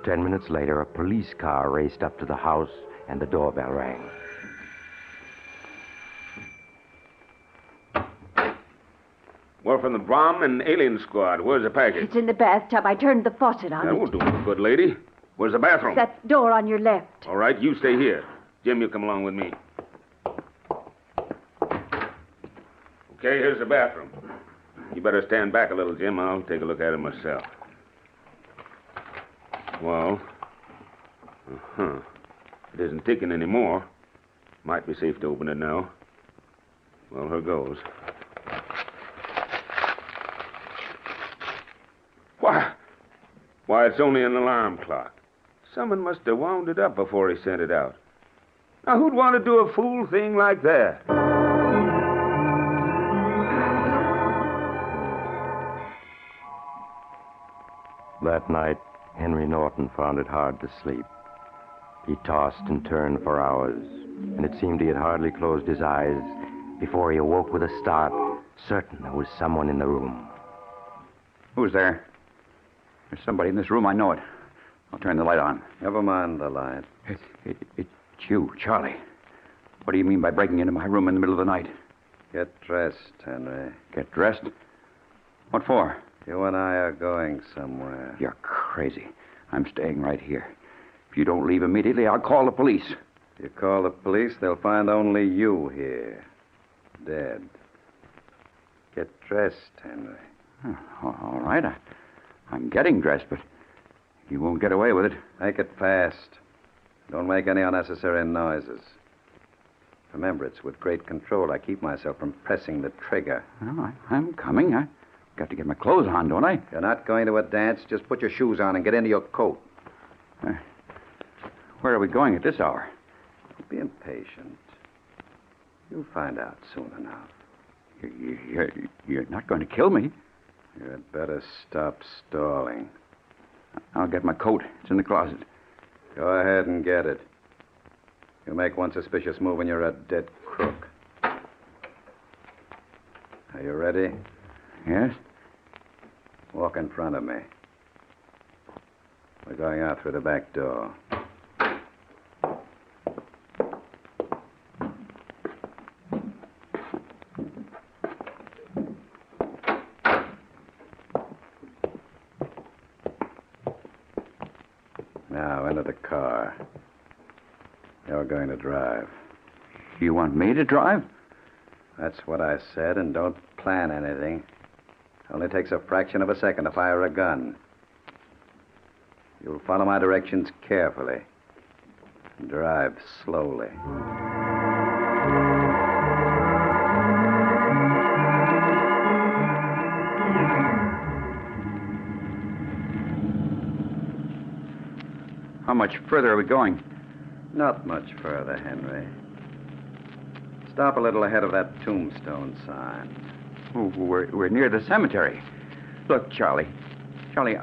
10 minutes later, a police car raced up to the house, and the doorbell rang. We're from the bomb and alien squad. Where's the package? It's in the bathtub. I turned the faucet on. That won't do no good, lady. Where's the bathroom? That door on your left. All right, you stay here. Jim, you come along with me. Okay, here's the bathroom. You better stand back a little, Jim. I'll take a look at it myself. Well, it isn't ticking anymore. Might be safe to open it now. Well, here goes. Why, it's only an alarm clock. Someone must have wound it up before he sent it out. Now, who'd want to do a fool thing like that? That night, Henry Norton found it hard to sleep. He tossed and turned for hours, and it seemed he had hardly closed his eyes before he awoke with a start, certain there was someone in the room. Who's there? There's somebody in this room. I know it. I'll turn the light on. Never mind the light. It's you, Charlie. What do you mean by breaking into my room in the middle of the night? Get dressed, Henry. Get dressed? What for? You and I are going somewhere. You're crazy. I'm staying right here. If you don't leave immediately, I'll call the police. If you call the police, they'll find only you here. Dead. Get dressed, Henry. All right. I'm getting dressed, but you won't get away with it. Make it fast. Don't make any unnecessary noises. Remember, it's with great control I keep myself from pressing the trigger. Well, I'm coming. I've got to get my clothes on, don't I? You're not going to a dance. Just put your shoes on and get into your coat. Where are we going at this hour? Don't be impatient. You'll find out soon enough. You're not going to kill me. You'd better stop stalling. I'll get my coat. It's in the closet. Go ahead and get it. You make one suspicious move and you're a dead crook. Are you ready? Yes. Walk in front of me. We're going out through the back door. Now, into the car. You're going to drive. You want me to drive? That's what I said, and don't plan anything. Only takes a fraction of a second to fire a gun. You'll follow my directions carefully. Drive slowly. How much further are we going? Not much further, Henry. Stop a little ahead of that tombstone sign. Oh, we're near the cemetery. Look, Charlie. Charlie,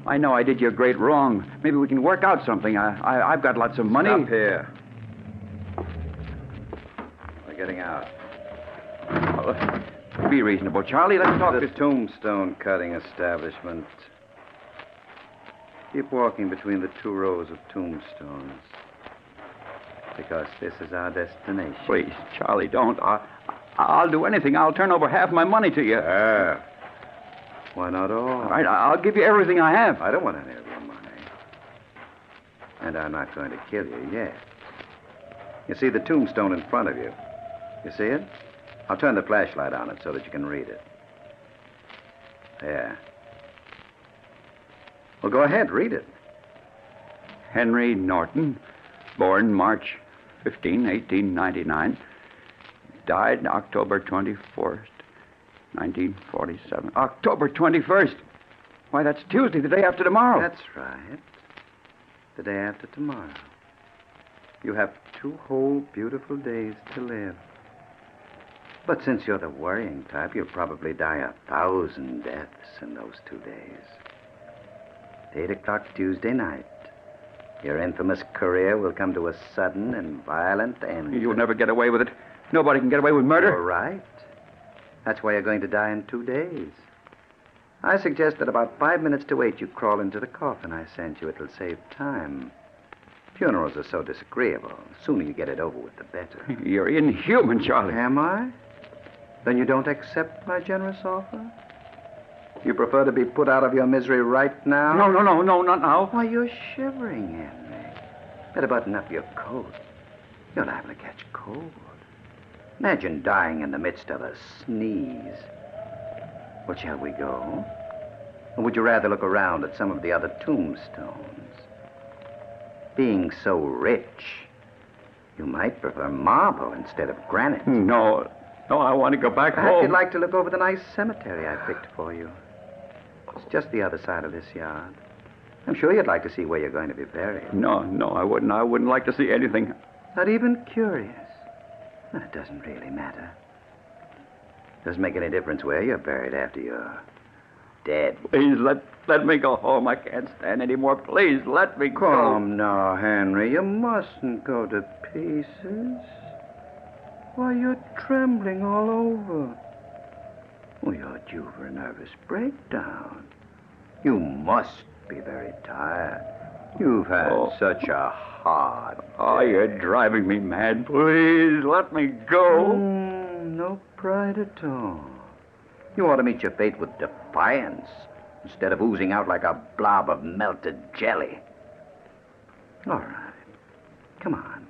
I know I did you a great wrong. Maybe we can work out something. I've got lots of money. Stop here. We're getting out. Well, be reasonable, Charlie. Let's talk the tombstone cutting establishment. Keep walking between the two rows of tombstones. Because this is our destination. Please, Charlie, don't. I'll do anything. I'll turn over half my money to you. Why not all? All right, I'll give you everything I have. I don't want any of your money. And I'm not going to kill you yet. You see the tombstone in front of you? You see it? I'll turn the flashlight on it so that you can read it. There. Well, go ahead, read it. Henry Norton, born March 15, 1899. Died October 24th, 1947. October 21st? Why, that's Tuesday, the day after tomorrow. That's right. The day after tomorrow. You have 2 whole beautiful days to live. But since you're the worrying type, you'll probably die 1,000 deaths in those 2 days. 8 o'clock Tuesday night. Your infamous career will come to a sudden and violent end. You'll never get away with it. Nobody can get away with murder. You're right. That's why you're going to die in 2 days. I suggest that about 5 minutes to 8 you crawl into the coffin I sent you. It'll save time. Funerals are so disagreeable. The sooner you get it over with, the better. You're inhuman, Charlie. Am I? Then you don't accept my generous offer? You prefer to be put out of your misery right now? No, not now. Why, you're shivering, Henry. Better button up your coat. You're liable to catch cold. Imagine dying in the midst of a sneeze. Well, shall we go? Or would you rather look around at some of the other tombstones? Being so rich, you might prefer marble instead of granite. No, I want to go back Perhaps home. you'd like to look over the nice cemetery I picked for you. It's just the other side of this yard. I'm sure you'd like to see where you're going to be buried. No, I wouldn't. I wouldn't like to see anything. Not even curious. Well, it doesn't really matter. Doesn't make any difference where you're buried after you're dead. Please, let me go home. I can't stand any more. Please, let me go. Come now, Henry. You mustn't go to pieces. Why, you're trembling all over. Well, you're due for a nervous breakdown. You must be very tired. You've had such a hard day. Oh, you're driving me mad. Please, let me go. No pride at all. You ought to meet your fate with defiance instead of oozing out like a blob of melted jelly. All right. Come on.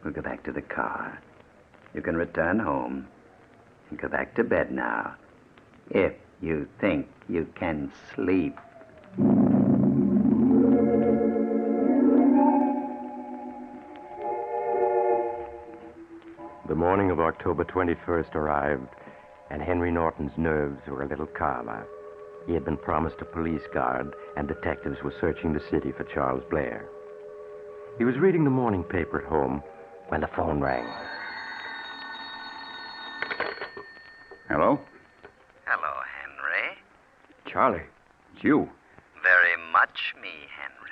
We'll go back to the car. You can return home and go back to bed now, if you think you can sleep. The morning of October 21st arrived, and Henry Norton's nerves were a little calmer. He had been promised a police guard, and detectives were searching the city for Charles Blair. He was reading the morning paper at home when the phone rang. Hello? Hello, Henry. Charlie, it's you. Very much me, Henry.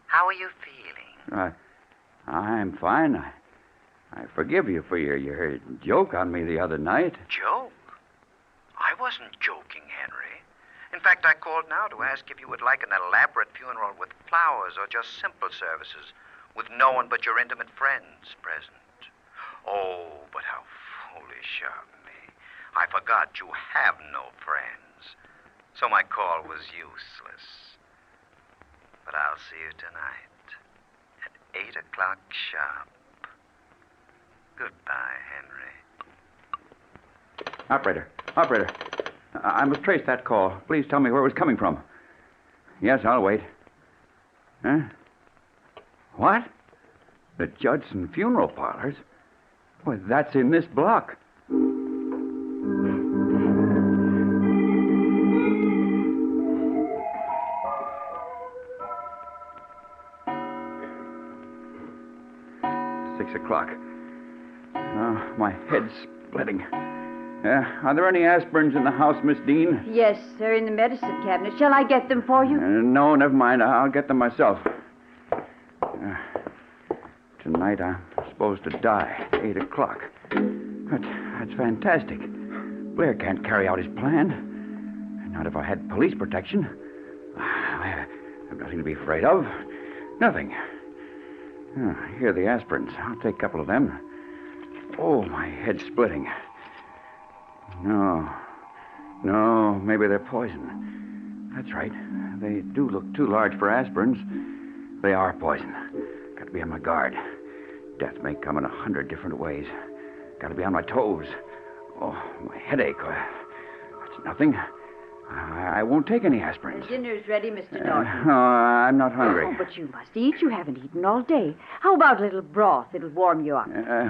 How are you feeling? I'm fine. I forgive you for your joke on me the other night. Joke? I wasn't joking, Henry. In fact, I called now to ask if you would like an elaborate funeral with flowers or just simple services with no one but your intimate friends present. Oh, but how foolish of me. I forgot you have no friends. So my call was useless. But I'll see you tonight at 8 o'clock sharp. Goodbye, Henry. Operator. I must trace that call. Please tell me where it was coming from. Yes, I'll wait. Huh? What? The Judson Funeral Parlors? Well, that's in this block. O'clock. My head's splitting. Are there any aspirins in the house, Miss Dean? Yes, they're in the medicine cabinet. Shall I get them for you? No, never mind. I'll get them myself. Tonight I'm supposed to die at 8 o'clock. That's fantastic. Blair can't carry out his plan. Not if I had police protection. I have nothing to be afraid of. Nothing. Here are the aspirins. I'll take a couple of them. Oh, my head's splitting. No, maybe they're poison. That's right. They do look too large for aspirins. They are poison. Got to be on my guard. Death may come in 100 different ways. Got to be on my toes. Oh, my headache. That's nothing. I won't take any aspirins. Dinner's ready, Mr. Norton. No, I'm not hungry. Oh, but you must eat. You haven't eaten all day. How about a little broth? It'll warm you up.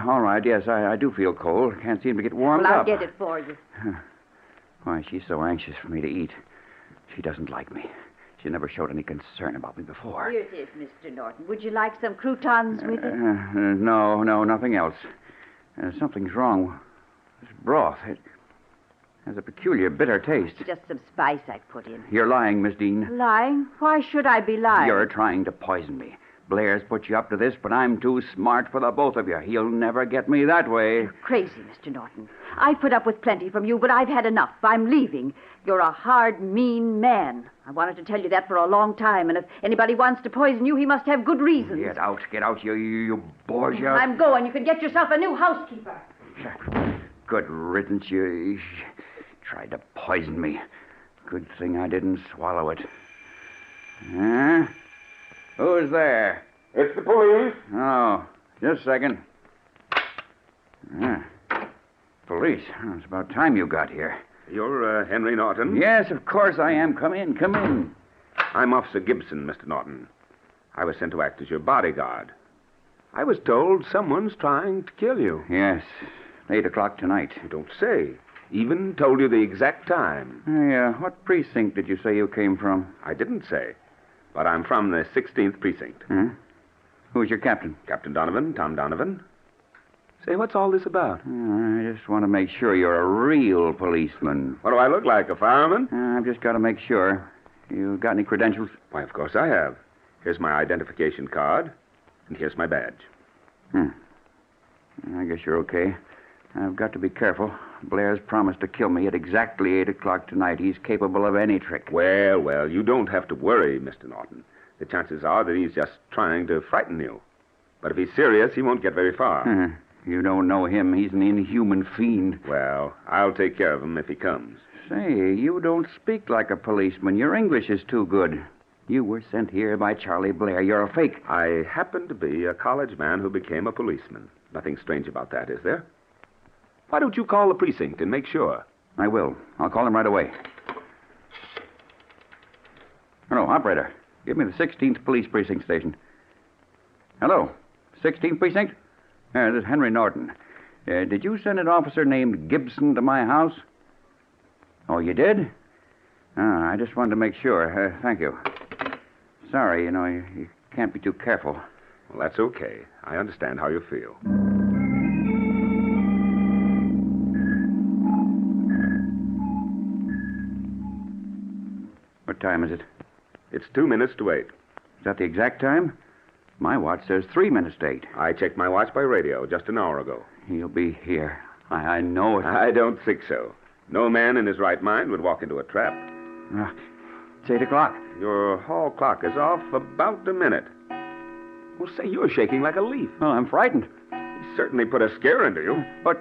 All right, yes, I do feel cold. Can't seem to get warmed Well, I'll up. get it for you. Why, she's so anxious for me to eat. She doesn't like me. She never showed any concern about me before. Here it is, Mr. Norton. Would you like some croutons with it? No, nothing else. Something's wrong. This broth, it has a peculiar bitter taste. Just some spice I put in. You're lying, Miss Dean. Lying? Why should I be lying? You're trying to poison me. Blair's put you up to this, but I'm too smart for the both of you. He'll never get me that way. You're crazy, Mr. Norton. I've put up with plenty from you, but I've had enough. I'm leaving. You're a hard, mean man. I wanted to tell you that for a long time, and if anybody wants to poison you, he must have good reasons. Get out, you Borgia. I'm going. You can get yourself a new housekeeper. Good riddance. You tried to poison me. Good thing I didn't swallow it. Huh? Who's there? It's the police. Oh, just a second. Police. Oh, it's about time you got here. You're Henry Norton? Yes, of course I am. Come in, come in. I'm Officer Gibson, Mr. Norton. I was sent to act as your bodyguard. I was told someone's trying to kill you. Yes, 8 o'clock tonight. You don't say. Even told you the exact time. What precinct did you say you came from? I didn't say, but I'm from the 16th precinct. Huh? Who's your captain? Captain Donovan, Tom Donovan. Say, what's all this about? I just want to make sure you're a real policeman. What do I look like, a fireman? I've just got to make sure. You got any credentials? Why, of course I have. Here's my identification card, and here's my badge. I guess you're okay. I've got to be careful. Blair's promised to kill me at exactly 8 o'clock tonight. He's capable of any trick. Well, you don't have to worry, Mr. Norton. The chances are that he's just trying to frighten you. But if he's serious, he won't get very far. You don't know him. He's an inhuman fiend. Well, I'll take care of him if he comes. Say, you don't speak like a policeman. Your English is too good. You were sent here by Charlie Blair. You're a fake. I happen to be a college man who became a policeman. Nothing strange about that, is there? Why don't you call the precinct and make sure? I will. I'll call him right away. Hello, operator. Give me the 16th Police Precinct station. Hello, 16th Precinct? This is Henry Norton. Did you send an officer named Gibson to my house? Oh, you did? I just wanted to make sure. Thank you. Sorry, you can't be too careful. Well, that's okay. I understand how you feel. What time is it? It's 2 minutes to 8. Is that the exact time? My watch says 3 minutes to 8. I checked my watch by radio just an hour ago. He'll be here. I know it. I don't think so. No man in his right mind would walk into a trap. It's 8 o'clock. Your hall clock is off about a minute. Well, say, you're shaking like a leaf. Well, I'm frightened. He certainly put a scare into you. What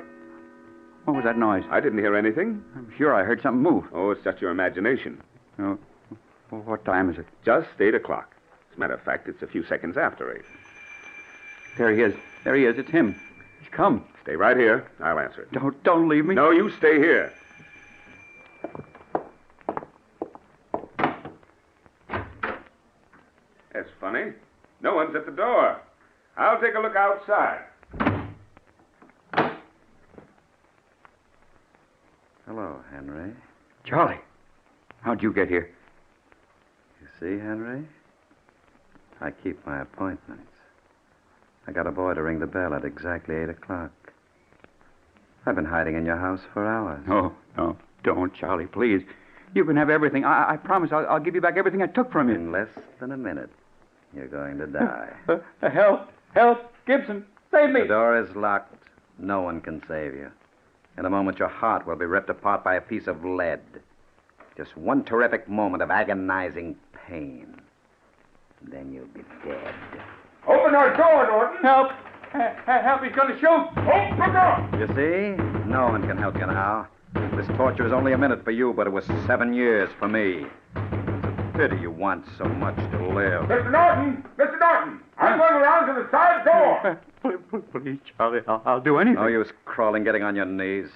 was that noise? I didn't hear anything. I'm sure I heard something move. Oh, it's just your imagination. Oh, what time is it? Just 8 o'clock. As a matter of fact, it's a few seconds after 8. There he is. There he is. It's him. He's come. Stay right here. I'll answer it. Don't leave me. No, you stay here. That's funny. No one's at the door. I'll take a look outside. Hello, Henry. Charlie, how'd you get here? You see, Henry? I keep my appointments. I got a boy to ring the bell at exactly 8 o'clock. I've been hiding in your house for hours. No, don't, Charlie, please. You can have everything. I promise I'll give you back everything I took from you. In less than a minute, you're going to die. Help! Gibson, save me! The door is locked. No one can save you. In a moment, your heart will be ripped apart by a piece of lead. Just one terrific moment of agonizing pain. Then you'll be dead. Open our door, Norton. Help! Help, he's going to shoot! Open the door! You see? No one can help you now. This torture is only a minute for you, but it was 7 years for me. It's a pity you want so much to live. Mr. Norton! Mr. Norton! I'm going around to the side door! Please, Charlie, I'll do anything. No use crawling, getting on your knees.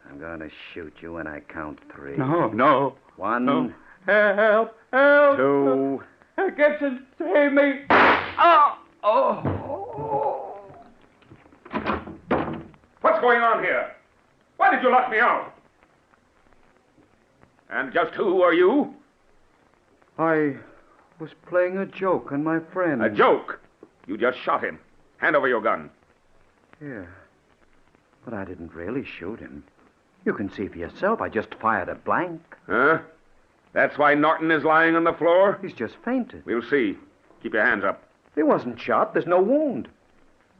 I'm going to shoot you when I count 3. No. 1. No. Help! 2. Gibson, save me! What's going on here? Why did you lock me out? And just who are you? I was playing a joke on my friend. A joke? You just shot him. Hand over your gun. Yeah. But I didn't really shoot him. You can see for yourself. I just fired a blank. Huh? That's why Norton is lying on the floor? He's just fainted. We'll see. Keep your hands up. He wasn't shot. There's no wound.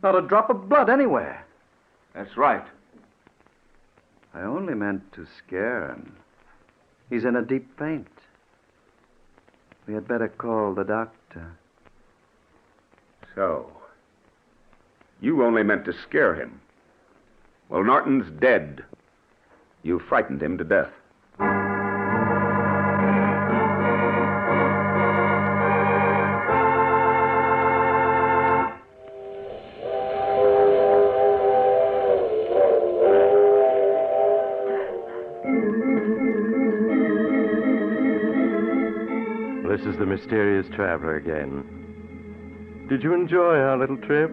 Not a drop of blood anywhere. That's right. I only meant to scare him. He's in a deep faint. We had better call the doctor. So, you only meant to scare him. Well, Norton's dead. You frightened him to death. This is the mysterious traveler again. Did you enjoy our little trip?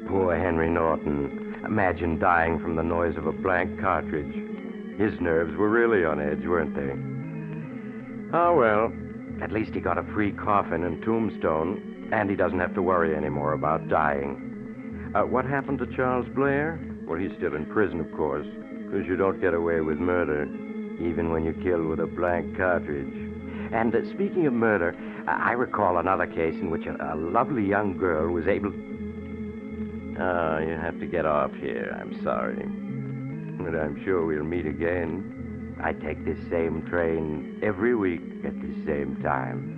Poor Henry Norton. Imagine dying from the noise of a blank cartridge. His nerves were really on edge, weren't they? Oh, well, at least he got a free coffin and tombstone, and he doesn't have to worry anymore about dying. What happened to Charles Blair? Well, he's still in prison, of course, because you don't get away with murder, even when you kill with a blank cartridge. And speaking of murder, I recall another case in which a lovely young girl was able... Oh, you have to get off here. I'm sorry. But I'm sure we'll meet again. I take this same train every week at the same time.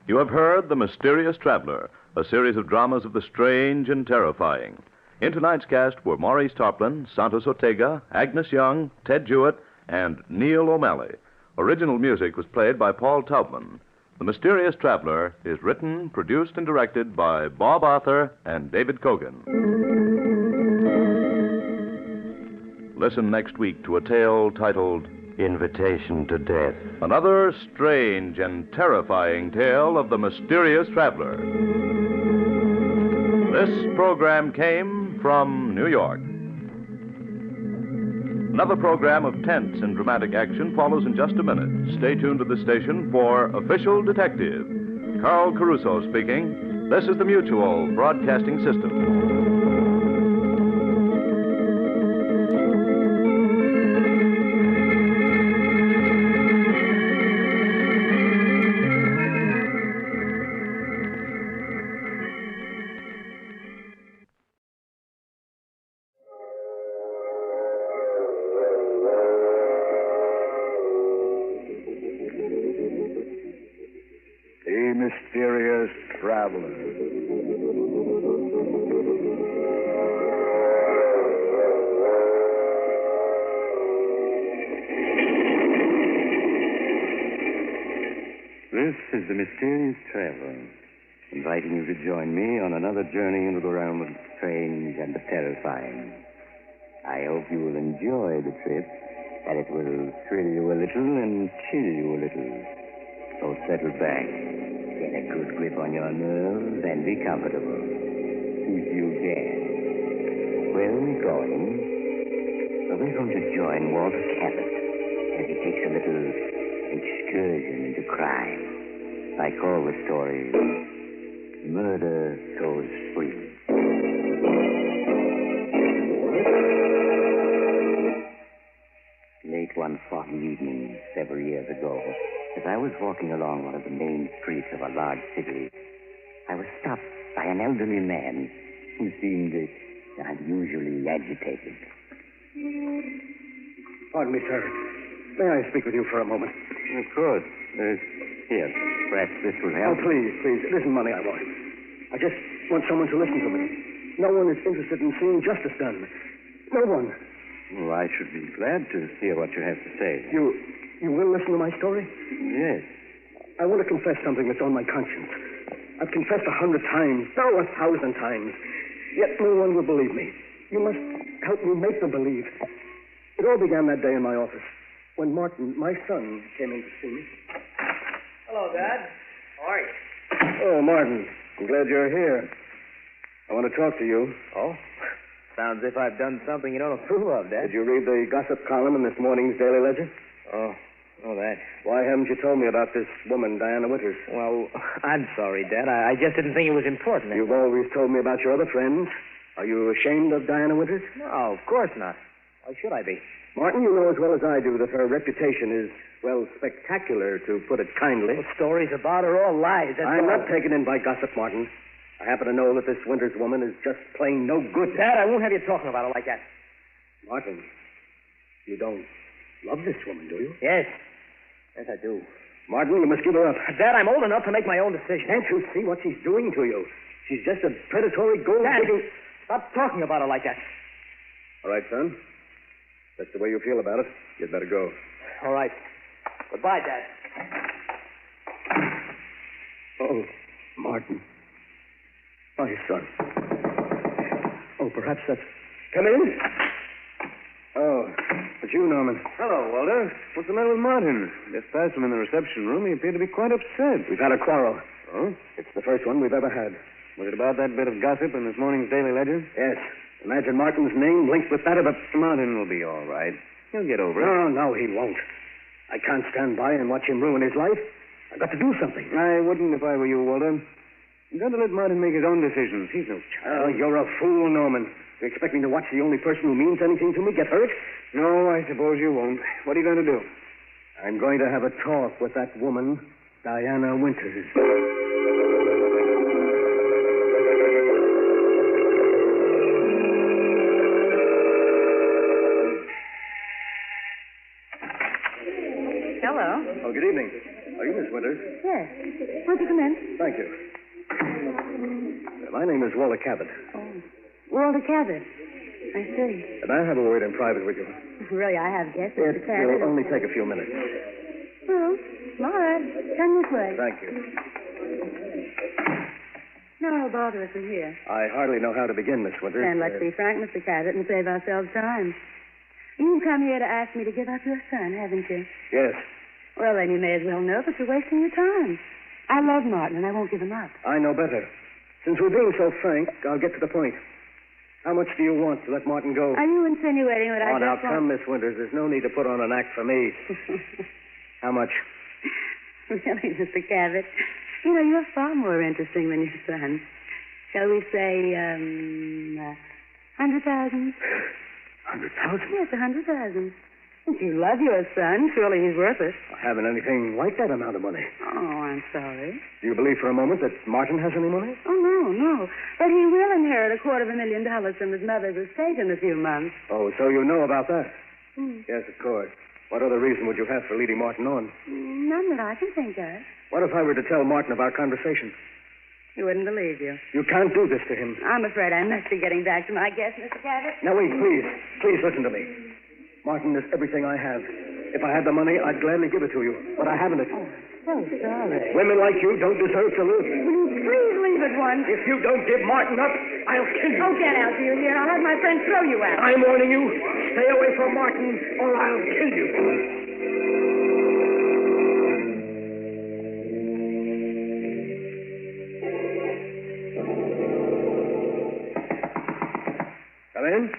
You have heard The Mysterious Traveler, a series of dramas of the strange and terrifying. In tonight's cast were Maurice Tarplin, Santos Ortega, Agnes Young, Ted Jewett, and Neil O'Malley. Original music was played by Paul Taubman. The Mysterious Traveler is written, produced, and directed by Bob Arthur and David Cogan. Listen next week to a tale titled Invitation to Death. Another strange and terrifying tale of the mysterious traveler. This program came from New York. Another program of tense and dramatic action follows in just a minute. Stay tuned to the station for Official Detective. Carl Caruso speaking. This is the Mutual Broadcasting System. The Mysterious Traveler. This is the Mysterious Traveler, inviting you to join me on another journey into the realm of the strange and the terrifying. I hope you will enjoy the trip, and it will thrill you a little and chill you a little. So settle back, get a good grip on your nerves, and be comfortable. If you can. Where are we going? Well, we're going to join Walter Cabot as he takes a little excursion into crime. I call the story Murder Goes Free. Late one foggy evening, several years ago, as I was walking along one of the main streets of a large city, I was stopped by an elderly man who seemed unusually agitated. Pardon me, sir. May I speak with you for a moment? Of course. Here, perhaps this will help. Oh, please. It isn't money I want. I just want someone to listen to me. No one is interested in seeing justice done. No one. Well, I should be glad to hear what you have to say. You will listen to my story? Yes. I want to confess something that's on my conscience. I've confessed 100 times, no, 1,000 times. Yet no one will believe me. You must help me make them believe. It all began that day in my office when Martin, my son, came in to see me. Hello, Dad. How are you? Oh, Martin, I'm glad you're here. I want to talk to you. Oh? Sounds as if I've done something you don't approve of, Dad. Did you read the gossip column in this morning's Daily Ledger? Oh, that. Why haven't you told me about this woman, Diana Winters? Well, I'm sorry, Dad. I just didn't think it was important. You've always told me about your other friends. Are you ashamed of Diana Winters? No, of course not. Why should I be? Martin, you know as well as I do that her reputation is, well, spectacular, to put it kindly. Well, stories about her all lies. I'm not taken in by gossip, Martin. I happen to know that this Winters woman is just plain no good. Dad, I won't have you talking about her like that. Martin, you don't love this woman, do you? Yes. Yes, I do. Martin, you must give her up. Dad, I'm old enough to make my own decision. Can't you see what she's doing to you? She's just a predatory gold-digging... Stop talking about her like that. All right, son. If that's the way you feel about it, you'd better go. All right. Goodbye, Dad. Oh, Martin. My son. Oh, perhaps that's... Come in. Oh, it's you, Norman. Hello, Walter. What's the matter with Martin? Just past him in the reception room. He appeared to be quite upset. We've had a quarrel. Oh? It's the first one we've ever had. Was it about that bit of gossip in this morning's Daily Ledger? Yes. Imagine Martin's name linked with that of a... Martin will be all right. He'll get over it. No, he won't. I can't stand by and watch him ruin his life. I've got to do something. I wouldn't if I were you, Walter. You've got to let Martin make his own decisions. He's no Oh, child. you're a fool, Norman. You expect me to watch the only person who means anything to me get hurt? No, I suppose you won't. What are you going to do? I'm going to have a talk with that woman, Diana Winters. Hello. Oh, good evening. Are you Miss Winters? Yes. Won't you come in? Thank you. My name is Walter Cabot. Walter Cabot. I see. Can I have a word in private with you? Really, I have guessed It Mr. Cabot. will only take a few minutes. Well, all right. Come this way. Thank you. No bother if we're here. I hardly know how to begin, Miss Winters. And let's be frank, Mr. Cabot, and save ourselves time. You've come here to ask me to give up your son, haven't you? Yes. Well, then you may as well know that you're wasting your time. I love Martin, and I won't give him up. I know better. Since we're being so frank, I'll get to the point. How much do you want to let Martin go? Are you insinuating that I Oh, now, just come, want... Miss Winters. There's no need to put on an act for me. How much? Really, Mr. Cabot, you know, you're far more interesting than your son. Shall we say, 100,000? 100,000? Yes, 100,000. If you love your son, surely he's worth it. I haven't anything like that amount of money. Oh, I'm sorry. Do you believe for a moment that Martin has any money? Oh, no. But he will inherit $250,000 from his mother's estate in a few months. Oh, so you know about that? Hmm. Yes, of course. What other reason would you have for leading Martin on? None that I can think of. What if I were to tell Martin of our conversation? He wouldn't believe you. You can't do this to him. I'm afraid I must be getting back to my guest, Mr. Cabot. Now, wait, please. Please listen to me. Martin is everything I have. If I had the money, I'd gladly give it to you. But I haven't it. Oh, so sorry. Women like you don't deserve to live. Will you please leave at once? If you don't give Martin up, I'll kill you. Oh, get out, do you hear? I'll have my friend throw you out. I'm warning you. Stay away from Martin, or I'll kill you. Come in.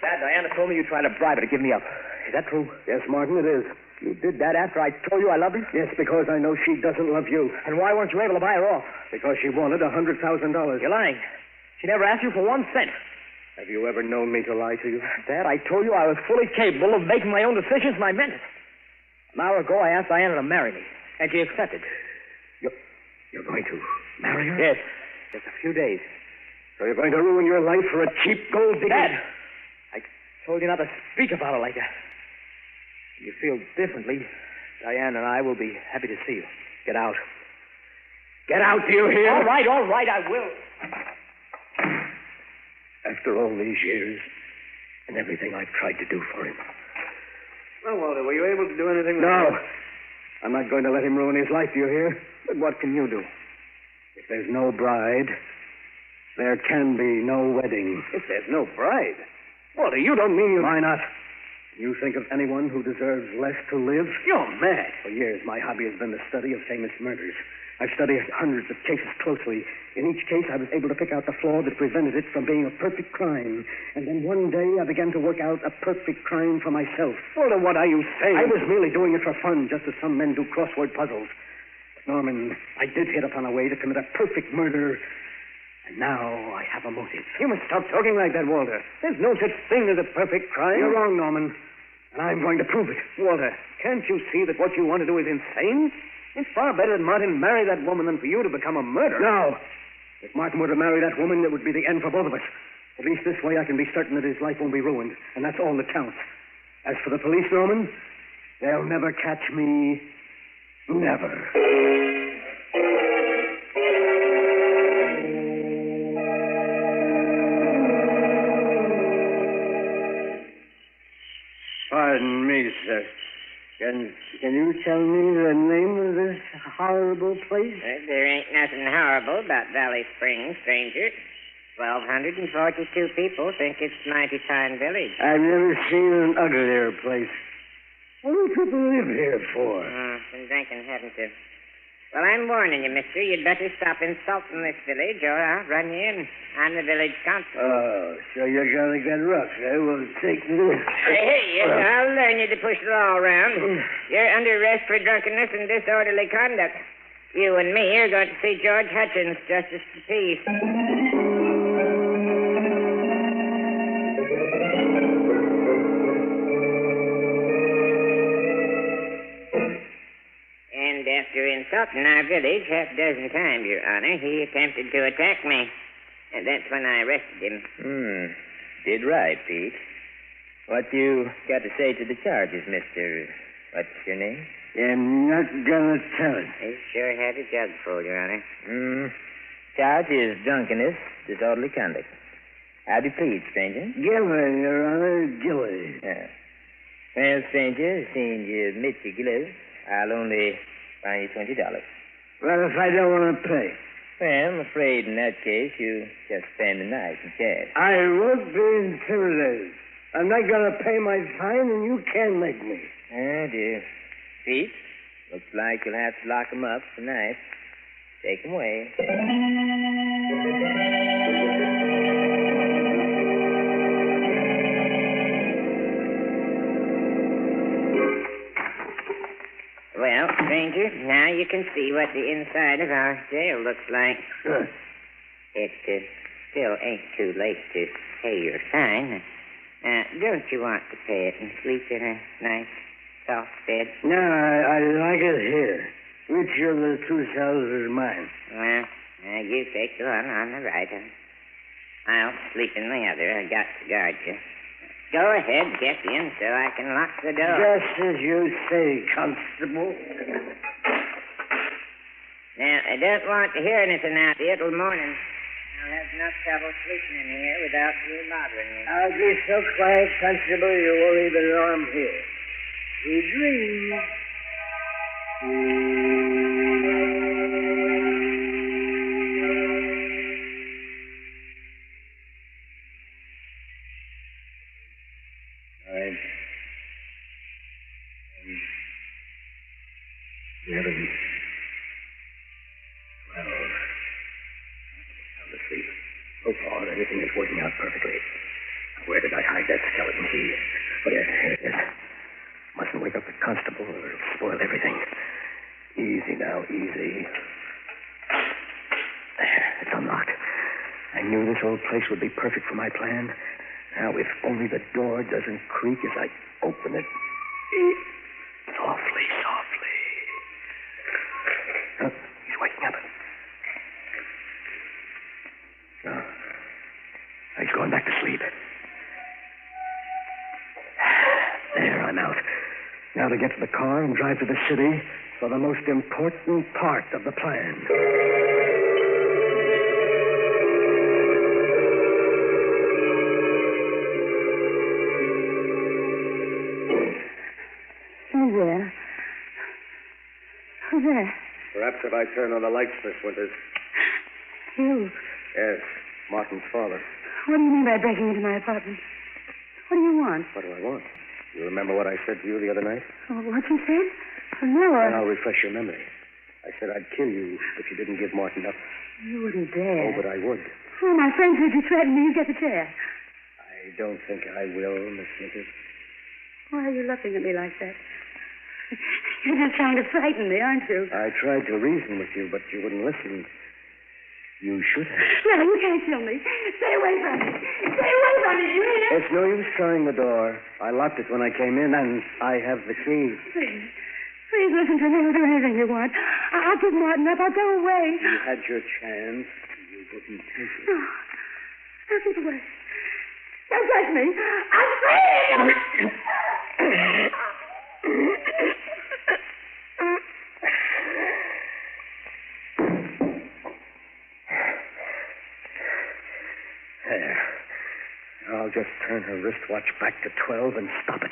Dad, Diana told me you tried to bribe her to give me up. Is that true? Yes, Martin, it is. You did that after I told you I loved her? Yes, because I know she doesn't love you. And why weren't you able to buy her off? Because she wanted $100,000. You're lying. She never asked you for 1 cent. Have you ever known me to lie to you? Dad, I told you I was fully capable of making my own decisions, and I meant it. An hour ago, I asked Diana to marry me, and she accepted. You're going to marry her? Yes. Just a few days. So you're going to ruin your life for a cheap gold digger? Dad, I told you not to speak about her like that. If you feel differently, Diana and I will be happy to see you. Get out. Get out, do you hear? All right, I will. After all these years and everything I've tried to do for him. Well, Walter, were you able to do anything? No. I'm not going to let him ruin his life, do you hear? But what can you do? If there's no bride, there can be no wedding. If there's no bride? Walter, you don't mean you... Why not? You think of anyone who deserves less to live? You're mad. For years, my hobby has been the study of famous murders. I've studied hundreds of cases closely. In each case, I was able to pick out the flaw that prevented it from being a perfect crime. And then one day, I began to work out a perfect crime for myself. Walter, what are you saying? I was merely doing it for fun, just as some men do crossword puzzles. But, Norman, I did hit upon a way to commit a perfect murder. And now I have a motive. You must stop talking like that, Walter. There's no such thing as a perfect crime. You're wrong, Norman. And I'm going to prove it. Walter, can't you see that what you want to do is insane? It's far better that Martin marry that woman than for you to become a murderer. No. If Martin were to marry that woman, it would be the end for both of us. At least this way I can be certain that his life won't be ruined, and that's all that counts. As for the police, Norman, they'll never catch me. Never. Pardon me, sir. Can you tell me the name of this horrible place? There ain't nothing horrible about Valley Springs, stranger. 1,242 people think it's a mighty fine village. I've never seen an uglier place. What do people live here for? Been drinking, haven't you? Well, I'm warning you, mister. You'd better stop insulting this village, or I'll run you in. I'm the village constable. Oh, so you're going to get rough, eh? Well, take this. Hey, yes, I'll learn you to push the law around. You're under arrest for drunkenness and disorderly conduct. You and me are going to see George Hutchins, Justice of the Peace. And after insulting our village half a dozen times, Your Honor, he attempted to attack me. And that's when I arrested him. Did right, Pete. What you got to say to the charges, Mr. What's your name? I'm not going to tell it. He sure had a jug full, Your Honor. Charge is drunkenness, disorderly conduct. How do you plead, stranger? Guilty, Your Honor, guilty. Yeah. Well, stranger, seeing you admit your guilt, I'll only fine you $20. Well, if I don't want to pay? Well, I'm afraid in that case you just spend the night in cash. I won't be intimidated. I'm not going to pay my fine, and you can't make me. Oh, dear. Pete, looks like you'll have to lock him up tonight. Take him away. Well, stranger, now you can see what the inside of our jail looks like. Good. It still ain't too late to pay your fine. Don't you want to pay it and sleep in a nice, soft bed? No, I like it here. Which of the two cells is mine? Well, you take the one on the right. I'll sleep in the other. I got to guard you. Go ahead, get in so I can lock the door. Just as you say, Constable. Now, I don't want to hear anything out here till morning. I'll have enough trouble sleeping in here without you bothering me. I'll be so quiet, Constable, you won't even know I'm here. You dream. So far, everything is working out perfectly. Where did I hide that skeleton key? Oh, yes, here it is. Mustn't wake up the constable or it'll spoil everything. Easy now, easy. There, it's unlocked. I knew this old place would be perfect for my plan. Now, if only the door doesn't creak as I open it. Softly, softly. He's waking up. No. He's going back to sleep. There, I'm out. Now to get to the car and drive to the city for the most important part of the plan. Who's there? Who's there? Perhaps if I turn on the lights, Miss Winters. You. Yes, Martin's father. What do you mean by breaking into my apartment? What do you want? What do I want? You remember what I said to you the other night? What you said? Oh, no, And I'll refresh your memory. I said I'd kill you if you didn't give Martin up. You wouldn't dare. Oh, but I would. Oh, my friends heard you threaten me. You get the chair. I don't think I will, Miss Winters. Why are you looking at me like that? You're just trying to frighten me, aren't you? I tried to reason with you, but you wouldn't listen. You should have. No, you can't kill me. Stay away from me. Stay away from me, you hear? It's no use trying the door. I locked it when I came in, and I have the key. Please. Please listen to me. I'll do anything you want. I'll give Martin up. I'll go away. You had your chance. You wouldn't take it. No. Keep away. Don't touch me. I'm screaming. There. I'll just turn her wristwatch back to 12 and stop it.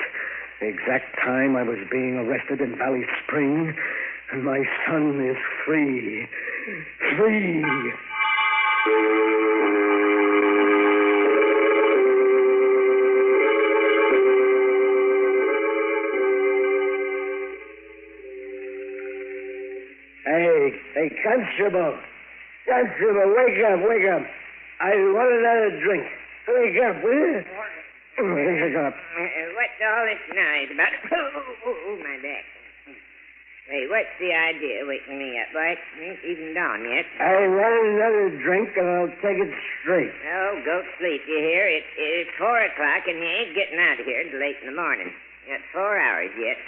The exact time I was being arrested in Valley Spring, and my son is free. Free! Hey, Constable. Constable, wake up. I want another drink. Wake up, will you? Wake up. What's all this noise about? Oh, my back. Hey, what's the idea waking me up, boy? It ain't even dawn yet. I want another drink, and I'll take it straight. Oh, go to sleep, you hear? It's 4 o'clock, and you ain't getting out of here until late in the morning. You got 4 hours yet.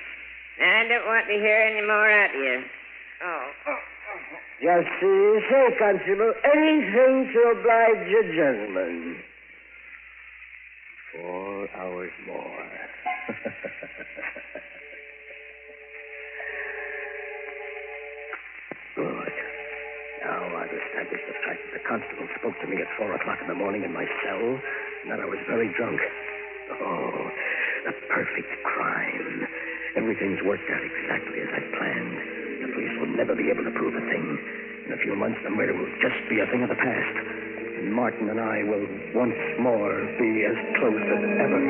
I don't want to hear any more out of you. Oh. Just say, Constable, anything to oblige your gentleman. 4 hours more. Good. Now I've established the fact that the constable spoke to me at 4 o'clock in the morning in my cell, and that I was very drunk. Oh, the perfect crime. Everything's worked out exactly as I planned. The police will never be able to prove a thing. In a few months, the murder will just be a thing of the past. And Martin and I will once more be as close as ever.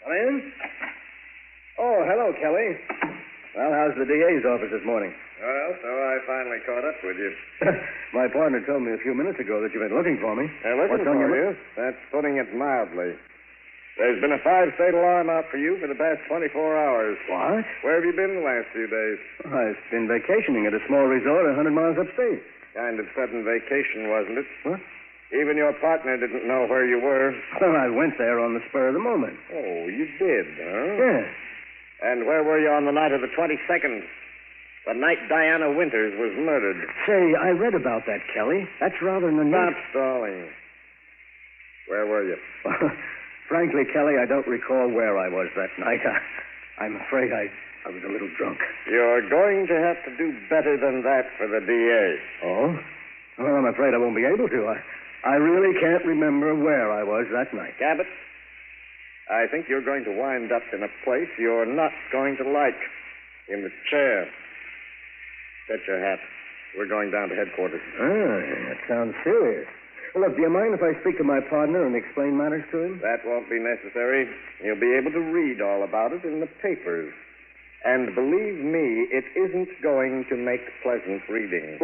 Come in. Oh, hello, Kelly. Well, how's the DA's office this morning? Well, so I finally caught up with you. My partner told me a few minutes ago that you've been looking for me. Looking What's on for your you? That's putting it mildly. There's been a 5-state alarm out for you for the past 24 hours. What? Where have you been the last few days? I've been vacationing at a small resort 100 miles upstate. Kind of sudden vacation, wasn't it? What? Even your partner didn't know where you were. Well, I went there on the spur of the moment. Oh, you did, huh? Yes. And where were you on the night of the 22nd? The night Diana Winters was murdered. Say, I read about that, Kelly. That's rather an unusual... Stop stalling. Where were you? Frankly, Kelly, I don't recall where I was that night. I'm afraid I was a little drunk. You're going to have to do better than that for the DA. Oh? Well, I'm afraid I won't be able to. I really can't remember where I was that night. Cabot, I think you're going to wind up in a place you're not going to like. In the chair. Get your hat. We're going down to headquarters. That sounds serious. Well, look, do you mind if I speak to my partner and explain matters to him? That won't be necessary. You'll be able to read all about it in the papers. And believe me, it isn't going to make pleasant reading.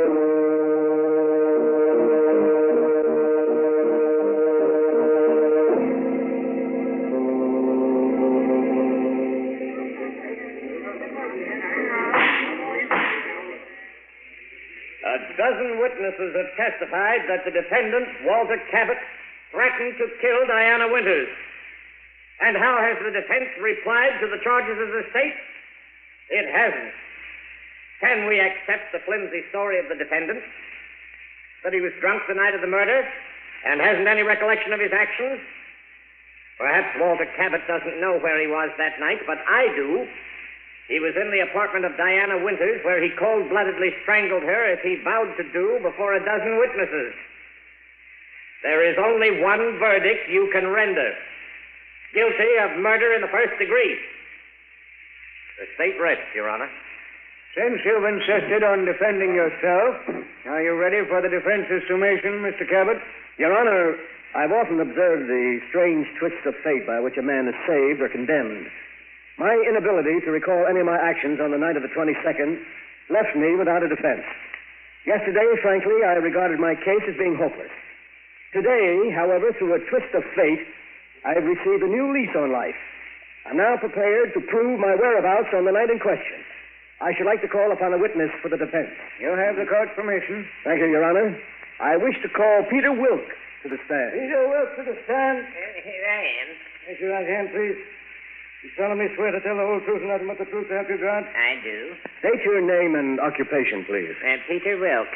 A dozen witnesses have testified that the defendant, Walter Cabot, threatened to kill Diana Winters. And how has the defense replied to the charges of the state? It hasn't. Can we accept the flimsy story of the defendant? That he was drunk the night of the murder and hasn't any recollection of his actions? Perhaps Walter Cabot doesn't know where he was that night, but I do. He was in the apartment of Diana Winters, where he cold-bloodedly strangled her as he vowed to do before a dozen witnesses. There is only one verdict you can render. Guilty of murder in the first degree. The state rests, Your Honor. Since you've insisted on defending yourself, are you ready for the defense's summation, Mr. Cabot? Your Honor, I've often observed the strange twists of fate by which a man is saved or condemned. My inability to recall any of my actions on the night of the 22nd left me without a defense. Yesterday, frankly, I regarded my case as being hopeless. Today, however, through a twist of fate, I have received a new lease on life. I'm now prepared to prove my whereabouts on the night in question. I should like to call upon a witness for the defense. You have the court's permission. Thank you, Your Honor. I wish to call Peter Wilk to the stand. Peter Wilk to the stand. Here I am. Raise your right hand, please. You solemnly swear to tell the whole truth and nothing but the truth, help you God? I do. State your name and occupation, please. Peter Wilk.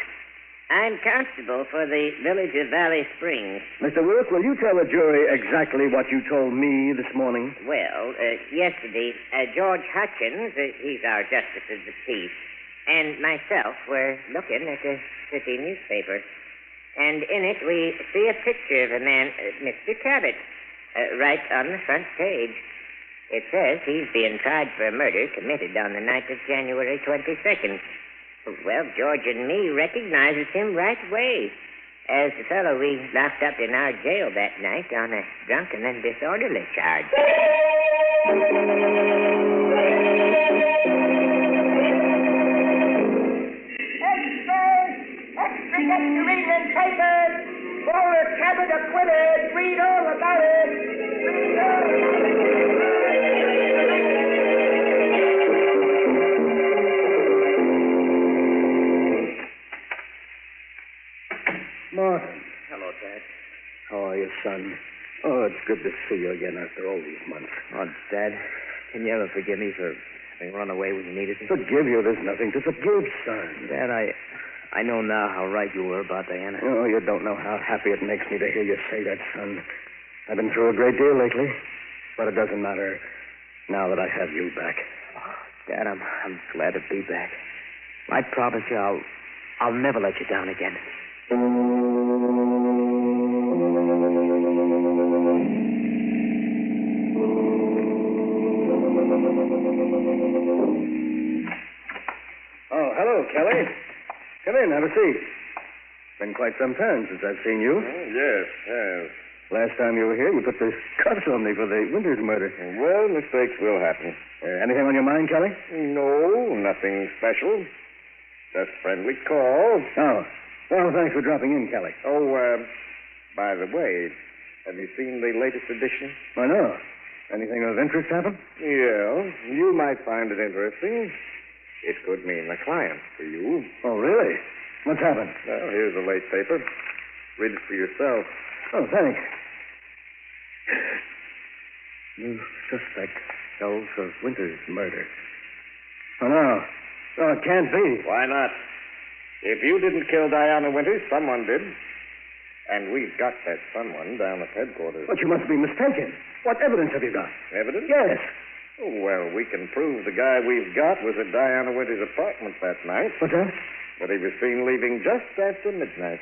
I'm constable for the village of Valley Springs. Mr. Wilk, will you tell the jury exactly what you told me this morning? Well, yesterday, George Hutchins, he's our justice of the peace, and myself were looking at a city newspaper. And in it, we see a picture of a man, Mr. Cabot, right on the front page. It says he's being tried for a murder committed on the night of January 22nd. Well, George and me recognizes him right away as the fellow we locked up in our jail that night on a drunken and disorderly charge. Extra get to reading in papers. Forward Cabot acquitted. Read all about it. Read all. Martin. Hello, Dad. How are you, son? Oh, it's good to see you again after all these months. Oh, Dad, can you ever forgive me for having run away when you needed me? Forgive you? There's nothing to forgive, son. Dad, I know now how right you were about Diana. Oh, you don't know how happy it makes me to hear you say that, son. I've been through a great deal lately, but it doesn't matter now that I have you back. Oh, Dad, I'm glad to be back. I promise you I'll never let you down again. Oh, hello, Kelly. Come in, have a seat. Been quite some time since I've seen you. Yes. Last time you were here, you put the cuffs on me for the Winters murder. Well, mistakes will happen. Anything on your mind, Kelly? No, nothing special. Just friendly call. Oh. Well, thanks for dropping in, Kelly. Oh, by the way, have you seen the latest edition? I know. Anything of interest happen? Yeah, you might find it interesting. It could mean a client for you. Oh, really? What's happened? Well, here's a late paper. Read it for yourself. Oh, thanks. New suspect held for Winters' murder. Oh, no. Oh, it can't be. Why not? If you didn't kill Diana Winters, someone did. And we've got that someone down at headquarters. But you must be mistaken. What evidence have you got? Evidence? Yes. Oh, well, we can prove the guy we've got was at Diana Winters' apartment that night. What's that? But he was seen leaving just after midnight,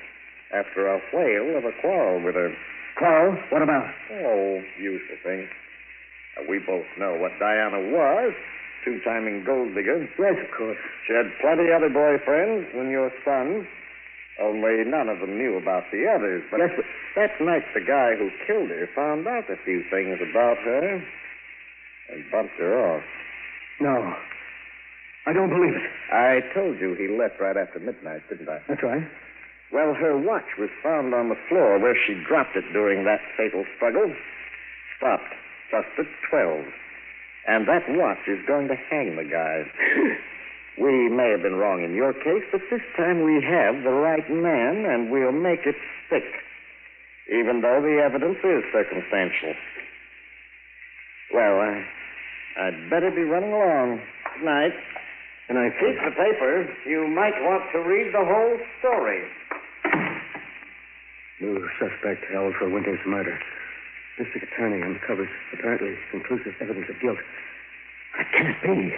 after a whale of a quarrel with her. Quarrel? What about? Oh, usual thing. We both know what Diana was. Two-timing gold digger. Yes, of course. She had plenty other boyfriends than your son. Only none of them knew about the others. But yes, but that night, the guy who killed her found out a few things about her and bumped her off. No. I don't believe it. I told you he left right after midnight, didn't I? That's right. Well, her watch was found on the floor where she dropped it during that fatal struggle. Stopped just at 12. And that watch is going to hang the guy. We may have been wrong in your case, but this time we have the right man, and we'll make it stick, even though the evidence is circumstantial. Well, I'd better be running along. Good night. Good night, keep the paper. You might want to read the whole story. New suspect held for Winters' murder. District Attorney uncovers apparently conclusive evidence of guilt. That can't be.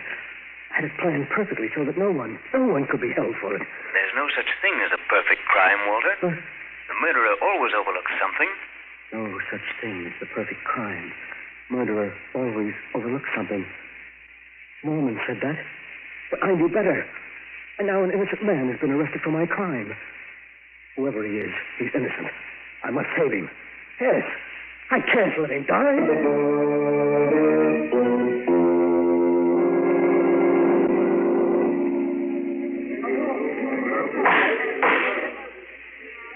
I had it planned perfectly so that no one could be held for it. There's no such thing as a perfect crime, Walter. The murderer always overlooks something. No such thing as the perfect crime. Murderer always overlooks something. Norman said that. But I knew better. And now an innocent man has been arrested for my crime. Whoever he is, he's innocent. I must save him. Yes. I can't let him die.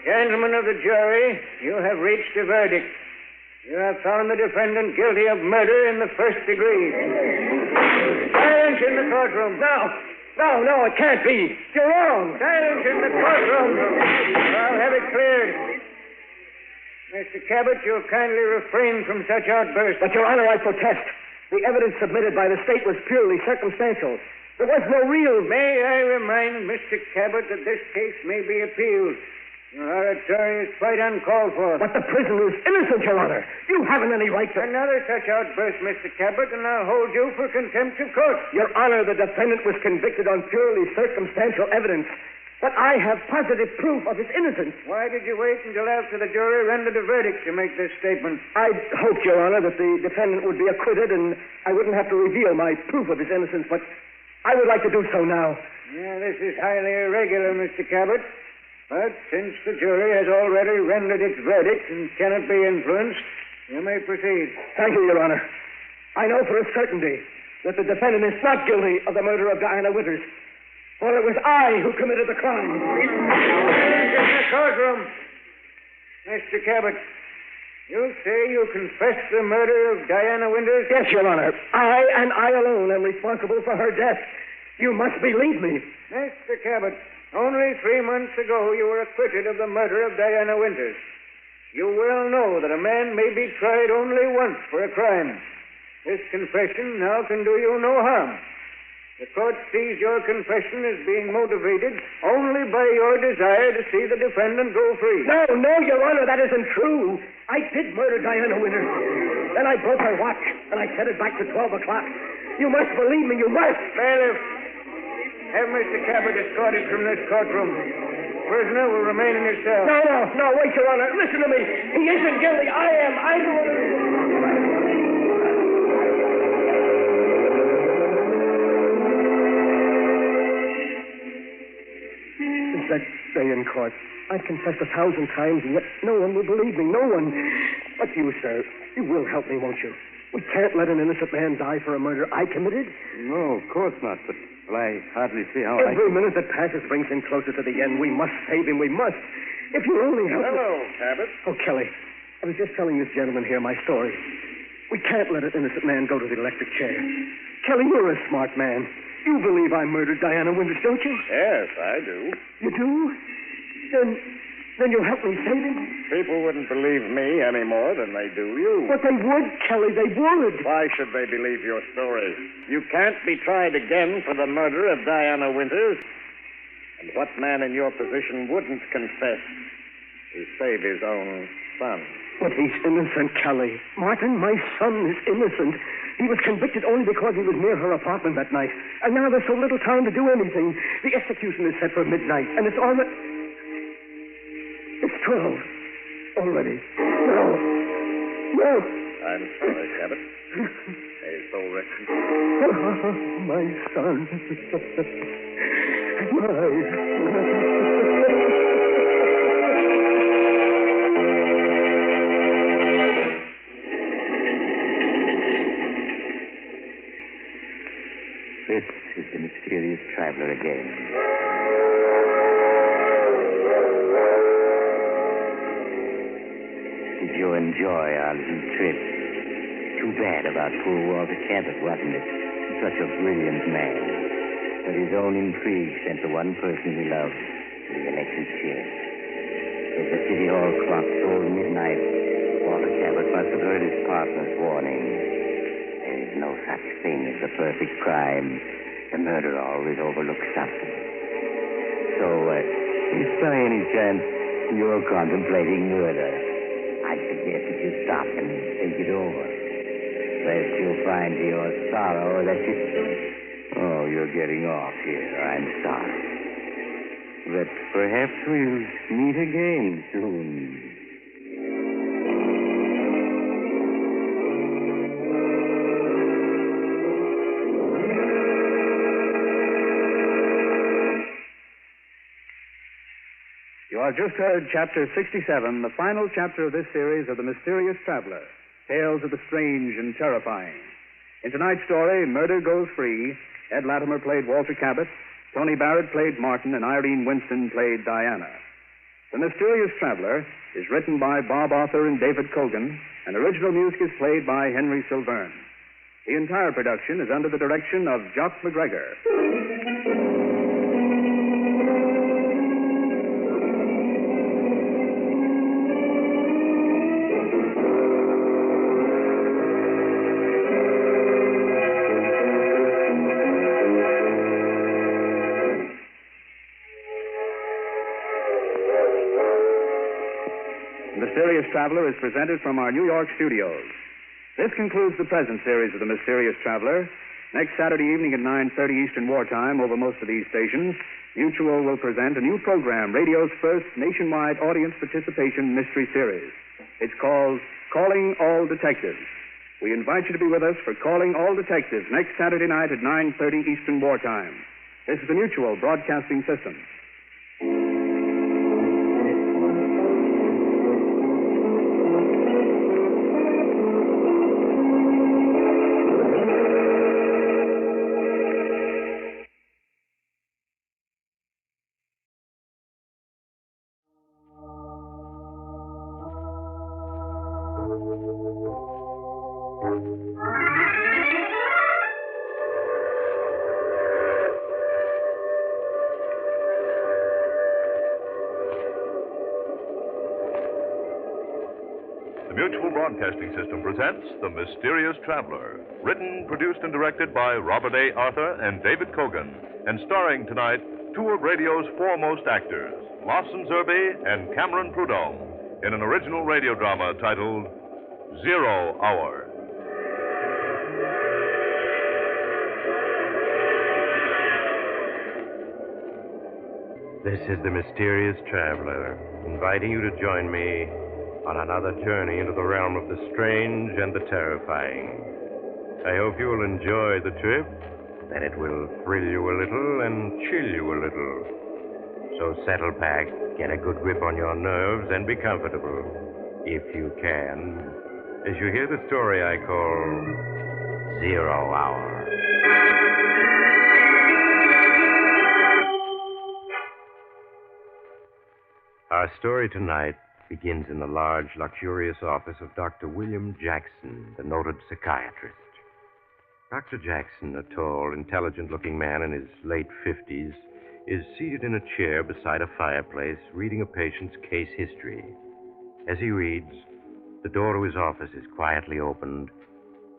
Gentlemen of the jury, you have reached a verdict. You have found the defendant guilty of murder in the first degree. Silence in the courtroom. No, it can't be. You're wrong. Silence in the courtroom. I'll have it cleared. Mr. Cabot, you'll kindly refrain from such outbursts. But, Your Honor, I protest. The evidence submitted by the state was purely circumstantial. There was no real... May I remind Mr. Cabot that this case may be appealed. Your oratory is quite uncalled for. But the prisoner is innocent, Your Honor. You haven't any right to... Another such outburst, Mr. Cabot, and I'll hold you for contempt of court. Your Honor, the defendant was convicted on purely circumstantial evidence. But I have positive proof of his innocence. Why did you wait until after the jury rendered a verdict to make this statement? I hoped, Your Honor, that the defendant would be acquitted and I wouldn't have to reveal my proof of his innocence, but I would like to do so now. Yeah, this is highly irregular, Mr. Cabot. But since the jury has already rendered its verdict and cannot be influenced, you may proceed. Thank you, Your Honor. I know for a certainty that the defendant is not guilty of the murder of Diana Winters. For it was I who committed the crime. In the courtroom. Mr. Cabot, you say you confessed the murder of Diana Winters? Yes, Your Honor. I and I alone am responsible for her death. You must believe me. Mr. Cabot, only 3 months ago you were acquitted of the murder of Diana Winters. You well know that a man may be tried only once for a crime. This confession now can do you no harm. The court sees your confession as being motivated only by your desire to see the defendant go free. No, Your Honor, that isn't true. I did murder Diana Winters. Then I broke her watch, and I set it back to 12 o'clock. You must believe me, you must. Bailiff, have Mr. Cabot escorted from this courtroom. Prisoner will remain in his cell. No, wait, Your Honor. Listen to me. He isn't guilty. I am. I'm the one who... That day in court, I've confessed 1,000 times, and yet no one will believe me. No one. But you, sir, you will help me, won't you? We can't let an innocent man die for a murder I committed. No, of course not. But I hardly see how Every minute that passes brings him closer to the end. We must save him. We must. If you only help Hello, me... Cabot. Oh, Kelly, I was just telling this gentleman here my story. We can't let an innocent man go to the electric chair. Kelly, you're a smart man. You believe I murdered Diana Winters, don't you? Yes, I do. You do? Then you'll help me save him? People wouldn't believe me any more than they do you. But they would, Kelly, they would. Why should they believe your story? You can't be tried again for the murder of Diana Winters. And what man in your position wouldn't confess to save his own son? But he's innocent, Kelly. Martin, my son is innocent. He was convicted only because he was near her apartment that night. And now there's so little time to do anything. The execution is set for midnight, and it's already... It's 12 already. No. I'm sorry, Cabot. He's so wretched. My son. This is the mysterious traveler again. Did you enjoy our little trip? Too bad about poor Walter Cabot, wasn't it? Such a brilliant man. But his own intrigue sent the one person he loved to the electric chair. As the city hall clock tolled midnight, Walter Cabot must have heard his partner's warning. There is no such thing as a perfect crime. The murderer always overlooks something. So, if by any chance you're contemplating murder, I suggest that you stop and think it over. Lest you'll find to your sorrow that you... Oh, you're getting off here. I'm sorry. But perhaps we'll meet again soon. You have just heard Chapter 67, the final chapter of this series of The Mysterious Traveler, Tales of the Strange and Terrifying. In tonight's story, Murder Goes Free, Ed Latimer played Walter Cabot, Tony Barrett played Martin, and Irene Winston played Diana. The Mysterious Traveler is written by Bob Arthur and David Colgan, and original music is played by Henry Silverne. The entire production is under the direction of Jock McGregor. The Mysterious Traveler is presented from our New York studios. This concludes the present series of The Mysterious Traveler. Next Saturday evening at 9:30 Eastern Wartime over most of these stations, Mutual will present a new program, radio's first nationwide audience participation mystery series. It's called Calling All Detectives. We invite you to be with us for Calling All Detectives next Saturday night at 9:30 Eastern Wartime. This is the Mutual Broadcasting System. The Mutual Broadcasting System presents The Mysterious Traveler, written, produced, and directed by Robert A. Arthur and David Cogan, and starring tonight two of radio's foremost actors, Lawson Zerbe and Cameron Prudhomme, in an original radio drama titled 0 Hour. This is the Mysterious Traveler, inviting you to join me on another journey into the realm of the strange and the terrifying. I hope you will enjoy the trip, that it will thrill you a little and chill you a little. So settle back, get a good grip on your nerves, and be comfortable, if you can, as you hear the story I call 0 Hour. Our story tonight begins in the large, luxurious office of Dr. William Jackson, the noted psychiatrist. Dr. Jackson, a tall, intelligent-looking man in his late 50s, is seated in a chair beside a fireplace reading a patient's case history. As he reads, the door to his office is quietly opened,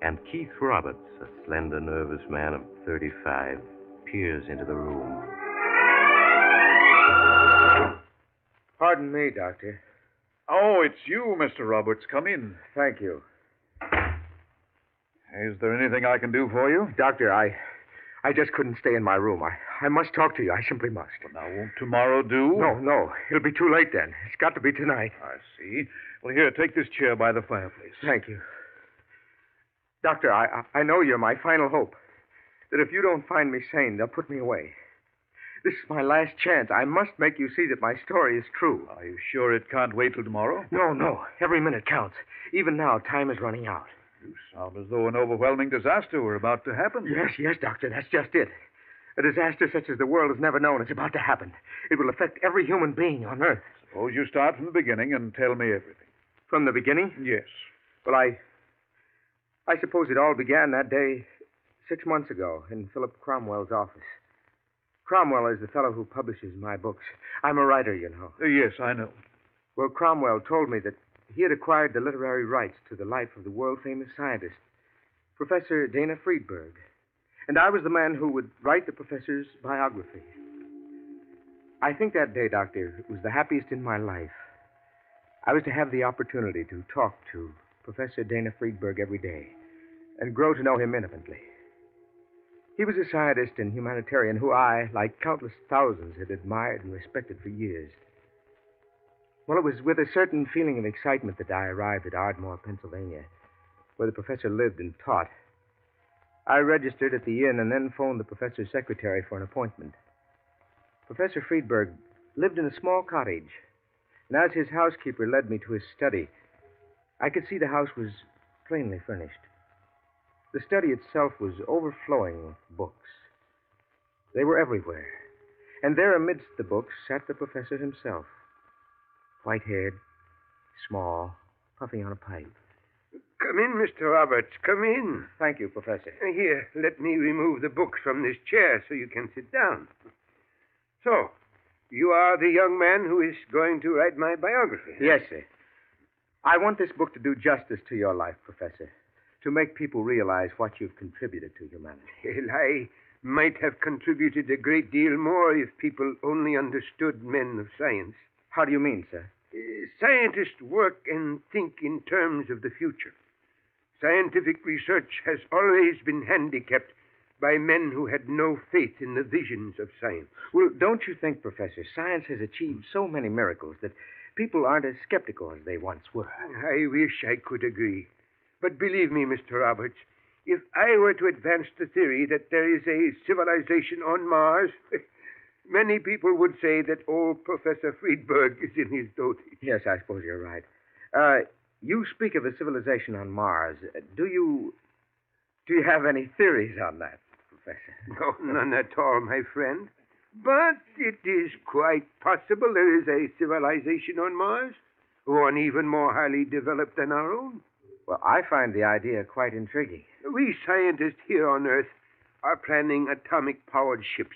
and Keith Roberts, a slender, nervous man of 35, peers into the room. Pardon me, Doctor. Oh, it's you, Mr. Roberts. Come in. Thank you. Is there anything I can do for you? Doctor, I just couldn't stay in my room. I must talk to you. I simply must. Well, now, won't tomorrow do? No. It'll be too late then. It's got to be tonight. I see. Well, here, take this chair by the fireplace. Thank you. Doctor, I know you're my final hope. That if you don't find me sane, they'll put me away. This is my last chance. I must make you see that my story is true. Are you sure it can't wait till tomorrow? No. Every minute counts. Even now, time is running out. You sound as though an overwhelming disaster were about to happen. Yes, Doctor. That's just it. A disaster such as the world has never known is about to happen. It will affect every human being on Earth. Suppose you start from the beginning and tell me everything. From the beginning? Yes. Well, I suppose it all began that day 6 months ago in Philip Cromwell's office. Cromwell is the fellow who publishes my books. I'm a writer, you know. Yes, I know. Well, Cromwell told me that he had acquired the literary rights to the life of the world-famous scientist, Professor Dana Friedberg. And I was the man who would write the professor's biography. I think that day, Doctor, was the happiest in my life. I was to have the opportunity to talk to Professor Dana Friedberg every day and grow to know him intimately. He was a scientist and humanitarian who I, like countless thousands, had admired and respected for years. Well, it was with a certain feeling of excitement that I arrived at Ardmore, Pennsylvania, where the professor lived and taught. I registered at the inn and then phoned the professor's secretary for an appointment. Professor Friedberg lived in a small cottage, and as his housekeeper led me to his study, I could see the house was plainly furnished. The study itself was overflowing with books. They were everywhere. And there amidst the books sat the professor himself. White-haired, small, puffing on a pipe. Come in, Mr. Roberts. Come in. Thank you, Professor. Here, let me remove the books from this chair so you can sit down. So, you are the young man who is going to write my biography? Yes, sir. I want this book to do justice to your life, Professor. To make people realize what you've contributed to humanity. Well, I might have contributed a great deal more if people only understood men of science. How do you mean, sir? Scientists work and think in terms of the future. Scientific research has always been handicapped by men who had no faith in the visions of science. Well, don't you think, Professor, science has achieved so many miracles that people aren't as skeptical as they once were? I wish I could agree. But believe me, Mr. Roberts, if I were to advance the theory that there is a civilization on Mars, many people would say that old Professor Friedberg is in his dotage. Yes, I suppose you're right. You speak of a civilization on Mars. Do you have any theories on that, Professor? No, none at all, my friend. But it is quite possible there is a civilization on Mars, one even more highly developed than our own. Well, I find the idea quite intriguing. We scientists here on Earth are planning atomic-powered ships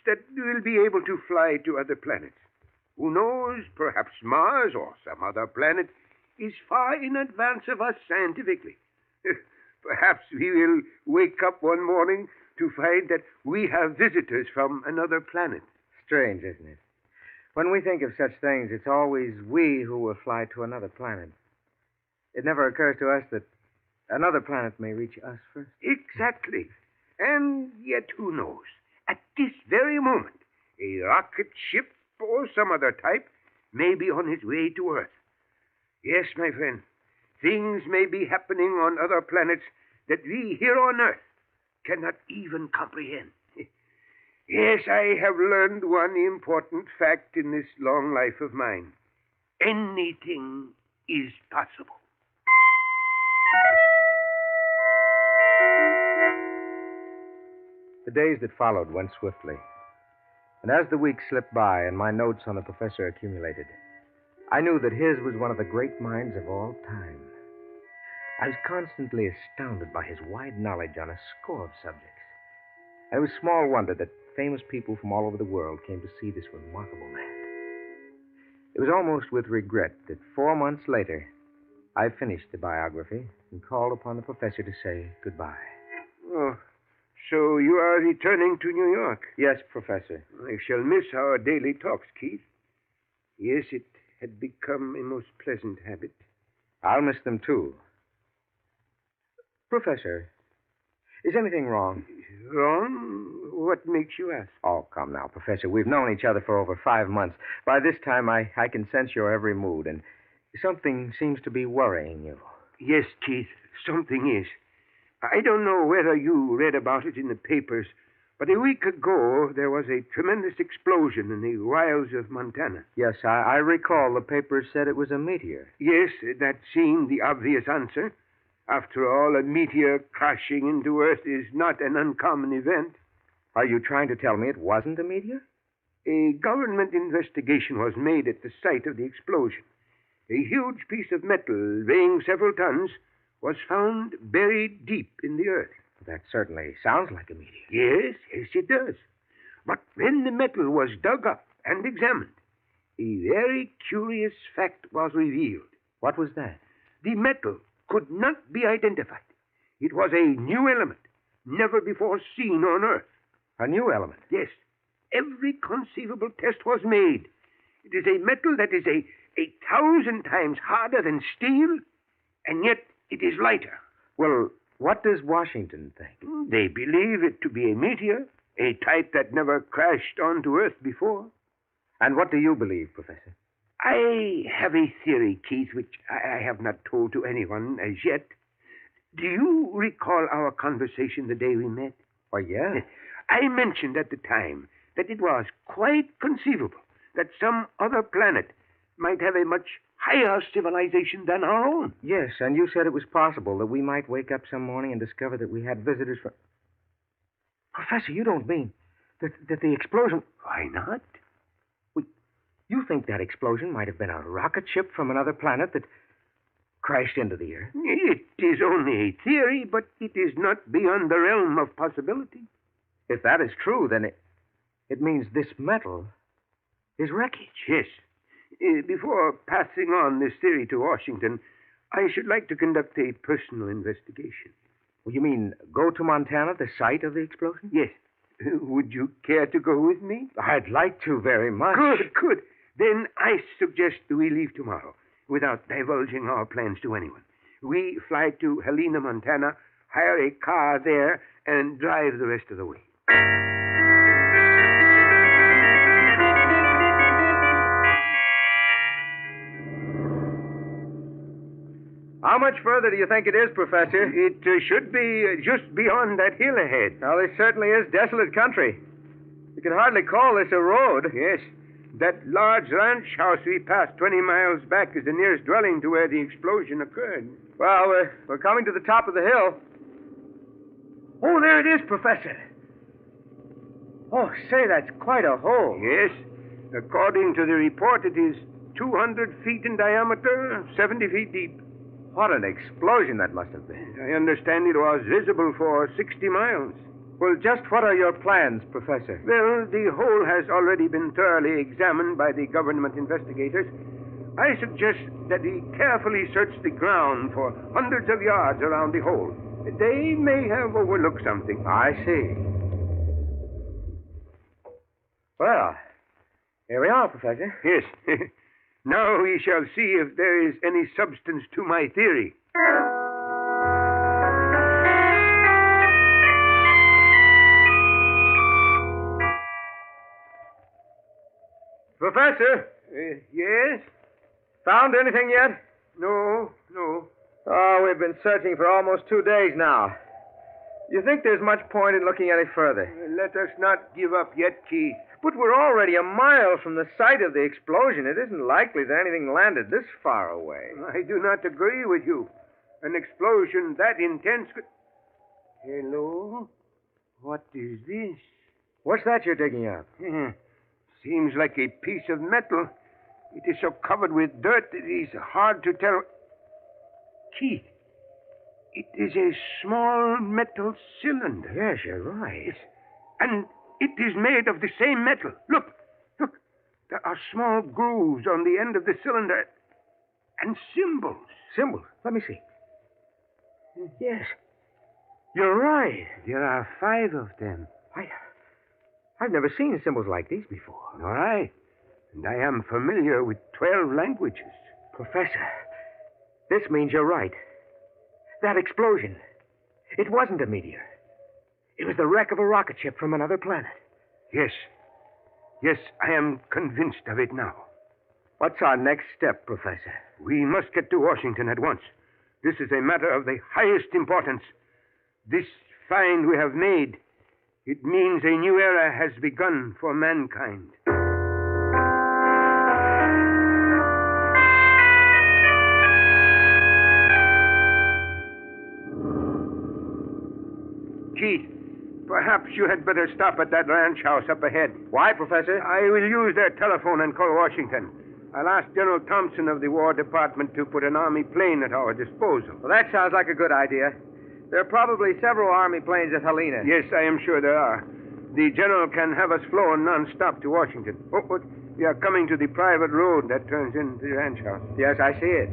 that will be able to fly to other planets. Who knows, perhaps Mars or some other planet is far in advance of us scientifically. Perhaps we will wake up one morning to find that we have visitors from another planet. Strange, isn't it? When we think of such things, it's always we who will fly to another planet. It never occurs to us that another planet may reach us first. Exactly. And yet, who knows? At this very moment, a rocket ship or some other type may be on its way to Earth. Yes, my friend, things may be happening on other planets that we here on Earth cannot even comprehend. Yes, I have learned one important fact in this long life of mine. Anything is possible. The days that followed went swiftly. And as the weeks slipped by and my notes on the professor accumulated, I knew that his was one of the great minds of all time. I was constantly astounded by his wide knowledge on a score of subjects. And it was small wonder that famous people from all over the world came to see this remarkable man. It was almost with regret that 4 months later, I finished the biography and called upon the professor to say goodbye. Oh, so you are returning to New York? Yes, Professor. I shall miss our daily talks, Keith. Yes, it had become a most pleasant habit. I'll miss them, too. Professor, is anything wrong? Wrong? What makes you ask? Oh, come now, Professor. We've known each other for over 5 months. By this time, I can sense your every mood, and something seems to be worrying you. Yes, Keith, something is. I don't know whether you read about it in the papers, but a week ago there was a tremendous explosion in the wilds of Montana. Yes, I recall the papers said it was a meteor. Yes, that seemed the obvious answer. After all, a meteor crashing into Earth is not an uncommon event. Are you trying to tell me it wasn't a meteor? A government investigation was made at the site of the explosion. A huge piece of metal weighing several tons was found buried deep in the earth. That certainly sounds like a meteor. Yes, it does. But when the metal was dug up and examined, a very curious fact was revealed. What was that? The metal could not be identified. It was a new element, never before seen on Earth. A new element? Yes. Every conceivable test was made. It is a metal that is a 1,000 times harder than steel, and yet it is lighter. Well, what does Washington think? They believe it to be a meteor, a type that never crashed onto Earth before. And what do you believe, Professor? I have a theory, Keith, which I have not told to anyone as yet. Do you recall our conversation the day we met? Why, yeah. I mentioned at the time that it was quite conceivable that some other planet might have a much higher civilization than our own. Yes, and you said it was possible that we might wake up some morning and discover that we had visitors from... Professor, you don't mean that the explosion... Why not? You think that explosion might have been a rocket ship from another planet that crashed into the Earth? It is only a theory, but it is not beyond the realm of possibility. If that is true, then it means this metal is wreckage. Yes. Before passing on this theory to Washington, I should like to conduct a personal investigation. Well, you mean go to Montana, the site of the explosion? Yes. Would you care to go with me? I'd like to very much. Good. Then I suggest we leave tomorrow without divulging our plans to anyone. We fly to Helena, Montana, hire a car there, and drive the rest of the way. How much further do you think it is, Professor? It should be just beyond that hill ahead. Well, this certainly is desolate country. You can hardly call this a road. Yes. That large ranch house we passed 20 miles back is the nearest dwelling to where the explosion occurred. Well, we're coming to the top of the hill. Oh, there it is, Professor. Oh, say, that's quite a hole. Yes. According to the report, it is 200 feet in diameter, 70 feet deep. What an explosion that must have been. I understand it was visible for 60 miles. Well, just what are your plans, Professor? Well, the hole has already been thoroughly examined by the government investigators. I suggest that we carefully search the ground for hundreds of yards around the hole. They may have overlooked something. I see. Well, here we are, Professor. Yes. Now we shall see if there is any substance to my theory. Professor? Yes? Found anything yet? No. Oh, we've been searching for almost 2 days now. You think there's much point in looking any further? Let us not give up yet, Keith. But we're already a mile from the site of the explosion. It isn't likely that anything landed this far away. I do not agree with you. An explosion that intense could... Hello? What is this? What's that you're digging up? Seems like a piece of metal. It is so covered with dirt that it is hard to tell. Keith, it is a small metal cylinder. Yes, you're right. Yes. And it is made of the same metal. Look. There are small grooves on the end of the cylinder. And symbols. Symbols? Let me see. Yes. You're right. There are 5 of them. I've never seen symbols like these before. Nor I. And I am familiar with 12 languages. Professor, this means you're right. That explosion, it wasn't a meteor. It was the wreck of a rocket ship from another planet. Yes, I am convinced of it now. What's our next step, Professor? We must get to Washington at once. This is a matter of the highest importance. This find we have made, it means a new era has begun for mankind. Keith, perhaps you had better stop at that ranch house up ahead. Why, Professor? I will use their telephone and call Washington. I'll ask General Thompson of the War Department to put an Army plane at our disposal. Well, that sounds like a good idea. There are probably several Army planes at Helena. Yes, I am sure there are. The General can have us flown non-stop to Washington. We are coming to the private road that turns into the ranch house. Yes, I see it.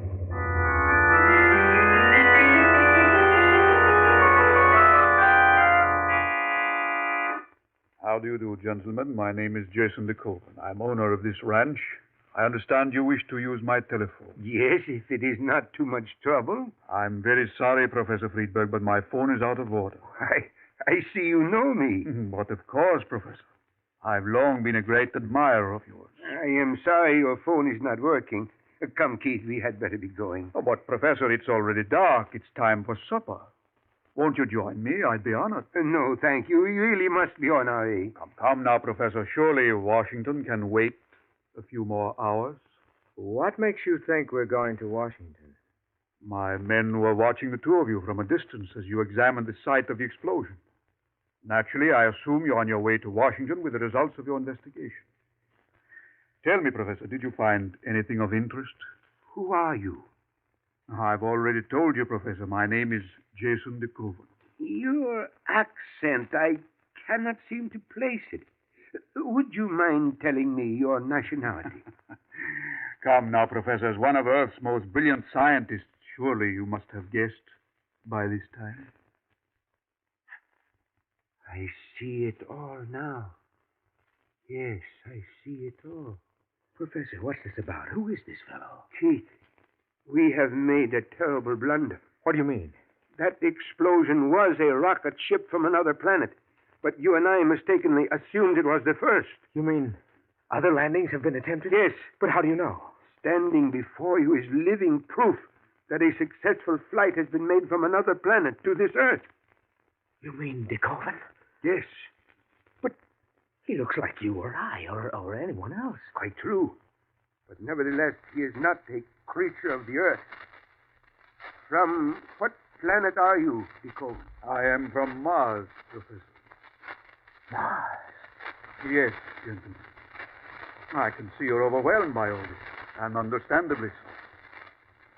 How do you do, gentlemen? My name is Jason DeCoven. I'm owner of this ranch. I understand you wish to use my telephone. Yes, if it is not too much trouble. I'm very sorry, Professor Friedberg, but my phone is out of order. I see you know me. But of course, Professor. I've long been a great admirer of yours. I am sorry your phone is not working. Come, Keith, we had better be going. Oh, but, Professor, it's already dark. It's time for supper. Won't you join me? I'd be honored. No, thank you. We really must be on our way. Come now, Professor. Surely Washington can wait a few more hours. What makes you think we're going to Washington? My men were watching the two of you from a distance as you examined the site of the explosion. Naturally, I assume you're on your way to Washington with the results of your investigation. Tell me, Professor, did you find anything of interest? Who are you? I've already told you, Professor. My name is Jason DeCoven. Your accent, I cannot seem to place it. Would you mind telling me your nationality? Come now, Professor. As one of Earth's most brilliant scientists, surely you must have guessed by this time. I see it all now. Yes, I see it all. Professor, what's this about? Who is this fellow? Keith, we have made a terrible blunder. What do you mean? That explosion was a rocket ship from another planet, but you and I mistakenly assumed it was the first. You mean other landings have been attempted? Yes. But how do you know? Standing before you is living proof that a successful flight has been made from another planet to this Earth. You mean Dick Owen? Yes. But he looks like you or I or anyone else. Quite true. But nevertheless, he is not a creature of the Earth. From what planet are you, Dick Owen? I am from Mars, Professor. Mars? Yes, gentlemen. I can see you're overwhelmed by all this, and understandably so.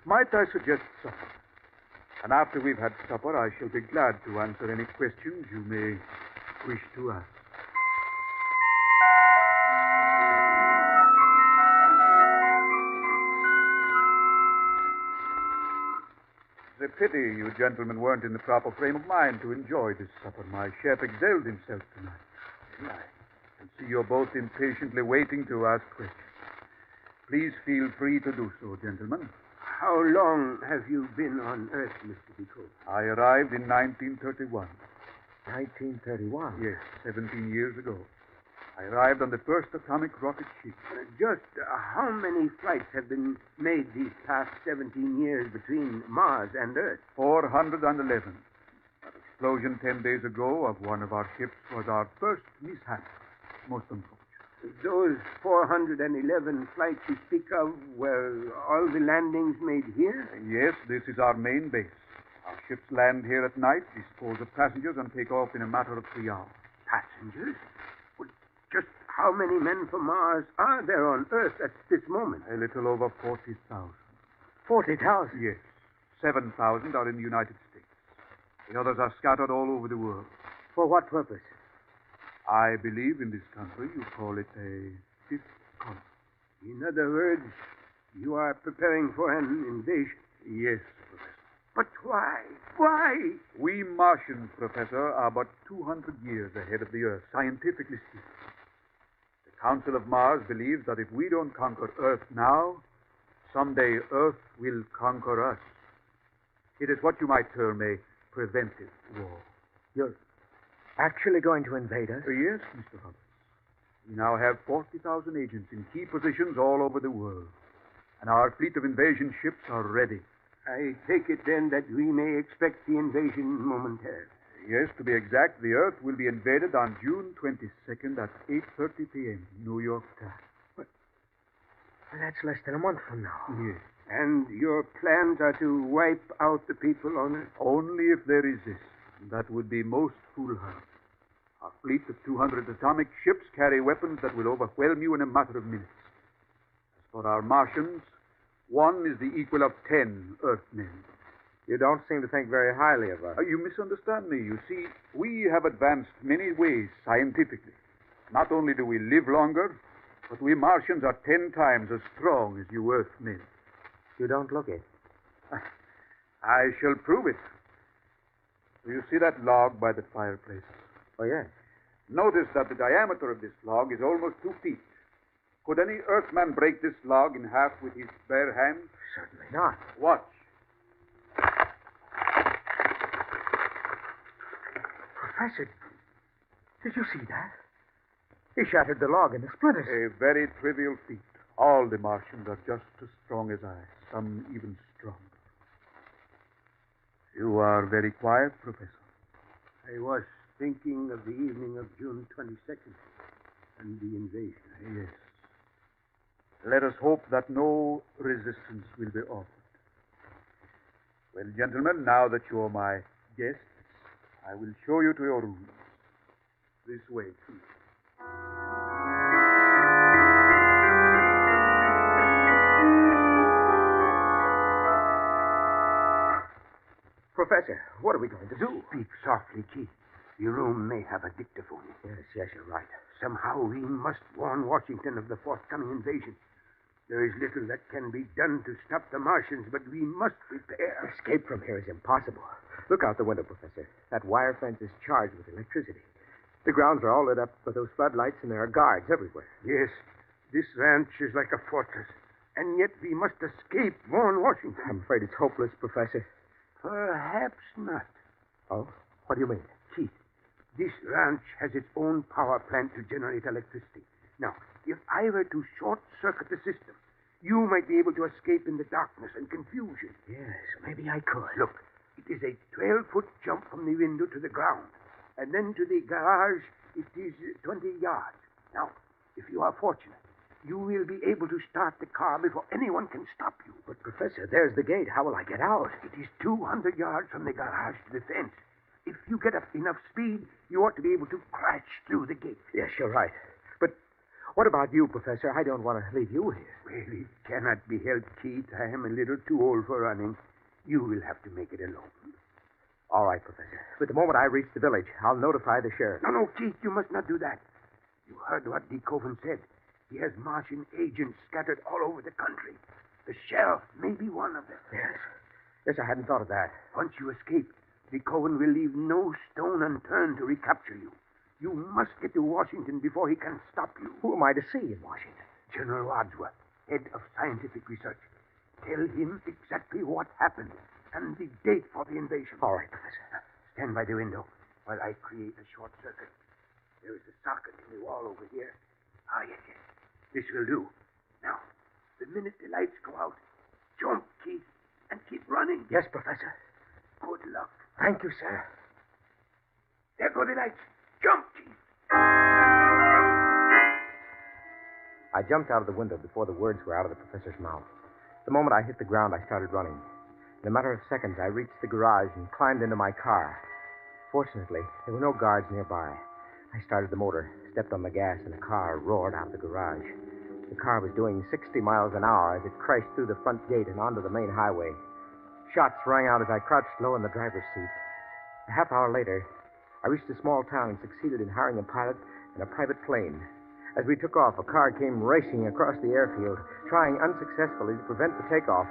Might I suggest supper? And after we've had supper, I shall be glad to answer any questions you may wish to ask. It's a pity you gentlemen weren't in the proper frame of mind to enjoy this supper. My chef excelled himself tonight. I can see you're both impatiently waiting to ask questions. Please feel free to do so, gentlemen. How long have you been on Earth, Mr. Decoe? I arrived in 1931. 1931? Yes, 17 years ago. I arrived on the first atomic rocket ship. Just how many flights have been made these past 17 years between Mars and Earth? 411. That explosion 10 days ago of one of our ships was our first mishap. Most unfortunate. Those 411 flights you speak of, were all the landings made here? Yes, this is our main base. Our ships land here at night, dispose of passengers, and take off in a matter of 3 hours. Passengers? Well, just how many men from Mars are there on Earth at this moment? A little over 40,000. 40,000? Yes. 7,000 are in the United States. The others are scattered all over the world. For what purpose? I believe in this country you call it a fifth colony. In other words, you are preparing for an invasion. Yes, Professor. But why? Why? We Martians, Professor, are but 200 years ahead of the Earth, scientifically speaking. The Council of Mars believes that if we don't conquer Earth now, someday Earth will conquer us. It is what you might term a preventive war. You're actually going to invade us? Yes, Mr. Roberts. We now have 40,000 agents in key positions all over the world. And our fleet of invasion ships are ready. I take it then that we may expect the invasion momentarily. Yes, to be exact, the Earth will be invaded on June 22nd at 8:30 p.m., New York time. But that's less than a month from now. Yes. And your plans are to wipe out the people on Earth? Only if they resist. That would be most foolhardy. Our fleet of 200 atomic ships carry weapons that will overwhelm you in a matter of minutes. As for our Martians, one is the equal of 10 Earthmen. You don't seem to think very highly of us. You misunderstand me. You see, we have advanced many ways scientifically. Not only do we live longer, but we Martians are 10 times as strong as you Earthmen. You don't look it. I shall prove it. Do you see that log by the fireplace? Oh, yes. Notice that the diameter of this log is almost 2 feet. Could any Earthman break this log in half with his bare hands? Certainly not. Watch. Professor, did you see that? He shattered the log into splinters. A very trivial feat. All the Martians are just as strong as I, some even stronger. You are very quiet, Professor. I was thinking of the evening of June 22nd and the invasion. Yes. Let us hope that no resistance will be offered. Well, gentlemen, now that you are my guests, I will show you to your rooms. This way, please. Professor, what are we going to do? Speak softly, Keith. Your room may have a dictaphone. Yes, you're right. Somehow we must warn Washington of the forthcoming invasion. There is little that can be done to stop the Martians, but we must prepare. Escape from here is impossible. Look out the window, Professor. That wire fence is charged with electricity. The grounds are all lit up with those floodlights, and there are guards everywhere. Yes, This ranch is like a fortress, and yet we must escape Vaughan, Washington. I'm afraid it's hopeless, Professor. Perhaps not. Oh? What do you mean? Keith, this ranch has its own power plant to generate electricity. Now, if I were to short-circuit the system, you might be able to escape in the darkness and confusion. Yes, maybe I could. Look, it is a 12-foot jump from the window to the ground. And then to the garage, it is 20 yards. Now, if you are fortunate, you will be able to start the car before anyone can stop you. But, Professor, there's the gate. How will I get out? It is 200 yards from the garage to the fence. If you get up enough speed, you ought to be able to crash through the gate. Yes, you're right. But what about you, Professor? I don't want to leave you here. Well, it cannot be helped, Keith. I am a little too old for running. You will have to make it alone. All right, Professor. But the moment I reach the village, I'll notify the sheriff. No, Keith, you must not do that. You heard what DeKoven said. He has Martian agents scattered all over the country. The sheriff may be one of them. Yes. Yes, I hadn't thought of that. Once you escape, DeKoven will leave no stone unturned to recapture you. You must get to Washington before he can stop you. Who am I to see in Washington? General Wadsworth, head of scientific research. Tell him exactly what happened and the date for the invasion. All right, Professor. Stand by the window while I create a short circuit. There is a socket in the wall over here. Ah, yes. This will do. Now, the minute the lights go out, jump, Keith, and keep running. Yes, Professor. Good luck. Thank you, sir. There go the lights. Jump, Keith. I jumped out of the window before the words were out of the professor's mouth. The moment I hit the ground, I started running. In a matter of seconds, I reached the garage and climbed into my car. Fortunately, there were no guards nearby. I started the motor, stepped on the gas, and the car roared out of the garage. The car was doing 60 miles an hour as it crashed through the front gate and onto the main highway. Shots rang out as I crouched low in the driver's seat. A half hour later, I reached a small town and succeeded in hiring a pilot and a private plane. As we took off, a car came racing across the airfield, trying unsuccessfully to prevent the takeoff.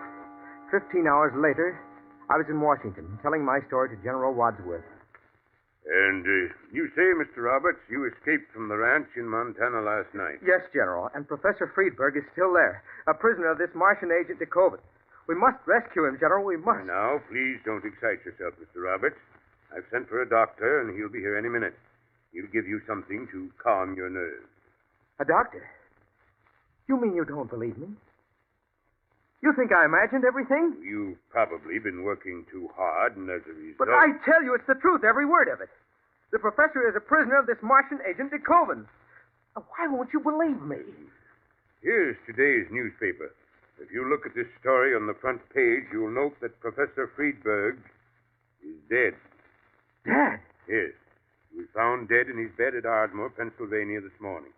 15 hours later, I was in Washington, telling my story to General Wadsworth. And you say, Mr. Roberts, you escaped from the ranch in Montana last night. Yes, General, and Professor Friedberg is still there, a prisoner of this Martian agent DeKoven. We must rescue him, General, we must. Now, please don't excite yourself, Mr. Roberts. I've sent for a doctor, and he'll be here any minute. He'll give you something to calm your nerves. A doctor? You mean you don't believe me? You think I imagined everything? You've probably been working too hard, and as a result... But I tell you, it's the truth, every word of it. The professor is a prisoner of this Martian agent DeKoven. Why won't you believe me? Here's today's newspaper. If you look at this story on the front page, you'll note that Professor Friedberg is dead. Dead? Yes. He was found dead in his bed at Ardmore, Pennsylvania this morning.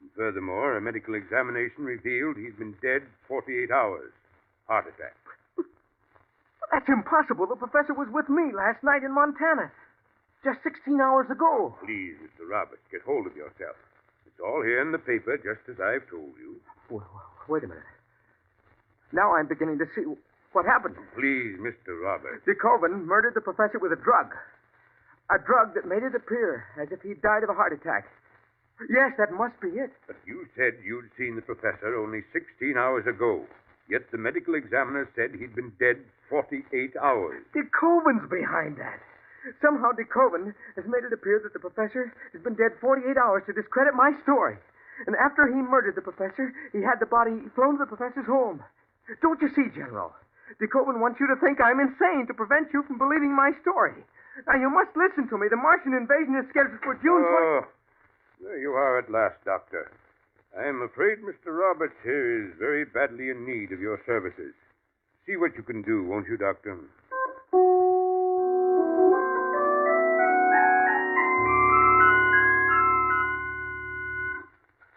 And furthermore, a medical examination revealed he's been dead 48 hours. Heart attack. That's impossible. The professor was with me last night in Montana. Just 16 hours ago. Please, Mr. Roberts, get hold of yourself. It's all here in the paper, just as I've told you. Well, wait a minute. Now I'm beginning to see what happened. Please, Mr. Roberts. DeKoven murdered the professor with a drug. A drug that made it appear as if he'd died of a heart attack. Yes, that must be it. But you said you'd seen the professor only 16 hours ago. Yet the medical examiner said he'd been dead 48 hours. DeKoven's behind that. Somehow DeKoven has made it appear that the professor has been dead 48 hours to discredit my story. And after he murdered the professor, he had the body flown to the professor's home. Don't you see, General? DeKoven wants you to think I'm insane to prevent you from believing my story. Now, you must listen to me. The Martian invasion is scheduled for June 20... There you are at last, Doctor. I am afraid Mr. Roberts here is very badly in need of your services. See what you can do, won't you, Doctor?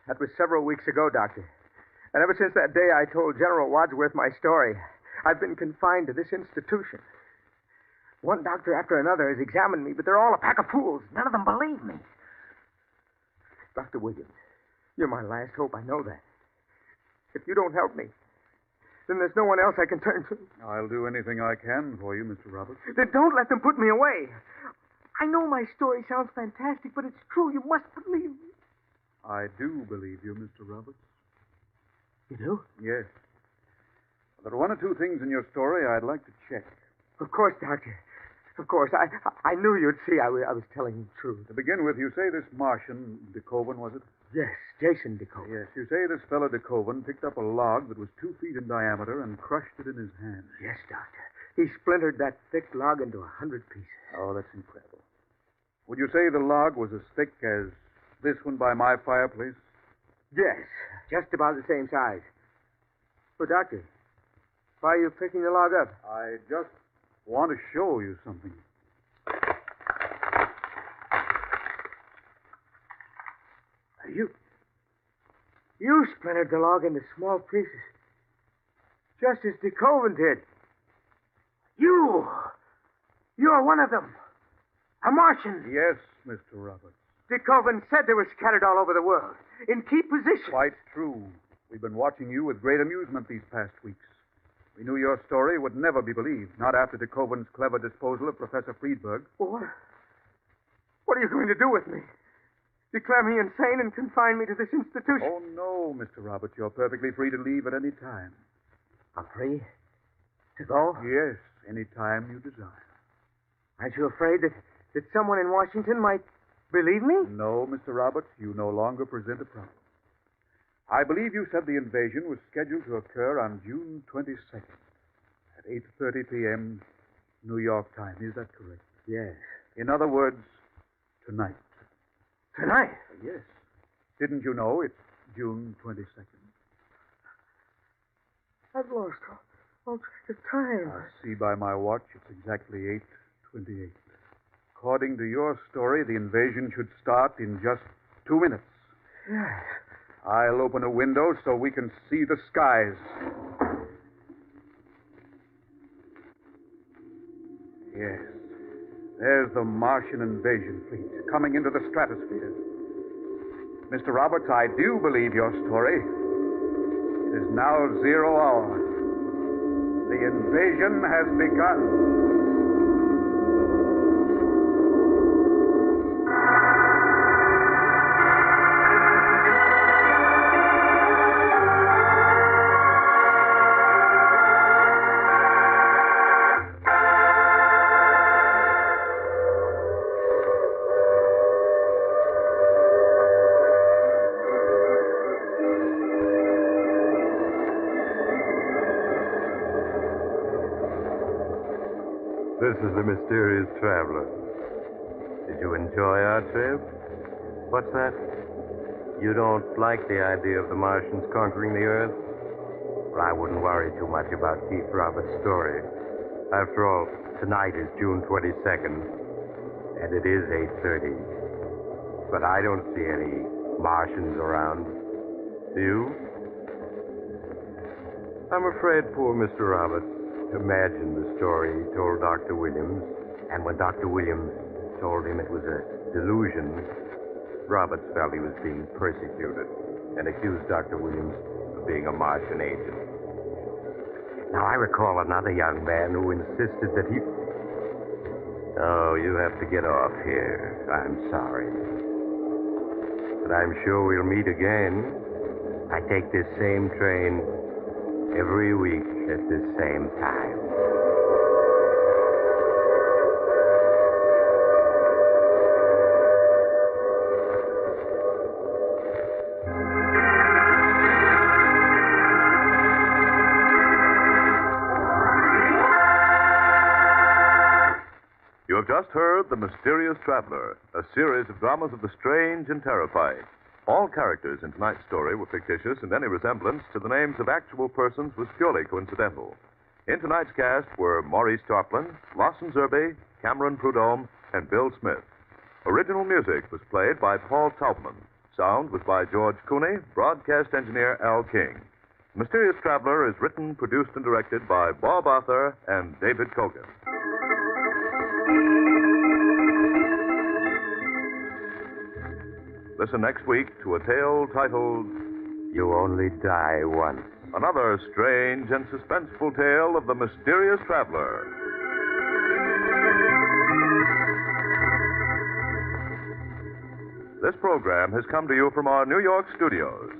That was several weeks ago, Doctor. And ever since that day I told General Wadsworth my story, I've been confined to this institution. One doctor after another has examined me, but they're all a pack of fools. None of them believe me. Dr. Williams, you're my last hope. I know that. If you don't help me, then there's no one else I can turn to. I'll do anything I can for you, Mr. Roberts. Then don't let them put me away. I know my story sounds fantastic, but it's true. You must believe me. I do believe you, Mr. Roberts. You do? Yes. There are one or two things in your story I'd like to check. Of course, Doctor. Of course. I knew you'd see I was telling the truth. To begin with, you say this Martian, DeKoven, was it? Yes, Jason DeKoven. Yes, you say this fellow DeKoven picked up a log that was 2 feet in diameter and crushed it in his hand. Yes, Doctor. He splintered that thick log into 100 pieces. Oh, that's incredible. Would you say the log was as thick as this one by my fireplace? Yes, just about the same size. But, Doctor, why are you picking the log up? I just want to show you something. You splintered the log into small pieces, just as DeKoven did. You're one of them. A Martian. Yes, Mr. Roberts. DeKoven said they were scattered all over the world, in key positions. Quite true. We've been watching you with great amusement these past weeks. We knew your story would never be believed, not after DeKoven's clever disposal of Professor Friedberg. What are you going to do with me? Declare me insane and confine me to this institution? Oh, no, Mr. Roberts. You're perfectly free to leave at any time. I'm free? To go? Yes, any time you desire. Aren't you afraid that someone in Washington might believe me? No, Mr. Roberts. You no longer present a problem. I believe you said the invasion was scheduled to occur on June 22nd at 8:30 p.m. New York time. Is that correct? Yes. In other words, tonight. Tonight? Yes. Didn't you know it's June 22nd? I've lost all track of time. I see by my watch it's exactly 8:28. According to your story, the invasion should start in just 2 minutes. Yes. I'll open a window so we can see the skies. Yes. There's the Martian invasion fleet coming into the stratosphere. Mr. Roberts, I do believe your story. It is now 0 hour. The invasion has begun. This is the mysterious traveler. Did you enjoy our trip? What's that? You don't like the idea of the Martians conquering the Earth? Well, I wouldn't worry too much about Keith Roberts' story. After all, tonight is June 22nd, and it is 8:30. But I don't see any Martians around. Do you? I'm afraid poor Mr. Roberts imagined the story he told Dr. Williams, and when Dr. Williams told him it was a delusion, Roberts felt he was being persecuted and accused Dr. Williams of being a Martian agent. Now, I recall another young man who insisted that he... Oh, you have to get off here. I'm sorry. But I'm sure we'll meet again. I take this same train every week at this same time. You have just heard The Mysterious Traveler, a series of dramas of the strange and terrifying. All characters in tonight's story were fictitious, and any resemblance to the names of actual persons was purely coincidental. In tonight's cast were Maurice Tarplin, Lawson Zerbe, Cameron Prudhomme, and Bill Smith. Original music was played by Paul Taubman. Sound was by George Cooney, broadcast engineer Al King. Mysterious Traveler is written, produced, and directed by Bob Arthur and David Kogan. Listen next week to a tale titled You Only Die Once. Another strange and suspenseful tale of the mysterious traveler. This program has come to you from our New York studios.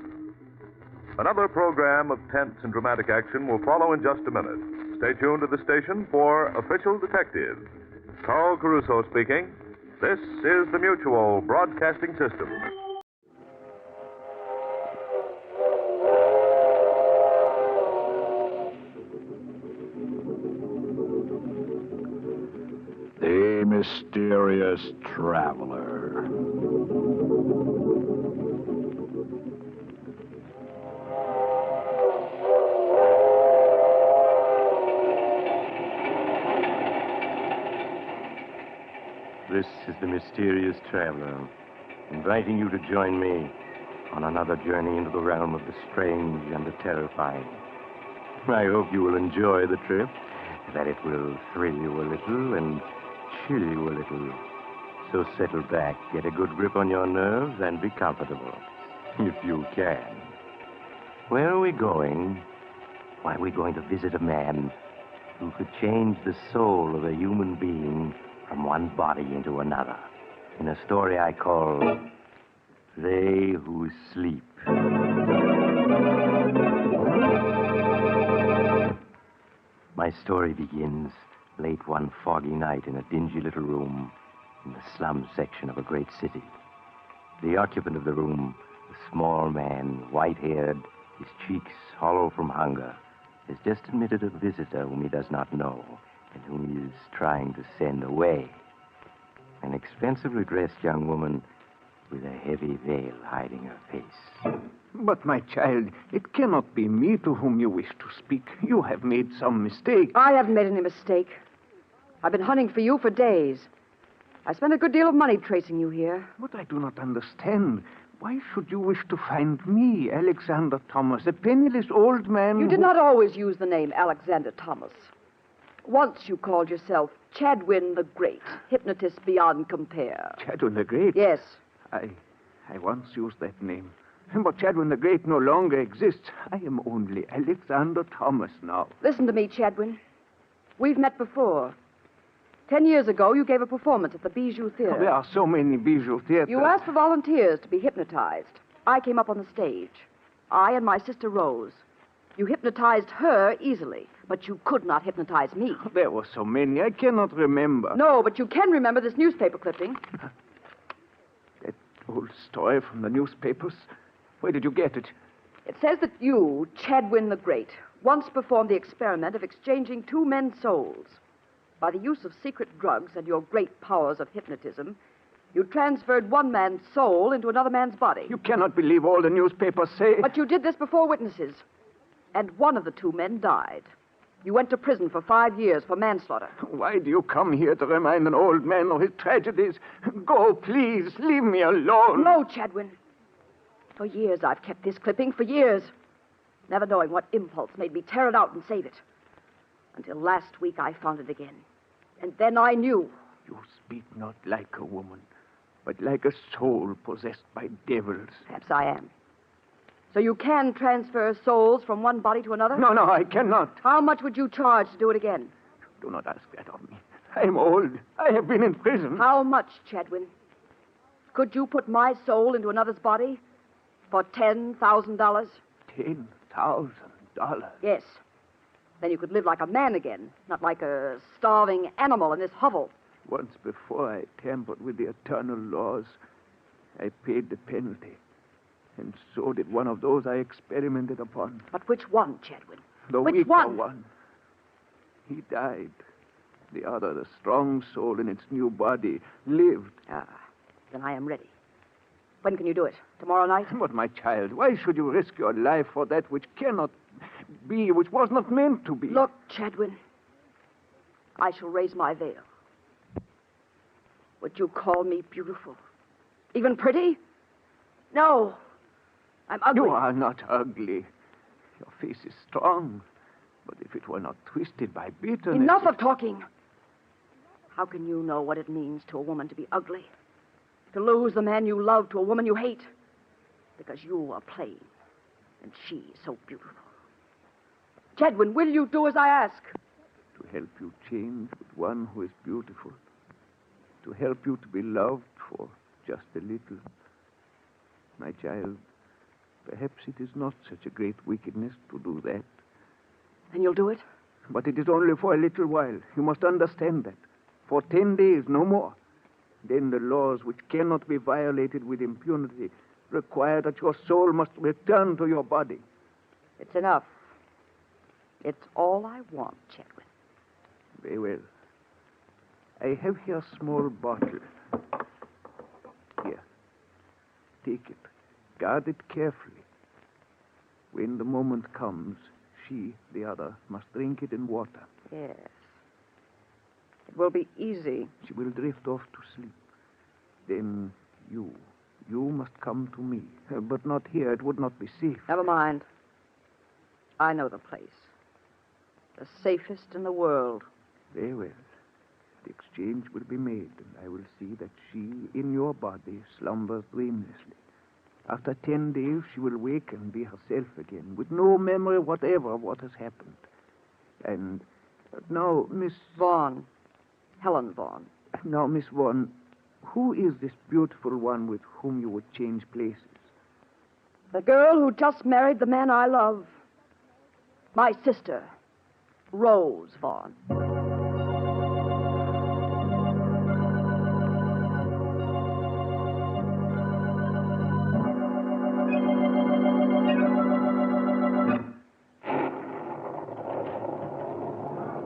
Another program of tense and dramatic action will follow in just a minute. Stay tuned to the station for Official Detective. Carl Caruso speaking. This is the Mutual Broadcasting System. The Mysterious Traveler. This is the Mysterious Traveler, inviting you to join me on another journey into the realm of the strange and the terrifying. I hope you will enjoy the trip, that it will thrill you a little and chill you a little. So settle back, get a good grip on your nerves, and be comfortable, if you can. Where are we going? Why, we're going to visit a man who could change the soul of a human being from one body into another, in a story I call They Who Sleep. My story begins late one foggy night in a dingy little room in the slum section of a great city. The occupant of the room, a small man, white-haired, his cheeks hollow from hunger, has just admitted a visitor whom he does not know and whom he is trying to send away. An expensively dressed young woman with a heavy veil hiding her face. But, my child, it cannot be me to whom you wish to speak. You have made some mistake. I haven't made any mistake. I've been hunting for you for days. I spent a good deal of money tracing you here. But I do not understand. Why should you wish to find me, Alexander Thomas, a penniless old man You did not always use the name Alexander Thomas. Once you called yourself Chadwin the Great, hypnotist beyond compare. Chadwin the Great? Yes. I once used that name. But Chadwin the Great no longer exists. I am only Alexander Thomas now. Listen to me, Chadwin. We've met before. 10 years ago, you gave a performance at the Bijou Theater. There are so many Bijou theaters. You asked for volunteers to be hypnotized. I came up on the stage. I and my sister Rose. You hypnotized her easily, but you could not hypnotize me. There were so many, I cannot remember. No, but you can remember this newspaper clipping. That old story from the newspapers? Where did you get it? It says that you, Chadwin the Great, once performed the experiment of exchanging two men's souls. By the use of secret drugs and your great powers of hypnotism, you transferred one man's soul into another man's body. You cannot believe all the newspapers say. But you did this before witnesses. And one of the two men died. You went to prison for 5 years for manslaughter. Why do you come here to remind an old man of his tragedies? Go, please. Leave me alone. No, Chadwin. For years I've kept this clipping, for years. Never knowing what impulse made me tear it out and save it. Until last week I found it again. And then I knew. You speak not like a woman, but like a soul possessed by devils. Perhaps I am. So you can transfer souls from one body to another? No, I cannot. How much would you charge to do it again? Do not ask that of me. I am old. I have been in prison. How much, Chadwin? Could you put my soul into another's body for $10,000? $10,000? Yes. Then you could live like a man again, not like a starving animal in this hovel. Once before I tampered with the eternal laws. I paid the penalty. And so did one of those I experimented upon. But which one, Chadwin? The which weaker one? He died. The other, the strong soul in its new body, lived. Ah, then I am ready. When can you do it? Tomorrow night? But, my child, why should you risk your life for that which cannot be, which was not meant to be? Look, Chadwin, I shall raise my veil. Would you call me beautiful? Even pretty? No. I'm ugly. You are not ugly. Your face is strong. But if it were not twisted by bitterness... Enough of talking. How can you know what it means to a woman to be ugly? To lose the man you love to a woman you hate? Because you are plain, and she is so beautiful. Chadwin, will you do as I ask? To help you change with one who is beautiful. To help you to be loved for just a little. My child, Perhaps it is not such a great wickedness to do that. Then you'll do it? But it is only for a little while. You must understand that. For 10 days, no more. Then the laws, which cannot be violated with impunity, require that your soul must return to your body. It's enough. It's all I want, Chetwynd. Very well. I have here a small bottle. Here. Take it. Guard it carefully. When the moment comes, she, the other, must drink it in water. Yes. It will be easy. She will drift off to sleep. Then you must come to me. But not here. It would not be safe. Never mind. I know the place. The safest in the world. Very well. The exchange will be made, and I will see that she, in your body, slumbers dreamlessly. After 10 days, she will wake and be herself again, with no memory whatever of what has happened. And now, Miss... Vaughn. Helen Vaughn. Now, Miss Vaughn, who is this beautiful one with whom you would change places? The girl who just married the man I love. My sister, Rose Vaughn.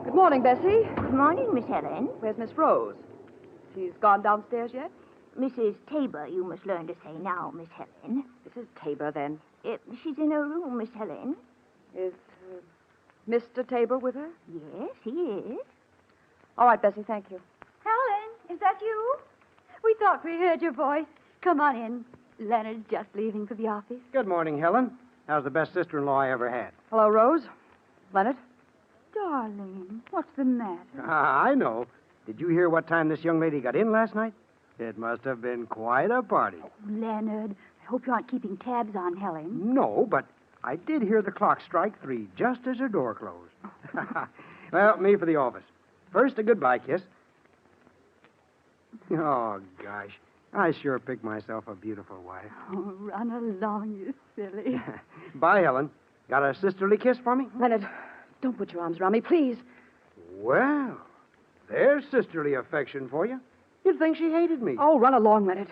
Good morning, Bessie. Good morning, Miss Helen. Where's Miss Rose? She's gone downstairs yet? Mrs. Tabor, you must learn to say now, Miss Helen. Mrs. Tabor, then. She's in her room, Miss Helen. Is Mr. Tabor with her? Yes, he is. All right, Bessie, thank you. Helen, is that you? We thought we heard your voice. Come on in. Leonard's just leaving for the office. Good morning, Helen. How's the best sister-in-law I ever had? Hello, Rose. Leonard. Darling, what's the matter? I know. Did you hear what time this young lady got in last night? It must have been quite a party. Leonard, I hope you aren't keeping tabs on Helen. No, but I did hear the clock strike 3 just as her door closed. Well, me for the office. First, a goodbye kiss. Oh, gosh. I sure picked myself a beautiful wife. Oh, run along, you silly. Bye, Helen. Got a sisterly kiss for me? Leonard, don't put your arms around me, please. Well, there's sisterly affection for you. You'd think she hated me. Oh, run along, Leonard.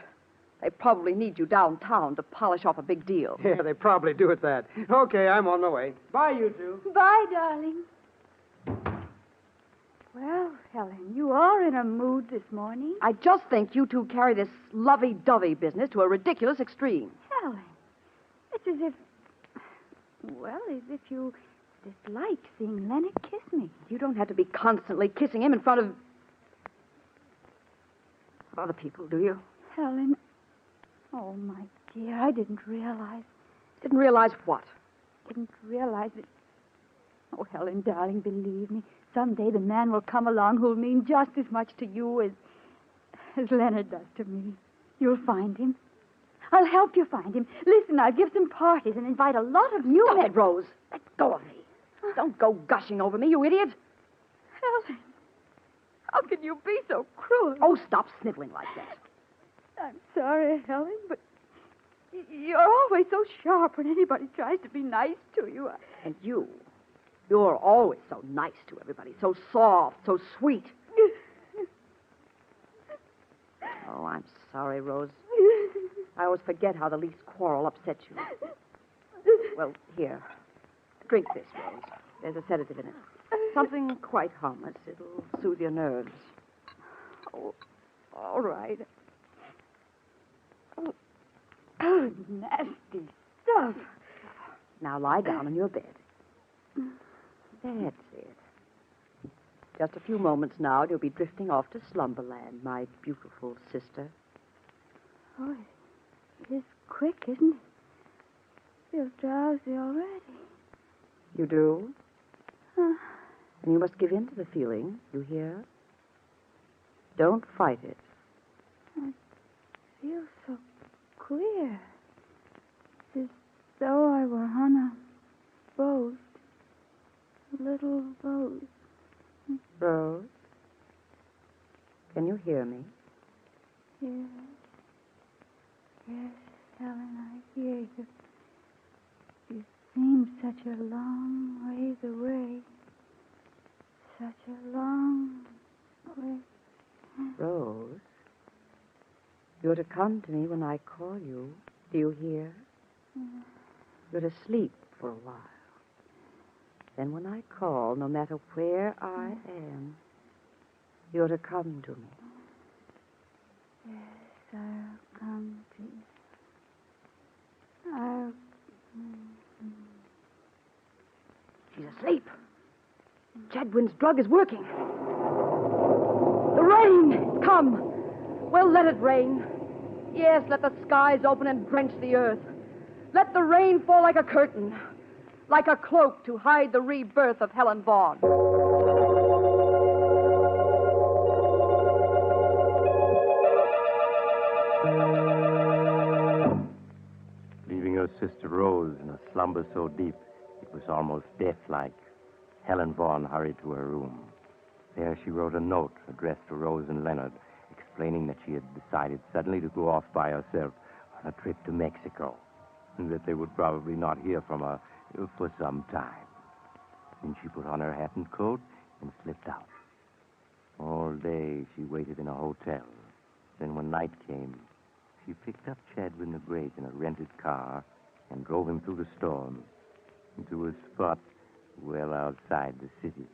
They probably need you downtown to polish off a big deal. Yeah, they probably do at that. Okay, I'm on my way. Bye, you two. Bye, darling. Well, Helen, you are in a mood this morning. I just think you two carry this lovey-dovey business to a ridiculous extreme. Helen, it's as if you dislike seeing Leonard kiss me. You don't have to be constantly kissing him in front of other people, do you? Helen, oh, my dear, I didn't realize. Didn't realize what? Didn't realize that... Oh, Helen, darling, believe me, someday the man will come along who'll mean just as much to you as Leonard does to me. You'll find him. I'll help you find him. Listen, I'll give some parties and invite a lot of new men. Stop it, Rose. Let go of me. Don't go gushing over me, you idiot. Helen, how can you be so cruel? Oh, stop sniveling like that. I'm sorry, Helen, but you're always so sharp when anybody tries to be nice to you. And you're always so nice to everybody, so soft, so sweet. Oh, I'm sorry, Rose. I always forget how the least quarrel upsets you. Well, here. Drink this, Rose. There's a sedative in it. Something quite harmless. It'll soothe your nerves. Oh, all right. Oh, nasty stuff. Now lie down in your bed. That's it. Just a few moments now, and you'll be drifting off to slumberland, my beautiful sister. Oh, it is quick, isn't it? Feel drowsy already. You do? And you must give in to the feeling, you hear? Don't fight it. I feel so queer. It's as though I were on a boat. A little boat. Rose? Can you hear me? Yes. Yes, Helen, I hear you. seems such a long ways away. Such a long way. Rose, you're to come to me when I call you. Do you hear? You're to sleep for a while. Then when I call, no matter where I am, you're to come to me. Yes, I'll come to you. I'll... She's asleep. Chadwin's drug is working. The rain! Come! Well, let it rain. Yes, let the skies open and drench the earth. Let the rain fall like a curtain, like a cloak to hide the rebirth of Helen Vaughn. Leaving her sister Rose in a slumber so deep it was almost death-like, Helen Vaughn hurried to her room. There she wrote a note addressed to Rose and Leonard, explaining that she had decided suddenly to go off by herself on a trip to Mexico, and that they would probably not hear from her for some time. Then she put on her hat and coat and slipped out. All day she waited in a hotel. Then when night came, she picked up Chadwin the Great in a rented car and drove him through the storm into a spot well outside the city,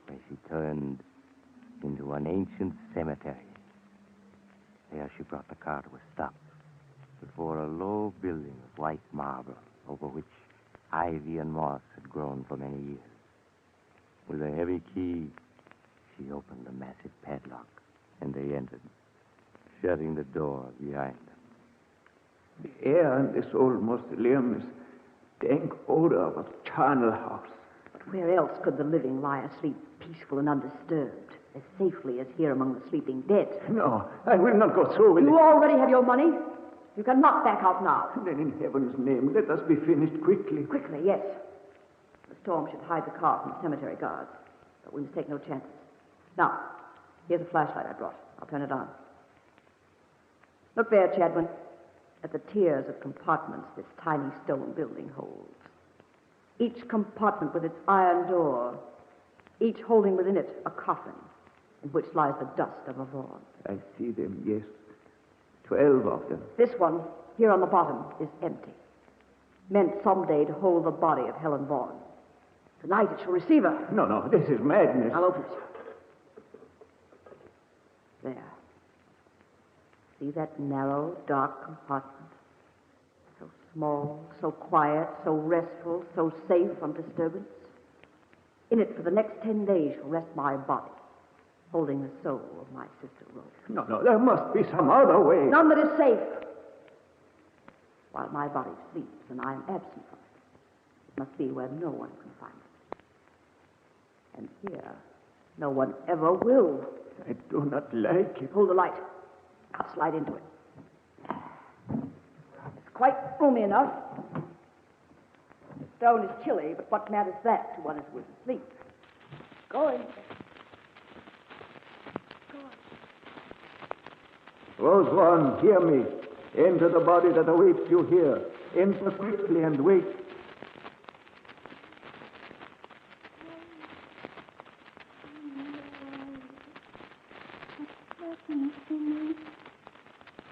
where she turned into an ancient cemetery. There she brought the car to a stop before a low building of white marble over which ivy and moss had grown for many years. With a heavy key, she opened a massive padlock, and they entered, shutting the door behind them. The air in this old mausoleum is dank odor of a charnel house. But where else could the living lie asleep, peaceful and undisturbed, as safely as here among the sleeping dead? No, I will not go through with it. You already have your money. You cannot back out now. Then in heaven's name, let us be finished quickly. Quickly, yes. The storm should hide the car from the cemetery guards, but we must take no chances. Now, here's a flashlight I brought. I'll turn it on. Look there, Chadwin, at the tiers of compartments this tiny stone building holds. Each compartment with its iron door, each holding within it a coffin in which lies the dust of a Vaughn. I see them, yes. 12 of them. This one, here on the bottom, is empty. Meant someday to hold the body of Helen Vaughn. Tonight it shall receive her. No, this is madness. I'll open it. There. See that narrow, dark compartment? So small, so quiet, so restful, so safe from disturbance. In it for the next 10 days shall rest my body, holding the soul of my sister Rose. No, there must be some other way. None that is safe. While my body sleeps and I am absent from it, it must be where no one can find it. And here, no one ever will. I do not like it. Hold the light. I'll slide into it. It's quite roomy enough. The stone is chilly, but what matters that to one who is asleep? Go in. Rose Vaughn, hear me. Enter the body that awaits you here. Enter quickly and wait.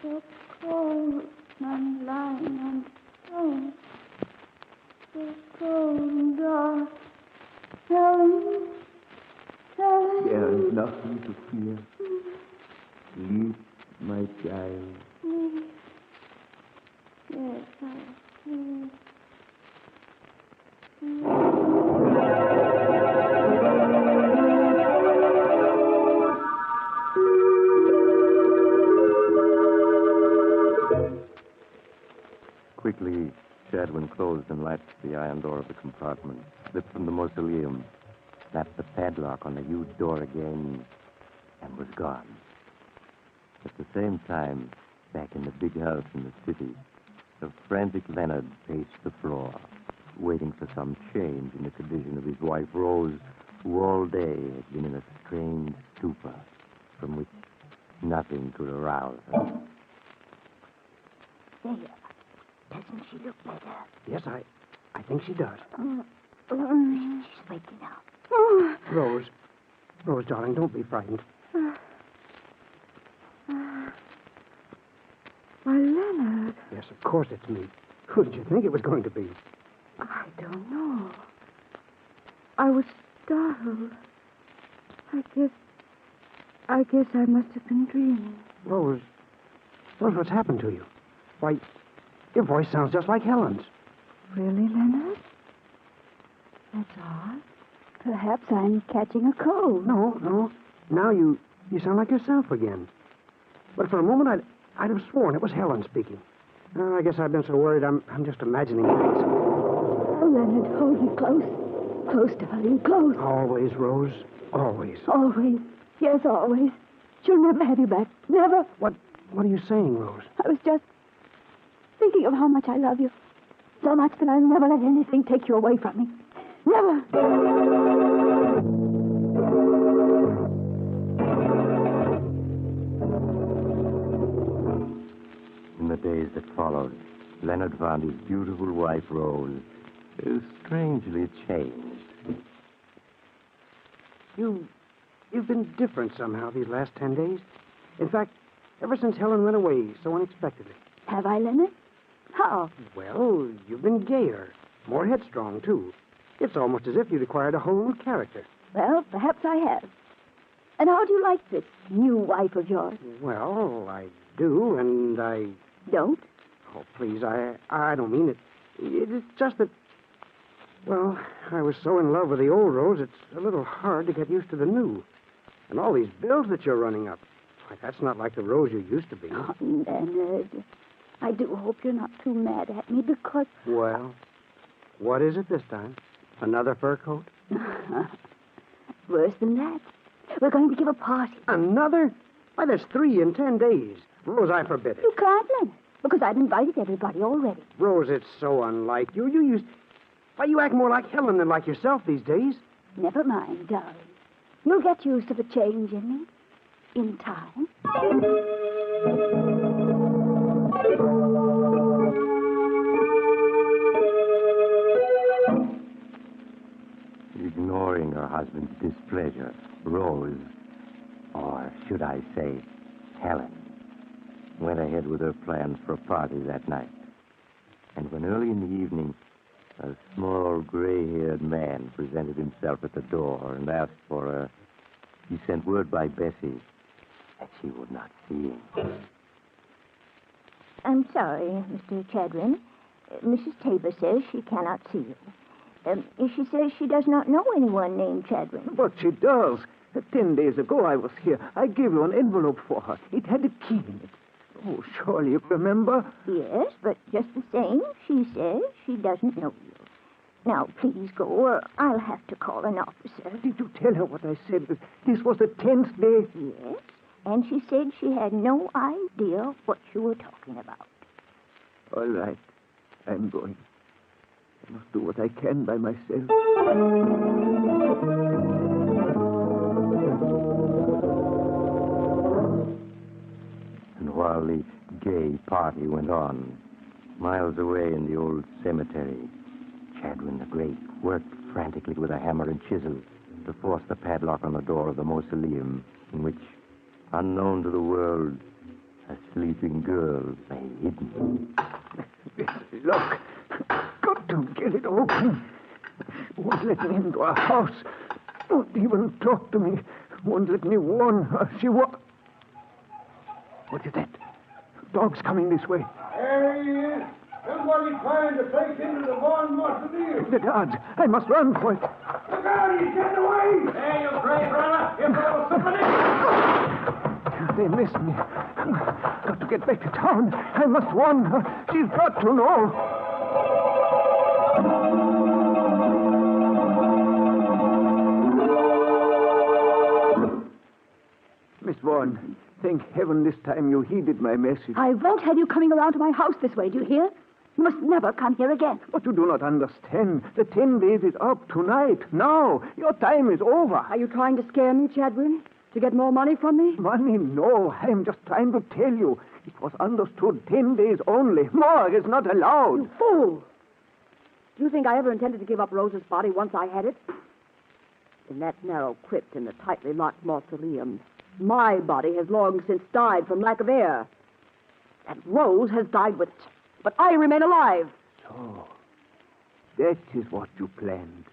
So cold, I'm lying on stone. So cold and dark. Helen. There is nothing to fear. Sleep, my child. Yes, I see. Quickly, Chadwin closed and latched the iron door of the compartment, slipped from the mausoleum, snapped the padlock on the huge door again, and was gone. At the same time, back in the big house in the city, the frantic Leonard paced the floor, waiting for some change in the condition of his wife Rose, who all day had been in a strange stupor from which nothing could arouse her. There. Doesn't she look better? Yes, I think she does. She's waking up. Rose. Rose, darling, don't be frightened. Why, Leonard. Yes, of course it's me. Who did you think it was going to be? I don't know. I was startled. I guess I must have been dreaming. Rose, what's happened to you? Why, your voice sounds just like Helen's. Really, Leonard? That's odd. Perhaps I'm catching a cold. No. Now you sound like yourself again. But for a moment, I'd have sworn it was Helen speaking. I guess I've been so worried I'm just imagining things. Oh, Leonard, hold me close. Close, darling, close. Always, Rose. Always. Always. Yes, always. She'll never have you back. Never. What are you saying, Rose? I was just thinking of how much I love you. So much that I'll never let anything take you away from me. Never. In the days that followed, Leonard found his beautiful wife, Rose, strangely changed. You've been different somehow these last 10 days. In fact, ever since Helen went away so unexpectedly. Have I, Leonard? How? Well, you've been gayer, more headstrong, too. It's almost as if you'd acquired a whole new character. Well, perhaps I have. And how do you like this new wife of yours? Well, I do, and I... Don't? Oh, please, I don't mean it. It's just that... Well, I was so in love with the old Rose, it's a little hard to get used to the new. And all these bills that you're running up. Why, that's not like the Rose you used to be. Oh, Leonard, I do hope you're not too mad at me because... Well, what is it this time? Another fur coat? Worse than that. We're going to give a party. Another? Why, there's 3 in 10 days. Rose, I forbid it. You can't, Leonard, because I've invited everybody already. Rose, it's so unlike you. Why, you act more like Helen than like yourself these days. Never mind, darling. You'll get used to the change in me. In time. Ignoring her husband's displeasure, Rose, or should I say, Helen, went ahead with her plans for a party that night. And when early in the evening, a small gray-haired man presented himself at the door and asked for her, he sent word by Bessie that she would not see him. I'm sorry, Mr. Chadwin. Mrs. Tabor says she cannot see you. She says she does not know anyone named Chadwin. But she does. 10 days ago I was here. I gave you an envelope for her. It had a key in it. Oh, surely you remember? Yes, but just the same, she says she doesn't know you. Now, please go, or I'll have to call an officer. Did you tell her what I said? This was the 10th day? Yes, and she said she had no idea what you were talking about. All right. I'm going. I must do what I can by myself. And while the gay party went on, miles away in the old cemetery, Chadwin the Great worked frantically with a hammer and chisel to force the padlock on the door of the mausoleum in which, unknown to the world, a sleeping girl lay hidden. Look, got to get it open. Won't let me into our house. Won't even talk to me. Won't let me warn her. What is that? Dog's coming this way. There he is. Somebody trying to break into the barn mausoleum. The guards. I must run for it. Look out, he's getting away. Hey, you great runner. Give a little somebody. They missed me. Got to get back to town. I must warn her. She's got to know. Miss Vaughan, thank heaven this time you heeded my message. I won't have you coming around to my house this way, do you hear? You must never come here again. But you do not understand. The 10 days is up tonight. Now. Your time is over. Are you trying to scare me, Chadwin? To get more money from me? Money? No. I am just trying to tell you. It was understood 10 days only. More is not allowed. You fool. Do you think I ever intended to give up Rose's body once I had it? In that narrow crypt in the tightly locked mausoleum, my body has long since died from lack of air. And Rose has died with it. But I remain alive. So, that is what you planned.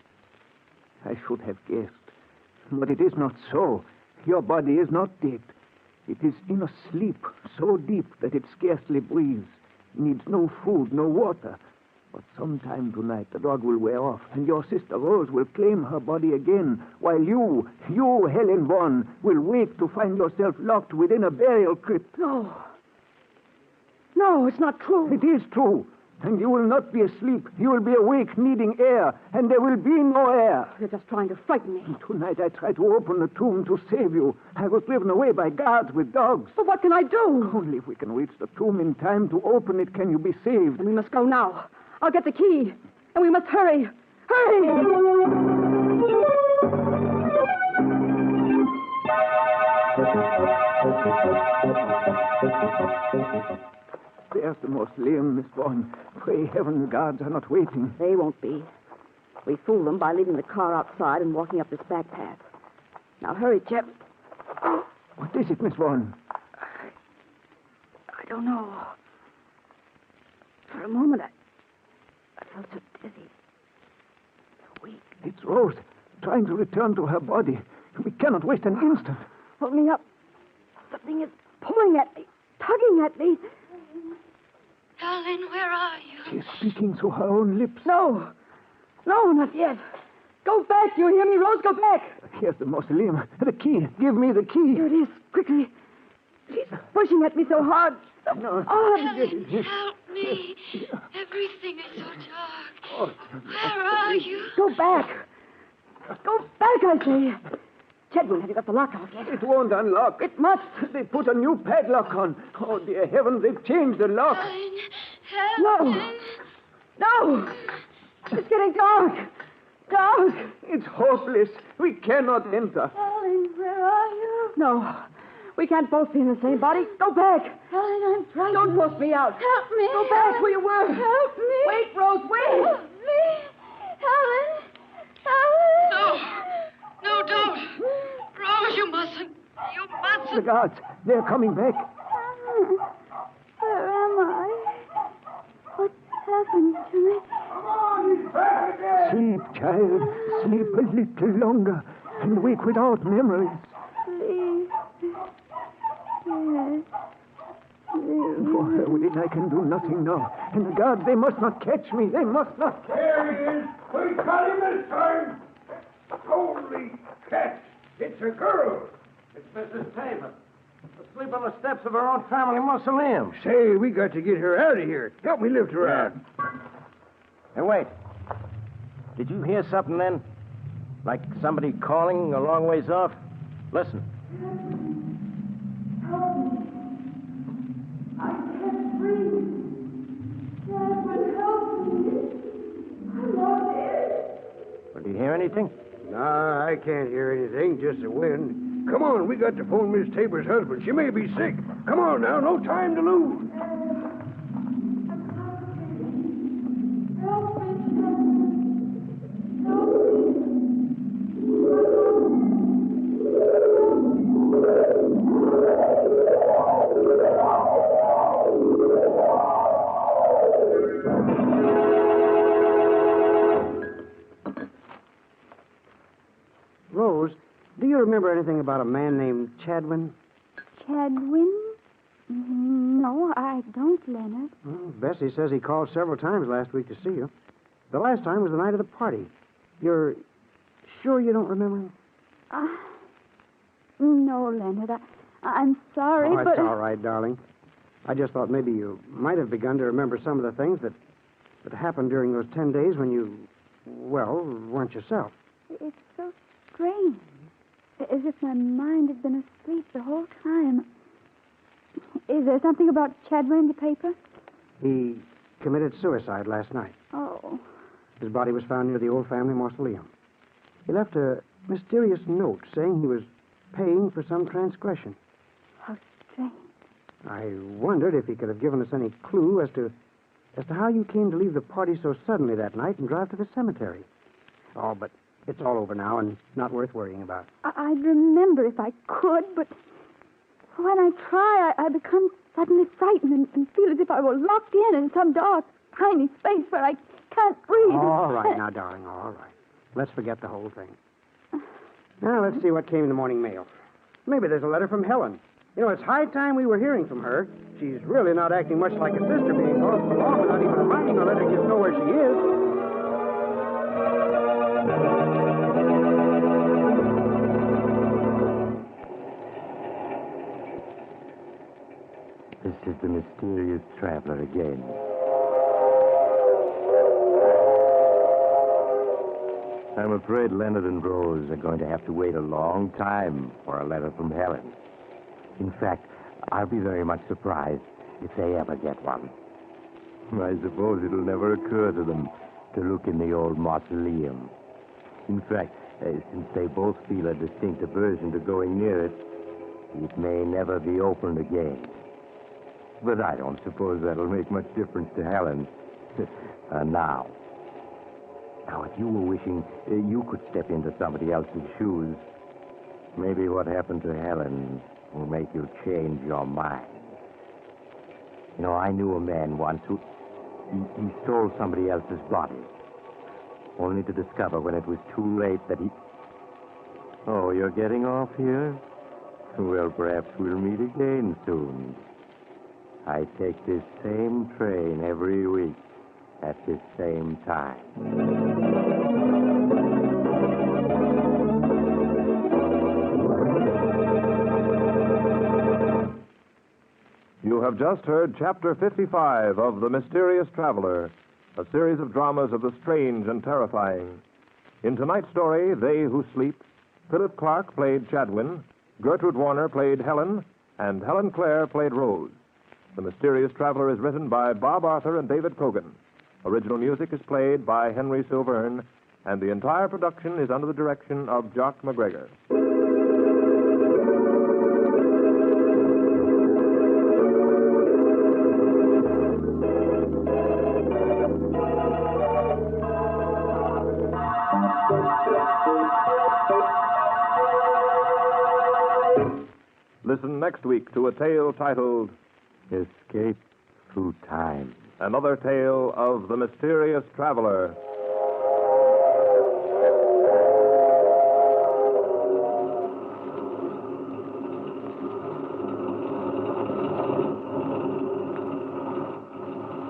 I should have guessed. But it is not so. Your body is not dead. It is in a sleep so deep that it scarcely breathes. Needs no food, no water. But sometime tonight the dog will wear off, and your sister Rose will claim her body again, while you, Helen Vaughan, will wake to find yourself locked within a burial crypt. No. No, it's not true. It is true. And you will not be asleep. You will be awake, needing air, and there will be no air. You're just trying to frighten me. Tonight I tried to open the tomb to save you. I was driven away by guards with dogs. But what can I do? Only if we can reach the tomb in time to open it can you be saved. And we must go now. I'll get the key. And we must hurry. There's the mausoleum, Miss Vaughan. Pray heaven the guards are not waiting. They won't be. We fooled them by leaving the car outside and walking up this back path. Now hurry, Chip. What is it, Miss Vaughan? I don't know. For a moment, I felt so dizzy. So weak. It's Rose, trying to return to her body. We cannot waste an instant. Hold me up. Something is pulling at me, tugging at me. Darling, where are you? She's speaking through her own lips. No, not yet. Go back, you hear me, Rose? Go back. Here's the mausoleum. The key. Give me the key. Here it is, quickly. She's pushing at me so hard. No. Helen, help me. Everything is so dark. Where are you? Go back. Go back, I say. Chedwin, have you got the lock out yet? It won't unlock. It must. They put a new padlock on. Oh, dear heavens, they've changed the lock. Helen. No. It's getting dark. Dark. It's hopeless. We cannot enter. Helen, where are you? No. We can't both be in the same body. Go back. Helen, I'm frightened. Don't force me out. Help me. Go back Helen. where you were. Help me. Wait, Rose, wait. Help me. Helen. No, don't. Rose, you mustn't. You mustn't. The guards, they're coming back. Where am I? What's happened to me? Come on, he's back again. Sleep, child. Sleep a little longer and wake without memories. Please. Yes. For her within, I can do nothing now. And the guards, they must not catch me. They must not. There he is. We got him this time. Holy cat. It's a girl. It's Mrs. Tabor. Asleep on the steps of her own family mausoleum. Say, we got to get her out of here. Help me lift her out. Hey, wait. Did you hear something then? Like somebody calling a long ways off? Listen. I can't breathe. Chadwin, help me. I'm not dead. Did you hear anything? Nah, I can't hear anything, just the wind. Come on, we got to phone Miss Tabor's husband. She may be sick. Come on now, no time to lose. Rose, do you remember anything about a man named Chadwin? Chadwin? No, I don't, Leonard. Well, Bessie says he called several times last week to see you. The last time was the night of the party. You're sure you don't remember him? No, Leonard. I'm sorry, Oh, but... it's all right, darling. I just thought maybe you might have begun to remember some of the things that happened during those 10 days when you, well, weren't yourself. It's so strange. As if my mind had been asleep the whole time. Is there something about Chadwin in the paper? He committed suicide last night. Oh. His body was found near the old family mausoleum. He left a mysterious note saying he was paying for some transgression. How strange. I wondered if he could have given us any clue as to as to how you came to leave the party so suddenly that night and drive to the cemetery. Oh, but it's all over now and not worth worrying about. I'd remember if I could, but when I try, I become suddenly frightened and feel as if I were locked in some dark, tiny space where I can't breathe. All right now, darling, all right. Let's forget the whole thing. Now, let's see what came in the morning mail. Maybe there's a letter from Helen. You know, it's high time we were hearing from her. She's really not acting much like a sister, being gone so long without even writing or letting us know where she is. This is the mysterious traveler again. I'm afraid Leonard and Rose are going to have to wait a long time for a letter from Helen. In fact, I'll be very much surprised if they ever get one. I suppose it'll never occur to them to look in the old mausoleum. In fact, since they both feel a distinct aversion to going near it, it may never be opened again. But I don't suppose that'll make much difference to Helen. Now, if you were wishing you could step into somebody else's shoes, maybe what happened to Helen will make you change your mind. You know, I knew a man once who he stole somebody else's body, only to discover when it was too late that he... Oh, you're getting off here? Well, perhaps we'll meet again soon. I take this same train every week at this same time. You have just heard Chapter 55 of The Mysterious Traveler, a series of dramas of the strange and terrifying. In tonight's story, They Who Sleep, Philip Clark played Chadwin, Gertrude Warner played Helen, and Helen Clare played Rose. The Mysterious Traveler is written by Bob Arthur and David Cogan. Original music is played by Henry Silverne, and the entire production is under the direction of Jock McGregor. Listen next week to a tale titled Escape Through Time. Another tale of the mysterious traveler.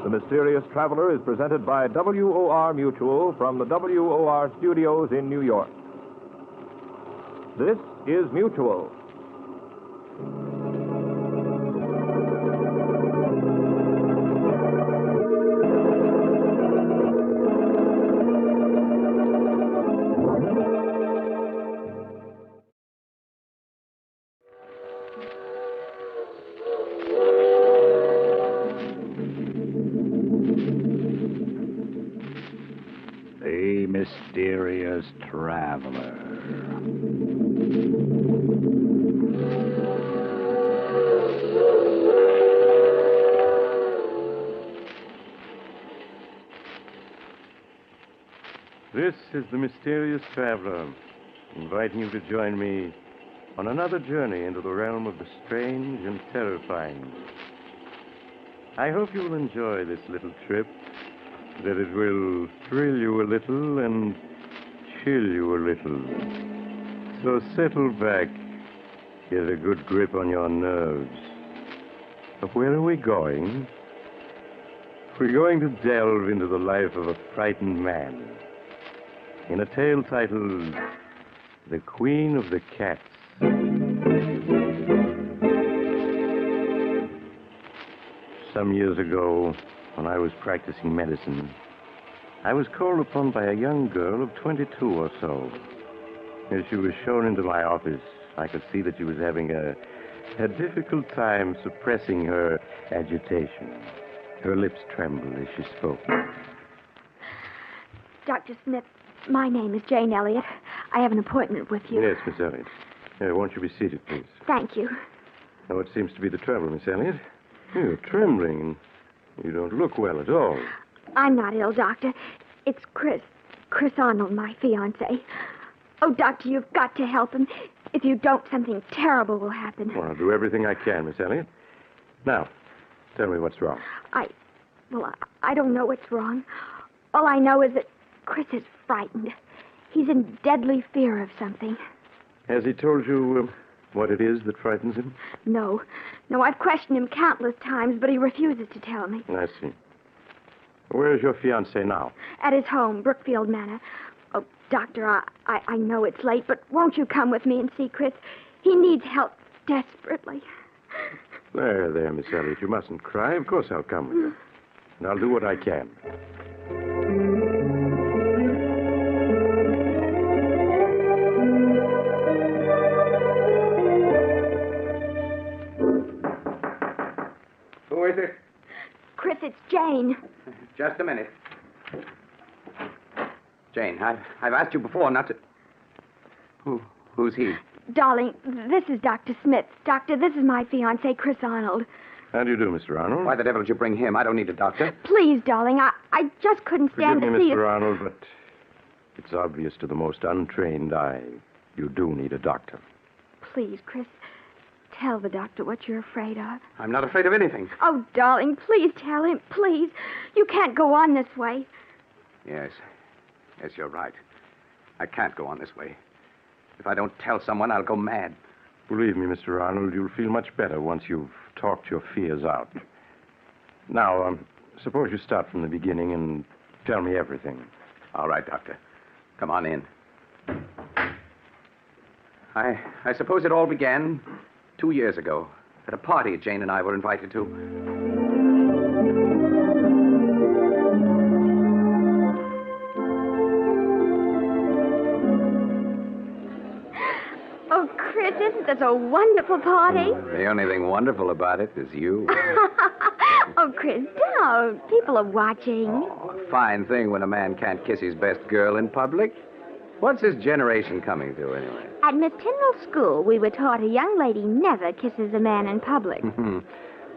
The Mysterious Traveler is presented by WOR Mutual from the WOR studios in New York. This is Mutual. The Mysterious Traveler. This is the Mysterious Traveler, inviting you to join me on another journey into the realm of the strange and terrifying. I hope you will enjoy this little trip, that it will thrill you a little and chill you a little. So settle back, get a good grip on your nerves. But where are we going? We're going to delve into the life of a frightened man in a tale titled The Queen of the Cats. Some years ago, when I was practicing medicine, I was called upon by a young girl of 22 or so. As she was shown into my office, I could see that she was having a difficult time suppressing her agitation. Her lips trembled as she spoke. Dr. Smith, my name is Jane Elliott. I have an appointment with you. Yes, Miss Elliott. Won't you be seated, please? Thank you. Now, what seems to be the trouble, Miss Elliott? You're trembling. You don't look well at all. I'm not ill, Doctor. It's Chris. Chris Arnold, my fiancé. Oh, Doctor, you've got to help him. If you don't, something terrible will happen. Well, I'll do everything I can, Miss Elliot. Now, tell me what's wrong. I don't know what's wrong. All I know is that Chris is frightened. He's in deadly fear of something. Has he told you what it is that frightens him? No, I've questioned him countless times, but he refuses to tell me. I see. Where is your fiancé now? At his home, Brookfield Manor. Oh, Doctor, I know it's late, but won't you come with me and see Chris? He needs help desperately. There, Miss Elliot. You mustn't cry. Of course I'll come with you. And I'll do what I can. Who is it? Chris, it's Jane. Just a minute. Jane, I've asked you before not to... Who's he? Darling, this is Dr. Smith. Doctor, this is my fiancé, Chris Arnold. How do you do, Mr. Arnold? Why the devil did you bring him? I don't need a doctor. Please, darling, I just couldn't stand Forgive to me, see Mr. it. Arnold, but it's obvious to the most untrained eye. You do need a doctor. Please, Chris, tell the doctor what you're afraid of. I'm not afraid of anything. Oh, darling, please tell him, please. You can't go on this way. Yes, you're right. I can't go on this way. If I don't tell someone, I'll go mad. Believe me, Mr. Arnold, you'll feel much better once you've talked your fears out. Now, suppose you start from the beginning and tell me everything. All right, Doctor. Come on in. I suppose it all began 2 years ago at a party Jane and I were invited to. Oh, Chris, isn't this a wonderful party? The only thing wonderful about it is you. Oh, Chris, don't. People are watching. Oh, a fine thing when a man can't kiss his best girl in public. What's this generation coming to, anyway? At Miss Tyndall's school, we were taught a young lady never kisses a man in public.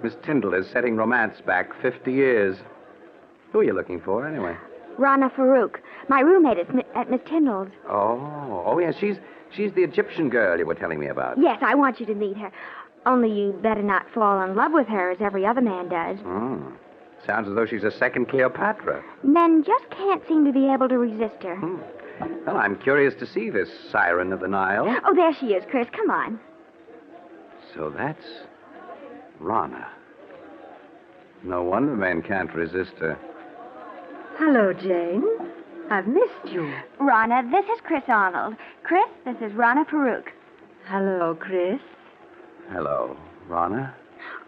Miss Tyndall is setting romance back 50 years. Who are you looking for, anyway? Rana Farouk, my roommate at Miss Tyndall's. Oh, yes, she's the Egyptian girl you were telling me about. Yes, I want you to meet her. Only you better not fall in love with her as every other man does. Sounds as though she's a second Cleopatra. Men just can't seem to be able to resist her. Well, I'm curious to see this siren of the Nile. Oh, there she is, Chris. Come on. So that's Rana. No wonder men can't resist her. Hello, Jane. I've missed you. Rana, this is Chris Arnold. Chris, this is Rana Farouk. Hello, Chris. Hello, Rana.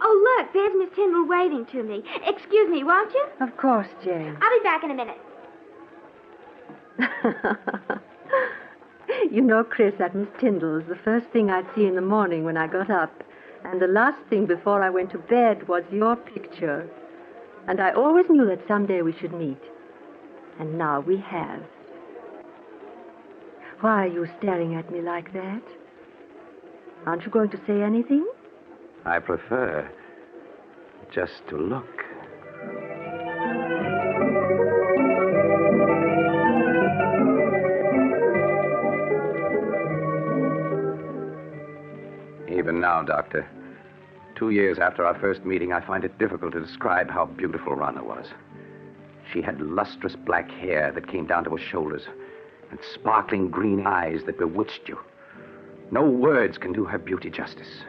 Oh, look, there's Miss Tyndall waving to me. Excuse me, won't you? Of course, Jane. I'll be back in a minute. You know, Chris, at Miss Tyndall's, the first thing I'd see in the morning when I got up, and the last thing before I went to bed was your picture. And I always knew that someday we should meet. And now we have. Why are you staring at me like that? Aren't you going to say anything? I prefer just to look. Even now, Doctor, 2 years after our first meeting, I find it difficult to describe how beautiful Rana was. She had lustrous black hair that came down to her shoulders and sparkling green eyes that bewitched you. No words can do her beauty justice.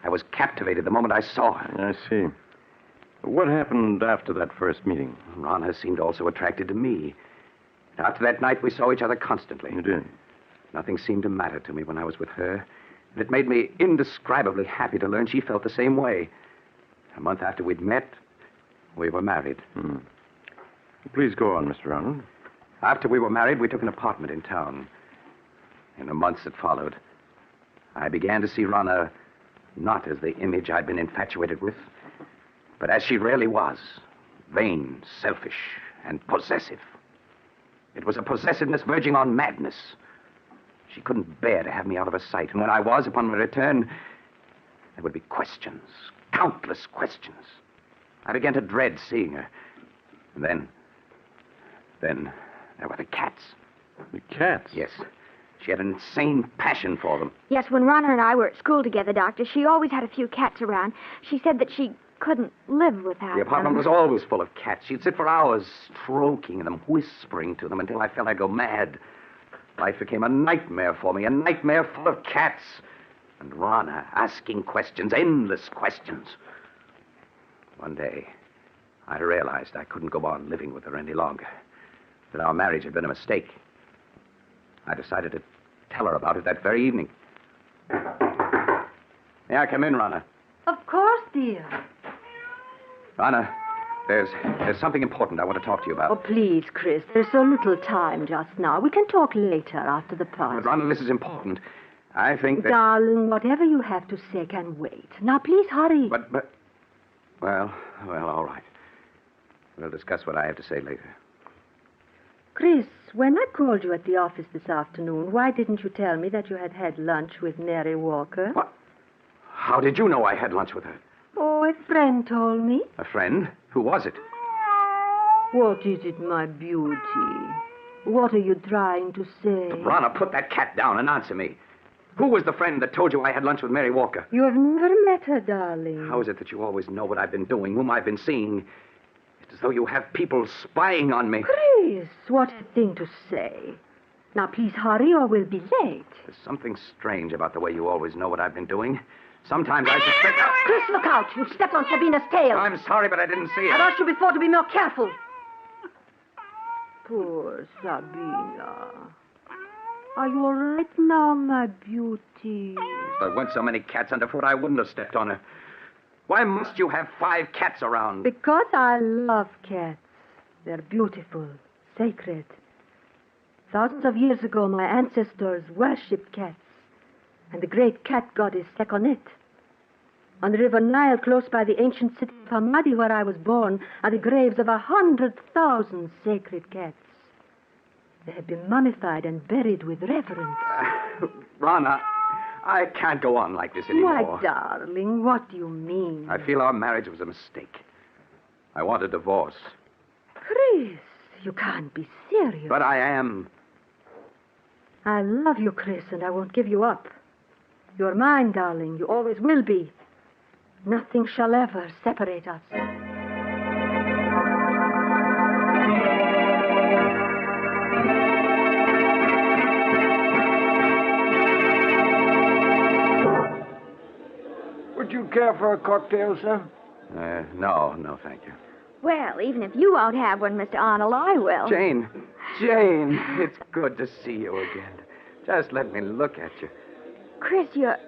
I was captivated the moment I saw her. I see. What happened after that first meeting? Rana seemed also attracted to me. After that night, we saw each other constantly. You did? Nothing seemed to matter to me when I was with her. And it made me indescribably happy to learn she felt the same way. A month after we'd met, we were married. Please go on, Mr. Arnold. After we were married, we took an apartment in town. In the months that followed, I began to see Rana not as the image I'd been infatuated with, but as she really was, vain, selfish, and possessive. It was a possessiveness verging on madness. She couldn't bear to have me out of her sight, and when I was, upon my return, there would be questions, countless questions. I began to dread seeing her. And then there were the cats. The cats? Yes. She had an insane passion for them. Yes, when Ronna and I were at school together, Doctor, she always had a few cats around. She said that she couldn't live without The apartment was always full of cats. She'd sit for hours stroking them, whispering to them until I felt I'd go mad. Life became a nightmare for me, a nightmare full of cats. And Ronna asking questions, endless questions. One day, I realized I couldn't go on living with her any longer, that our marriage had been a mistake. I decided to tell her about it that very evening. May I come in, Ronna? Of course, dear. Ronna, there's something important I want to talk to you about. Oh, please, Chris. There's so little time just now. We can talk later after the party. But, Ronna, this is important. I think that... Darling, whatever you have to say can wait. Now, please hurry. But... Well, all right. We'll discuss what I have to say later. Chris, when I called you at the office this afternoon, why didn't you tell me that you had had lunch with Mary Walker? What? How did you know I had lunch with her? Oh, a friend told me. A friend? Who was it? What is it, my beauty? What are you trying to say? Ronna, put that cat down and answer me. Who was the friend that told you I had lunch with Mary Walker? You have never met her, darling. How is it that you always know what I've been doing, whom I've been seeing? It's as though you have people spying on me. Chris, what a thing to say. Now, please hurry or we'll be late. There's something strange about the way you always know what I've been doing. Sometimes I suspect... Chris, look out. You stepped on Sabina's tail. I'm sorry, but I didn't see it. I asked you before to be more careful. Poor Sabina. Are you all right now, my beauty? If there weren't so many cats underfoot, I wouldn't have stepped on her. Why must you have 5 cats around? Because I love cats. They're beautiful, sacred. Thousands of years ago, my ancestors worshipped cats. And the great cat goddess Sekhmet. On the river Nile, close by the ancient city of Hammadi, where I was born, are the graves of 100,000 sacred cats. They have been mummified and buried with reverence. Ronna, I can't go on like this anymore. Why, darling, what do you mean? I feel our marriage was a mistake. I want a divorce. Chris, you can't be serious. But I am. I love you, Chris, and I won't give you up. You're mine, darling. You always will be. Nothing shall ever separate us. Would you care for a cocktail, sir? No, thank you. Well, even if you won't have one, Mr. Arnold, I will. Jane, it's good to see you again. Just let me look at you. Chris, you're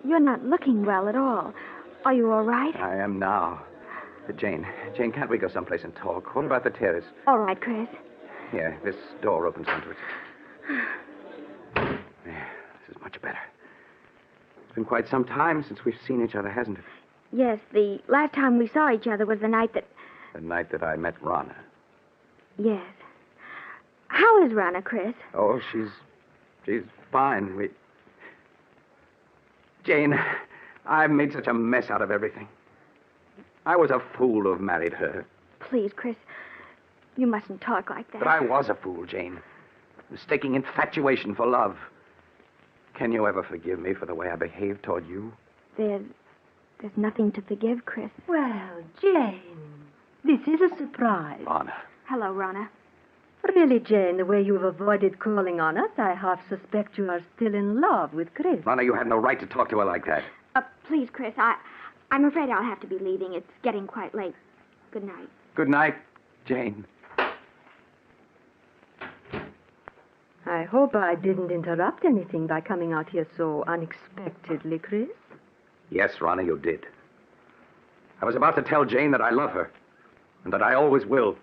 not looking well at all. Are you all right? I am now. Jane, can't we go someplace and talk? What about the terrace? All right, Chris. Yeah, this door opens onto it. Yeah, this is much better. It's been quite some time since we've seen each other, hasn't it? Yes, the last time we saw each other was the night that... The night that I met Ronna. Yes. How is Ronna, Chris? Oh, she's fine. Jane, I've made such a mess out of everything. I was a fool to have married her. Please, Chris, you mustn't talk like that. But I was a fool, Jane. Mistaking infatuation for love. Can you ever forgive me for the way I behaved toward you? There's nothing to forgive, Chris. Well, Jane, this is a surprise. Ronna. Hello, Ronna. Really, Jane, the way you've avoided calling on us, I half suspect you are still in love with Chris. Ronna, you had no right to talk to her like that. Please, Chris, I'm afraid I'll have to be leaving. It's getting quite late. Good night. Good night, Jane. I hope I didn't interrupt anything by coming out here so unexpectedly, Chris. Yes, Ronna, you did. I was about to tell Jane that I love her, and that I always will.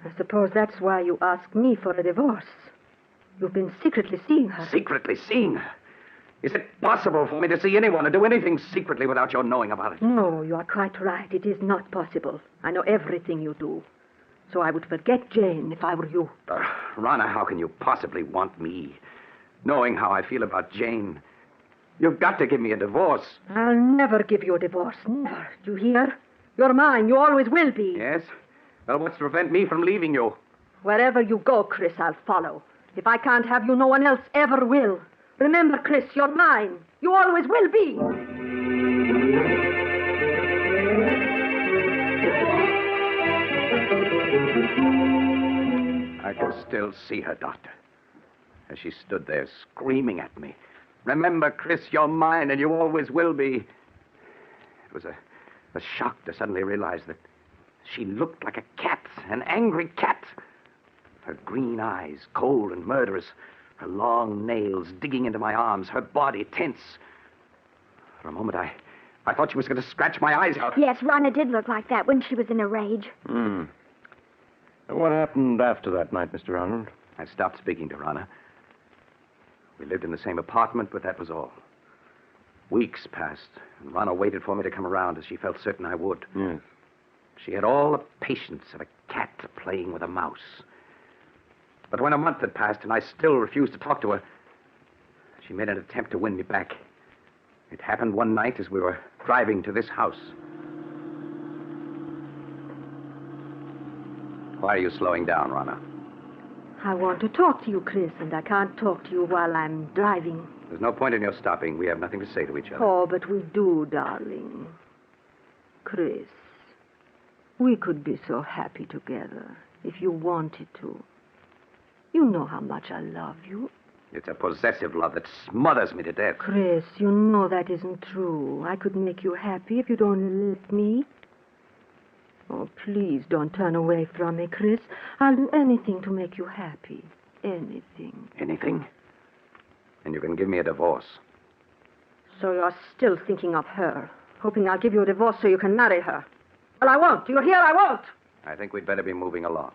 I suppose that's why you asked me for a divorce. You've been secretly seeing her. Secretly seeing her? Is it possible for me to see anyone or do anything secretly without your knowing about it? No, you are quite right. It is not possible. I know everything you do. So I would forget Jane if I were you. Ronna, how can you possibly want me? Knowing how I feel about Jane. You've got to give me a divorce. I'll never give you a divorce. Never. Do you hear? You're mine. You always will be. Yes? Well, what's to prevent me from leaving you? Wherever you go, Chris, I'll follow. If I can't have you, no one else ever will. Remember, Chris, you're mine. You always will be. I can still see her, Doctor, as she stood there screaming at me. Remember, Chris, you're mine, and you always will be. It was a shock to suddenly realize that she looked like a cat, an angry cat. Her green eyes, cold and murderous, her long nails digging into my arms, her body tense. For a moment, I thought she was going to scratch my eyes out. Yes, Rana did look like that when she was in a rage. What happened after that night, Mr. Arnold? I stopped speaking to Rana. We lived in the same apartment, but that was all. Weeks passed, and Rana waited for me to come around, as she felt certain I would. Yes. She had all the patience of a cat playing with a mouse. But when a month had passed and I still refused to talk to her, she made an attempt to win me back. It happened one night as we were driving to this house. Why are you slowing down, Rana? I want to talk to you, Chris, and I can't talk to you while I'm driving. There's no point in your stopping. We have nothing to say to each other. Oh, but we do, darling. Chris, we could be so happy together if you wanted to. You know how much I love you. It's a possessive love that smothers me to death. Chris, you know that isn't true. I could make you happy if you'd only let me. Oh, please don't turn away from me, Chris. I'll do anything to make you happy. Anything. Anything? And you can give me a divorce. So you're still thinking of her, hoping I'll give you a divorce so you can marry her. Well, I won't. Do you hear? I won't. I think we'd better be moving along.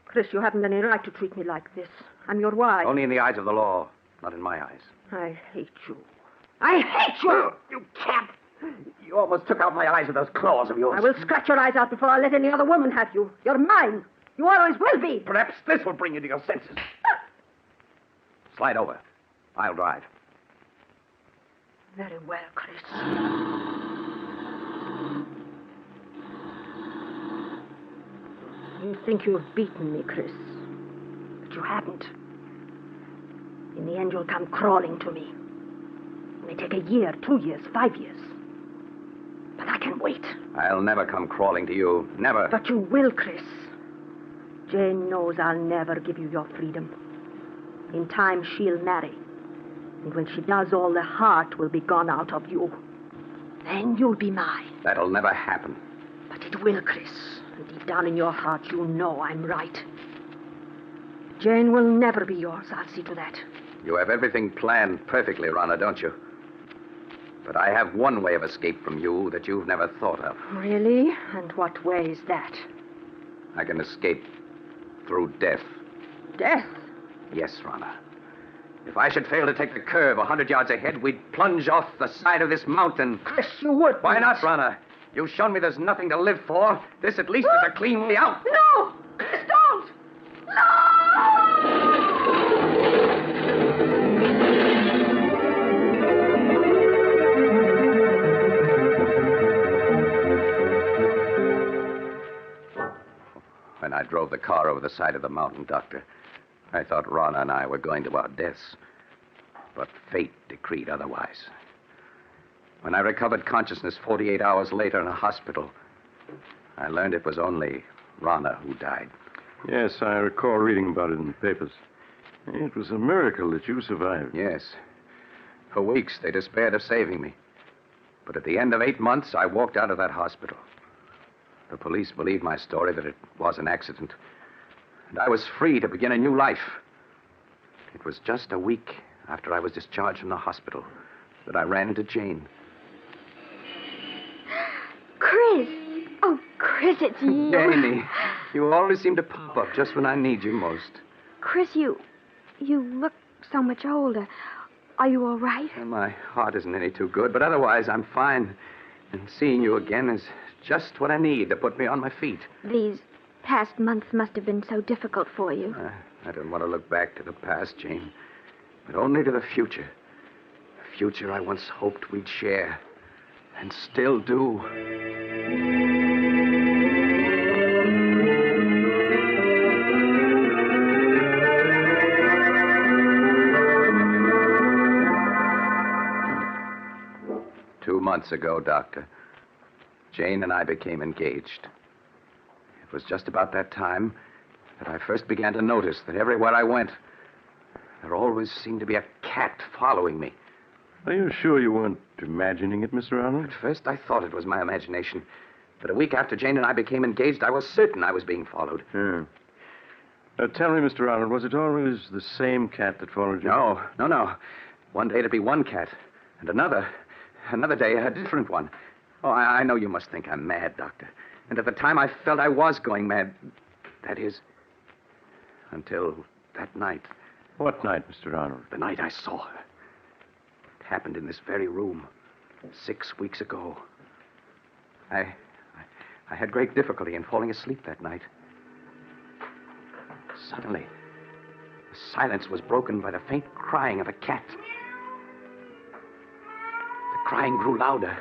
Chris, you haven't any right to treat me like this. I'm your wife. Only in the eyes of the law, not in my eyes. I hate you. I hate you! You cat! You almost took out my eyes with those claws of yours. I will scratch your eyes out before I let any other woman have you. You're mine. You always will be. Perhaps this will bring you to your senses. Slide over. I'll drive. Very well, Chris. You think you've beaten me, Chris. But you haven't. In the end, you'll come crawling to me. It may take a year, 2 years, 5 years. But I can wait. I'll never come crawling to you. Never. But you will, Chris. Jane knows I'll never give you your freedom. In time, she'll marry. And when she does, all the heart will be gone out of you. Then you'll be mine. That'll never happen. But it will, Chris. And deep down in your heart, you know I'm right. Jane will never be yours. I'll see to that. You have everything planned perfectly, Rana, don't you? But I have one way of escape from you that you've never thought of. Really? And what way is that? I can escape through death. Death? Yes, Rana. If I should fail to take the curve 100 yards ahead, we'd plunge off the side of this mountain. Chris, you would. Why not, Rana? You've shown me there's nothing to live for. This at least is a clean way out. No! Chris, don't! When I drove the car over the side of the mountain, Doctor, I thought Rana and I were going to our deaths. But fate decreed otherwise. When I recovered consciousness 48 hours later in a hospital, I learned it was only Rana who died. Yes, I recall reading about it in the papers. It was a miracle that you survived. Yes. For weeks, they despaired of saving me. But at the end of 8 months, I walked out of that hospital. The police believed my story that it was an accident. And I was free to begin a new life. It was just a week after I was discharged from the hospital that I ran into Jane. Chris! Oh, Chris, it's you. Janie, you always seem to pop up just when I need you most. Chris, you look so much older. Are you all right? Well, my heart isn't any too good, but otherwise I'm fine. And seeing you again is just what I need to put me on my feet. These past months must have been so difficult for you. I don't want to look back to the past, Jane, but only to the future. The future I once hoped we'd share, and still do. 2 months ago, Doctor, Jane and I became engaged. It was just about that time that I first began to notice that everywhere I went, there always seemed to be a cat following me. Are you sure you weren't imagining it, Mr. Arnold? At first, I thought it was my imagination. But a week after Jane and I became engaged, I was certain I was being followed. Yeah. Tell me, Mr. Arnold, was it always the same cat that followed you? No. One day it'd be one cat, and another day a different one. Oh, I know you must think I'm mad, Doctor. And at the time, I felt I was going mad. That is, until that night. What night, Mr. Arnold? The night I saw her. It happened in this very room 6 weeks ago. I had great difficulty in falling asleep that night. Suddenly, the silence was broken by the faint crying of a cat. The crying grew louder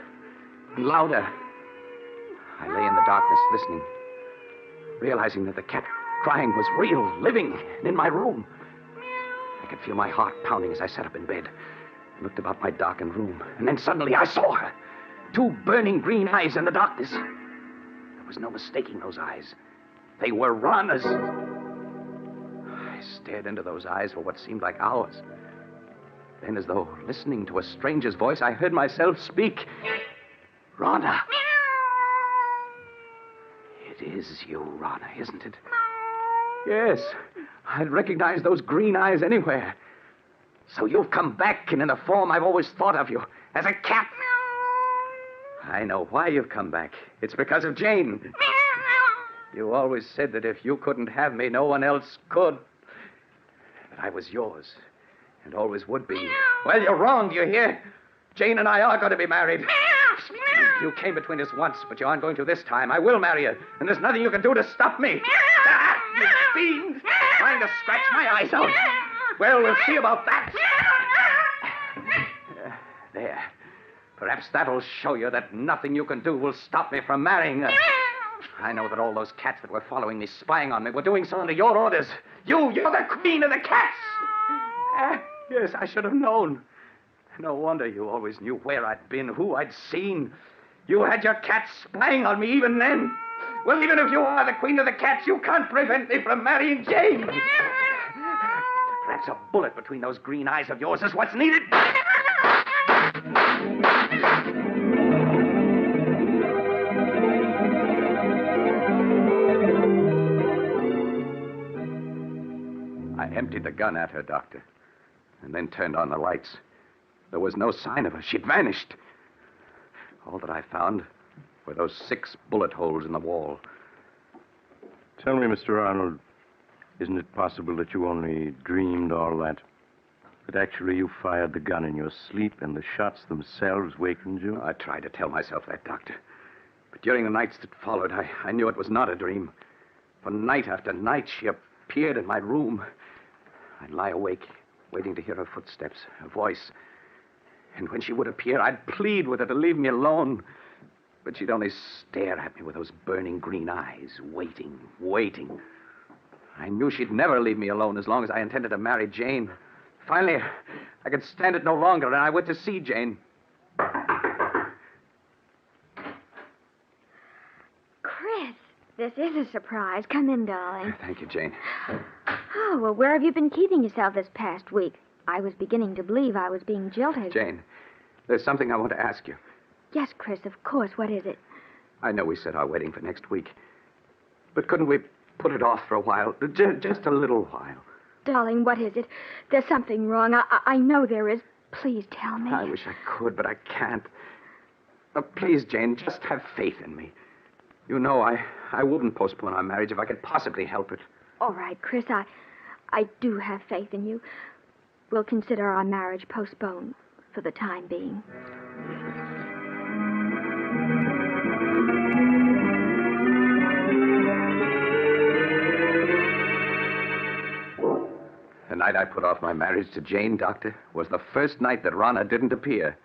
and louder. I lay in the darkness listening, realizing that the cat crying was real, living, and in my room. I could feel my heart pounding as I sat up in bed and looked about my darkened room. And then suddenly I saw her. 2 burning green eyes in the darkness. There was no mistaking those eyes. They were Rana's. I stared into those eyes for what seemed like hours. Then, as though listening to a stranger's voice, I heard myself speak. Rana. It is you, Rana, isn't it? Yes. I'd recognize those green eyes anywhere. So you've come back, and in the form I've always thought of you, as a cat. I know why you've come back. It's because of Jane. You always said that if you couldn't have me, no one else could. But I was yours, and always would be. Well, you're wrong, do you hear? Jane and I are going to be married. You came between us once, but you aren't going to this time. I will marry you, and there's nothing you can do to stop me. Ah, you fiend! Trying to scratch my eyes out. Well, we'll see about that. There. Perhaps that'll show you that nothing you can do will stop me from marrying her. I know that all those cats that were following me, spying on me, were doing so under your orders. You're the queen of the cats. Yes, I should have known. No wonder you always knew where I'd been, who I'd seen. You had your cats spying on me even then. Well, even if you are the queen of the cats, you can't prevent me from marrying Jane. Perhaps a bullet between those green eyes of yours is what's needed. I emptied the gun at her, Doctor, and then turned on the lights. There was no sign of her. She'd vanished. All that I found were those 6 bullet holes in the wall. Tell me, Mr. Arnold, isn't it possible that you only dreamed all that? That actually you fired the gun in your sleep and the shots themselves wakened you? I tried to tell myself that, Doctor. But during the nights that followed, I knew it was not a dream. For night after night, she appeared in my room. I'd lie awake, waiting to hear her footsteps, her voice. And when she would appear, I'd plead with her to leave me alone. But she'd only stare at me with those burning green eyes, waiting. I knew she'd never leave me alone as long as I intended to marry Jane. Finally, I could stand it no longer, and I went to see Jane. Chris, this is a surprise. Come in, darling. Thank you, Jane. Oh, well, where have you been keeping yourself this past week? I was beginning to believe I was being jilted. Jane, there's something I want to ask you. Yes, Chris, of course. What is it? I know we set our wedding for next week. But couldn't we put it off for a while? Just a little while. Darling, what is it? There's something wrong. I know there is. Please tell me. I wish I could, but I can't. Please, Jane, just have faith in me. You know I wouldn't postpone our marriage if I could possibly help it. All right, Chris, I do have faith in you. We'll consider our marriage postponed for the time being. The night I put off my marriage to Jane, Doctor, was the first night that Rana didn't appear.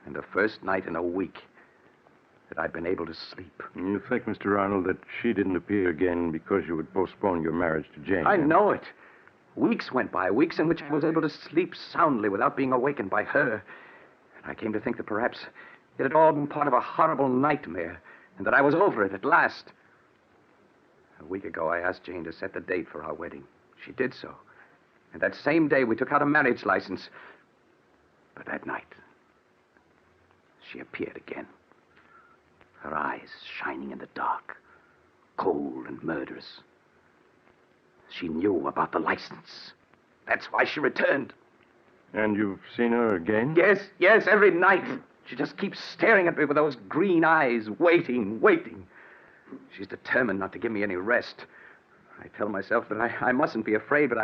And the first night in a week that I'd been able to sleep. You think, Mr. Arnold, that she didn't appear again because you would postpone your marriage to Jane? I know it. Weeks went by, weeks in which I was able to sleep soundly without being awakened by her. I came to think that perhaps it had all been part of a horrible nightmare, and that I was over it at last. A week ago, I asked Jane to set the date for our wedding. She did so. And that same day, we took out a marriage license. But that night, she appeared again. Her eyes shining in the dark, cold and murderous. She knew about the license. That's why she returned. And you've seen her again? Yes, every night. She just keeps staring at me with those green eyes, waiting. She's determined not to give me any rest. I tell myself that I mustn't be afraid, but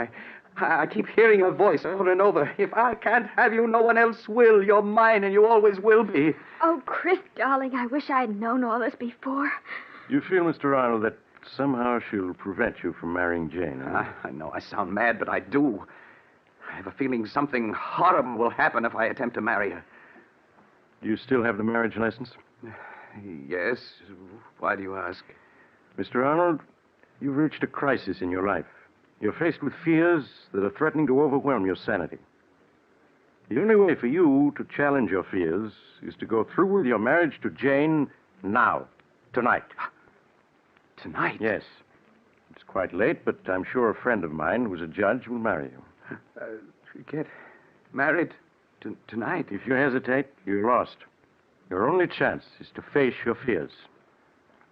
I keep hearing her voice over and over. If I can't have you, no one else will. You're mine, and you always will be. Oh, Chris, darling, I wish I'd known all this before. You feel, Mr. Arnold, that somehow she'll prevent you from marrying Jane, huh? I know I sound mad, but I do. I have a feeling something horrible will happen if I attempt to marry her. Do you still have the marriage license? Yes. Why do you ask? Mr. Arnold, you've reached a crisis in your life. You're faced with fears that are threatening to overwhelm your sanity. The only way for you to challenge your fears is to go through with your marriage to Jane now, tonight. Tonight? Yes. It's quite late, but I'm sure a friend of mine who's a judge will marry you. We get married tonight? If you hesitate, you're lost. Your only chance is to face your fears.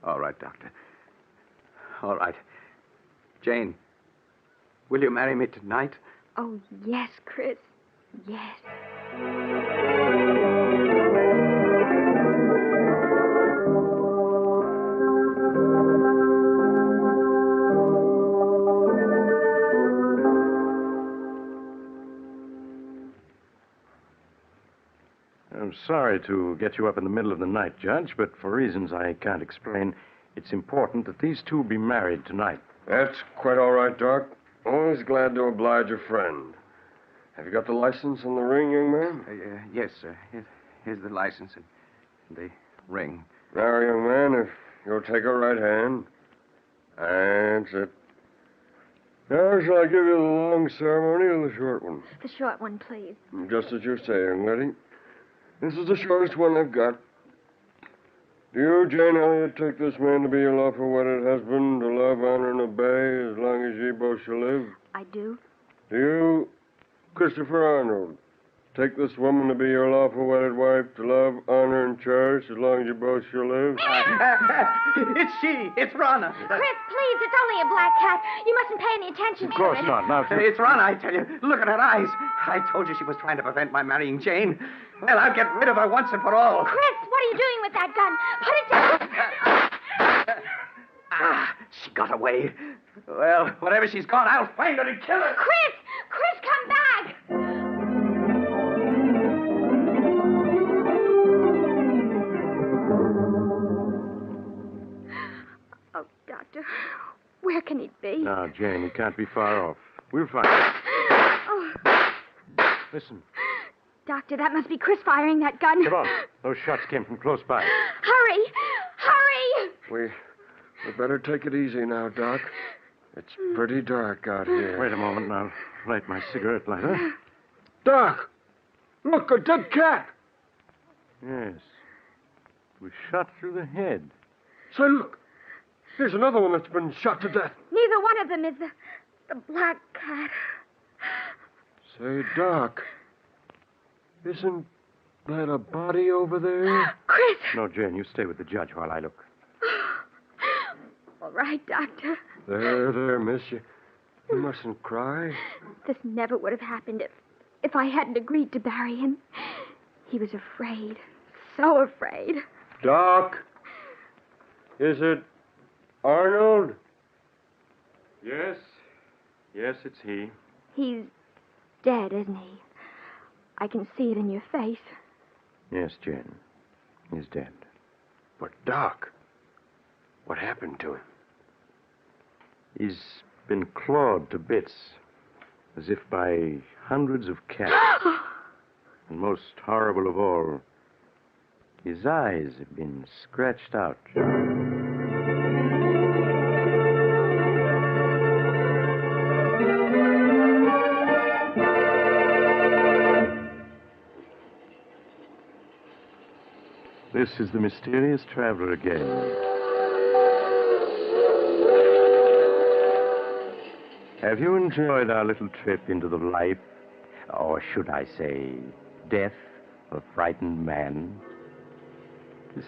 All right, Doctor. All right. Jane, will you marry me tonight? Oh, yes, Chris. Yes. I'm sorry to get you up in the middle of the night, Judge, but for reasons I can't explain, it's important that these two be married tonight. That's quite all right, Doc. Always glad to oblige a friend. Have you got the license and the ring, young man? Yes, sir. Here's the license and the ring. Now, young man, if you'll take a right hand. That's it. Now, shall I give you the long ceremony or the short one? The short one, please. Just as you say, young lady. This is the shortest one I've got. Do you, Jane Elliott, take this man to be your lawful wedded husband, to love, honor, and obey as long as ye both shall live? I do. Do you, Christopher Arnold, take this woman to be your lawful wedded wife, to love, honor, and cherish as long as you both shall live? It's she. It's Rana. Chris, please, it's only a black cat. You mustn't pay any attention to it. Of course not. Now, It's Rana, I tell you. Look at her eyes. I told you she was trying to prevent my marrying Jane. Well, I'll get rid of her once and for all. Chris, what are you doing with that gun? Put it down. She got away. Well, whatever she's gone, I'll find her and kill her. Chris, come back. Oh, Doctor, where can he be? Now, Jane, he can't be far off. We'll find him. Oh, Listen. Doctor, that must be Chris firing that gun. Come on. Those shots came from close by. Hurry! Hurry! We better take it easy now, Doc. It's pretty dark out here. Wait a moment, and I'll light my cigarette lighter. Doc! Look, a dead cat! Yes. It was shot through the head. Say, look. Here's another one that's been shot to death. Neither one of them is the black cat. Say, Doc, isn't that a body over there? Chris! No, Jane, you stay with the judge while I look. All right, Doctor. There, miss. You mustn't cry. This never would have happened if I hadn't agreed to marry him. He was afraid. So afraid. Doc, is it Arnold? Yes. Yes, it's he. He's dead, isn't he? I can see it in your face. Yes, Jane. He's dead. But, Doc, what happened to him? He's been clawed to bits, as if by hundreds of cats. And most horrible of all, his eyes have been scratched out. This is the mysterious traveler again. Have you enjoyed our little trip into the life, or should I say, death of a frightened man?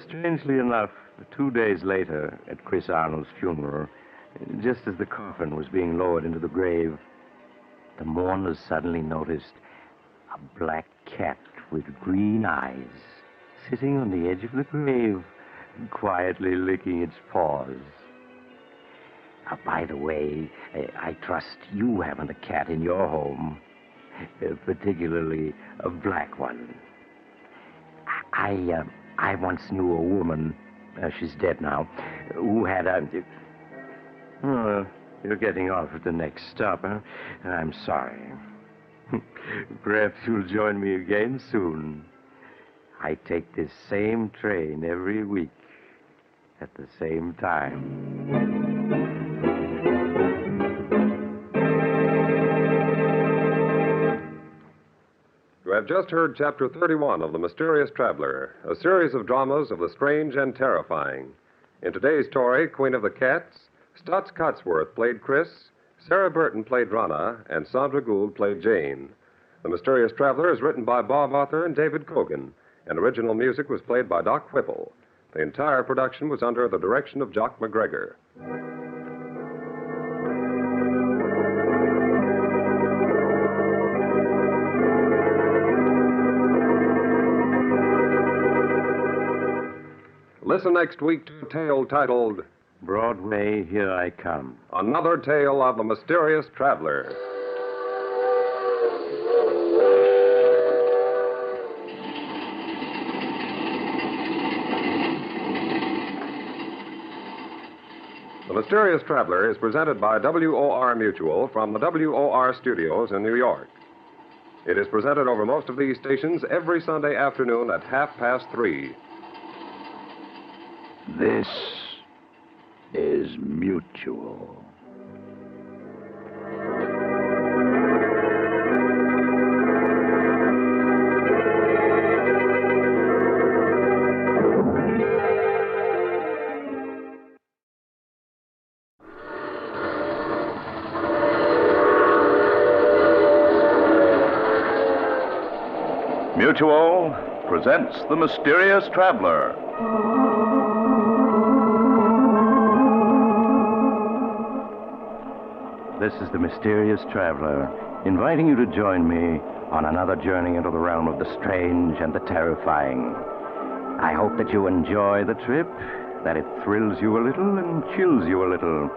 Strangely enough, 2 days later, at Chris Arnold's funeral, just as the coffin was being lowered into the grave, the mourners suddenly noticed a black cat with green eyes sitting on the edge of the grave, quietly licking its paws. By the way, I trust you haven't a cat in your home, particularly a black one. I once knew a woman, she's dead now, who had a... Oh, you're getting off at the next stop, huh? I'm sorry. Perhaps you'll join me again soon. I take this same train every week at the same time. You have just heard Chapter 31 of The Mysterious Traveler, a series of dramas of the strange and terrifying. In today's story, Queen of the Cats, Stutz Cotsworth played Chris, Sarah Burton played Rana, and Sandra Gould played Jane. The Mysterious Traveler is written by Bob Arthur and David Cogan, and original music was played by Doc Whipple. The entire production was under the direction of Jock McGregor. Listen next week to a tale titled Broadway, Here I Come. Another Tale of the Mysterious Traveler. The Mysterious Traveler is presented by WOR Mutual from the WOR studios in New York. It is presented over most of these stations every Sunday afternoon at 3:30. This is Mutual. Mutual presents The Mysterious Traveler. This is the Mysterious Traveler, inviting you to join me on another journey into the realm of the strange and the terrifying. I hope that you enjoy the trip, that it thrills you a little and chills you a little.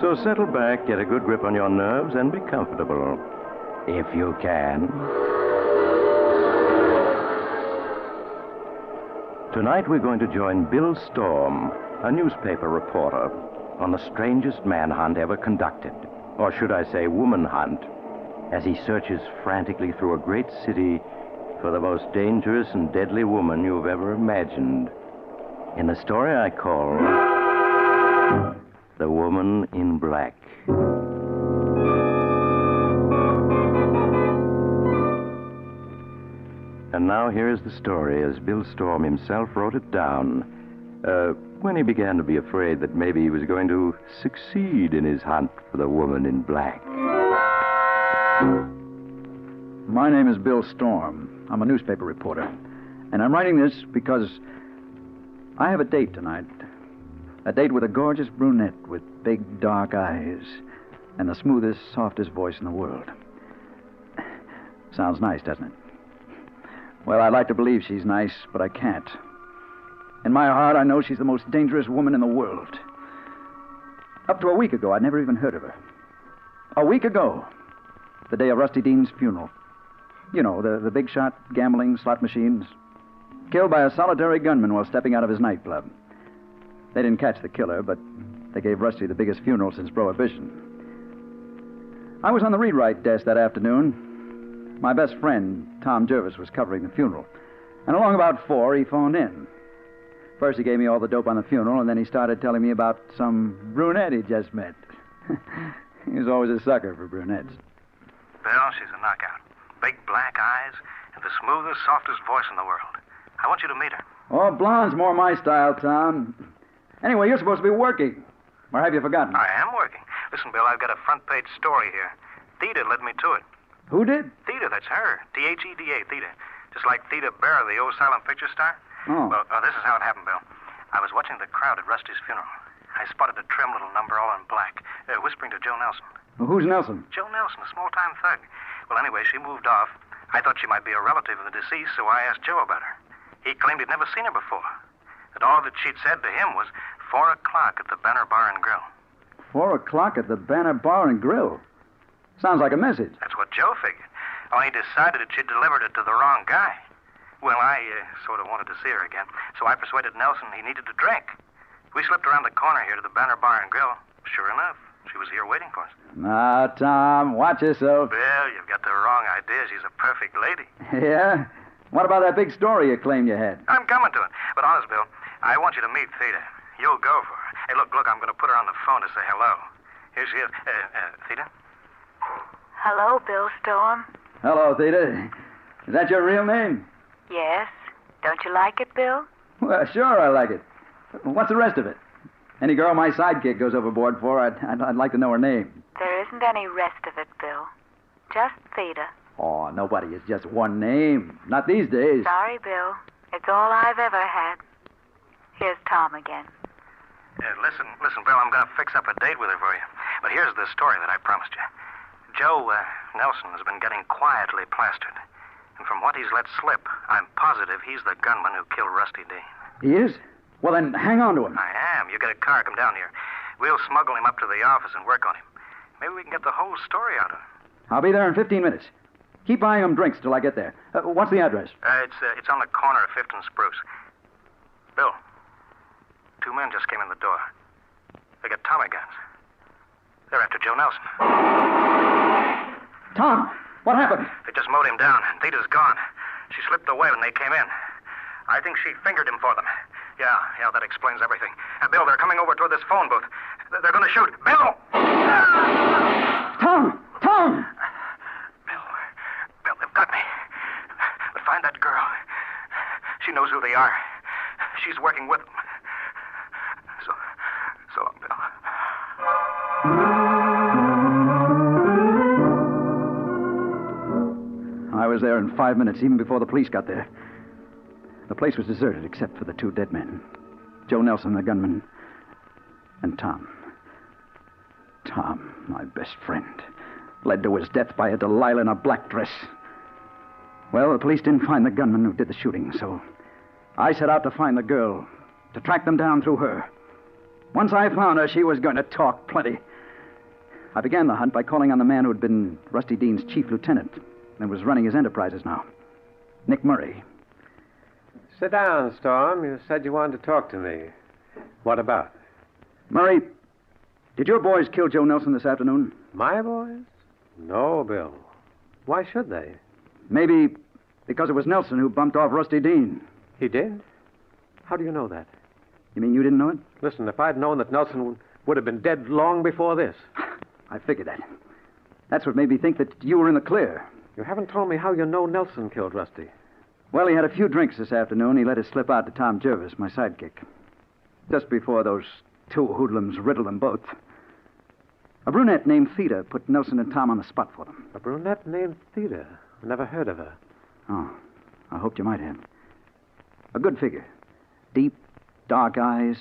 So settle back, get a good grip on your nerves, and be comfortable, if you can. Tonight we're going to join Bill Storm, a newspaper reporter, on the strangest manhunt ever conducted. Or should I say woman hunt, as he searches frantically through a great city for the most dangerous and deadly woman you've ever imagined. In the story I call The Woman in Black. And now here is the story as Bill Storm himself wrote it down, when he began to be afraid that maybe he was going to succeed in his hunt for the woman in black. My name is Bill Storm. I'm a newspaper reporter. And I'm writing this because I have a date tonight. A date with a gorgeous brunette with big dark eyes and the smoothest, softest voice in the world. Sounds nice, doesn't it? Well, I'd like to believe she's nice, but I can't. In my heart, I know she's the most dangerous woman in the world. Up to a week ago, I'd never even heard of her. A week ago, the day of Rusty Dean's funeral. You know, the big shot, gambling, slot machines. Killed by a solitary gunman while stepping out of his nightclub. They didn't catch the killer, but they gave Rusty the biggest funeral since Prohibition. I was on the read-write desk that afternoon. My best friend, Tom Jervis, was covering the funeral. And along about 4, he phoned in. First, he gave me all the dope on the funeral, and then he started telling me about some brunette he just met. He was always a sucker for brunettes. Bill, she's a knockout. Big black eyes and the smoothest, softest voice in the world. I want you to meet her. Oh, blonde's more my style, Tom. Anyway, you're supposed to be working. Or have you forgotten? I am working. Listen, Bill, I've got a front-page story here. Theda led me to it. Who did? Theda, that's her. Theda, Theda. Just like Theda Barra, the old silent picture star. Oh. Well, this is how it happened, Bill. I was watching the crowd at Rusty's funeral. I spotted a trim little number all in black, whispering to Joe Nelson. Well, who's Nelson? Joe Nelson, a small-time thug. Well, anyway, she moved off. I thought she might be a relative of the deceased, so I asked Joe about her. He claimed he'd never seen her before. That all that she'd said to him was 4 o'clock at the Banner Bar and Grill. 4 o'clock at the Banner Bar and Grill. Sounds like a message. That's what Joe figured. Only he decided that she'd delivered it to the wrong guy. Well, I sort of wanted to see her again, so I persuaded Nelson he needed a drink. We slipped around the corner here to the Banner Bar and Grill. Sure enough, she was here waiting for us. Now, Tom, watch yourself. Well, you've got the wrong idea. She's a perfect lady. Yeah? What about that big story you claimed you had? I'm coming to it. But honest, Bill, I want you to meet Theda. You'll go for her. Hey, look, I'm going to put her on the phone to say hello. Here she is. Theda? Hello, Bill Storm. Hello, Theda. Is that your real name? Yes. Don't you like it, Bill? Well, sure I like it. What's the rest of it? Any girl my sidekick goes overboard for, I'd like to know her name. There isn't any rest of it, Bill. Just Theda. Oh, nobody is just one name. Not these days. Sorry, Bill. It's all I've ever had. Here's Tom again. Listen, Bill, I'm going to fix up a date with her for you. But here's the story that I promised you. Joe Nelson has been getting quietly plastered. And from what he's let slip, I'm positive he's the gunman who killed Rusty Dean. He is? Well, then hang on to him. I am. You get a car, come down here. We'll smuggle him up to the office and work on him. Maybe we can get the whole story out of him. I'll be there in 15 minutes. Keep buying him drinks till I get there. What's the address? It's on the corner of 5th and Spruce. Bill, 2 men just came in the door. They got Tommy guns. They're after Joe Nelson. Tom, what happened? They just mowed him down. Theda's gone. She slipped away when they came in. I think she fingered him for them. Yeah, that explains everything. Bill, they're coming over toward this phone booth. They're going to shoot. Bill! Tom! Bill, they've got me. But find that girl. She knows who they are. She's working with them. So long, Bill. I was there in 5 minutes, even before the police got there. The place was deserted except for the 2 dead men. Joe Nelson, the gunman, and Tom. Tom, my best friend, led to his death by a Delilah in a black dress. Well, the police didn't find the gunman who did the shooting, so I set out to find the girl, to track them down through her. Once I found her, she was going to talk plenty. I began the hunt by calling on the man who had been Rusty Dean's chief lieutenant and was running his enterprises now, Nick Murray. Sit down, Storm. You said you wanted to talk to me. What about? Murray, did your boys kill Joe Nelson this afternoon? My boys? No, Bill. Why should they? Maybe because it was Nelson who bumped off Rusty Dean. He did? How do you know that? You mean you didn't know it? Listen, if I'd known that Nelson would have been dead long before this. I figured that. That's what made me think that you were in the clear. You haven't told me how you know Nelson killed Rusty. Well, he had a few drinks this afternoon. He let it slip out to Tom Jervis, my sidekick. Just before those 2 hoodlums riddled them both. A brunette named Theda put Nelson and Tom on the spot for them. A brunette named Theda? Never heard of her. Oh, I hoped you might have. A good figure. Deep, dark eyes,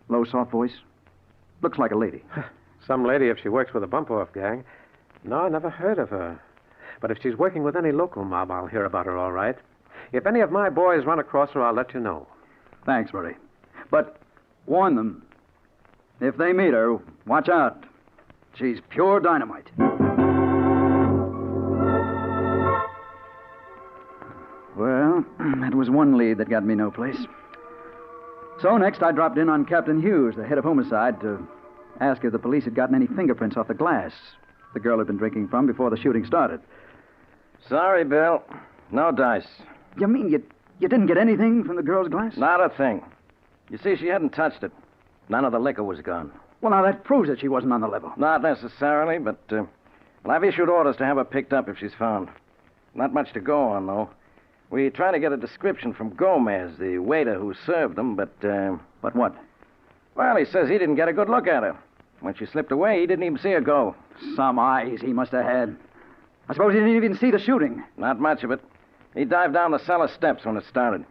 low, soft voice. Looks like a lady. Some lady if she works with a bump-off gang. No, I never heard of her. But if she's working with any local mob, I'll hear about her all right. If any of my boys run across her, I'll let you know. Thanks, Murray. But warn them. If they meet her, watch out. She's pure dynamite. Well, that was one lead that got me no place. So next I dropped in on Captain Hughes, the head of homicide, to ask if the police had gotten any fingerprints off the glass the girl had been drinking from before the shooting started. Sorry, Bill. No dice. You mean you didn't get anything from the girl's glass? Not a thing. You see, she hadn't touched it. None of the liquor was gone. Well, now that proves that she wasn't on the level. Not necessarily, but I've issued orders to have her picked up if she's found. Not much to go on, though. We tried to get a description from Gomez, the waiter who served them, but, But what? well, he says he didn't get a good look at her. When she slipped away, he didn't even see her go. Some eyes he must have had. I suppose he didn't even see the shooting. Not much of it. He dived down the cellar steps when it started.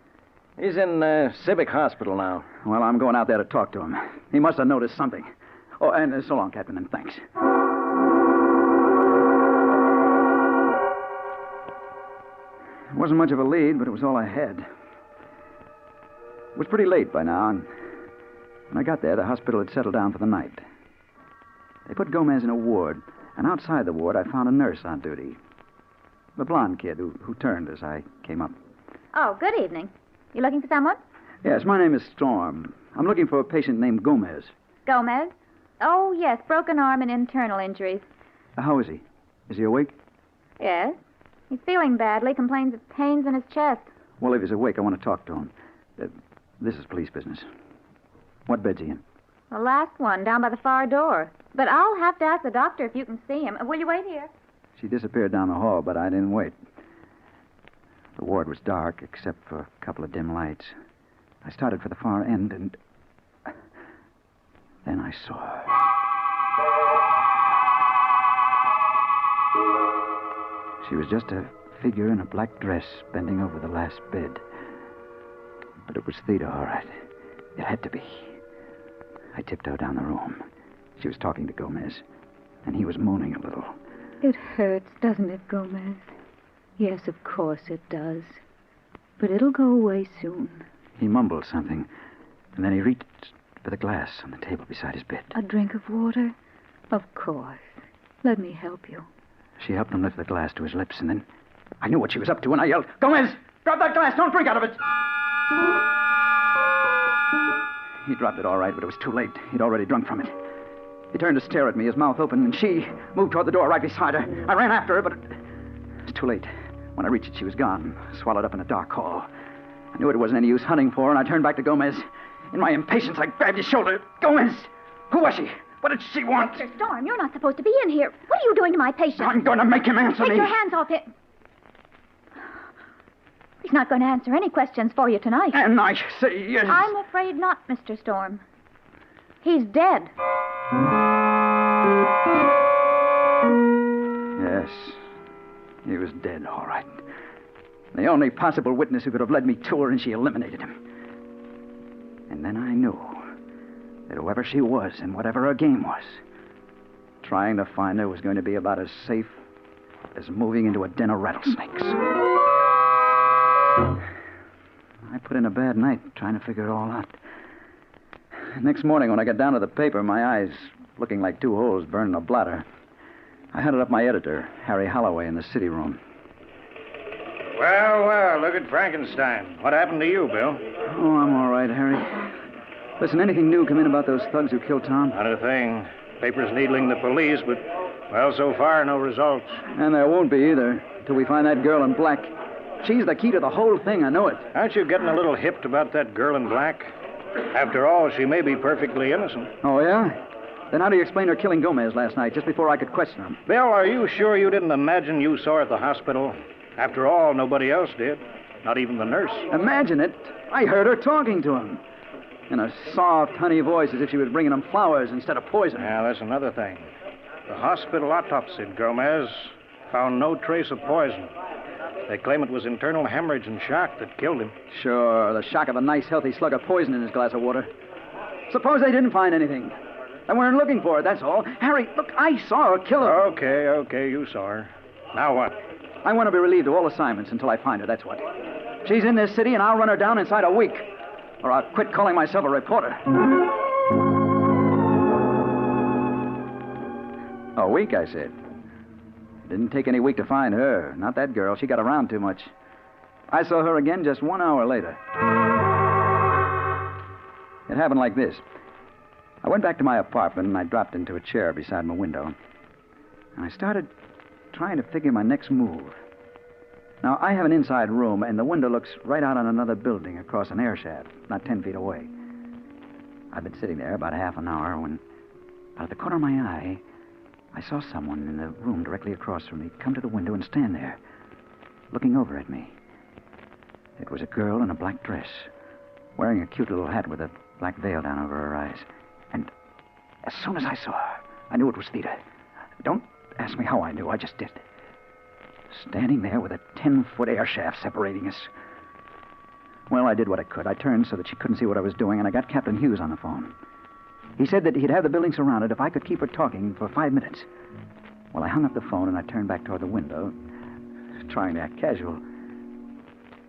He's in Civic Hospital now. Well, I'm going out there to talk to him. He must have noticed something. Oh, and so long, Captain, and thanks. It wasn't much of a lead, but it was all I had. It was pretty late by now, and when I got there, the hospital had settled down for the night. They put Gomez in a ward, and outside the ward, I found a nurse on duty. The blonde kid who turned as I came up. Oh, good evening. You looking for someone? Yes, my name is Storm. I'm looking for a patient named Gomez. Gomez? Oh, yes, broken arm and internal injuries. How is he? Is he awake? Yes. He's feeling badly, complains of pains in his chest. Well, if he's awake, I want to talk to him. This is police business. What bed's he in? The last one, down by the far door. But I'll have to ask the doctor if you can see him. Will you wait here? She disappeared down the hall, but I didn't wait. The ward was dark, except for a couple of dim lights. I started for the far end, and then I saw her. She was just a figure in a black dress bending over the last bed. But it was Theda, all right. It had to be. I tiptoed down the room. She was talking to Gomez, and he was moaning a little. It hurts, doesn't it, Gomez? Yes, of course it does. But it'll go away soon. He mumbled something, and then he reached for the glass on the table beside his bed. A drink of water? Of course. Let me help you. She helped him lift the glass to his lips, and then I knew what she was up to, and I yelled, Gomez! Drop that glass! Don't drink out of it! He dropped it all right, but it was too late. He'd already drunk from it. He turned to stare at me, his mouth open, and she moved toward the door right beside her. I ran after her, but it was too late. When I reached it, she was gone, swallowed up in a dark hall. I knew it wasn't any use hunting for her, and I turned back to Gomez. In my impatience, I grabbed his shoulder. Gomez! Who was she? What did she want? Mr. Storm, you're not supposed to be in here. What are you doing to my patient? I'm going to make him answer me. Take your hands off him. He's not going to answer any questions for you tonight. And I say yes. I'm afraid not, Mr. Storm. He's dead. Yes. He was dead, all right. The only possible witness who could have led me to her, and she eliminated him. And then I knew that whoever she was and whatever her game was, trying to find her was going to be about as safe as moving into a den of rattlesnakes. I put in a bad night trying to figure it all out. Next morning, when I got down to the paper, my eyes looking like two holes burned in a blotter, I hunted up my editor, Harry Holloway, in the city room. Well, look at Frankenstein. What happened to you, Bill? Oh, I'm all right, Harry. Listen, anything new come in about those thugs who killed Tom? Not a thing. Paper's needling the police, but, well, so far, no results. And there won't be either, till we find that girl in black. She's the key to the whole thing, I know it. Aren't you getting a little hipped about that girl in black? After all, she may be perfectly innocent. Oh, yeah? Then how do you explain her killing Gomez last night, just before I could question him? Bill, are you sure you didn't imagine you saw her at the hospital? After all, nobody else did. Not even the nurse. Imagine it. I heard her talking to him. In a soft, honey voice, as if she was bringing him flowers instead of poison. Yeah, that's another thing. The hospital autopsied Gomez. Found no trace of poison. They claim it was internal hemorrhage and shock that killed him. Sure, the shock of a nice, healthy slug of poison in his glass of water. Suppose they didn't find anything. They weren't looking for it, that's all. Harry, look, I saw her kill her. Okay, you saw her. Now what? I want to be relieved of all assignments until I find her, that's what. She's in this city, and I'll run her down inside a week. Or I'll quit calling myself a reporter. A week, I said. It didn't take any week to find her. Not that girl. She got around too much. I saw her again just 1 hour later. It happened like this. I went back to my apartment, and I dropped into a chair beside my window. And I started trying to figure my next move. Now, I have an inside room, and the window looks right out on another building across an air shaft, not 10 feet away. I'd been sitting there about half an hour when, out of the corner of my eye, I saw someone in the room directly across from me come to the window and stand there, looking over at me. It was a girl in a black dress, wearing a cute little hat with a black veil down over her eyes. And as soon as I saw her, I knew it was Theda. Don't ask me how I knew, I just did. Standing there with a 10-foot air shaft separating us. Well, I did what I could. I turned so that she couldn't see what I was doing, and I got Captain Hughes on the phone. He said that he'd have the building surrounded if I could keep her talking for 5 minutes. Well, I hung up the phone and I turned back toward the window, trying to act casual.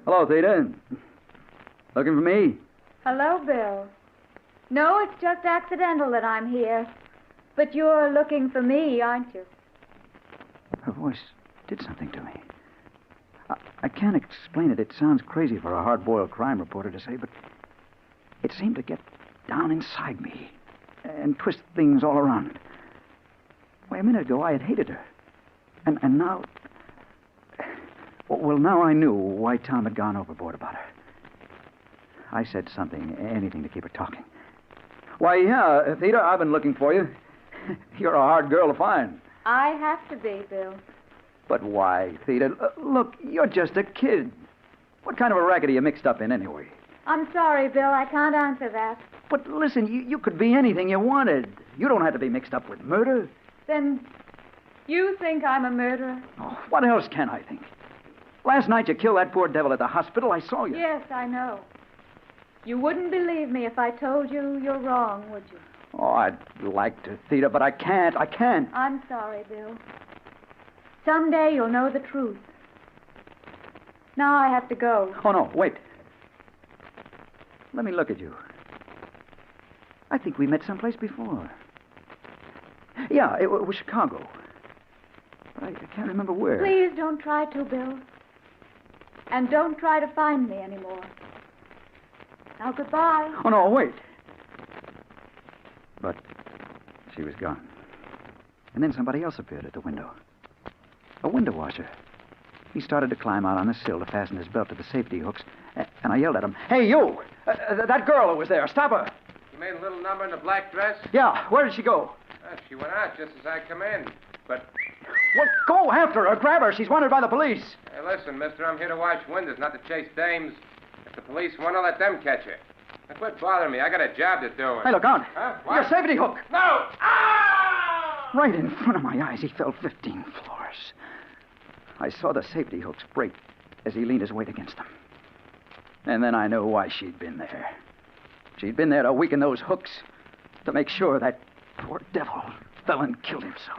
Hello, Theda. Looking for me? Hello, Bill. No, it's just accidental that I'm here. But you're looking for me, aren't you? Her voice did something to me. I can't explain it. It sounds crazy for a hard-boiled crime reporter to say, but it seemed to get down inside me and twist things all around. Why, a minute ago, I had hated her. And now... Well, now I knew why Tom had gone overboard about her. I said something, anything to keep her talking. Why, yeah, Theda, I've been looking for you. You're a hard girl to find. I have to be, Bill. But why, Theda? Look, you're just a kid. What kind of a racket are you mixed up in, anyway? I'm sorry, Bill. I can't answer that. But listen, you could be anything you wanted. You don't have to be mixed up with murder. Then you think I'm a murderer? Oh, what else can I think? Last night you killed that poor devil at the hospital. I saw you. Yes, I know. You wouldn't believe me if I told you you're wrong, would you? Oh, I'd like to, Theda, but I can't. I can't. I'm sorry, Bill. Someday you'll know the truth. Now I have to go. Oh, no, wait. Let me look at you. I think we met someplace before. Yeah, it was Chicago. But I can't remember where. Please don't try to, Bill. And don't try to find me anymore. Now, goodbye. Oh, no, wait. But she was gone. And then somebody else appeared at the window. A window washer. He started to climb out on the sill to fasten his belt to the safety hooks, and I yelled at him, "Hey, you! That girl who was there, stop her!" You made a little number in the black dress? Yeah, where did she go? She went out just as I come in. But... Well, go after her, grab her. She's wanted by the police. Hey, listen, mister, I'm here to watch windows, not to chase dames. If the police want to, let them catch her. Now, quit bothering me. I got a job to do. Hey, look out. Huh? Your safety hook. No! Right in front of my eyes, he fell 15 floors. I saw the safety hooks break as he leaned his weight against them. And then I knew why she'd been there. She'd been there to weaken those hooks, to make sure that poor devil fell and killed himself.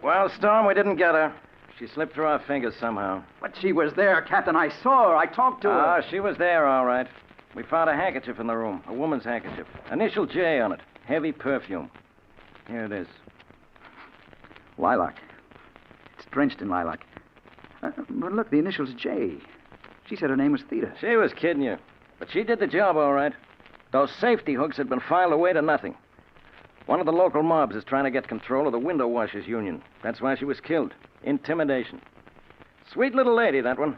Well, Storm, we didn't get her. She slipped through our fingers somehow. But she was there, Captain. I saw her. I talked to her. She was there, all right. We found a handkerchief in the room, a woman's handkerchief. Initial J on it. Heavy perfume. Here it is. Lilac. It's drenched in lilac. But look, the initials J. She said her name was Theda. She was kidding you. But she did the job, all right. Those safety hooks had been filed away to nothing. One of the local mobs is trying to get control of the window washers union. That's why she was killed. Intimidation. Sweet little lady, that one.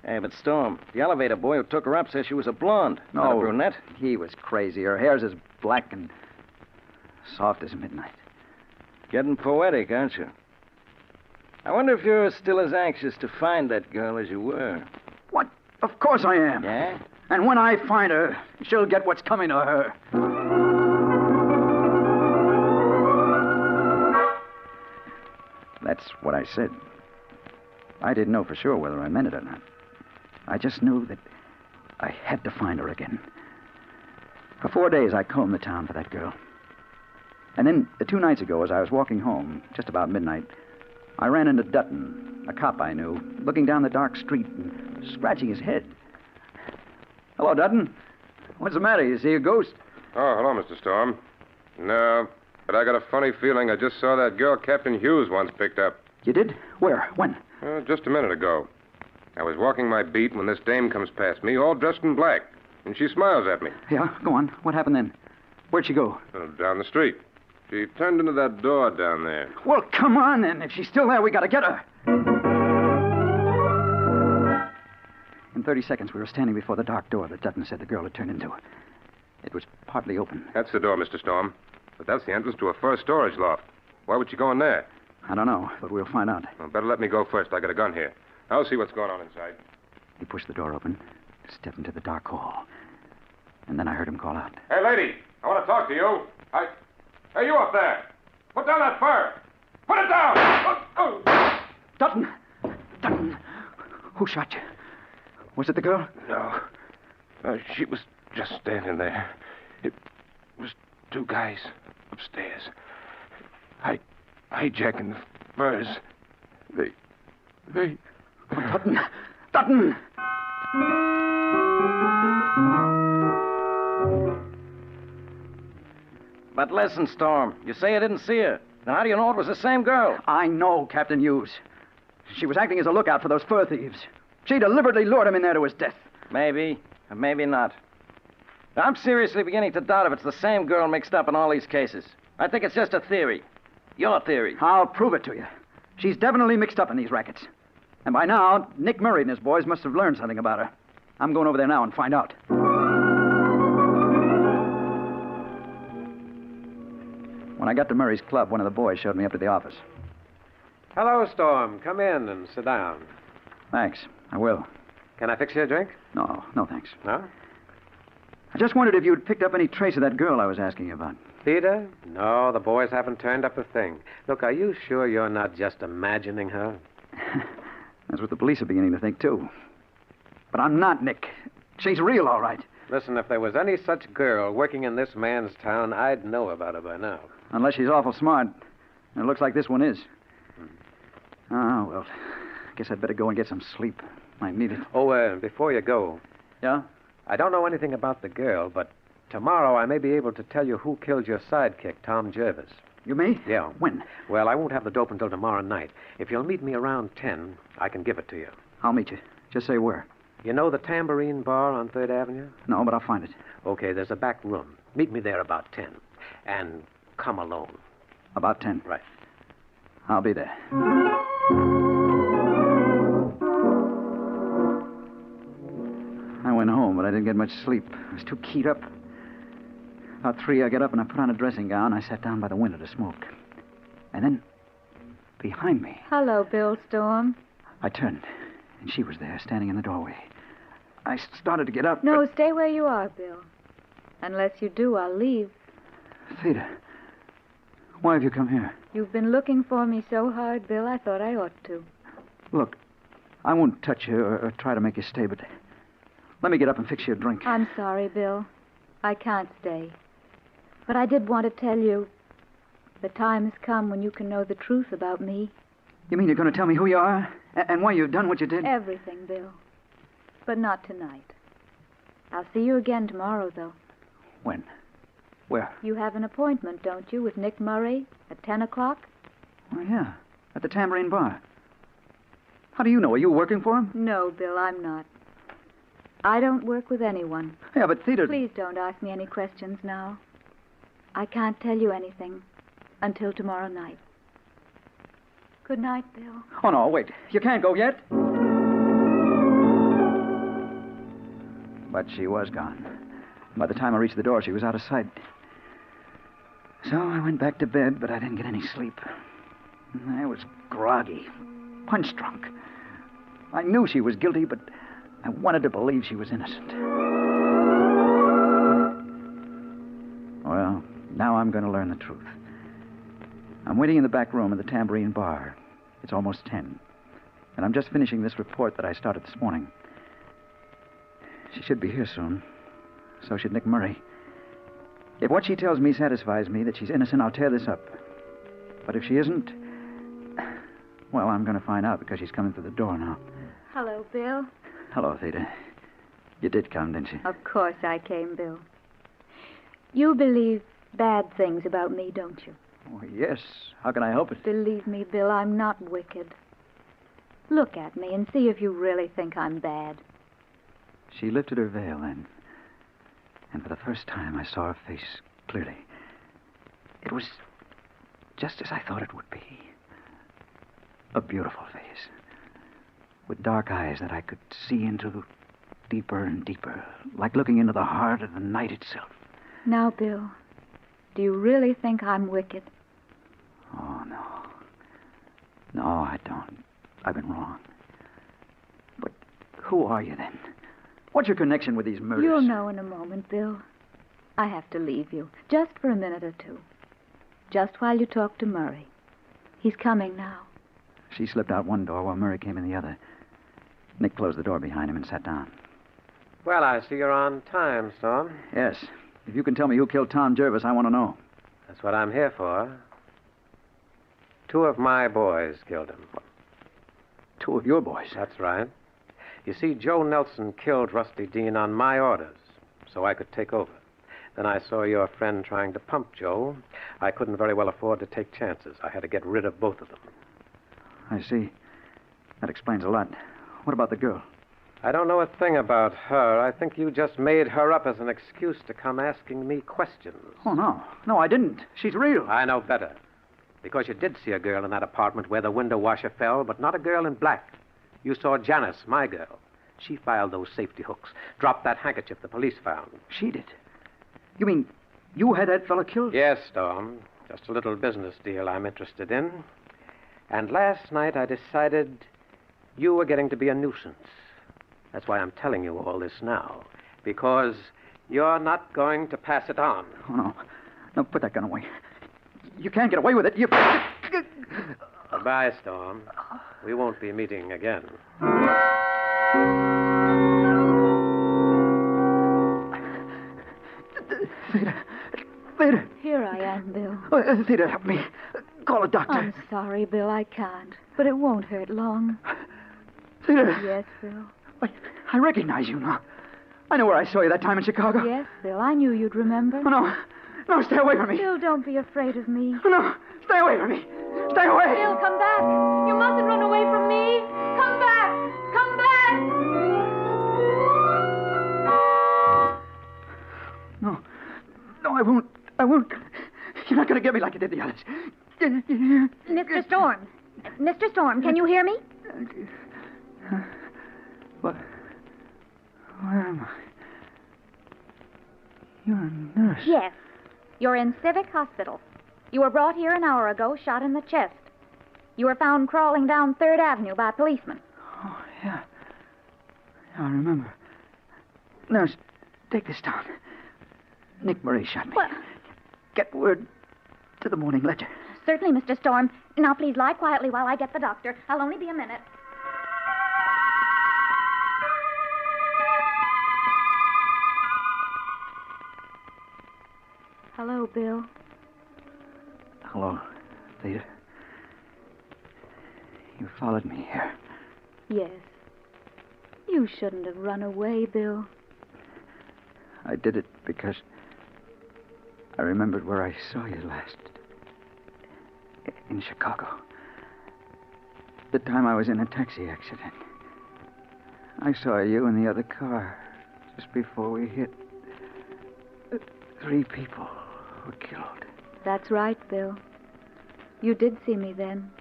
Hey, but Storm, the elevator boy who took her up says she was a blonde, not a brunette. He was crazy. Her hair's as black and soft as midnight. Getting poetic, aren't you? I wonder if you're still as anxious to find that girl as you were. What? Of course I am. Yeah? And when I find her, she'll get what's coming to her. That's what I said. I didn't know for sure whether I meant it or not. I just knew that I had to find her again. For 4 days, I combed the town for that girl. And then, 2 nights ago, as I was walking home, just about midnight, I ran into Dutton, a cop I knew, looking down the dark street and scratching his head. Hello, Dutton. What's the matter? You see a ghost? Oh, hello, Mr. Storm. No, but I got a funny feeling I just saw that girl Captain Hughes once picked up. You did? Where? When? Just a minute ago. I was walking my beat when this dame comes past me, all dressed in black, and she smiles at me. Yeah, go on. What happened then? Where'd she go? Down the street. She turned into that door down there. Well, come on, then. If she's still there, we gotta get her. In 30 seconds, we were standing before the dark door that Dutton said the girl had turned into. It was partly open. That's the door, Mr. Storm. But that's the entrance to a first storage loft. Why would she go in there? I don't know, but we'll find out. Well, better let me go first. I got a gun here. I'll see what's going on inside. He pushed the door open, stepped into the dark hall. And then I heard him call out. Hey, lady, I want to talk to you. Hey, you up there. Put down that fur. Put it down. Dutton! Dutton! Who shot you? Was it the girl? No. She was just standing there. It was two guys upstairs. Hijacking the furs. They... Oh, Dutton! Dutton! But listen, Storm. You say you didn't see her. Now, how do you know it was the same girl? I know, Captain Hughes. She was acting as a lookout for those fur thieves. She deliberately lured him in there to his death. Maybe, or maybe not. I'm seriously beginning to doubt if it's the same girl mixed up in all these cases. I think it's just a theory. Your theory. I'll prove it to you. She's definitely mixed up in these rackets. And by now, Nick Murray and his boys must have learned something about her. I'm going over there now and find out. When I got to Murray's club, one of the boys showed me up to the office. Hello, Storm. Come in and sit down. Thanks. I will. Can I fix you a drink? No, thanks. No? I just wondered if you'd picked up any trace of that girl I was asking you about. Theda? No, the boys haven't turned up a thing. Look, are you sure you're not just imagining her? That's what the police are beginning to think, too. But I'm not, Nick. She's real, all right. Listen, if there was any such girl working in this man's town, I'd know about her by now. Unless she's awful smart. And it looks like this one is. Oh, well, I guess I'd better go and get some sleep. I need it. Oh, before you go. Yeah? I don't know anything about the girl, but tomorrow I may be able to tell you who killed your sidekick, Tom Jervis. You me? Yeah. When? Well, I won't have the dope until tomorrow night. If you'll meet me around 10, I can give it to you. I'll meet you. Just say where. You know the Tambourine Bar on 3rd Avenue? No, but I'll find it. Okay, there's a back room. Meet me there about 10. And come alone. About 10? Right. I'll be there. I went home, but I didn't get much sleep. I was too keyed up. About 3, I got up and I put on a dressing gown. I sat down by the window to smoke. And then, behind me, Hello, Bill Storm. I turned, and she was there, standing in the doorway. I started to get up. No, stay where you are, Bill. Unless you do, I'll leave. Theda, why have you come here? You've been looking for me so hard, Bill, I thought I ought to. Look, I won't touch you or try to make you stay, but let me get up and fix you a drink. I'm sorry, Bill. I can't stay. But I did want to tell you the time has come when you can know the truth about me. You mean you're going to tell me who you are and why you've done what you did? Everything, Bill. But not tonight. I'll see you again tomorrow, though. When? Where? You have an appointment, don't you, with Nick Murray at 10 o'clock? Oh, yeah. At the Tambourine Bar. How do you know? Are you working for him? No, Bill, I'm not. I don't work with anyone. Yeah, but Theda... Please don't ask me any questions now. I can't tell you anything until tomorrow night. Good night, Bill. Oh, no, wait. You can't go yet. But she was gone. By the time I reached the door, she was out of sight. So I went back to bed, but I didn't get any sleep. I was groggy, punch-drunk. I knew she was guilty, but I wanted to believe she was innocent. Well, now I'm going to learn the truth. I'm waiting in the back room of the Tambourine Bar. It's almost 10. And I'm just finishing this report that I started this morning. She should be here soon. So should Nick Murray. If what she tells me satisfies me that she's innocent, I'll tear this up. But if she isn't, well, I'm going to find out because she's coming through the door now. Hello, Bill. Hello, Theda. You did come, didn't you? Of course I came, Bill. You believe bad things about me, don't you? Oh, yes. How can I help it? Believe me, Bill, I'm not wicked. Look at me and see if you really think I'm bad. She lifted her veil then. And for the first time, I saw her face clearly. It was just as I thought it would be. A beautiful face. With dark eyes that I could see into deeper and deeper, like looking into the heart of the night itself. Now, Bill, do you really think I'm wicked? Oh, no. No, I don't. I've been wrong. But who are you then? What's your connection with these murders? You'll know in a moment, Bill. I have to leave you, just for a minute or two. Just while you talk to Murray. He's coming now. She slipped out one door while Murray came in the other. Nick closed the door behind him and sat down. Well, I see you're on time, Storm. Yes. If you can tell me who killed Tom Jervis, I want to know. That's what I'm here for. 2 of my boys killed him. 2 of your boys? That's right. You see, Joe Nelson killed Rusty Dean on my orders, so I could take over. Then I saw your friend trying to pump Joe. I couldn't very well afford to take chances. I had to get rid of both of them. I see. That explains a lot. What about the girl? I don't know a thing about her. I think you just made her up as an excuse to come asking me questions. Oh, no. No, I didn't. She's real. I know better. Because you did see a girl in that apartment where the window washer fell, but not a girl in black. You saw Janice, my girl. She filed those safety hooks, dropped that handkerchief the police found. She did? You mean you had that fella killed? Yes, Storm. Just a little business deal I'm interested in. And last night I decided you were getting to be a nuisance. That's why I'm telling you all this now. Because you're not going to pass it on. Oh, no. No, put that gun away. You can't get away with it. You... Goodbye, Storm. We won't be meeting again. Theda. Here I am, Bill. Oh, Theda, help me. Call a doctor. I'm sorry, Bill, I can't. But it won't hurt long. Theda. Yes, Bill. I recognize you now. I know where I saw you that time in Chicago. Yes, Bill, I knew you'd remember. Oh, no. No, stay away from me. Bill, don't be afraid of me. Oh, no, stay away from me. Stay away. Bill, come back. You mustn't run away from me. Come back. Come back. No. No, I won't. I won't. You're not going to get me like you did the others. Mr. Storm. Mr. Storm, can you hear me? What? Where am I? You're a nurse. Yes. You're in Civic Hospital. You were brought here an hour ago, shot in the chest. You were found crawling down 3rd Avenue by policemen. Oh, yeah. I remember. Nurse, take this down. Nick Murray shot me. What? Get word to the Morning Ledger. Certainly, Mr. Storm. Now, please lie quietly while I get the doctor. I'll only be a minute. Hello, Bill. Hello, Theda. You followed me here. Yes. You shouldn't have run away, Bill. I did it because I remembered where I saw you last. In Chicago. The time I was in a taxi accident. I saw you in the other car just before we hit. 3 people were killed. That's right, Bill. You did see me then.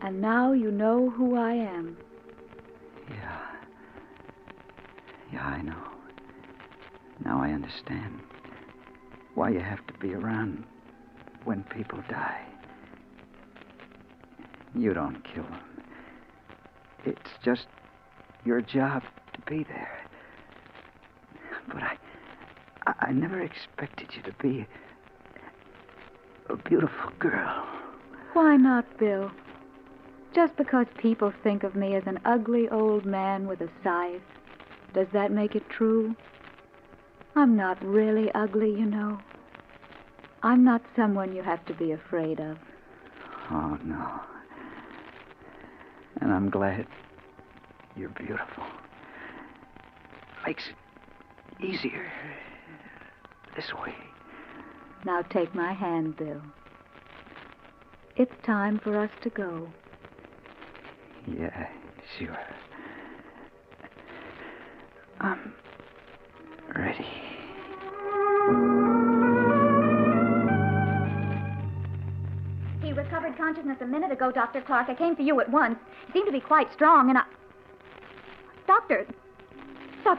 And now you know who I am. Yeah, I know. Now I understand why you have to be around when people die. You don't kill them. It's just your job to be there. But I never expected you to be a beautiful girl. Why not, Bill? Just because people think of me as an ugly old man with a scythe, does that make it true? I'm not really ugly, you know. I'm not someone you have to be afraid of. Oh, no. And I'm glad you're beautiful. Makes it easier this way. Now take my hand, Bill. It's time for us to go. Yeah, sure. I'm ready. He recovered consciousness a minute ago, Dr. Clark. I came for you at once. He seemed to be quite strong, and I... Doctor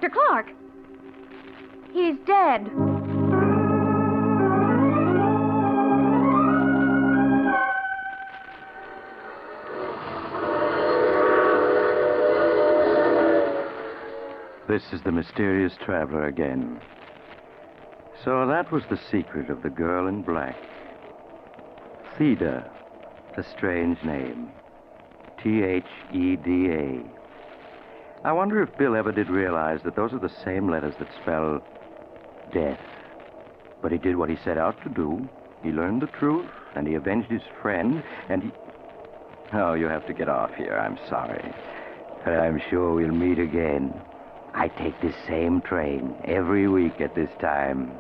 Clark! He's dead. This is the mysterious traveler again. So that was the secret of the girl in black. Theda, a strange name. Theda. I wonder if Bill ever did realize that those are the same letters that spell death. But he did what he set out to do. He learned the truth, and he avenged his friend, and he... Oh, you have to get off here. I'm sorry. But I'm sure we'll meet again. I take this same train every week at this time.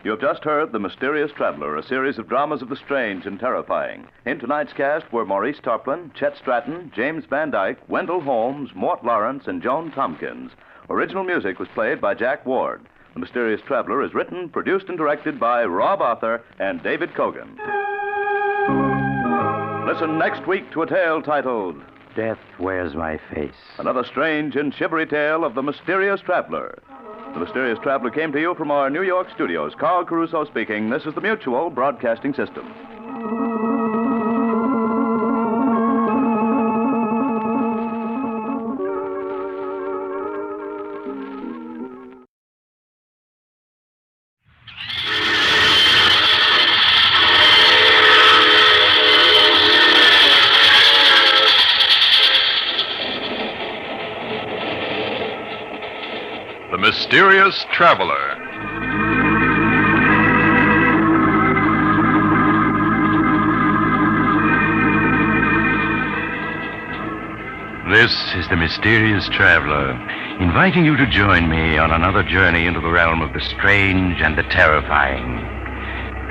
You have just heard The Mysterious Traveler, a series of dramas of the strange and terrifying. In tonight's cast were Maurice Tarplin, Chet Stratton, James Van Dyke, Wendell Holmes, Mort Lawrence, and Joan Tompkins. Original music was played by Jack Ward. The Mysterious Traveler is written, produced, and directed by Rob Arthur and David Cogan. Listen next week to a tale titled Death Wears My Face. Another strange and shivery tale of the Mysterious Traveler. The Mysterious Traveler came to you from our New York studios. Carl Caruso speaking. This is the Mutual Broadcasting System. The Mysterious Traveler. This is the Mysterious Traveler, inviting you to join me on another journey into the realm of the strange and the terrifying.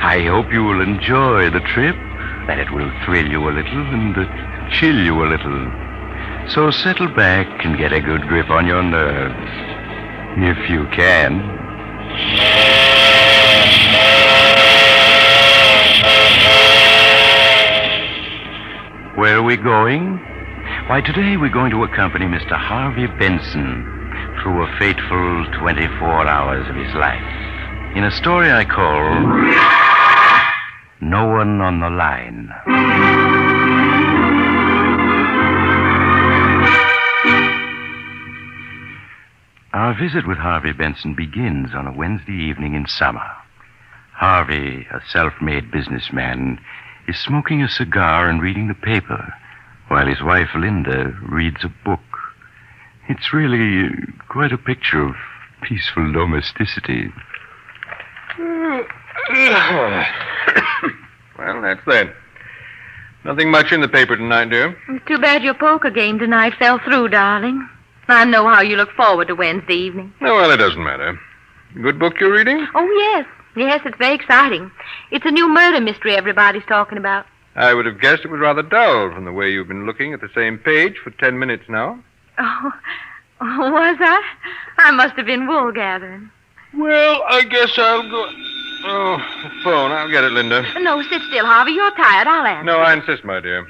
I hope you will enjoy the trip, that it will thrill you a little and chill you a little. So settle back and get a good grip on your nerves. If you can. Where are we going? Why, today we're going to accompany Mr. Harvey Benson through a fateful 24 hours of his life in a story I call No One on the Line. Our visit with Harvey Benson begins on a Wednesday evening in summer. Harvey, a self-made businessman, is smoking a cigar and reading the paper, while his wife, Linda, reads a book. It's really quite a picture of peaceful domesticity. Well, that's that. Nothing much in the paper tonight, dear. It's too bad your poker game tonight fell through, darling. I know how you look forward to Wednesday evening. Oh, well, it doesn't matter. Good book you're reading? Oh, yes. Yes, it's very exciting. It's a new murder mystery everybody's talking about. I would have guessed it was rather dull from the way you've been looking at the same page for 10 minutes now. Oh, was I? I must have been wool gathering. Well, I guess I'll go... Oh, the phone. I'll get it, Linda. No, sit still, Harvey. You're tired. I'll answer. No, I insist, my dear.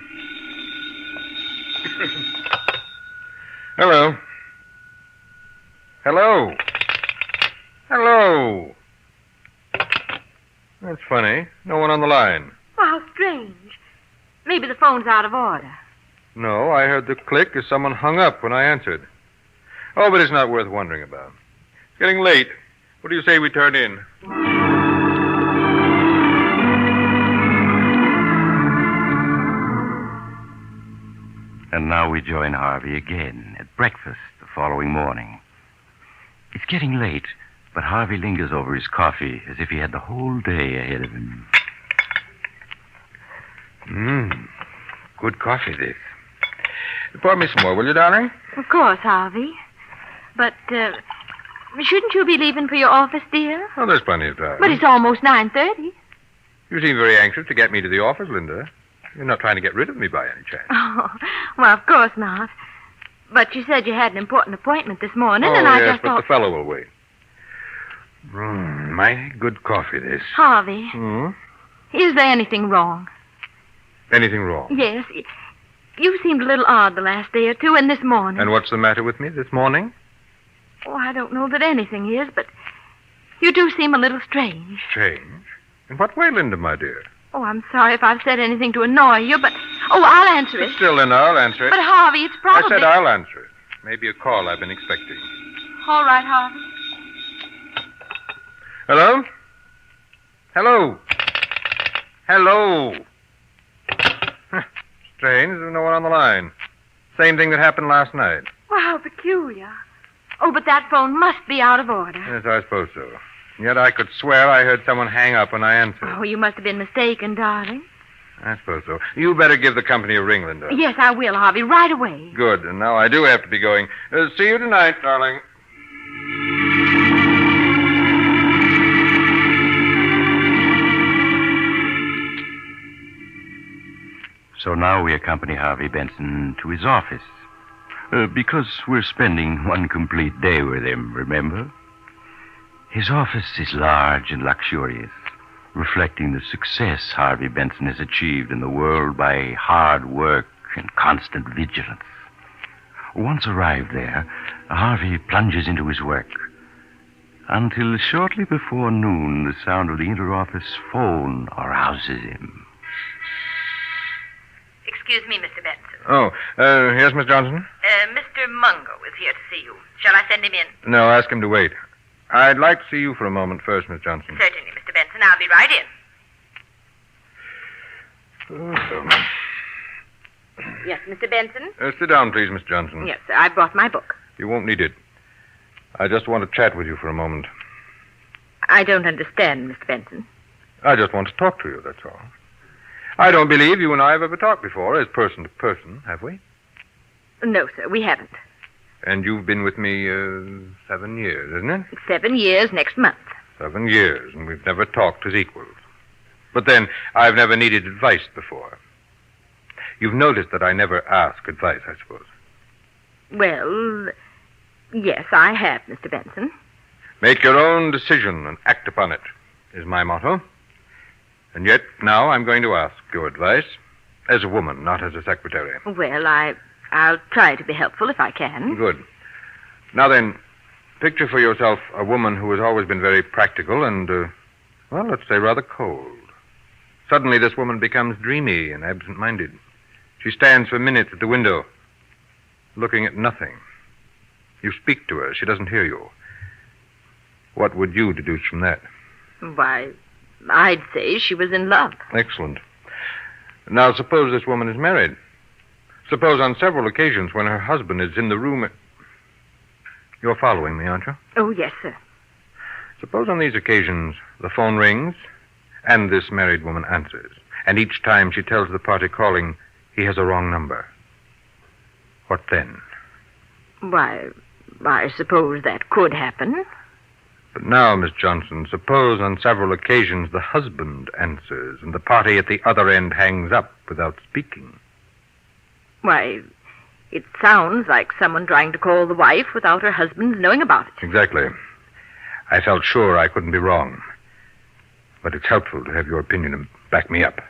Hello. Hello. Hello. That's funny. No one on the line. Well, how strange. Maybe the phone's out of order. No, I heard the click as someone hung up when I answered. Oh, but it's not worth wondering about. It's getting late. What do you say we turn in? And now we join Harvey again at breakfast the following morning. It's getting late, but Harvey lingers over his coffee as if he had the whole day ahead of him. Good coffee, this. Pour me some more, will you, darling? Of course, Harvey. But, shouldn't you be leaving for your office, dear? Oh, there's plenty of time. But it's almost 9:30. You seem very anxious to get me to the office, Linda. You're not trying to get rid of me by any chance. Oh, well, of course not. But you said you had an important appointment this morning, and I yes, just but thought... the fellow will wait. Mighty good coffee, this. Harvey, is there anything wrong? Anything wrong? Yes. You seemed a little odd the last day or two, and this morning. And what's the matter with me this morning? Oh, I don't know that anything is, but You do seem a little strange. Strange? In what way, Linda, my dear? Oh, I'm sorry if I've said anything to annoy you, but... Oh, I'll answer it. Still, Linda, I'll answer it. But, Harvey, it's probably... I said I'll answer it. Maybe a call I've been expecting. All right, Harvey. Hello? Hello? Hello? Strange, there's no one on the line. Same thing that happened last night. Well, how peculiar. Oh, but that phone must be out of order. Yes, I suppose so. Yet I could swear I heard someone hang up when I answered. Oh, you must have been mistaken, darling. I suppose so. You better give the company a ring, Linda. Yes, I will, Harvey, right away. Good. And now I do have to be going. See you tonight, darling. So now we accompany Harvey Benson to his office. Because we're spending one complete day with him, remember? His office is large and luxurious, reflecting the success Harvey Benson has achieved in the world by hard work and constant vigilance. Once arrived there, Harvey plunges into his work. Until shortly before noon, the sound of the inter-office phone arouses him. Excuse me, Mr. Benson. Oh, yes, Miss Johnson? Mr. Mungo is here to see you. Shall I send him in? No, ask him to wait. I'd like to see you for a moment first, Miss Johnson. Certainly, Mr. Benson. I'll be right in. Yes, Mr. Benson? Sit down, please, Miss Johnson. Yes, sir. I brought my book. You won't need it. I just want to chat with you for a moment. I don't understand, Mr. Benson. I just want to talk to you, that's all. I don't believe you and I have ever talked before, as person to person, have we? No, sir, we haven't. And you've been with me 7 years, isn't it? 7 years next month. 7 years, and we've never talked as equals. But then, I've never needed advice before. You've noticed that I never ask advice, I suppose. Well, yes, I have, Mr. Benson. Make your own decision and act upon it, is my motto. And yet, now I'm going to ask your advice as a woman, not as a secretary. Well, I'll try to be helpful if I can. Good. Now then, picture for yourself a woman who has always been very practical and, well, let's say rather cold. Suddenly this woman becomes dreamy and absent-minded. She stands for minutes at the window, looking at nothing. You speak to her. She doesn't hear you. What would you deduce from that? Why, I'd say she was in love. Excellent. Now, suppose this woman is married. Suppose on several occasions when her husband is in the room... You're following me, aren't you? Oh, yes, sir. Suppose on these occasions the phone rings and this married woman answers. And each time she tells the party calling he has a wrong number. What then? Why, I suppose that could happen. But now, Miss Johnson, suppose on several occasions the husband answers and the party at the other end hangs up without speaking. Why, it sounds like someone trying to call the wife without her husband's knowing about it. Exactly. I felt sure I couldn't be wrong. But it's helpful to have your opinion and back me up.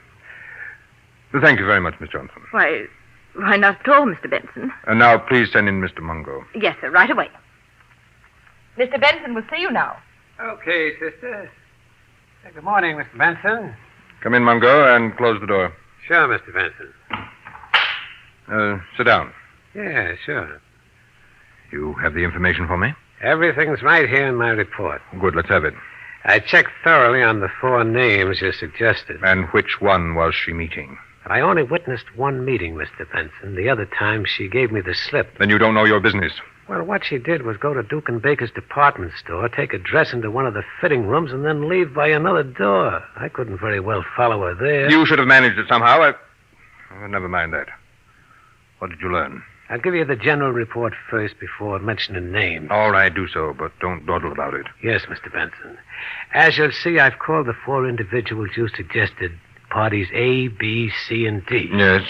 Thank you very much, Miss Johnson. Why not at all, Mr. Benson. And now, please send in Mr. Mungo. Yes, sir, right away. Mr. Benson will see you now. Okay, sister. Good morning, Mr. Benson. Come in, Mungo, and close the door. Sure, Mr. Benson. Sit down. Yeah, sure. You have the information for me? Everything's right here in my report. Good, let's have it. I checked thoroughly on the 4 names you suggested. And which one was she meeting? I only witnessed one meeting, Mr. Benson. The other time, she gave me the slip. Then you don't know your business. Well, what she did was go to Duke and Baker's department store, take a dress into one of the fitting rooms, and then leave by another door. I couldn't very well follow her there. You should have managed it somehow. Never mind that. What did you learn? I'll give you the general report first before mentioning names. All right, do so, but don't dawdle about it. Yes, Mr. Benson. As you'll see, I've called the 4 individuals you suggested parties A, B, C, and D. Yes.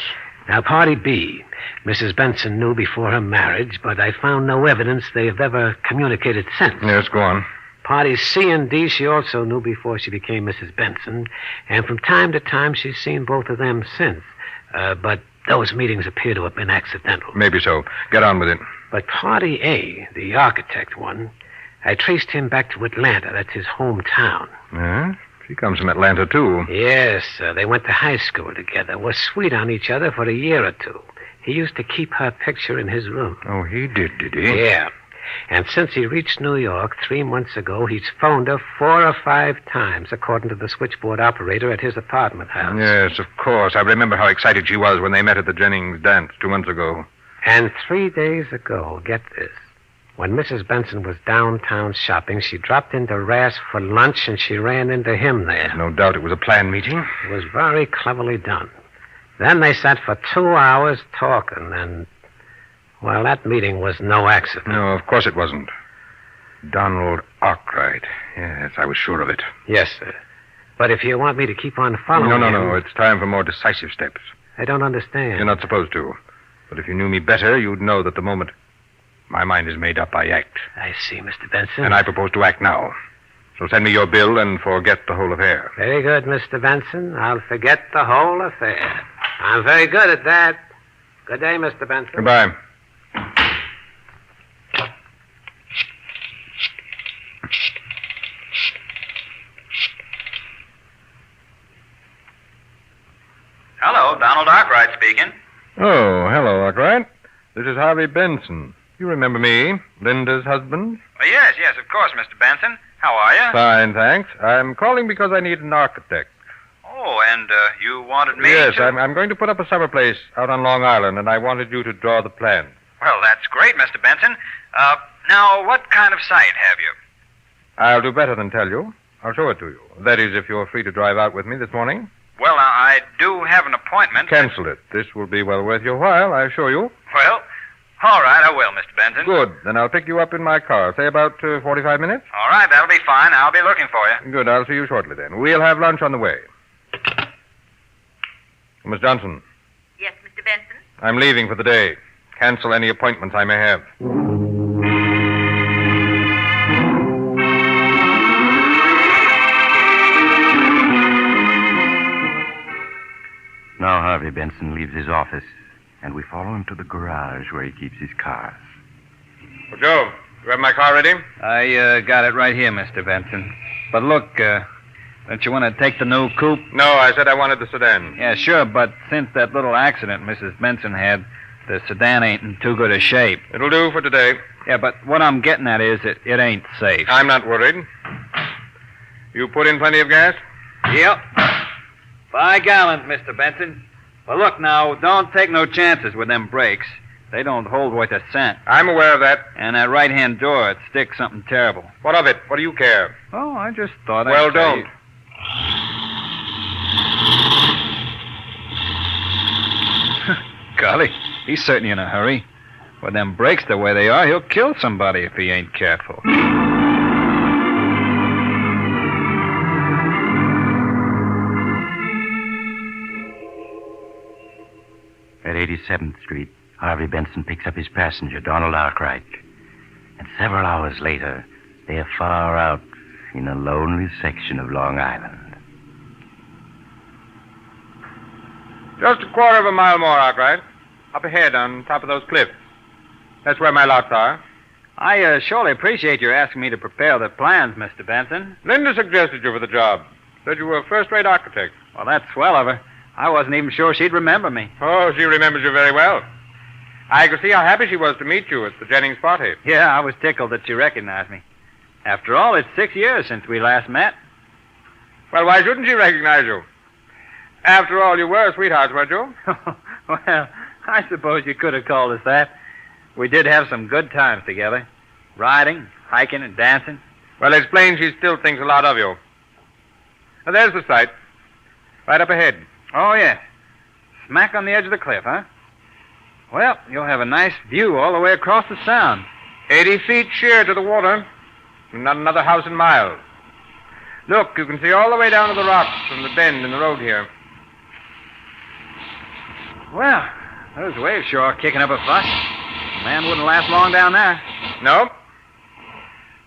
Now, party B, Mrs. Benson knew before her marriage, but I found no evidence they have ever communicated since. Yes, go on. Parties C and D she also knew before she became Mrs. Benson, and from time to time she's seen both of them since. But those meetings appear to have been accidental. Maybe so. Get on with it. But party A, the architect one, I traced him back to Atlanta. That's his hometown. Yeah? She comes from Atlanta, too. Yes, they went to high school together. Were sweet on each other for a year or two. He used to keep her picture in his room. Oh, he did he? Yeah. And since he reached New York 3 months ago, he's phoned her 4 or 5 times, according to the switchboard operator at his apartment house. Yes, of course. I remember how excited she was when they met at the Jennings dance 2 months ago. And 3 days ago, get this, when Mrs. Benson was downtown shopping, she dropped into Rass for lunch, and she ran into him there. No doubt it was a planned meeting. It was very cleverly done. Then they sat for 2 hours talking, and, well, that meeting was no accident. No, of course it wasn't. Donald Arkwright. Yes, I was sure of it. Yes, sir. But if you want me to keep on following No. It's time for more decisive steps. I don't understand. You're not supposed to. But if you knew me better, you'd know that the moment my mind is made up, I act. I see, Mr. Benson. And I propose to act now. So send me your bill and forget the whole affair. Very good, Mr. Benson. I'll forget the whole affair. I'm very good at that. Good day, Mr. Benson. Goodbye. Hello, Donald Arkwright speaking. Oh, hello, Arkwright. This is Harvey Benson. You remember me, Linda's husband? Oh, yes, of course, Mr. Benson. How are you? Fine, thanks. I'm calling because I need an architect. Oh, and you wanted me Yes, to... I'm going to put up a summer place out on Long Island, and I wanted you to draw the plan. Well, that's great, Mr. Benson. Now, what kind of site have you? I'll do better than tell you. I'll show it to you. That is, if you're free to drive out with me this morning. Well, I do have an appointment. Cancel it. This will be well worth your while, I assure you. Well, all right, I will, Mr. Benson. Good. Then I'll pick you up in my car. Say about 45 minutes. All right, that'll be fine. I'll be looking for you. Good. I'll see you shortly then. We'll have lunch on the way. Miss Johnson. Yes, Mr. Benson? I'm leaving for the day. Cancel any appointments I may have. Now Harvey Benson leaves his office, and we follow him to the garage where he keeps his cars. Well, Joe, you have my car ready? I got it right here, Mr. Benson. But look, don't you want to take the new coupe? No, I said I wanted the sedan. Yeah, sure, but since that little accident Mrs. Benson had, the sedan ain't in too good a shape. It'll do for today. Yeah, but what I'm getting at is it ain't safe. I'm not worried. You put in plenty of gas? Yep. 5 gallons, Mr. Benson. Well, look now, don't take no chances with them brakes. They don't hold worth a cent. I'm aware of that. And that right-hand door, it sticks something terrible. What of it? What do you care? Oh, I just thought I'd Well, tell you. don't. Golly, he's certainly in a hurry. With them brakes the way they are, he'll kill somebody if he ain't careful. At 87th Street, Harvey Benson picks up his passenger, Donald Arkwright. And several hours later, they are far out in a lonely section of Long Island. Just a quarter of a mile more, Arkwright. Up ahead on top of those cliffs. That's where my lots are. I surely appreciate your asking me to prepare the plans, Mr. Benson. Linda suggested you for the job. Said you were a first-rate architect. Well, that's swell of her. I wasn't even sure she'd remember me. Oh, she remembers you very well. I could see how happy she was to meet you at the Jennings party. Yeah, I was tickled that she recognized me. After all, it's 6 years since we last met. Well, why shouldn't she recognize you? After all, you were sweethearts, weren't you? Well, I suppose you could have called us that. We did have some good times together. Riding, hiking, and dancing. Well, it's plain she still thinks a lot of you. Now, there's the site. Right up ahead. Oh, yes. Smack on the edge of the cliff, huh? Well, you'll have a nice view all the way across the sound. 80 feet sheer to the water. Not another house in miles. Look, you can see all the way down to the rocks from the bend in the road here. Well, those waves sure are kicking up a fuss. A man wouldn't last long down there. No.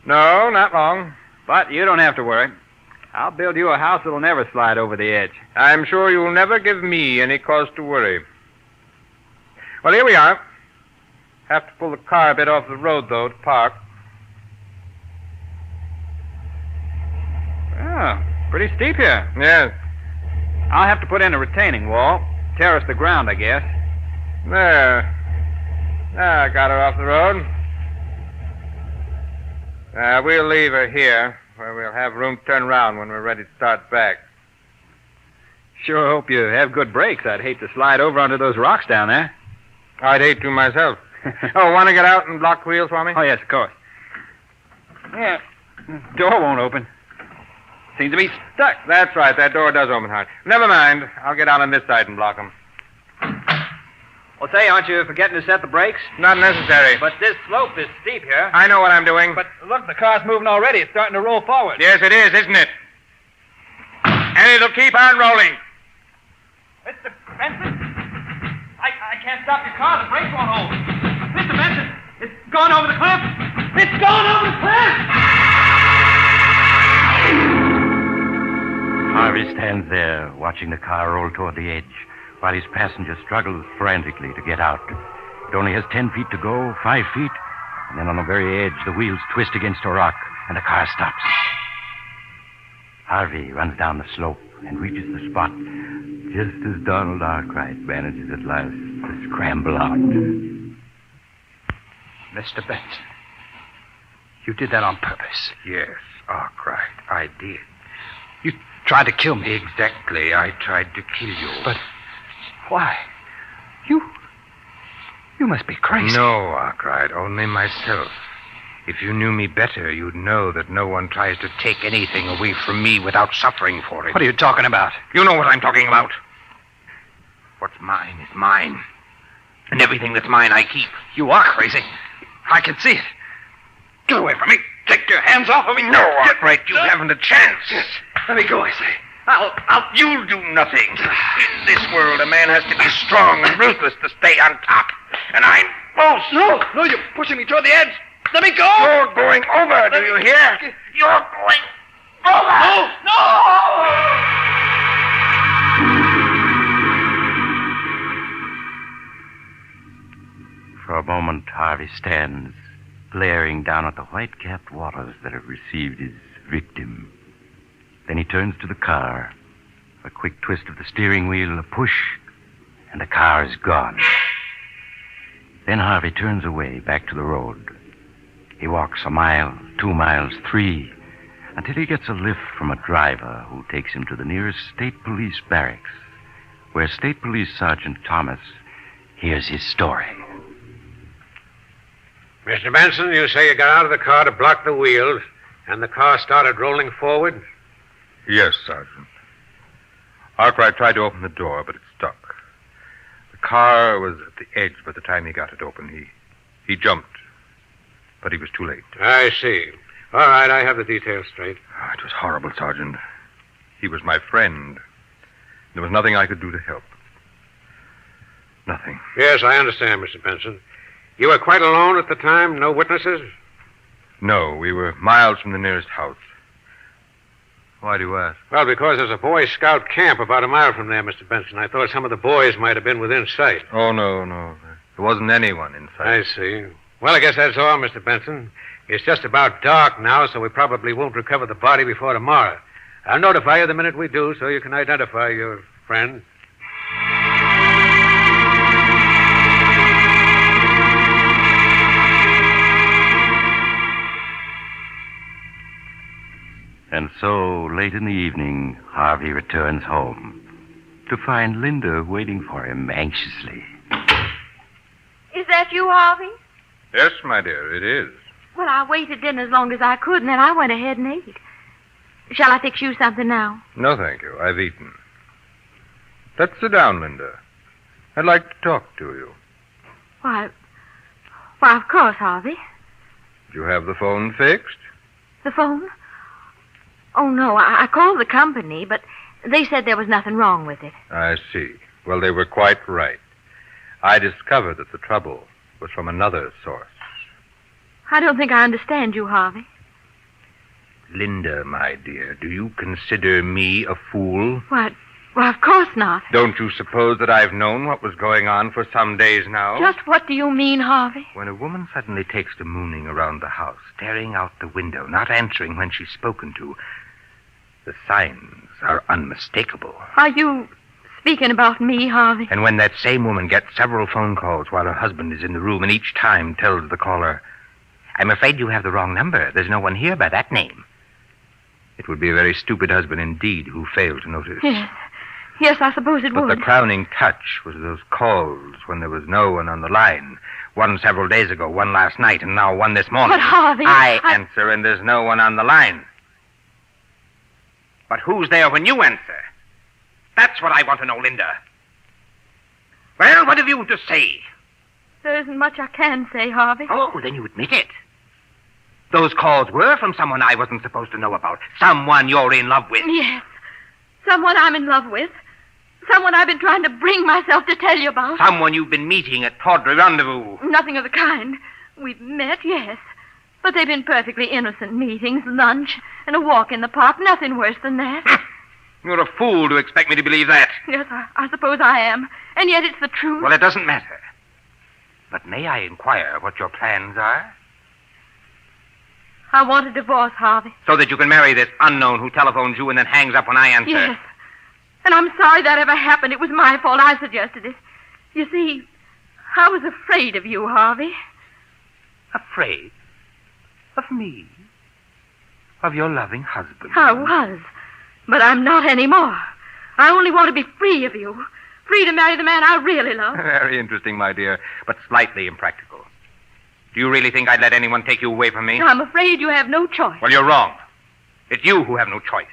No, not long. But you don't have to worry. I'll build you a house that'll never slide over the edge. I'm sure you'll never give me any cause to worry. Well, here we are. Have to pull the car a bit off the road, though, to park. Oh, pretty steep here. Yes. I'll have to put in a retaining wall. Terrace the ground, I guess. There. I got her off the road. We'll leave her here, where we'll have room to turn around when we're ready to start back. Sure hope you have good brakes. I'd hate to slide over onto those rocks down there. I'd hate to myself. Oh, want to get out and block the wheels for me? Oh, yes, of course. Yeah, door won't open. Seems to be stuck. That's right. That door does open hard. Never mind. I'll get out on this side and block them. Well, say, aren't you forgetting to set the brakes? Not necessary. But this slope is steep here. I know what I'm doing. But look, the car's moving already. It's starting to roll forward. Yes, it is, isn't it? And it'll keep on rolling. Mr. Benson? I can't stop your car. The brakes won't hold. Mr. Benson, it's gone over the cliff. It's gone over the cliff! Harvey stands there, watching the car roll toward the edge, while his passenger struggles frantically to get out. It only has 10 feet to go, 5 feet, and then on the very edge, the wheels twist against a rock, and the car stops. Harvey runs down the slope and reaches the spot just as Donald Arkwright manages at last to scramble out. Mr. Benson, you did that on purpose. Yes, Arkwright, I did. You tried to kill me. Exactly, I tried to kill you. But why? You must be crazy. No, Arkwright, only myself. If you knew me better, you'd know that no one tries to take anything away from me without suffering for it. What are you talking about? You know what I'm talking about. What's mine is mine. And everything that's mine, I keep. You are crazy. I can see it. Get away from me. Take your hands off of me. No, Arkwright, you haven't a chance. Let me go, I say. You'll do nothing. In this world, a man has to be strong and ruthless to stay on top. And I'm both. No, you're pushing me toward the edge. Let me go! You're going over, do you hear? You're going over! No! For a moment, Harvey stands, glaring down at the white-capped waters that have received his victim. Then he turns to the car. A quick twist of the steering wheel, a push, and the car is gone. Then Harvey turns away, back to the road. He walks a mile, 2 miles, 3, until he gets a lift from a driver who takes him to the nearest state police barracks, where State Police Sergeant Thomas hears his story. Mr. Benson, you say you got out of the car to block the wheels, and the car started rolling forward? Yes, Sergeant. Arkwright tried to open the door, but it stuck. The car was at the edge by the time he got it open. He jumped, but he was too late. I see. All right, I have the details straight. It was horrible, Sergeant. He was my friend. There was nothing I could do to help. Nothing. Yes, I understand, Mr. Benson. You were quite alone at the time? No witnesses? No, we were miles from the nearest house. Why do you ask? Well, because there's a Boy Scout camp about a mile from there, Mr. Benson. I thought some of the boys might have been within sight. Oh, no. There wasn't anyone in sight. I see. Well, I guess that's all, Mr. Benson. It's just about dark now, so we probably won't recover the body before tomorrow. I'll notify you the minute we do, so you can identify your friend. And so, late in the evening, Harvey returns home to find Linda waiting for him anxiously. Is that you, Harvey? Yes, my dear, it is. Well, I waited in as long as I could, and then I went ahead and ate. Shall I fix you something now? No, thank you. I've eaten. Let's sit down, Linda. I'd like to talk to you. Why, of course, Harvey. Did you have the phone fixed? The phone? Oh, no, I called the company, but they said there was nothing wrong with it. I see. Well, they were quite right. I discovered that the trouble was from another source. I don't think I understand you, Harvey. Linda, my dear, do you consider me a fool? What? Well, of course not. Don't you suppose that I've known what was going on for some days now? Just what do you mean, Harvey? When a woman suddenly takes to mooning around the house, staring out the window, not answering when she's spoken to, The signs are unmistakable. Are you speaking about me, Harvey? And when that same woman gets several phone calls while her husband is in the room and each time tells the caller, "I'm afraid you have the wrong number. There's no one here by that name," it would be a very stupid husband indeed who failed to notice. Yes. Yes, I suppose it But would. the crowning touch was those calls when there was no one on the line. One several days ago, one last night, and now one this morning. But, Harvey, I answer and there's no one on the line. But who's there when you answer? That's what I want to know, Linda. Well, what have you to say? There isn't much I can say, Harvey. Oh, then you admit it. Those calls were from someone I wasn't supposed to know about. Someone you're in love with. Yes. Someone I'm in love with. Someone I've been trying to bring myself to tell you about. Someone you've been meeting at Tawdry Rendezvous. Nothing of the kind. We've met, yes. But they've been perfectly innocent meetings, lunch, and a walk in the park. Nothing worse than that. You're a fool to expect me to believe that. Yes, I suppose I am. And yet it's the truth. Well, it doesn't matter. But may I inquire what your plans are? I want a divorce, Harvey. So that you can marry this unknown who telephones you and then hangs up when I answer. Yes. And I'm sorry that ever happened. It was my fault. I suggested it. You see, I was afraid of you, Harvey. Afraid? Of me? Of your loving husband? I was. But I'm not anymore. I only want to be free of you. Free to marry the man I really love. Very interesting, my dear, but slightly impractical. Do you really think I'd let anyone take you away from me? I'm afraid you have no choice. Well, you're wrong. It's you who have no choice.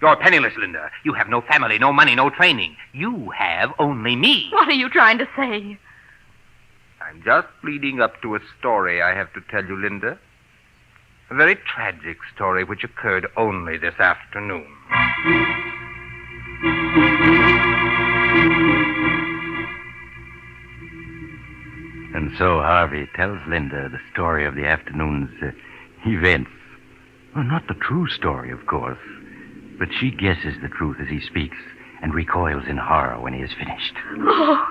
You're penniless, Linda. You have no family, no money, no training. You have only me. What are you trying to say? I'm just leading up to a story I have to tell you, Linda. A very tragic story which occurred only this afternoon. And so Harvey tells Linda the story of the afternoon's events. Well, not the true story, of course, but she guesses the truth as he speaks and recoils in horror when he is finished. Oh,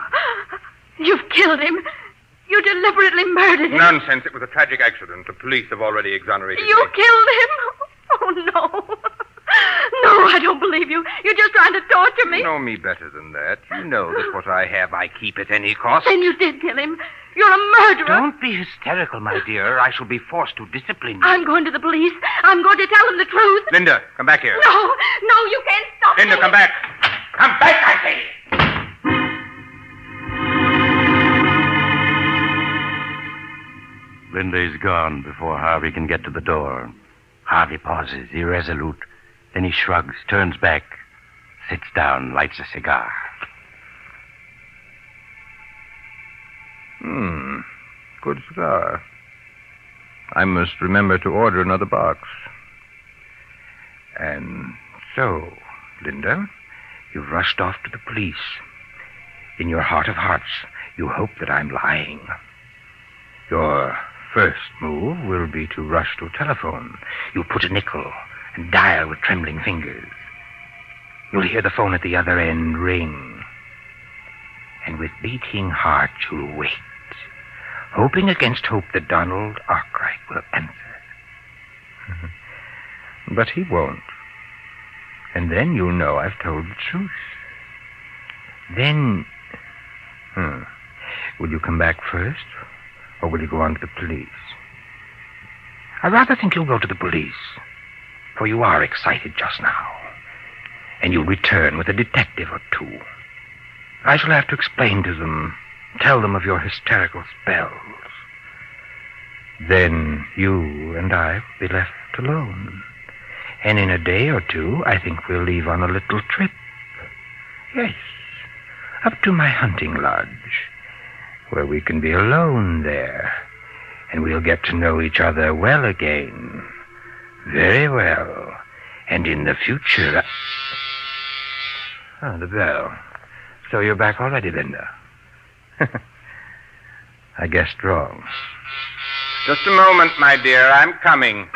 you've killed him. You deliberately murdered him. Nonsense. It was a tragic accident. The police have already exonerated You me. killed him? Oh, no. No, I don't believe you. You're just trying to torture me. You know me better than that. You know that what I have I keep at any cost. Then you did kill him. You're a murderer. Don't be hysterical, my dear. I shall be forced to discipline you. I'm going to the police. I'm going to tell them the truth. Linda, come back here. No, you can't stop Linda, me. come back. Come back, I say. Linda is gone before Harvey can get to the door. Harvey pauses, irresolute. Then he shrugs, turns back, sits down, lights a cigar. Good cigar. I must remember to order another box. And so, Linda, you've rushed off to the police. In your heart of hearts, you hope that I'm lying. Your first move will be to rush to a telephone. You put a nickel and dial with trembling fingers. You'll hear the phone at the other end ring. And with beating heart, you'll wait, hoping against hope that Donald Arkwright will answer. But he won't. And then you'll know I've told the truth. Then, will you come back first, or will you go on to the police? I rather think you'll go to the police, for you are excited just now. And you'll return with a detective or two. I shall have to explain to them, tell them of your hysterical spells. Then you and I will be left alone. And in a day or two, I think we'll leave on a little trip. Yes, up to my hunting lodge, where we can be alone there. And we'll get to know each other well again. Very well. And in the future... the bell. So you're back already, Linda. I guessed wrong. Just a moment, my dear. I'm coming.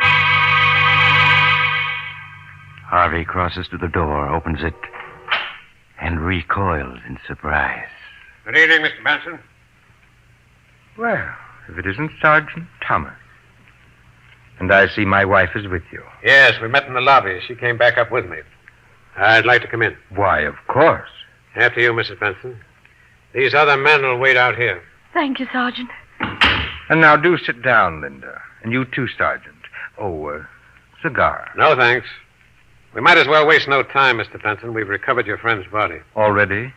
Harvey crosses to the door, opens it, and recoils in surprise. Good evening, Mr. Benson. Well, if it isn't Sergeant Thomas. And I see my wife is with you. Yes, we met in the lobby. She came back up with me. I'd like to come in. Why, of course. After you, Mrs. Benson. These other men will wait out here. Thank you, Sergeant. And now do sit down, Linda. And you too, Sergeant. Oh, cigar. No, thanks. We might as well waste no time, Mr. Benson. We've recovered your friend's body. Already?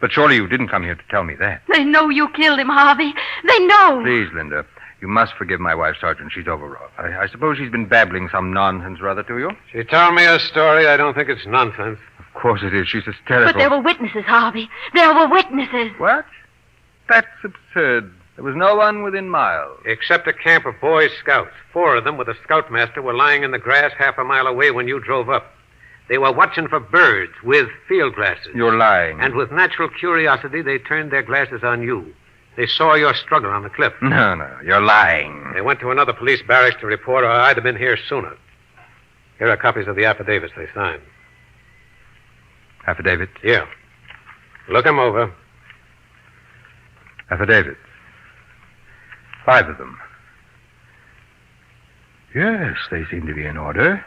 But surely you didn't come here to tell me that. They know you killed him, Harvey. They know. Please, Linda. You must forgive my wife, Sergeant. She's overwrought. I suppose she's been babbling some nonsense rather to you? She told me a story. I don't think it's nonsense. Of course it is. She's hysterical. But there were witnesses, Harvey. There were witnesses. What? That's absurd. There was no one within miles. Except a camp of Boy Scouts. 4 of them with a scoutmaster were lying in the grass half a mile away when you drove up. They were watching for birds with field glasses. You're lying. And with natural curiosity, they turned their glasses on you. They saw your struggle on the cliff. No, you're lying. They went to another police barracks to report, or I'd have been here sooner. Here are copies of the affidavits they signed. Affidavits? Yeah. Look them over. Affidavits. 5 of them. Yes, they seem to be in order.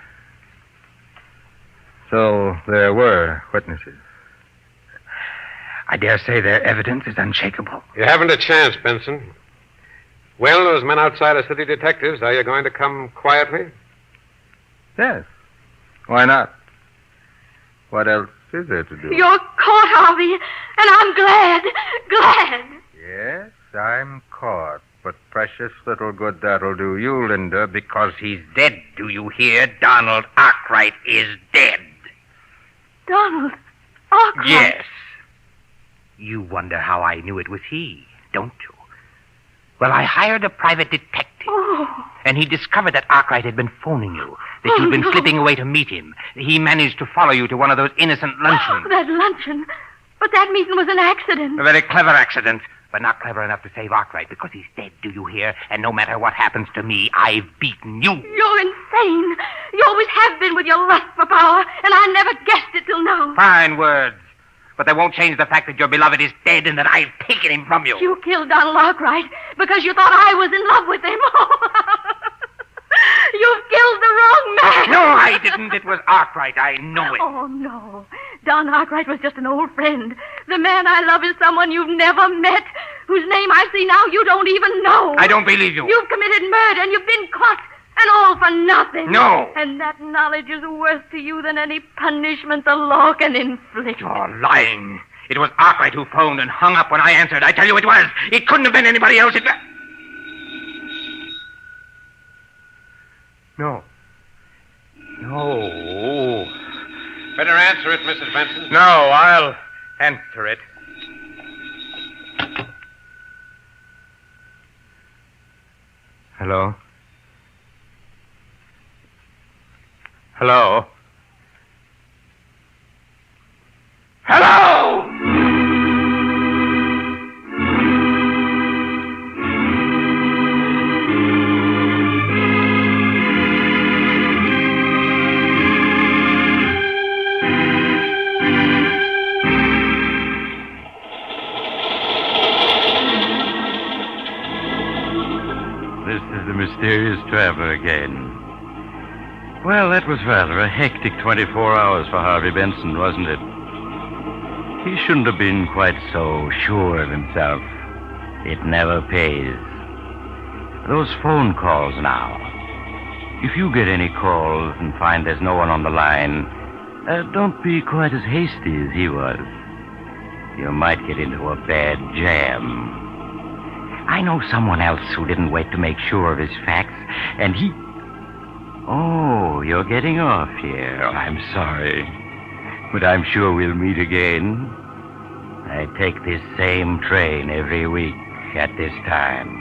So there were witnesses. I dare say their evidence is unshakable. You haven't a chance, Benson. Well, those men outside are city detectives. Are you going to come quietly? Yes. Why not? What else is there to do? You're caught, Harvey, and I'm glad. Yes, I'm caught. But precious little good that'll do you, Linda, because he's dead. Do you hear? Donald Arkwright is dead. Donald Arkwright? Yes. You wonder how I knew it was he, don't you? Well, I hired a private detective. Oh. And he discovered that Arkwright had been phoning you, that you'd been slipping away to meet him. He managed to follow you to one of those innocent luncheons. Oh, that luncheon. But that meeting was an accident. A very clever accident, but not clever enough to save Arkwright, because he's dead, do you hear? And no matter what happens to me, I've beaten you. You're insane. You always have been with your lust for power, and I never guessed it till now. Fine words. But they won't change the fact that your beloved is dead and that I've taken him from you. You killed Donald Arkwright because you thought I was in love with him. You've killed the wrong man. No, I didn't. It was Arkwright. I know it. Oh, no. Don Arkwright was just an old friend. The man I love is someone you've never met, whose name I see now you don't even know. I don't believe you. You've committed murder and you've been caught, and all for nothing. No. And that knowledge is worse to you than any punishment the law can inflict. You're lying. It was Arkwright who phoned and hung up when I answered. I tell you it was. It couldn't have been anybody else. No. No. Better answer it, Mrs. Benson. No, I'll answer it. Hello? Hello? Hello! This is the mysterious traveler again. Well, that was rather a hectic 24 hours for Harvey Benson, wasn't it? He shouldn't have been quite so sure of himself. It never pays. Those phone calls now. If you get any calls and find there's no one on the line, don't be quite as hasty as he was. You might get into a bad jam. I know someone else who didn't wait to make sure of his facts, and he... Oh, you're getting off here. I'm sorry. But I'm sure we'll meet again. I take this same train every week at this time.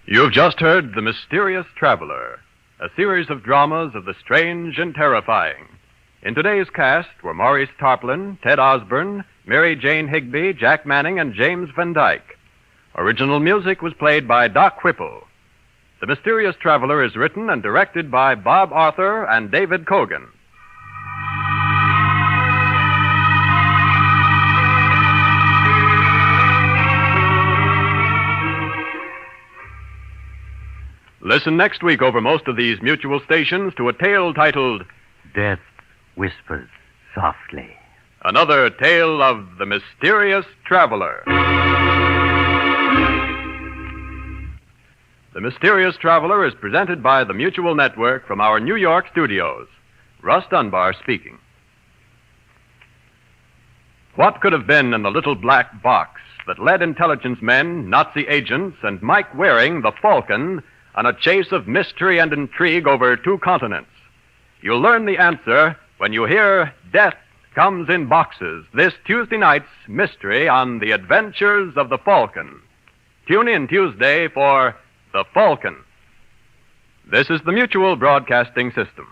You've just heard The Mysterious Traveler, a series of dramas of the strange and terrifying. In today's cast were Maurice Tarplin, Ted Osborne, Mary Jane Higby, Jack Manning, and James Van Dyke. Original music was played by Doc Whipple. The Mysterious Traveler is written and directed by Bob Arthur and David Cogan. Listen next week over most of these mutual stations to a tale titled Death Whispers Softly. Another tale of the Mysterious Traveler. The Mysterious Traveler is presented by the Mutual Network from our New York studios. Russ Dunbar speaking. What could have been in the little black box that led intelligence men, Nazi agents, and Mike Waring, the Falcon, on a chase of mystery and intrigue over 2 continents? You'll learn the answer when you hear Death Comes in Boxes, this Tuesday night's mystery on The Adventures of the Falcon. Tune in Tuesday for The Falcon. This is the Mutual Broadcasting System.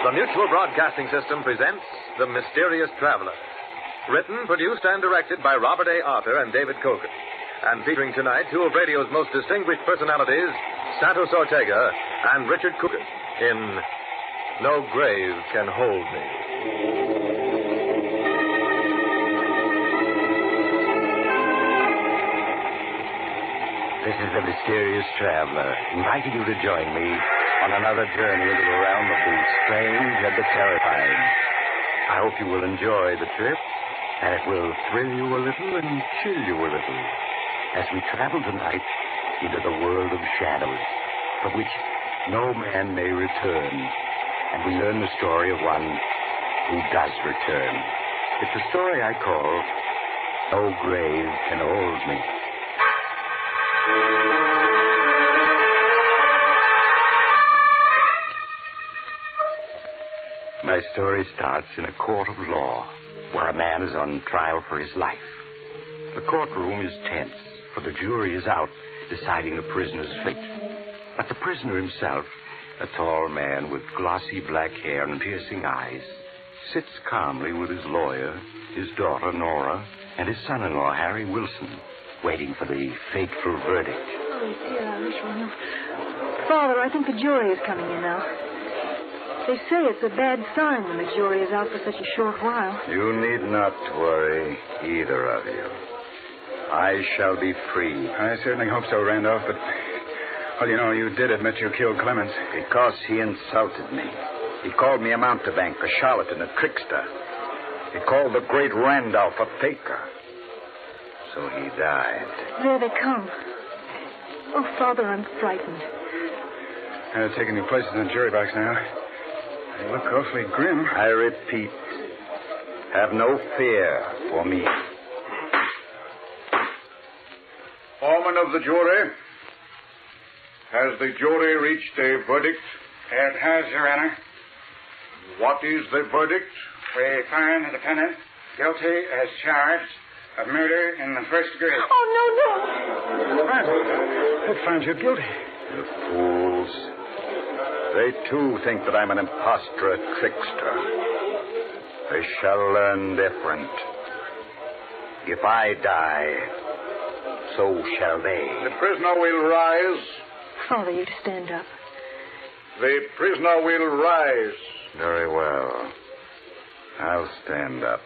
The Mutual Broadcasting System presents The Mysterious Traveler. Written, produced, and directed by Robert A. Arthur and David Cogan. And featuring tonight 2 of radio's most distinguished personalities, Santos Ortega and Richard Coogan, in No Grave Can Hold Me. This is the Mysterious Traveler, inviting you to join me on another journey into the realm of the strange and the terrifying. I hope you will enjoy the trip, and it will thrill you a little and chill you a little as we travel tonight into the world of shadows, from which no man may return, and we learn the story of one who does return. It's a story I call No Grave Can Hold Me. My story starts in a court of law, where a man is on trial for his life. The courtroom is tense, for the jury is out deciding the prisoner's fate. But the prisoner himself, a tall man with glossy black hair and piercing eyes, sits calmly with his lawyer, his daughter Nora, and his son-in-law Harry Wilson, waiting for the fateful verdict. Oh, dear, I wish we knew. Father, I think the jury is coming in now. They say it's a bad sign when the jury is out for such a short while. You need not worry, either of you. I shall be free. I certainly hope so, Randolph, but... Well, you know, you did admit you killed Clemens. Because he insulted me. He called me a mountebank, a charlatan, a trickster. He called the great Randolph a faker. So he died. There they come. Oh, Father, I'm frightened. They're taking your places in the jury box now. They look awfully grim. I repeat, have no fear for me. Foreman of the jury, has the jury reached a verdict? It has, Your Honor. What is the verdict? We find the defendant guilty as charged of murder in the first degree. Oh, no. They found you guilty. The fools. They, too, think that I'm an impostor, a trickster. They shall learn different. If I die, so shall they. The prisoner will rise. Father, you stand up. The prisoner will rise. Very well. I'll stand up,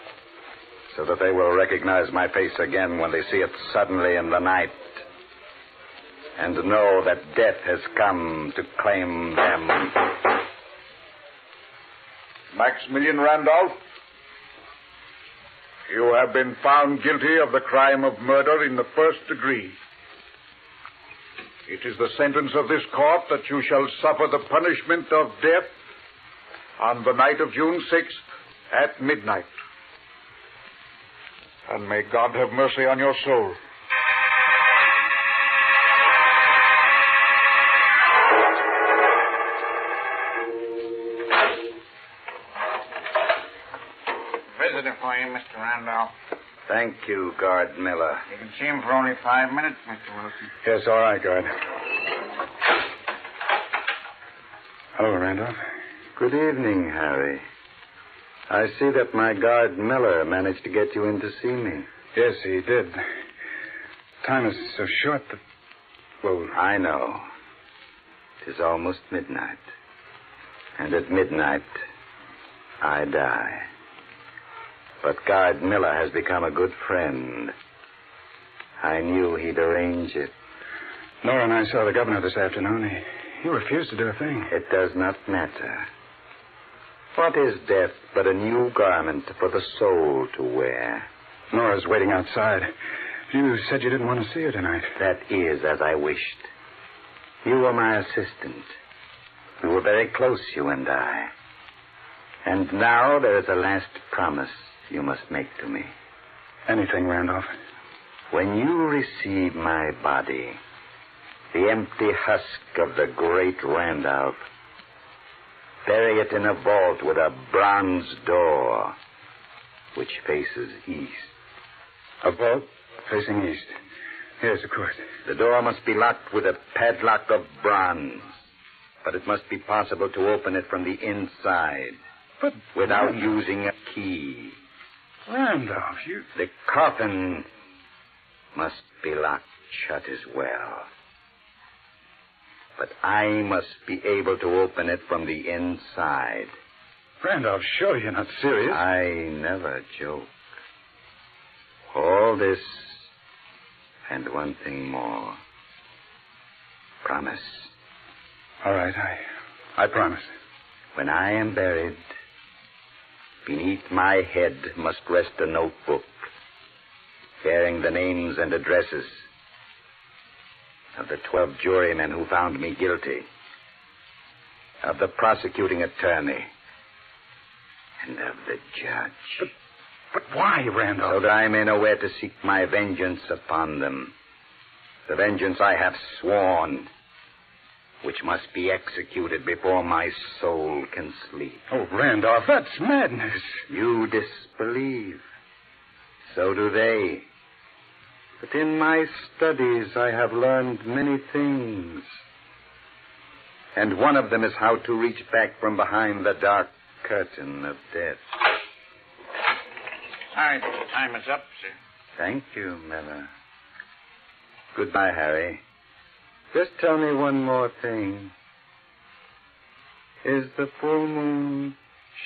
so that they will recognize my face again when they see it suddenly in the night, and know that death has come to claim them. Maximilian Randolph, you have been found guilty of the crime of murder in the first degree. It is the sentence of this court that you shall suffer the punishment of death on the night of June 6th at midnight. And may God have mercy on your soul. Visitor for you, Mr. Randolph. Thank you, Guard Miller. You can see him for only 5 minutes, Mr. Wilson. Yes, all right, Guard. Hello, Randolph. Good evening, Harry. I see that my guard Miller managed to get you in to see me. Yes, he did. Time is so short that... Well, I know. It is almost midnight. And at midnight, I die. But Guard Miller has become a good friend. I knew he'd arrange it. Nora and I saw the governor this afternoon. He refused to do a thing. It does not matter. What is death but a new garment for the soul to wear? Nora's waiting outside. You said you didn't want to see her tonight. That is as I wished. You were my assistant. We were very close, you and I. And now there is a last promise you must make to me. Anything, Randolph. When you receive my body, the empty husk of the great Randolph, bury it in a vault with a bronze door which faces east. A vault facing east? Yes, of course. The door must be locked with a padlock of bronze, but it must be possible to open it from the inside without using a key. Randolph, you... The coffin must be locked shut as well. But I must be able to open it from the inside. Randolph, surely you're not serious. I never joke. All this and one thing more. Promise. All right, I promise. When I am buried, beneath my head must rest a notebook bearing the names and addresses of the 12 jurymen who found me guilty, of the prosecuting attorney, and of the judge. But why, Randolph? So that I may know where to seek my vengeance upon them. The vengeance I have sworn, which must be executed before my soul can sleep. Oh, Randolph, that's madness. You disbelieve. So do they. But in my studies, I have learned many things. And one of them is how to reach back from behind the dark curtain of death. All right, time is up, sir. Thank you, Miller. Goodbye, Harry. Just tell me one more thing. Is the full moon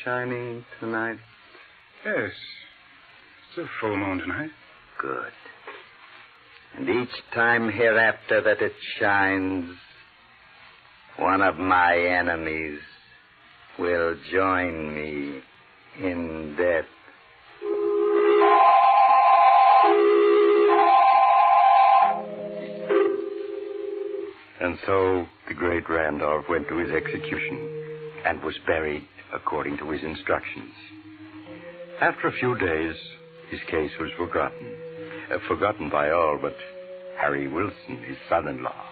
shining tonight? Yes. It's a full moon tonight. Good. And each time hereafter that it shines, one of my enemies will join me in death. And so the great Randolph went to his execution and was buried according to his instructions. After a few days, his case was forgotten. Forgotten by all but Harry Wilson, his son-in-law.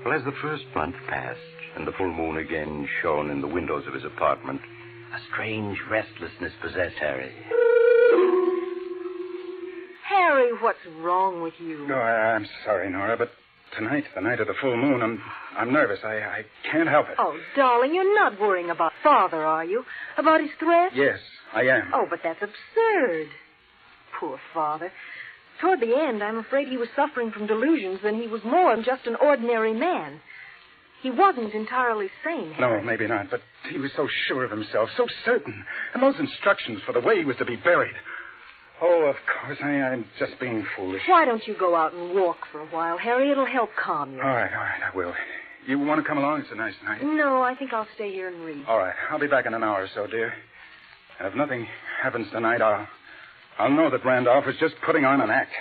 Well, as the first month passed and the full moon again shone in the windows of his apartment, a strange restlessness possessed Harry. Harry, what's wrong with you? No, I'm sorry, Nora, but tonight, the night of the full moon, I'm nervous. I can't help it. Oh, darling, you're not worrying about Father, are you? About his threat? Yes, I am. Oh, but that's absurd. Poor Father. Toward the end, I'm afraid he was suffering from delusions, and he was more than just an ordinary man. He wasn't entirely sane, Harry. No, maybe not, but he was so sure of himself, so certain. And those instructions for the way he was to be buried. Oh, of course, I'm just being foolish. Why don't you go out and walk for a while, Harry? It'll help calm you. All right, I will. You want to come along? It's a nice night. No, I think I'll stay here and read. All right, I'll be back in an hour or so, dear. And if nothing happens tonight, I'll know that Randolph was just putting on an act.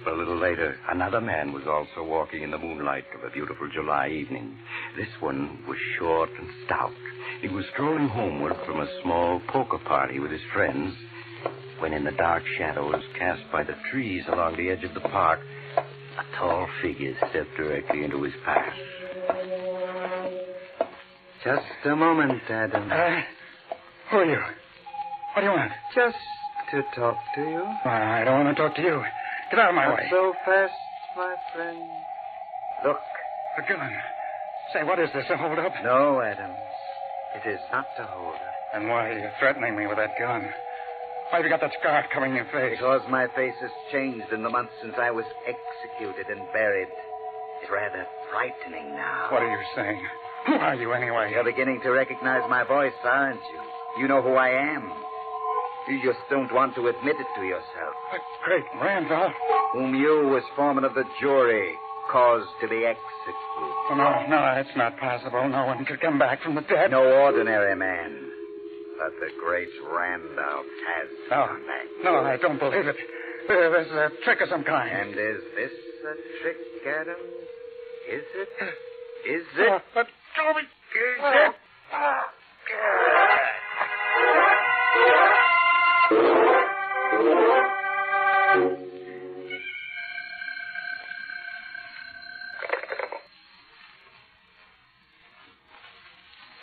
A little later, Another man was also walking in the moonlight of a beautiful July evening. This one was short and stout. He was strolling homeward from a small poker party with his friends when, in the dark shadows cast by the trees along the edge of the park, a tall figure stepped directly into his path. Just a moment, Adam. Who are you? What do you want? Just to talk to you. I don't want to talk to you. Get out of my way. So fast, my friend. Look. A gun. Say, what is this, a hold-up? No, Adams. It is not a hold-up. And why are you threatening me with that gun? Why have you got that scar covering your face? Because my face has changed in the months since I was executed and buried. It's rather frightening now. What are you saying? Who are you, anyway? You're beginning to recognize my voice, aren't you? You know who I am. You just don't want to admit it to yourself. But great Randolph. Whom you, as foreman of the jury, caused to be executed. Oh, no, it's not possible. No one could come back from the dead. No ordinary man. But the great Randolph has come back. No, I don't believe it. There's a trick of some kind. And is this a trick, Adams? Is it? Is it? But Toby, is it?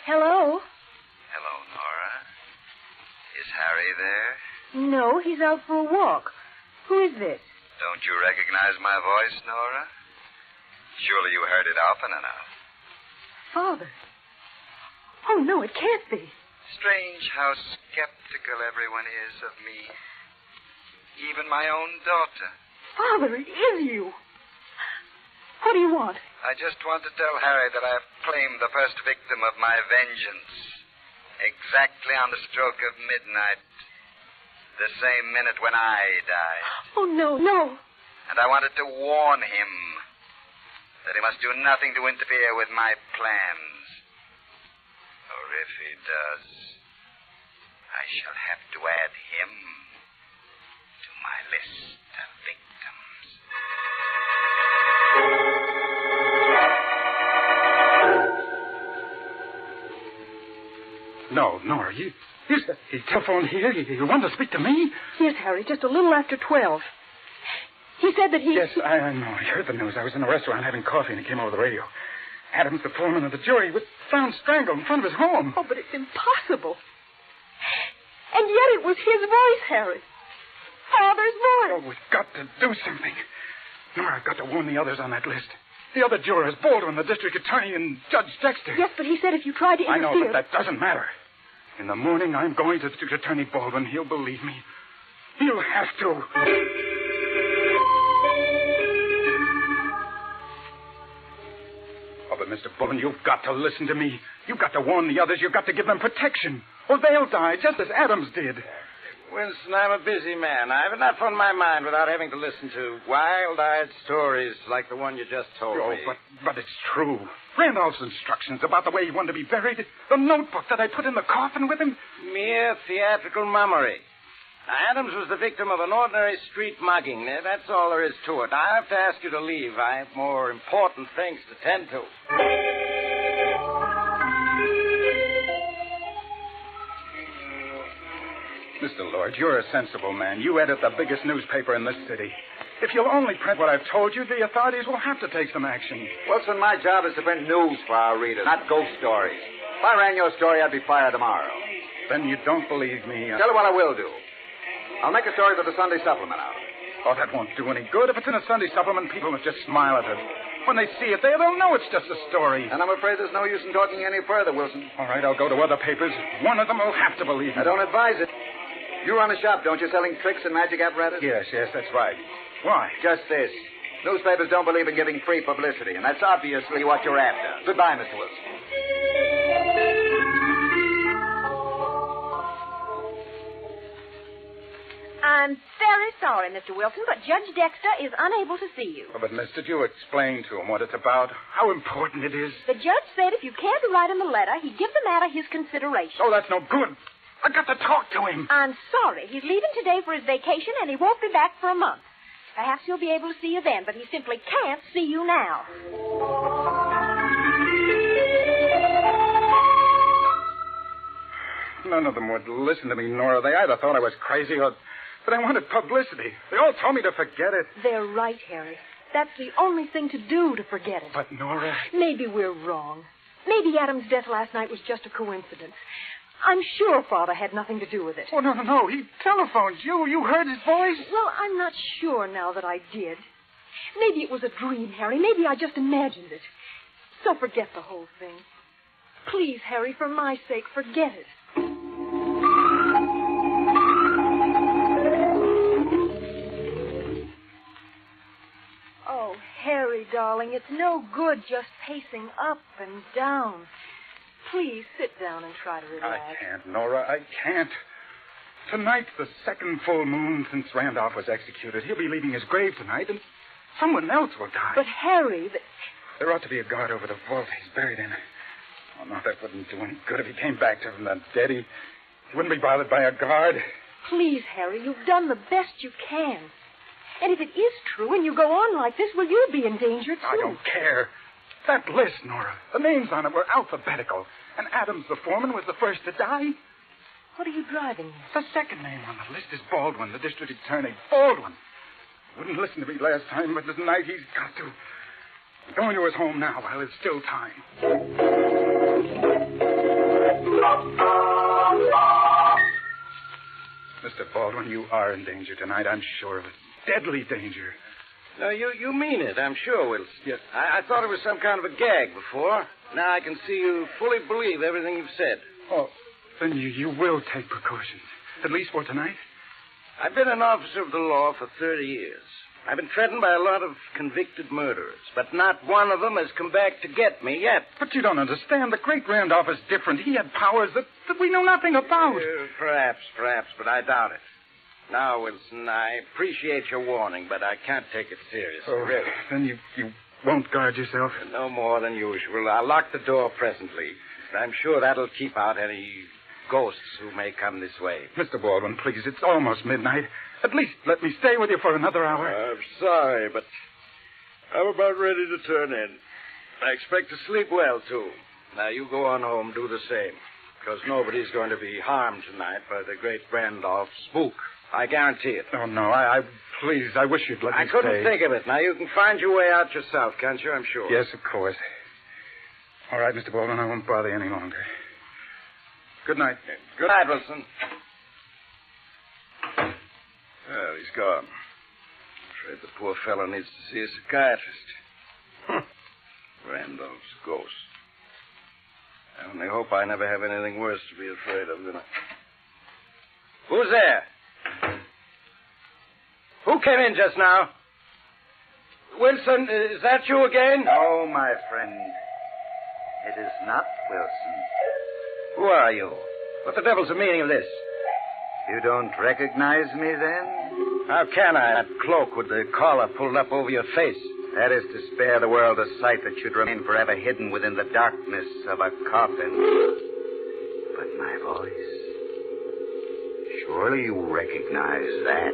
Hello? Hello, Nora. Is Harry there? No, he's out for a walk. Who is this? Don't you recognize my voice, Nora? Surely you heard it often enough. Father. Oh, no, it can't be. Strange how skeptical everyone is of me. Even my own daughter. Father, it is you. What do you want? I just want to tell Harry that I've claimed the first victim of my vengeance. Exactly on the stroke of midnight. The same minute when I died. Oh, no, no. And I wanted to warn him that he must do nothing to interfere with my plans. Or if he does, I shall have to add him to my list of victims. No, Nora, you telephoned here? You want to speak to me? Yes, Harry, just a little after 12. He said that he... Yes, I know. I heard the news. I was in a restaurant having coffee, and he came over the radio. Adams, the foreman of the jury, was found strangled in front of his home. Oh, but it's impossible. And yet it was his voice, Harry. Father's voice. Oh, we've got to do something. Nora, I've got to warn the others on that list. The other jurors, Baldwin, the district attorney, and Judge Dexter. Yes, but he said if you tried to interfere... I know, but that doesn't matter. In the morning, I'm going to District Attorney Baldwin. He'll believe me. He'll have to. Oh, but Mr. Baldwin, you've got to listen to me. You've got to warn the others. You've got to give them protection. Or they'll die, just as Adams did. Winston, I'm a busy man. I have enough on my mind without having to listen to wild-eyed stories like the one you just told me. But it's true. Randolph's instructions about the way he wanted to be buried, the notebook that I put in the coffin with him. Mere theatrical mummery. Adams was the victim of an ordinary street mugging. That's all there is to it. I have to ask you to leave. I have more important things to tend to. Mr. Lloyd, you're a sensible man. You edit the biggest newspaper in this city. If you'll only print what I've told you, the authorities will have to take some action. Wilson, my job is to print news for our readers, not ghost stories. If I ran your story, I'd be fired tomorrow. Then you don't believe me. Tell you what I will do. I'll make a story for the Sunday supplement out of it. Oh, that won't do any good. If it's in a Sunday supplement, people will just smile at it. When they see it, they'll know it's just a story. And I'm afraid there's no use in talking any further, Wilson. All right, I'll go to other papers. One of them will have to believe me. I don't advise it. You run a shop, don't you, selling tricks and magic apparatus? Yes, that's right. Why? Just this. Newspapers don't believe in giving free publicity, and that's obviously what you're after. Goodbye, Mr. Wilson. I'm very sorry, Mr. Wilson, but Judge Dexter is unable to see you. Oh, but, miss, did you explain to him what it's about? How important it is? The judge said if you cared to write him a letter, he'd give the matter his consideration. Oh, that's no good. I got to talk to him. I'm sorry. He's leaving today for his vacation, and he won't be back for a month. Perhaps he'll be able to see you then, but he simply can't see you now. None of them would listen to me, Nora. They either thought I was crazy or that I wanted publicity. They all told me to forget it. They're right, Harry. That's the only thing to do, to forget it. But, Nora... Maybe we're wrong. Maybe Adam's death last night was just a coincidence. I'm sure Father had nothing to do with it. Oh, no. He telephoned you. You heard his voice? Well, I'm not sure now that I did. Maybe it was a dream, Harry. Maybe I just imagined it. So forget the whole thing. Please, Harry, for my sake, forget it. Oh, Harry, darling, it's no good just pacing up and down. Please sit down and try to relax. I can't, Nora. I can't. Tonight's the second full moon since Randolph was executed. He'll be leaving his grave tonight, and someone else will die. But, Harry... There ought to be a guard over the vault he's buried in. Oh, no, that wouldn't do any good if he came back to him that dead. He wouldn't be bothered by a guard. Please, Harry, you've done the best you can. And if it is true and you go on like this, well, you'll be in danger, too. I don't care. That list, Nora, the names on it were alphabetical. And Adams, the foreman, was the first to die. What are you driving at? The second name on the list is Baldwin, the district attorney. Baldwin. Wouldn't listen to me last time, but tonight he's got to. I'm going to his home now while there's still time. Mr. Baldwin, you are in danger tonight. I'm sure of it. Deadly danger. No, you mean it, I'm sure, Wilson. Yes. I thought it was some kind of a gag before. Now I can see you fully believe everything you've said. Oh, then you will take precautions, at least for tonight? I've been an officer of the law for 30 years. I've been threatened by a lot of convicted murderers, but not one of them has come back to get me yet. But you don't understand. The great Randolph is different. He had powers that we know nothing about. Perhaps, but I doubt it. Now, Wilson, I appreciate your warning, but I can't take it seriously, really. Then you won't guard yourself? No more than usual. I'll lock the door presently. I'm sure that'll keep out any ghosts who may come this way. Mr. Baldwin, please, it's almost midnight. At least let me stay with you for another hour. I'm sorry, but I'm about ready to turn in. I expect to sleep well, too. Now, you go on home, do the same, because nobody's going to be harmed tonight by the great Randolph spook. I guarantee it. Oh, no, please, I wish you'd let me stay. I couldn't think of it. Now, you can find your way out yourself, can't you? I'm sure. Yes, of course. All right, Mr. Baldwin, I won't bother you any longer. Good night. Good night, Wilson. Well, he's gone. Afraid the poor fellow needs to see a psychiatrist. Randolph's ghost. I only hope I never have anything worse to be afraid of than I... Who's there? Who came in just now? Wilson, is that you again? No, my friend. It is not Wilson. Who are you? What the devil's the meaning of this? You don't recognize me, then? How can I? That cloak with the collar pulled up over your face. That is to spare the world a sight that should remain forever hidden within the darkness of a coffin. But my voice... Surely you recognize that.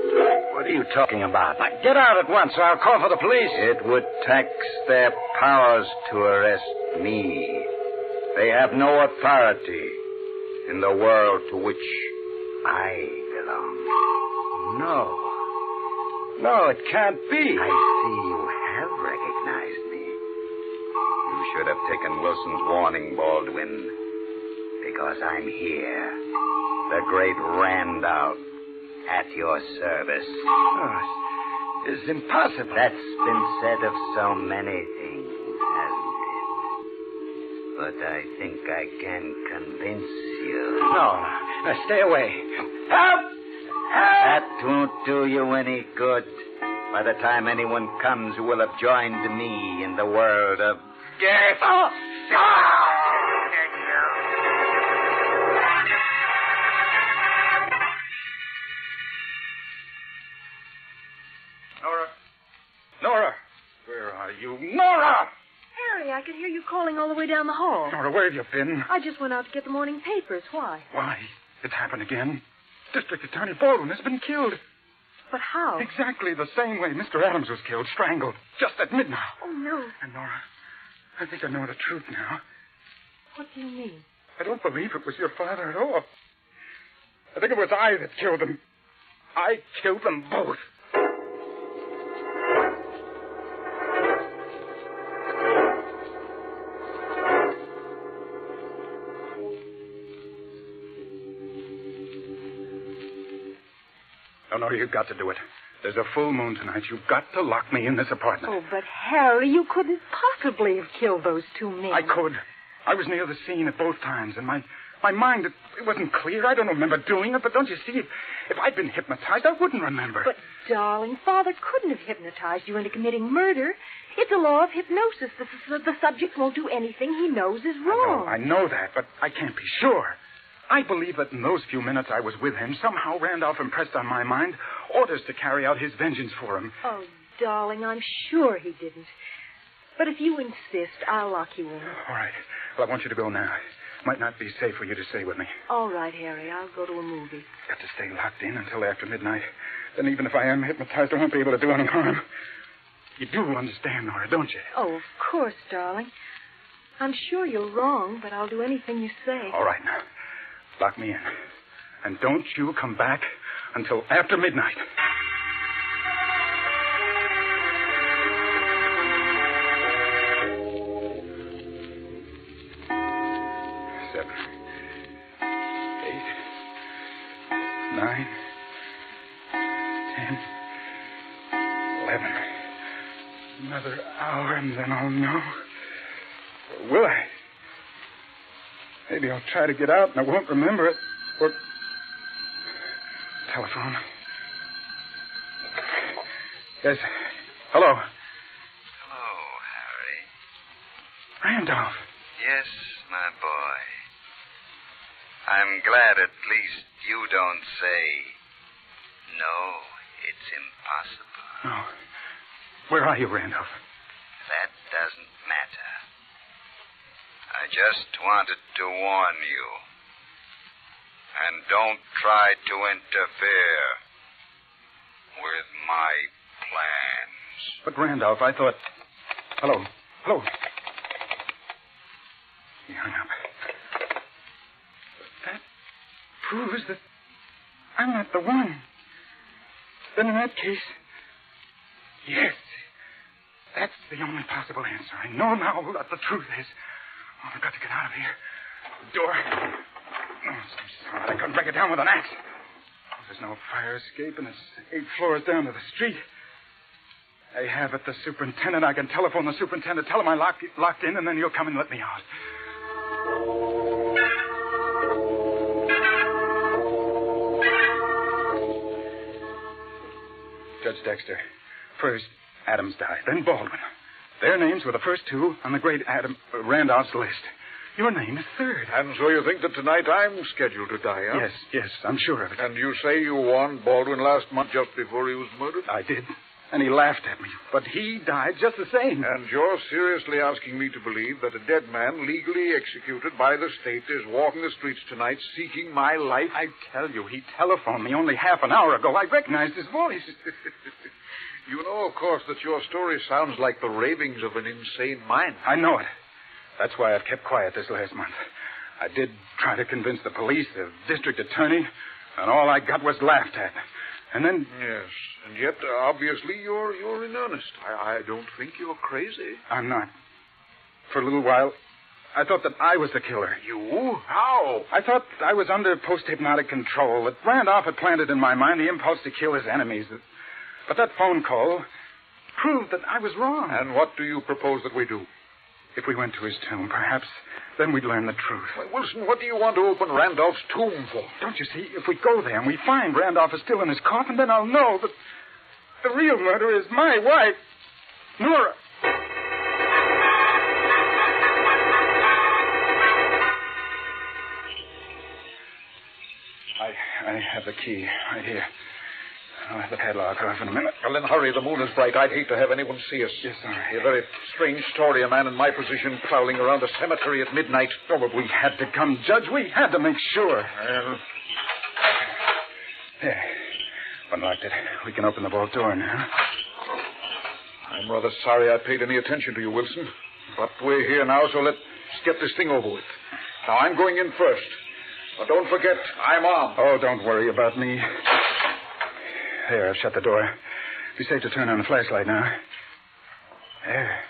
What are you talking about? Now, get out at once, or I'll call for the police. It would tax their powers to arrest me. They have no authority in the world to which I belong. No, it can't be. I see you have recognized me. You should have taken Wilson's warning, Baldwin, because I'm here. The great Randolph, at your service. Oh, it's impossible. That's been said of so many things, hasn't it? But I think I can convince you. No, stay away. Help! That won't do you any good. By the time anyone comes who will have joined me in the world of death. Nora! Where are you? Nora! Harry, I could hear you calling all the way down the hall. Nora, where have you been? I just went out to get the morning papers. Why? Why? It's happened again. District Attorney Baldwin has been killed. But how? Exactly the same way Mr. Adams was killed, strangled, just at midnight. Oh, no. And Nora, I think I know the truth now. What do you mean? I don't believe it was your father at all. I think it was I that killed him. I killed them both. Oh, no, you've got to do it. There's a full moon tonight. You've got to lock me in this apartment. Oh, but Harry, you couldn't possibly have killed those two men. I could. I was near the scene at both times, and my mind, it wasn't clear. I don't remember doing it, but don't you see, if I'd been hypnotized, I wouldn't remember. But, darling, Father couldn't have hypnotized you into committing murder. It's a law of hypnosis. The subject won't do anything he knows is wrong. I know that, but I can't be sure. I believe that in those few minutes I was with him, somehow Randolph impressed on my mind orders to carry out his vengeance for him. Oh, darling, I'm sure he didn't. But if you insist, I'll lock you in. All right. Well, I want you to go now. It might not be safe for you to stay with me. All right, Harry. I'll go to a movie. Got to stay locked in until after midnight. Then even if I am hypnotized, I won't be able to do any harm. You do understand, Nora, don't you? Oh, of course, darling. I'm sure you're wrong, but I'll do anything you say. All right, now. Lock me in. And don't you come back until after midnight. 7, 8, 9, 10, 11. Another hour and then I'll know. Or will I? Maybe I'll try to get out and I won't remember it. Or... telephone. Yes. Hello. Hello, Harry. Randolph. Yes, my boy. I'm glad at least you don't say, no, it's impossible. No. Where are you, Randolph? That doesn't matter. I just wanted to warn you. And don't try to interfere with my plans. But, Randolph, I thought... Hello. Hello. He hung up. That proves that I'm not the one. Then in that case... Yes. That's the only possible answer. I know now what the truth is. Oh, I've got to get out of here. Door. Oh, so solid I couldn't break it down with an axe. Oh, there's no fire escape, and it's 8 floors down to the street. I have it, the superintendent. I can telephone the superintendent, tell him I locked in, and then he'll come and let me out. Judge Dexter. First, Adams died, then Baldwin. Their names were the first two on the great Randolph's list. Your name is third. And so you think that tonight I'm scheduled to die, huh? Yes, I'm sure of it. And you say you warned Baldwin last month just before he was murdered? I did. And he laughed at me. But he died just the same. And you're seriously asking me to believe that a dead man legally executed by the state is walking the streets tonight seeking my life? I tell you, he telephoned me only half an hour ago. I recognized his voice. You know, of course, that your story sounds like the ravings of an insane mind. I know it. That's why I've kept quiet this last month. I did try to convince the police, the district attorney, and all I got was laughed at. And then... Yes, and yet, obviously, you're in earnest. I don't think you're crazy. I'm not. For a little while, I thought that I was the killer. You? How? I thought I was under post-hypnotic control, that Randolph had planted in my mind the impulse to kill his enemies. But that phone call proved that I was wrong. And what do you propose that we do? If we went to his tomb, perhaps then we'd learn the truth. Well, Wilson, what do you want to open Randolph's tomb for? Don't you see? If we go there and we find Randolph is still in his coffin, then I'll know that the real murderer is my wife, Nora. I have the key right here. I'll have the padlock off in a minute. Well, then hurry. The moon is bright. I'd hate to have anyone see us. Yes, all right. A very strange story, a man in my position prowling around a cemetery at midnight. Oh, but we had to come, Judge. We had to make sure. Well... There. unlocked it. We can open the vault door now. I'm rather sorry I paid any attention to you, Wilson. But we're here now, so let's get this thing over with. Now, I'm going in first. But don't forget, I'm armed. Oh, don't worry about me. There, I've shut the door. Be safe to turn on the flashlight now. There.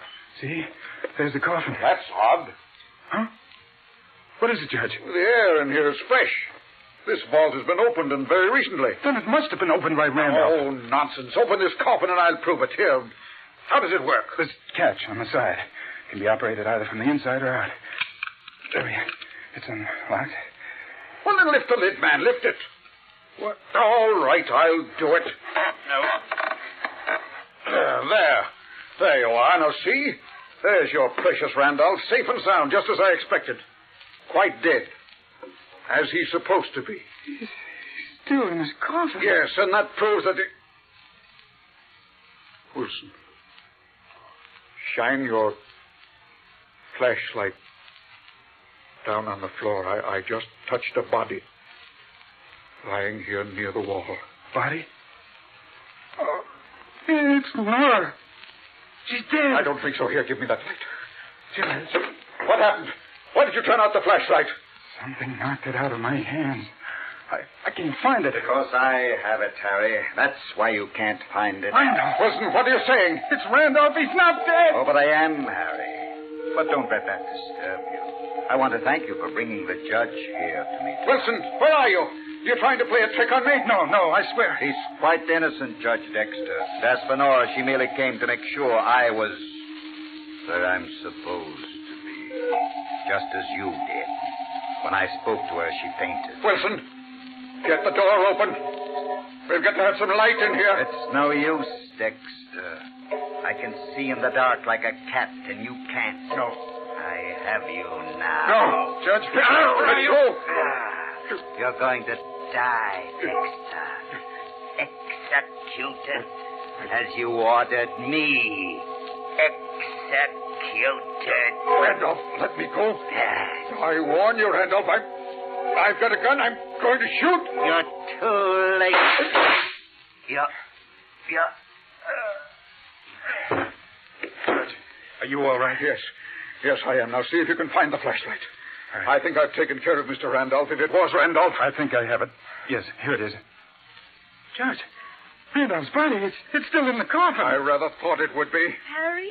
See? There's the coffin. That's odd. Huh? What is it, Judge? The air in here is fresh. This vault has been opened, and very recently. Then it must have been opened by Randolph. Oh, nonsense. Open this coffin and I'll prove it. Here. How does it work? This catch on the side. Can be operated either from the inside or out. There we are. It's unlocked. Well, then lift the lid, man. Lift it. What? All right, I'll do it. No. There. There you are. Now, see? There's your precious Randolph, safe and sound, just as I expected. Quite dead. As he's supposed to be. He's still in his coffin. Yes, and that proves that Wilson, shine your flashlight down on the floor. I just touched a body lying here near the wall. Body? Oh, it's Laura. She's dead. I don't think so. Here, give me that light. Judge. What happened? Why did you turn out the flashlight? Something knocked it out of my hands. I can't find it. Because I have it, Harry. That's why you can't find it. Randolph. Wilson, what are you saying? It's Randolph. He's not dead. Oh, but I am, Harry. But don't let that disturb you. I want to thank you for bringing the judge here to me. Wilson, where are you? You're trying to play a trick on me? No, I swear. He's quite innocent, Judge Dexter. As for Nora, she merely came to make sure I was where I'm supposed to be. Just as you did. When I spoke to her, she fainted. Wilson, get the door open. We've got to have some light in here. It's no use, Dexter. I can see in the dark like a cat, and you can't. No. I have you now. No, Judge. Let me go. You're going to die, Dexter. Executed as you ordered me. Executed. Randolph, let me go. I warn you, Randolph. I've got a gun. I'm going to shoot. You're too late. Judge, are you all right? Yes. Yes, I am. Now, see if you can find the flashlight. Right. I think I've taken care of Mr. Randolph, if it was Randolph. I think I have it. Yes, here it is. Judge, Randolph's body, it's still in the coffin. I rather thought it would be. Harry?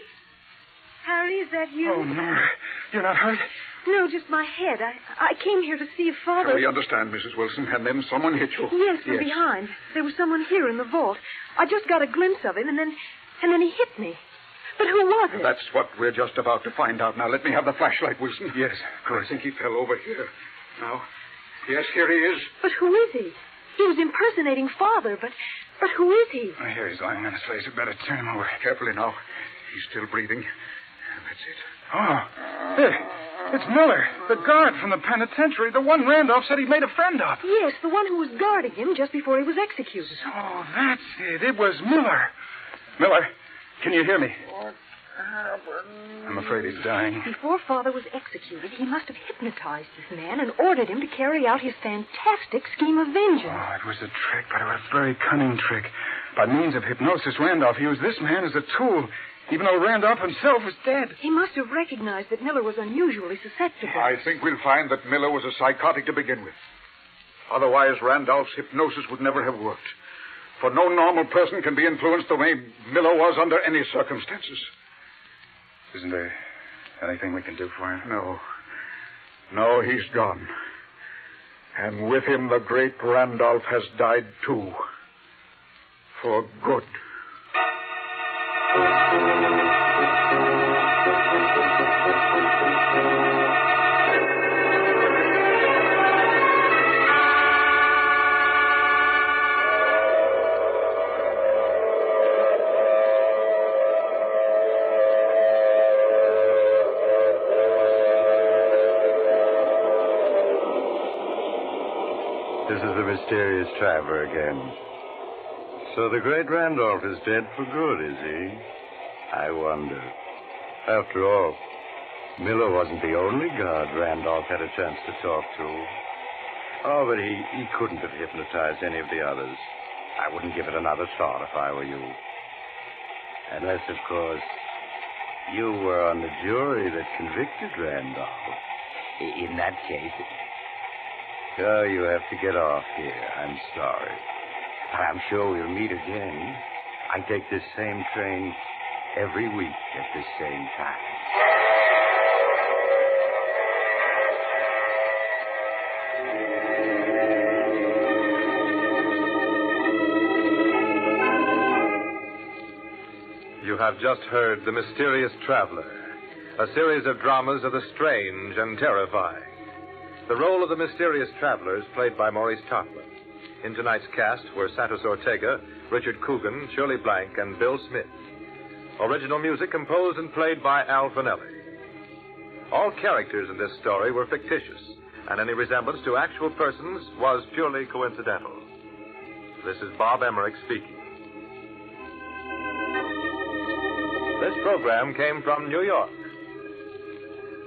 Harry, is that you? Oh, Nora. You're not hurt? No, just my head. I came here to see if Father... We understand, Mrs. Wilson, and then someone hit you. Yes, from behind. There was someone here in the vault. I just got a glimpse of him, and then he hit me. But who was it? That's what we're just about to find out. Now, let me have the flashlight, Wilson. Yes, of course. I think he fell over here. Now, yes, here he is. But who is he? He was impersonating Father, but who is he? I hear he's lying on his face. We better turn him over. Carefully now. He's still breathing. That's it. Oh, there. It's Miller, the guard from the penitentiary, the one Randolph said he made a friend of. Yes, the one who was guarding him just before he was executed. Oh, that's it. It was Miller. Miller, can you hear me? What happened? I'm afraid he's dying. Before Father was executed, he must have hypnotized this man and ordered him to carry out his fantastic scheme of vengeance. Oh, it was a trick, but a very cunning trick. By means of hypnosis, Randolph used this man as a tool, even though Randolph himself was dead. He must have recognized that Miller was unusually susceptible. I think we'll find that Miller was a psychotic to begin with. Otherwise, Randolph's hypnosis would never have worked. For no normal person can be influenced the way Miller was under any circumstances. Isn't there anything we can do for him? No. No, he's gone. And with him, the great Randolph has died, too. For good. This is the mysterious traveler again. So the great Randolph is dead for good, is he? I wonder. After all, Miller wasn't the only guard Randolph had a chance to talk to. Oh, but he couldn't have hypnotized any of the others. I wouldn't give it another thought if I were you. Unless, of course, you were on the jury that convicted Randolph. In that case... Oh, you have to get off here. I'm sorry. But I'm sure we'll meet again. I take this same train every week at this same time. You have just heard The Mysterious Traveler, a series of dramas of the strange and terrifying. The role of the Mysterious Traveler is played by Maurice Tarplin. In tonight's cast were Santos Ortega, Richard Coogan, Shirley Blank, and Bill Smith. Original music composed and played by Al Finelli. All characters in this story were fictitious, and any resemblance to actual persons was purely coincidental. This is Bob Emmerich speaking. This program came from New York.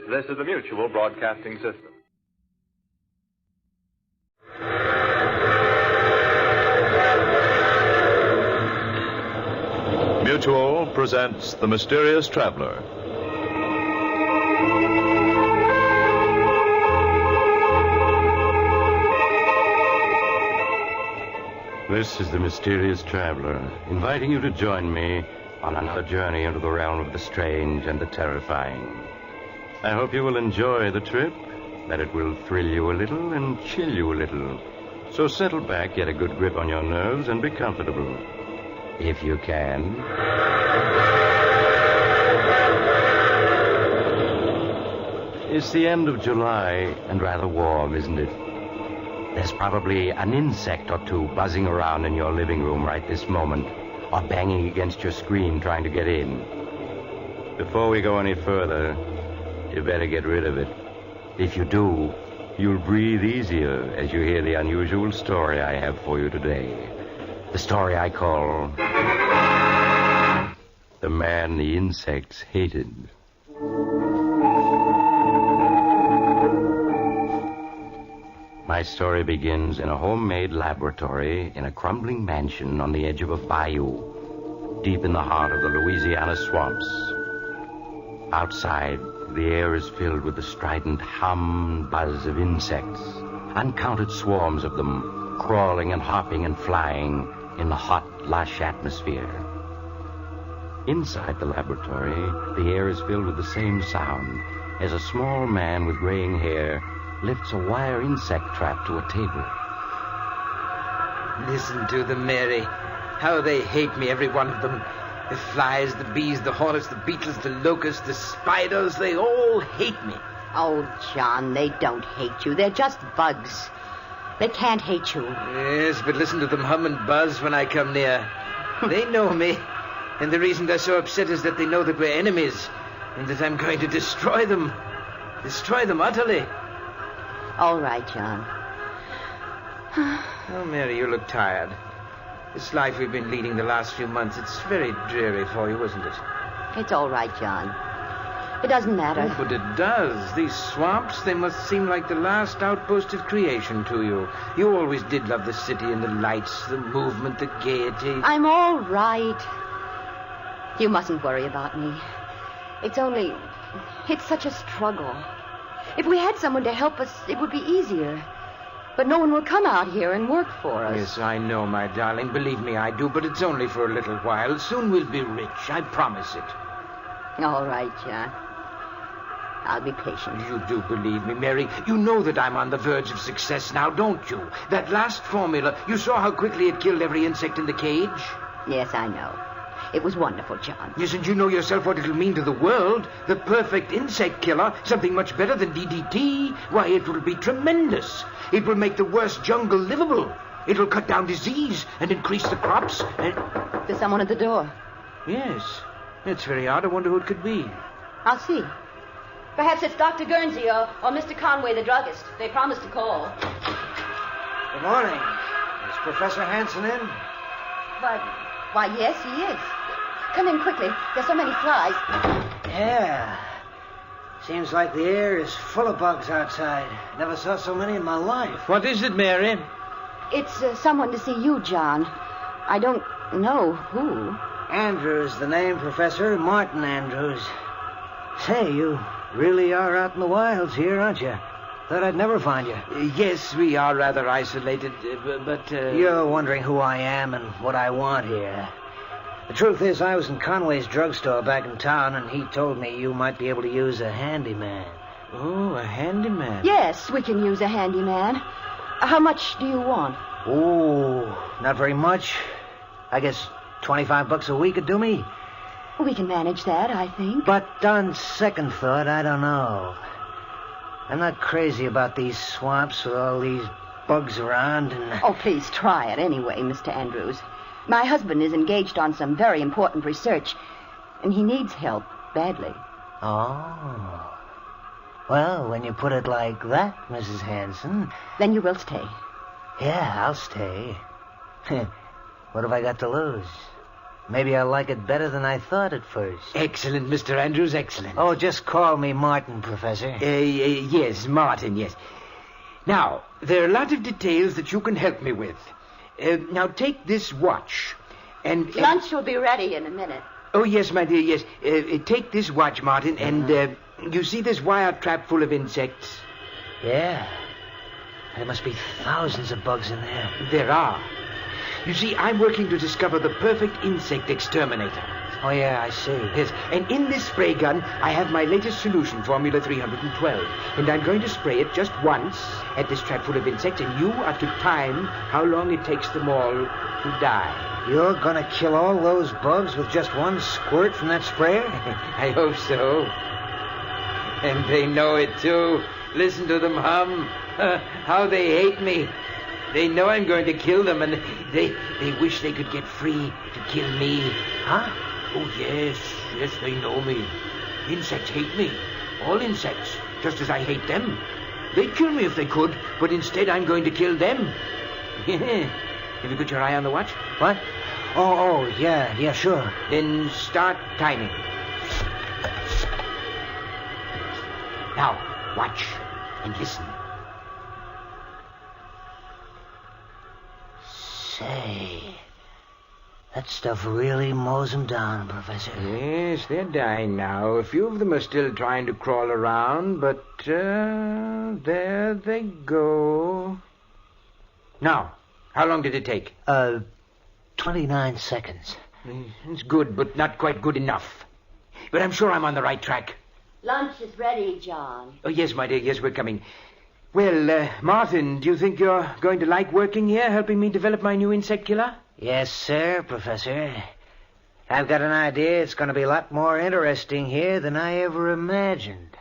This is the Mutual Broadcasting System. Mutual presents The Mysterious Traveler. This is the Mysterious Traveler, inviting you to join me on another journey into the realm of the strange and the terrifying. I hope you will enjoy the trip, that it will thrill you a little and chill you a little. So settle back, get a good grip on your nerves, and be comfortable. If you can. It's the end of July, and rather warm, isn't it? There's probably an insect or two buzzing around in your living room right this moment, or banging against your screen trying to get in. Before we go any further, you better get rid of it. If you do, you'll breathe easier as you hear the unusual story I have for you today. The story I call The Man the Insects Hated. My story begins in a homemade laboratory in a crumbling mansion on the edge of a bayou, deep in the heart of the Louisiana swamps. Outside, the air is filled with the strident hum and buzz of insects, uncounted swarms of them, crawling and hopping and flying in the hot, lush atmosphere. Inside the laboratory, the air is filled with the same sound as a small man with graying hair lifts a wire insect trap to a table. Listen to them, Mary. How they hate me, every one of them. The flies, the bees, the hornets, the beetles, the locusts, the spiders, they all hate me. Oh, John, they don't hate you. They're just bugs. They can't hate you. Yes, but listen to them hum and buzz when I come near. They know me. And the reason they're so upset is that they know that we're enemies. And that I'm going to destroy them. Destroy them utterly. All right, John. Oh, Mary, you look tired. This life we've been leading the last few months, it's very dreary for you, isn't it? It's all right, John. It doesn't matter. Oh, but it does. These swamps, they must seem like the last outpost of creation to you. You always did love the city and the lights, the movement, the gaiety. I'm all right. You mustn't worry about me. It's such a struggle. If we had someone to help us, it would be easier. But no one will come out here and work for us. Yes, I know, my darling. Believe me, I do. But it's only for a little while. Soon we'll be rich. I promise it. All right, John. I'll be patient. You do believe me, Mary. You know that I'm on the verge of success now, don't you? That last formula, you saw how quickly it killed every insect in the cage? Yes, I know. It was wonderful, John. Yes, and you know yourself what it'll mean to the world. The perfect insect killer, something much better than DDT. Why, it will be tremendous. It will make the worst jungle livable. It will cut down disease and increase the crops and... There's someone at the door. Yes. It's very odd. I wonder who it could be. I'll see. Perhaps it's Dr. Guernsey or Mr. Conway, the druggist. They promised to call. Good morning. Is Professor Hanson in? Why, yes, he is. Come in quickly. There's so many flies. Yeah. Seems like the air is full of bugs outside. Never saw so many in my life. What is it, Mary? It's someone to see you, John. I don't know who. Andrews, the name, Professor. Martin Andrews. Say, you really are out in the wilds here, aren't you? Thought I'd never find you. Yes, we are rather isolated, but... You're wondering who I am and what I want here. The truth is, I was in Conway's drugstore back in town, and he told me you might be able to use a handyman. Oh, a handyman? Yes, we can use a handyman. How much do you want? Oh, not very much. I guess $25 a week would do me. We can manage that, I think. But on second thought, I don't know. I'm not crazy about these swamps with all these bugs around and... Oh, please try it anyway, Mr. Andrews. My husband is engaged on some very important research, and he needs help badly. Oh. Well, when you put it like that, Mrs. Hanson... Then you will stay. Yeah, I'll stay. What have I got to lose? Maybe I'll like it better than I thought at first. Excellent, Mr. Andrews, excellent. Oh, just call me Martin, Professor. Yes, Martin, yes. Now, there are a lot of details that you can help me with. Now, take this watch. And lunch will be ready in a minute. Oh, yes, my dear, yes. Take this watch, Martin, and you see this wire trap full of insects? Yeah. There must be thousands of bugs in there. There are. You see, I'm working to discover the perfect insect exterminator. Oh, yeah, I see. Yes, and in this spray gun, I have my latest solution, Formula 312. And I'm going to spray it just once at this trap full of insects, and you are to time how long it takes them all to die. You're going to kill all those bugs with just one squirt from that sprayer? I hope so. And they know it, too. Listen to them hum. How they hate me. They know I'm going to kill them, and they wish they could get free to kill me. Huh? Oh, yes, they know me. Insects hate me. All insects, just as I hate them. They'd kill me if they could, but instead I'm going to kill them. Have you got your eye on the watch? What? Oh, yeah, sure. Then start timing. Now, watch and listen. Say, that stuff really mows them down, Professor. Yes, they're dying now. A few of them are still trying to crawl around, but there they go. Now, how long did it take? 29 seconds. It's good, but not quite good enough. But I'm sure I'm on the right track. Lunch is ready, John. Oh, yes, my dear, yes, we're coming. Well, Martin, do you think you're going to like working here, helping me develop my new insect killer? Yes, sir, Professor. I've got an idea it's going to be a lot more interesting here than I ever imagined.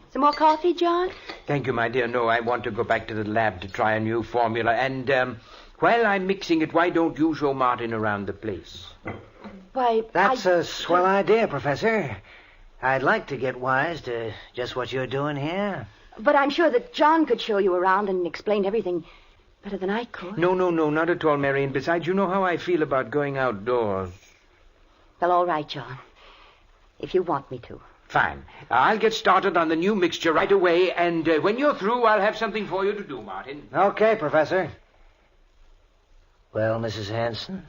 Some more coffee, John? Thank you, my dear. No, I want to go back to the lab to try a new formula. And while I'm mixing it, why don't you show Martin around the place? Why, That's a swell idea, Professor. I'd like to get wise to just what you're doing here. But I'm sure that John could show you around and explain everything better than I could. No, not at all, Mary. And besides, you know how I feel about going outdoors. Well, all right, John. If you want me to. Fine. I'll get started on the new mixture right away, and when you're through, I'll have something for you to do, Martin. Okay, Professor. Well, Mrs. Hanson,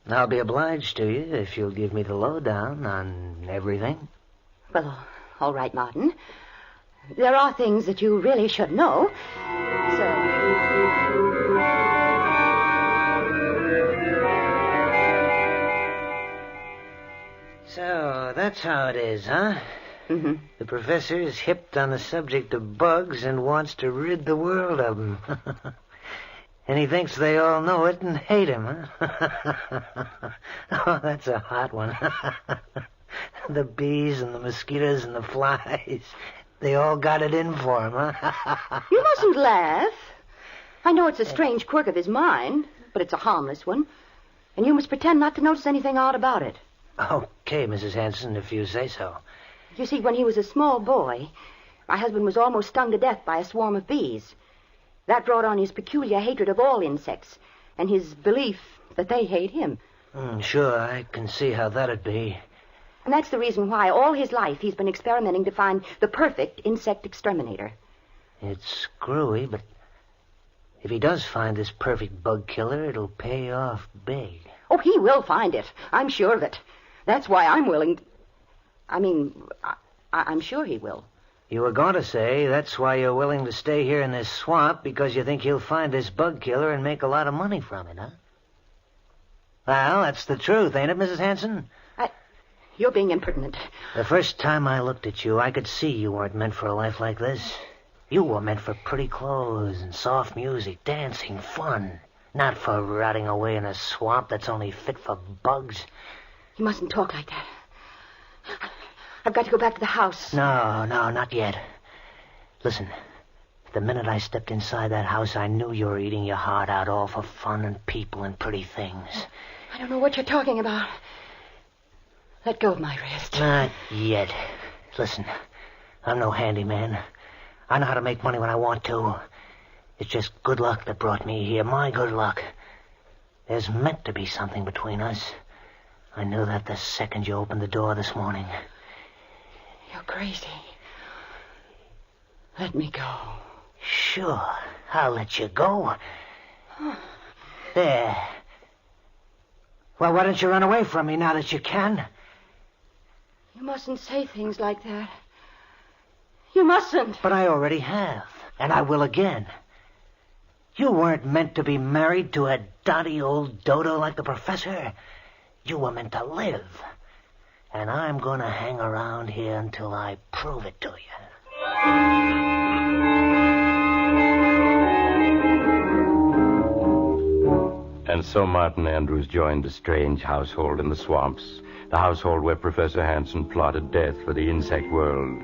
I'll be obliged to you if you'll give me the lowdown on everything. Well, all right, Martin. There are things that you really should know. So, that's how it is, huh? Mm-hmm. The professor is hipped on the subject of bugs and wants to rid the world of them. And he thinks they all know it and hate him, huh? Oh, that's a hot one. The bees and the mosquitoes and the flies, they all got it in for him, huh? You mustn't laugh. I know it's a strange quirk of his mind, but it's a harmless one. And you must pretend not to notice anything odd about it. Okay, Mrs. Hanson, if you say so. You see, when he was a small boy, my husband was almost stung to death by a swarm of bees. That brought on his peculiar hatred of all insects, and his belief that they hate him. Sure, I can see how that'd be. And that's the reason why all his life he's been experimenting to find the perfect insect exterminator. It's screwy, but if he does find this perfect bug killer, it'll pay off big. Oh, he will find it. I'm sure of it. That's why I'm willing to... I'm sure he will. You were going to say that's why you're willing to stay here in this swamp, because you think he'll find this bug killer and make a lot of money from it, huh? Well, that's the truth, ain't it, Mrs. Hanson? You're being impertinent. The first time I looked at you, I could see you weren't meant for a life like this. You were meant for pretty clothes and soft music, dancing, fun. Not for rotting away in a swamp that's only fit for bugs. You mustn't talk like that. I've got to go back to the house. No, not yet. Listen, the minute I stepped inside that house, I knew you were eating your heart out all for fun and people and pretty things. I don't know what you're talking about. Let go of my wrist. Not yet. Listen, I'm no handyman. I know how to make money when I want to. It's just good luck that brought me here, my good luck. There's meant to be something between us. I knew that the second you opened the door this morning. You're crazy. Let me go. Sure, I'll let you go. There. Well, why don't you run away from me now that you can? You mustn't say things like that. You mustn't. But I already have, and I will again. You weren't meant to be married to a dotty old dodo like the professor. You were meant to live. And I'm going to hang around here until I prove it to you. And so Martin Andrews joined the strange household in the swamps, the household where Professor Hanson plotted death for the insect world.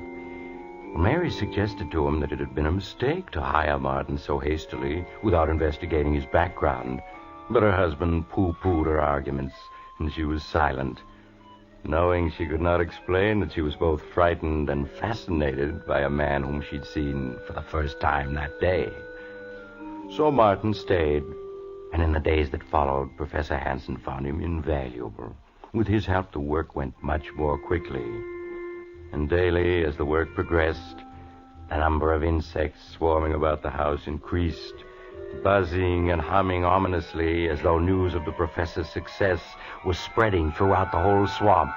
Mary suggested to him that it had been a mistake to hire Martin so hastily without investigating his background, but her husband pooh-poohed her arguments, and she was silent, knowing she could not explain that she was both frightened and fascinated by a man whom she'd seen for the first time that day. So Martin stayed, and in the days that followed, Professor Hanson found him invaluable. With his help, the work went much more quickly. And daily, as the work progressed, the number of insects swarming about the house increased, buzzing and humming ominously as though news of the professor's success was spreading throughout the whole swamp.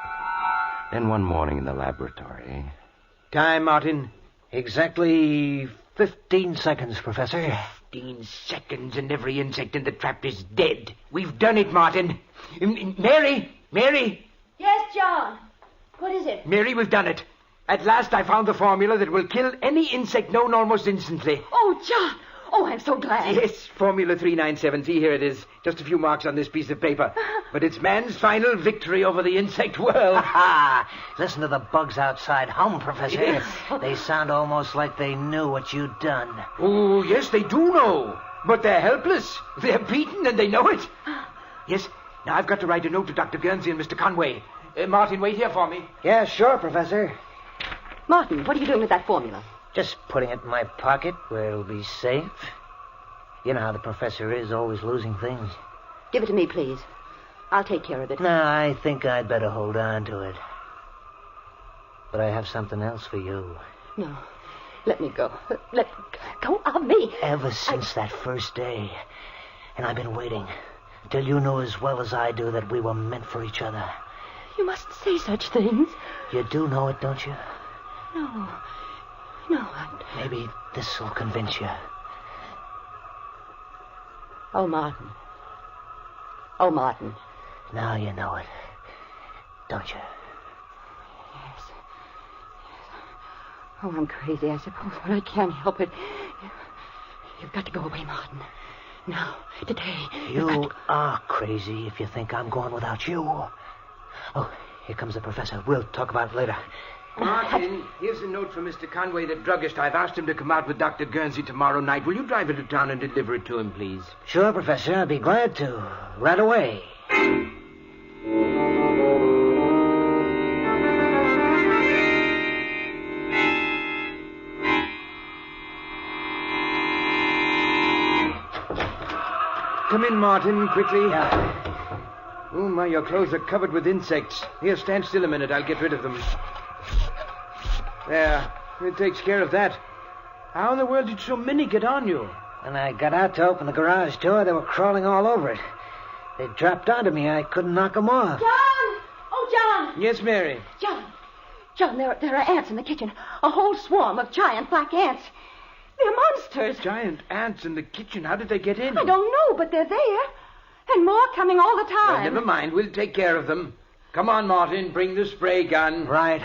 Then one morning in the laboratory... Time, Martin. Exactly 15 seconds, Professor. 15 seconds and every insect in the trap is dead. We've done it, Martin. Mary! Yes, John. What is it? Mary, we've done it. At last I found the formula that will kill any insect known almost instantly. Oh, John. Oh, I'm so glad. Yes, Formula 397. See, here it is. Just a few marks on this piece of paper. But it's man's final victory over the insect world. Listen to the bugs outside hum, Professor. Yes. They sound almost like they knew what you'd done. Oh, yes, they do know. But they're helpless. They're beaten and they know it. Yes, now I've got to write a note to Dr. Guernsey and Mr. Conway. Martin, wait here for me. Yeah, sure, Professor. Martin, what are you doing with that formula? Just putting it in my pocket where it'll be safe. You know how the professor is, always losing things. Give it to me, please. I'll take care of it. No, I think I'd better hold on to it. But I have something else for you. No. Let me go. Let go of me. Ever since that first day. And I've been waiting until you know as well as I do that we were meant for each other. You mustn't say such things. You do know it, don't you? No. Maybe this'll convince you. Oh, Martin. Now you know it, don't you? Yes. Oh, I'm crazy, I suppose, but I can't help it. You've got to go away, Martin. Now, today. You are crazy if you think I'm going without you. Oh, here comes the professor. We'll talk about it later. Martin, here's a note from Mr. Conway, the druggist. I've asked him to come out with Dr. Guernsey tomorrow night. Will you drive into town and deliver it to him, please? Sure, Professor. I'd be glad to. Right away. Come in, Martin, quickly. Yeah. Oh, my, your clothes are covered with insects. Here, stand still a minute. I'll get rid of them. There. It takes care of that. How in the world did so many get on you? When I got out to open the garage door, they were crawling all over it. They dropped onto me. I couldn't knock them off. John! Oh, John! Yes, Mary. John, there are ants in the kitchen. A whole swarm of giant black ants. They're monsters. Giant ants in the kitchen. How did they get in? I don't know, but they're there. And more coming all the time. Well, never mind. We'll take care of them. Come on, Martin. Bring the spray gun. Right.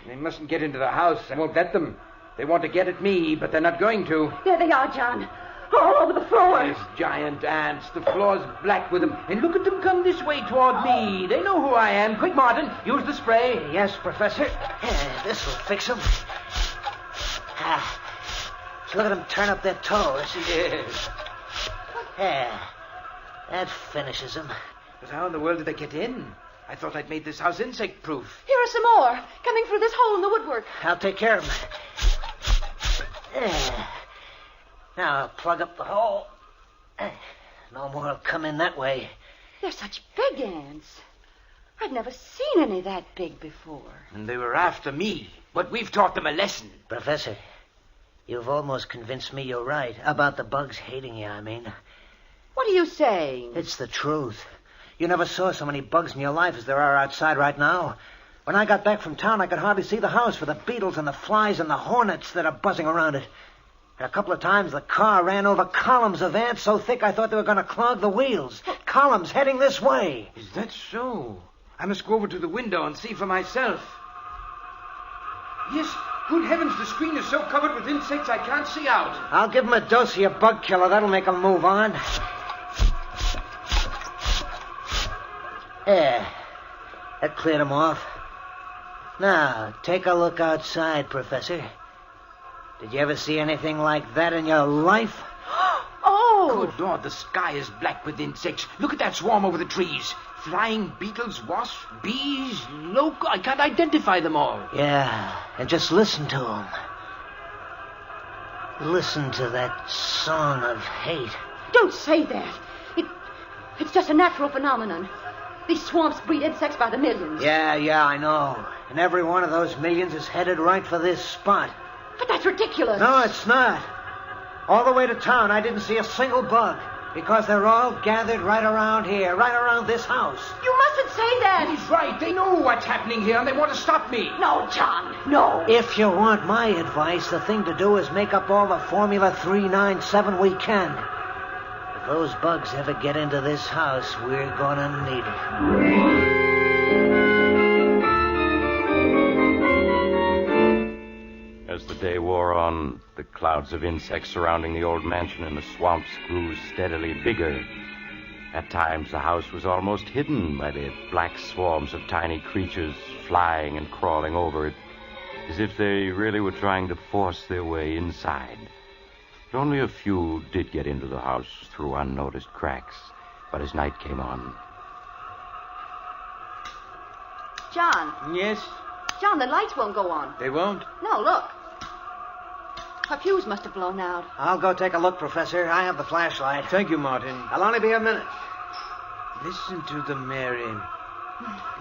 They mustn't get into the house. I won't let them. They want to get at me, but they're not going to. There they are, John. All over the floor. There's giant ants. The floor's black with them. And look at them come this way toward me. They know who I am. Quick, Martin. Use the spray. Yes, Professor. This will fix them. Look at them turn up their toes. Yes. That finishes them. But how in the world did they get in? I thought I'd made this house insect-proof. Here are some more, coming through this hole in the woodwork. I'll take care of them. Now I'll plug up the hole. No more will come in that way. They're such big ants. I've never seen any that big before. And they were after me, but we've taught them a lesson. Professor, you've almost convinced me you're right. About the bugs hating you, I mean. What are you saying? It's the truth. You never saw so many bugs in your life as there are outside right now. When I got back from town, I could hardly see the house for the beetles and the flies and the hornets that are buzzing around it. And a couple of times the car ran over columns of ants so thick I thought they were going to clog the wheels. Columns heading this way. Is that so? I must go over to the window and see for myself. Yes, good heavens, the screen is so covered with insects I can't see out. I'll give them a dose of your bug killer. That'll make them move on. There. That cleared them off. Now, take a look outside, Professor. Did you ever see anything like that in your life? Oh! Good Lord, the sky is black with insects. Look at that swarm over the trees. Flying beetles, wasps, bees, I can't identify them all. Yeah, and just listen to them. Listen to that song of hate. Don't say that. It's just a natural phenomenon. These swamps breed insects by the millions. Yeah, I know. And every one of those millions is headed right for this spot. But that's ridiculous. No, it's not. All the way to town, I didn't see a single bug. Because they're all gathered right around here, right around this house. You mustn't say that. He's right. They know what's happening here, and they want to stop me. No, John, no. If you want my advice, the thing to do is make up all the Formula 397 we can. If those bugs ever get into this house, we're gonna need it. As the day wore on, the clouds of insects surrounding the old mansion in the swamps grew steadily bigger. At times, the house was almost hidden by the black swarms of tiny creatures flying and crawling over it, as if they really were trying to force their way inside. But only a few did get into the house through unnoticed cracks, but as night came on... John. Yes? John, the lights won't go on. They won't? No, look. Her fuse must have blown out. I'll go take a look, Professor. I have the flashlight. Thank you, Martin. I'll only be a minute. Listen to them, Mary.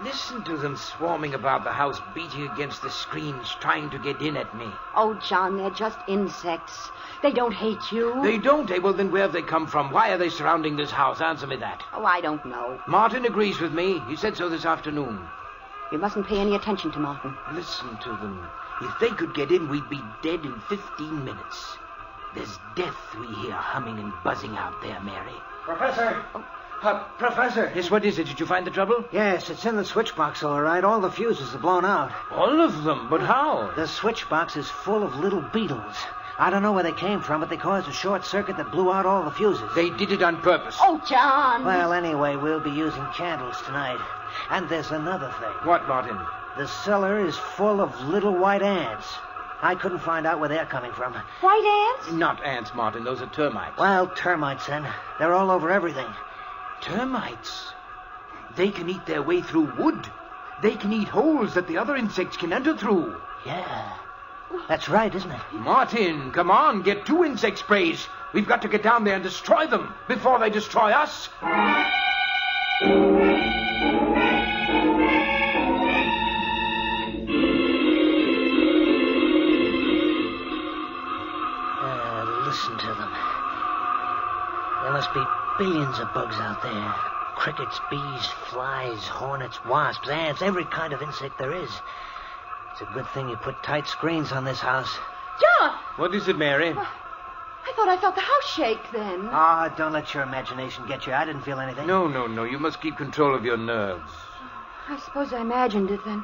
Listen to them swarming about the house, beating against the screens, trying to get in at me. Oh, John, they're just insects. They don't hate you. They don't? Well, then where have they come from? Why are they surrounding this house? Answer me that. Oh, I don't know. Martin agrees with me. He said so this afternoon. You mustn't pay any attention to Martin. Listen to them. If they could get in, we'd be dead in 15 minutes. There's death we hear humming and buzzing out there, Mary. Professor! Professor! Yes, what is it? Did you find the trouble? Yes, it's in the switch box, all right. All the fuses are blown out. All of them? But how? The switch box is full of little beetles. I don't know where they came from, but they caused a short circuit that blew out all the fuses. They did it on purpose. Oh, John! Well, anyway, we'll be using candles tonight. And there's another thing. What, Martin? The cellar is full of little white ants. I couldn't find out where they're coming from. White ants? Not ants, Martin. Those are termites. Well, termites, then. They're all over everything. Termites? They can eat their way through wood. They can eat holes that the other insects can enter through. Yeah. That's right, isn't it? Martin, come on. Get 2 insect sprays. We've got to get down there and destroy them before they destroy us. millions of bugs out there. Crickets, bees, flies, hornets, wasps, ants, every kind of insect there is. It's a good thing you put tight screens on this house. John! What is it, Mary? I thought I felt the house shake then. Ah, don't let your imagination get you. I didn't feel anything. No. You must keep control of your nerves. I suppose I imagined it then.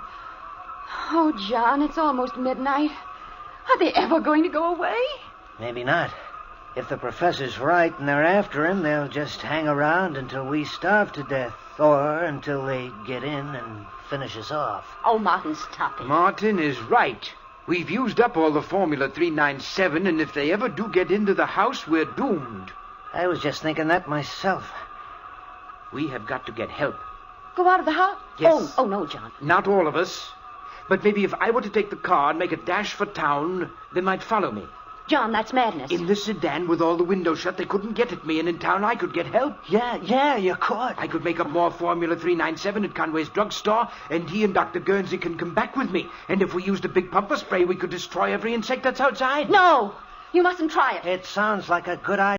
Oh, John, it's almost midnight. Are they ever going to go away? Maybe not. If the professor's right and they're after him, they'll just hang around until we starve to death. Or until they get in and finish us off. Oh, Martin, stop it. Martin is right. We've used up all the Formula 397, and if they ever do get into the house, we're doomed. I was just thinking that myself. We have got to get help. Go out of the house? Yes. Oh, no, John. Not all of us. But maybe if I were to take the car and make a dash for town, they might follow me. John, that's madness. In the sedan with all the windows shut, they couldn't get at me, and in town I could get help. Yeah, you could. I could make up more Formula 397 at Conway's drugstore, and he and Dr. Guernsey can come back with me. And if we used a big pumper spray, we could destroy every insect that's outside. No, you mustn't try it. It sounds like a good idea.